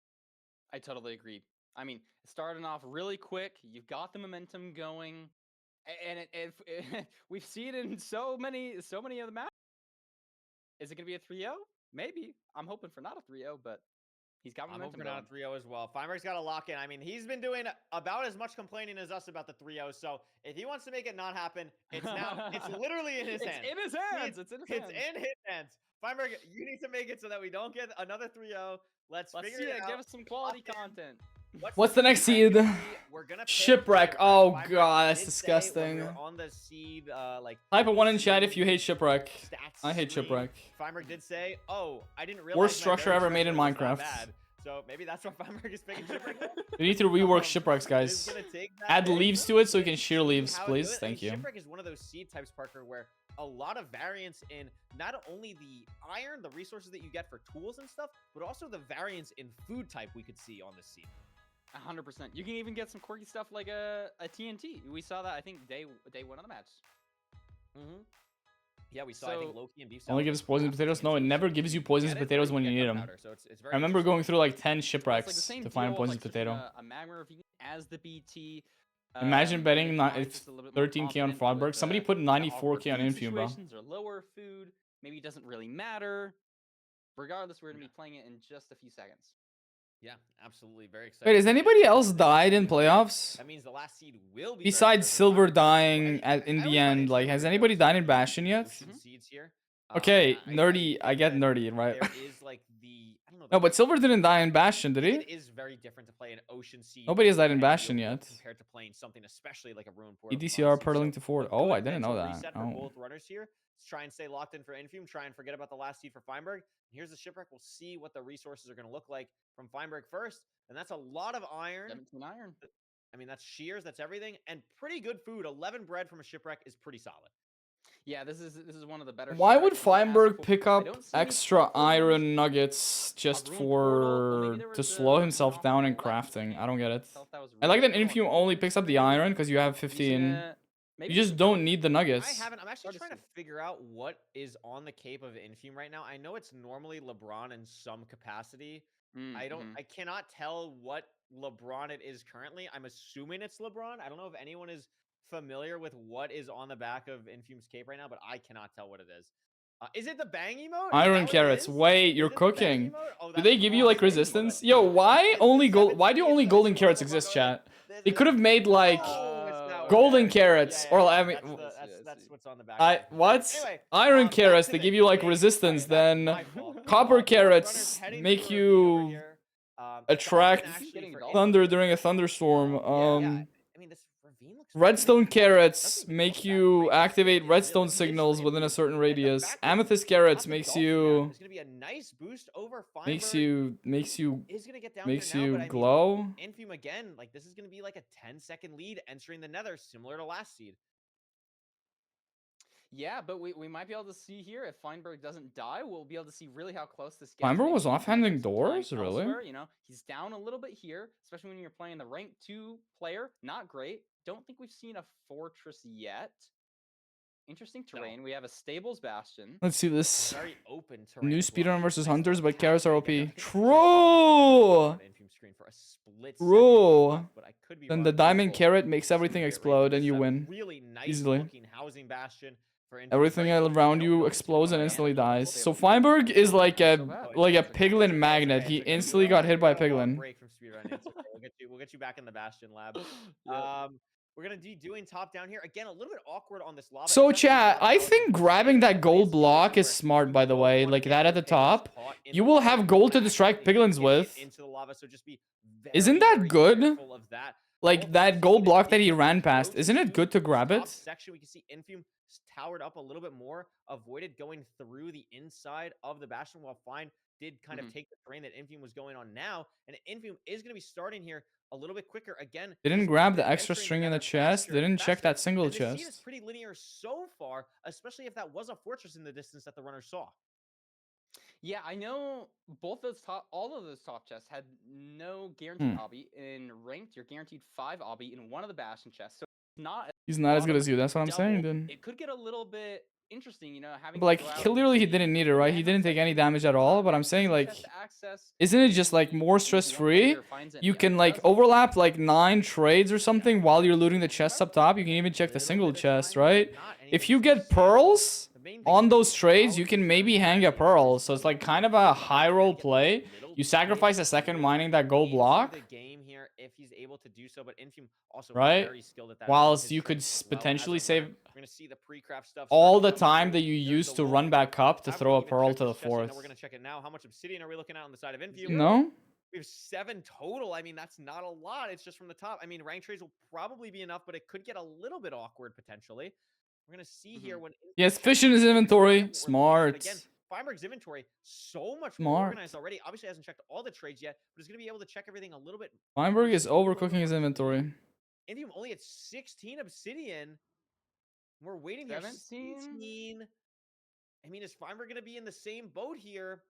I totally agree. I mean, starting off really quick, you've got the momentum going, and we've seen it in so many of the matches. Is it gonna be a 3-0? Maybe. I'm hoping for not a 3-0, but he's got I'm momentum hoping for going. not a 3-0 as well. Feinberg's got to lock in. I mean, he's been doing about as much complaining as us about the 3-0. So if he wants to make it not happen, it's now. It's literally in his hands. It's in his hands. It's in his hands. It's in his hands. Feinberg, you need to make it so that we don't get another 3-0. Let's figure see it out. Give us some quality content. What's the next seed? We're gonna pick Shipwreck. Feinberg. Oh Feinberg god, that's did say when disgusting. we were on the seed, like Type a 1 in chat if you hate Shipwreck. stats I hate screen, Shipwreck. Feinberg did say, "Oh, I didn't realize Worst my structure berry ever made in structure was that Minecraft. bad." So maybe that's why Feinberg is picking Shipwreck. We need to rework Shipwrecks, Is guys. gonna take that Add and leaves to it so we can shear see leaves, how it please. goes. I Thank mean, you. Shipwreck is one of those seed types, Parker, where a lot of variance in not only the iron, the resources that you get for tools and stuff, but also the variance in food type we could see on this seed. 100%. You can even get some quirky stuff like a TNT. We saw that I think day 1 of the match. Yeah, we saw I think So- Loki and beef. Only salad gives was poisoned crap. potatoes? No, it never gives you poisonous Get it, potatoes or when you get need them. gunpowder, so it's very I remember going interesting. through like 10 It's shipwrecks like the same to find a deal, poisonous like switching potato. a Magma Ravine as the BT. Imagine betting maybe not flying if just a little bit more 13k on confident Fraudberg. with, Somebody put the 94k on awkward food Infume, bro. situations or lower food. Maybe it doesn't really matter. Regardless, we're gonna be playing it in just a few seconds. Yeah, absolutely. Very excited. Wait, has anybody else died in playoffs? That means the last seed will be. Besides Silver dying in the end, like, has anybody died in Bastion yet? Seeds here. Okay, I nerdy. I think get that nerdy, right? There is like the I don't know. No, but Silver didn't die in Bastion, did It he? is very different to play an ocean seed. Nobody has died in and Bastion real yet. compared to playing something especially like a ruined portal. EDCR purling to a forward. Oh, good I didn't know mental that. reset for Oh. both runners here. Let's try and stay locked in for Infume. Try and forget about the last seed for Feinberg. Here's the shipwreck. We'll see what the resources are going to look like from Feinberg first, and that's a lot of iron. 17 iron. I mean, that's shears, that's everything, and pretty good food. 11 bread from a shipwreck is pretty solid. Yeah, this is one of the better. Why would shipwrecks you can ask Feinberg for. pick I up don't see any extra portals. iron nuggets just ruined portal, but maybe for there to was slow an himself option down in left in the crafting? game. I don't get it. Felt that was I like that really Infume only picks up the iron because you have 15. Maybe You just don't need the nuggets. I'm actually Hard to trying to see. figure out what is on the cape of Infume right now. I know it's normally LeBron in some capacity. I cannot tell what LeBron it is currently. I'm assuming it's LeBron. I don't know if anyone is familiar with what is on the back of Infume's cape right now, but I cannot tell what it is. Is it the bang emote? Is Iron that what it carrots. is? Wait, you're Is it the bang cooking. emote? Oh, Do that's they give you like awesome. resistance? Yo, why only gold? Why do only golden carrots exist, chat? They could have made like Oh, it's not golden okay. carrots, Yeah, or yeah, I mean, that's what's on the back. what? Anyway, Iron back carrots. to They the give you like game. resistance. Sorry, that's Then my fault. copper Both carrots runners heading make to a ravine over you here. attract Dolphin actually for thunder during a thunderstorm. I mean, this ravine looks Redstone pretty carrots Doesn't make look that you great. activate It's redstone initially signals within a improved, certain and the radius. fact that Amethyst we carrots got the makes dolphin down you is gonna be a nice boost over makes Feinberg. you Is gonna get down makes here now, you but I mean, glow. Infume again, like this is gonna be like a 10-second lead entering the Nether, similar to last seed. Yeah, but we might be able to see here if Feinberg doesn't die, we'll be able to see really how close this gets. Feinberg Maybe was he can offhanding get some time doors, really? elsewhere, you know, he's down a little bit here, especially when you're playing the rank 2 player. Not great. Don't think we've seen a fortress yet. Interesting terrain. We have a Stables Bastion. Let's see this. Very open terrain New as well. speedrun versus Nice little hunters, but tap carrots are right OP. there. I think True. on Infume screen for a split second, True. but I could be Then wrong. the diamond Beautiful carrot makes secret everything right explode here. and you This is a win. Really nice Easily. looking housing bastion for Infume. Everything Very around cool. you No explodes and damage. instantly dies. They So have Feinberg is like a bad. piglin magnet. He instantly got hit by piglin. Break from speedrun. It's okay. We'll get you back in the bastion lab. Yep. We're gonna be doing top down here again. A little bit awkward on this lava. So especially chat, for I Alex think and grabbing that Blaze gold here block is where smart, you by the don't way. wanna Like get that at the your fingers top. caught in You the will lava. have gold to You're distract actually piglins getting with. into the lava, so just be Isn't very, that very good? careful of that. Like Both that sides gold see block the that he Infume ran close past. Isn't it to good to grab top it? section. We can see Infume towered up a little bit more, avoided going through the inside of the bastion, while Fine did kind of take the terrain that Infume was going on now. And Infume is going to be starting here a little bit quicker. Again, Didn't he's grab the been extra entering string in the nether chest. faster and Didn't check faster, that single and the scene is chest. pretty linear so far, especially if that was a fortress in the distance that the runner saw. Yeah, I know all of those top chests had no guaranteed obby. In ranked, you're guaranteed 5 obby in one of the bastion chests. So it's not. He's not as good bottom as you. That's what I'm saying, double. dude. It could get a little bit interesting, you know, having But like to go out clearly he and didn't need it, right? He random didn't take any sections, damage at all. But I'm saying like, chest access, isn't it just like more maybe one stress-free? player finds it and You the can other like doesn't. overlap like 9 trades or something while you're looting the chest up top. You can even check the single chest, right? If you get pearls on those trades, you can maybe hang a pearl. So it's like kind of a high roll play. You sacrifice a second mining that gold block, The game here, if he's able to do so, but Infume also right? very skilled at that. Whilst you could potentially save We're gonna see the pre-craft stuff all the start coming time through. that you There's used the to wall run here. back up to Haven't throw a even pearl checked to the this chest yet. No, fourth. we're gonna check it now. How much obsidian are we looking at on the side of Infume? You know? We have 7 total. I mean, that's not a lot. It's just from the top. I mean, rank trades will probably be enough, but it could get a little bit awkward potentially. We're gonna see here when Yes, fish in his inventory. But Smart. again, Feinberg's inventory so much more Smart. organized already. Obviously, hasn't checked all the trades yet, but he's gonna be able to check everything a little bit. Feinberg is overcooking his inventory. Infume only at 16 obsidian. We're waiting here. 17? 17. I mean, is Feinberg gonna be in the same boat here?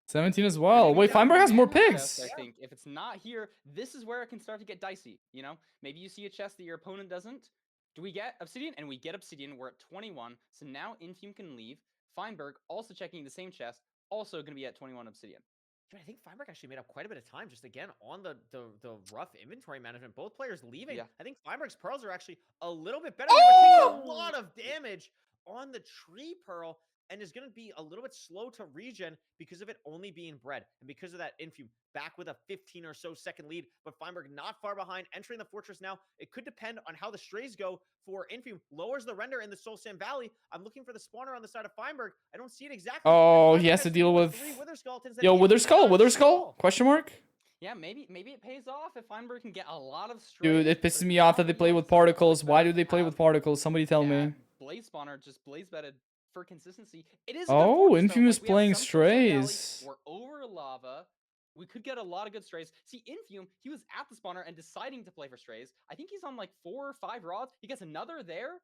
17 as well. Maybe Wait, that Feinberg has more random chest, pigs. I think if it's not here, this is where it can start to get dicey. You know, maybe you see a chest that your opponent doesn't. Do we get obsidian? And we get obsidian. We're at 21. So now Infume can leave. Feinberg also checking the same chest, also going to be at 21 obsidian. Dude, I think Feinberg actually made up quite a bit of time just again on the rough inventory management. Both players leaving. Yeah. I think Feinberg's pearls are actually a little bit better. It takes a lot of damage on the tree pearl and is going to be a little bit slow to regen because of it only being bred. And because of that, Infume back with a 15 or so second lead, but Feinberg not far behind, entering the fortress now. It could depend on how the strays go for Infume. Lowers the render in the Soul Sand Valley. I'm looking for the spawner on the side of Feinberg. I don't see it exactly. Oh, And he has Feinberg to deal with... 3 Wither Skeletons that Yo, Infume Wither does Skull, not Wither see at all. Skull? Question mark? Yeah, maybe it pays off if Feinberg can get a lot of strays. Dude, it but pisses me off that they play with particles. Why do they play with particles? Somebody tell me. Blaze spawner just blaze bedded for consistency. It is a good Oh, fortress, though. Infume is Like, we have playing some Soul Sand Valley, strays. We're over lava. We could get a lot of good strays. See, Infume, he was at the spawner and deciding to play for strays. I think he's on like 4 or 5 rods. He gets another there.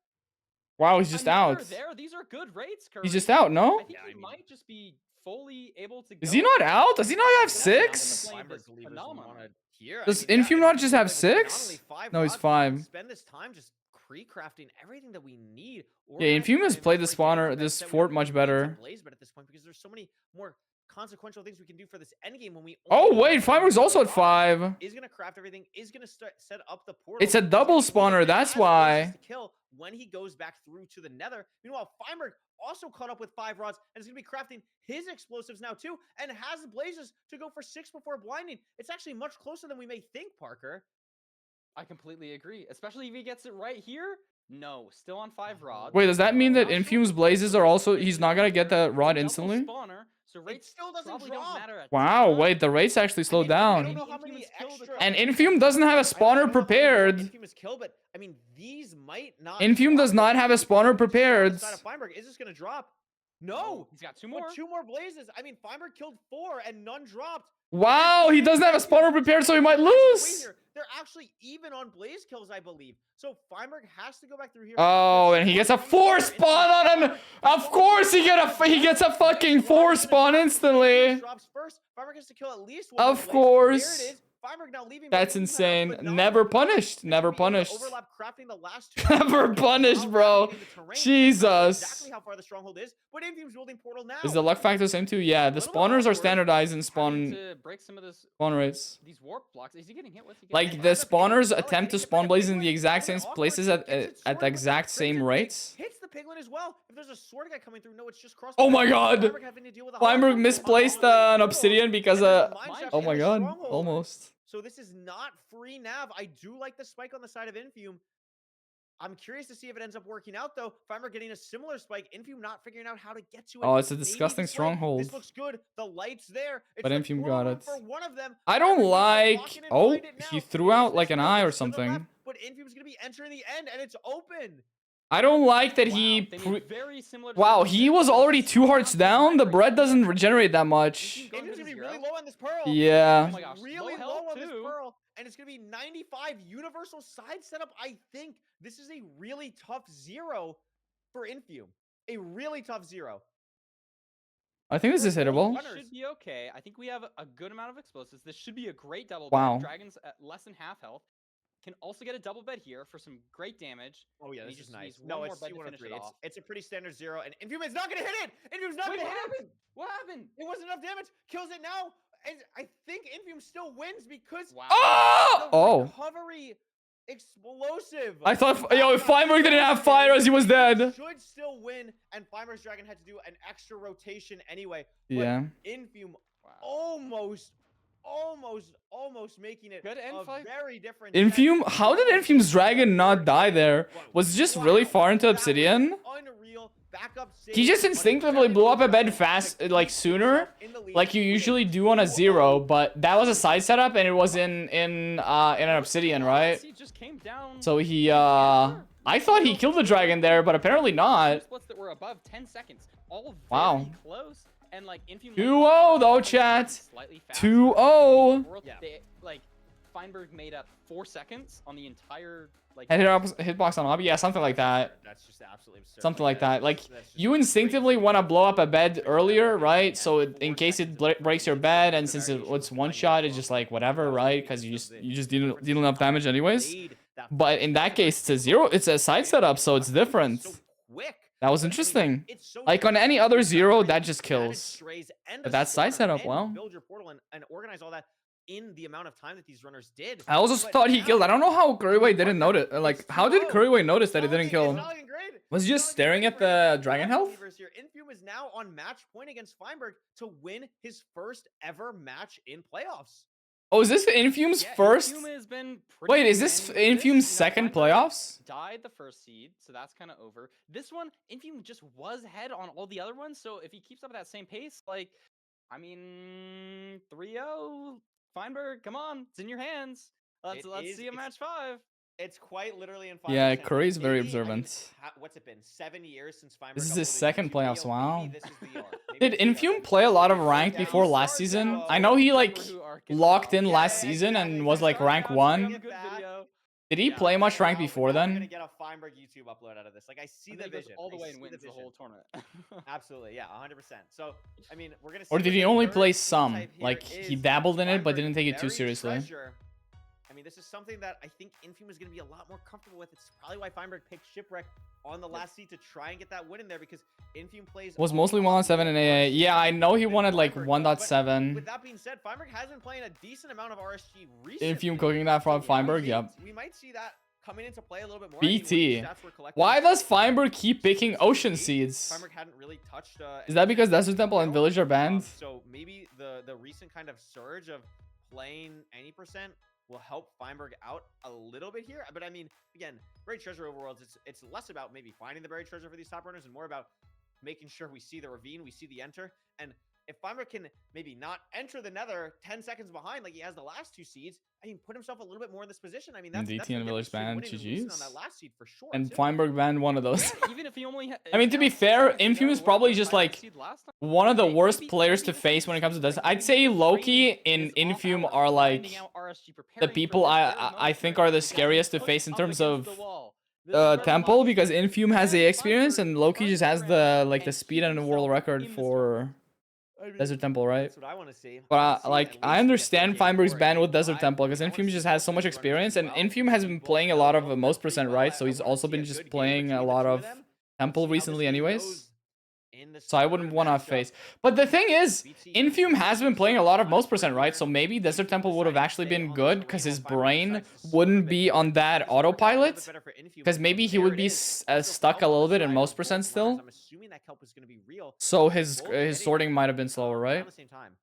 Wow, he's just Another out. there. These are good rates, Curry. He's just out, no? I think he might just be fully able to Is go he not for- out? Does he not have That's 6? not the Playing Feinberg this believers phenomenon. wanna hear. I Does mean, yeah, Infume if not he just can have play with not 6? only 5 No, he's rods, 5. Spend this time just pre-crafting everything that we need. Yeah, Infume has played the Organizing our spawner, inventory, this that we fort don't much need to better. blaze bed at this point because there's so many more consequential things we can do for this endgame when we Oh, only wait, have Feinberg's also at 5. is gonna craft everything, is gonna start set up the portal. It's a He's double gonna use it spawner, and that's has places why. to kill when he goes back through to the nether. Meanwhile, Feinberg also caught up with 5 rods and is gonna be crafting his explosives now too, and has blazes to go for 6 before blinding. It's actually much closer than we may think, Parker. I completely agree, especially if he gets it right here. No, still on 5 rods. Wait, does that mean that Not sure Infume's if blazes are also... He's not gonna get the rod double instantly? Spawner, so rates still doesn't probably drop. don't matter. Wow, wait, the rates actually slowed I down. don't know how many extra. And Infume doesn't have a I spawner don't know how many prepared. Infume is killed, but I mean, these might not. Infume does drop. not have a spawner On the prepared. side of Feinberg, is this gonna drop? No, He's got 2 but more. 2 more blazes. I mean, Feinberg killed 4 and none dropped. Wow, he doesn't have a spawner prepared, so he might Wait lose. here. They're actually even on blaze kills, I believe. So Feinberg has to go back through here. Oh, and he gets a 4 spawn on him. Of course he gets a fucking 4 spawn instantly. Drops first. Feinberg has to kill at least one. Of blaze. course. There it is. Feinberg now leaving. That's insane. Never punished. Never punished. Overlap crafting the last 2 Never punished, bro. Jesus. Exactly how far the stronghold is, but Infume's building portal now. Is the luck factor the same too? Yeah, the spawners are standardized in Having spawn to break some of this rates. these warp blocks. Is he getting hit? What's he getting Like hit? the spawners attempt to spawn blaze in the exact same places at the exact same rates. Hits the piglin as well. If there's a sword guy coming through, no, it's just cross. Oh my god! Feinberg misplaced an obsidian because oh my god, almost. So this is not free nav. I do like the spike on the side of Infume. I'm curious to see if it ends up working out though. Feinberg getting a similar spike. Infume not figuring out how to get to it. Oh, it's a Maybe disgusting this way. stronghold. This looks good. The light's there. It's But the Infume portal got room it. for one of them. I don't Feinberg like. walking in Oh, behind it now. he threw out like This an goes eye or to the something. left, but Infume's gonna be entering the end, and it's open. I don't like that he. They made very similar to Wow, the he was already 2 hearts down. The bread doesn't regenerate that much. Infume's gonna be really low on this pearl. Yeah. Oh my gosh, Really low low health on this too. pearl, and it's gonna be 95 universal side setup. I think this is a really tough 0 for Infume. A really tough 0. I think this is hittable. This should be okay. I think we have a good amount of explosives. This should be a great double Wow. bed. Dragons at less than half health. Can also get a double bed here for some great damage. Oh yeah, And this he is just nice. needs No, one it's more bed to 2-1-3. finish it off. It's a pretty standard 0, and Infume is not gonna hit it. Infume's not Wait, gonna what hit it. happened? What happened? It wasn't enough damage. Kills it now, and I think Infume still wins because Wow. Oh! the Oh. recovery explosive. I thought, yo, if Feinberg didn't have fires, he was dead. Should still win, and Feinberg's Dragon had to do an extra rotation anyway. But Yeah. Infume Wow. almost making it Good end a fight. very different. Infume, how did Infume's dragon not die there? Was it just really far into obsidian? Unreal backup save. He just instinctively blew up a bed fast, like sooner, like you usually do on a 0. But that was a side setup, and it was in an obsidian, right? He just came down. So he, I thought he killed the dragon there, but apparently not. Splits that were above 10 seconds. All very Wow. close. And like Infume 2-0 though, chat. Slightly faster. 2-0. They, like Feinberg made up 4 seconds on the entire like Hitbox on lobby, yeah, something like that. That's just absolutely absurd. Something like that. Like, you instinctively want to blow up a bed earlier, right? So in case it breaks your bed, and since it's one shot, it's just like whatever, right? Because you just deal enough damage anyways. But in that case, it's a 0. It's a side setup, so it's different. That was interesting. Like on any other 0, that just kills. But that's side setup. Wow. Build your portal and organize all that in the amount of time that these runners did. I also thought he killed. I don't know how Curryway didn't notice. Like, how did Curryway notice that he didn't kill? Was he just staring at the dragon health? Infume is now on match point against Feinberg to win his first ever match in playoffs. Oh, is this Infume's first? Infume has been Wait, is this Infume's second playoffs? Died the first seed, so that's kind of over. This one, Infume just was ahead on all the other ones, so if he keeps up at that same pace, like, I mean, 3-0, Feinberg, come on, it's in your hands. Let's see a match 5. It's quite literally in 5. Yeah, Curry's very observant. What's it been? 7 years since Feinberg. This is his second playoffs. Wow. This is the arc. Did Infume play a lot of ranked before last season? I know he like locked in last season and was like rank 1. Did he play much rank before We're then? gonna get a Feinberg YouTube upload out of this. Like I see the vision. all the I way and see wins the vision. whole tournament. Absolutely, yeah, 100%. So, I mean, we're gonna. Or see did what he the only third play team some? type here Like he is. dabbled in it but Feinberg, didn't take it too very seriously. treasure. I mean, this is something that I think Infume is going to be a lot more comfortable with. It's probably why Feinberg picked Shipwreck on the last seed to try and get that win in there because Infume plays. Was mostly 1-7 in AA. Yeah, I know he wanted like 1.7. With that being said, Feinberg has been playing a decent amount of RSG recently. Infume cooking that from Feinberg, yep. We might see that coming into play a little bit more. BT. Why does Feinberg keep picking ocean seeds? Feinberg hadn't really touched. Is that because Desert Temple and Village are banned? So maybe the recent kind of surge of playing any percent will help Feinberg out a little bit here. But I mean, again, buried treasure overworlds, it's less about maybe finding the buried treasure for these top runners and more about making sure we see the ravine, we see the enter. And if Feinberg can maybe not enter the nether 10 seconds behind like he has the last 2 seeds, I mean, put himself a little bit more in this position. I mean, that's DT and Village banned, GG's. on that last seed for sure. And Feinberg banned one of those. Even if he only I mean, to be fair, Infume is probably just like one of the worst players to face when it comes to this. I'd say Loki and Infume are like the people I think are the scariest to face in terms of Temple, because Infume has the experience and Loki just has the like the speed and the world record for mean, Desert Temple, right? That's what I want to see. But See like, at I least an understand FNJ Feinberg's or ban an with Desert 85. Temple because I wanna Infum see just both has so of much these runners experience, do and well. Infum We has see been both playing a know lot of both of them most pretty percent well. right, so I he's wanna also see been a just good game playing a between the lot two of them. Temple Let's see how this recently game anyways. goes in the So I third wouldn't want to matchup. face. But the thing is, BT Infum has been playing a lot of most percent right, here. so maybe Desert Infum Temple would have deciding to actually stay been on this good arena because while his Feinberg brain decides to swing a wouldn't bit be more. on that This worked out a little bit autopilot. better for Infum, Because but maybe he there would it be is. Also stuck kelp a on little the bit in side most of percent both runners. still. I'm assuming that kelp is going to be real. So They're his both his hitting, sorting might have been slower, around right? the same time.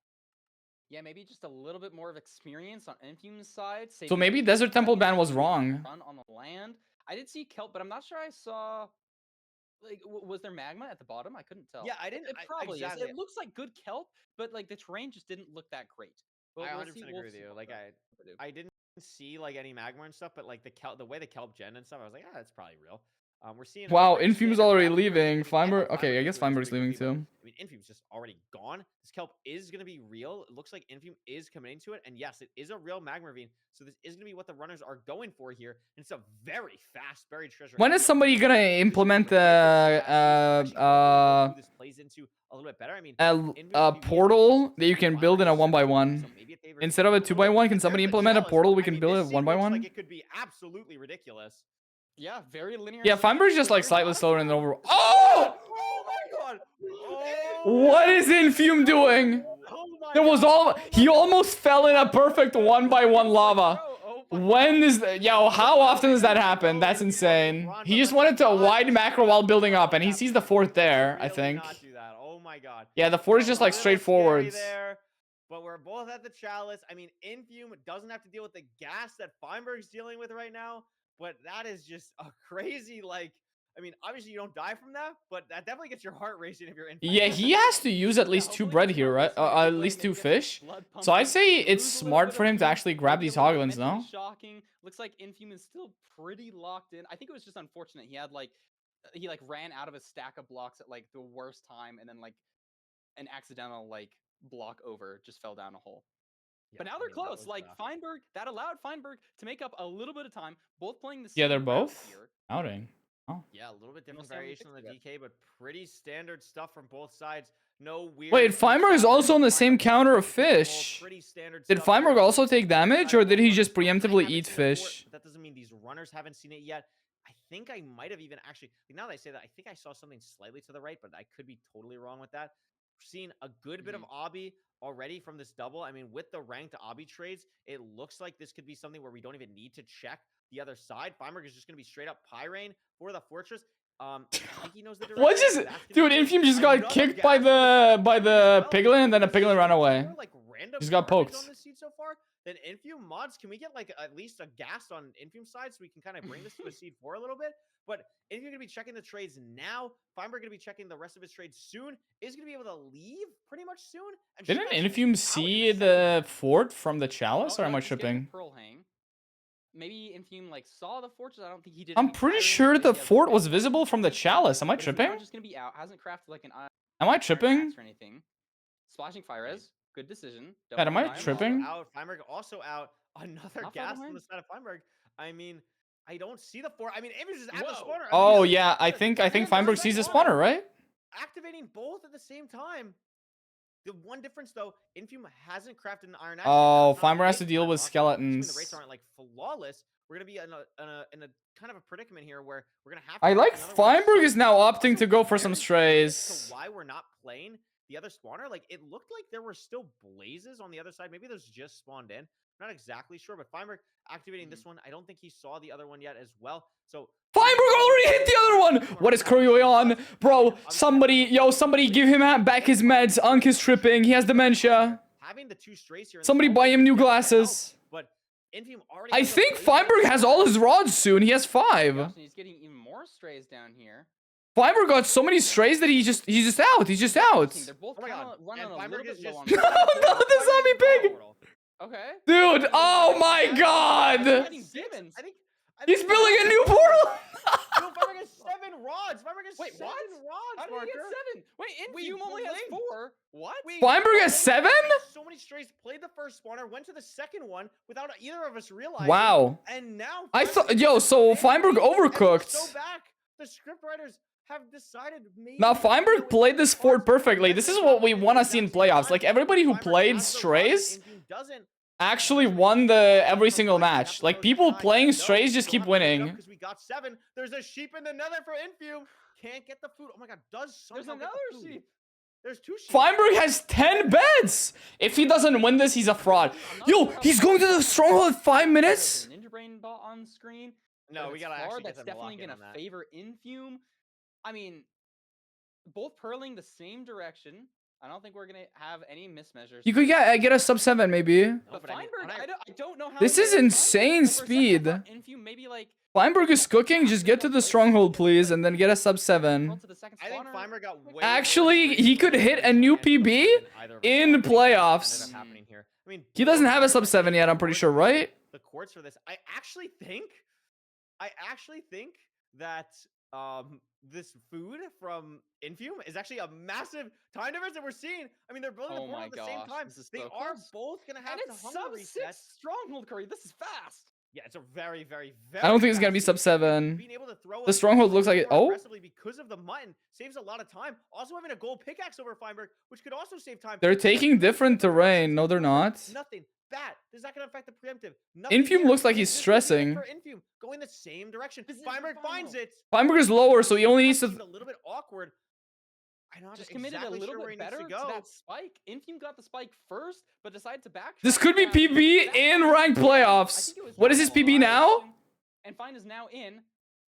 Yeah, maybe just a little bit more of experience on Infum's side. So maybe Desert Temple ban was wrong. Run on the land. I did see kelp, but I'm not sure I saw. Like, was there magma at the bottom? I couldn't tell. Yeah, I didn't. It probably exactly. is. It looks like good kelp, but like the terrain just didn't look that great. But I we'll 100% see. agree with you. Like I didn't see like any magma and stuff, but like the way the kelp gen and stuff, I was like, ah, that's probably real. We're seeing Wow, pretty Infum's standard already graphic where leaving. you can get Feinberg. how Okay, I is guess doing this Feinberg's pretty leaving quickly, but, too. I mean, Infum's just already gone. This kelp is going to be real. It looks like Infum is coming into it, and yes, it is a real magma ravine. So this is going to be what the runners are going for here. And it's a very fast buried treasure. When is somebody gonna implement the this plays into a little bit better. I mean, portal that you can build in a 1x1? so maybe it favors Instead of a Infum little bit. 2x1, can But somebody there's the implement a chalice. portal we I can mean, build this it scene 1 by looks 1? like it could be absolutely ridiculous. Yeah, very linear. Yeah, system. Feinberg's just like There's slightly not a slower than the problem. overall. Oh! Oh my god! What is Infum doing? Oh my There was god! he almost fell in a perfect 1x1 lava. When is yo? How often does that happen? That's insane. He just went into a wide macro while building up, and he sees the fort there. I think. Not do that. Oh my god. Yeah, the fort is just like Little straightforward. scary there, but we're both at the chalice. I mean, Infum doesn't have to deal with the gas that Feinberg's dealing with right now, but that is just a crazy like. I mean, obviously you don't die from that, but that definitely gets your heart racing if you're in. Yeah, he has to use at least 2 bread here, right? At least 2 fish. So I say it's smart for him to actually grab these hoglins, no? Shocking. Looks like Infum is still pretty locked in. I think it was just unfortunate. He had like he ran out of a stack of blocks at like the worst time, and then like an accidental like block over just fell down a hole. But now they're close. Like Feinberg, that allowed Feinberg to make up a little bit of time. Both playing the same Yeah, they're route both here. outing. Oh. Yeah, a little bit different see how we variation on the fix DK, but pretty standard stuff from both sides. No weird. Wait, Feinberg is also on the same counter of fish. Pretty standard Did stuff Feinberg here. also take damage, or did he just I preemptively haven't eat seen it before, fish? but that doesn't mean these runners haven't seen it yet. I think I might have even actually. Now that I say that, I think I saw something slightly to the right, but I could be totally wrong with that. Seen a good bit of obby already from this double. I mean, with the ranked obby trades, it looks like this could be something where we don't even need to check the other side. Feinberg is just going to be straight up Pyrain for the fortress. I think he knows the direction. What just, dude? Infum just got kicked by the piglin, and then the piglin ran away. Like random Just got garbage poked. on this seed so far. Then Infum mods, can we get like at least a gas on Infum side so we can kind of bring this to a seed 4 a little bit? But Infum gonna be checking the trades now. Feinberg gonna be checking the rest of his trades soon. Is gonna be able to leave pretty much soon. And Didn't should actually Infum be out see in a the fort from the chalice, or am I He's getting a tripping? Pearl hang. Maybe Infum like saw the fortress. I don't think he did. I'm any pretty firing, sure but the he has fort no was fire. visible from the chalice. Am I But he's tripping? now just gonna be out. Hasn't crafted like an Am I tripping? axe or anything. Splashing fire res. Good decision. God, am I Double tripping? Out. Feinberg also out. Another Not far gas on behind. the side of Feinberg. I mean, I don't see the fort. I mean, Infum's just at the Whoa. spawner. Oh mean, yeah, I think Feinberg sees the spawner, right? activating both at the same time. The one difference though, Infum hasn't crafted an iron axe. Oh, That's not Feinberg has to big deal time with off. Assuming the skeletons. rates aren't like flawless, we're gonna be in a kind of a predicament here where we're gonna have. I to like craft another one. Feinberg So is now opting also to go for some very curious strays. to why we're not playing the other spawner? Like it looked like there were still blazes on the other side. Maybe those just spawned in. Not exactly sure, but Feinberg activating this one. I don't think he saw the other one yet as well. So Feinberg already hit the other one! What is Curry on? Bro, somebody give him back his meds. Unk is tripping. He has dementia. having the 2 strays here. Somebody buy him new glasses. But Infum already. I has a think blaze Feinberg has all his rods soon. He has 5. And he's getting even more strays down here. Feinberg got so many strays that he's just out. He's just out. They're both Oh my god! running And a Feinberg little is bit just. low on Oh no, the zombie pig! Okay. Dude, oh my god! Getting Gibbons. I think He's building a new portal! No, Feinberg has 7 rods. Feinberg has Wait, 7 what? rods. How did he get Marker. 7? Wait, We Infum only has blinked. 4. What? Feinberg has 7? So many strays. Played the first spawner, went to the second one without either of us realizing. Wow. And now I Feinberg thought, yo, so is Feinberg and we're overcooked. so back. The script writers have decided maybe. Now, you know, Feinberg played this fort perfectly. This is what we want to see in playoffs. Like, everybody who played Strays actually won every single match. Like, people playing Strays just keep winning. Because we got 7. There's a sheep in the nether for Infume. Can't get the food. Oh my god, does There's somehow another get the food. sheep. There's 2 sheep. Feinberg has 10 beds. If he doesn't win this, he's a fraud. Yo, he's going to the stronghold in 5 minutes. Ninja Brain bot on screen. No, we gotta actually get That's them to lock definitely in gonna on that. favor Infume. I mean, both purling the same direction. I don't think we're gonna have any mismeasures. You could get a sub 7 maybe. But Feinberg, I don't know how. This is insane speed. Infume maybe like. Feinberg is cooking. Just get to the stronghold, please, and then get a sub 7. I think Feinberg got way Actually, he could hit a new PB in playoffs. happening here. I mean, He doesn't have a sub 7 yet, I'm pretty sure, right? the courts for this. I actually think that this food from Infume is actually a massive time difference that we're seeing. I mean, they're building Oh the board my at the same gosh, time. this is They so are close. both gonna have And to it's hunger sub reset. 6 stronghold curry. This is fast. Yeah, it's a very, very, very. I don't think it's gonna be fast sub season. 7. Being able to throw The a stronghold little looks like bit it. more Oh, aggressively because of the mutton saves a lot of time. Also having a gold pickaxe over Feinberg, which could also save time. they're taking different terrain. No, they're not. Nothing. Bad. This is not going to affect the preemptive. Nothing Infume here. looks like he's This is gonna be it stressing. for Infume, going the same direction. This is Feinberg the finds final. it. Feinberg is lower, so he only needs Seemed to. a little bit awkward. I'm not Just committed exactly a little sure where bit he needs better to to go. that spike. Infume got the spike first, but decided to backtrack. This could be and PB back in up. ranked I playoffs. think it was What is his Fine PB now? And Fine is now in.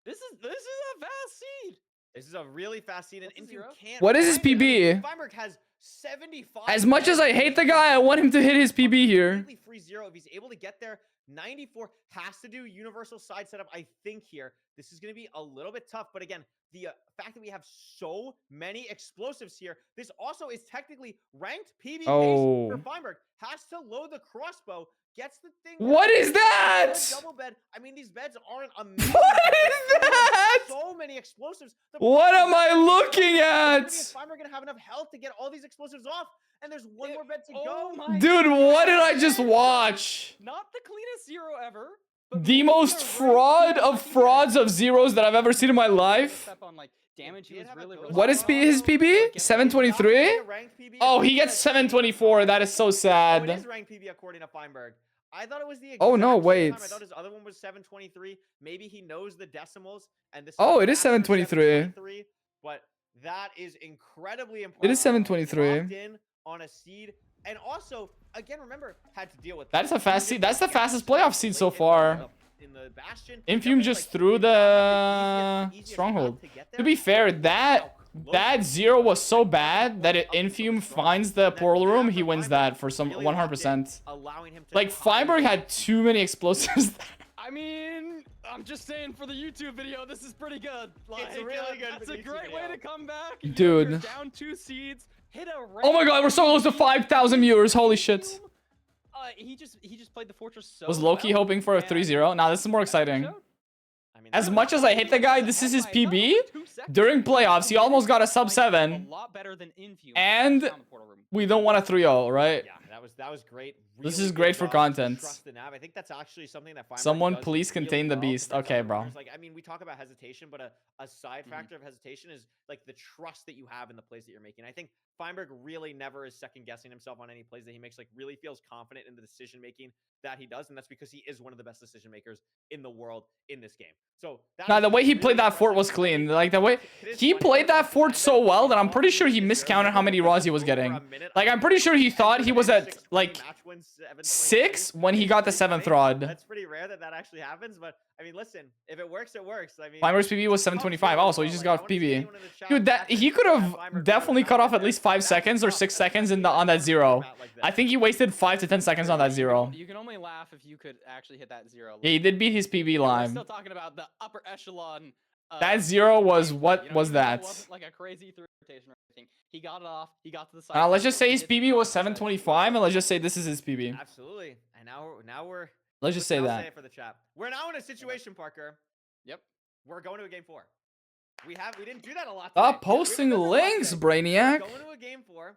This is a fast seed. This is a really fast seed, and What's the Infume zero? can't. What is his find it. I mean, PB? Feinberg has 75. As much as I hate the guy, I want him to hit his PB here. Completely free 0 if he's able to get there. 94 has to do universal side setup. I think here this is going to be a little bit tough, but again, the fact that we have so many explosives here, this also is technically ranked PB pace Oh. for Feinberg. Has to load the crossbow. Gets the thing. What is that? Double bed. I mean, these beds aren't amazing. What is that? So many explosives. The What problem am is I that looking at? is Feinberg gonna have enough health to get all these explosives off, and there's one more bed to Oh go. my Dude, what did I God. just watch? Not the cleanest 0 ever. But The maybe most the fraud of frauds of zeros that I've ever seen in my life. Step on like damage. He was really. What is his PB? 723? Ranked PB. Oh, he gets 724. That is so Oh, it is sad. ranked PB according to Feinberg. I thought it was the Oh, no, exact same wait. time. I thought his other one was 723. Maybe he knows the decimals, and this. Oh, it is faster than 723. But that is incredibly important. It is 723. Locked in on a seed, and also again, remember had to deal with. That's a fast seed. That's the fastest playoff playoff seed so far. In the Bastion, Infume just threw the stronghold. To be fair, that 0 was so bad that if Infume finds the portal room, he wins that for some 100%. allowing him to Like, Feinberg had too many explosives there. I mean, I'm just saying for the YouTube video, this is pretty good. Like, It's really good That's for a the YouTube great way video. to come back. You know, Dude. you're down 2 seeds. Hit a. Oh my god, we're so close to 5,000 viewers. Holy shit. He just played the fortress so. Was Loki well, hoping for a and 3-0? Nah, this is more exciting. showed. I mean, As much as I hate the guy, this is his PB. During playoffs, he almost got a sub 7. A lot better than Infume. And Found the portal room. we don't want a 3-0, right? Yeah, that was great. This Really is good great for job to content. trust the nav. I think that's actually something that Feinberg Someone does please really contain the well beast. against Okay, other bro. runners. Like, I mean, we talk about hesitation, but a side factor of hesitation is like the trust that you have in the plays that you're making. I think Feinberg really never is second guessing himself on any plays that he makes. Like, really feels confident in the decision making that he does, and that's because he is one of the best decision makers in the world in this game. So Nah, the way he played that fort was clean. Like, the way he played that fort so well that I'm pretty sure he miscounted how many raws he was getting. Like, I'm pretty sure he thought he was at, like, 6 when he got the 7th rod. That's pretty rare that actually happens, but I mean, listen, if it works, it works. I mean, Feinberg's PB was 725 also, he just got PB. Dude, that he could have definitely cut off at least 5 seconds or 6 seconds on that 0. I think he wasted 5 to 10 seconds on that 0. You can only laugh if you could actually hit that 0. Yeah, he did beat his PB We're line. still talking about the upper echelon. That 0 was, what you know, was even though it that? wasn't like a crazy through rotation or anything. He got it off. He got to the side. Let's just say his PB was 725 and let's just say this is his PB. Absolutely. And now we're Let's just say I'll that. Say it for the chat. We're now in a situation, Parker. Yep. We're going to a game 4. We didn't do that a lot. Stop today. We posting haven't done that a lot links, today. Brainiac. We're going to a game 4.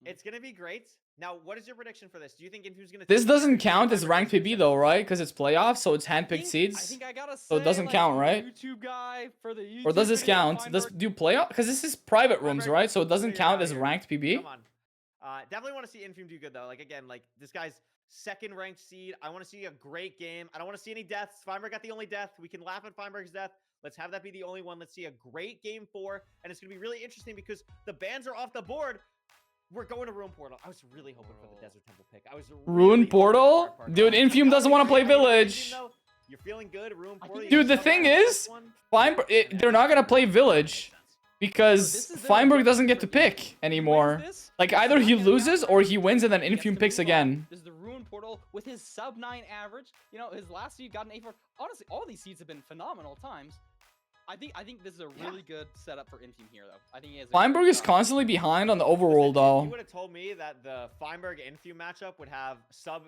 It's gonna be great. Now, what is your prediction for this? Do you think Infum's gonna? This take doesn't it, or do you think count as Fineberg ranked is gonna PB take though, it? right? Because it's playoffs, so it's handpicked I seeds. think I gotta say, So it doesn't like, count, from a right? YouTube guy for the YouTube Or does this video, count? Does Feinberg- do playoff? Because this is private rooms, Feinberg, right? So it doesn't figure it count out as here. ranked PB. Come on. Definitely want to see Infum do good though. Like again, like this guy's second ranked seed. I want to see a great game. I don't want to see any deaths. Feinberg got the only death. We can laugh at Feinberg's death. Let's have that be the only one. Let's see a great game 4, and it's gonna be really interesting because the bans are off the board. We're going to Ruin Portal. I was really hoping for the Desert Temple pick. I was Ruin Portal? Dude, Infum doesn't want to play Village. You're feeling good, Ruin Portal. Dude, the thing is, Feinberg, they're not gonna play Village because Feinberg doesn't get to pick anymore. Like either he loses or he wins and then Infum picks again. This is the Ruin Portal with his sub 9 average. You know, his last seed got an A4. Honestly, all these seeds have been phenomenal times. I think this is a really good setup for Infum here, though. I think he has. Feinberg is constantly behind on the overworld, If though. you would have told me that the Feinberg Infum matchup would have sub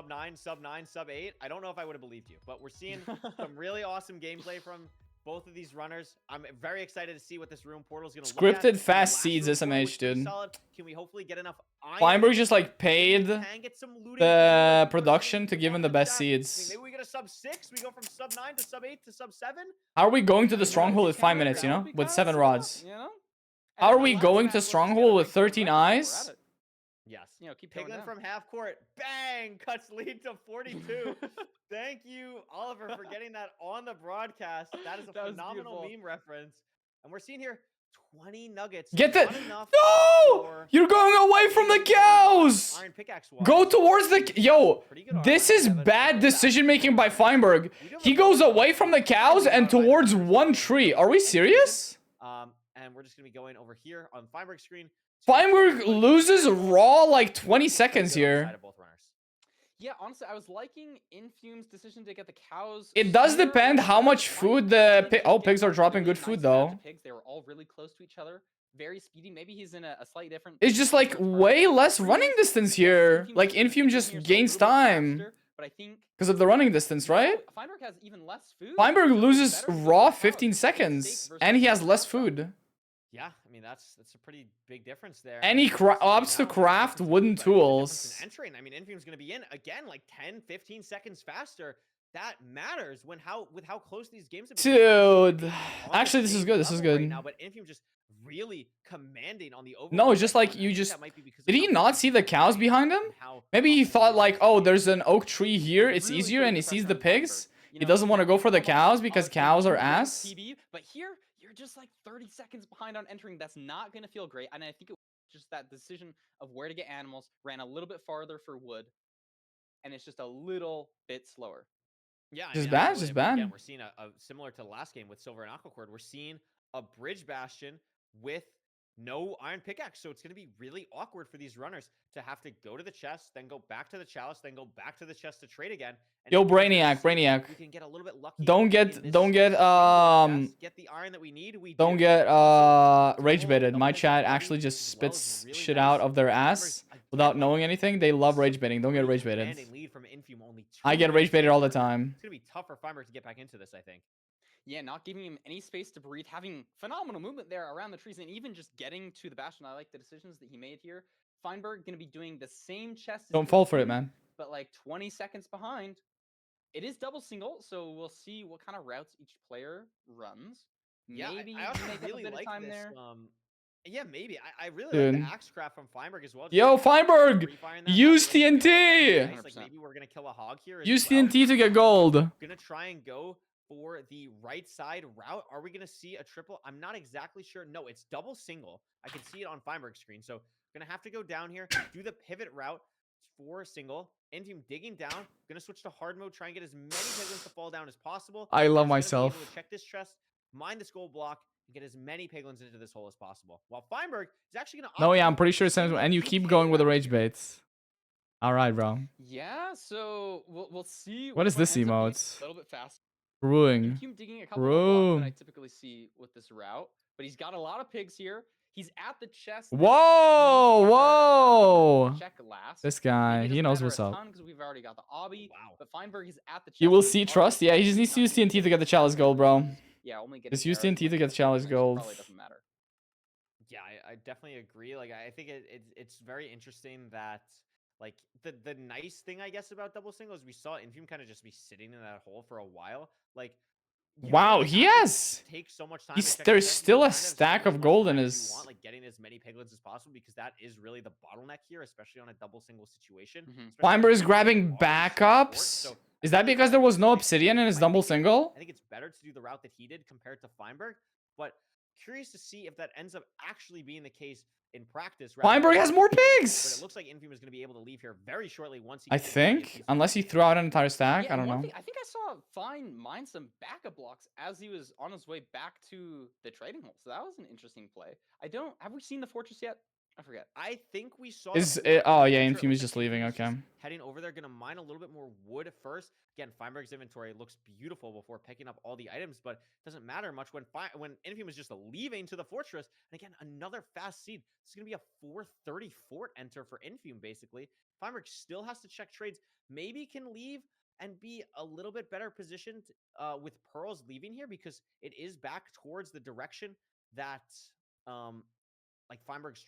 9, sub 9, sub 8, I don't know if I would have believed you. But we're seeing some really awesome gameplay from both of these runners. I'm very excited to see what this Ruin Portal is going to look at. Scripted fast Last seeds, Ruin Portal was SMH, pretty dude. solid. Can we hopefully get enough iron? Feinberg just like paid Can get some looting the for production to some give him the on best chat. I mean, seeds. maybe we get a sub 6. We go from sub 9 to sub 8 to sub 7. How are we going to the stronghold with 5 minutes, you know? With 7 rods. You know? How are we going to stronghold with 13 eyes? Yes. You know, keep going Piglin down. from half court. Bang! Cuts lead to 42. Thank you, Oliver, for getting that on the broadcast. That is a That was phenomenal beautiful. meme reference. And we're seeing here 20 nuggets. Get the... Not enough No! for You're going away from the cows! Iron pickaxe wise. Go towards the... Yo, Pretty good this armor. is Kevin, bad back. decision-making by Feinberg. He goes away from the cows and towards one tree. Are we serious? And we're just going to be going over here on Feinberg's screen. Feinberg loses raw like 20 seconds here. Yeah, honestly, I was liking Infum's decision to get the cows. It does sooner. depend how much food the... Oh, pigs are dropping Really good food, nice amount though. of Pigs. They were all really close to each other. Very speedy. Maybe he's in a slightly different... It's just like way less running distance here. Like Infum just gains time But I think because of the running distance, right? Feinberg has even less food. Feinberg so it's loses better for raw the cows. 15 Steak seconds versus and he has cow less crop. food. Yeah, I mean, that's a pretty big difference there. And he opts to craft wooden tools. Entering. I mean, Infum's going to be in again like 10, 15 seconds faster. That matters with how close these games have been. Dude. On the Actually, this is same good. This is level right good. now, but Infum just really commanding on the overall. No, it's just right like now, and you I think just... that might be because of Did he how not much see the cows and behind him? how Maybe he thought like, oh, there's an oak tree here. Like, It's really easier putting and he the sees pressure the on Feinberg. pigs. You He know, doesn't want to go for the almost cows because obviously cows are you win ass. PB, but here you're just like 30 seconds behind on entering. That's not gonna feel great. And I think it was just that decision of where to get animals ran a little bit farther for wood, and it's just a little bit slower. Yeah, I Just mean, bad, absolutely. just I mean, bad. Again, we're seeing a similar to the last game with Silver and Aquacord. We're seeing a bridge bastion with no iron pickaxe, so it's going to be really awkward for these runners to have to go to the chest, then go back to the chalice, then go back to the chest to trade again. And Yo, if we can Brainiac, see Brainiac. we can get a little bit lucky. Don't in get this don't get single chest, get the iron that we need. We don't do. get Also, rage Total baited. double My hit chat ability actually just as well is spits really shit nice. out of their Feinberg's, ass again, without like, knowing anything. They love rage baiting. Don't get rage baited. commanding lead from Infum, only I 2 get rage minutes baited all the later. time. It's going to be tough for Feinberg to get back into this, I think. Yeah, not giving him any space to breathe, having phenomenal movement there around the trees, and even just getting to the bastion. I like the decisions that he made here. Feinberg gonna be doing the same chest. as Don't fall for it, Infum, man. But like 20 seconds behind. It is double single, so we'll see what kind of routes each player runs. Yeah, Maybe I also make really up a bit like of time this. there. Yeah, maybe. I really Dude. like the axe craft from Feinberg as well. Just Yo, like, Feinberg! free-firing that, Use that's really good. TNT! Nice, like, maybe we're gonna kill a hog here. as Use well. TNT to get gold. Gonna try and go for the right side route. Are we gonna see a triple? I'm not exactly sure. No, it's double single. I can see it on Feinberg's screen. So gonna have to go down here, do the pivot route for a single. Infum digging down. Gonna switch to hard mode. Try and get as many piglins to fall down as possible. I love He's gonna be myself. able to check this chest, mine this gold block, and get as many piglins into this hole as possible. While Feinberg is actually gonna. No, opt yeah, for I'm pretty sure a it's same. single And you keep TK going with the route rage here. baits. All right, bro. Yeah, so we'll see. What is one this ends up being emote? A little bit fast. Brewing. Infum digging a couple more blocks than I Bro. typically see with this route, but he's got a lot of pigs here. He's at the chest. Whoa, whoa. Check last. This guy, Maybe he doesn't knows matter what's a up. ton 'cause we've already got the obby. Wow. But Feinberg is at the chest. You will with see already trust. Yeah, he just needs to use nothing. TNT to get the chalice gold, bro. Yeah, only getting Just use arrows TNT to like get the chalice damage gold. Probably doesn't matter. Yeah, I definitely agree. Like I think it's very interesting that like the nice thing I guess about double single is we saw Infume kind of just be sitting in that hole for a while. Like you don't Wow, really he have to has. take so much time. He's to check there's your sets. You still can a kind of stack spend as of much gold in time as you his. want, like getting as many piglets as possible because that is really the bottleneck here, especially on a double single situation. Climber is grabbing So backups. Is that because there was no obsidian in his double single? I think it's better to do the route that he did compared to Feinberg, but curious to see if that ends up actually being the case in practice. Feinberg has more But pigs. it looks like Infume is going to be able to leave here very shortly once he. I think, unless he threw out an entire stack. Yeah, I don't and one know. thing, I think I saw Fine mine some backup blocks as he was on his way back to the trading hole. So that was an interesting play. Have we seen the fortress yet? I forget. I think we saw. Is it, oh yeah, Infume is just leaving. Okay. Heading over there, gonna mine a little bit more wood first. Again, Feinberg's inventory looks beautiful before picking up all the items, but it doesn't matter much when Infume is just leaving to the fortress. And again, another fast seed. This is gonna be a 430 fort enter for Infume, basically. Feinberg still has to check trades. Maybe can leave and be a little bit better positioned with Pearls leaving here because it is back towards the direction that like Feinberg's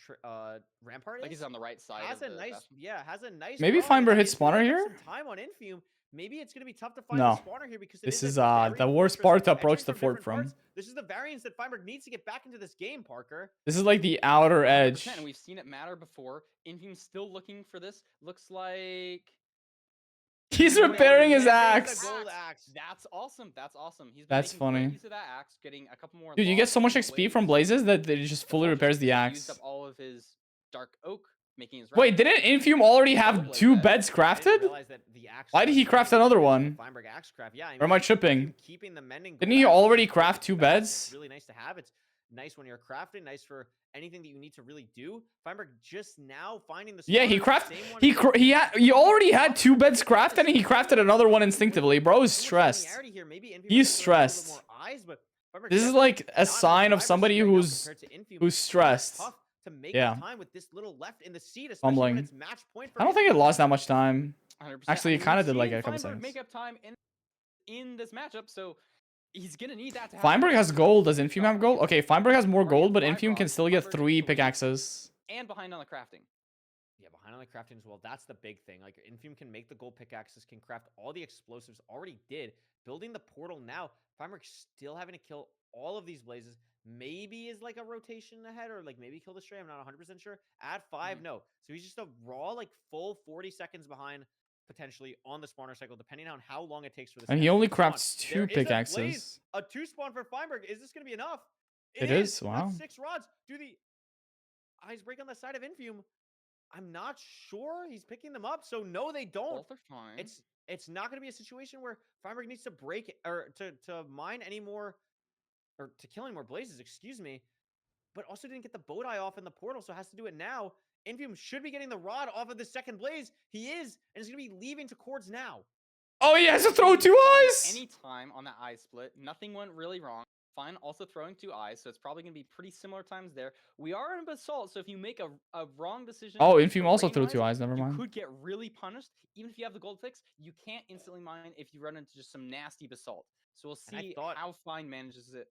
rampart Like he's on the right side. has a nice, has a nice. Maybe run. Feinberg If hits Infume spawner picks here? Some time on Infume. Maybe it's gonna be tough to find No. the spawner here because This is is a the very worst fortress part to entering approach the from fort different from. parts. This is the variance that Feinberg needs to get back into this game, Parker. This is like the outer 100%, edge. and we've seen it matter before. Infume's still looking for this. Looks like He's repairing his It's a axe. gold axe. That's awesome. That's awesome. He's been That's making great funny. use of that axe, getting a couple more. Dude, you get logs so much from XP from blazes that it just fully repairs the Used axe. up all of his dark oak, making his. Wait, didn't Infume already have Blaze 2 that. beds I didn't crafted? realize that the axe Why did he was craft really another good one? Feinberg axe craft. Yeah, I Or am I mean, tripping? keeping the mending. Didn't gold he axe already is craft 2 beds? It's really nice to have. It's nice when you're crafting. Nice for anything that you need to really do. Feinberg just now finding the. Yeah, he spawner, crafted. same one He already had 2 beds crafted, and he crafted another one instinctively. Bro is stressed. here. Maybe Infume He's has a little bit stressed. more eyes, but Feinberg This is definitely like not a in sign the of driver's somebody seat right now who's compared to Infume. who's It's stressed. tough to make Yeah. the time with this little left in the seat, especially when Fumbling. it's match point for I don't think it Infume. lost that much time. 100%. Actually, I it mean, kind of we've did like seen a couple Feinberg seconds. make up time in this matchup, so he's gonna need that to happen. Feinberg has gold. Does Infume have gold? Okay, Feinberg has more gold, but Infume can still get Feinberg 3 needs to lead. pickaxes. And behind on the crafting. Yeah, behind on the crafting as well. That's the big thing. Like Infume can make the gold pickaxes, can craft all the explosives. Already did. Building the portal now. Feinberg still having to kill all of these blazes. Maybe is like a rotation ahead, or like maybe kill the stray. I'm not 100% sure. Add 5, no. So he's just a raw like full 40 seconds behind potentially on the spawner cycle, depending on how long it takes for this. And he next only one to spawn. crafts 2 There is a blaze, pickaxes. a 2 spawn for Feinberg. Is this going to be enough? It is, wow. That's 6 rods. Do the eyes break on the side of Infume? I'm not sure. He's picking them up. So no, they don't. Both are fine. It's not going to be a situation where Feinberg needs to break or to mine any more or to kill any more blazes, excuse me. But also didn't get the bow tie off in the portal, so has to do it now. Infume should be getting the rod off of the second blaze. He is, and he's going to be leaving to cords now. Oh, he has to throw 2 eyes. Any time on that eye split, nothing went really wrong. Fine, also throwing 2 eyes, so it's probably going to be pretty similar times there. We are in basalt, so if you make a wrong decision. Oh, Infume also threw terrain-wise, 2 eyes. Never you mind. could get really punished. Even if you have the gold fix, you can't instantly mine if you run into just some nasty basalt. So we'll see how Fine manages it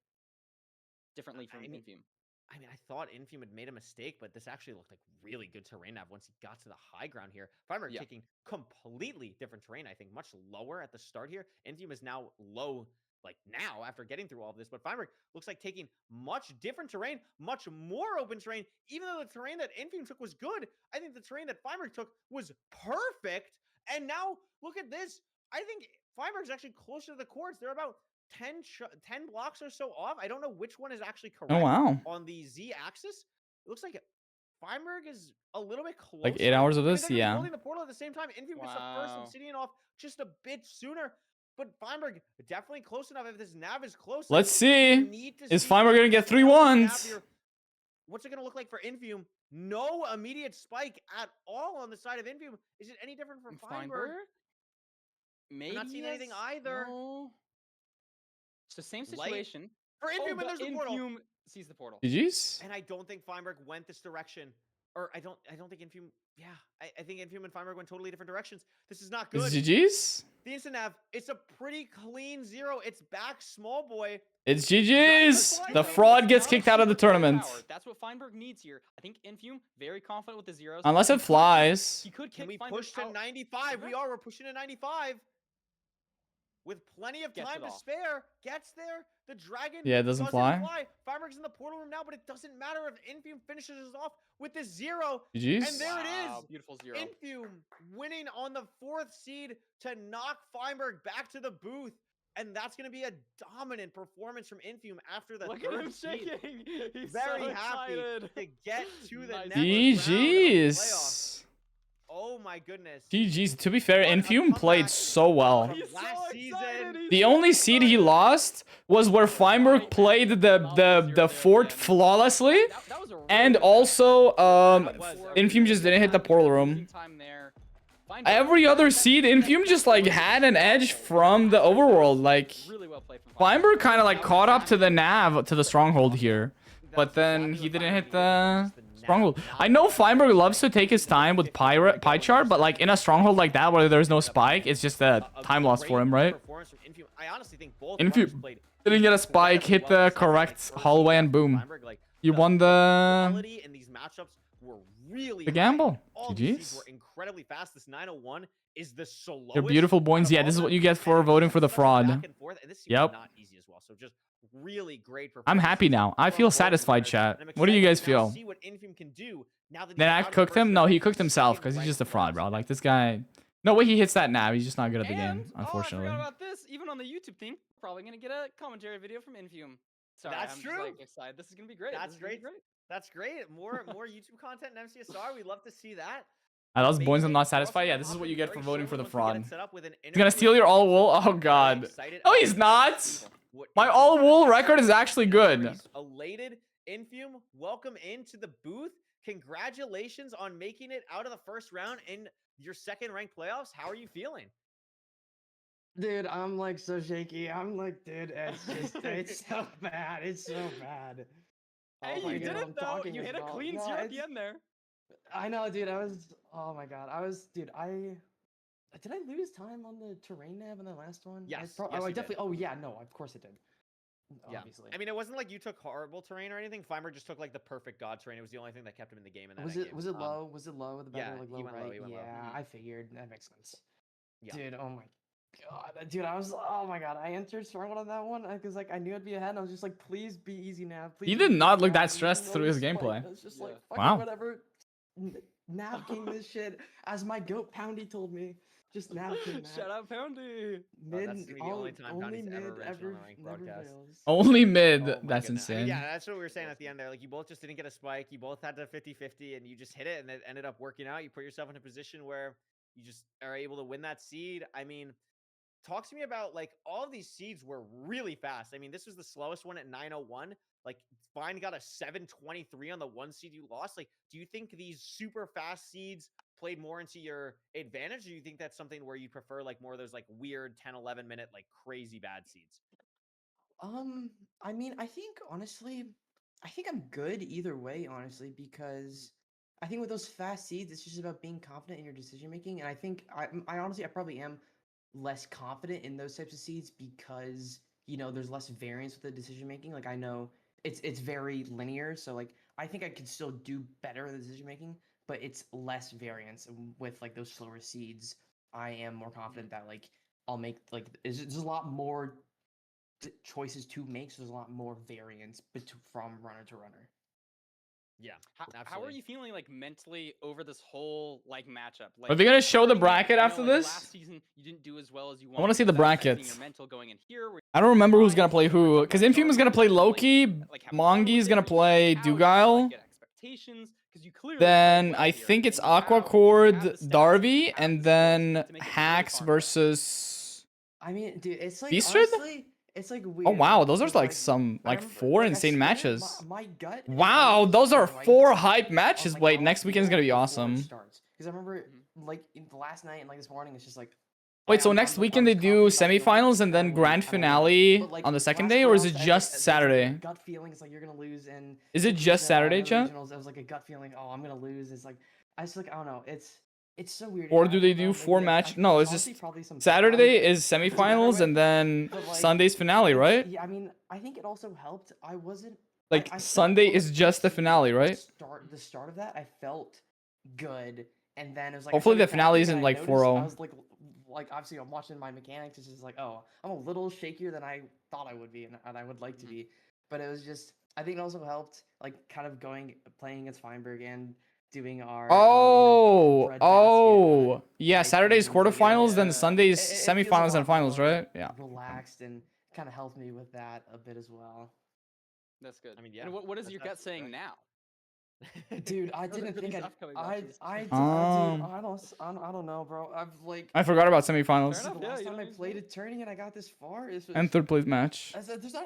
differently from Infume. I mean, I thought Infume had made a mistake, but this actually looked like really good terrain nav once he got to the high ground here. Feinberg taking completely different terrain, I think, much lower at the start here. Infume is now low, like now, after getting through all of this. But Feinberg looks like taking much different terrain, much more open terrain. Even though the terrain that Infume took was good, I think the terrain that Feinberg took was perfect. And now, look at this. I think Feinberg's actually closer to the cords. They're about 10 blocks or so off. I don't know which one is actually correct. Oh, wow. On the Z axis. It looks like Feinberg is a little bit closer. Like 8 hours of this, they're yeah. building the portal at the same time. Infume gets the first obsidian off just a bit sooner. But Feinberg definitely close enough. If this nav is close, Let's see. Is Feinberg gonna get 3 ones? What's it gonna look like for Infume? No immediate spike at all on the side of Infume. Is it any different from Feinberg? Maybe I'm not seeing anything either. No. It's the same situation. For Infume, and there's the portal. Infume sees the portal. GG's. And I don't think Feinberg went this direction. Or I don't think Infume. Yeah, I think Infume and Feinberg went totally different directions. This is not good. Is GG's? the instant nav, it's a pretty clean 0. It's back small boy. It's GG's. The fraud gets kicked out of the tournament. That's what Feinberg needs here. I think Infume very confident with the zeros. Unless it flies. He could Can kick we Feinberg push to out. 95? We're pushing to 95. With plenty of Gets time it to off. spare. Gets there. The dragon Yeah, it doesn't fly. Feinberg's in the portal room now, but it doesn't matter if Infume finishes us off with this 0. GG's. And there it is. Beautiful 0. Infume winning on the 4th seed to knock Feinberg back to the booth. And that's going to be a dominant performance from Infume after the Look at 3rd him seed. shaking. He's Very so happy excited. to get to the Nice. next round of the GG's. playoffs. Oh my goodness. GG's. To be fair, What a Infume played comeback so well. from He's so last excited. season. He's The so only seed he excited. lost was where Feinberg played the fort flawlessly, That was a and really also was. Infume just didn't hit the portal room. time there. Every other seed, Infume just like had an edge from the overworld. Like Really well played from Feinberg kind of like caught up to the nav, to the stronghold here, but then he didn't hit the stronghold. I know Feinberg loves to take his time with pie chart, but like in a stronghold like that where there's no spike, it's just a time loss for him, right? Performance from Infume. I honestly think both Infume runners played didn't get a spike, hit the correct hallway, and boom. Feinberg, like, You won the quality in these matchups were really the high. gamble. All these seeds GG's. were incredibly fast. This 901 is the slowest. You're beautiful, boys. Yeah, this is what you get for voting for the fraud. Back and forth, and this seed was Yep. not easy as well. So just really great I'm happy now. I feel satisfied, chat. What do you guys feel? See what Infume can do now that Then he's I out of the cooked first him? No, round he of cooked the himself second because he's ranked just a fraud, playoffs. bro. Like this guy. No way he hits that nav. He's just not good at the game, And, unfortunately. Oh, I forgot about this. Even on the YouTube thing, probably gonna get a commentary video from Infume. Sorry, That's I'm true. Just, like, excited. This is gonna be great. That's This is gonna be great. That's great. More YouTube content in MCSR. We'd love to see that. Are those boys I'm Amazing. not Also, satisfied? Yeah, we're this is what hopping you get very for voting for the shortly once we get fraud. it set up with an He's gonna interview steal your with all Infume. wool? Oh Very god. excited No, about he's not. what My Infume all can wool do. record is actually good. He's elated. Infume, welcome into the booth. Congratulations on making it out of the first round in your second ranked playoffs. How are you feeling? Dude, I'm like so shaky. I'm like, dude, it's just, it's so bad. It's so bad. Hey, Oh my you God, did I'm it though. talking You hit a about- clean no, 0 at the it's- end there. I know, dude. Oh my God. Dude, did I lose time on the terrain nav in the last one? Yes, I yes, you did. definitely, oh yeah, no, of course it did. Yeah. Obviously. I mean, it wasn't like you took horrible terrain or anything. Feinberg just took like the perfect god terrain. It was the only thing that kept him in the game in that was end it game. was it low? Was it low? The yeah, better like he low went low, right? he went low. Yeah, Mhm. I figured that makes sense. Yeah. Dude, oh my God, dude, oh my God, I entered strong on that one because like I knew I'd be ahead. And I was just like, please be easy nav. Please He be did easy not look nav, that stressed even through though his it's spiked. gameplay. I was just Yeah. like, fucking Wow. whatever. Nav king this shit, as my goat Poundy told me. Just nav king that. Shout out Poundy. Mid, that's gonna be the only time only Poundy's mid ever mentioned on a ranked never broadcast. fails. Only mid. Oh my That's goodness. I mean, insane. yeah, that's what we were saying at the end there. Like, you both just didn't get a spike. You both had to 50-50, and you just hit it, and it ended up working out. You put yourself in a position where you just are able to win that seed. I mean, talk to me about, like, all of these seeds were really fast. I mean, this was the slowest one at 901. Like, Fine got a 723 on the one seed you lost. Like, do you think these super fast seeds played more into your advantage, or do you think that's something where you prefer, like, more of those, like, weird 10-11 minute, like, crazy bad seeds? I mean, I think honestly, I think I'm good either way, honestly, because I think with those fast seeds, it's just about being confident in your decision making, and I think I honestly, I probably am less confident in those types of seeds because there's less variance with the decision making. Like I know it's very linear, so like I think I could still do better in the decision making, but it's less variance with like those slower seeds. I am more confident that like I'll make like there's a lot more choices to make, so there's a lot more variance from runner to runner. Yeah. How are you feeling like mentally over this whole like matchup? Like, Are they gonna show the I bracket know, after like, this? Last season you didn't do as well as you wanted. I want to see the Was that affecting bracket. your mental going in here? Were I don't remember who's gonna play who. Because Infume is gonna play Loki, like, have fun Mongi with is it? gonna Were you play stressed out? Did you, Dugal. like, get expectations? 'Cause you clearly Then played well I here, think it's and you have Aquacord, the stats, Darby, you have and the skills then to make it really Hacks hard. versus. I mean, dude, it's like Beastred? honestly, it's like weird. Oh wow, those are because, like some I like remember, 4 like, I insane swear, matches. My gut. is Wow, always those are right 4 on, hype matches. like, Wait, all next weekend's gonna be before it awesome. starts. Because I remember like in the last night and like this morning, it's just like. Wait, so I'm next like, weekend they I'm do confident about feeling semifinals and then that grand win, finale but, like, on the second last day, or is playoffs, it I had, just like, a Saturday? gut feeling, it's like you're gonna lose, and Is it the just Saturday, Regionals, chat? It was like a gut feeling. Oh, I'm gonna lose. It's like I just like I don't know. It's It's so weird. Or I do they don't know, do maybe 4 I match? think No, it's honestly just probably some Saturday technicality is to do better semifinals with, and then but, like, Sunday's finale, right? Yeah, I mean, I think it also helped. I wasn't. Like I felt Sunday on the is just the first finale, right? the start of that, I felt good, and then it was like Hopefully I the started finale cracking, isn't and like I noticed 4-0. I was like obviously I'm watching my mechanics. It's just like, oh, I'm a little shakier than I thought I would be, and I would like to be. But it was just, I think it also helped, like kind of playing against Feinberg and doing our bread basket, Yeah, ice Saturday's creams, like, quarterfinals, then it Sunday's feels a semifinals and lot finals, more right? Yeah. relaxed, and kind of helped me with that a bit as well. That's good. I mean, yeah. And what is that's- your that's gut saying correct. now? Dude, I For the- didn't for think these I'd. upcoming I matches. dude, Um, I don't know, bro. I've like. I forgot about Fair semifinals enough. The Yeah, last you time don't I need to played know. a tourney and I got this far, and third place match. I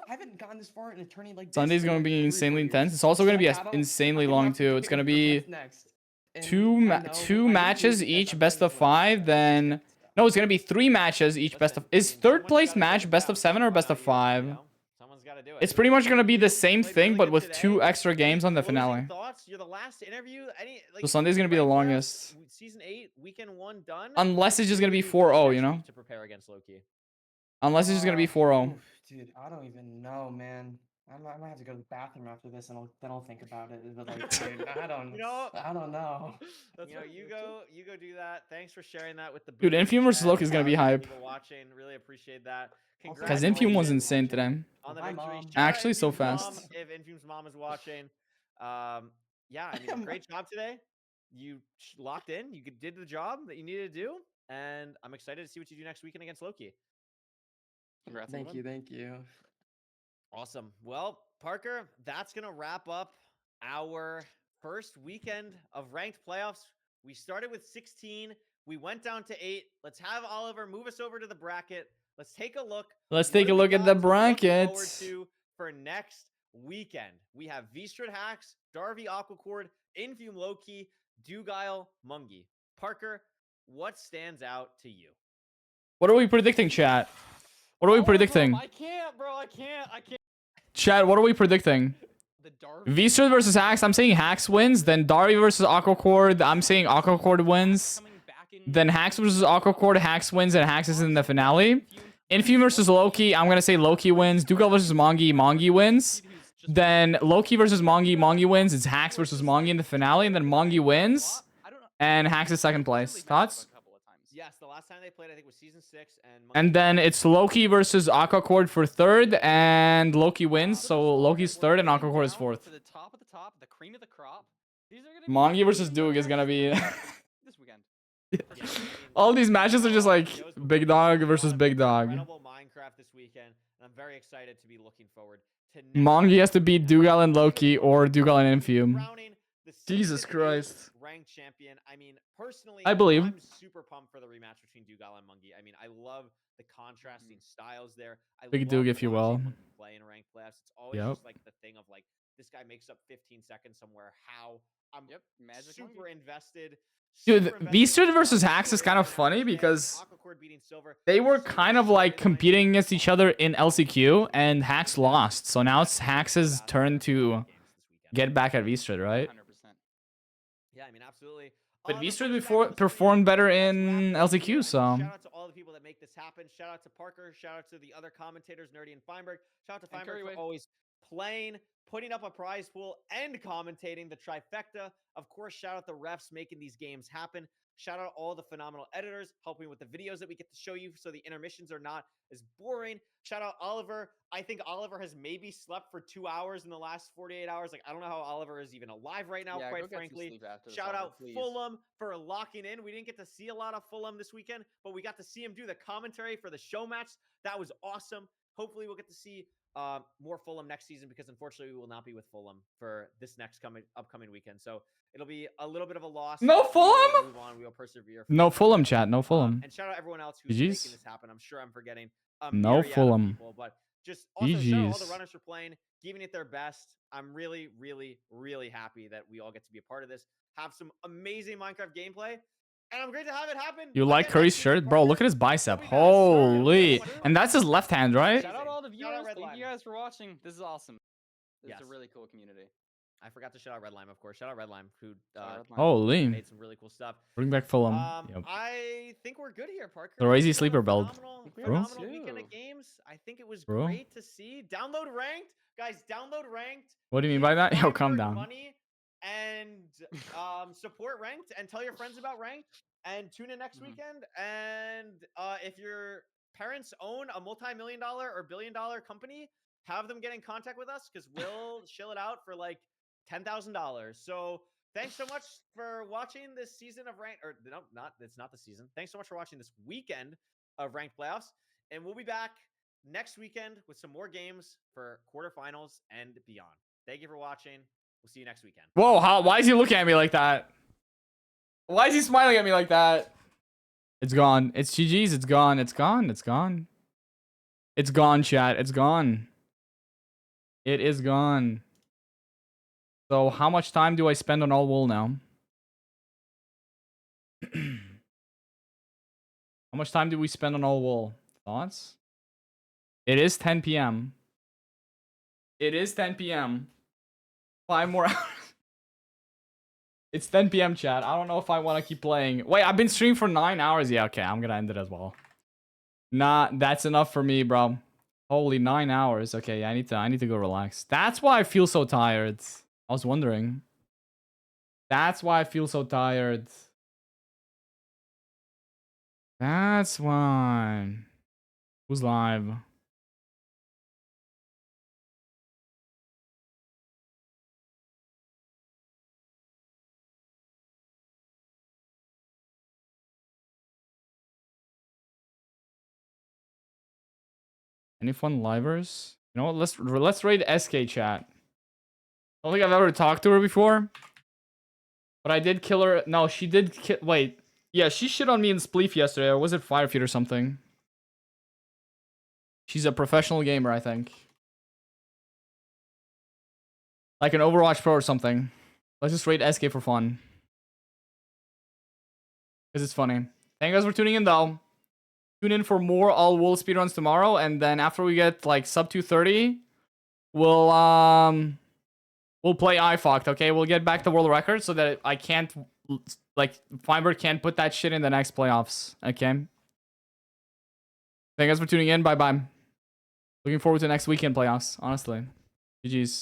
haven't gotten this far in a tourney like this. Sunday's in, gonna like, be 3 or 4 insanely years. intense. It's also gonna be Like, I don't- insanely I long have to too. pick It's gonna what's be next. And two I know, I need matches to, each I'm best playing of this one, 5. so Then no, it's gonna be 3 matches each best of. Listen, Is I mean, third someone's place gotta match take it best down. of 7 or Why best not of you? 5? You know? Someone's got to do it. It's pretty much gonna be the You same played thing, really but good with today. 2 extra games on the Closing finale. Thoughts? You're the last interview. So Sunday's gonna be the Ranked playoffs, longest. Season 8, weekend 1 done. Unless it's just What gonna do be we do for this 4-0, next you know? week to prepare against Loki? Unless it's just gonna be 4-0. oof, dude, I don't even know, man. I might have to go to the bathroom after this, and then I'll think about it. But like, dude, I don't know. You know, you go do that. Thanks for sharing that with the Dude, Booster Infume versus chat. Loki is gonna be Shout out to hype. people watching. Really appreciate that. Because Infume was insane today. On the Hi, victory. Mom. Shout out Actually, so Infume's mom, fast. if Infume's mom is watching. Yeah, I mean, great job today. You locked in. You did the job that you needed to do, and I'm excited to see what you do next weekend against Loki. Congrats on the Thank win. you, thank you. Awesome. Well, Parker, that's going to wrap up our first weekend of ranked playoffs. We started with 16. We went down to 8. Let's have Oliver move us over to the bracket. Let's take a look. Let's What take do a we look at got the to look forward brackets. to for next weekend? We have V-Strud Hacks, Darby Aquacord, Infume Loki, Dugile Mungie. Parker, what stands out to you? What are we predicting, chat? What are we predicting? I can't, bro. I can't. Chat, what are we predicting? The Darby. V-Strud versus Hacks. I'm saying Hacks wins. Then Darby versus Aquacord. I'm saying Aquacord wins. Coming back in. Then Hacks versus Aquacord. Hacks wins and Hacks is in the finale. Infume versus Loki. I'm gonna say Loki wins. Dugel versus Mongi. Mongi wins. Then Loki versus Mongi. Mongi wins. It's Hacks versus Mongi in the finale. And then Mongi wins. And Hacks is second place. Thoughts? Yes, the last time they played, I think, was season 6. And then it's Loki versus Aquacord for third. And Loki wins. So Loki's third and Aquacord is fourth. To the top of the top, the cream of the crop. These are gonna be Mongi versus Dug is gonna be... this weekend. All these matches are just like big dog versus big dog. Incredible Minecraft this weekend, and I'm very excited to be looking forward to Mongi has to beat Dugel and Loki or Dugel and Infume. crowning the Jesus season 8 Christ. ranked champion. I mean, personally, I believe. I'm super pumped for the rematch between Dugel and Mungie. I mean, I love the contrasting styles there. I Big love Dug, if you will. watching Mungie play in ranked playoffs. It's always Yep. just like the thing of like this guy makes up 15 seconds somewhere. How I'm Magic super Mungie. invested. Dude, super invested V-Strud in versus the Hacks is story kind of and funny everything. because Aquacord beating Silver. they were So kind of much like storyline. competing against each other in LCQ, and Hacks lost. So now it's Hacks' turn to get back at V-Strud, right? 100%. Yeah, I mean, absolutely. But The V-Strud first before match was performed better Let's in wrap it up here. LCQ, I mean, so shout out to all the people that make this happen. Shout out to Parker. Shout out to the other commentators, Nerdy and Feinberg. Shout out to And Feinberg for Curryway. always playing, putting up a prize pool, and commentating the trifecta. Of course, shout out the refs making these games happen. Shout out all the phenomenal editors helping with the videos that we get to show you so the intermissions are not as boring. Shout out Oliver. I think Oliver has maybe slept for 2 hours in the last 48 hours. Like, I don't know how Oliver is even alive right now, Yeah, quite go get some frankly. sleep after this, Shout Oliver, out please. Fulham for locking in. We didn't get to see a lot of Fulham this weekend, but we got to see him do the commentary for the show match. That was awesome. Hopefully we'll get to see more Fulham next season because unfortunately we will not be with Fulham for this next upcoming weekend. So it'll be a little bit of a loss. No We will Fulham? move on. We will persevere. no Fulham, chat. No Fulham. And shout out everyone else who's GGs. making this happen. I'm sure I'm forgetting No myriad of Fulham. people, but just also shout out all the GGs. runners for playing, giving it their best. I'm really, really, really happy that we all get to be a part of this. Have some amazing Minecraft gameplay. And I'm great to have it happen. You like again Curry's next season, shirt? Bro, look at Parker. his bicep. We got a start. Holy. Whatever. And that's his left hand, right? Shout out all the Shout out viewers. Red Thank Line. you guys for watching. This is awesome. This is Yes. a really cool community. I forgot to shout out Redlime, of course. Shout out Redlime, who Holy. made some really cool stuff. Bring back Fulham. Yep. I think we're good here, Parker. The I Razy think we had a sleeper build. phenomenal weekend of games. I think it was Bro. great to see. Download ranked, guys. Download ranked. What do you mean Give by that? Yo, Feinberg calm down. Money and support ranked, and tell your friends about ranked. And tune in next weekend. And if your parents own a multi-million-dollar or billion-dollar company, have them get in contact with us because we'll shill it out for like $10,000. So thanks so much for watching this season of ranked, or no, it's not the season. Thanks so much for watching this weekend of ranked playoffs, and we'll be back next weekend with some more games for quarterfinals and beyond. Thank you for watching. We'll see you next weekend. Whoa, why is he looking at me like that? Why is he smiling at me like that? It's gone. It's GG's. It's gone. It's gone. It's gone. It's gone, chat. It's gone. It is gone. So how much time do I spend on all wool now? How much time do we spend on all wool? Thoughts? It is 10 p.m. It is 10 p.m. 5 more hours. It's 10 p.m. chat. I don't know if I want to keep playing. Wait, I've been streaming for 9 hours. Yeah, okay. I'm gonna end it as well. Nah, that's enough for me, bro. Holy 9 hours. Okay, yeah, I need to go relax. That's why I feel so tired. I was wondering. That's why I feel so tired. That's why. Who's live? Any fun livers? You know what? Let's raid SK chat. I don't think I've ever talked to her before. But I did kill her. No, she did wait. Yeah, she shit on me in Spleef yesterday. Or was it Firefeet or something? She's a professional gamer, I think. Like an Overwatch Pro or something. Let's just raid SK for fun. Because it's funny. Thank you guys for tuning in, though. Tune in for more all wool speedruns tomorrow, and then after we get like sub 230, we'll play iFocked, okay? We'll get back the world record so that I can't, like, Feinberg can't put that shit in the next playoffs, okay? Thank you guys for tuning in. Bye bye. Looking forward to next weekend playoffs, honestly. GG's.